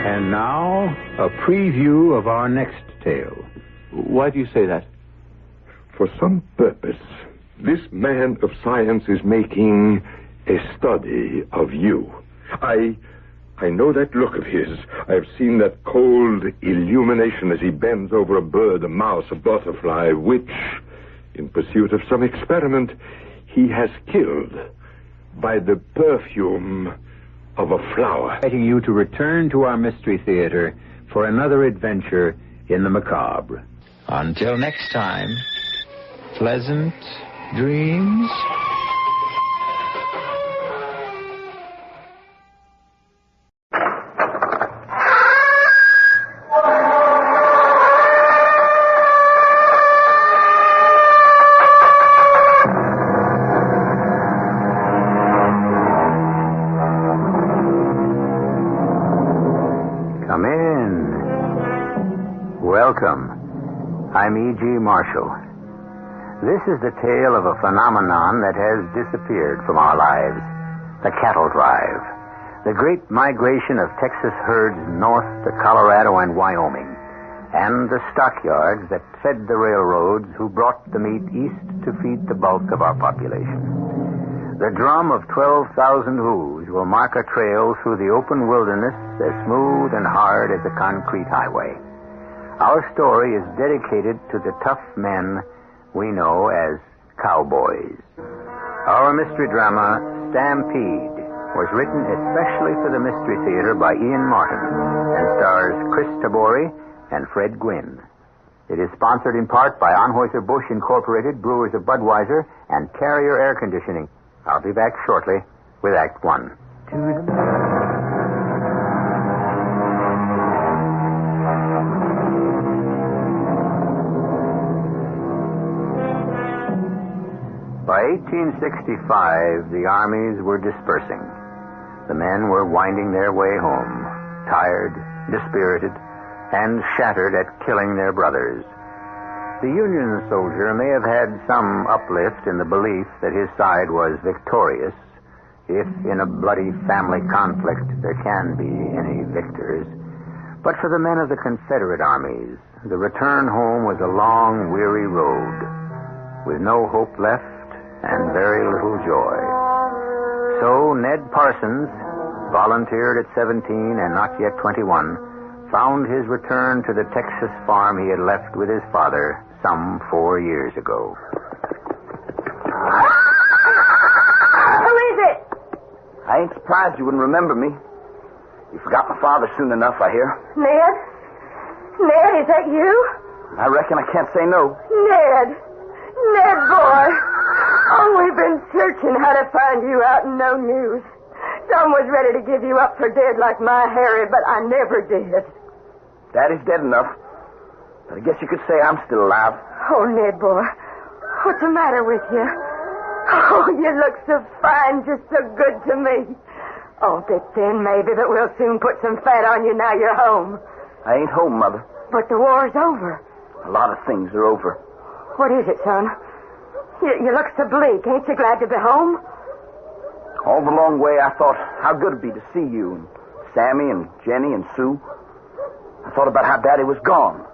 And now, a preview of our next tale. Why do you say that? For some purpose, this man of science is making a study of you. I know that look of his. I have seen that cold illumination as he bends over a bird, a mouse, a butterfly, which, in pursuit of some experiment, he has killed by the perfume of a flower. Inviting you to return to our Mystery Theater for another adventure in the macabre. Until next time, pleasant dreams. Welcome. I'm E.G. Marshall. This is the tale of a phenomenon that has disappeared from our lives. The cattle drive. The great migration of Texas herds north to Colorado and Wyoming. And the stockyards that fed the railroads who brought the meat east to feed the bulk of our population. The drum of 12,000 hooves will mark a trail through the open wilderness as smooth and hard as a concrete highway. Our story is dedicated to the tough men we know as cowboys. Our mystery drama, Stampede, was written especially for the Mystery Theater by Ian Martin and stars Chris Tabori and Fred Gwynn. It is sponsored in part by Anheuser-Busch Incorporated, Brewers of Budweiser, and Carrier Air Conditioning. I'll be back shortly with Act One. By 1865, the armies were dispersing. The men were winding their way home, tired, dispirited, and shattered at killing their brothers. The Union soldier may have had some uplift in the belief that his side was victorious, if in a bloody family conflict there can be any victors. But for the men of the Confederate armies, the return home was a long, weary road, with no hope left and very little joy. So Ned Parsons, volunteered at 17 and not yet 21, found his return to the Texas farm he had left with his father some 4 years ago. Who is it? I ain't surprised you wouldn't remember me. You forgot my father soon enough, I hear. Ned? Ned, is that you? I reckon I can't say no. Ned! Ned, boy! Oh, we've been searching how to find you out and no news. Some was ready to give you up for dead like my Harry, but I never did. Daddy's dead enough. But I guess you could say I'm still alive. Oh, Ned, boy. What's the matter with you? Oh, you look so fine, just so good to me. Oh, bit thin, maybe, but we'll soon put some fat on you now you're home. I ain't home, Mother. But the war's over. A lot of things are over. What is it, son? You look so bleak. Ain't you glad to be home? All the long way, I thought how good it'd be to see you and Sammy and Jenny and Sue. I thought about how Daddy was gone.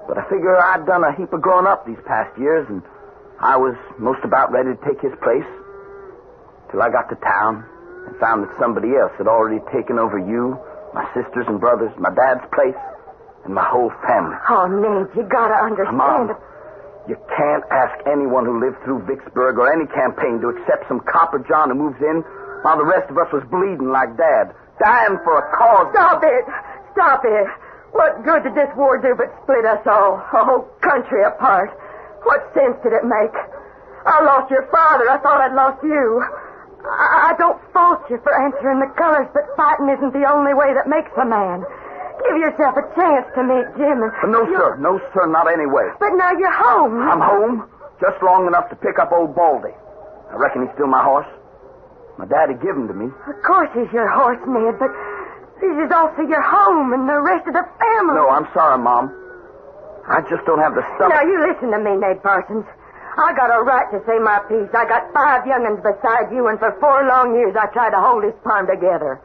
But I figure I'd done a heap of growing up these past years, and I was most about ready to take his place. Till I got to town and found that somebody else had already taken over you, my sisters and brothers, my dad's place, and my whole family. Oh, Ned, you gotta understand. Mom, you can't ask anyone who lived through Vicksburg or any campaign to accept some copper John who moves in while the rest of us was bleeding like Dad, dying for a cause. Stop it! Stop it! What good did this war do but split us all, a whole country apart? What sense did it make? I lost your father. I thought I'd lost you. I don't fault you for answering the colors, but fighting isn't the only way that makes a man. Give yourself a chance to meet Jim. No, sir. No, sir, not anyway. But now you're home. I'm home, just long enough to pick up old Baldy. I reckon he's still my horse. My daddy gave him to me. Of course he's your horse, Ned, but this is also your home and the rest of the family. No, I'm sorry, Mom. I just don't have the stomach. Now, you listen to me, Ned Parsons. I got a right to say my piece. I got 5 young'uns beside you, and for 4 long years I tried to hold this farm together.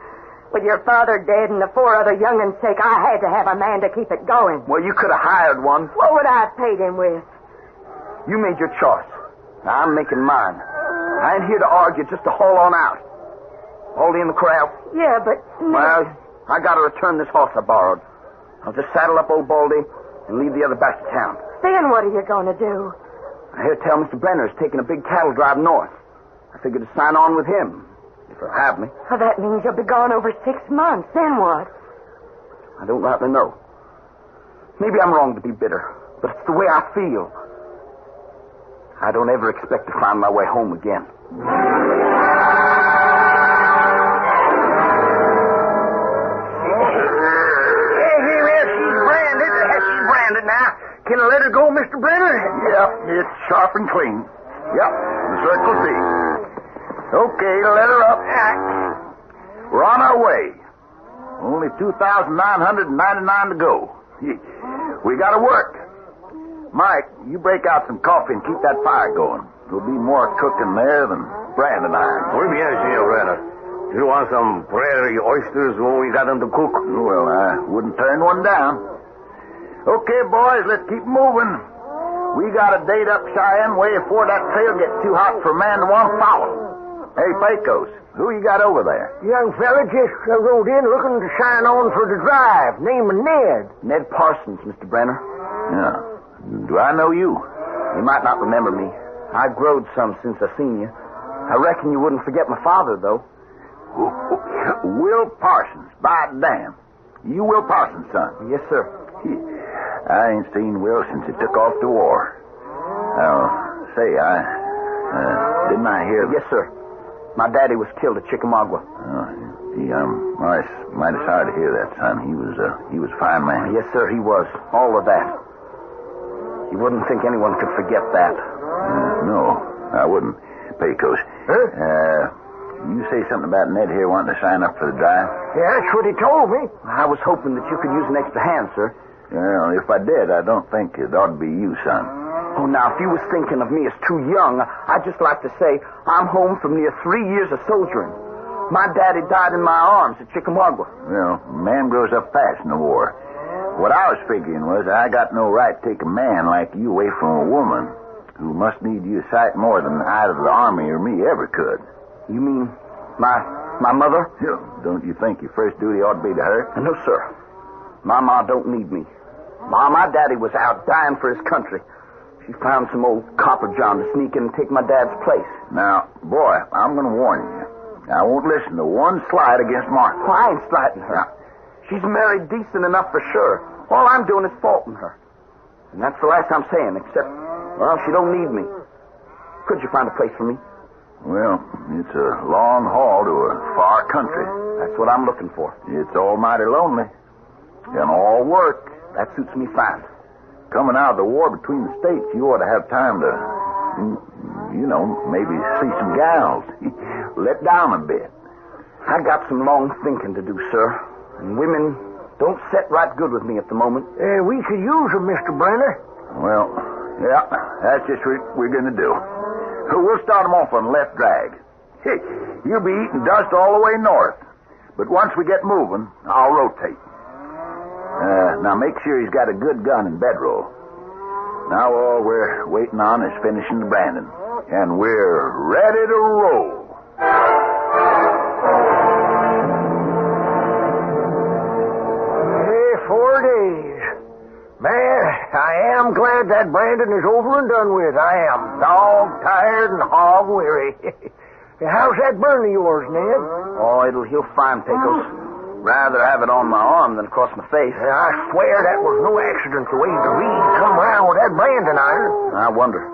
With your father dead and the 4 other young'uns' sake, I had to have a man to keep it going. Well, you could have hired one. What would I have paid him with? You made your choice. Now, I'm making mine. I ain't here to argue, just to haul on out. Baldy in the corral? Yeah, but... Well, I got to return this horse I borrowed. I'll just saddle up old Baldy and leave the other back to town. Then what are you going to do? I hear tell Mr. Brenner's taking a big cattle drive north. I figured to sign on with him, if he'll have me. Well, that means you'll be gone over 6 months. Then what? I don't rightly know. Maybe I'm wrong to be bitter, but it's the way I feel. I don't ever expect to find my way home again. She's branded now. Can I let her go, Mr. Brenner? Yep, it's sharp and clean. Yep, the Circle C. Okay, let her up. We're on our way. Only 2,999 to go. We gotta work. Mike, you break out some coffee and keep that fire going. There'll be more cooking there than branding iron. Muy bien, Senor Brenner. You want some prairie oysters when we got them to cook? Well, I wouldn't turn one down. Okay, boys, let's keep moving. We got a date up Cheyenne way before that trail gets too hot for a man to want to follow. Hey, Pecos, who you got over there? Young fella just rode in looking to sign on for the drive. Name of Ned. Ned Parsons, Mr. Brenner. Yeah. Do I know you? You might not remember me. I've growed some since I seen you. I reckon you wouldn't forget my father, though. Will Parsons, by damn. You Will Parsons' son? Yes, sir. I ain't seen Will since he took off to war. Oh, say, didn't I hear... Yes, sir. My daddy was killed at Chickamauga. Oh, gee, I'm mighty sorry to hear that, son. He was a fine man. Yes, sir, he was. All of that. You wouldn't think anyone could forget that. No, I wouldn't. Pecos. Huh? You say something about Ned here wanting to sign up for the drive? Yeah, that's what he told me. I was hoping that you could use an extra hand, sir. Well, if I did, I don't think it ought to be you, son. Oh, now, if you was thinking of me as too young, I'd just like to say I'm home from near 3 years of soldiering. My daddy died in my arms at Chickamauga. Well, man grows up fast in the war. What I was figuring was I got no right to take a man like you away from a woman who must need you a sight more than either the Army or me ever could. You mean my mother? Yeah. Don't you think your first duty ought to be to her? No, sir. My ma don't need me. My daddy was out dying for his country. She found some old copper John to sneak in and take my dad's place. Now, boy, I'm going to warn you. I won't listen to one slight against Martha. Well, I ain't slighting her. She's married decent enough for sure. All I'm doing is faulting her. And that's the last I'm saying, except, well, she don't need me. Could you find a place for me? Well, it's a long haul to a far country. That's what I'm looking for. It's almighty lonely. And all work. That suits me fine. Coming out of the war between the states, you ought to have time to, maybe see some gals. Let down a bit. I got some long thinking to do, sir. And women don't set right good with me at the moment. We could use them, Mr. Brenner. Well, yeah, that's just what we're going to do. We'll start them off on left drag. You'll be eating dust all the way north. But once we get moving, I'll rotate. Now make sure he's got a good gun and bedroll. Now all we're waiting on is finishing the branding. And we're ready to roll. Hey, 4 days. Man, I am glad that branding is over and done with. I am dog-tired and hog-weary. How's that burn of yours, Ned? Oh, it'll heal fine, Pecos. Rather have it on my arm than across my face. I swear that was no accident the way the Reed come around with that branding iron. I wonder.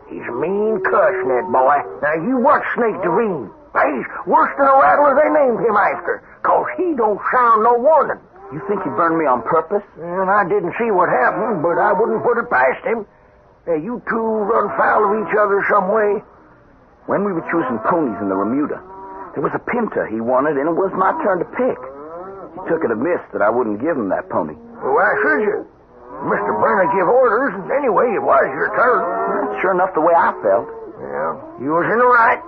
He's a mean cuss, Ned boy. Now, you watch Snake DeVine. He's worse than a rattler they named him after, 'cause he don't sound no warning. You think he burned me on purpose? And I didn't see what happened, but I wouldn't put it past him. You two run foul of each other some way. When we were choosing ponies in the remuda, there was a pinter he wanted, and it was my turn to pick. He took it amiss that I wouldn't give him that pony. Well, why should you? Mr. Brenner give orders, and anyway, it was your turn. That's sure enough the way I felt. Well, you was in the right.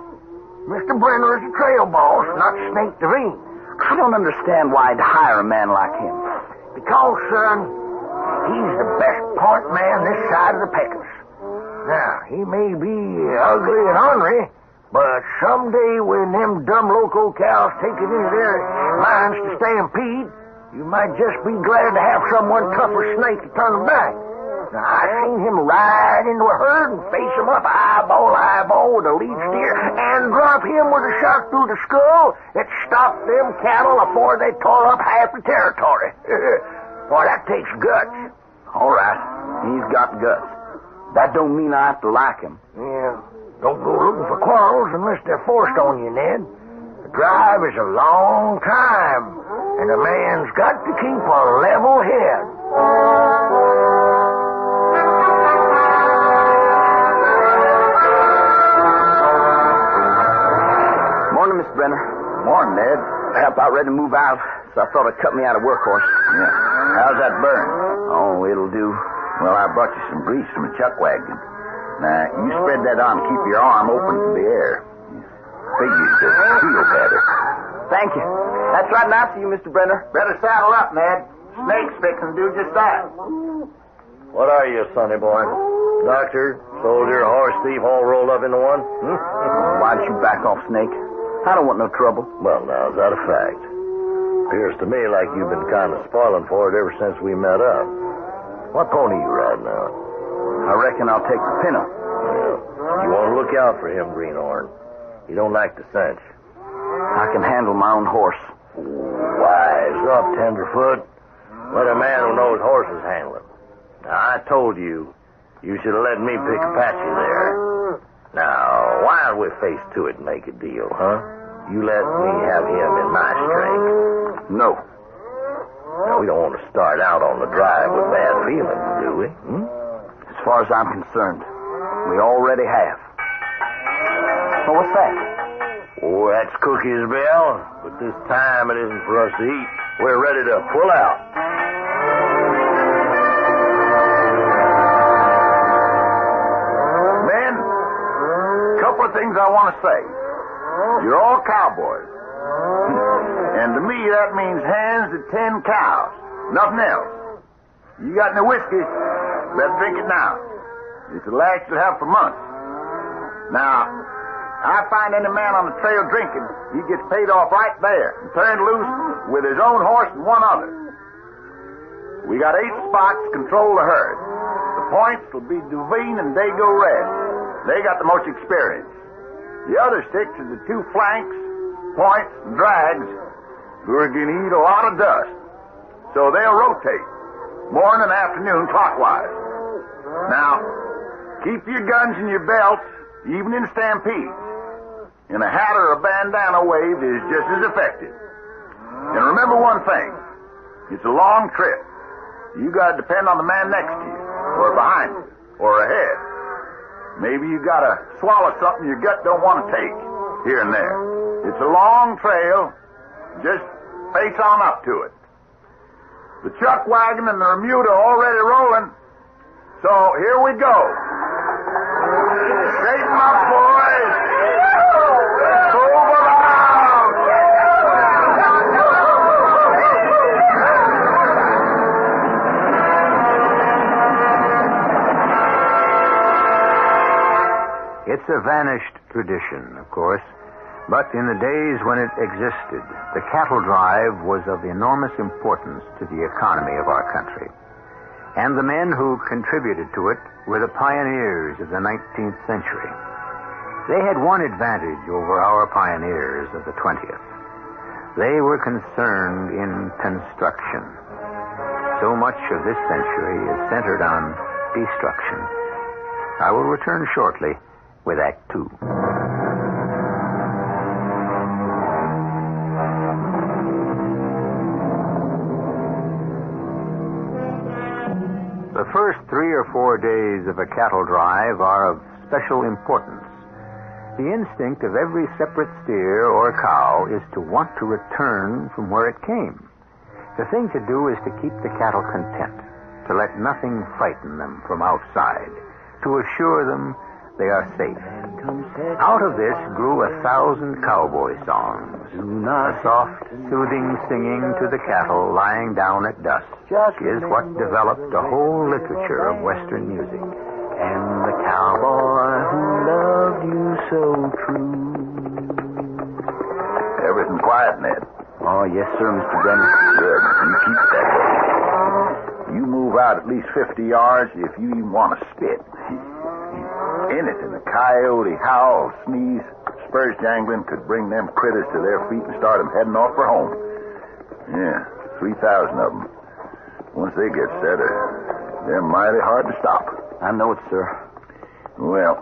Mr. Brenner is a trail boss, not Snake DeVine. I don't understand why I'd hire a man like him. Because, son, he's the best point man this side of the Pecos. Now, he may be ugly and ornery, but someday when them dumb loco cows take it into their minds to stampede, you might just be glad to have someone tough as Snake to turn them back. Now, I seen him ride into a herd and face him up eyeball with a lead steer and drop him with a shot through the skull that stopped them cattle before they tore up half the territory. Boy, that takes guts. All right, he's got guts. That don't mean I have to like him. Yeah, don't go looking for quarrels unless they're forced on you, Ned. The drive is a long time, and a man's got to keep a level head. Morning, Mr. Brenner. Morning, Ned. I'm about ready to move out, so I thought I'd cut me out of workhorse. Yeah. How's that burn? Oh, it'll do. Well, I brought you some grease from a chuck wagon. Now, you spread that on and keep your arm open to the air. Figures to feel better. Thank you. That's right now for you, Mr. Brenner. Better saddle up, Ned. Snake's fixing to do just that. What are you, sonny boy? Doctor, soldier, horse thief, all rolled up into one? Why don't you back off, Snake? I don't want no trouble. Well, now, is that a fact? Appears to me like you've been kind of spoiling for it ever since we met up. What pony you riding now? I reckon I'll take the pinner. Yeah. You want to look out for him, Greenhorn. He don't like the cinch. I can handle my own horse. Wise up, tenderfoot. Let a man who knows horses handle him. Now, I told you, you should have let me pick Apache there. Now, why don't we face to it and make a deal, huh? You let me have him in my strength. No. Now, we don't want to start out on the drive with bad feelings, do we? As far as I'm concerned, we already have. Well, what's that? Oh, that's Cookie's bell, but this time it isn't for us to eat. We're ready to pull out. Men, couple of things I want to say. You're all cowboys. And to me, that means hands to 10 cows. Nothing else. You got any whiskey? Better drink it now. It'll last you'll have for months. Now, I find any man on the trail drinking, he gets paid off right there and turned loose with his own horse and one other. We got 8 spots to control the herd. The points will be Duveen and Dago Red. They got the most experience. The other 6 are the 2 flanks, points, and drags, who are going to eat a lot of dust. So they'll rotate, morning and afternoon clockwise. Now, keep your guns in your belts, even in stampedes. And a hat or a bandana wave is just as effective. And remember one thing. It's a long trip. You got to depend on the man next to you, or behind you, or ahead. Maybe you got to swallow something your gut don't want to take, here and there. It's a long trail. Just face on up to it. The chuck wagon and the remuda are already rolling. So here we go. Straighten up, boys. Move around. It's a vanished tradition, of course. But in the days when it existed, the cattle drive was of enormous importance to the economy of our country. And the men who contributed to it were the pioneers of the 19th century. They had one advantage over our pioneers of the 20th. They were concerned in construction. So much of this century is centered on destruction. I will return shortly with Act Two. The first 3 or 4 days of a cattle drive are of special importance. The instinct of every separate steer or cow is to want to return from where it came. The thing to do is to keep the cattle content, to let nothing frighten them from outside, to assure them they are safe. Out of this grew 1,000 cowboy songs, a soft, soothing singing to the cattle lying down at dusk is what developed the whole literature of Western music. And the cowboy who loved you so true. Everything quiet, Ned? Oh, yes, sir, Mr. Brennan. Good. You keep that way. You move out at least 50 yards if you even want to spit. Anything, a coyote, howl, sneeze, spurs jangling could bring them critters to their feet and start them heading off for home. Yeah, 3,000 of them. Once they get set, they're mighty hard to stop. I know it, sir. Well,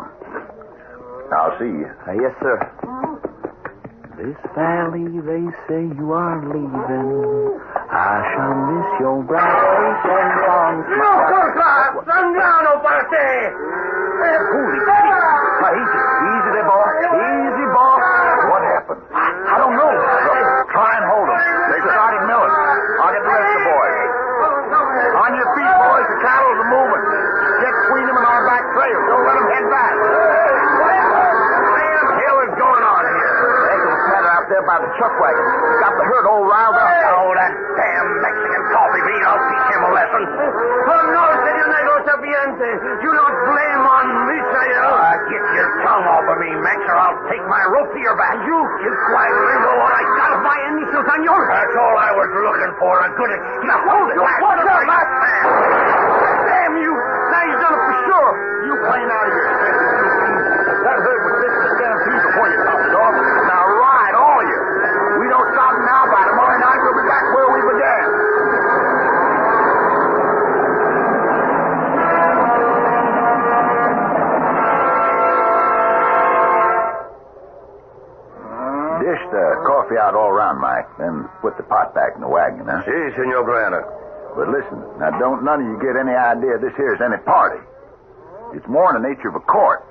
I'll see you. Yes, sir. This valley, they say you are leaving. I shall miss your bright face and song. No, Corclad! Sangrano, parte! Holy shit. Now, easy there, boy. Easy, boy. What happened? I don't know. Try and hold them. They started milling. I'll get the rest of the boys. On your feet, boys. The cattle are moving. Get between them and our back trail. Don't let them head back. What the hell is going on here? There's a matter out there by the chuck wagon. Got the herd all riled up. Oh, that damn Mexican coffee bean. I'll teach him a lesson. Oh, no, señor Negro Sapiente. You don't blame on me, señor. Get your tongue off of me, Mex, or I'll take my rope to your back. You keep quiet, Ringo, or I got my initials on yours. That's all I was looking for. A good excuse. Now, hold it. What's up, Max? Damn you. Now you've done it for sure. You plane out of here. That herd was fixing to stampede before you stopped it off. Now ride, all of you. We don't stop now. By tomorrow night, we'll be back where we began. Dish the coffee out all around, Mike. Then put the pot back in the wagon, huh? Si, Senor Grana. But listen, now don't none of you get any idea this here is any party. It's more in the nature of a court.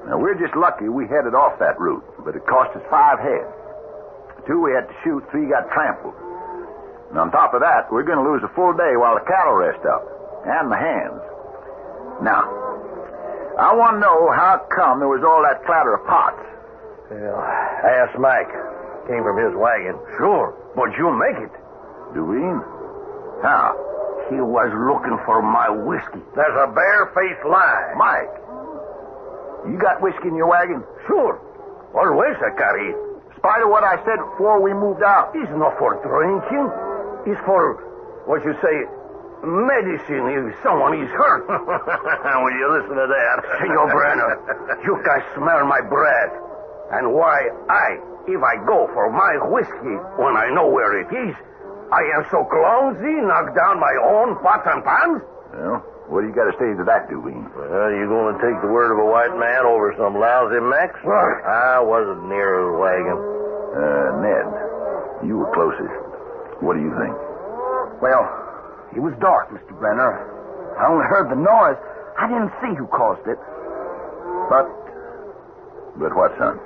Now, we're just lucky we headed off that route, but it cost us 5 head. 2 we had to shoot, 3 got trampled. And on top of that, we're going to lose a full day while the cattle rest up, and the hands. Now, I want to know how come there was all that clatter of pots. Well, ask Mike. Came from his wagon. Sure, but you'll make it. Duveen? How? He was looking for my whiskey. There's a bare-faced lie. Mike, you got whiskey in your wagon? Sure. Always I carry it. In spite of what I said before we moved out. It's not for drinking. It's for, what you say, medicine if someone is hurt. Will you listen to that? Senor Brenner, you can smell my breath. And why if I go for my whiskey when I know where it is, I am so clumsy, knock down my own pots and pans? Well, what do you got to say to that, Duveen? Well, you going to take the word of a white man over some lousy Mex? I wasn't near the wagon. Ned, you were closest. What do you think? Well, it was dark, Mr. Brenner. I only heard the noise. I didn't see who caused it. But what, son?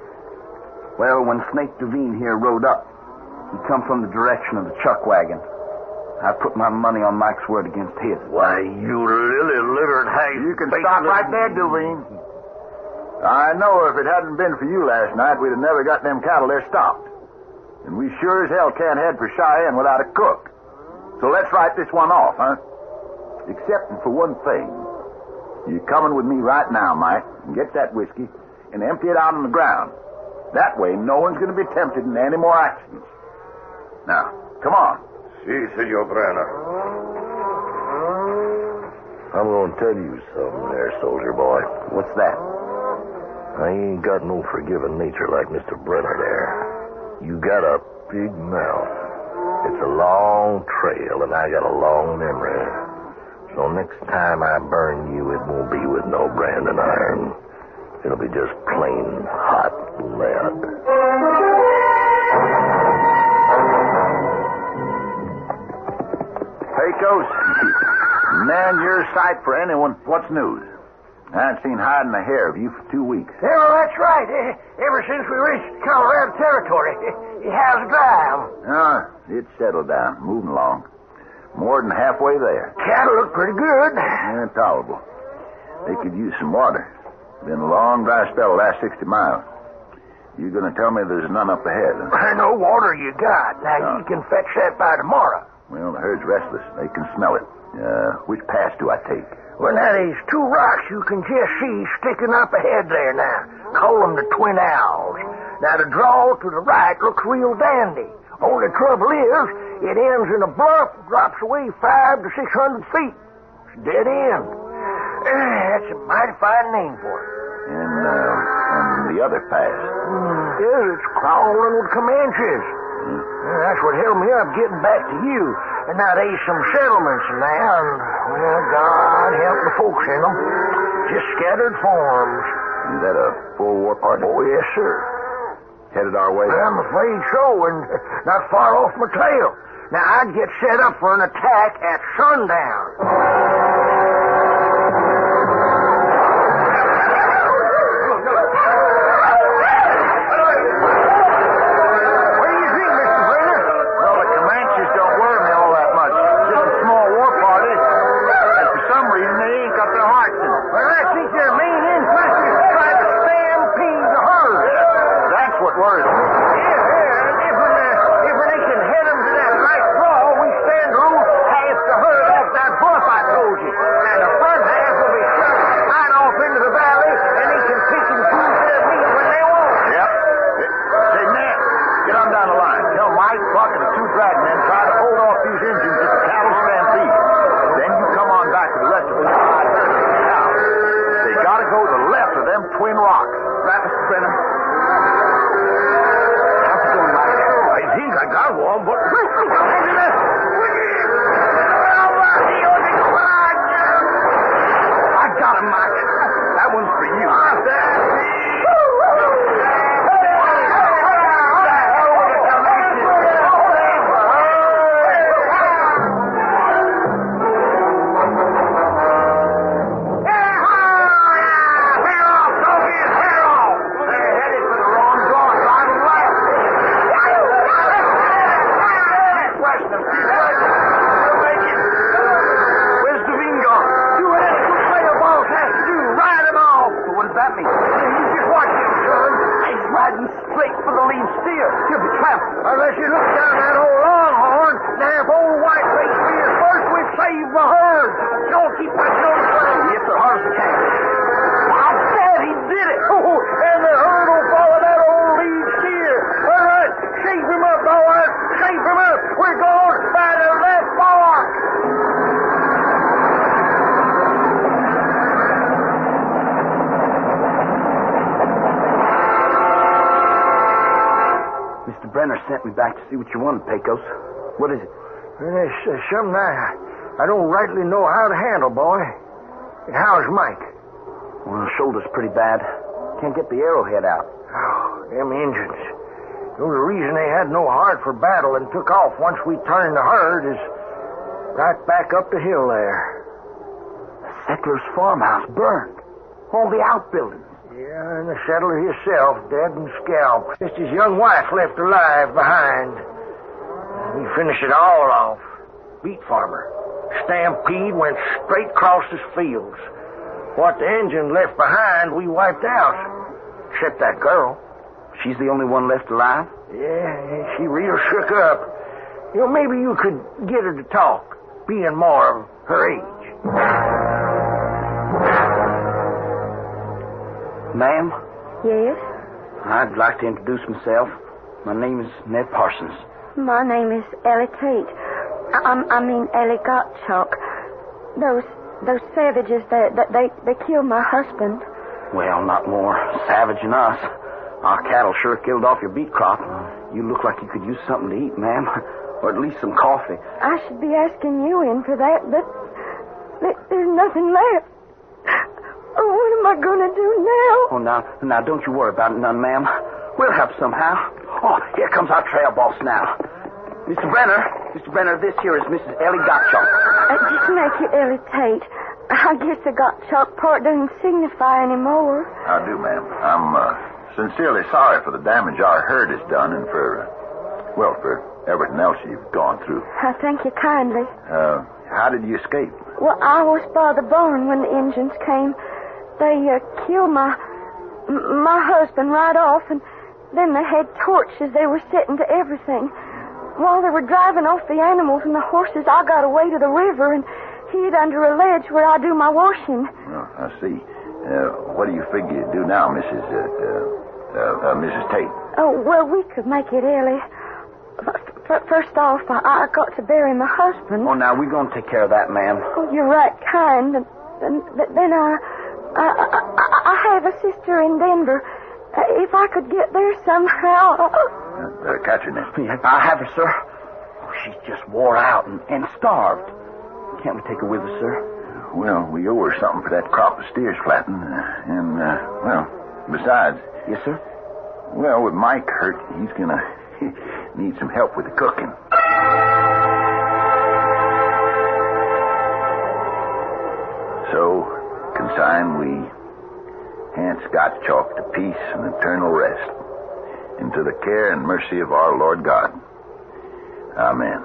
Well, when Snake Devine here rode up, he come from the direction of the chuck wagon. I put my money on Mike's word against his. Why, you lily-livered hag. You can stop right there, Devine. I know if it hadn't been for you last night, we'd have never got them cattle there stopped. And we sure as hell can't head for Cheyenne without a cook. So let's write this one off, huh? Except for one thing. You're coming with me right now, Mike, and get that whiskey and empty it out on the ground. That way, no one's going to be tempted in any more accidents. Now, come on. Si, Senor Brenner. I'm going to tell you something there, soldier boy. What's that? I ain't got no forgiving nature like Mr. Brenner there. You got a big mouth. It's a long trail, and I got a long memory. So next time I burn you, it won't be with no branding iron. It'll be just plain hot lead. Pecos, man, you're a sight for anyone. What's news? I ain't seen hide in a hair of you for 2 weeks. Yeah, well, that's right. Ever since we reached Colorado territory, how's the drive? It's settled down, moving along. More than halfway there. Cattle look pretty good. Yeah, tolerable. They could use some water. Been a long dry spell the last 60 miles. You gonna tell me there's none up ahead, huh? No water you got. Now, you can fetch that by tomorrow. Well, the herd's restless. They can smell it. Which pass do I take? Well, now, there's 2 rocks you can just see sticking up ahead there now. Call them the Twin Owls. Now, the draw to the right looks real dandy. Only trouble is, it ends in a bluff, drops away 500 to 600 feet. It's a dead end. That's a mighty fine name for it. And the other pass? Yeah, it's crawling with Comanches. That's what held me up getting back to you. And now there's some settlements in there, and, well, God help the folks in them. Just scattered farms. Is that a full war party? Oh, yes, sir. Headed our way? I'm afraid so, and not far off my trail. Now, I'd get set up for an attack at sundown. Twin Rocks. Right, Mr. Brenner? How's it going, Mike? I think I got one, but... I got him, Mike. That one's for you. Unless you look down that old longhorn, now if old Whiteface being first, we've saved the herd. Don't keep pushing on the plane. Yes, sir, hard as we can. I said he did it. Oh, and the herd will follow that old lead steer. All right, shape him up, boys. Shape him up. We're going by the left fork. Brenner sent me back to see what you wanted, Pecos. What is it? It's something I don't rightly know how to handle, boy. How's Mike? Well, his shoulder's pretty bad. Can't get the arrowhead out. Oh, them Injuns. The only reason they had no heart for battle and took off once we turned the herd is right back up the hill there. The settler's farmhouse burned. All the outbuildings. Yeah, and the settler himself, dead and scalped. Just his young wife left alive behind. We finished it all off. Beet farmer. Stampede went straight across his fields. What the engine left behind, we wiped out. Except that girl. She's the only one left alive? Yeah, she real shook up. You know, maybe you could get her to talk, being more of her age. Ma'am? Yes? I'd like to introduce myself. My name is Ned Parsons. My name is Ellie Tate. I mean Ellie Gottschalk. Those savages, they killed my husband. Well, not more savage than us. Our cattle sure killed off your beet crop. You look like you could use something to eat, ma'am. Or at least some coffee. I should be asking you in for that, but there's nothing left. Oh, what am I going to do now? Oh, now, don't you worry about it none, ma'am. We'll help somehow. Oh, here comes our trail boss now. Mr. Brenner, this here is Mrs. Ellie Gottschalk. Just make it Ellie Tate. I guess the Gottschalk part doesn't signify anymore. I do, ma'am. I'm sincerely sorry for the damage our herd has done and for everything else you've gone through. I thank you kindly. How did you escape? Well, I was by the barn when the Indians came. They killed my husband right off, and then they had torches they were setting to everything. While they were driving off the animals and the horses, I got away to the river and hid under a ledge where I do my washing. Oh, I see. What do you figure you'd do now, Mrs. Tate? Oh, well, we could make it, Ellie. First off, I got to bury my husband. Oh, now, we're going to take care of that, ma'am. Oh, you're right kind. And then I have a sister in Denver. If I could get there somehow... Catch her now. Yeah, I have her, sir. Oh, she's just wore out and starved. Can't we take her with us, sir? Well, we owe her something for that crop of steers flattened. Besides... Yes, sir? Well, with Mike hurt, he's going to need some help with the cooking. So, consign we Aunt Gottschalk to peace and eternal rest, into the care and mercy of our Lord God. Amen.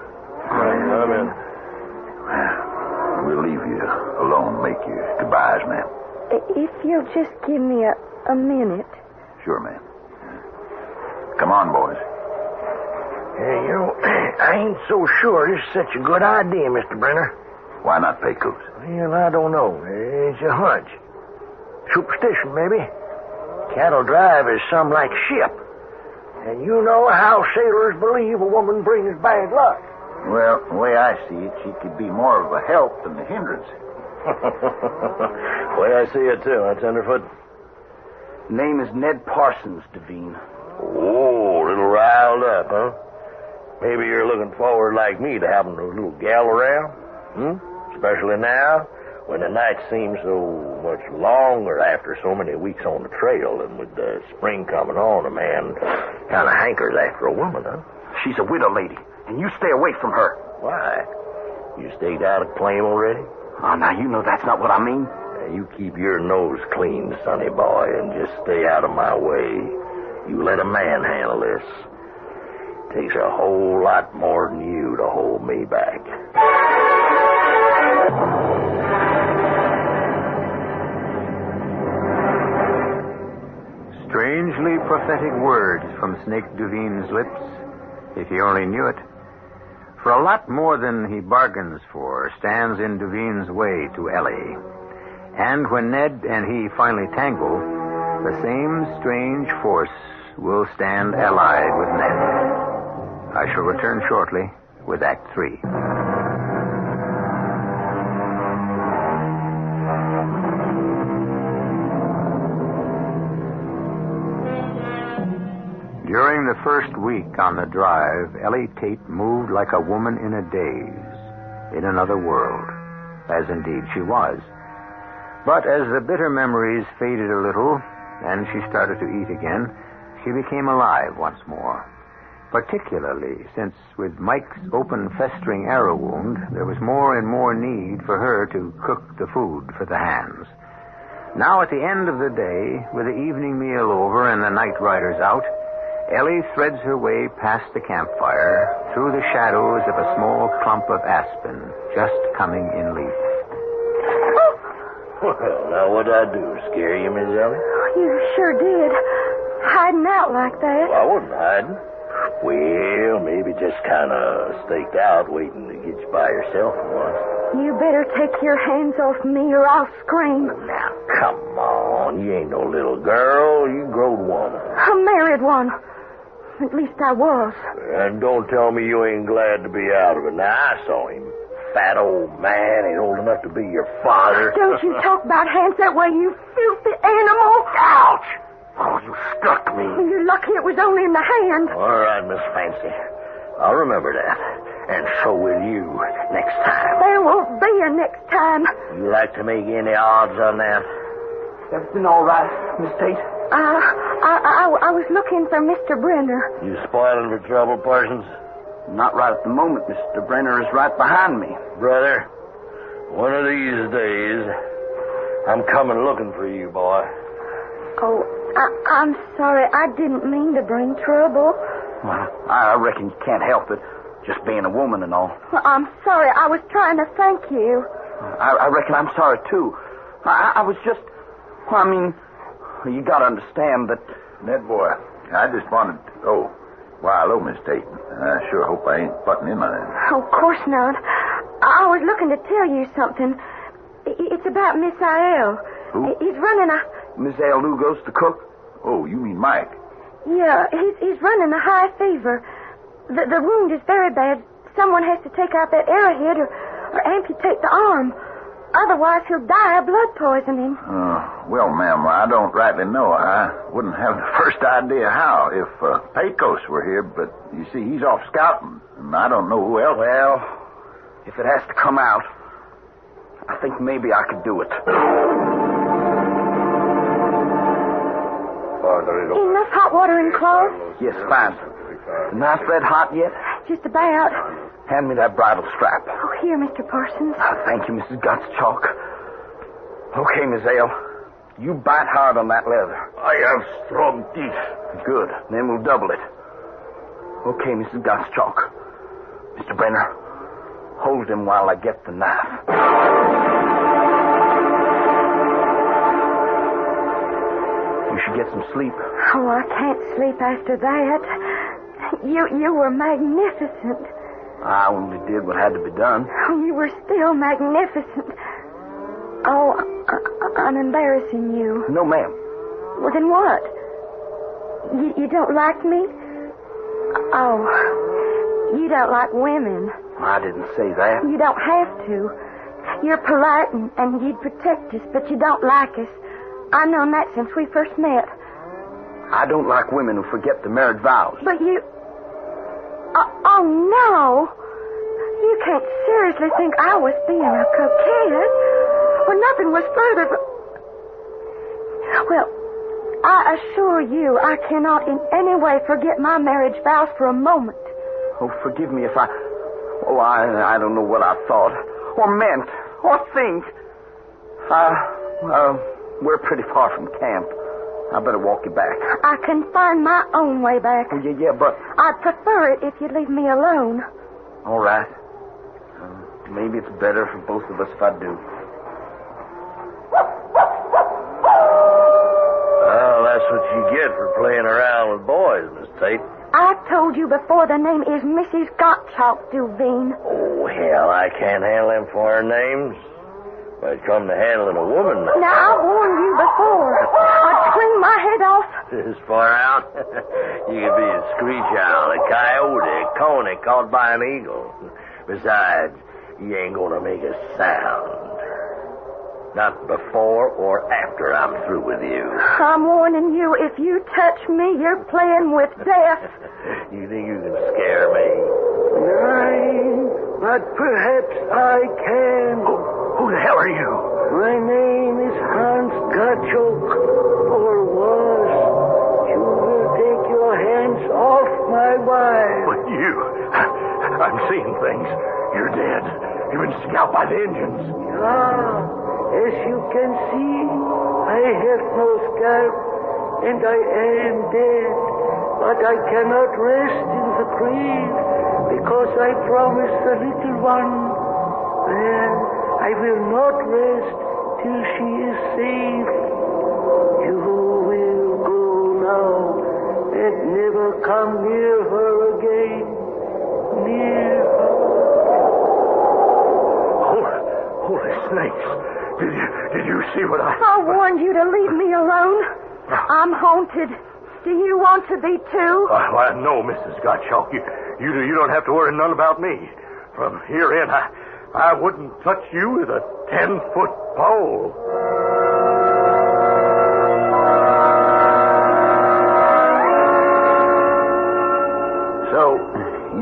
Amen. We'll leave you alone. Make your goodbyes, ma'am. If you'll just give me a minute. Sure, ma'am. Come on, boys. Hey, I ain't so sure this is such a good idea, Mr. Brenner. Why not, Pecos? Well, I don't know. It's a hunch. Superstition, maybe. Cattle drive is some like ship. And you know how sailors believe a woman brings bad luck. Well, the way I see it, she could be more of a help than a hindrance. The way I see it, too, huh, Tenderfoot? Name is Ned Parsons, Devine. Oh, a little riled up, huh? Maybe you're looking forward, like me, to having a little gal around? Especially now, when the night seems so much longer after so many weeks on the trail, and with the spring coming on, a man kind of hankers after a woman, huh? She's a widow lady, and you stay away from her. Why? You staked out a claim already? Oh, now, you know that's not what I mean. You keep your nose clean, sonny boy, and just stay out of my way. You let a man handle this. Takes a whole lot more than you to hold me back. Strangely prophetic words from Snake Duvine's lips, if he only knew it. For a lot more than he bargains for stands in Duvine's way to Ellie. And when Ned and he finally tangle, the same strange force will stand allied with Ned. I shall return shortly with Act 3. During the the first week on the drive, Ellie Tate moved like a woman in a daze, in another world, as indeed she was. But as the bitter memories faded a little, and she started to eat again, she became alive once more. Particularly since with Mike's open, festering arrow wound, there was more and more need for her to cook the food for the hands. Now, at the end of the day, with the evening meal over and the night riders out, Ellie threads her way past the campfire, through the shadows of a small clump of aspen, just coming in leaf. Well, now what'd I do? Scare you, Miss Ellie? You sure did. Hiding out like that. Well, I wasn't hiding. Well, maybe just kind of staked out, waiting to get you by yourself once. You better take your hands off me or I'll scream. Now, come on. You ain't no little girl. You grown woman. A married one. At least I was. And don't tell me you ain't glad to be out of it. Now, I saw him. Fat old man ain't old enough to be your father. Don't you talk about hands that way, you filthy animal. Ouch! Oh, you struck me. You're lucky it was only in the hand. All right, Miss Fancy. I'll remember that. And so will you next time. There won't be a next time. You like to make any odds on that? Everything all right, Miss Tate? I was looking for Mr. Brenner. You spoiling for trouble, Parsons? Not right at the moment. Mr. Brenner is right behind me. Brother, one of these days, I'm coming looking for you, boy. Oh, I'm sorry. I didn't mean to bring trouble. Well, I reckon you can't help it, just being a woman and all. Well, I'm sorry. I was trying to thank you. I reckon I'm sorry, too. I was just... Well, I mean, you gotta understand that... Ned, boy, I just wanted... Oh, why, hello, Miss Tate. I sure hope I ain't butting in on it. Oh, of course not. I was looking to tell you something. It's about Miss Aiel. Who? He's running a... Miss Aiel Lugos, the cook? Oh, you mean Mike? Yeah, he's running a high fever. The wound is very bad. Someone has to take out that arrowhead or amputate the arm. Otherwise, he'll die of blood poisoning. Well, ma'am, I don't rightly know. I wouldn't have the first idea how if Pecos were here, but you see, he's off scouting, and I don't know who else. Well, if it has to come out, I think maybe I could do it. Enough hot water and cloth? Yes, fine. The knife red hot yet? Just about. Hand me that bridle strap. Oh, here, Mr. Parsons. Thank you, Mrs. Gottschalk. Okay, Miss Aiel. You bite hard on that leather. I have strong teeth. Good. Then we'll double it. Okay, Mrs. Gottschalk. Mr. Brenner, hold him while I get the knife. You should get some sleep. Oh, I can't sleep after that. You were magnificent. I only did what had to be done. Oh, you were still magnificent. Oh, I'm embarrassing you. No, ma'am. Well, then what? You don't like me? Oh, you don't like women. I didn't say that. You don't have to. You're polite and you'd protect us, but you don't like us. I've known that since we first met. I don't like women who forget the marriage vows. But you... Oh, no. You can't seriously think I was being a coquette. Well, nothing was further from... Well, I assure you I cannot in any way forget my marriage vows for a moment. Oh, forgive me if I... Oh, I don't know what I thought, or meant, or think. We're pretty far from camp. I better walk you back. I can find my own way back. Oh, yeah, but... I'd prefer it if you'd leave me alone. All right. Maybe it's better for both of us if I do. Well, that's what you get for playing around with boys, Miss Tate. I told you before the name is Mrs. Gottschalk, Duveen. Oh, hell, I can't handle them foreign names. When it come to handling a woman... Now, I warned you before. I'd scream my head off. This far out? You could be a screech owl, a coyote, a coney caught by an eagle. Besides, you ain't gonna make a sound. Not before or after I'm through with you. I'm warning you, if you touch me, you're playing with death. You think you can scare me? But perhaps I can. Who the hell are you? My name is Hans Gottschalk, or was. You will take your hands off my wife. But you... I'm seeing things. You're dead. You've been scalped by the engines. As you can see, I have no scalp, and I am dead. But I cannot rest in the grave, because I promised the little one. And I will not rest till she is safe. You will go now, and never come near her again. Near her. Holy snakes. Did you see what I warned you to leave me alone. I'm haunted. Do you want to be too? No, Mrs. Gottschalk. You don't have to worry none about me. From here in, I wouldn't touch you with a 10-foot pole. So,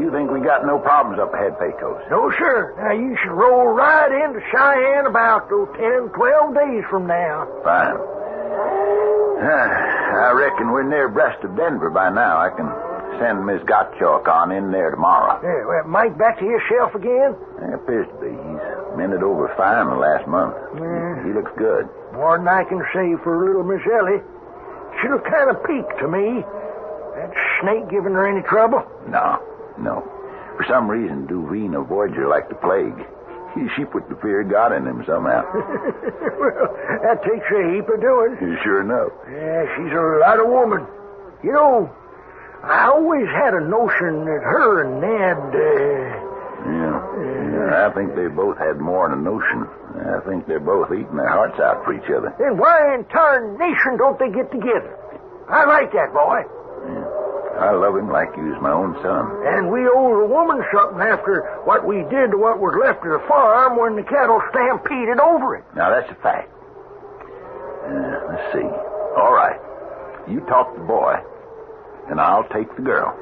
you think we got no problems up ahead, Pecos? No, sir. Now, you should roll right into Cheyenne about 10, 12 days from now. Fine. I reckon we're near abreast of Denver by now. I can send Miss Gottschalk on in there tomorrow. Yeah, well, Mike back to his shelf again? It appears to be. He's mended over fine the last month. He looks good. More than I can say for little Miss Ellie. She looked kind of peaked to me. That snake giving her any trouble? No. For some reason, Duveen avoids her like the plague. She put the fear of God in him somehow. Well, that takes a heap of doing. Sure enough. Yeah, she's a lot of woman. You know, I always had a notion that her and Ned, Yeah, I think they both had more than a notion. I think they're both eating their hearts out for each other. Then why in tarnation don't they get together? I like that boy. Yeah. I love him like he was my own son. And we owe the woman something after what we did to what was left of the farm when the cattle stampeded over it. Now, that's a fact. Let's see. All right. You talk to the boy, and I'll take the girl.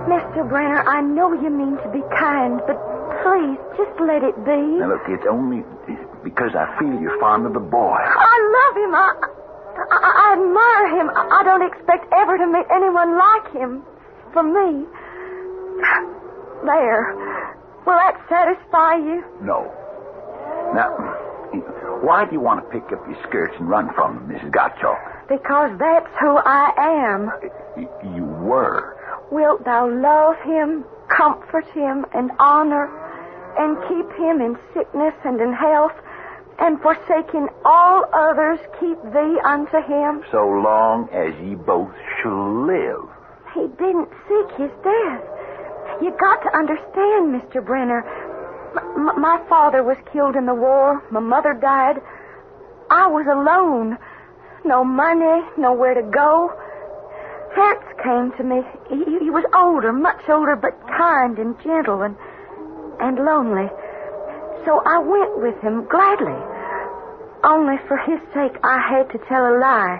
Mr. Brenner, I know you mean to be kind, but please, just let it be. Now, look, it's only because I feel you're fond of the boy. I love him. I admire him. I don't expect ever to meet anyone like him. For me. There. Will that satisfy you? No. Now, why do you want to pick up your skirts and run from him, Mrs. Gottschalk? Because that's who I am. You were. Wilt thou love him, comfort him, and honor, and keep him in sickness and in health, and forsaking all others, keep thee unto him? So long as ye both shall live. He didn't seek his death. You got to understand, Mr. Brenner. My father was killed in the war. My mother died. I was alone. No money, nowhere to go. Hans came to me. He was older, much older, but kind and gentle and lonely. So I went with him gladly. Only for his sake I had to tell a lie.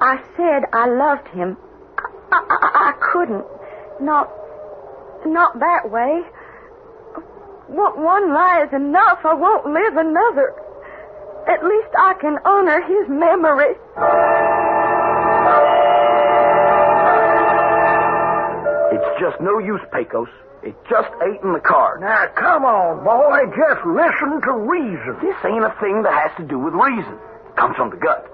I said I loved him. I couldn't. Not that way. One lie is enough. I won't live another. At least I can honor his memory. It's just no use, Pecos. It just ain't in the cards. Now, come on, boy. Just listen to reason. This ain't a thing that has to do with reason. It comes from the gut.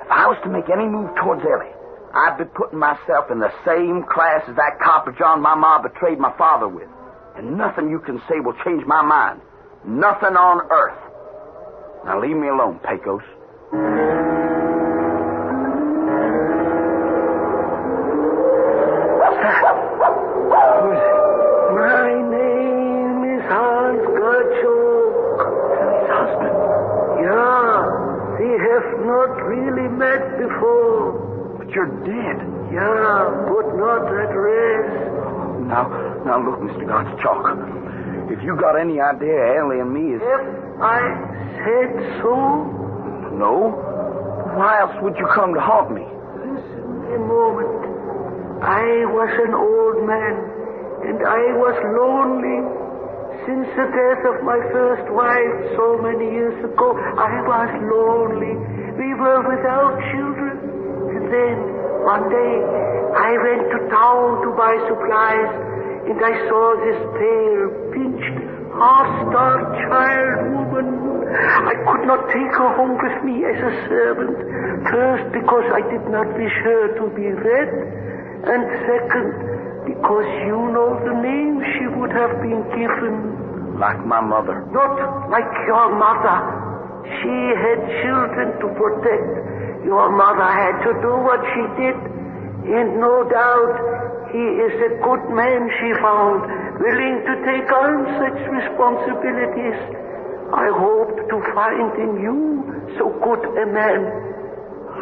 If I was to make any move towards Ellie, I'd be putting myself in the same class as that copper John my ma betrayed my father with. And nothing you can say will change my mind. Nothing on earth. Now leave me alone, Pecos. My name is Hans Gottschalk. His husband? Yeah. We have not really met before. But you're dead. Yeah, but not at rest. Now look, Mr. Gottschalk. If you got any idea Ellie and me is... If I said so? No. Why else would you come to haunt me? Listen a moment. I was an old man, and I was lonely. Since the death of my first wife so many years ago, I was lonely. We were without children. And then, one day, I went to town to buy supplies, and I saw this pale, pinched, half-starved child woman. I could not take her home with me as a servant. First, because I did not wish her to be read, and second, because you know the name she would have been given. Like my mother. Not like your mother. She had children to protect. Your mother had to do what she did. And no doubt, he is a good man she found, willing to take on such responsibilities. I hoped to find in you so good a man.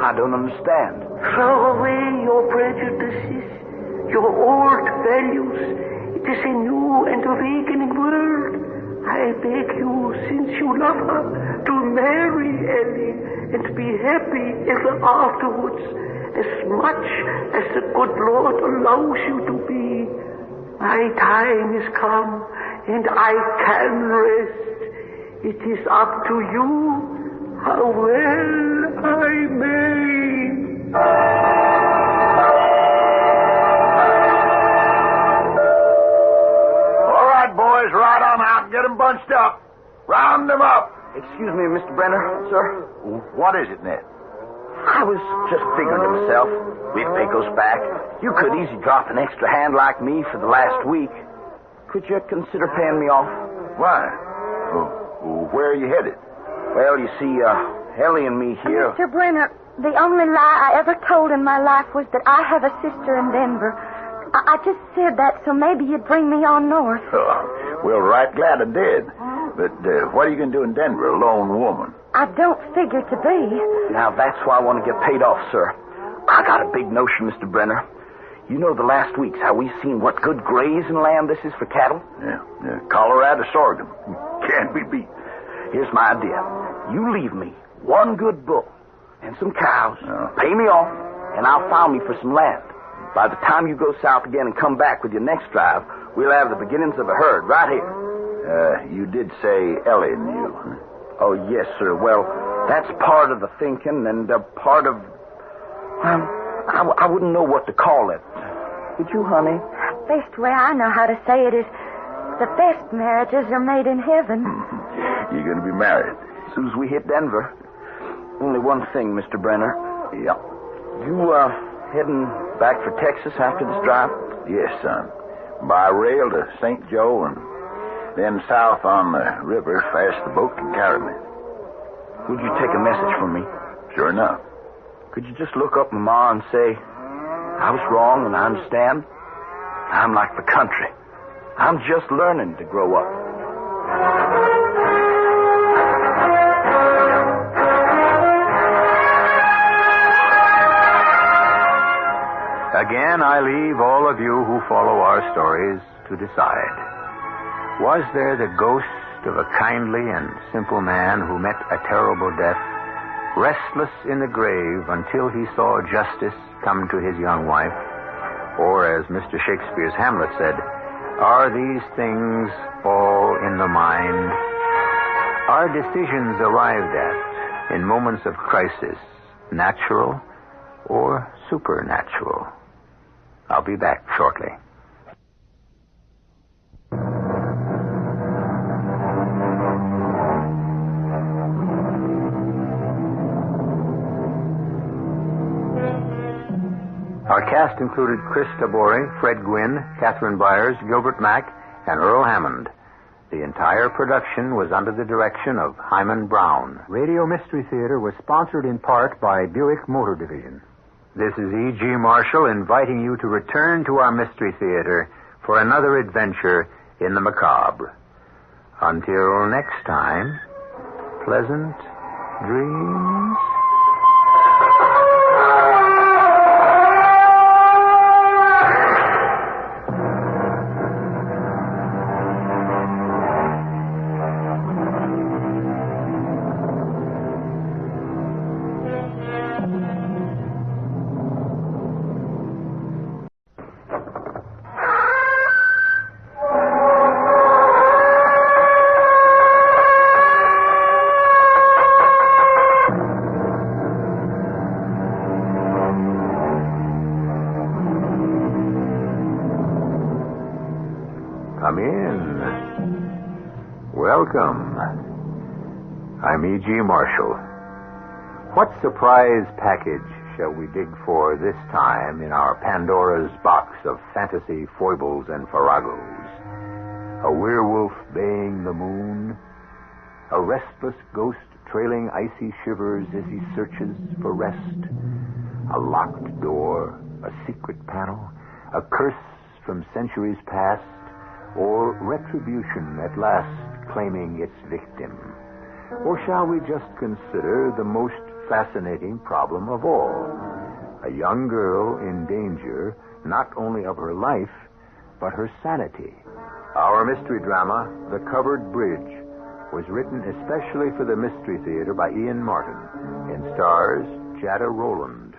I don't understand. Throw away your prejudices, your old values. It is a new and awakening world. I beg you, since you love her, to marry Ellie and be happy ever afterwards, as much as the good Lord allows you to be. My time is come, and I can rest. It is up to you how well I may. All right, boys, ride on out and get them bunched up. Round them up. Excuse me, Mr. Brenner, sir. What is it, Ned? I was just figuring to myself, with Pecos back, you could easily drop an extra hand like me for the last week. Could you consider paying me off? Why? Where are you headed? Well, you see, Ellie and me here... Mr. Brenner, the only lie I ever told in my life was that I have a sister in Denver. I just said that so maybe you'd bring me on north. Oh, well, right glad I did. But what are you going to do in Denver, a lone woman? I don't figure to be. Now, that's why I want to get paid off, sir. I got a big notion, Mr. Brenner. You know the last weeks how we've seen what good grazing land this is for cattle? Yeah. Colorado sorghum. Can't be beat. Here's my idea. You leave me one good bull and some cows, pay me off, and I'll file me for some land. By the time you go south again and come back with your next drive, we'll have the beginnings of a herd right here. You did say Ellie knew. Oh, yes, sir. Well, that's part of the thinking and part of... I wouldn't know what to call it. Would you, honey? The best way I know how to say it is the best marriages are made in heaven. You're going to be married as soon as we hit Denver. Only one thing, Mr. Brenner. Yeah. You, heading back for Texas after this drive? Yes, son. By rail to St. Joe and then south on the river as fast as the boat can carry me. Would you take a message from me? Sure enough. Could you just look up Mama and say, I was wrong and I understand? I'm like the country. I'm just learning to grow up. Again, I leave all of you who follow our stories to decide. Was there the ghost of a kindly and simple man who met a terrible death, restless in the grave until he saw justice come to his young wife? Or, as Mr. Shakespeare's Hamlet said, are these things all in the mind? Are decisions arrived at in moments of crisis natural or supernatural? I'll be back shortly. Our cast included Chris Tabori, Fred Gwynn, Catherine Byers, Gilbert Mack, and Earl Hammond. The entire production was under the direction of Himan Brown. Radio Mystery Theater was sponsored in part by Buick Motor Division. This is E.G. Marshall inviting you to return to our Mystery Theater for another adventure in the macabre. Until next time, pleasant dreams. Welcome. I'm E.G. Marshall. What surprise package shall we dig for this time in our Pandora's box of fantasy foibles and farragos? A werewolf baying the moon? A restless ghost trailing icy shivers as he searches for rest? A locked door? A secret panel? A curse from centuries past? Or retribution at last claiming its victim? Or shall we just consider the most fascinating problem of all? A young girl in danger not only of her life, but her sanity. Our mystery drama, The Covered Bridge, was written especially for the Mystery Theater by Ian Martin and stars Jada Rowland.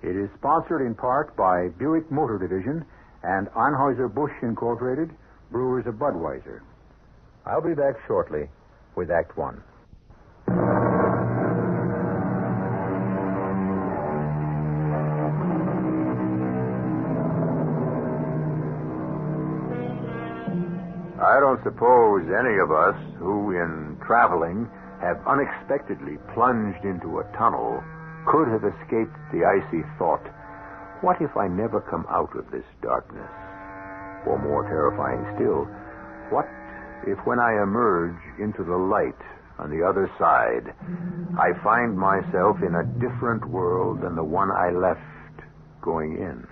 It is sponsored in part by Buick Motor Division and Anheuser-Busch Incorporated, Brewers of Budweiser. I'll be back shortly with Act One. I don't suppose any of us who, in traveling, have unexpectedly plunged into a tunnel could have escaped the icy thought, what if I never come out of this darkness? Or more terrifying still, what if when I emerge into the light on the other side, I find myself in a different world than the one I left going in?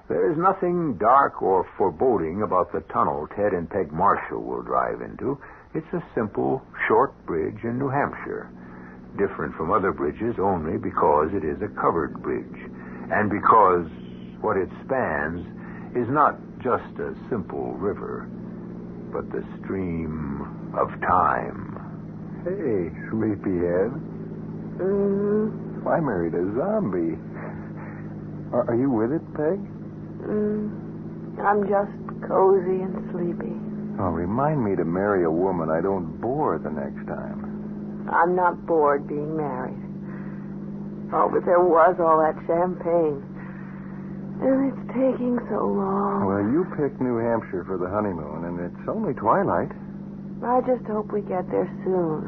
There is nothing dark or foreboding about the tunnel Ted and Peg Marshall will drive into. It's a simple, short bridge in New Hampshire. Different from other bridges only because it is a covered bridge. And because what it spans is not just a simple river, but the stream of time. Hey, sleepyhead. I married a zombie. Are you with it, Peg? I'm just cozy and sleepy. Oh, remind me to marry a woman I don't bore the next time. I'm not bored being married. Oh, but there was all that champagne. And it's taking so long. Well, you picked New Hampshire for the honeymoon, and it's only twilight. I just hope we get there soon.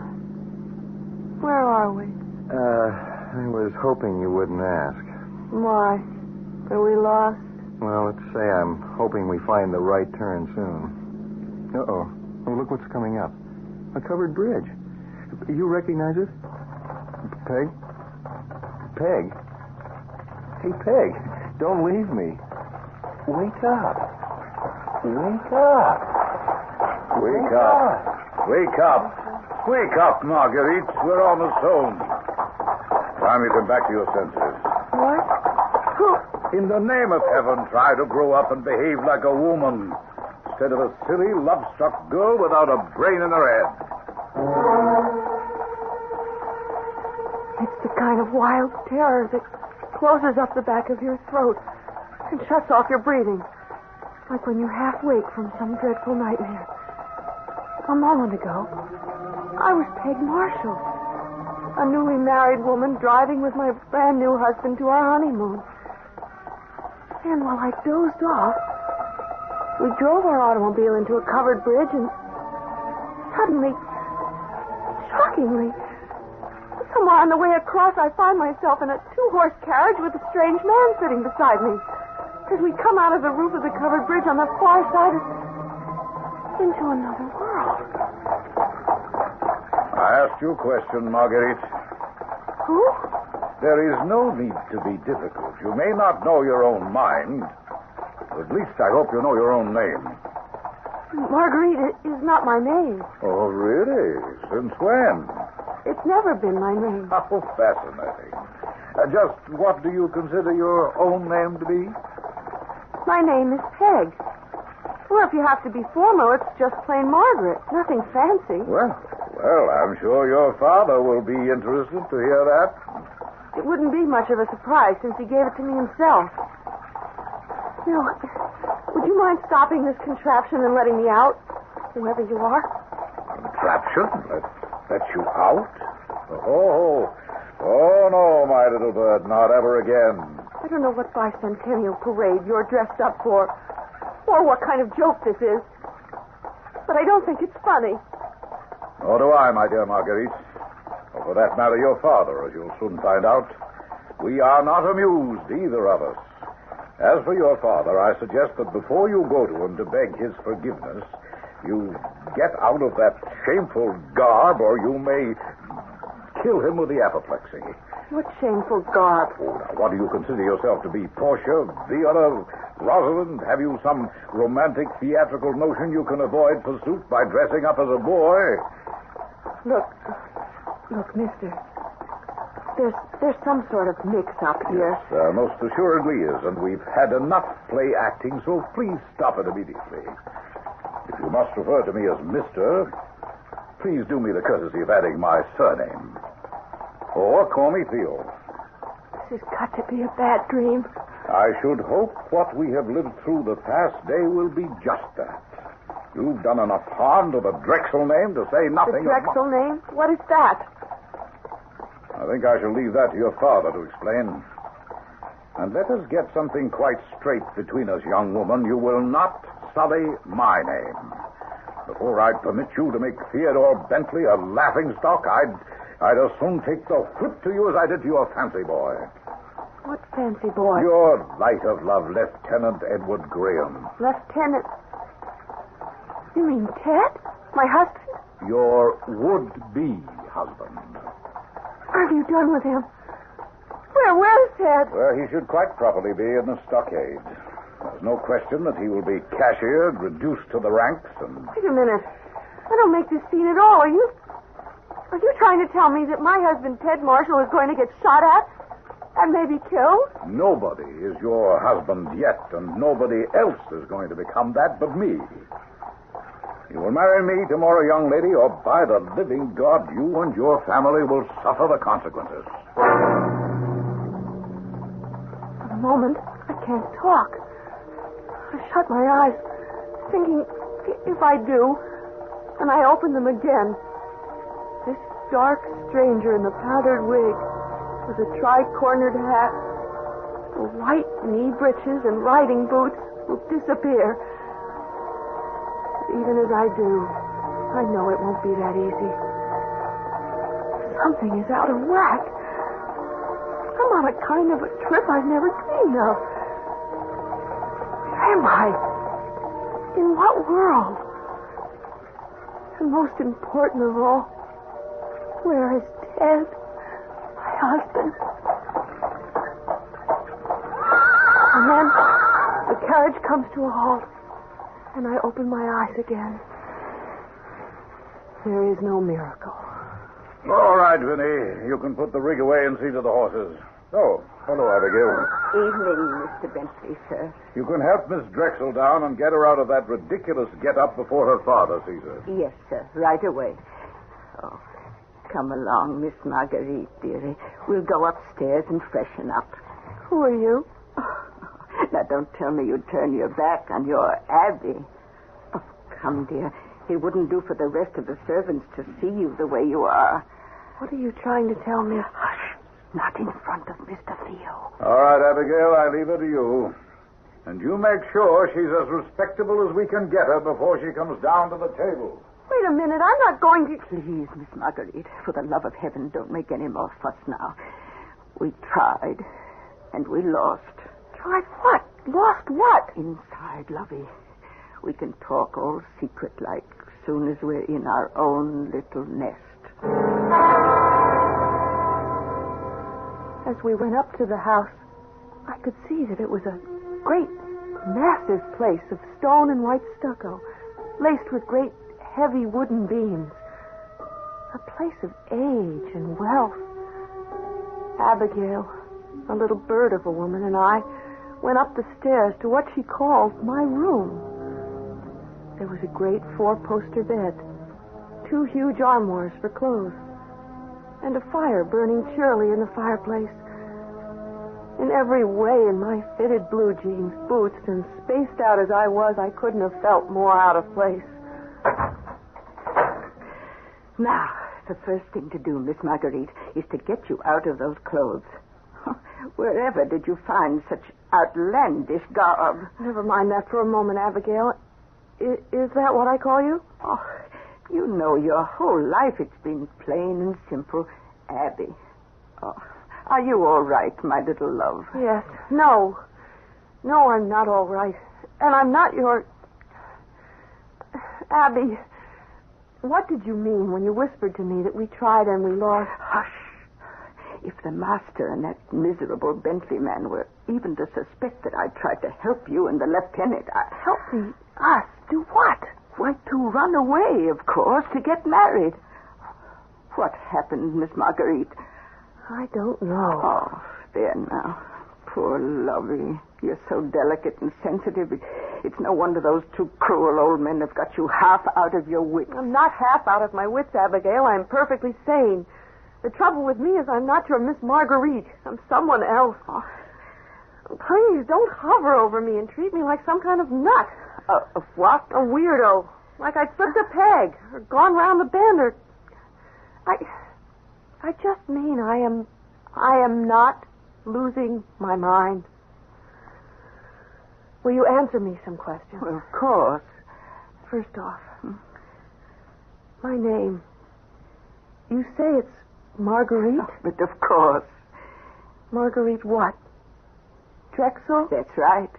Where are we? I was hoping you wouldn't ask. Why? Are we lost? Well, let's say I'm hoping we find the right turn soon. Uh-oh. Oh, look what's coming up. A covered bridge. You recognize it? Peg? Peg? Hey, Peg, don't leave me. Wake up. Wake up. Wake up. Wake up. Wake up, Marguerite. We're almost home. Time you come back to your senses. What? In the name of heaven, try to grow up and behave like a woman instead of a silly, love-struck girl without a brain in her head. It's the kind of wild terror that closes up the back of your throat and shuts off your breathing. Like when you're half awake from some dreadful nightmare. A moment ago, I was Peg Marshall, a newly married woman driving with my brand new husband to our honeymoon. And while I dozed off, we drove our automobile into a covered bridge and suddenly, shockingly, somewhere on the way across, I find myself in a two-horse carriage with a strange man sitting beside me. As we come out of the roof of the covered bridge on the far side into another world. I asked you a question, Marguerite. Who? There is no need to be difficult. You may not know your own mind. At least I hope you know your own name. Marguerite is not my name. Oh, really? Since when? It's never been my name. How fascinating. Just what do you consider your own name to be? My name is Peg. Well, if you have to be formal, it's just plain Margaret. Nothing fancy. Well, I'm sure your father will be interested to hear that. It wouldn't be much of a surprise since he gave it to me himself. Now, would you mind stopping this contraption and letting me out, whoever you are? Contraption? Let you out? Oh, no, my little bird, not ever again. I don't know what bicentennial parade you're dressed up for, or what kind of joke this is. but I don't think it's funny. Nor do I, my dear Marguerite. Or for that matter, your father, as you'll soon find out. We are not amused, either of us. As for your father, I suggest that before you go to him to beg his forgiveness, you get out of that shameful garb, or you may kill him with the apoplexy. What shameful garb? Oh, now, what do you consider yourself to be? Portia, Viola, Rosalind? Have you some romantic theatrical notion you can avoid pursuit by dressing up as a boy? Look, mister. There's some sort of mix-up here. Yes, there most assuredly is, and we've had enough play acting, so please stop it immediately. If you must refer to me as Mr., please do me the courtesy of adding my surname. Or call me Theo. This has got to be a bad dream. I should hope what we have lived through the past day will be just that. You've done enough harm to the Drexel name to say nothing The Drexel name? What is that? I think I shall leave that to your father to explain. And let us get something quite straight between us, young woman. You will not sully my name. Before I'd permit you to make Theodore Bentley a laughingstock, I'd as soon take the whip to you as I did to your fancy boy. What fancy boy? Your light of love, Lieutenant Edward Graham. Lieutenant... You mean Ted? My husband? Your would-be husband. Are you done with him? Where's Ted? Well, he should quite properly be in the stockade. There's no question that he will be cashiered, reduced to the ranks, and... Wait a minute. I don't make this scene at all. Are you trying to tell me that my husband, Ted Marshall, is going to get shot at and maybe killed? Nobody is your husband yet, and nobody else is going to become that but me. You will marry me tomorrow, young lady, or by the living God, you and your family will suffer the consequences. For the moment, I can't talk. I shut my eyes, thinking, if I do, and I open them again, this dark stranger in the powdered wig, with a tri-cornered hat, the white knee breeches and riding boots will disappear. Even as I do, I know it won't be that easy. Something is out of whack. I'm on a kind of a trip I've never dreamed of. Where am I? In what world? And most important of all, where is Ted, my husband? And then the carriage comes to a halt. And I open my eyes again. There is no miracle. All right, Vinny. You can put the rig away and see to the horses. Oh, hello, Abigail. Evening, Mr. Bentley, sir. You can help Miss Drexel down and get her out of that ridiculous get-up before her father sees her. Yes, sir. Right away. Oh, come along, Miss Marguerite, dearie. We'll go upstairs and freshen up. Who are you? Now, don't tell me you'd turn your back on your Abby. Oh, come, dear. It wouldn't do for the rest of the servants to see you the way you are. What are you trying to tell me? Hush. Not in front of Mr. Theo. All right, Abigail, I leave her to you. And you make sure she's as respectable as we can get her before she comes down to the table. Wait a minute. I'm not going to... Please, Miss Marguerite, for the love of heaven, don't make any more fuss now. We tried, and we lost. Tried what? Lost what? Inside, lovey. We can talk all secret-like soon as we're in our own little nest. As we went up to the house, I could see that it was a great, massive place of stone and white stucco, laced with great, heavy wooden beams. A place of age and wealth. Abigail, a little bird of a woman, and I went up the stairs to what she called my room. There was a great four-poster bed, 2 huge armoires for clothes, and a fire burning cheerily in the fireplace. In every way, in my fitted blue jeans, boots, and spaced out as I was, I couldn't have felt more out of place. Now, the first thing to do, Miss Marguerite, is to get you out of those clothes. Wherever did you find such outlandish garb? Never mind that for a moment, Abigail. Is that what I call you? Oh, you know your whole life it's been plain and simple, Abby. Oh, are you all right, my little love? Yes. No, I'm not all right. And I'm not your... Abby, what did you mean when you whispered to me that we tried and we lost? Hush. If the master and that miserable Bentley man were even to suspect that I tried to help you and the lieutenant, Help me? Us? Do what? Why, to run away, of course, to get married. What happened, Miss Marguerite? I don't know. Oh, there now. Poor Lovey. You're so delicate and sensitive. It's no wonder those two cruel old men have got you half out of your wits. I'm not half out of my wits, Abigail. I'm perfectly sane. The trouble with me is I'm not your Miss Marguerite. I'm someone else. Oh. Please, don't hover over me and treat me like some kind of nut. What? A weirdo. Like I'd slipped a peg or gone round the bend or... I just mean I am not losing my mind. Will you answer me some questions? Well, of course. First off, my name. You say it's Marguerite? Oh, but of course. Marguerite what? Drexel? That's right.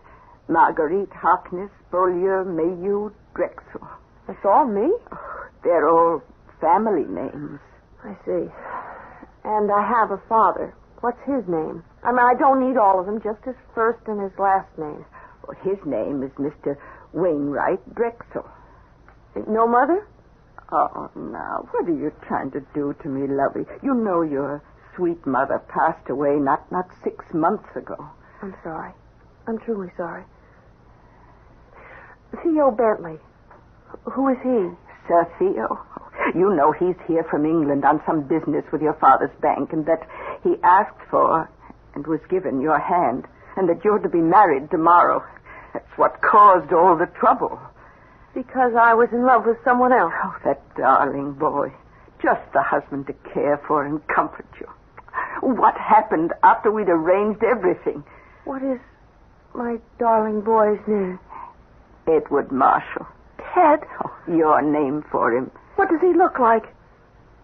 Marguerite Harkness, Beaulieu, Mayhew, Drexel. That's all me? Oh, they're all family names. I see. And I have a father. What's his name? I mean, I don't need all of them, just his first and his last name. Well, his name is Mr. Wainwright Drexel. No mother? Oh, now, what are you trying to do to me, lovey? You know your sweet mother passed away not 6 months ago. I'm sorry. I'm truly sorry. Theo Bentley. Who is he? Sir Theo. You know he's here from England on some business with your father's bank, and that he asked for and was given your hand, and that you're to be married tomorrow. That's what caused all the trouble. Because I was in love with someone else. Oh, that darling boy. Just the husband to care for and comfort you. What happened after we'd arranged everything? What is my darling boy's name? Edward Marshall. Ted? Oh, your name for him. What does he look like?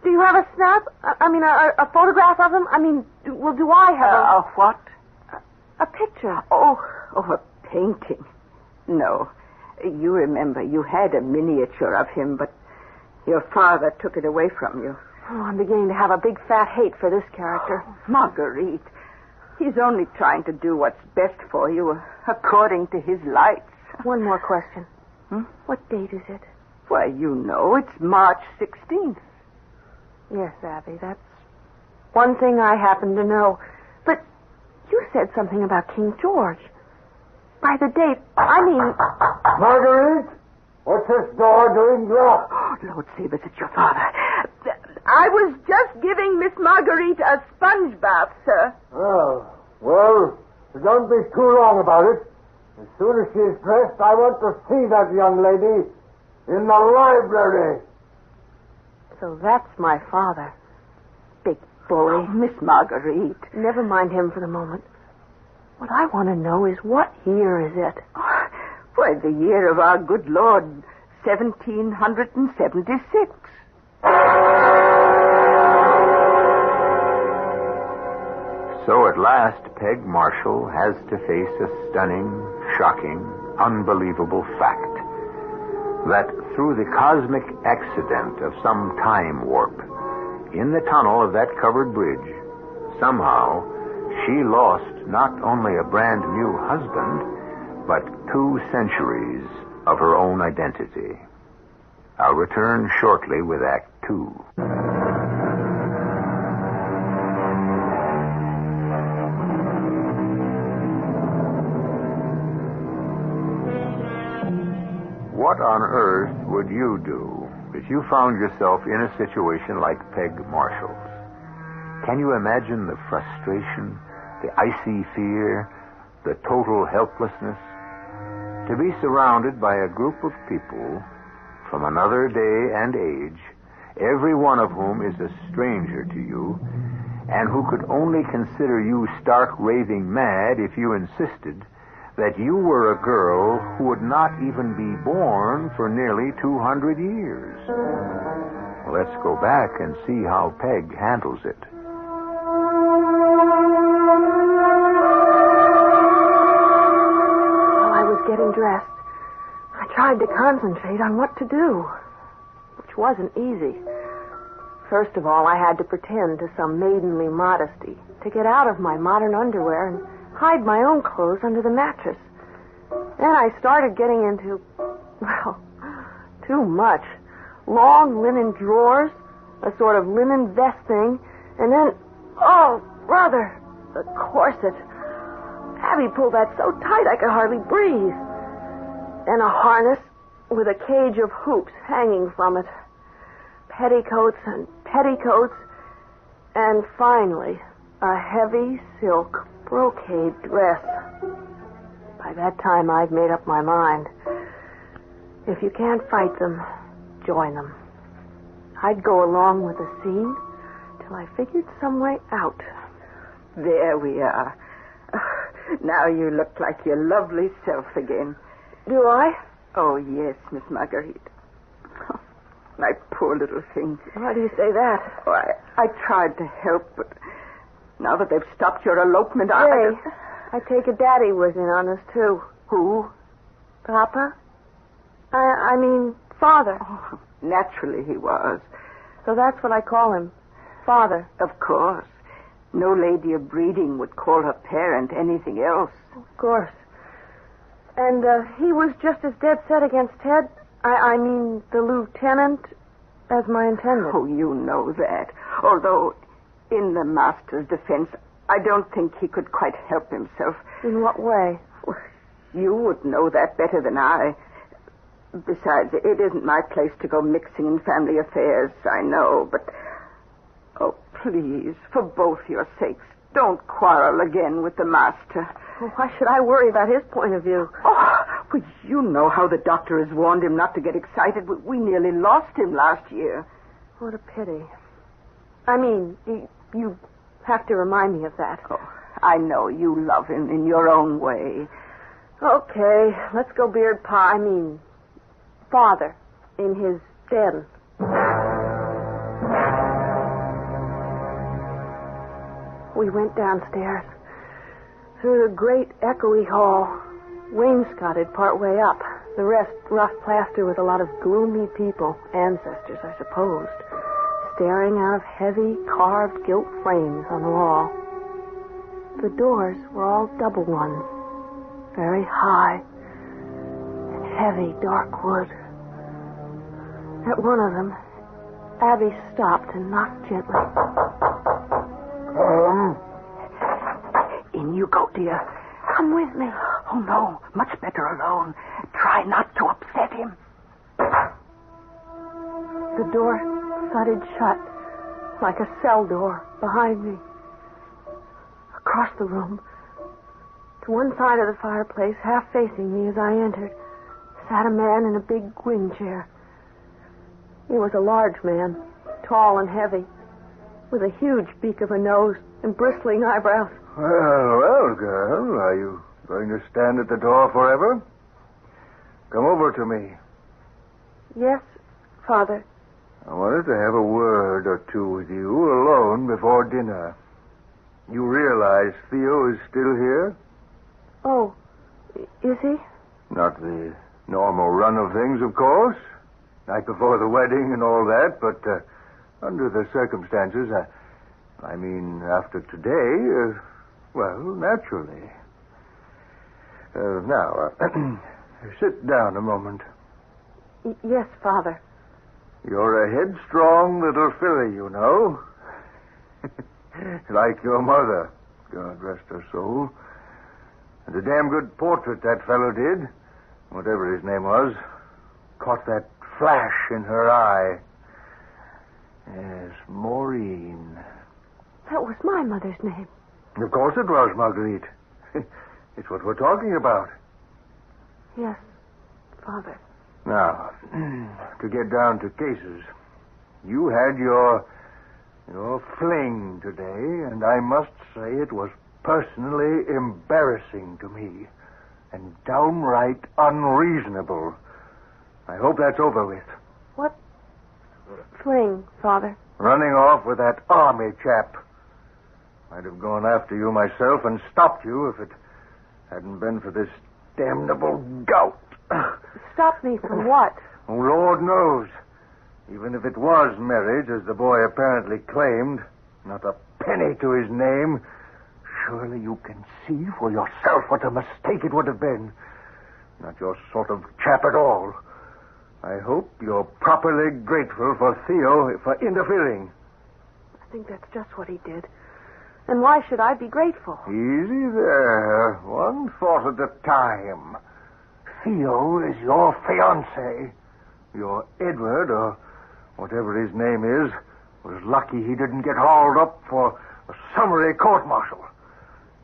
Do you have a snap? I mean, a photograph of him? I mean, do I have a what? A picture. Oh, a painting. No. You remember, you had a miniature of him, but your father took it away from you. Oh, I'm beginning to have a big fat hate for this character. Oh, Marguerite. He's only trying to do what's best for you, according to his lights. One more question. What date is it? Why, you know, it's March 16th. Yes, Abby, that's one thing I happen to know. But you said something about King George. By the date, I mean... Marguerite, what's this door doing locked? Oh, Lord save us, it's your father. I was just giving Miss Marguerite a sponge bath, sir. Oh, well, don't be too long about it. As soon as she's dressed, I want to see that young lady in the library. So that's my father. Big bully. Oh, Miss Marguerite. Never mind him for the moment. What I want to know is what year is it? Oh, why, the year of our good Lord, 1776. So at last, Peg Marshall has to face a stunning, shocking, unbelievable fact. That through the cosmic accident of some time warp, in the tunnel of that covered bridge, somehow, she lost not only a brand new husband, but 2 centuries of her own identity. I'll return shortly with Act 2. What on earth would you do if you found yourself in a situation like Peg Marshall's? Can you imagine the frustration, the icy fear, the total helplessness? To be surrounded by a group of people from another day and age, every one of whom is a stranger to you, and who could only consider you stark raving mad if you insisted that you were a girl who would not even be born for nearly 200 years. Let's go back and see how Peg handles it. While I was getting dressed, I tried to concentrate on what to do, which wasn't easy. First of all, I had to pretend to some maidenly modesty to get out of my modern underwear and hide my own clothes under the mattress. Then I started getting into, well, too much. Long linen drawers, a sort of linen vest thing, and then, oh, brother, the corset. Abby pulled that so tight I could hardly breathe. Then a harness with a cage of hoops hanging from it. Petticoats and petticoats, and finally, a heavy silk brocade dress. By that time, I'd made up my mind. If you can't fight them, join them. I'd go along with the scene till I figured some way out. There we are. Now you look like your lovely self again. Do I? Oh, yes, Miss Marguerite. My poor little thing. Why do you say that? Oh, I tried to help, but now that they've stopped your elopement, I take it Daddy was in on this, too. Who? Papa? I mean, Father. Oh, naturally he was. So that's what I call him. Father. Of course. No lady of breeding would call her parent anything else. Of course. And he was just as dead set against Ted, I mean the lieutenant, as my intended. Oh, you know that. Although, in the master's defense, I don't think he could quite help himself. In what way? You would know that better than I. Besides, it isn't my place to go mixing in family affairs, I know, but... Oh, please, for both your sakes, don't quarrel again with the master. Well, why should I worry about his point of view? Oh, well, you know how the doctor has warned him not to get excited. We nearly lost him last year. What a pity. I mean, you have to remind me of that. Oh, I know you love him in your own way. Okay, let's go beard Father, in his den. We went downstairs, through the great echoey hall, wainscoted part way up, the rest rough plaster with a lot of gloomy people, ancestors, I supposed, staring out of heavy, carved gilt frames on the wall. The doors were all double ones, very high, and heavy, dark wood. At one of them, Abby stopped and knocked gently. In you go, dear. Come with me. Oh, no. Much better alone. Try not to upset him. The door thudded shut, like a cell door behind me. Across the room, to one side of the fireplace, half facing me as I entered, sat a man in a big wing chair. He was a large man, tall and heavy, with a huge beak of a nose and bristling eyebrows. Well, girl, are you going to stand at the door forever? Come over to me. Yes, Father. I wanted to have a word or two with you alone before dinner. You realize Theo is still here? Oh, is he? Not the normal run of things, of course. Night before the wedding and all that, but under the circumstances, I mean, after today, well, naturally. Now, sit down a moment. Yes, Father. You're a headstrong little filly, you know. Like your mother, God rest her soul. And a damn good portrait that fellow did, whatever his name was. Caught that flash in her eye. Yes, Maureen. That was my mother's name. Of course it was, Marguerite. It's what we're talking about. Yes, Father. Now, to get down to cases. You had your fling today, and I must say it was personally embarrassing to me. and downright unreasonable. I hope that's over with. What fling, Father? Running off with that army chap. I'd have gone after you myself and stopped you if it hadn't been for this damnable gout. Stop me from what? Oh, Lord knows. Even if it was marriage, as the boy apparently claimed, not a penny to his name, surely you can see for yourself what a mistake it would have been. Not your sort of chap at all. I hope you're properly grateful for Theo for interfering. I think that's just what he did. And why should I be grateful? Easy there. One thought at a time. Theo is your fiancé. Your Edward, or whatever his name is, was lucky he didn't get hauled up for a summary court-martial.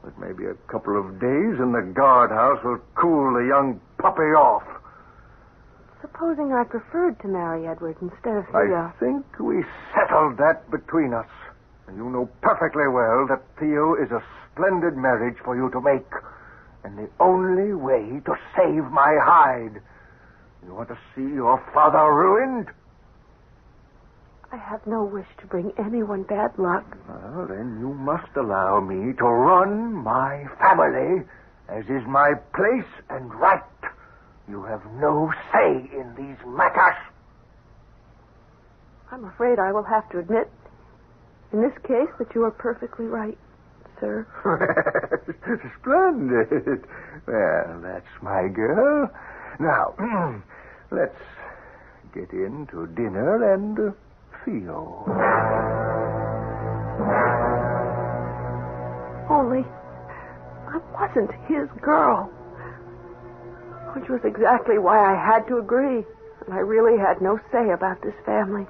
But maybe a couple of days in the guardhouse will cool the young puppy off. Supposing I preferred to marry Edward instead of I Theo. think we settled that between us. And you know perfectly well that Theo is a splendid marriage for you to make. And the only way to save my hide. You want to see your father ruined? I have no wish to bring anyone bad luck. Well, then you must allow me to run my family, as is my place and right. You have no say in these matters. I'm afraid I will have to admit, in this case, that you are perfectly right, sir. Splendid. Well, that's my girl. Now, let's get into dinner and Theo. Only, I wasn't his girl. Which was exactly why I had to agree. And I really had no say about this family.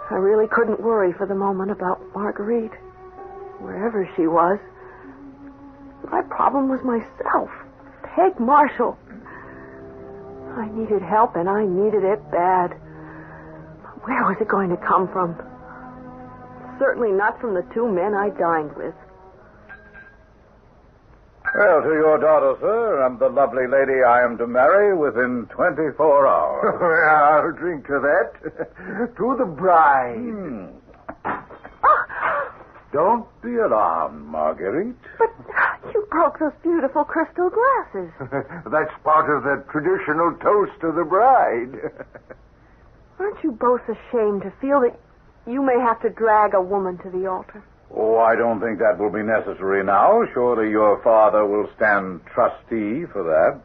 I really couldn't worry for the moment about Marguerite, wherever she was. My problem was myself, Peg Marshall. I needed help, and I needed it bad. But where was it going to come from? Certainly not from the two men I dined with. Well, to your daughter, sir, and the lovely lady I am to marry within 24 hours. I'll drink to that. To the bride. Don't be alarmed, Marguerite. But you broke those beautiful crystal glasses. That's part of the traditional toast to the bride. Aren't you both ashamed to feel that you may have to drag a woman to the altar? Oh, I don't think that will be necessary now. Surely your father will stand trustee for that.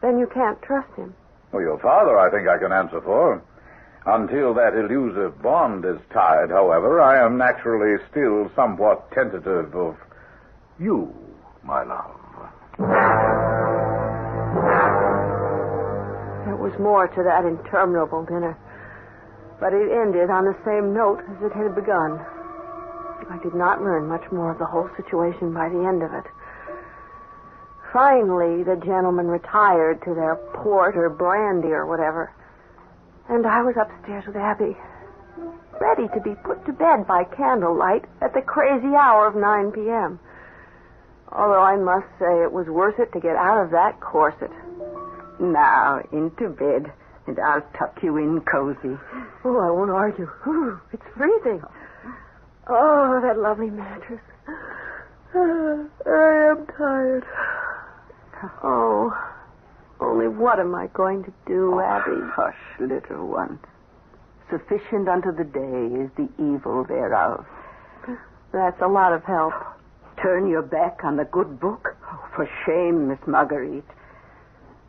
Then you can't trust him. Well, your father, I think I can answer for. Until that elusive bond is tied, however, I am naturally still somewhat tentative of you, my love. There was more to that interminable dinner, but it ended on the same note as it had begun. I did not learn much more of the whole situation by the end of it. Finally, the gentlemen retired to their port or brandy or whatever, and I was upstairs with Abby, ready to be put to bed by candlelight at the crazy hour of 9 p.m. Although I must say it was worth it to get out of that corset. Now, into bed, and I'll tuck you in cozy. Oh, I won't argue. Ooh, it's freezing. Oh, that lovely mattress. I am tired. Oh, only what am I going to do, Abby? Hush, little one. Sufficient unto the day is the evil thereof. That's a lot of help. Turn your back on the good book? Oh, for shame, Miss Marguerite.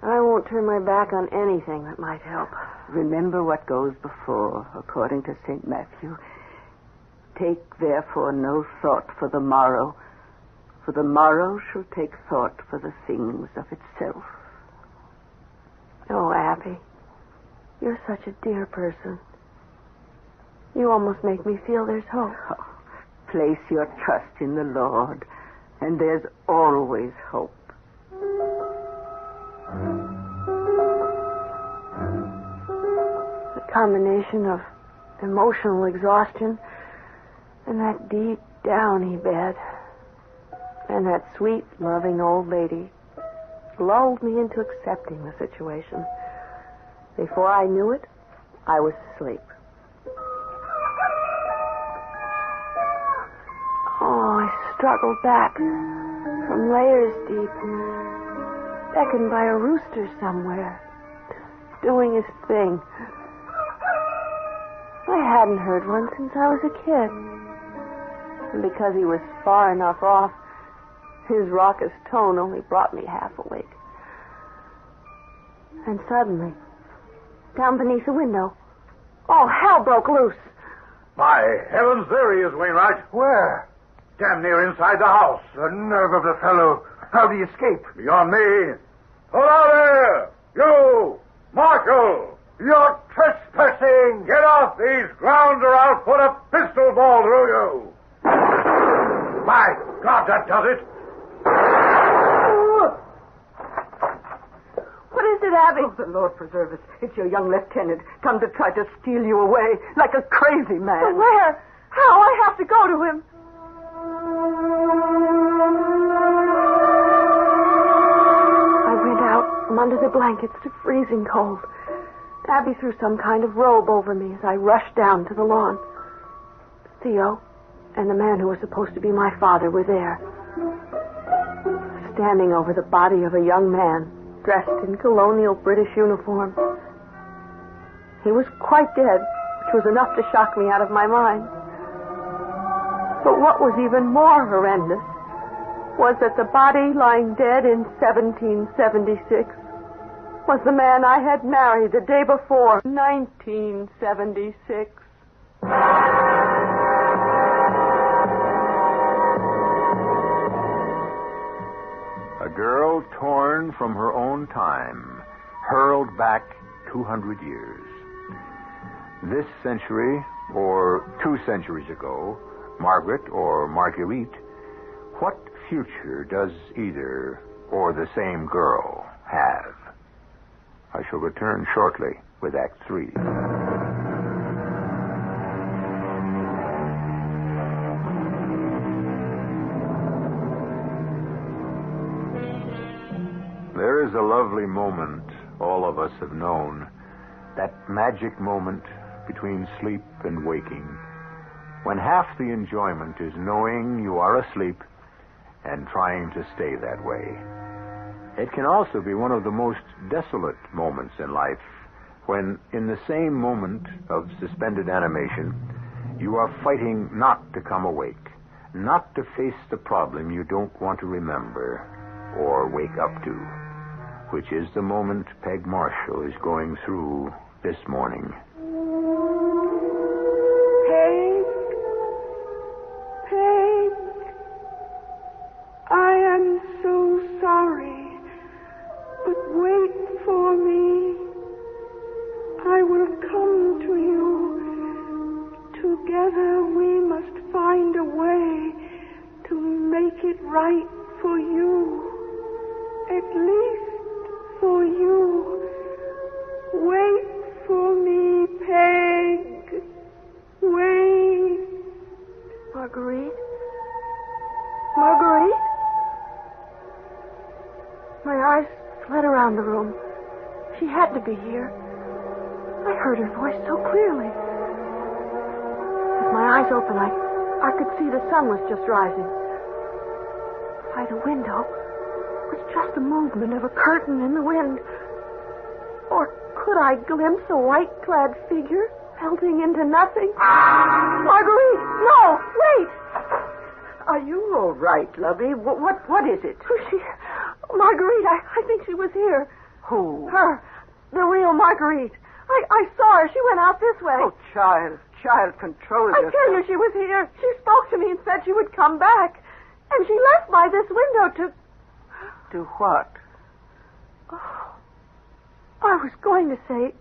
I won't turn my back on anything that might help. Remember what goes before, according to St. Matthew. Take, therefore, no thought for the morrow, for the morrow shall take thought for the things of itself. Oh, Abby, you're such a dear person. You almost make me feel there's hope. Oh, place your trust in the Lord, and there's always hope. The combination of emotional exhaustion and that deep, downy bed. And that sweet, loving old lady lulled me into accepting the situation. Before I knew it, I was asleep. Oh, I struggled back from layers deep, beckoned by a rooster somewhere, doing his thing. I hadn't heard one since I was a kid. And because he was far enough off, his raucous tone only brought me half awake. And suddenly, down beneath the window, all hell broke loose. By heavens, there he is, Wainwright. Where? Damn near inside the house. The nerve of the fellow. How'd he escape? Beyond me. Hello there! You! Marshal! You're trespassing! Get off these grounds or I'll put a pistol ball through you! My God, that does it! What is it, Abby? Oh, the Lord preserve us. It's your young lieutenant come to try to steal you away like a crazy man. But where? How? I have to go to him. I went out from under the blankets to freezing cold. Abby threw some kind of robe over me as I rushed down to the lawn. Theo and the man who was supposed to be my father were there, standing over the body of a young man dressed in colonial British uniform. He was quite dead, which was enough to shock me out of my mind. But what was even more horrendous was that the body lying dead in 1776 was the man I had married the day before, 1976. A girl torn from her own time, hurled back 200 years. This century, or 2 centuries ago, Margaret or Marguerite, what future does either or the same girl have? I shall return shortly with Act 3. There is a lovely moment all of us have known, that magic moment between sleep and waking, when half the enjoyment is knowing you are asleep and trying to stay that way. It can also be one of the most desolate moments in life, when in the same moment of suspended animation, you are fighting not to come awake, not to face the problem you don't want to remember or wake up to, which is the moment Peg Marshall is going through this morning. Peg, I am so sorry, but wait for me. I will come to you. Together we must find a way to make it right for you. At least for you. Wait for me, Peg. Wait. Marguerite? Marguerite? My eyes fled around the room. She had to be here. I heard her voice so clearly. With my eyes open, I could see the sun was just rising. By the window was just the movement of a curtain in the wind. Or could I glimpse a white-clad figure melting into nothing? Marguerite! No! Wait! Are you all right, lovey? What is it? Marguerite, I think she was here. Who? Her. The real Marguerite. I saw her. She went out this way. Oh, child, control yourself. I tell you, she was here. She spoke to me and said she would come back. And she left by this window to... To what? Oh, I was going to say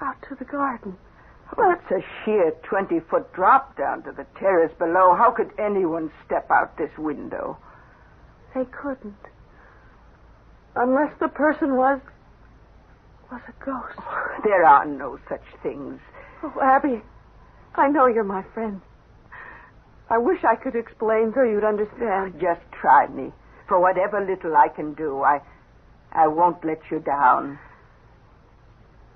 out to the garden. Oh, it's a sheer 20-foot drop down to the terrace below. How could anyone step out this window? They couldn't. Unless the person was a ghost. Oh, there are no such things. Oh, Abby, I know you're my friend. I wish I could explain so you'd understand. Just try me. For whatever little I can do, I won't let you down.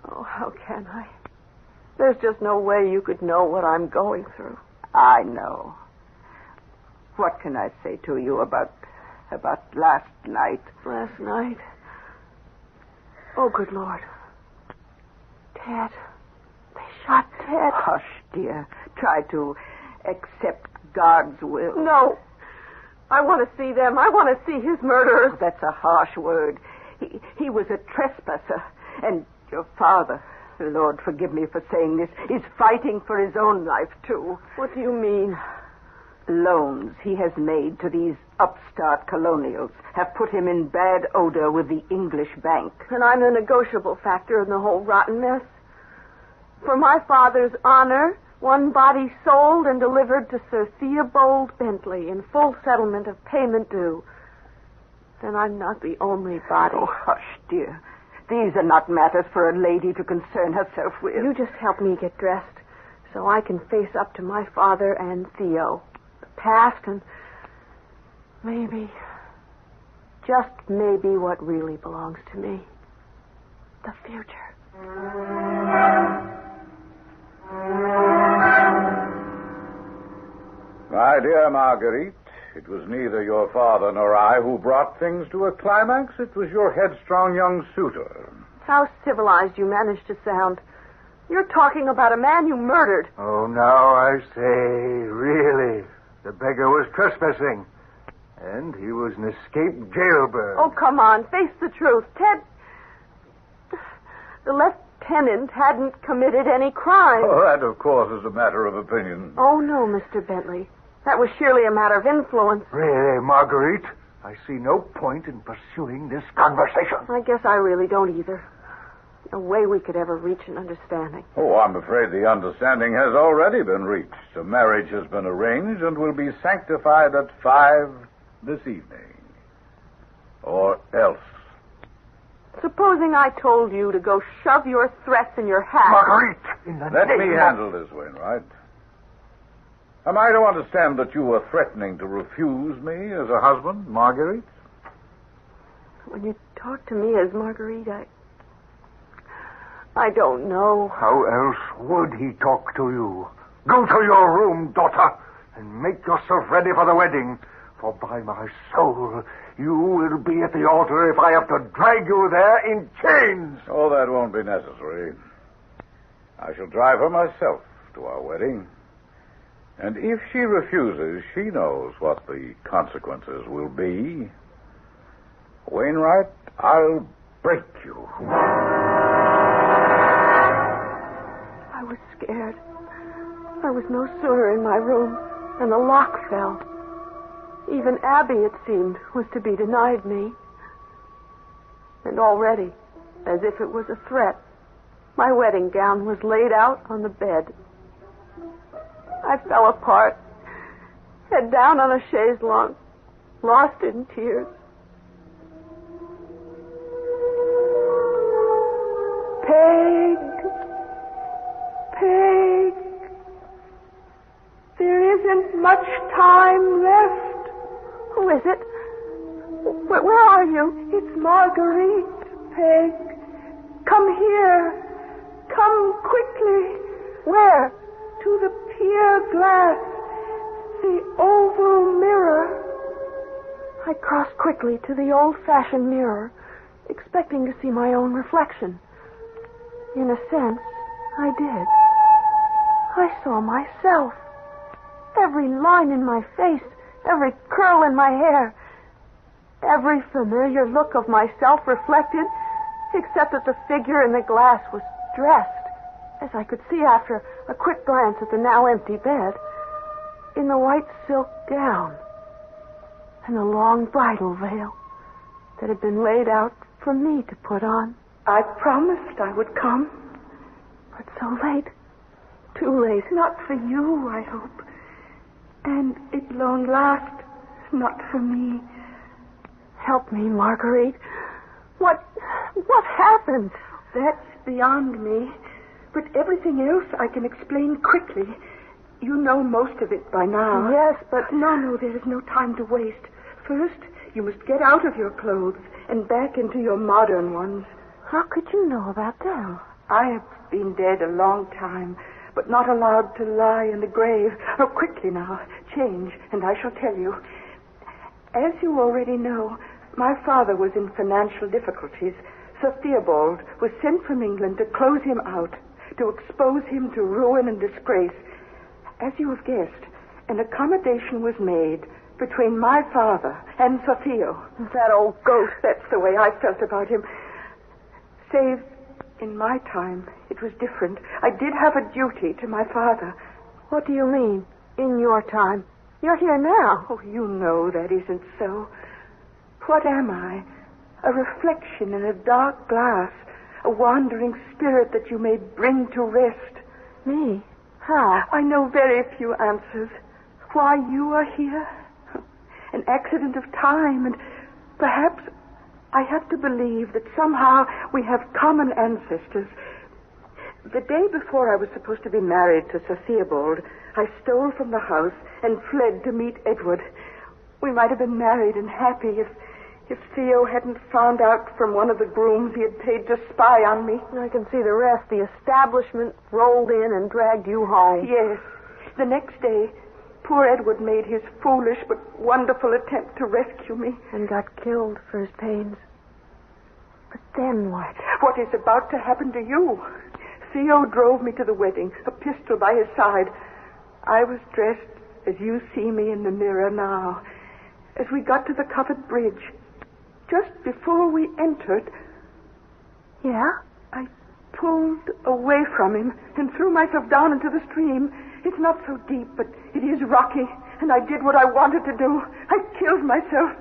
Oh, how can I? There's just no way you could know what I'm going through. I know. What can I say to you about last night? Last night? Oh, good Lord. Ted. They shot Ted. Hush, dear. Try to accept God's will. No. I want to see them. I want to see his murderers. Oh, that's a harsh word. He was a trespasser. And your father, Lord forgive me for saying this, is fighting for his own life, too. What do you mean? Loans he has made to these upstart colonials have put him in bad odor with the English bank. And I'm the negotiable factor in the whole rotten mess. For my father's honor, one body sold and delivered to Sir Theobald Bentley in full settlement of payment due. Then I'm not the only body. Oh, hush, dear. These are not matters for a lady to concern herself with. You just help me get dressed so I can face up to my father and Theo. The past and maybe, just maybe what really belongs to me. The future. My dear Marguerite, it was neither your father nor I who brought things to a climax. It was your headstrong young suitor. How civilized you managed to sound. You're talking about a man you murdered. Oh, now I say, really. The beggar was trespassing. And he was an escaped jailbird. Oh, come on. Face the truth. Ted... The lieutenant hadn't committed any crime. Oh, that, of course, is a matter of opinion. Oh, no, Mr. Bentley. That was surely a matter of influence. Really, Marguerite, I see no point in pursuing this conversation. I guess I really don't either. No way we could ever reach an understanding. Oh, I'm afraid the understanding has already been reached. A marriage has been arranged and will be sanctified at 5 this evening. Or else. Supposing I told you to go shove your threats in your hat. Marguerite! Let me handle this, Wainwright. Am I to understand that you were threatening to refuse me as a husband, Marguerite? When you talk to me as Marguerite, I don't know. How else would he talk to you? Go to your room, daughter, and make yourself ready for the wedding. For by my soul, you will be at the altar if I have to drag you there in chains. Oh, that won't be necessary. I shall drive her myself to our wedding. And if she refuses, she knows what the consequences will be. Wainwright, I'll break you. I was scared. I was no sooner in my room than the lock fell. Even Abby, it seemed, was to be denied me. And already, as if it was a threat, my wedding gown was laid out on the bed. I fell apart, head down on a chaise longue, lost in tears. Peg, there isn't much time left. Who is it? Where are you? It's Marguerite, Peg. Come here. Come quickly. Where? To the pier glass. The oval mirror. I crossed quickly to the old-fashioned mirror, expecting to see my own reflection. In a sense, I did. I saw myself. Every line in my face, every curl in my hair, every familiar look of myself reflected, except that the figure in the glass was dressed, as I could see after a quick glance at the now empty bed, in the white silk gown and the long bridal veil that had been laid out for me to put on. I promised I would come, but so late, too late. Not for you, I hope. And at long last, not for me. Help me, Marguerite. What happened? That's beyond me. But everything else I can explain quickly. You know most of it by now. Yes, but... No, there is no time to waste. First, you must get out of your clothes and back into your modern ones. How could you know about them? I have been dead a long time, but not allowed to lie in the grave. Oh, quickly now. Change, and I shall tell you. As you already know, my father was in financial difficulties. Sir Theobald was sent from England to close him out, to expose him to ruin and disgrace. As you have guessed, an accommodation was made between my father and Sir Theo. That old goat. That's the way I felt about him. Save in my time, it was different. I did have a duty to my father. What do you mean, in your time? You're here now. Oh, you know that isn't so. What am I? A reflection in a dark glass, a wandering spirit that you may bring to rest. Me? How? I know very few answers. Why you are here? An accident of time, and perhaps I have to believe that somehow we have common ancestors. The day before I was supposed to be married to Sir Theobald, I stole from the house and fled to meet Edward. We might have been married and happy if Theo hadn't found out from one of the grooms he had paid to spy on me. I can see the rest. The establishment rolled in and dragged you home. Yes. The next day, poor Edward made his foolish but wonderful attempt to rescue me. And got killed for his pains. But then what? What is about to happen to you? Theo drove me to the wedding, a pistol by his side. I was dressed as you see me in the mirror now. As we got to the covered bridge, just before we entered... Yeah? I pulled away from him and threw myself down into the stream. It's not so deep, but it is rocky, and I did what I wanted to do. I killed myself.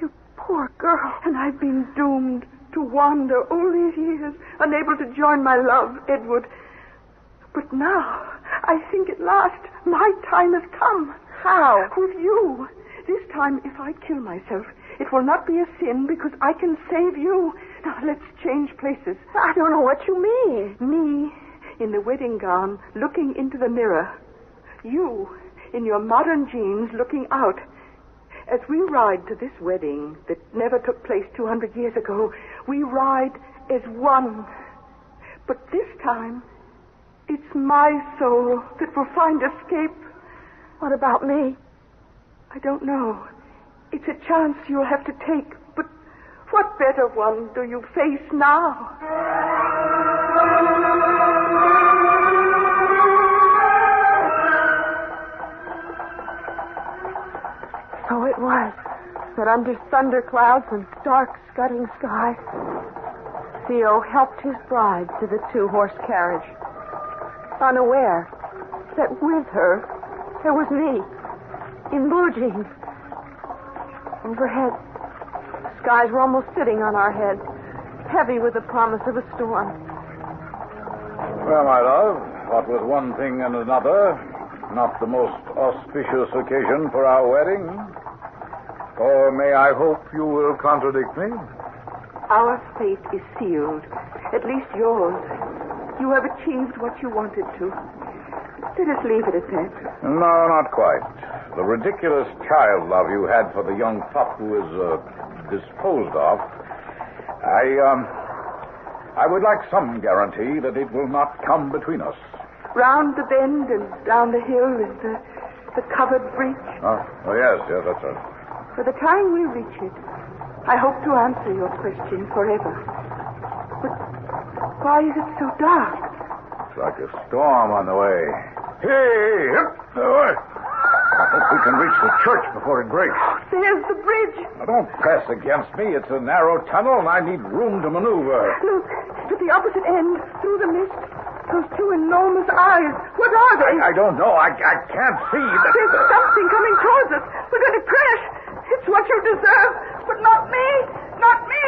You poor girl. And I've been doomed to wander all these years, unable to join my love, Edward. But now, I think at last, my time has come. How? With you. This time, if I kill myself, it will not be a sin because I can save you. Now, let's change places. I don't know what you mean. Me, in the wedding gown, looking into the mirror. You, in your modern jeans, looking out. As we ride to this wedding that never took place 200 years ago, we ride as one. But this time, it's my soul that will find escape. What about me? I don't know. It's a chance you'll have to take. But what better one do you face now? So it was that under thunderclouds and dark scudding sky, Theo helped his bride to the two-horse carriage, unaware that with her there was me, in blue jeans. Overhead, the skies were almost sitting on our heads, heavy with the promise of a storm. Well, my love, what with one thing and another, not the most auspicious occasion for our wedding. Or may I hope you will contradict me? Our fate is sealed, at least yours. You have achieved what you wanted to. Let us leave it at that. No, not quite. The ridiculous child love you had for the young pup who is disposed of, I would like some guarantee that it will not come between us. Round the bend and down the hill is the covered bridge. Oh, yes, that's right. For the time we reach it, I hope to answer your question forever. But why is it so dark? It's like a storm on the way. Hey, I hope we can reach the church before it breaks. There's the bridge. Now, don't press against me. It's a narrow tunnel, and I need room to maneuver. Look, to the opposite end, through the mist. Those two enormous eyes. What are they? I don't know. I can't see. There's something coming towards us. We're going to crash. It's what you deserve, but not me. Not me.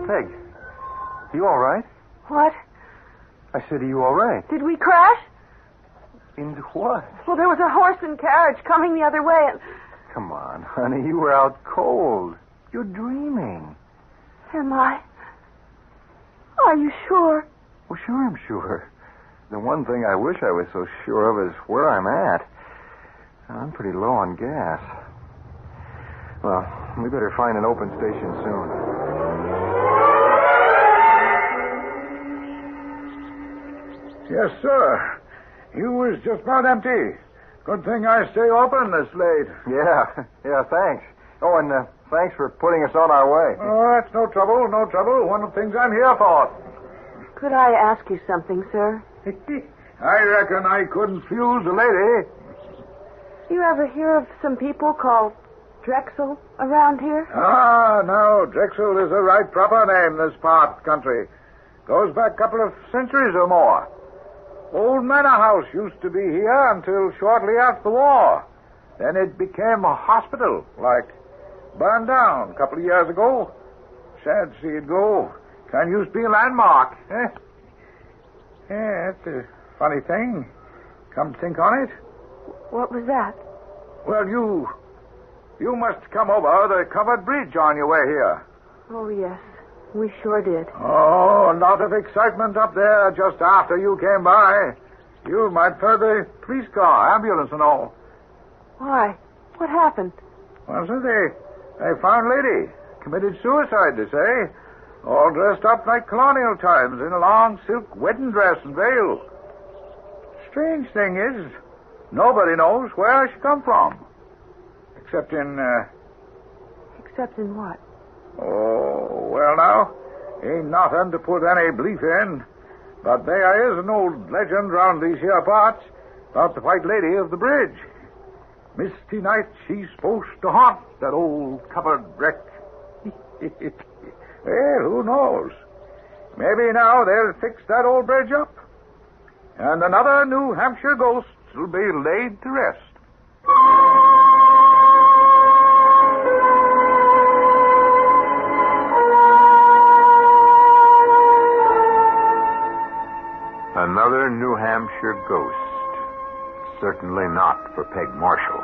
Peg, you all right? What? I said, are you all right? Did we crash? Into what? Well, there was a horse and carriage coming the other way. Come on, honey. You were out cold. You're dreaming. Am I? Are you sure? Well, sure I'm sure. The one thing I wish I was so sure of is where I'm at. I'm pretty low on gas. Well, we better find an open station soon. Yes, sir. You was just about empty. Good thing I stay open this late. Yeah, thanks. Oh, and thanks for putting us on our way. Oh, that's no trouble. One of the things I'm here for. Could I ask you something, sir? I reckon I couldn't fuse a lady. You ever hear of some people called Drexel around here? Ah, no. Drexel is a right proper name this part of the country. Goes back a couple of centuries or more. Old Manor House used to be here until shortly after the war. Then it became a hospital, like burned down a couple of years ago. Sad to see it go. Can used to be a landmark. Eh? Yeah, that's a funny thing. Come to think on it. What was that? Well, you must come over the covered bridge on your way here. Oh, yes. We sure did. Oh, a lot of excitement up there just after you came by. You might heard the police car, ambulance and all. Why? What happened? Well, so they found a lady. Committed suicide, they say. All dressed up like colonial times in a long silk wedding dress and veil. Strange thing is, nobody knows where she come from. Except in... Except in what? Oh, well now, ain't nothing to put any belief in. But there is an old legend round these here parts about the White Lady of the Bridge. Misty night she's supposed to haunt that old covered wreck. Well, who knows? Maybe now they'll fix that old bridge up. And another New Hampshire ghost will be laid to rest. Another New Hampshire ghost. Certainly not for Peg Marshall.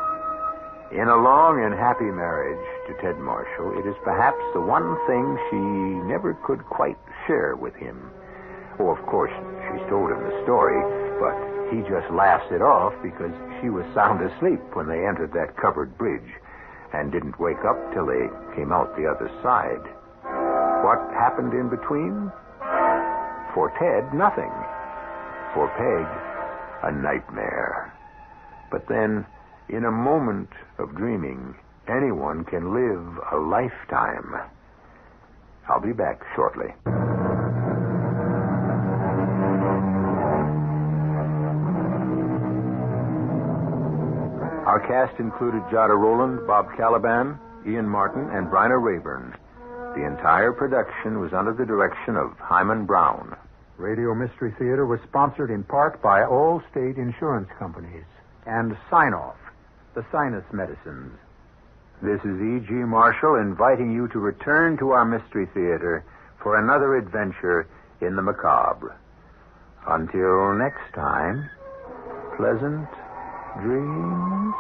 In a long and happy marriage to Ted Marshall, it is perhaps the one thing she never could quite share with him. Oh, of course, she's told him the story, but he just laughs it off because she was sound asleep when they entered that covered bridge and didn't wake up till they came out the other side. What happened in between? For Ted, nothing. For Peg, a nightmare. But then, in a moment of dreaming, anyone can live a lifetime. I'll be back shortly. Our cast included Jada Rowland, Bob Caliban, Ian Martin, and Bryna Rayburn. The entire production was under the direction of Himan Brown. Radio Mystery Theater was sponsored in part by all state insurance companies and Sign-Off, the sinus medicines. This is E.G. Marshall inviting you to return to our Mystery Theater for another adventure in the macabre. Until next time, pleasant dreams.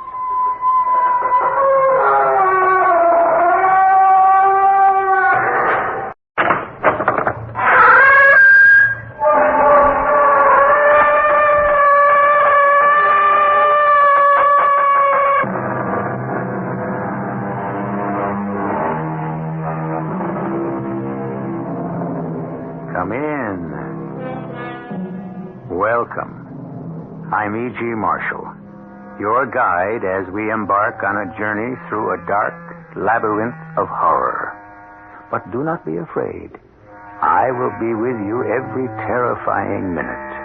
Come in. Welcome. I'm E.G. Marshall, your guide as we embark on a journey through a dark labyrinth of horror. But do not be afraid. I will be with you every terrifying minute.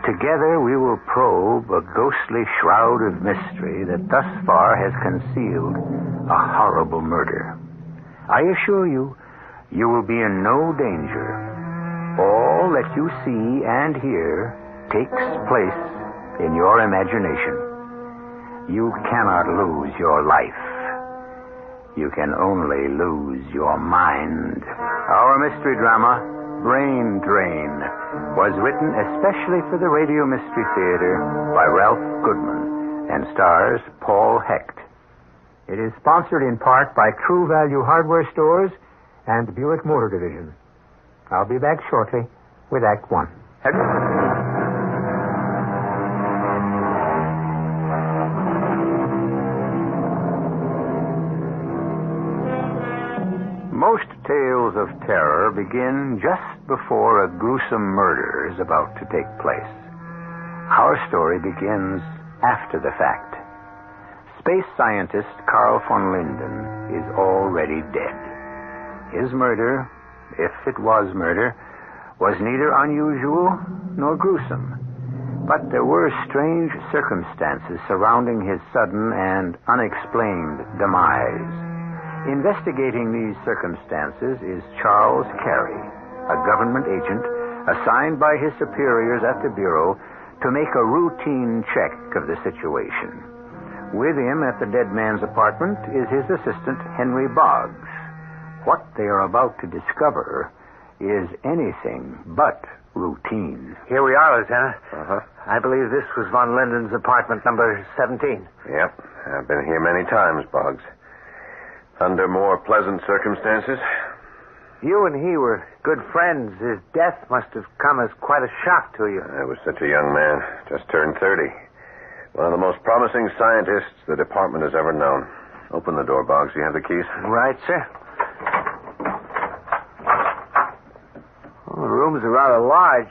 Together we will probe a ghostly shroud of mystery that thus far has concealed a horrible murder. I assure you, you will be in no danger. All that you see and hear takes place in your imagination. You cannot lose your life. You can only lose your mind. Our mystery drama, Brain Drain, was written especially for the Radio Mystery Theater by Ralph Goodman and stars Paul Hecht. It is sponsored in part by True Value Hardware Stores and Buick Motor Division. I'll be back shortly with Act One. Most tales of terror begin just before a gruesome murder is about to take place. Our story begins after the fact. Space scientist Carl von Linden is already dead. His murder, if it was murder, was neither unusual nor gruesome. But there were strange circumstances surrounding his sudden and unexplained demise. Investigating these circumstances is Charles Carey, a government agent assigned by his superiors at the Bureau to make a routine check of the situation. With him at the dead man's apartment is his assistant, Henry Boggs. What they are about to discover is anything but routine. Here we are, Lieutenant. I believe this was von Linden's apartment number 17. Yep. I've been here many times, Boggs. Under more pleasant circumstances. You and he were good friends. His death must have come as quite a shock to you. I was such a young man. Just turned 30. One of the most promising scientists the department has ever known. Open the door, Boggs. You have the keys? Right, sir. Well, the rooms are rather large.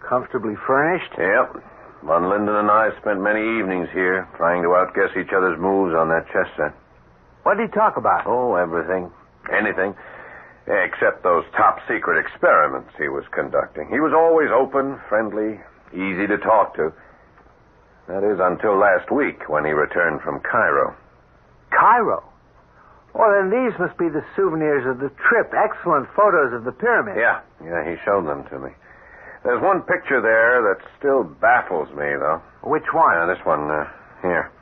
Comfortably furnished. Yep. Von Linden and I spent many evenings here trying to outguess each other's moves on that chess set. What did he talk about? Oh, everything. Anything. Except those top-secret experiments he was conducting. He was always open, friendly, easy to talk to. That is, until last week when he returned from Cairo. Cairo? Well, then these must be the souvenirs of the trip. Excellent photos of the pyramid. Yeah, he showed them to me. There's one picture there that still baffles me, though. Which one? This one, here.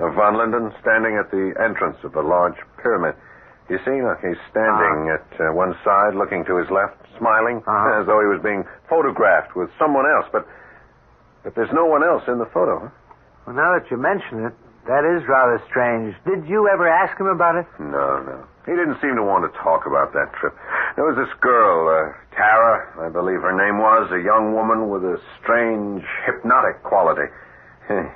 Of von Linden standing at the entrance of the large pyramid. You see, look, he's standing at one side, looking to his left, smiling, as though he was being photographed with someone else. But there's no one else in the photo, huh? Well, now that you mention it, that is rather strange. Did you ever ask him about it? No. He didn't seem to want to talk about that trip. There was this girl, Tara, I believe her name was, a young woman with a strange hypnotic quality.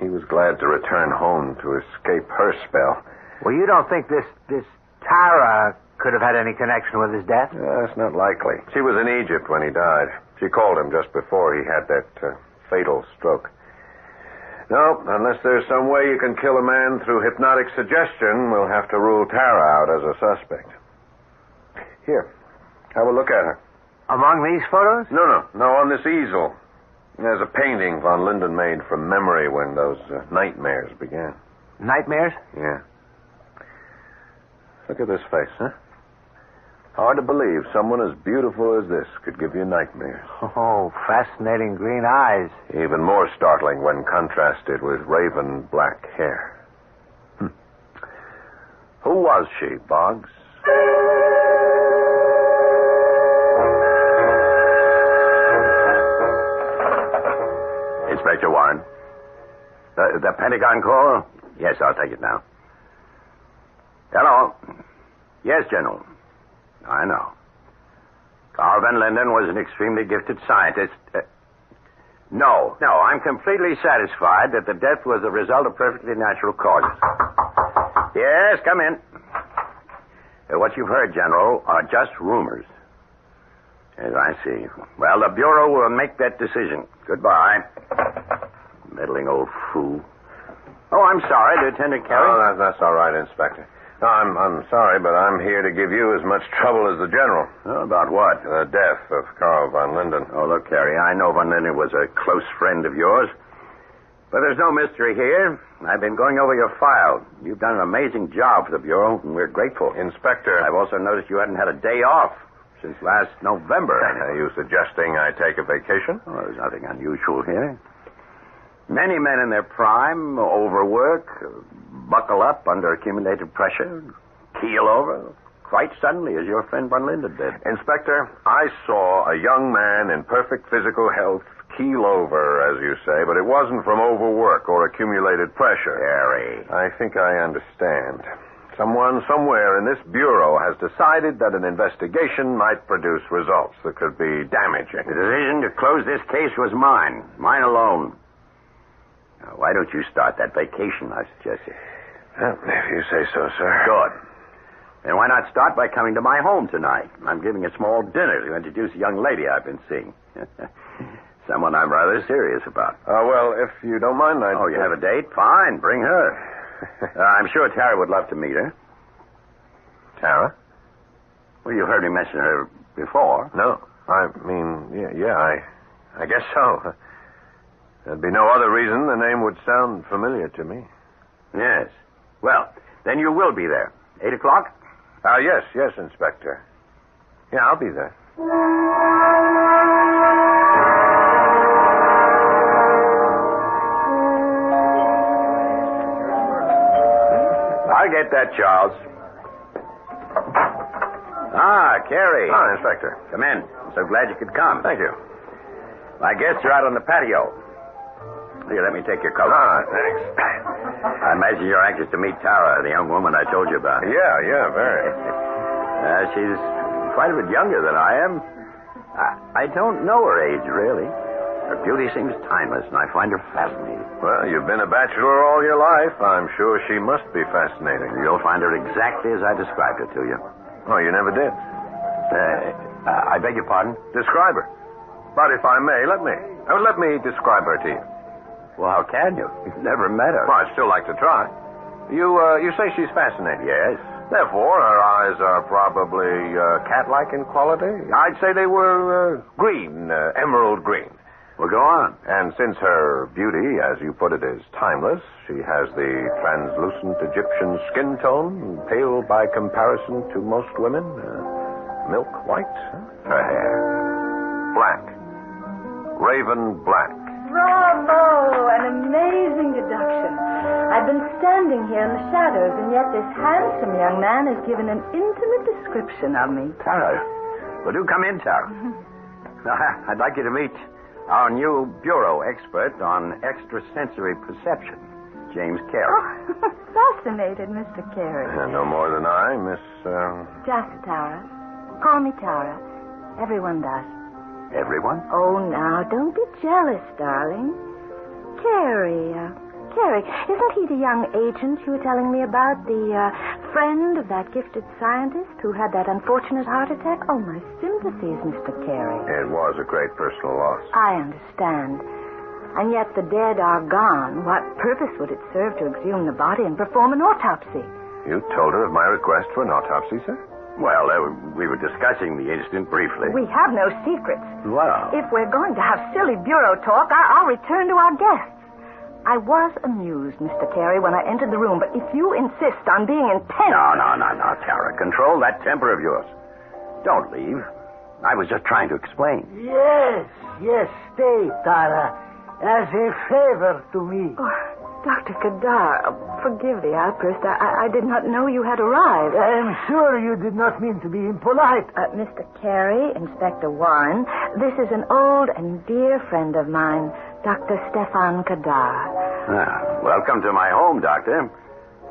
He was glad to return home to escape her spell. Well, you don't think this Tara could have had any connection with his death? That's not likely. She was in Egypt when he died. She called him just before he had that fatal stroke. No, unless there's some way you can kill a man through hypnotic suggestion, we'll have to rule Tara out as a suspect. Here, have a look at her. Among these photos? No, on this easel. There's a painting von Linden made from memory when those nightmares began. Nightmares? Yeah. Look at this face, huh? Hard to believe someone as beautiful as this could give you nightmares. Oh, fascinating green eyes. Even more startling when contrasted with raven black hair. Who was she, Boggs? Inspector Warren. The Pentagon call? Yes, I'll take it now. Hello. Yes, General. I know. Carl von Linden was an extremely gifted scientist. No, I'm completely satisfied that the death was the result of perfectly natural causes. Yes, come in. What you've heard, General, are just rumors. Yes, I see. Well, the Bureau will make that decision. Goodbye. Meddling old fool. Oh, I'm sorry, Lieutenant Carey. Oh, that's all right, Inspector. No, I'm sorry, but I'm here to give you as much trouble as the General. Oh, about what? The death of Carl von Linden. Oh, look, Carey, I know von Linden was a close friend of yours. But there's no mystery here. I've been going over your file. You've done an amazing job for the Bureau, and we're grateful. Inspector. I've also noticed you hadn't had a day off since last November. Are you suggesting I take a vacation? Oh, there's nothing unusual here. Many men in their prime overwork, buckle up under accumulated pressure, keel over, quite suddenly, as your friend von Linden did. Inspector, I saw a young man in perfect physical health keel over, as you say, but it wasn't from overwork or accumulated pressure. Harry. I think I understand. Someone somewhere in this bureau has decided that an investigation might produce results that could be damaging. The decision to close this case was mine. Mine alone. Now, why don't you start that vacation I suggested? Well, if you say so, sir. Good. And why not start by coming to my home tonight? I'm giving a small dinner to introduce a young lady I've been seeing. Someone I'm rather serious about. Well, if you don't mind, I'd... Oh, you have a date? Fine, bring her. I'm sure Tara would love to meet her. Tara? Well, you heard me mention her before. No. I mean, I guess so. There'd be no other reason the name would sound familiar to me. Yes. Well, then you will be there. 8 o'clock? Yes, Inspector. Yeah, I'll be there. I'll get that, Charles. Carrie. Inspector. Come in. I'm so glad you could come. Thank you. My guests are out on the patio. Here, let me take your coat. Thanks. I imagine you're anxious to meet Tara, the young woman I told you about. Yeah, very. She's quite a bit younger than I am. I don't know her age, really. Her beauty seems timeless, and I find her fascinating. Well, you've been a bachelor all your life. I'm sure she must be fascinating. You'll find her exactly as I described her to you. Oh, you never did? I beg your pardon? Describe her. But if I may, let me describe her to you. Well, how can you? You've never met her. Well, I'd still like to try. You say she's fascinating. Yes. Therefore, her eyes are probably cat-like in quality. I'd say they were green, emerald green. Well, go on. And since her beauty, as you put it, is timeless, she has the translucent Egyptian skin tone, pale by comparison to most women. Milk white. Her hair. Black. Raven black. Bravo! An amazing deduction. I've been standing here in the shadows, and yet this handsome young man has given an intimate description of me. Tara. Well, do come in, Tara. I'd like you to meet our new bureau expert on extrasensory perception, James Carey. Oh, fascinated, Mr. Carey. No more than I, Miss... Just Tara. Call me Tara. Everyone does. Everyone? Oh, now, don't be jealous, darling. Carey, isn't he the young agent you were telling me about? The friend of that gifted scientist who had that unfortunate heart attack? Oh, my sympathies, Mr. Carey. It was a great personal loss. I understand. And yet the dead are gone. What purpose would it serve to exhume the body and perform an autopsy? You told her of my request for an autopsy, sir? Well, we were discussing the incident briefly. We have no secrets. Well. If we're going to have silly bureau talk, I'll return to our guests. I was amused, Mr. Carey, when I entered the room, but if you insist on being intense... No, Tara. Control that temper of yours. Don't leave. I was just trying to explain. Yes, stay, Tara. As a favor to me. Oh, Dr. Kadar, forgive the outburst. I did not know you had arrived. I'm sure you did not mean to be impolite. Mr. Carey, Inspector Warren, this is an old and dear friend of mine, Dr. Stefan Kadar. Welcome to my home, Doctor.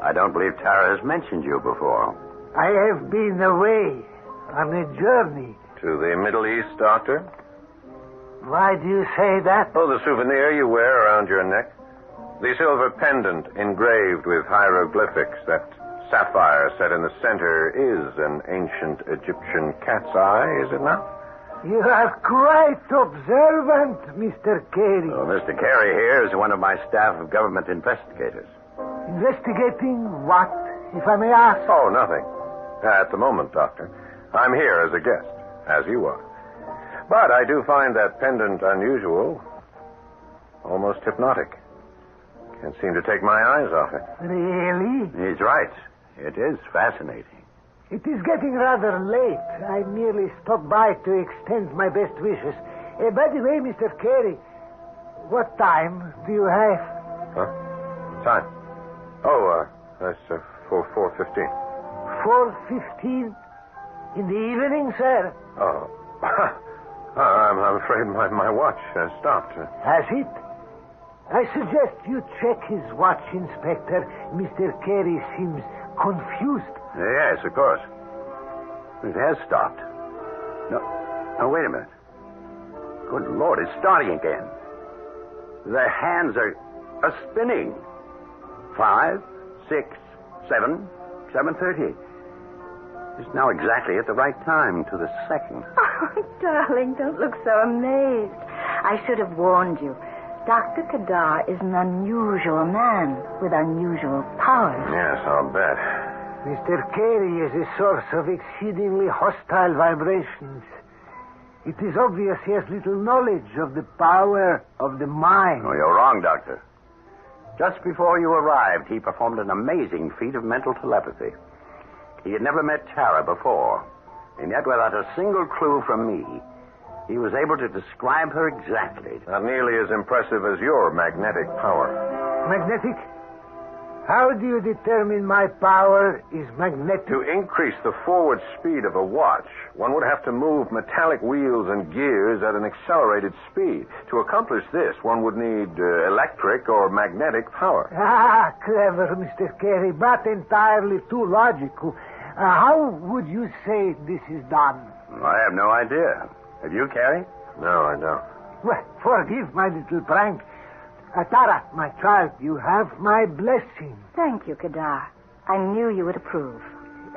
I don't believe Tara has mentioned you before. I have been away on a journey. To the Middle East, Doctor? Why do you say that? Oh, the souvenir you wear around your neck. The silver pendant engraved with hieroglyphics. That sapphire set in the center is an ancient Egyptian cat's eye, is it not? You are quite observant, Mr. Carey. Oh, Mr. Carey here is one of my staff of government investigators. Investigating what, if I may ask? Oh, nothing. At the moment, Doctor. I'm here as a guest, as you are. But I do find that pendant unusual, almost hypnotic. Can't seem to take my eyes off it. Really? He's right. It is fascinating. It is getting rather late. I merely stopped by to extend my best wishes. By the way, Mr. Carey, what time do you have? Huh? Time? Oh, that's 4:15. 4:15? In the evening, sir? Oh. I'm afraid my watch has stopped. Has it? I suggest you check his watch, Inspector. Mr. Carey seems confused. Yes, of course. It has stopped. No, wait a minute. Good Lord, it's starting again. The hands are spinning. 5, 6, 7, 7:30. It's now exactly at the right time to the second. Oh, darling, don't look so amazed. I should have warned you. Dr. Kadar is an unusual man with unusual powers. Yes, I'll bet. Mr. Carey is a source of exceedingly hostile vibrations. It is obvious he has little knowledge of the power of the mind. Oh, you're wrong, Doctor. Just before you arrived, he performed an amazing feat of mental telepathy. He had never met Tara before, and yet without a single clue from me, he was able to describe her exactly. Not nearly as impressive as your magnetic power. Magnetic? How do you determine my power is magnetic? To increase the forward speed of a watch, one would have to move metallic wheels and gears at an accelerated speed. To accomplish this, one would need electric or magnetic power. Ah, clever, Mr. Carey, but entirely too logical. How would you say this is done? I have no idea. Have you, Carey? No, I don't. Well, forgive my little prank. Tara, my child, you have my blessing. Thank you, Kadar. I knew you would approve.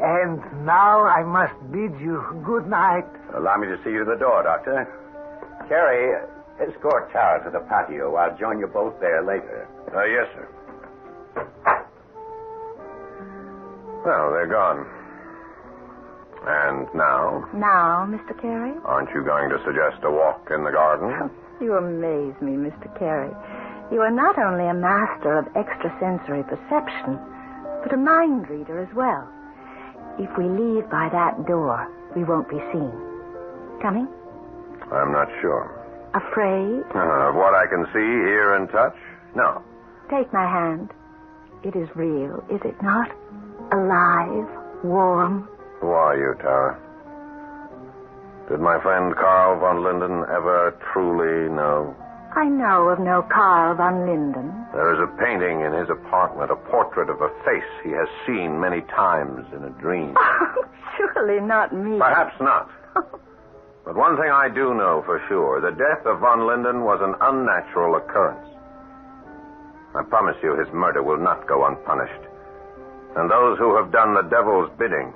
And now I must bid you good night. Allow me to see you to the door, Doctor. Carey, escort Tara to the patio. I'll join you both there later. Yes, sir. Well, they're gone. And now? Now, Mr. Carey? Aren't you going to suggest a walk in the garden? You amaze me, Mr. Carey. You are not only a master of extrasensory perception, but a mind reader as well. If we leave by that door, we won't be seen. Coming? I'm not sure. Afraid? Of what I can see, hear, and touch? No. Take my hand. It is real, is it not? Alive, warm. Who are you, Tara? Did my friend Carl von Linden ever truly know? I know of no Carl von Linden. There is a painting in his apartment, a portrait of a face he has seen many times in a dream. Oh, surely not me. Perhaps not. But one thing I do know for sure, the death of von Linden was an unnatural occurrence. I promise you his murder will not go unpunished. And those who have done the devil's bidding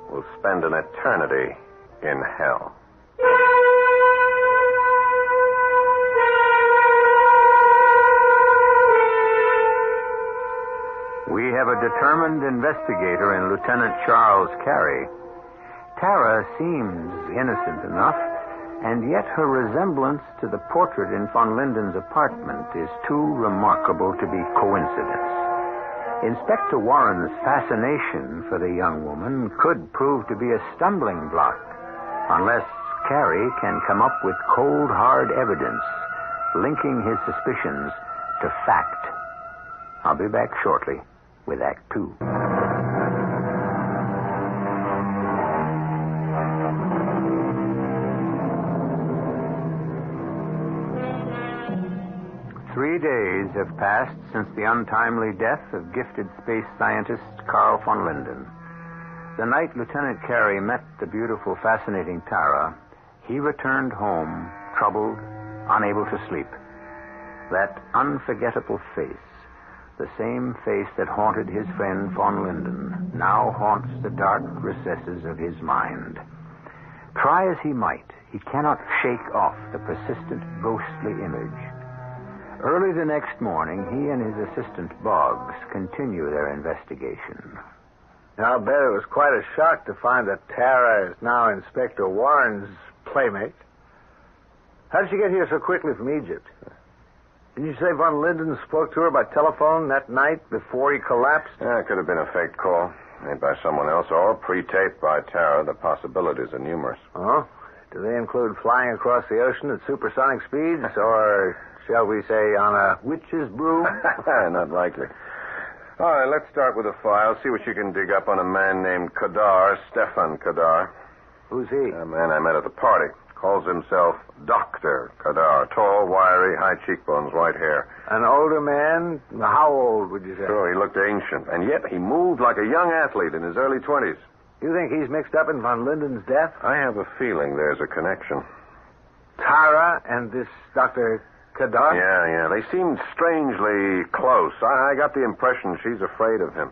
will spend an eternity in hell. We have a determined investigator in Lieutenant Charles Carey. Tara seems innocent enough, and yet her resemblance to the portrait in von Linden's apartment is too remarkable to be coincidence. Inspector Warren's fascination for the young woman could prove to be a stumbling block, unless Carey can come up with cold, hard evidence linking his suspicions to fact. I'll be back shortly with Act 2. Three days have passed since the untimely death of gifted space scientist Carl von Linden. The night Lieutenant Carey met the beautiful, fascinating Tara, he returned home, troubled, unable to sleep. That unforgettable face, the same face that haunted his friend von Linden, now haunts the dark recesses of his mind. Try as he might, he cannot shake off the persistent, ghostly image. Early the next morning, he and his assistant, Boggs, continue their investigation. I'll bet it was quite a shock to find that Tara is now Inspector Warren's playmate. How did she get here so quickly from Egypt? Didn't you say von Linden spoke to her by telephone that night before he collapsed? Yeah, it could have been a fake call, made by someone else, or pre-taped by Tara. The possibilities are numerous. Oh? Do they include flying across the ocean at supersonic speeds, or shall we say on a witch's broom? Not likely. All right, let's start with the file. See what you can dig up on a man named Kadar, Stefan Kadar. Who's he? A man I met at the party. Calls himself Dr. Kadar. Tall, wiry, high cheekbones, white hair. An older man? How old would you say? Sure, he looked ancient, and yet he moved like a young athlete in his early 20s. You think he's mixed up in von Linden's death? I have a feeling there's a connection. Tara and this Dr. Kadar? Yeah. They seemed strangely close. I got the impression she's afraid of him.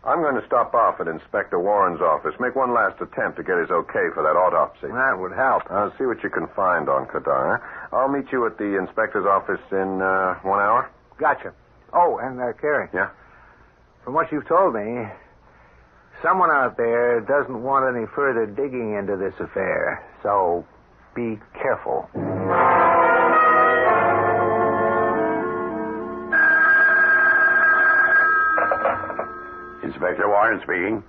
I'm going to stop off at Inspector Warren's office, make one last attempt to get his okay for that autopsy. That would help. See what you can find on Kadar. I'll meet you at the inspector's office in 1 hour. Gotcha. Oh, and Carrie. Yeah? From what you've told me, someone out there doesn't want any further digging into this affair, so be careful. Inspector Warren speaking.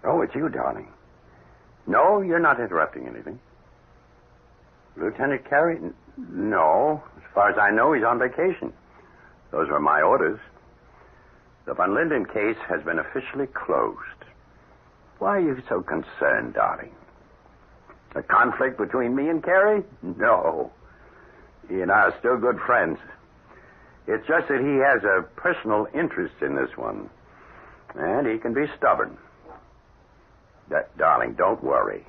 Oh, it's you, darling. No, you're not interrupting anything. Lieutenant Carey? No. As far as I know, he's on vacation. Those were my orders. The Van Linden case has been officially closed. Why are you so concerned, darling? A conflict between me and Carey? No. He and I are still good friends. It's just that he has a personal interest in this one. And he can be stubborn. Darling, don't worry.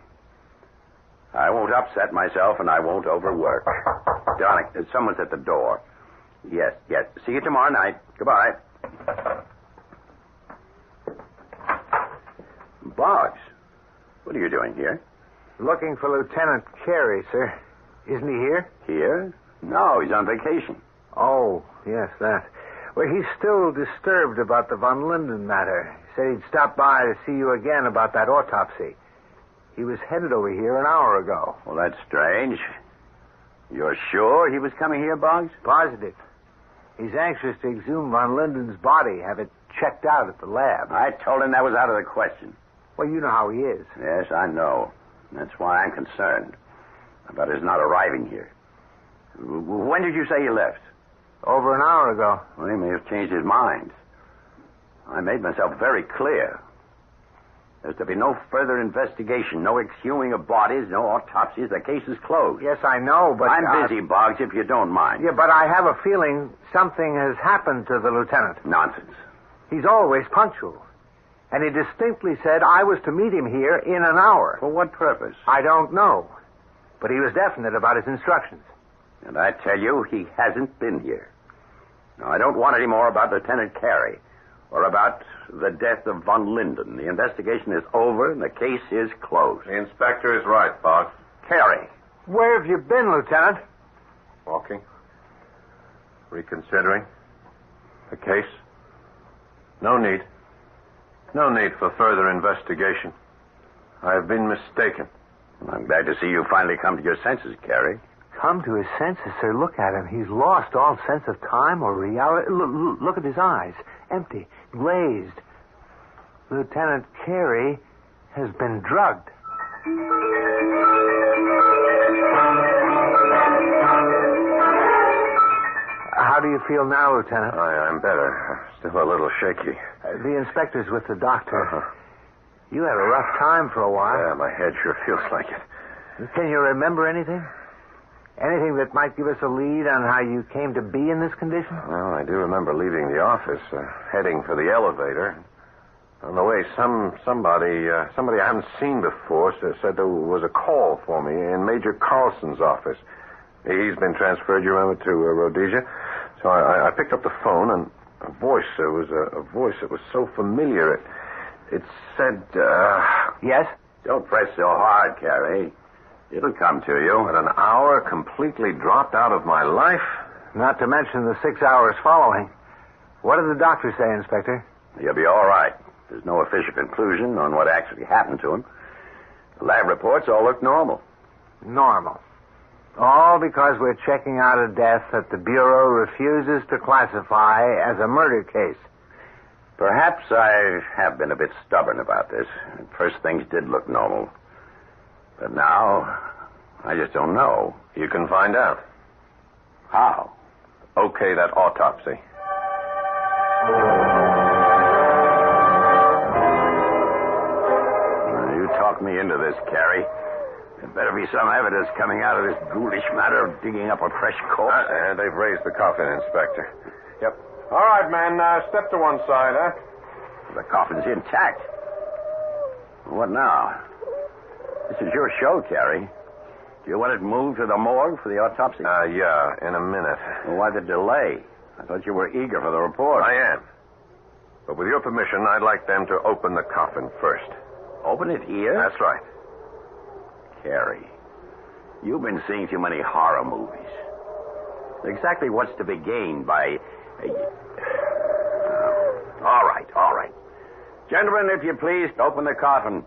I won't upset myself and I won't overwork. Darling, someone's at the door. Yes. See you tomorrow night. Goodbye. Boggs, what are you doing here? Looking for Lieutenant Carey, sir. Isn't he here? Here? No, he's on vacation. Oh, yes, that. Well, he's still disturbed about the Von Linden matter. He said he'd stop by to see you again about that autopsy. He was headed over here an hour ago. Well, that's strange. You're sure he was coming here, Boggs? Positive. He's anxious to exhume Von Linden's body, have it checked out at the lab. I told him that was out of the question. Well, you know how he is. Yes, I know. That's why I'm concerned about his not arriving here. When did you say he left? Over an hour ago. Well, he may have changed his mind. I made myself very clear. There's to be no further investigation, no exhuming of bodies, no autopsies. The case is closed. Yes, I know, but... I'm busy, Boggs, if you don't mind. Yeah, but I have a feeling something has happened to the lieutenant. Nonsense. He's always punctual. And he distinctly said I was to meet him here in an hour. For what purpose? I don't know. But he was definite about his instructions. And I tell you, he hasn't been here. Now, I don't want any more about Lieutenant Carey or about the death of Von Linden. The investigation is over and the case is closed. The inspector is right, Boggs. Carey. Where have you been, Lieutenant? Walking. Reconsidering. The case. No need. No need for further investigation. I have been mistaken. I'm glad to see you finally come to your senses, Carey. Come to his senses, sir. Look at him. He's lost all sense of time or reality. Look at his eyes. Empty. Glazed. Lieutenant Carey has been drugged. How do you feel now, Lieutenant? I'm better. Still a little shaky. The inspector's with the doctor. You had a rough time for a while. Yeah, my head sure feels like it. Can you remember anything? Anything that might give us a lead on how you came to be in this condition? Well, I do remember leaving the office, heading for the elevator. On the way, somebody I haven't seen before said there was a call for me in Major Carlson's office. He's been transferred, you remember, to Rhodesia. So I picked up the phone, and a voice that was so familiar. It said, Yes? Don't press so hard, Carey. It'll come to you. But an hour completely dropped out of my life? Not to mention the 6 hours following. What did the doctor say, Inspector? He'll be all right. There's no official conclusion on what actually happened to him. The lab reports all look normal. Normal. All because we're checking out a death that the Bureau refuses to classify as a murder case. Perhaps I have been a bit stubborn about this. At first, things did look normal. But now, I just don't know. You can find out. How? Okay, that autopsy. You talked me into this, Carey. There better be some evidence coming out of this ghoulish matter of digging up a fresh corpse. They've raised the coffin, Inspector. Yep. All right, man. Step to one side, huh? The coffin's intact. What now? This is your show, Carrie. Do you want it moved to the morgue for the autopsy? Yeah, in a minute. Well, why the delay? I thought you were eager for the report. I am. But with your permission, I'd like them to open the coffin first. Open it here? That's right. Carrie, you've been seeing too many horror movies. Exactly what's to be gained by... All right. Gentlemen, if you please, open the coffin.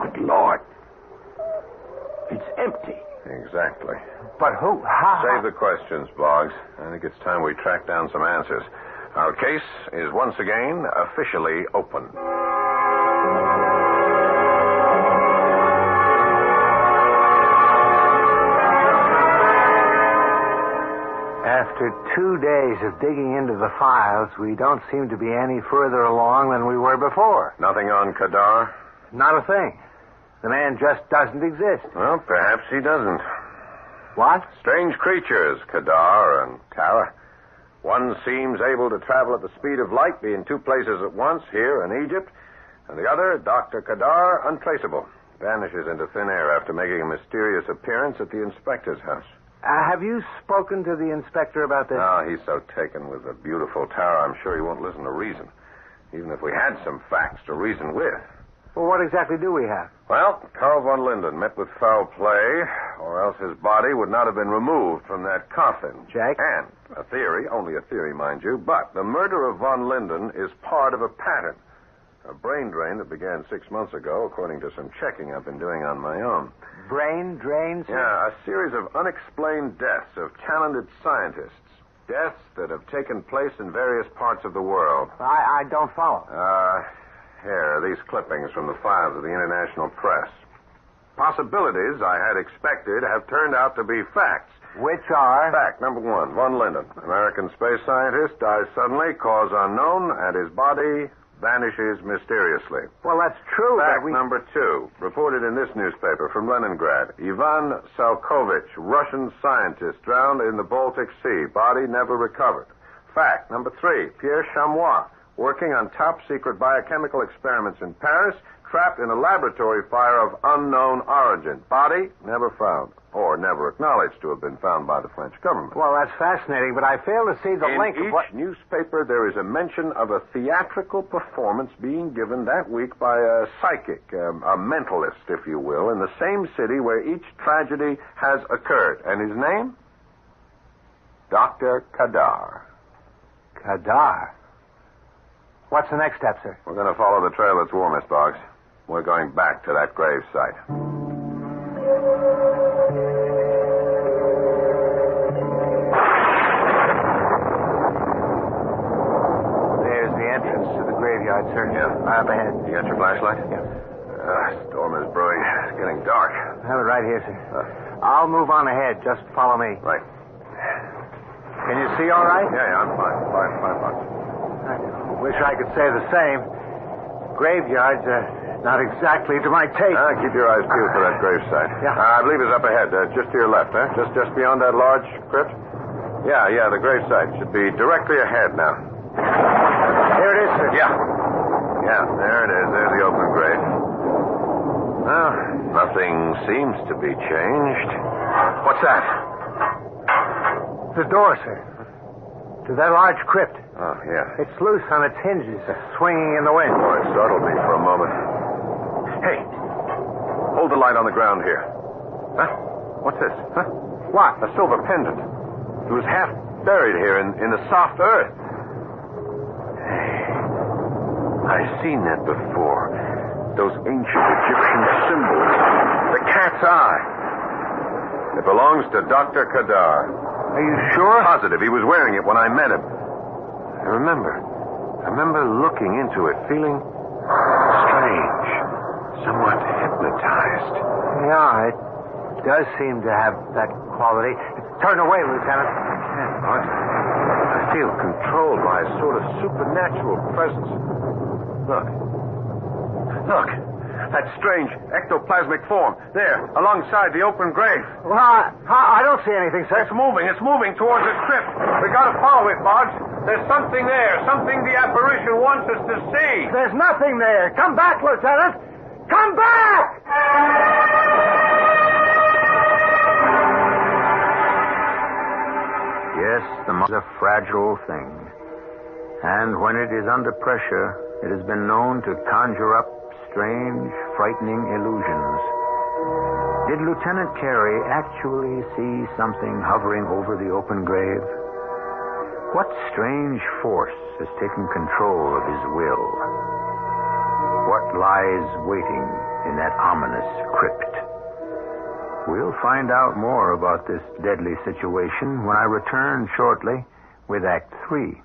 Good Lord. It's empty. Exactly. But who? How? Save the questions, Boggs. I think it's time we track down some answers. Our case is once again officially open. After 2 days of digging into the files, we don't seem to be any further along than we were before. Nothing on Kadar? Not a thing. The man just doesn't exist. Well, perhaps he doesn't. What? Strange creatures, Kadar and Tara. One seems able to travel at the speed of light, be in two places at once, here in Egypt, and the other, Dr. Kadar, untraceable. Vanishes into thin air after making a mysterious appearance at the inspector's house. Have you spoken to the inspector about this? Oh, he's so taken with the beautiful Tara, I'm sure he won't listen to reason. Even if we had some facts to reason with. Well, what exactly do we have? Well, Carl von Linden met with foul play, or else his body would not have been removed from that coffin. Jack? And a theory, only a theory, mind you, but the murder of von Linden is part of a pattern. A brain drain that began 6 months ago, according to some checking I've been doing on my own. Brain drains? Yeah, a series of unexplained deaths of talented scientists. Deaths that have taken place in various parts of the world. I don't follow. Here, these clippings from the files of the international press. Possibilities I had expected have turned out to be facts. Which are? Fact number one, von Linden, American space scientist, dies suddenly, cause unknown, and his body vanishes mysteriously. Well, that's true. Fact number two, reported in this newspaper from Leningrad. Ivan Salkovich, Russian scientist, drowned in the Baltic Sea. Body never recovered. Fact number three, Pierre Chamois, working on top-secret biochemical experiments in Paris, trapped in a laboratory fire of unknown origin. Body never found, or never acknowledged to have been found by the French government. Well, that's fascinating, but I fail to see the link. In each newspaper, there is a mention of a theatrical performance being given that week by a psychic, a mentalist, if you will, in the same city where each tragedy has occurred. And his name? Dr. Kadar. Kadar? What's the next step, sir? We're going to follow the trail that's warmest, Boggs. We're going back to that grave site. There's the entrance to the graveyard, sir. Yeah. Up ahead. You got your flashlight? Yeah. Storm is brewing. It's getting dark. I have it right here, sir. I'll move on ahead. Just follow me. Right. Can you see all right? Yeah, I'm fine. Fine. I wish I could say the same. Graveyards are not exactly to my taste. Keep your eyes peeled for that gravesite. Yeah. I believe it's up ahead, just to your left, huh? Just beyond that large crypt? Yeah, the gravesite should be directly ahead now. Here it is, sir. Yeah, there it is. There's the open grave. Well, nothing seems to be changed. What's that? The door, sir. To that large crypt. Oh, yeah. It's loose on its hinges, swinging in the wind. Oh, it startled me for a moment. Hey, hold the light on the ground here. Huh? What's this? Huh? What? A silver pendant. It was half buried here in the soft earth. Hey, I've seen that before. Those ancient Egyptian symbols. The cat's eye. It belongs to Dr. Kadar. Are you sure? Positive. He was wearing it when I met him. I remember looking into it, feeling strange, somewhat hypnotized. Yeah, it does seem to have that quality. Turn away, Lieutenant. I can't, Bud. I feel controlled by a sort of supernatural presence. Look, that strange ectoplasmic form. There, alongside the open grave. Well, I don't see anything, sir. It's moving towards the crypt. We gotta follow it, Boggs. There's something there, something the apparition wants us to see. There's nothing there. Come back, Lieutenant. Come back! Yes, the mind is a fragile thing. And when it is under pressure, it has been known to conjure up strange, frightening illusions. Did Lieutenant Carey actually see something hovering over the open grave? What strange force has taken control of his will? What lies waiting in that ominous crypt? We'll find out more about this deadly situation when I return shortly with Act 3.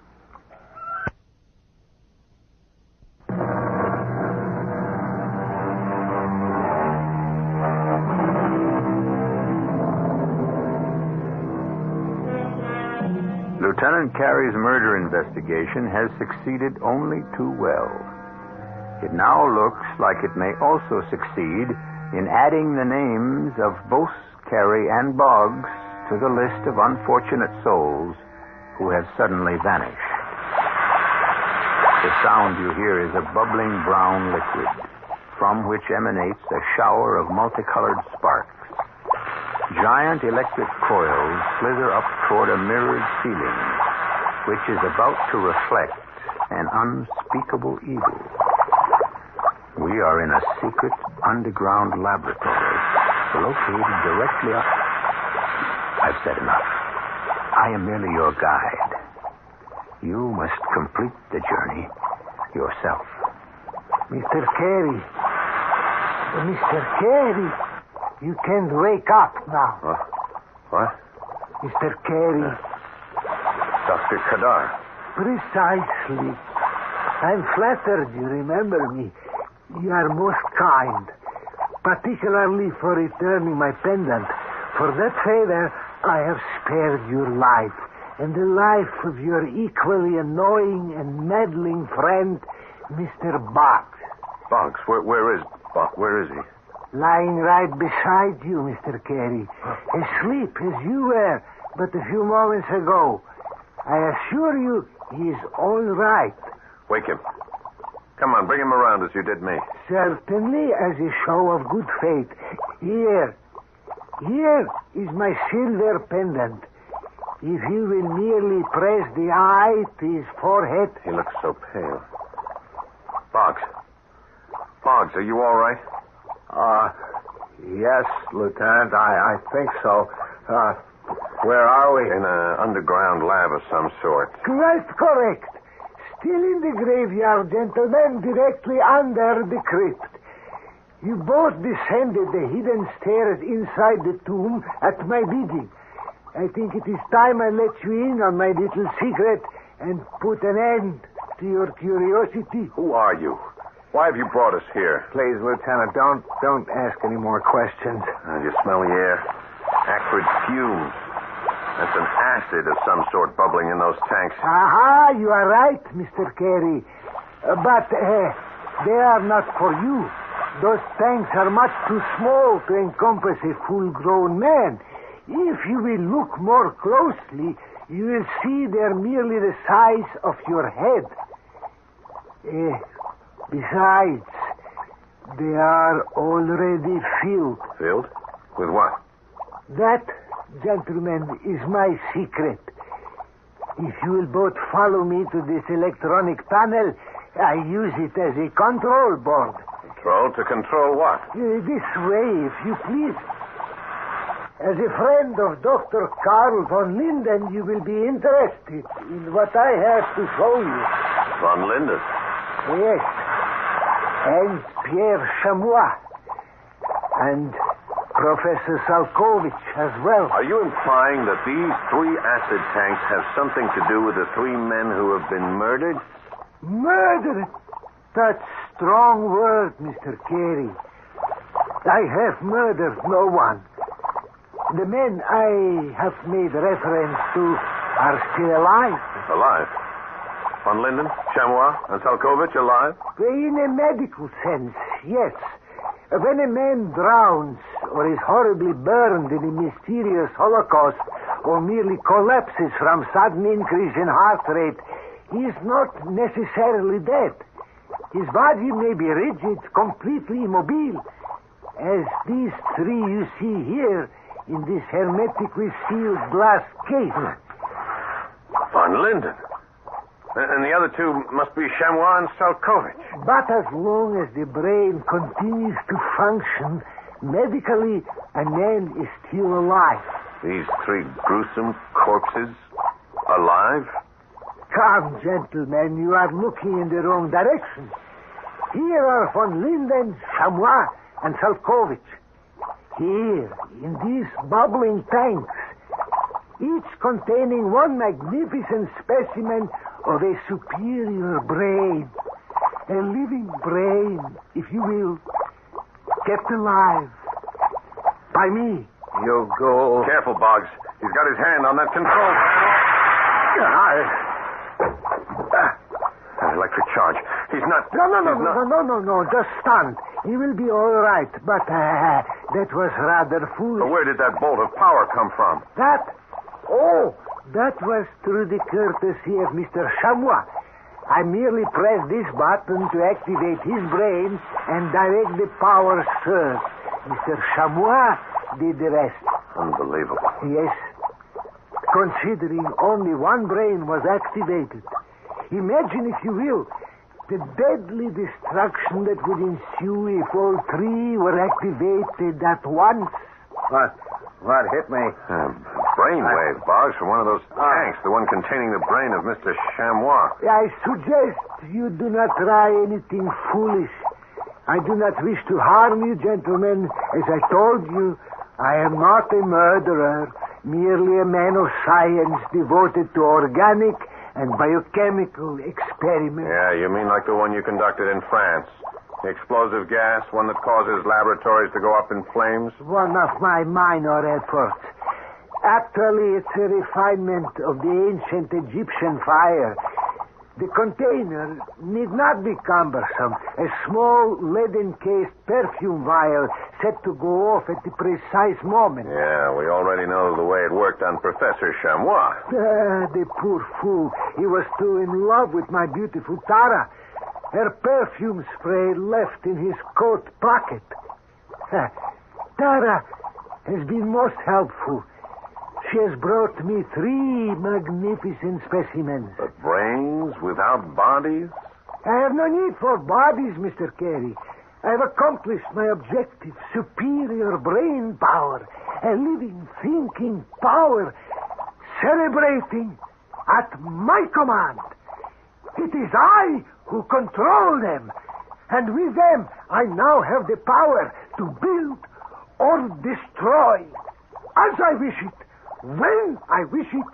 Lieutenant Carey's murder investigation has succeeded only too well. It now looks like it may also succeed in adding the names of both Carey and Boggs to the list of unfortunate souls who have suddenly vanished. The sound you hear is a bubbling brown liquid from which emanates a shower of multicolored sparks. Giant electric coils slither up toward a mirrored ceiling, which is about to reflect an unspeakable evil. We are in a secret underground laboratory located directly up. I've said enough. I am merely your guide. You must complete the journey yourself. Mr. Carey. Mr. Carey. You can wake up now. What? Mr. Carey. Dr. Kadar. Precisely. I'm flattered you remember me. You are most kind, particularly for returning my pendant. For that favor, I have spared your life and the life of your equally annoying and meddling friend, Mr. Boggs. Boggs? Where is he? Lying right beside you, Mr. Carey. Asleep as you were but a few moments ago. I assure you he is all right. Wake him. Come on, bring him around as you did me. Certainly, as a show of good faith. Here is my silver pendant. If you will merely press the eye to his forehead... He looks so pale. Boggs, are you all right? Yes, Lieutenant, I think so. Where are we? In an underground lab of some sort. Quite correct. Still in the graveyard, gentlemen, directly under the crypt. You both descended the hidden stairs inside the tomb at my bidding. I think it is time I let you in on my little secret and put an end to your curiosity. Who are you? Why have you brought us here? Please, Lieutenant, don't ask any more questions. You smell the air. Acrid fumes. That's an acid of some sort bubbling in those tanks. Aha, you are right, Mr. Carey. But they are not for you. Those tanks are much too small to encompass a full-grown man. If you will look more closely, you will see they're merely the size of your head. Besides, they are already filled. Filled? With what? That, gentlemen, is my secret. If you will both follow me to this electronic panel, I use it as a control board. Control? To control what? This way, if you please. As a friend of Dr. Karl von Linden, you will be interested in what I have to show you. Von Linden? Yes. And Pierre Chamois. And Professor Salkovich as well. Are you implying that these 3 acid tanks have something to do with the 3 men who have been murdered? Murdered? That's a strong word, Mr. Carey. I have murdered no one. The men I have made reference to are still alive. Alive? Von Linden, Chamois, and Salkovich alive? In a medical sense, yes. When a man drowns or is horribly burned in a mysterious holocaust or merely collapses from sudden increase in heart rate, he is not necessarily dead. His body may be rigid, completely immobile, as these three you see here in this hermetically sealed glass case. Von Linden. And the other two must be Chamois and Salkovich. But as long as the brain continues to function, medically, a man is still alive. These three gruesome corpses alive? Come, gentlemen, you are looking in the wrong direction. Here are Von Linden, Chamois, and Salkovich. Here, in these bubbling tanks, each containing one magnificent specimen of a superior brain. A living brain, if you will, kept alive by me. You'll go... Careful, Boggs. He's got his hand on that control panel. Electric charge. He's not... No. Just stunned. He will be all right, but that was rather foolish. But where did that bolt of power come from? That was through the courtesy of Mr. Chamois. I merely pressed this button to activate his brain and direct the power surge. Mr. Chamois did the rest. Unbelievable. Yes. Considering only one brain was activated. Imagine, if you will, the deadly destruction that would ensue if all three were activated at once. What hit me? Brainwave, Boggs, from one of those tanks, the one containing the brain of Mr. Chamois. I suggest you do not try anything foolish. I do not wish to harm you, gentlemen. As I told you, I am not a murderer, merely a man of science devoted to organic and biochemical experiments. Yeah, you mean like the one you conducted in France? The explosive gas, one that causes laboratories to go up in flames? One of my minor efforts. Actually, it's a refinement of the ancient Egyptian fire. The container need not be cumbersome. A small lead-encased perfume vial set to go off at the precise moment. Yeah, we already know the way it worked on Professor Chamois. The poor fool. He was too in love with my beautiful Tara. Her perfume spray left in his coat pocket. Tara has been most helpful. She has brought me 3 magnificent specimens. But brains without bodies? I have no need for bodies, Mr. Carey. I have accomplished my objective. Superior brain power. A living, thinking power. Celebrating at my command. It is I who control them. And with them, I now have the power to build or destroy. As I wish it. When I wish it,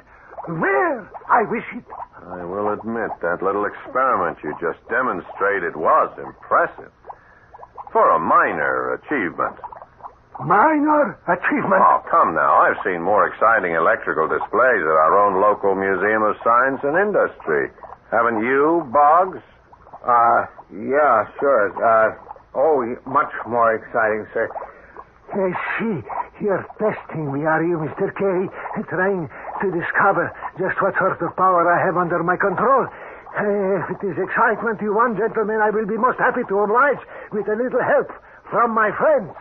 where I wish it. I will admit that little experiment you just demonstrated was impressive. For a minor achievement. Minor achievement? Oh, come now. I've seen more exciting electrical displays at our own local Museum of Science and Industry. Haven't you, Boggs? Yeah, sure. Much more exciting, sir. I see. You're testing me, are you, Mr. Carey? Trying to discover just what sort of power I have under my control. If it is excitement you want, gentlemen, I will be most happy to oblige with a little help from my friends.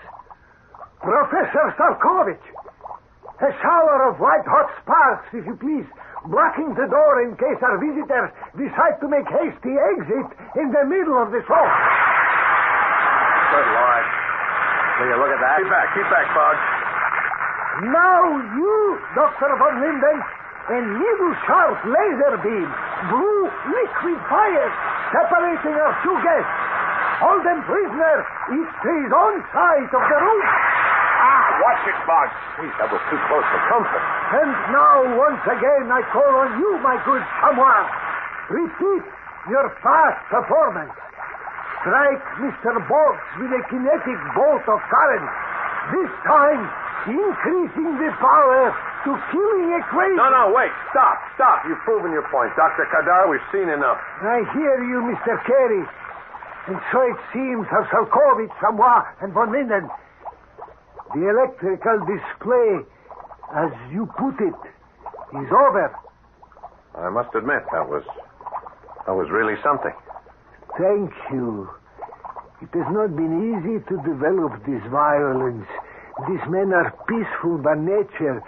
Professor Salkovich. A shower of white-hot sparks, if you please, blocking the door in case our visitors decide to make hasty exit in the middle of the show. Good Lord. Will you look at that? Keep back, Boggs. Now you, Dr. Von Linden, a needle-sharp laser beam, blue liquid fire, separating our 2 guests. Hold them prisoner, each stays on side of the room. Watch it, Boggs. Please, that was too close for comfort. And now, once again, I call on you, my good Chamois. Repeat your fast performance. Strike Mr. Boggs with a kinetic bolt of current. This time, increasing the power to killing equation. No, wait. Stop. You've proven your point. Dr. Kadar, we've seen enough. I hear you, Mr. Carey. And so it seems Herr Salkovich, Samoa, and von Linden. The electrical display, as you put it, is over. I must admit, that was really something. Thank you. It has not been easy to develop this violence. These men are peaceful by nature.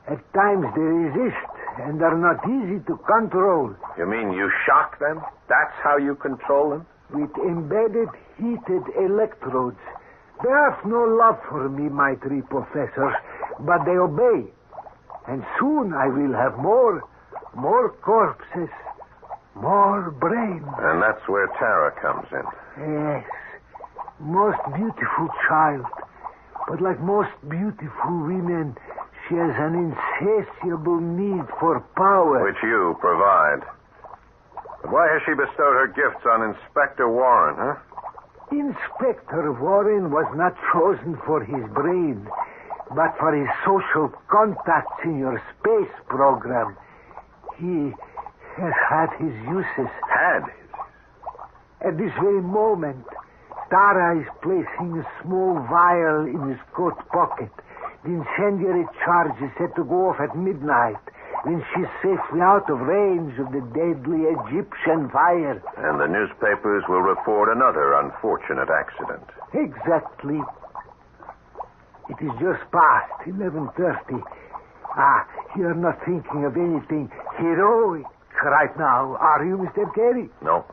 At times they resist and are not easy to control. You mean you shock them? That's how you control them? With embedded, heated electrodes. They have no love for me, my three professors, but they obey. And soon I will have more corpses, more brains. And that's where Tara comes in. Yes. Most beautiful child. But like most beautiful women, she has an insatiable need for power. Which you provide. But why has she bestowed her gifts on Inspector Warren, huh? Inspector Warren was not chosen for his brain, but for his social contacts in your space program. He has had his uses. Had? At this very moment, Tara is placing a small vial in his coat pocket. The incendiary charge is set to go off at midnight, when she's safely out of range of the deadly Egyptian fire. And the newspapers will report another unfortunate accident. Exactly. It is just past 11:30. You're not thinking of anything heroic right now, are you, Mr. Carey? No.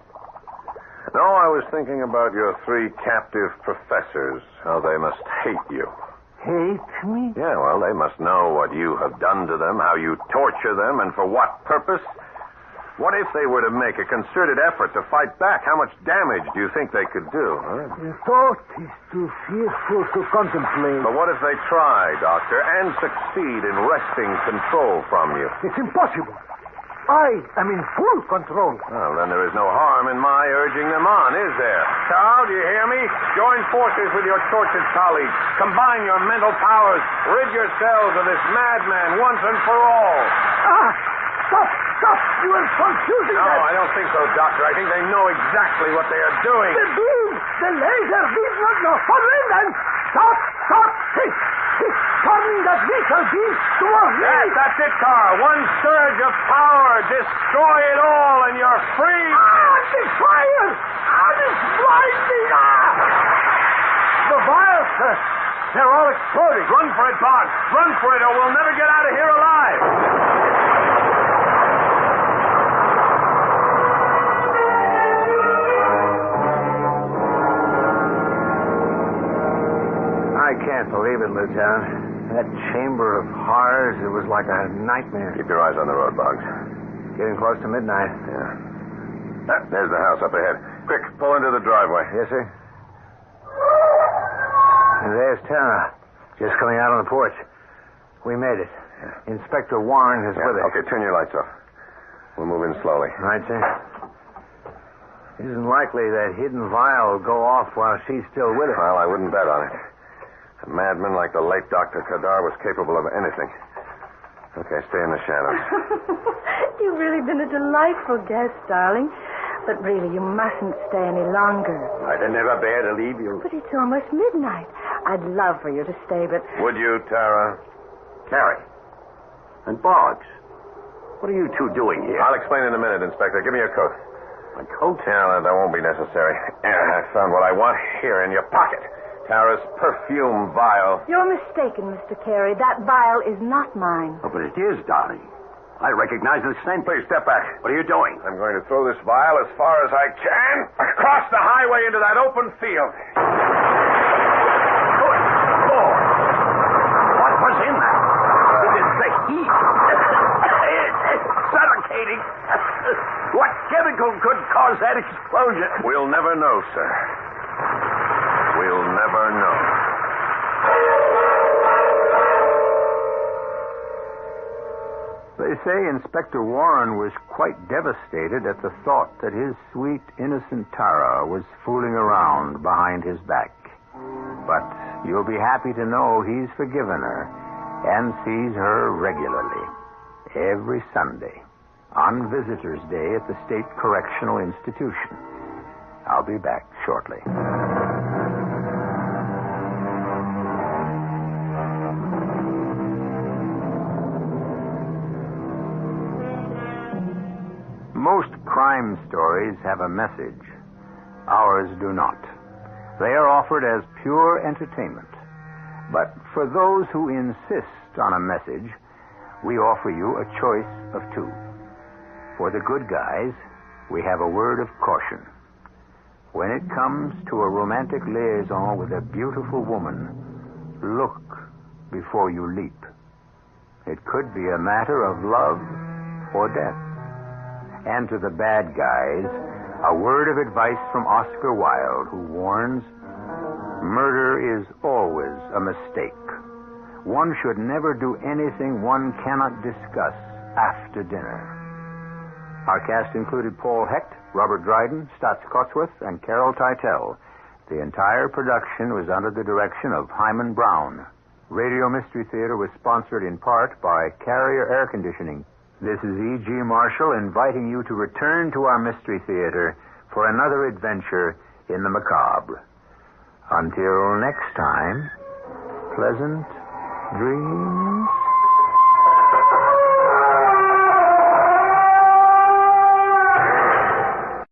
No, I was thinking about your three captive professors, how they must hate you. Hate me? Yeah, well, they must know what you have done to them, how you torture them, and for what purpose. What if they were to make a concerted effort to fight back? How much damage do you think they could do? Huh? The thought is too fearful to contemplate. But what if they try, Doctor, and succeed in wresting control from you? It's impossible. I am in full control. Well, then there is no harm in my urging them on, is there? Carl, do you hear me? Join forces with your tortured colleagues. Combine your mental powers. Rid yourselves of this madman once and for all. Stop! You are confusing No, us. I don't think so, Doctor. I think they know exactly what they are doing. The beam! The laser beam! No. Von Linden! Stop! He's turning that lethal beam towards me! Yes, that's it, Carl. One surge of power. Destroy it all, and you're free. The fire! It's blinding! The vials, sir. They're all exploding. Run for it, Bond. Run for it, or we'll never get out of here alive. I can't believe it, Lieutenant. That chamber of horrors, it was like a nightmare. Keep your eyes on the road, Boggs. Getting close to midnight. Yeah. There's the house up ahead. Quick, pull into the driveway. Yes, sir. And there's Tara, just coming out on the porch. We made it. Yeah. Inspector Warren is with us. Okay, turn your lights off. We'll move in slowly. Right, sir. It isn't likely that hidden vial will go off while she's still with us. Well, I wouldn't bet on it. A madman like the late Dr. Kadar was capable of anything. Okay, stay in the shadows. You've really been a delightful guest, darling. But really, you mustn't stay any longer. I'd never bear to leave you. But it's almost midnight. I'd love for you to stay, but... Would you, Tara? Carrie. And Boggs. What are you two doing here? I'll explain in a minute, Inspector. Give me your coat. My coat? Yeah, that won't be necessary. I found what I want here in your pocket. Tara's perfume vial. You're mistaken, Mr. Carey. That vial is not mine. Oh, but it is, darling. I recognize the scent. Please, step back. What are you doing? I'm going to throw this vial as far as I can across the highway into that open field. What was in that? It's the heat. It's suffocating. What chemical could cause that explosion? We'll never know, sir. We'll never know. They say Inspector Warren was quite devastated at the thought that his sweet, innocent Tara was fooling around behind his back. But you'll be happy to know he's forgiven her and sees her regularly, every Sunday, on Visitors' Day at the State Correctional Institution. I'll be back shortly. Most crime stories have a message. Ours do not. They are offered as pure entertainment. But for those who insist on a message, we offer you a choice of two. For the good guys, we have a word of caution. When it comes to a romantic liaison with a beautiful woman, look before you leap. It could be a matter of love or death. And to the bad guys, a word of advice from Oscar Wilde, who warns, murder is always a mistake. One should never do anything one cannot discuss after dinner. Our cast included Paul Hecht, Robert Dryden, Stotts Cotsworth, and Carol Teitel. The entire production was under the direction of Himan Brown. Radio Mystery Theater was sponsored in part by Carrier Air Conditioning. This is E.G. Marshall inviting you to return to our Mystery Theater for another adventure in the macabre. Until next time, pleasant dreams.